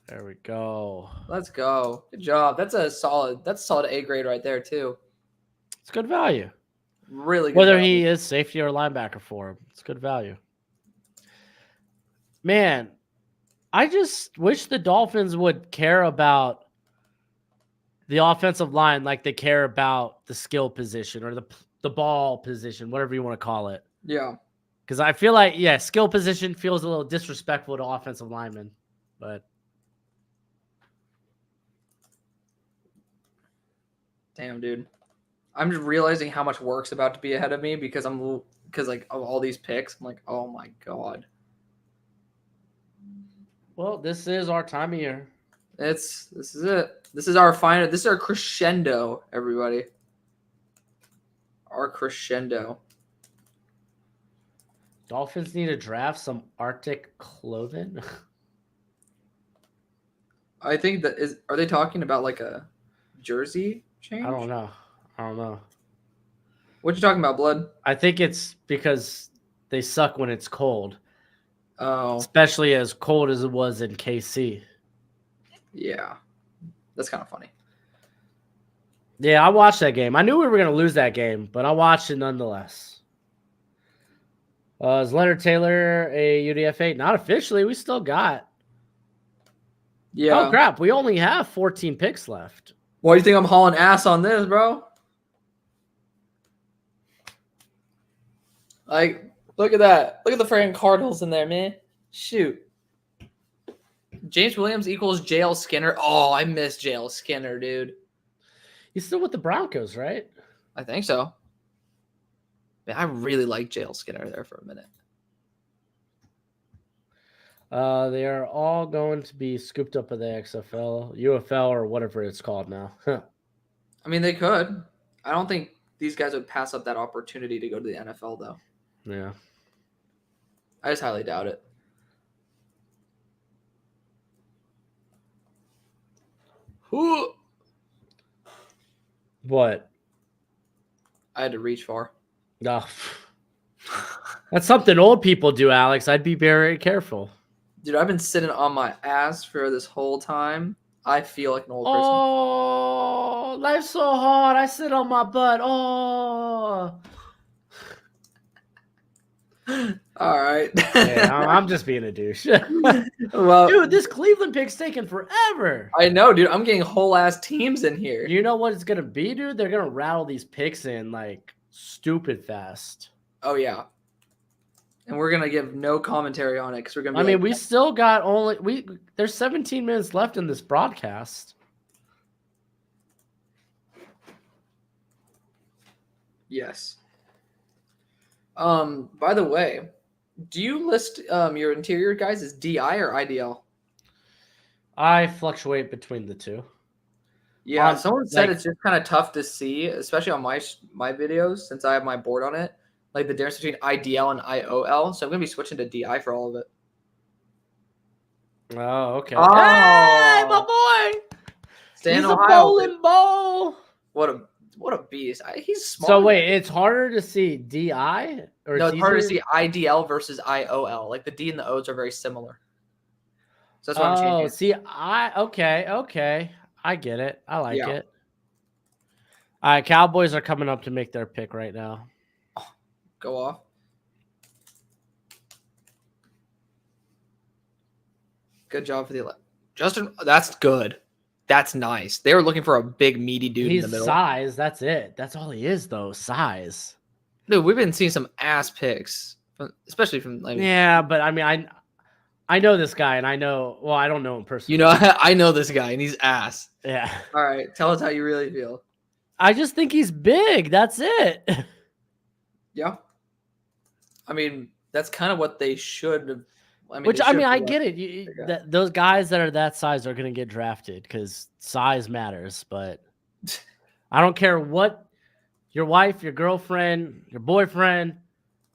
Speaker 3: There we go.
Speaker 4: Let's go. Good job. That's a solid A grade right there too.
Speaker 3: It's good value.
Speaker 4: Really good.
Speaker 3: Whether
Speaker 4: value.
Speaker 3: he is safety or linebacker for him, it's good value. Man, I just wish the Dolphins would care about the offensive line like they care about the skill position or the ball position, whatever you want to call it.
Speaker 4: Yeah.
Speaker 3: Because I feel like, skill position feels a little disrespectful to offensive linemen, but
Speaker 4: damn, dude. I'm just realizing how much work's about to be ahead of me because like of all these picks. I'm like, oh my god.
Speaker 3: well, this is our time of year.
Speaker 4: This is it. This is our final. This is our crescendo, everybody. Our crescendo.
Speaker 3: Dolphins need to draft some Arctic clothing.
Speaker 4: I think are they talking about like a jersey change?
Speaker 3: I don't know.
Speaker 4: What you talking about, Blood?
Speaker 3: I think it's because they suck when it's cold,
Speaker 4: Oh,
Speaker 3: especially as cold as it was in KC.
Speaker 4: yeah. That's kind of funny.
Speaker 3: Yeah, I watched that game. I knew we were going to lose that game, but I watched it nonetheless. Is Leonard Taylor a UDFA? Not officially. We still got.
Speaker 4: Yeah.
Speaker 3: Oh, crap. We only have 14 picks left.
Speaker 4: Why do you think I'm hauling ass on this, bro? Like, look at that. Look at the freaking Cardinals in there, man. Shoot. James Williams equals JL Skinner. Oh, I miss JL Skinner, dude.
Speaker 3: He's still with the Broncos, right?
Speaker 4: I think so. Man, I really like JL Skinner there for a minute.
Speaker 3: They are all going to be scooped up in the XFL, UFL, or whatever it's called now.
Speaker 4: I mean, they could. I don't think these guys would pass up that opportunity to go to the NFL, though.
Speaker 3: Yeah.
Speaker 4: I just highly doubt it. Who?
Speaker 3: What?
Speaker 4: I had to reach far.
Speaker 3: No. That's something old people do, Alex. I'd be very careful.
Speaker 4: Dude, I've been sitting on my ass for this whole time. I feel like an old person.
Speaker 3: Oh, life's so hard. I sit on my butt. Oh.
Speaker 4: All right.
Speaker 3: Yeah, I'm just being a douche.
Speaker 4: Well,
Speaker 3: Dude, this Cleveland pick's taking forever.
Speaker 4: I know, dude. I'm getting whole ass teams in here.
Speaker 3: You know what it's going to be, dude? They're going to rattle these picks in like stupid fast.
Speaker 4: Oh, yeah. And we're going to give no commentary on it because we're going to be
Speaker 3: we still got there's 17 minutes left in this broadcast.
Speaker 4: Yes. By the way, do you list your interior guys as DI or IDL?
Speaker 3: I fluctuate between the two.
Speaker 4: Yeah, someone said
Speaker 3: like-
Speaker 4: it's just kind of tough to see, especially on my videos since I have my board on it, like the difference between IDL and IOL. So I'm gonna be switching to DI for all of it.
Speaker 3: Oh, okay.
Speaker 4: Oh.
Speaker 3: Hey, my boy!
Speaker 4: Stay in
Speaker 3: He's a
Speaker 4: Ohio.
Speaker 3: bowling ball.
Speaker 4: What a beast! He's smart.
Speaker 3: So wait, it's harder to see DI or
Speaker 4: No, it's harder to see IDL versus IOL. Like the D and the O's are very similar. So that's why I'm changing.
Speaker 3: See, okay. I get it. I like
Speaker 4: Yeah.
Speaker 3: it. All right, Cowboys are coming up to make their pick right now.
Speaker 4: Go off. Good job for the Justin. That's good. that's nice. They were looking for a big meaty dude in
Speaker 3: He's
Speaker 4: the middle.
Speaker 3: size. That's it. That's all he is, though. Size.
Speaker 4: Dude, we've been seeing some ass picks, especially from like
Speaker 3: Yeah, but I mean, I know this guy, and I know. Well, I don't know him personally.
Speaker 4: you know. I know this guy, and he's ass.
Speaker 3: Yeah.
Speaker 4: All right, tell us how you really feel.
Speaker 3: I just think he's big. That's it.
Speaker 4: Yeah, I mean that's kind of what they should have. I mean,
Speaker 3: Which
Speaker 4: they
Speaker 3: I
Speaker 4: should
Speaker 3: mean, I
Speaker 4: have-
Speaker 3: get it.
Speaker 4: Yeah.
Speaker 3: Those guys that are that size are going to get drafted because size matters. But I don't care what your wife, your girlfriend, your boyfriend.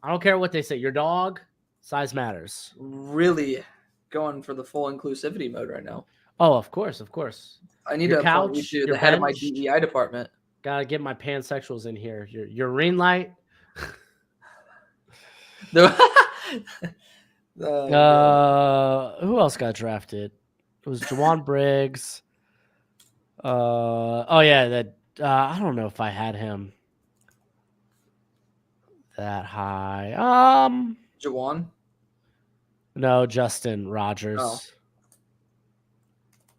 Speaker 3: I don't care what they say. Your dog, size matters.
Speaker 4: Really going for the full inclusivity mode right now.
Speaker 3: Oh, of course, of course.
Speaker 4: I need
Speaker 3: Your
Speaker 4: to appoint you
Speaker 3: couch,
Speaker 4: to
Speaker 3: your
Speaker 4: the head of my
Speaker 3: bench.
Speaker 4: DEI department.
Speaker 3: Gotta get my pansexuals in here. Your ring light. Who else got drafted? It was Jawan Briggs. Oh yeah, that I don't know if I had him that high.
Speaker 4: Jawan.
Speaker 3: No, Justin Rogers.
Speaker 4: Oh.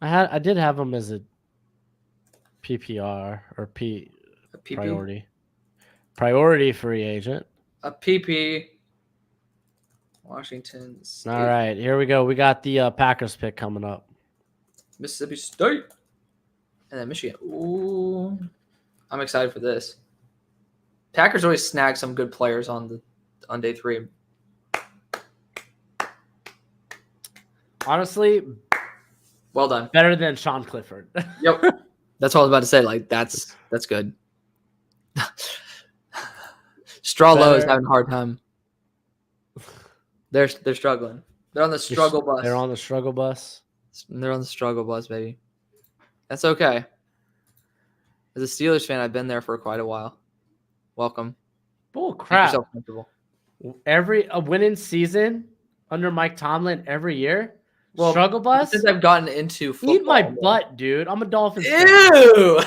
Speaker 3: I did have him as a PPR or
Speaker 4: A PP.
Speaker 3: priority free agent.
Speaker 4: A PP. Washington State.
Speaker 3: All right, here we go. We got the Packers pick coming up.
Speaker 4: Mississippi State. And then Michigan. Ooh. I'm excited for this. Packers always snag some good players on day 3.
Speaker 3: Honestly,
Speaker 4: Well done.
Speaker 3: better than Sean Clifford.
Speaker 4: Yep. That's what I was about to say. Like that's good. Straw Low is
Speaker 3: Better.
Speaker 4: having a hard time. They're struggling. They're on the struggle bus.
Speaker 3: They're on the struggle bus.
Speaker 4: They're on the struggle bus, baby. That's okay. As a Steelers fan, I've been there for quite a while. Welcome.
Speaker 3: Bull
Speaker 4: Make
Speaker 3: crap.
Speaker 4: yourself comfortable.
Speaker 3: A winning season under Mike Tomlin every year.
Speaker 4: Well,
Speaker 3: Struggle bus.
Speaker 4: Since I've gotten into football,
Speaker 3: Eat my
Speaker 4: man.
Speaker 3: butt, dude. I'm a Dolphins fan.
Speaker 4: Ew!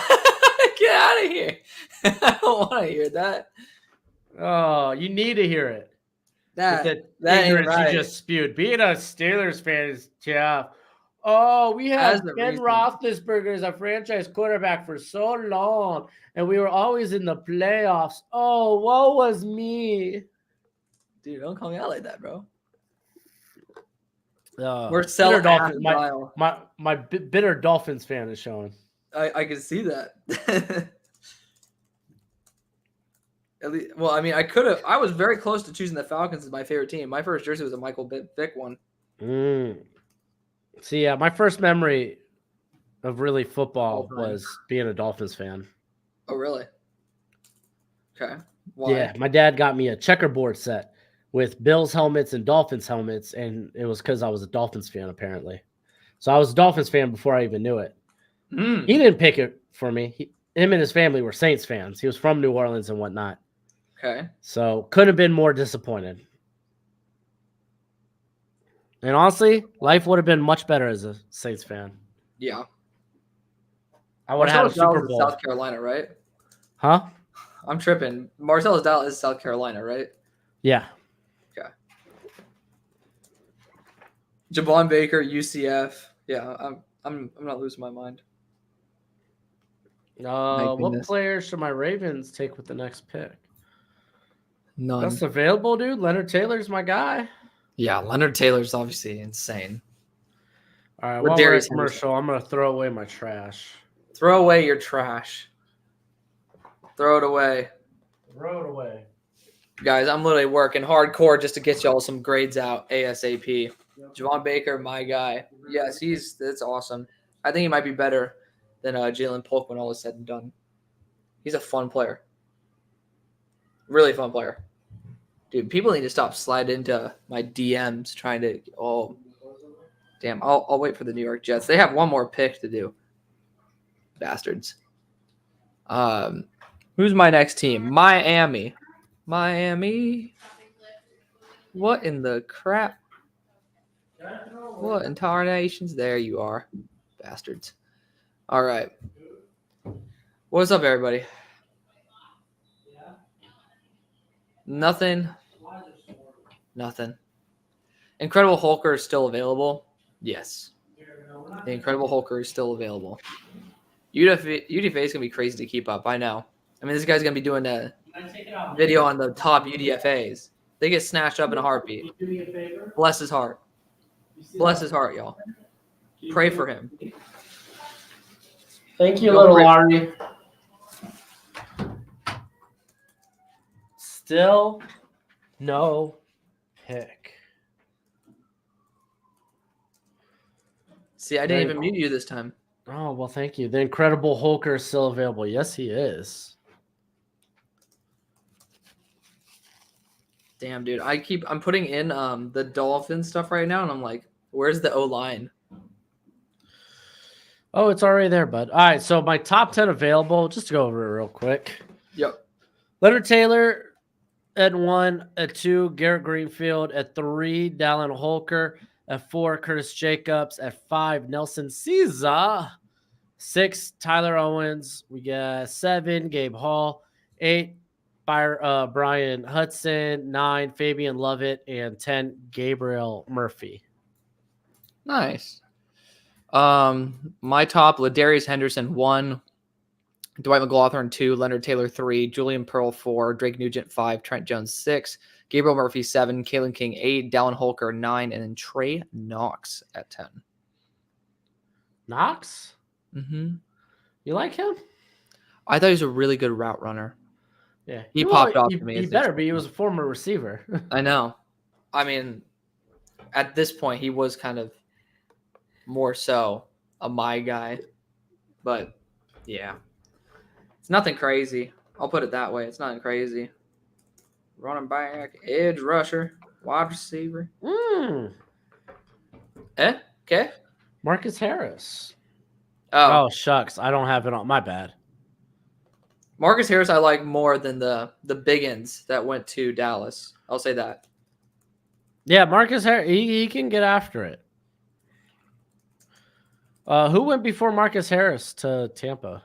Speaker 4: Get out of here! I don't want to hear that.
Speaker 3: Oh, you need to hear it.
Speaker 4: That
Speaker 3: With the
Speaker 4: that ain't
Speaker 3: ignorance
Speaker 4: right.
Speaker 3: you just spewed. Being a Steelers fan is tough. Oh, we had
Speaker 4: As the
Speaker 3: Ben
Speaker 4: reason.
Speaker 3: Roethlisberger as a franchise quarterback for so long, and we were always in the playoffs. Oh, woe was me.
Speaker 4: Dude, don't call me out like that, bro.
Speaker 3: We're
Speaker 4: We're selling
Speaker 3: bitter Dolphins.
Speaker 4: half a mile.
Speaker 3: My bitter Dolphins fan is showing.
Speaker 4: I can see that. At least, well, I mean, I was very close to choosing the Falcons as my favorite team. My first jersey was a Michael Vick one.
Speaker 3: See, yeah, my first memory of really football
Speaker 4: All time.
Speaker 3: was being a Dolphins fan.
Speaker 4: Oh, really? Okay. Why?
Speaker 3: Yeah, my dad got me a checkerboard set with Bills helmets and Dolphins helmets, and it was because I was a Dolphins fan, apparently. So I was a Dolphins fan before I even knew it.
Speaker 4: Mm.
Speaker 3: He didn't pick it for me. Him and his family were Saints fans. He was from New Orleans and whatnot.
Speaker 4: Okay.
Speaker 3: So couldn't have been more disappointed. And honestly, life would have been much better as a Saints fan.
Speaker 4: Yeah.
Speaker 3: I would have had a
Speaker 4: Marcellus Dallas
Speaker 3: Super
Speaker 4: is
Speaker 3: Bowl.
Speaker 4: South Carolina, right?
Speaker 3: Huh?
Speaker 4: I'm tripping. Marcellus Dallas is South Carolina, right?
Speaker 3: Yeah.
Speaker 4: Javon Baker, UCF. Yeah, I'm not losing my mind.
Speaker 3: What
Speaker 4: goodness.
Speaker 3: players should my Ravens take with the next pick?
Speaker 4: None.
Speaker 3: That's available, dude. Leonard Taylor's my guy.
Speaker 4: Yeah, Leonard Taylor's obviously insane.
Speaker 3: All right,
Speaker 4: With
Speaker 3: while we're
Speaker 4: Darius
Speaker 3: at commercial, I'm gonna throw away my trash.
Speaker 4: Throw away your trash. Throw it away.
Speaker 3: Throw it away.
Speaker 4: Guys, I'm literally working hardcore just to get y'all some grades out ASAP. Javon Baker, my guy. Yes, that's awesome. I think he might be better than Jalen Polk when all is said and done. He's a fun player. Really fun player. Dude, people need to stop sliding into my DMs trying to damn. I'll wait for the New York Jets. They have one more pick to do. Bastards. Who's my next team? Miami. What in the crap? What in tarnations? There you are. Bastards. All right. What's up, everybody? Nothing. Incredible Hulker is still available. Yes. The Incredible Hulker is still available. UDFA is going to be crazy to keep up. I know. I mean, this guy's going to be doing a video on the top UDFAs. They get snatched up in a heartbeat. Bless his heart. Bless his heart, y'all. Pray for him.
Speaker 3: Thank you,
Speaker 4: Go
Speaker 3: little
Speaker 4: Rick.
Speaker 3: Ari. Still no pick.
Speaker 4: See, I didn't even mute you this time.
Speaker 3: Oh, well, thank you. The Incredible Hulker is still available. Yes, he is.
Speaker 4: Damn, dude. I'm putting in the Dolphin stuff right now, and I'm like, where's the O-line?
Speaker 3: Oh, it's already there, bud. All right, so my top 10 available, just to go over it real quick.
Speaker 4: Yep.
Speaker 3: Leonard Taylor at 1, at 2, Garrett Greenfield, at 3, Dallin Holker, at 4, Curtis Jacobs, at 5, Nelson Caesar, 6, Tyler Owens, we got 7, Gabe Hall, 8, Brian Hudson, 9, Fabian Lovett, and 10, Gabriel Murphy.
Speaker 4: Nice. My top, Ladarius Henderson 1, Dwight McLaughlin 2, Leonard Taylor 3, Julian Pearl 4, Drake Nugent 5, Trent Jones 6, Gabriel Murphy 7, Kalen King 8, Dallin Holker 9, and then Trey Knox at 10.
Speaker 3: Knox?
Speaker 4: Mm-hmm.
Speaker 3: You like him?
Speaker 4: I thought he was a really good route runner.
Speaker 3: Yeah.
Speaker 4: He popped off to me.
Speaker 3: He better be. He was a former receiver.
Speaker 4: I know. I mean, at this point, he was kind of more so a my guy. But, yeah. It's nothing crazy. I'll put it that way. It's nothing crazy. Running back, edge rusher, wide receiver. Okay.
Speaker 3: Marcus Harris.
Speaker 4: Oh,
Speaker 3: Oh, shucks. I don't have it on. My bad.
Speaker 4: Marcus Harris I like more than the biggins that went to Dallas. I'll say that.
Speaker 3: Yeah, Marcus Harris. He can get after it. Who went before Marcus Harris to Tampa?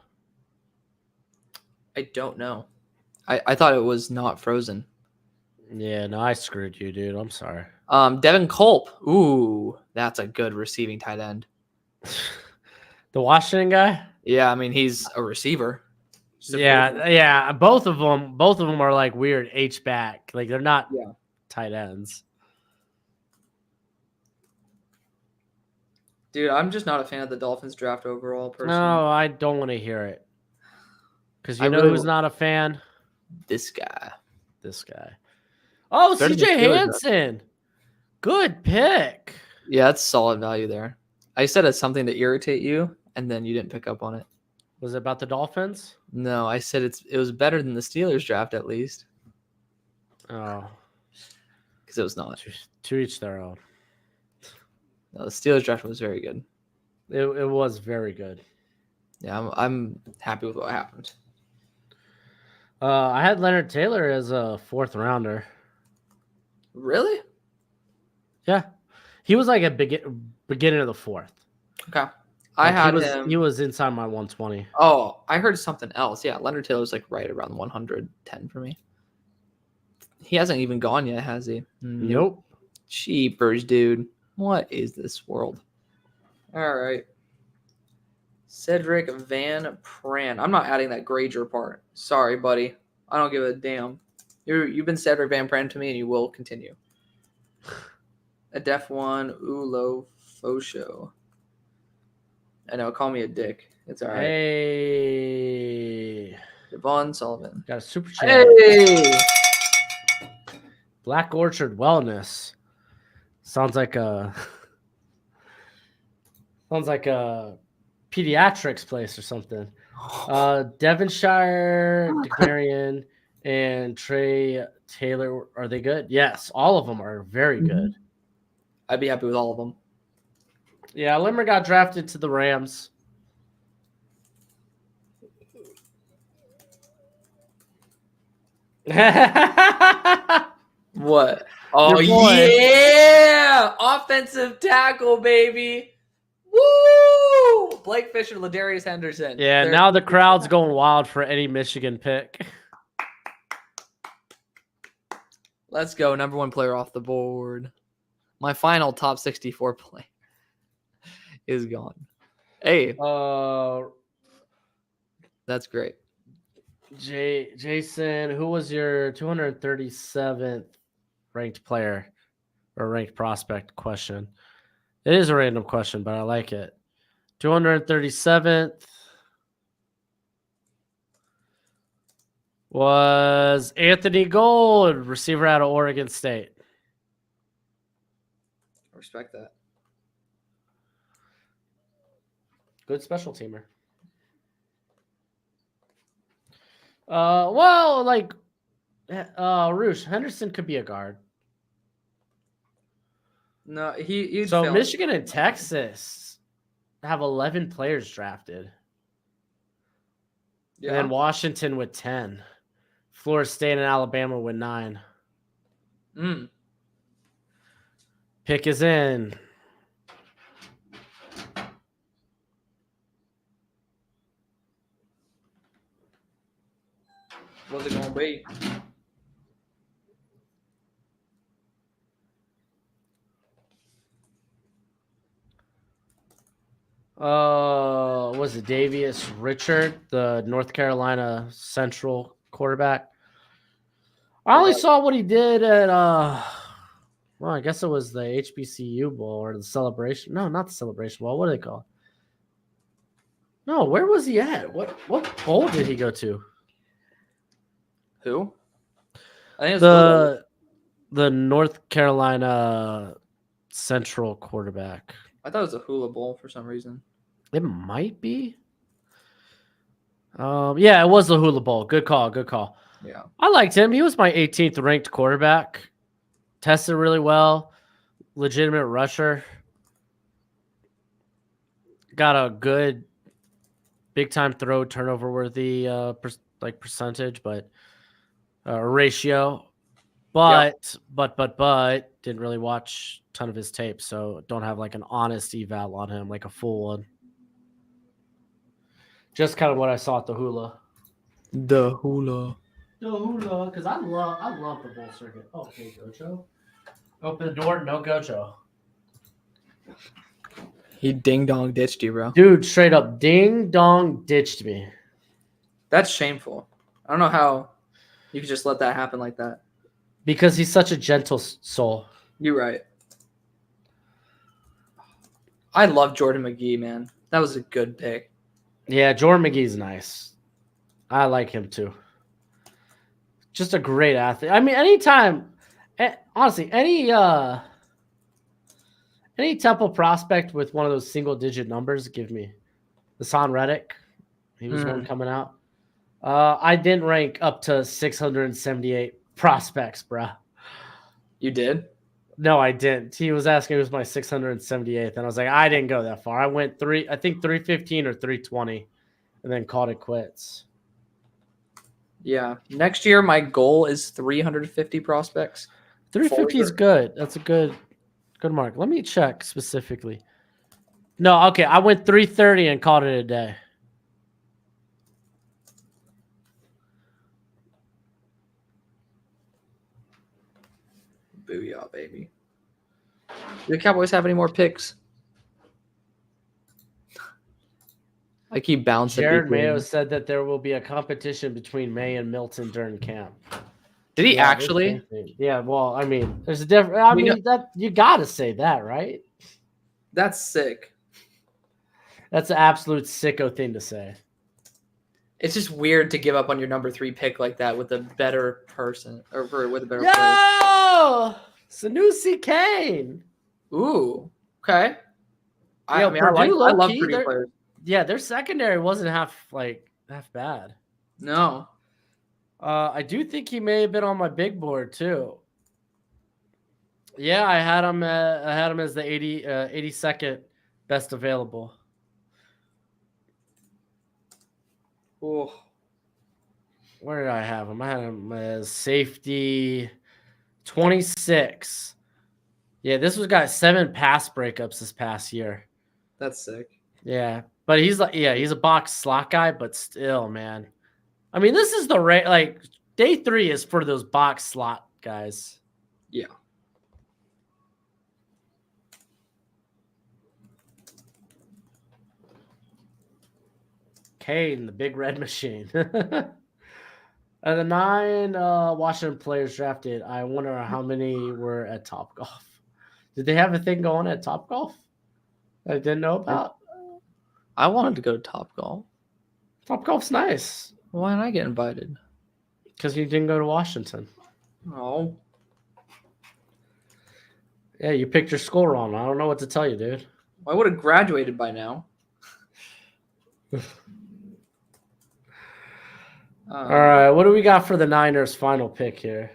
Speaker 4: I don't know. I thought it was not Frozen.
Speaker 3: Yeah, no, I screwed you, dude. I'm sorry.
Speaker 4: Devin Culp. Ooh, that's a good receiving tight end.
Speaker 3: The Washington guy?
Speaker 4: Yeah, I mean he's a receiver.
Speaker 3: Yeah. Both of them are like weird H back. Like they're not
Speaker 4: Yeah.
Speaker 3: tight ends.
Speaker 4: Dude, I'm just not a fan of the Dolphins draft overall. Personally,
Speaker 3: No, I don't want to hear it. Because you
Speaker 4: I
Speaker 3: know
Speaker 4: really
Speaker 3: who's not a fan?
Speaker 4: this guy.
Speaker 3: This guy. Oh,
Speaker 4: Better than
Speaker 3: CJ
Speaker 4: Steelers,
Speaker 3: Hansen. Good pick.
Speaker 4: Yeah, that's solid value there. I said it's something to irritate you, and then you didn't pick up on it.
Speaker 3: Was it about the Dolphins?
Speaker 4: No, I said it was better than the Steelers draft at least,
Speaker 3: Oh,
Speaker 4: because it was not.
Speaker 3: to each their own.
Speaker 4: No, the Steelers draft was very good.
Speaker 3: It was very good.
Speaker 4: Yeah, I'm happy with what happened.
Speaker 3: I had Leonard Taylor as a 4th rounder.
Speaker 4: Really?
Speaker 3: Yeah. He was like a beginning of the 4th.
Speaker 4: Okay. I had
Speaker 3: he
Speaker 4: him.
Speaker 3: He was inside my 120.
Speaker 4: Oh, I heard something else. Yeah, Leonard Taylor was like right around 110 for me. He hasn't even gone yet, has he?
Speaker 3: Nope.
Speaker 4: Cheapers, dude. What is this world? All right. Cedric Van Pran. I'm not adding that Granger part. Sorry, buddy. I don't give a damn. You've been Cedric Van Pran to me, and you will continue. A Def 1 Ulo Fosho. I know, call me a dick. It's all right.
Speaker 3: Hey.
Speaker 4: Devon Sullivan.
Speaker 3: Got a super chat.
Speaker 4: Hey!
Speaker 3: Black Orchard Wellness. Sounds like a pediatrics place or something. Devonshire, DeClarion, and Trey Taylor, are they good? Yes, all of them are very good.
Speaker 4: I'd be happy with all of them.
Speaker 3: Yeah, Limmer got drafted to the Rams.
Speaker 4: What? Oh,
Speaker 3: Your boy.
Speaker 4: yeah! Offensive tackle, baby. Woo! Blake Fisher, Ladarius Henderson.
Speaker 3: Yeah,
Speaker 4: They're-
Speaker 3: now the crowd's going wild for any Michigan pick.
Speaker 4: Let's go. Number 1 player off the board. My final top 64 player is gone. Hey,
Speaker 3: Uh,
Speaker 4: that's great.
Speaker 3: Jason, who was your 237th ranked player or ranked prospect question? It is a random question, but I like it. 237th was Anthony Gold, receiver out of Oregon State.
Speaker 4: Respect that.
Speaker 3: Good special teamer. Well, like Roosh Henderson could be a guard.
Speaker 4: No, he'd
Speaker 3: So
Speaker 4: fail.
Speaker 3: Michigan and Texas have 11 players drafted.
Speaker 4: Yeah.
Speaker 3: And then Washington with 10. Florida State and Alabama with 9.
Speaker 4: Mm.
Speaker 3: Pick is in.
Speaker 4: What's it gonna be?
Speaker 3: Was it Davius Richard, the North Carolina Central quarterback? I only saw what he did at well, I guess it was the HBCU Bowl or the Celebration. No, not the Celebration Bowl. What do they call it? No, where was he at? What bowl did he go to?
Speaker 4: Who? I think it's
Speaker 3: The North Carolina Central quarterback.
Speaker 4: I thought it was a Hula Bowl for some reason.
Speaker 3: It might be. Yeah, it was the Hula Bowl. Good call. Good call.
Speaker 4: Yeah.
Speaker 3: I liked him. He was my 18th ranked quarterback. Tested really well. Legitimate rusher. Got a good big time throw turnover worthy percentage, but ratio. But didn't really watch a ton of his tape, so don't have like an honest eval on him, like a full one. Just kind of what I saw at the Hula.
Speaker 4: The Hula.
Speaker 3: The Hula, because I love the bowl circuit. Okay, Gocho. Open the door, no Gocho.
Speaker 4: He ding dong ditched you, bro.
Speaker 3: Dude, straight up ding dong ditched me.
Speaker 4: That's shameful. I don't know how you could just let that happen like that.
Speaker 3: Because he's such a gentle soul.
Speaker 4: You're right. I love Jordan McGee, man. That was a good pick.
Speaker 3: Yeah, Jordan McGee's nice. I like him too. Just a great athlete. I mean, anytime, honestly, any Temple prospect with one of those single digit numbers, give me. Hassan Reddick, he was one coming out. I didn't rank up to 678 prospects, bruh.
Speaker 4: You did?
Speaker 3: No, I didn't. He was asking who's my 678th, and I was like, I didn't go that far. I went 315 or 320, and then called it quits.
Speaker 4: Yeah. Next year, my goal is 350 prospects.
Speaker 3: 350 is good. That's a good mark. Let me check specifically. No, okay. I went 330 and called it a day.
Speaker 4: Booyah, baby. Do the Cowboys have any more picks? I keep bouncing.
Speaker 3: Jared Mayo said that there will be a competition between May and Milton during camp.
Speaker 4: Did he actually?
Speaker 3: Yeah, well, I mean, there's a difference. I mean, that you got to say that, right?
Speaker 4: That's sick.
Speaker 3: That's an absolute sicko thing to say.
Speaker 4: It's just weird to give up on your number 3 pick like that with a better person or with a better player.
Speaker 3: Yo! Sanusi Kane.
Speaker 4: Ooh. Okay. I
Speaker 3: Purdue,
Speaker 4: I love Purdue players.
Speaker 3: Yeah, their secondary wasn't half bad.
Speaker 4: No.
Speaker 3: I do think he may have been on my big board too. Yeah, I had him as the 82nd best available.
Speaker 4: Ooh.
Speaker 3: Where did I have him? I had him as safety 26. Yeah, this was got 7 pass breakups this past year.
Speaker 4: That's sick.
Speaker 3: Yeah, but he's a box slot guy, but still, man. I mean, this is the day 3 is for those box slot guys.
Speaker 4: Yeah.
Speaker 3: Kane, the big red machine. The 9 Washington players drafted, I wonder how many were at Topgolf. Did they have a thing going at Topgolf I didn't know about?
Speaker 4: I wanted to go to Topgolf.
Speaker 3: Topgolf's nice
Speaker 4: Why didn't I get invited?
Speaker 3: because you didn't go to Washington.
Speaker 4: Oh,
Speaker 3: Yeah, you picked your school wrong. I don't know what to tell you, dude.
Speaker 4: I would have graduated by now.
Speaker 3: All right, what do we got for the Niners' final pick here?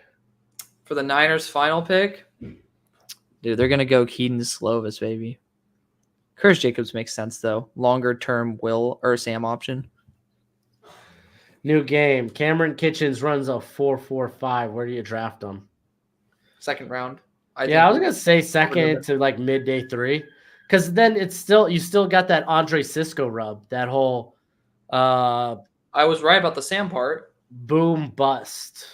Speaker 4: For the Niners' final pick, dude, they're gonna go Keaton Slovis, baby. Curtis Jacobs makes sense though. Longer term Will or Sam option.
Speaker 3: New game. Cameron Kitchens runs a 4.45. Where do you draft him?
Speaker 4: Second round.
Speaker 3: I was gonna say second to like mid day 3, because then it's still you still got that Andre Cisco rub, that whole
Speaker 4: I was right about the Sam part.
Speaker 3: boom bust.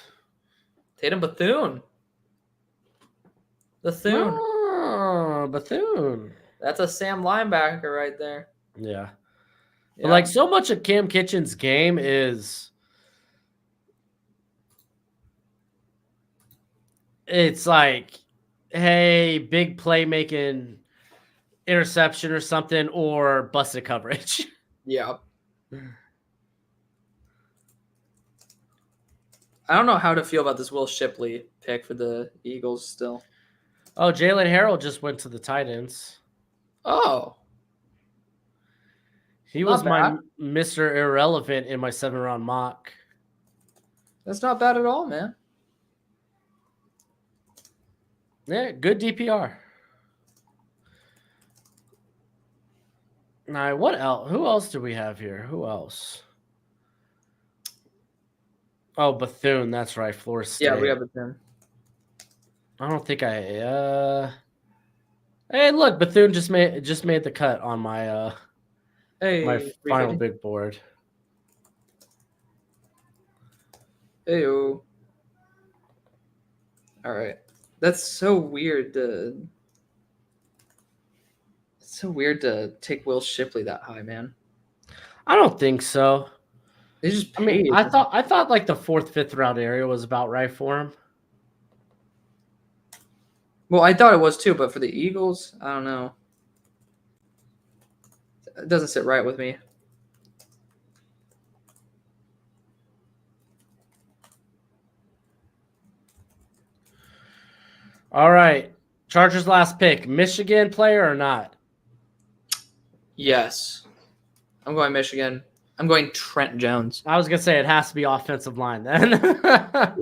Speaker 4: Tatum Bethune. Bethune.
Speaker 3: Oh, Bethune.
Speaker 4: That's a Sam linebacker right there.
Speaker 3: Yeah.
Speaker 4: Yeah.
Speaker 3: But like so much of Cam Kitchen's game is it's like, hey, big playmaking interception or something, or busted coverage.
Speaker 4: Yeah. I don't know how to feel about this Will Shipley pick for the Eagles still.
Speaker 3: Oh, Jalen Harrell just went to the tight ends.
Speaker 4: Oh.
Speaker 3: He
Speaker 4: Not
Speaker 3: was my
Speaker 4: bad.
Speaker 3: Mr. Irrelevant in my 7-round mock.
Speaker 4: That's not bad at all, man.
Speaker 3: Yeah, good DPR. All right, what else? Who else do we have here? Who else? Oh, Bethune. That's right, Florida State.
Speaker 4: Yeah, we have Bethune.
Speaker 3: I don't think I. Hey, look, Bethune just made the cut on my
Speaker 4: Hey,
Speaker 3: my final
Speaker 4: 350.
Speaker 3: big board.
Speaker 4: Heyo. All right. That's so weird to. It's so weird to take Will Shipley that high, man.
Speaker 3: I don't think so.
Speaker 4: They just
Speaker 3: I mean,
Speaker 4: paid.
Speaker 3: I thought like the 4th, 5th round area was about right for him.
Speaker 4: Well, I thought it was too, but for the Eagles, I don't know. It doesn't sit right with me.
Speaker 3: All right, Chargers' last pick. Michigan player or not?
Speaker 4: Yes. I'm going Michigan. I'm going Trent Jones.
Speaker 3: I was gonna say it has to be offensive line then.
Speaker 4: Yeah.
Speaker 3: It's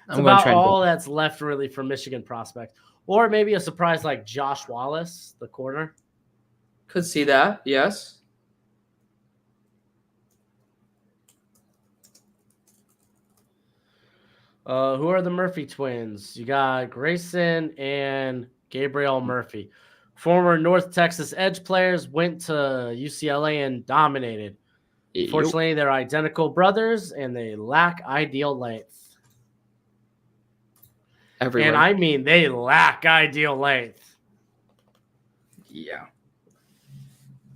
Speaker 4: I'm going
Speaker 3: about
Speaker 4: Trent
Speaker 3: all that's left really for Michigan prospects, or maybe a surprise like Josh Wallace, the corner.
Speaker 4: Could see that. Yes.
Speaker 3: Who are the Murphy twins? You got Grayson and Gabriel Murphy. Former North Texas edge players, went to UCLA and dominated. Fortunately, they're identical brothers and they lack ideal length.
Speaker 4: Everywhere.
Speaker 3: And I mean, they lack ideal length.
Speaker 4: Yeah.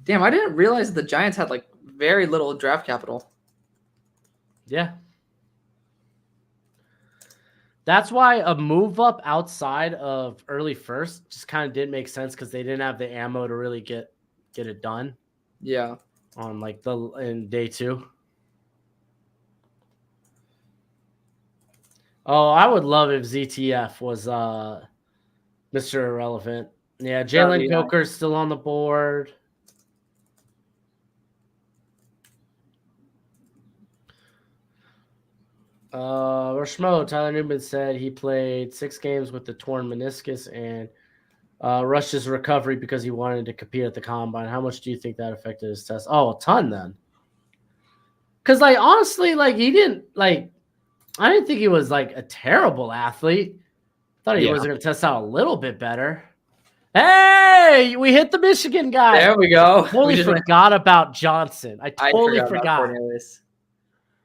Speaker 4: Damn, I didn't realize the Giants had like very little draft capital.
Speaker 3: Yeah. That's why a move up outside of early first just kind of didn't make sense because they didn't have the ammo to really get it done
Speaker 4: Yeah.
Speaker 3: on like in day 2. Oh, I would love if ZTF was Mr. Irrelevant. Yeah, Jalen Coker's still on the board. Rashmo, Tyler Newman said he played 6 games with the torn meniscus and rushed his recovery because he wanted to compete at the combine. How much do you think that affected his test? Oh, a ton then. Because, like, honestly, like, he didn't, like, I didn't think he was, like, a terrible athlete. Thought he was going to test out a little bit better. Hey, we hit the Michigan guy.
Speaker 4: There we go.
Speaker 3: Totally forgot about Johnson. I totally
Speaker 4: about
Speaker 3: forgot.
Speaker 4: Cornelius.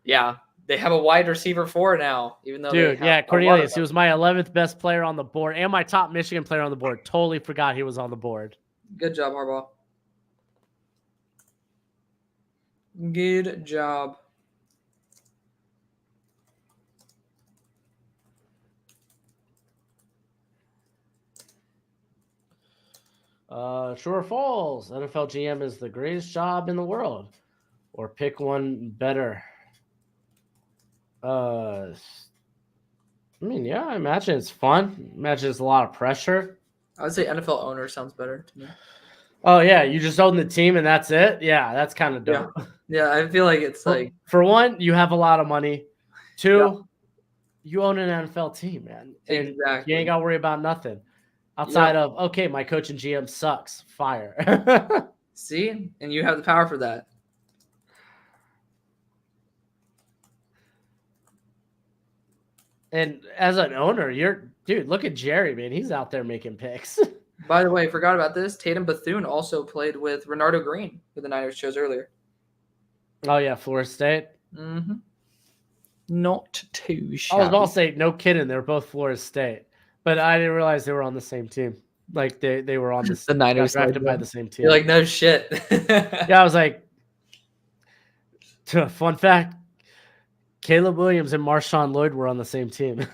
Speaker 4: Yeah. They have a wide receiver 4 now, even though
Speaker 3: Dude, yeah, Cornelius. He was my 11th best player on the board and my top Michigan player on the board. Totally forgot he was on the board.
Speaker 4: Good job, Harbaugh. Good job.
Speaker 3: True or false? NFL GM is the greatest job in the world, or pick one better. I mean, yeah, I imagine it's fun. Imagine it's a lot of pressure.
Speaker 4: I would say NFL owner sounds better to me.
Speaker 3: Oh yeah, you just own the team and that's it. Yeah, that's kind of
Speaker 4: Yeah.
Speaker 3: dope.
Speaker 4: Yeah, I feel like it's like
Speaker 3: For one, you have a lot of money. Two, you own an NFL team, man. And
Speaker 4: exactly.
Speaker 3: you ain't got to worry about nothing outside of, okay, my coach and GM sucks. Fire.
Speaker 4: See? And you have the power for that.
Speaker 3: And as an owner, dude, look at Jerry, man. He's out there making picks.
Speaker 4: By the way, forgot about this. Tatum Bethune also played with Renardo Green, who the Niners chose earlier.
Speaker 3: Oh, yeah, Florida State.
Speaker 4: Mm-hmm. Not too
Speaker 3: I
Speaker 4: shabby.
Speaker 3: was about to say, no kidding. They're both Florida State. But I didn't realize they were on the same team. Like, they were on
Speaker 4: The Niners
Speaker 3: got drafted
Speaker 4: like
Speaker 3: by
Speaker 4: them.
Speaker 3: the same team.
Speaker 4: You're like, no shit.
Speaker 3: Yeah, I was like, fun fact, Caleb Williams and Marshawn Lloyd were on the same team.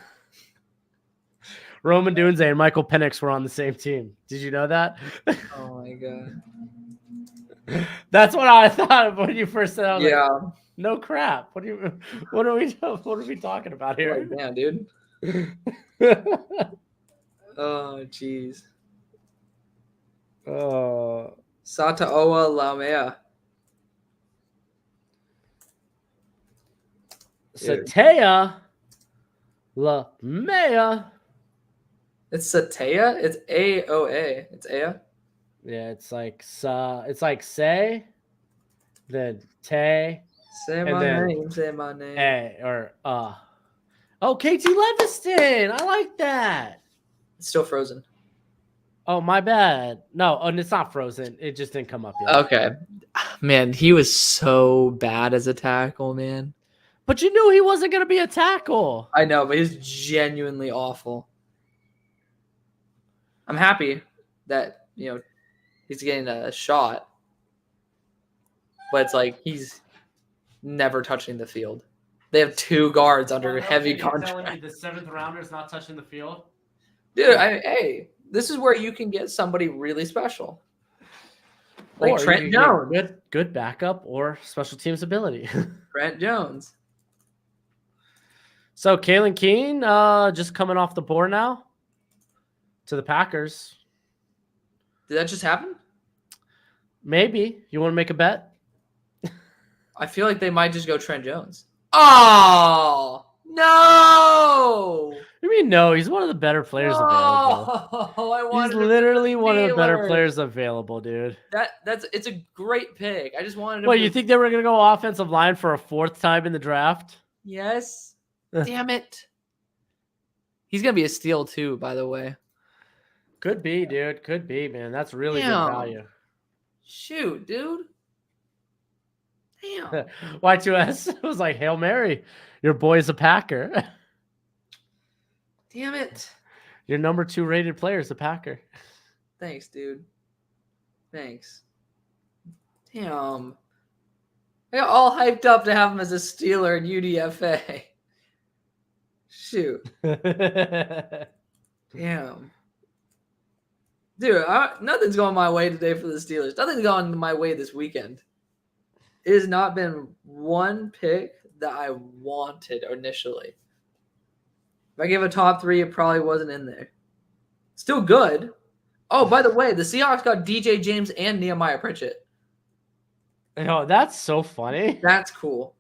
Speaker 3: Roman Dunze and Michael Penix were on the same team. Did you know that?
Speaker 4: Oh my god.
Speaker 3: That's what I thought of when you first said. I was
Speaker 4: Yeah.
Speaker 3: like, no crap. What are we talking about here?
Speaker 4: Like, damn, dude. Oh jeez. Sataoa Laumea.
Speaker 3: Satea Lamea.
Speaker 4: It's Satea? It's A-O-A. It's Aya?
Speaker 3: Yeah, it's like say, then te,
Speaker 4: Say
Speaker 3: And
Speaker 4: my
Speaker 3: then-
Speaker 4: name. Say my name.
Speaker 3: a, or Oh, KT Leviston. I like that.
Speaker 4: It's still frozen.
Speaker 3: Oh, my bad. No, and it's not frozen. It just didn't come up yet.
Speaker 4: Okay. Man, he was so bad as a tackle, man.
Speaker 3: But you knew he wasn't going to be a tackle.
Speaker 4: I know, but he's genuinely awful. I'm happy that, he's getting a shot. But it's like he's never touching the field. They have two guards under heavy contract.
Speaker 3: The 7th rounder is not touching the field.
Speaker 4: Dude, hey, this is where you can get somebody really special. Like
Speaker 3: Or you
Speaker 4: Trent
Speaker 3: can
Speaker 4: Jones.
Speaker 3: get good backup or special teams ability.
Speaker 4: Trent Jones.
Speaker 3: So Kalen Keene, just coming off the board now to the Packers.
Speaker 4: Did that just happen?
Speaker 3: Maybe. You want to make a bet?
Speaker 4: I feel like they might just go Trent Jones. Oh, no.
Speaker 3: I mean, no, he's one of the better players available.
Speaker 4: Oh, I wanted
Speaker 3: He's
Speaker 4: him to
Speaker 3: literally
Speaker 4: be
Speaker 3: one of the better
Speaker 4: Steelers.
Speaker 3: players available, dude.
Speaker 4: It's a great pick. I just wanted him
Speaker 3: Well,
Speaker 4: to
Speaker 3: you think they were going to go offensive line for a 4th time in the draft?
Speaker 4: Yes. Damn it. He's going to be a steal too, by the way.
Speaker 3: Could be, dude. Could be, man. That's really
Speaker 4: Damn.
Speaker 3: good value.
Speaker 4: Shoot, dude. Damn.
Speaker 3: Y2S was like, Hail Mary, your boy's a Packer.
Speaker 4: Damn it.
Speaker 3: Your number 2 rated player is a Packer.
Speaker 4: Thanks, dude. Thanks. Damn. I got all hyped up to have him as a Steeler in UDFA. Shoot. Damn. Dude, nothing's going my way today for the Steelers. Nothing's gone my way this weekend. It has not been one pick that I wanted initially. If I gave a top 3, it probably wasn't in there. Still good. Oh, by the way, the Seahawks got DJ James and Nehemiah Pritchett.
Speaker 3: Oh, that's so funny.
Speaker 4: That's cool.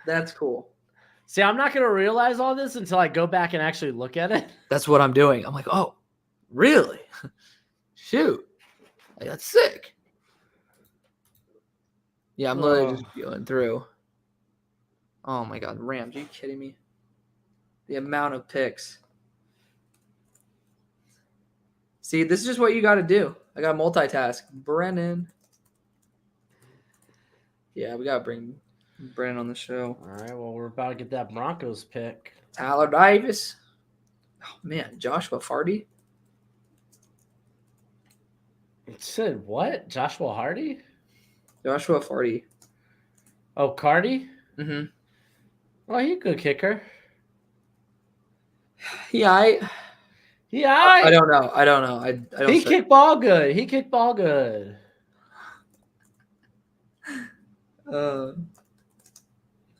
Speaker 4: That's cool.
Speaker 3: See, I'm not going to realize all this until I go back and actually look at it.
Speaker 4: That's what I'm doing. I'm like, oh, really? Shoot. Like, that's sick. Yeah, I'm literally just going through. Oh my God, Rams, are you kidding me? The amount of picks. See, this is just what you got to do. I got to multitask. Brennan. Yeah, we got to bring Brennan on the show.
Speaker 3: All right, well, we're about to get that Broncos pick.
Speaker 4: Tyler Davis. Oh, man, Joshua Farty.
Speaker 3: It said what? Joshua Hardy?
Speaker 4: Joshua Farty.
Speaker 3: Oh, Cardi?
Speaker 4: Mm-hmm.
Speaker 3: Oh, he's a good kicker.
Speaker 4: Yeah,
Speaker 3: Yeah,
Speaker 4: I don't know. I don't know. I don't.
Speaker 3: he kicked ball good. He kicked ball good.
Speaker 4: All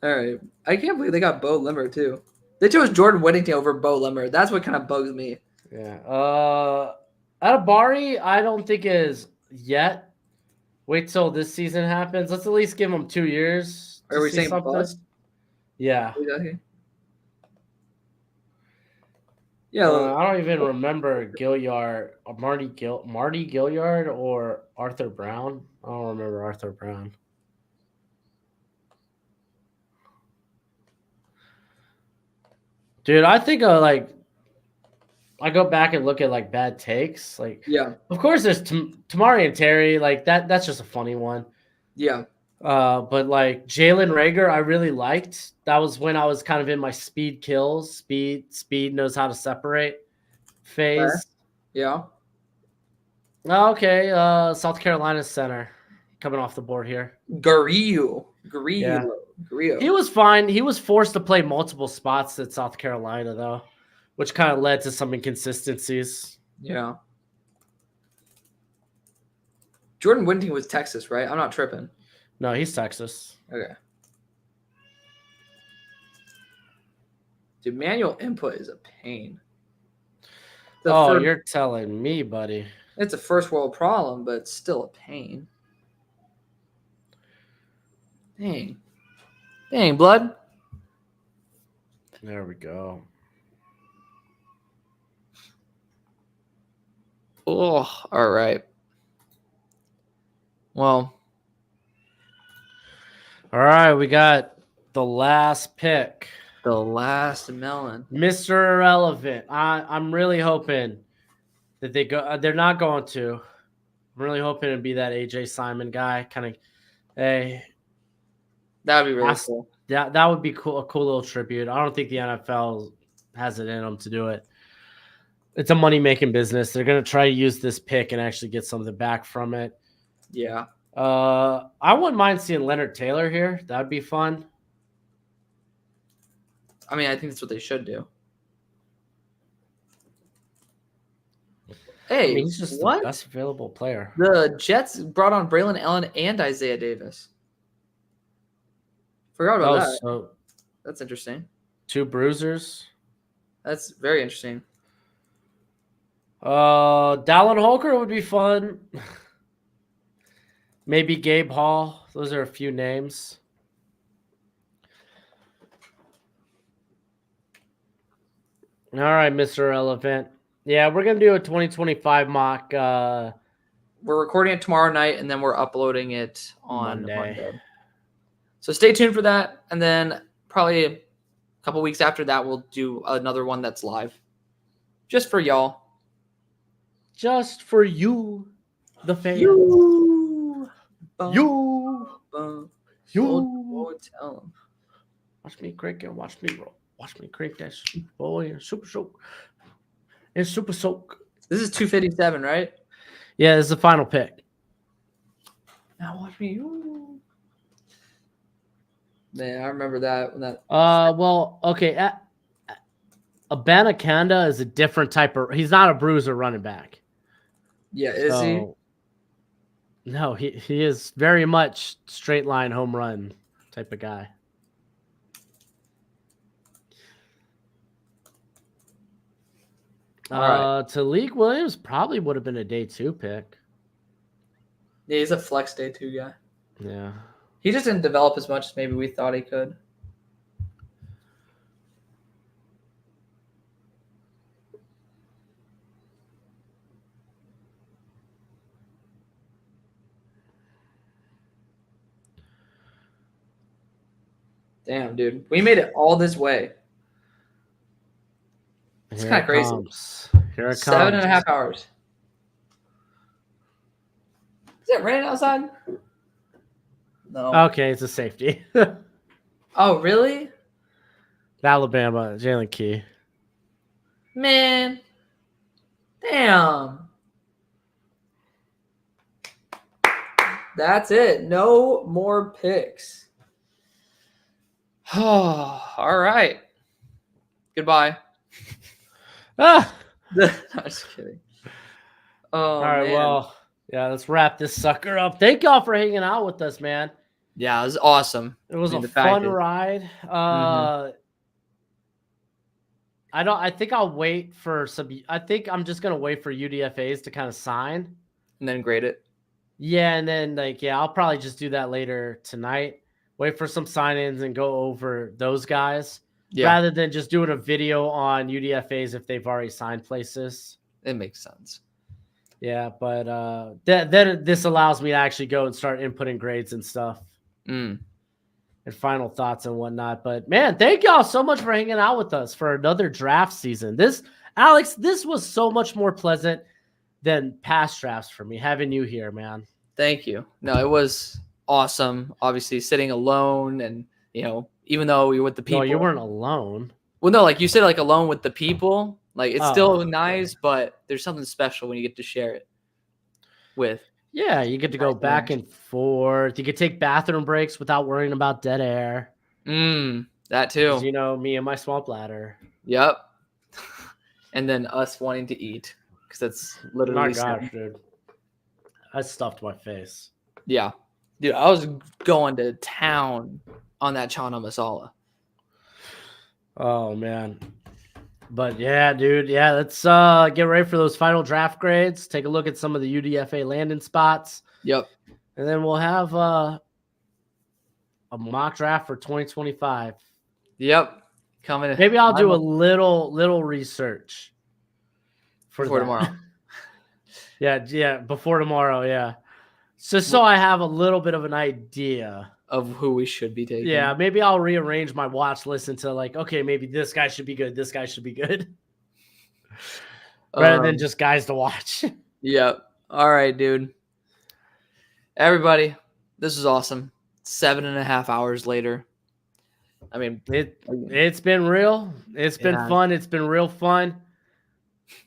Speaker 4: right. I can't believe they got Bo Limmer too. They chose Jordan Whittington over Bo Limmer. That's what kind of bugs me.
Speaker 3: Yeah. Atabari, I don't think is yet. Wait till this season happens. Let's at least give him 2 years.
Speaker 4: Are we saying bust?
Speaker 3: Yeah.
Speaker 4: Yeah.
Speaker 3: I don't even remember Gilliard, or Marty Gilliard, or Arthur Brown. I don't remember Arthur Brown. Dude, I think I go back and look at like bad takes. Like,
Speaker 4: yeah.
Speaker 3: of course, there's Tamari and Terry. Like that's just a funny one.
Speaker 4: Yeah.
Speaker 3: But like Jalen Rager, I really liked. That was when I was kind of in my speed kills. Speed knows how to separate phase.
Speaker 4: Yeah.
Speaker 3: Okay. South Carolina center coming off the board here.
Speaker 4: Grillo.
Speaker 3: Yeah. He was fine. He was forced to play multiple spots at South Carolina though, which kind of led to some inconsistencies.
Speaker 4: Yeah. Jordan Whittington was Texas, right? I'm not tripping.
Speaker 3: No, he's Texas.
Speaker 4: Okay. Dude, manual input is a pain.
Speaker 3: You're telling me, buddy.
Speaker 4: It's a first world problem, but it's still a pain. Dang, blood.
Speaker 3: There we go.
Speaker 4: Oh, all right. Well.
Speaker 3: All right, we got the last pick.
Speaker 4: The last melon.
Speaker 3: Mr. Irrelevant. I'm really hoping that they go. They're not going to. I'm really hoping to be that AJ Simon guy. Kind of, hey,
Speaker 4: That would be really cool.
Speaker 3: that would be cool. A cool little tribute. I don't think the NFL has it in them to do it. It's a money making business. They're gonna try to use this pick and actually get something back from it.
Speaker 4: Yeah.
Speaker 3: I wouldn't mind seeing Leonard Taylor here. That would be fun.
Speaker 4: I mean, I think that's what they should do. Hey,
Speaker 3: he's just the best available player.
Speaker 4: The Jets brought on Braylon Allen and Isaiah Davis. Forgot about that.
Speaker 3: So
Speaker 4: that's interesting.
Speaker 3: 2 bruisers.
Speaker 4: That's very interesting.
Speaker 3: Dallin Holker would be fun. Maybe Gabe Hall. Those are a few names. All right, Mr. Relevant. Yeah, we're going to do a 2025 mock.
Speaker 4: We're recording it tomorrow night, and then we're uploading it on Monday. So stay tuned for that. And then probably a couple weeks after that, we'll do another one that's live. Just for y'all.
Speaker 3: Just for you, the fans.
Speaker 4: You. Tell them.
Speaker 3: Watch me crank and watch me roll. Watch me crank that boy and super soak. And super soak.
Speaker 4: This is 257, right?
Speaker 3: Yeah, this is the final pick.
Speaker 4: Now watch me. Ooh. Man, I remember that when that.
Speaker 3: Well, okay. Abanikanda is a different type of. He's not a bruiser running back.
Speaker 4: Yeah, is he?
Speaker 3: No, he is very much straight line home run type of guy. Talik Williams probably would have been a day 2 pick.
Speaker 4: Yeah, he's a flex day 2 guy.
Speaker 3: Yeah.
Speaker 4: He just didn't develop as much as maybe we thought he could. Damn, dude. We made it all this way. It's kind of crazy.
Speaker 3: Here it comes.
Speaker 4: 7.5 hours. Is it raining outside? No.
Speaker 3: Okay, it's a safety.
Speaker 4: Oh, really?
Speaker 3: Alabama, Jalen Key.
Speaker 4: Man. Damn. That's it. No more picks. All right. Goodbye.
Speaker 3: Ah!
Speaker 4: I'm just kidding. Oh,
Speaker 3: All right,
Speaker 4: man.
Speaker 3: well, yeah, let's wrap this sucker up. Thank y'all for hanging out with us, man.
Speaker 4: Yeah, it was awesome.
Speaker 3: It was
Speaker 4: I mean,
Speaker 3: a
Speaker 4: the fact
Speaker 3: fun
Speaker 4: is-
Speaker 3: ride. I think I'll wait for I think I'm just gonna wait for UDFAs to kind of sign.
Speaker 4: And then grade it.
Speaker 3: Yeah, and then I'll probably just do that later tonight. Wait for some sign-ins and go over those guys
Speaker 4: Yeah,
Speaker 3: rather than just doing a video on UDFAs if they've already signed places.
Speaker 4: it makes sense.
Speaker 3: Yeah, but then this allows me to actually go and start inputting grades and stuff
Speaker 4: Mm.
Speaker 3: and final thoughts and whatnot. But man, thank y'all so much for hanging out with us for another draft season. Alex, this was so much more pleasant than past drafts for me having you here, man.
Speaker 4: Thank you. No, it was awesome. Obviously, sitting alone, and even though we were with the people,
Speaker 3: No, you weren't alone.
Speaker 4: Well, no, like you said, like alone with the people. Like it's
Speaker 3: Oh,
Speaker 4: still
Speaker 3: okay.
Speaker 4: nice, but there's something special when you get to share it with.
Speaker 3: Yeah, you get to go
Speaker 4: Nice
Speaker 3: back and forth. You could take bathroom breaks without worrying about dead air.
Speaker 4: That
Speaker 3: 'Cause,
Speaker 4: too.
Speaker 3: me and my swamp ladder.
Speaker 4: Yep. And then us wanting to eat because that's literally
Speaker 3: My
Speaker 4: simple.
Speaker 3: gosh, dude. I stuffed my face.
Speaker 4: Yeah, dude, I was going to town on that chana masala.
Speaker 3: Oh man. But yeah, dude. Yeah, let's get ready for those final draft grades. Take a look at some of the UDFA landing spots.
Speaker 4: Yep.
Speaker 3: And then we'll have a mock draft for 2025.
Speaker 4: Yep. Coming.
Speaker 3: Maybe I'll do a
Speaker 4: I'm-
Speaker 3: little research
Speaker 4: for
Speaker 3: that.
Speaker 4: tomorrow.
Speaker 3: Yeah, before tomorrow, yeah. So I have a little bit of an idea.
Speaker 4: Of who we should be taking.
Speaker 3: Yeah, maybe I'll rearrange my watch list into okay, maybe this guy should be good, this guy should be good. Rather than just guys to watch.
Speaker 4: Yep. All right, dude. Everybody, this is awesome. 7.5 hours later. I mean,
Speaker 3: It's been real. It's been
Speaker 4: Yeah.
Speaker 3: fun. It's been real fun.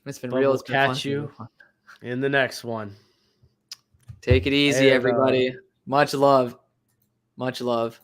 Speaker 4: it's been
Speaker 3: But
Speaker 4: real.
Speaker 3: we'll
Speaker 4: It's been fun.
Speaker 3: catch you in the next one.
Speaker 4: Take it easy,
Speaker 3: And,
Speaker 4: everybody. Much love. Much love.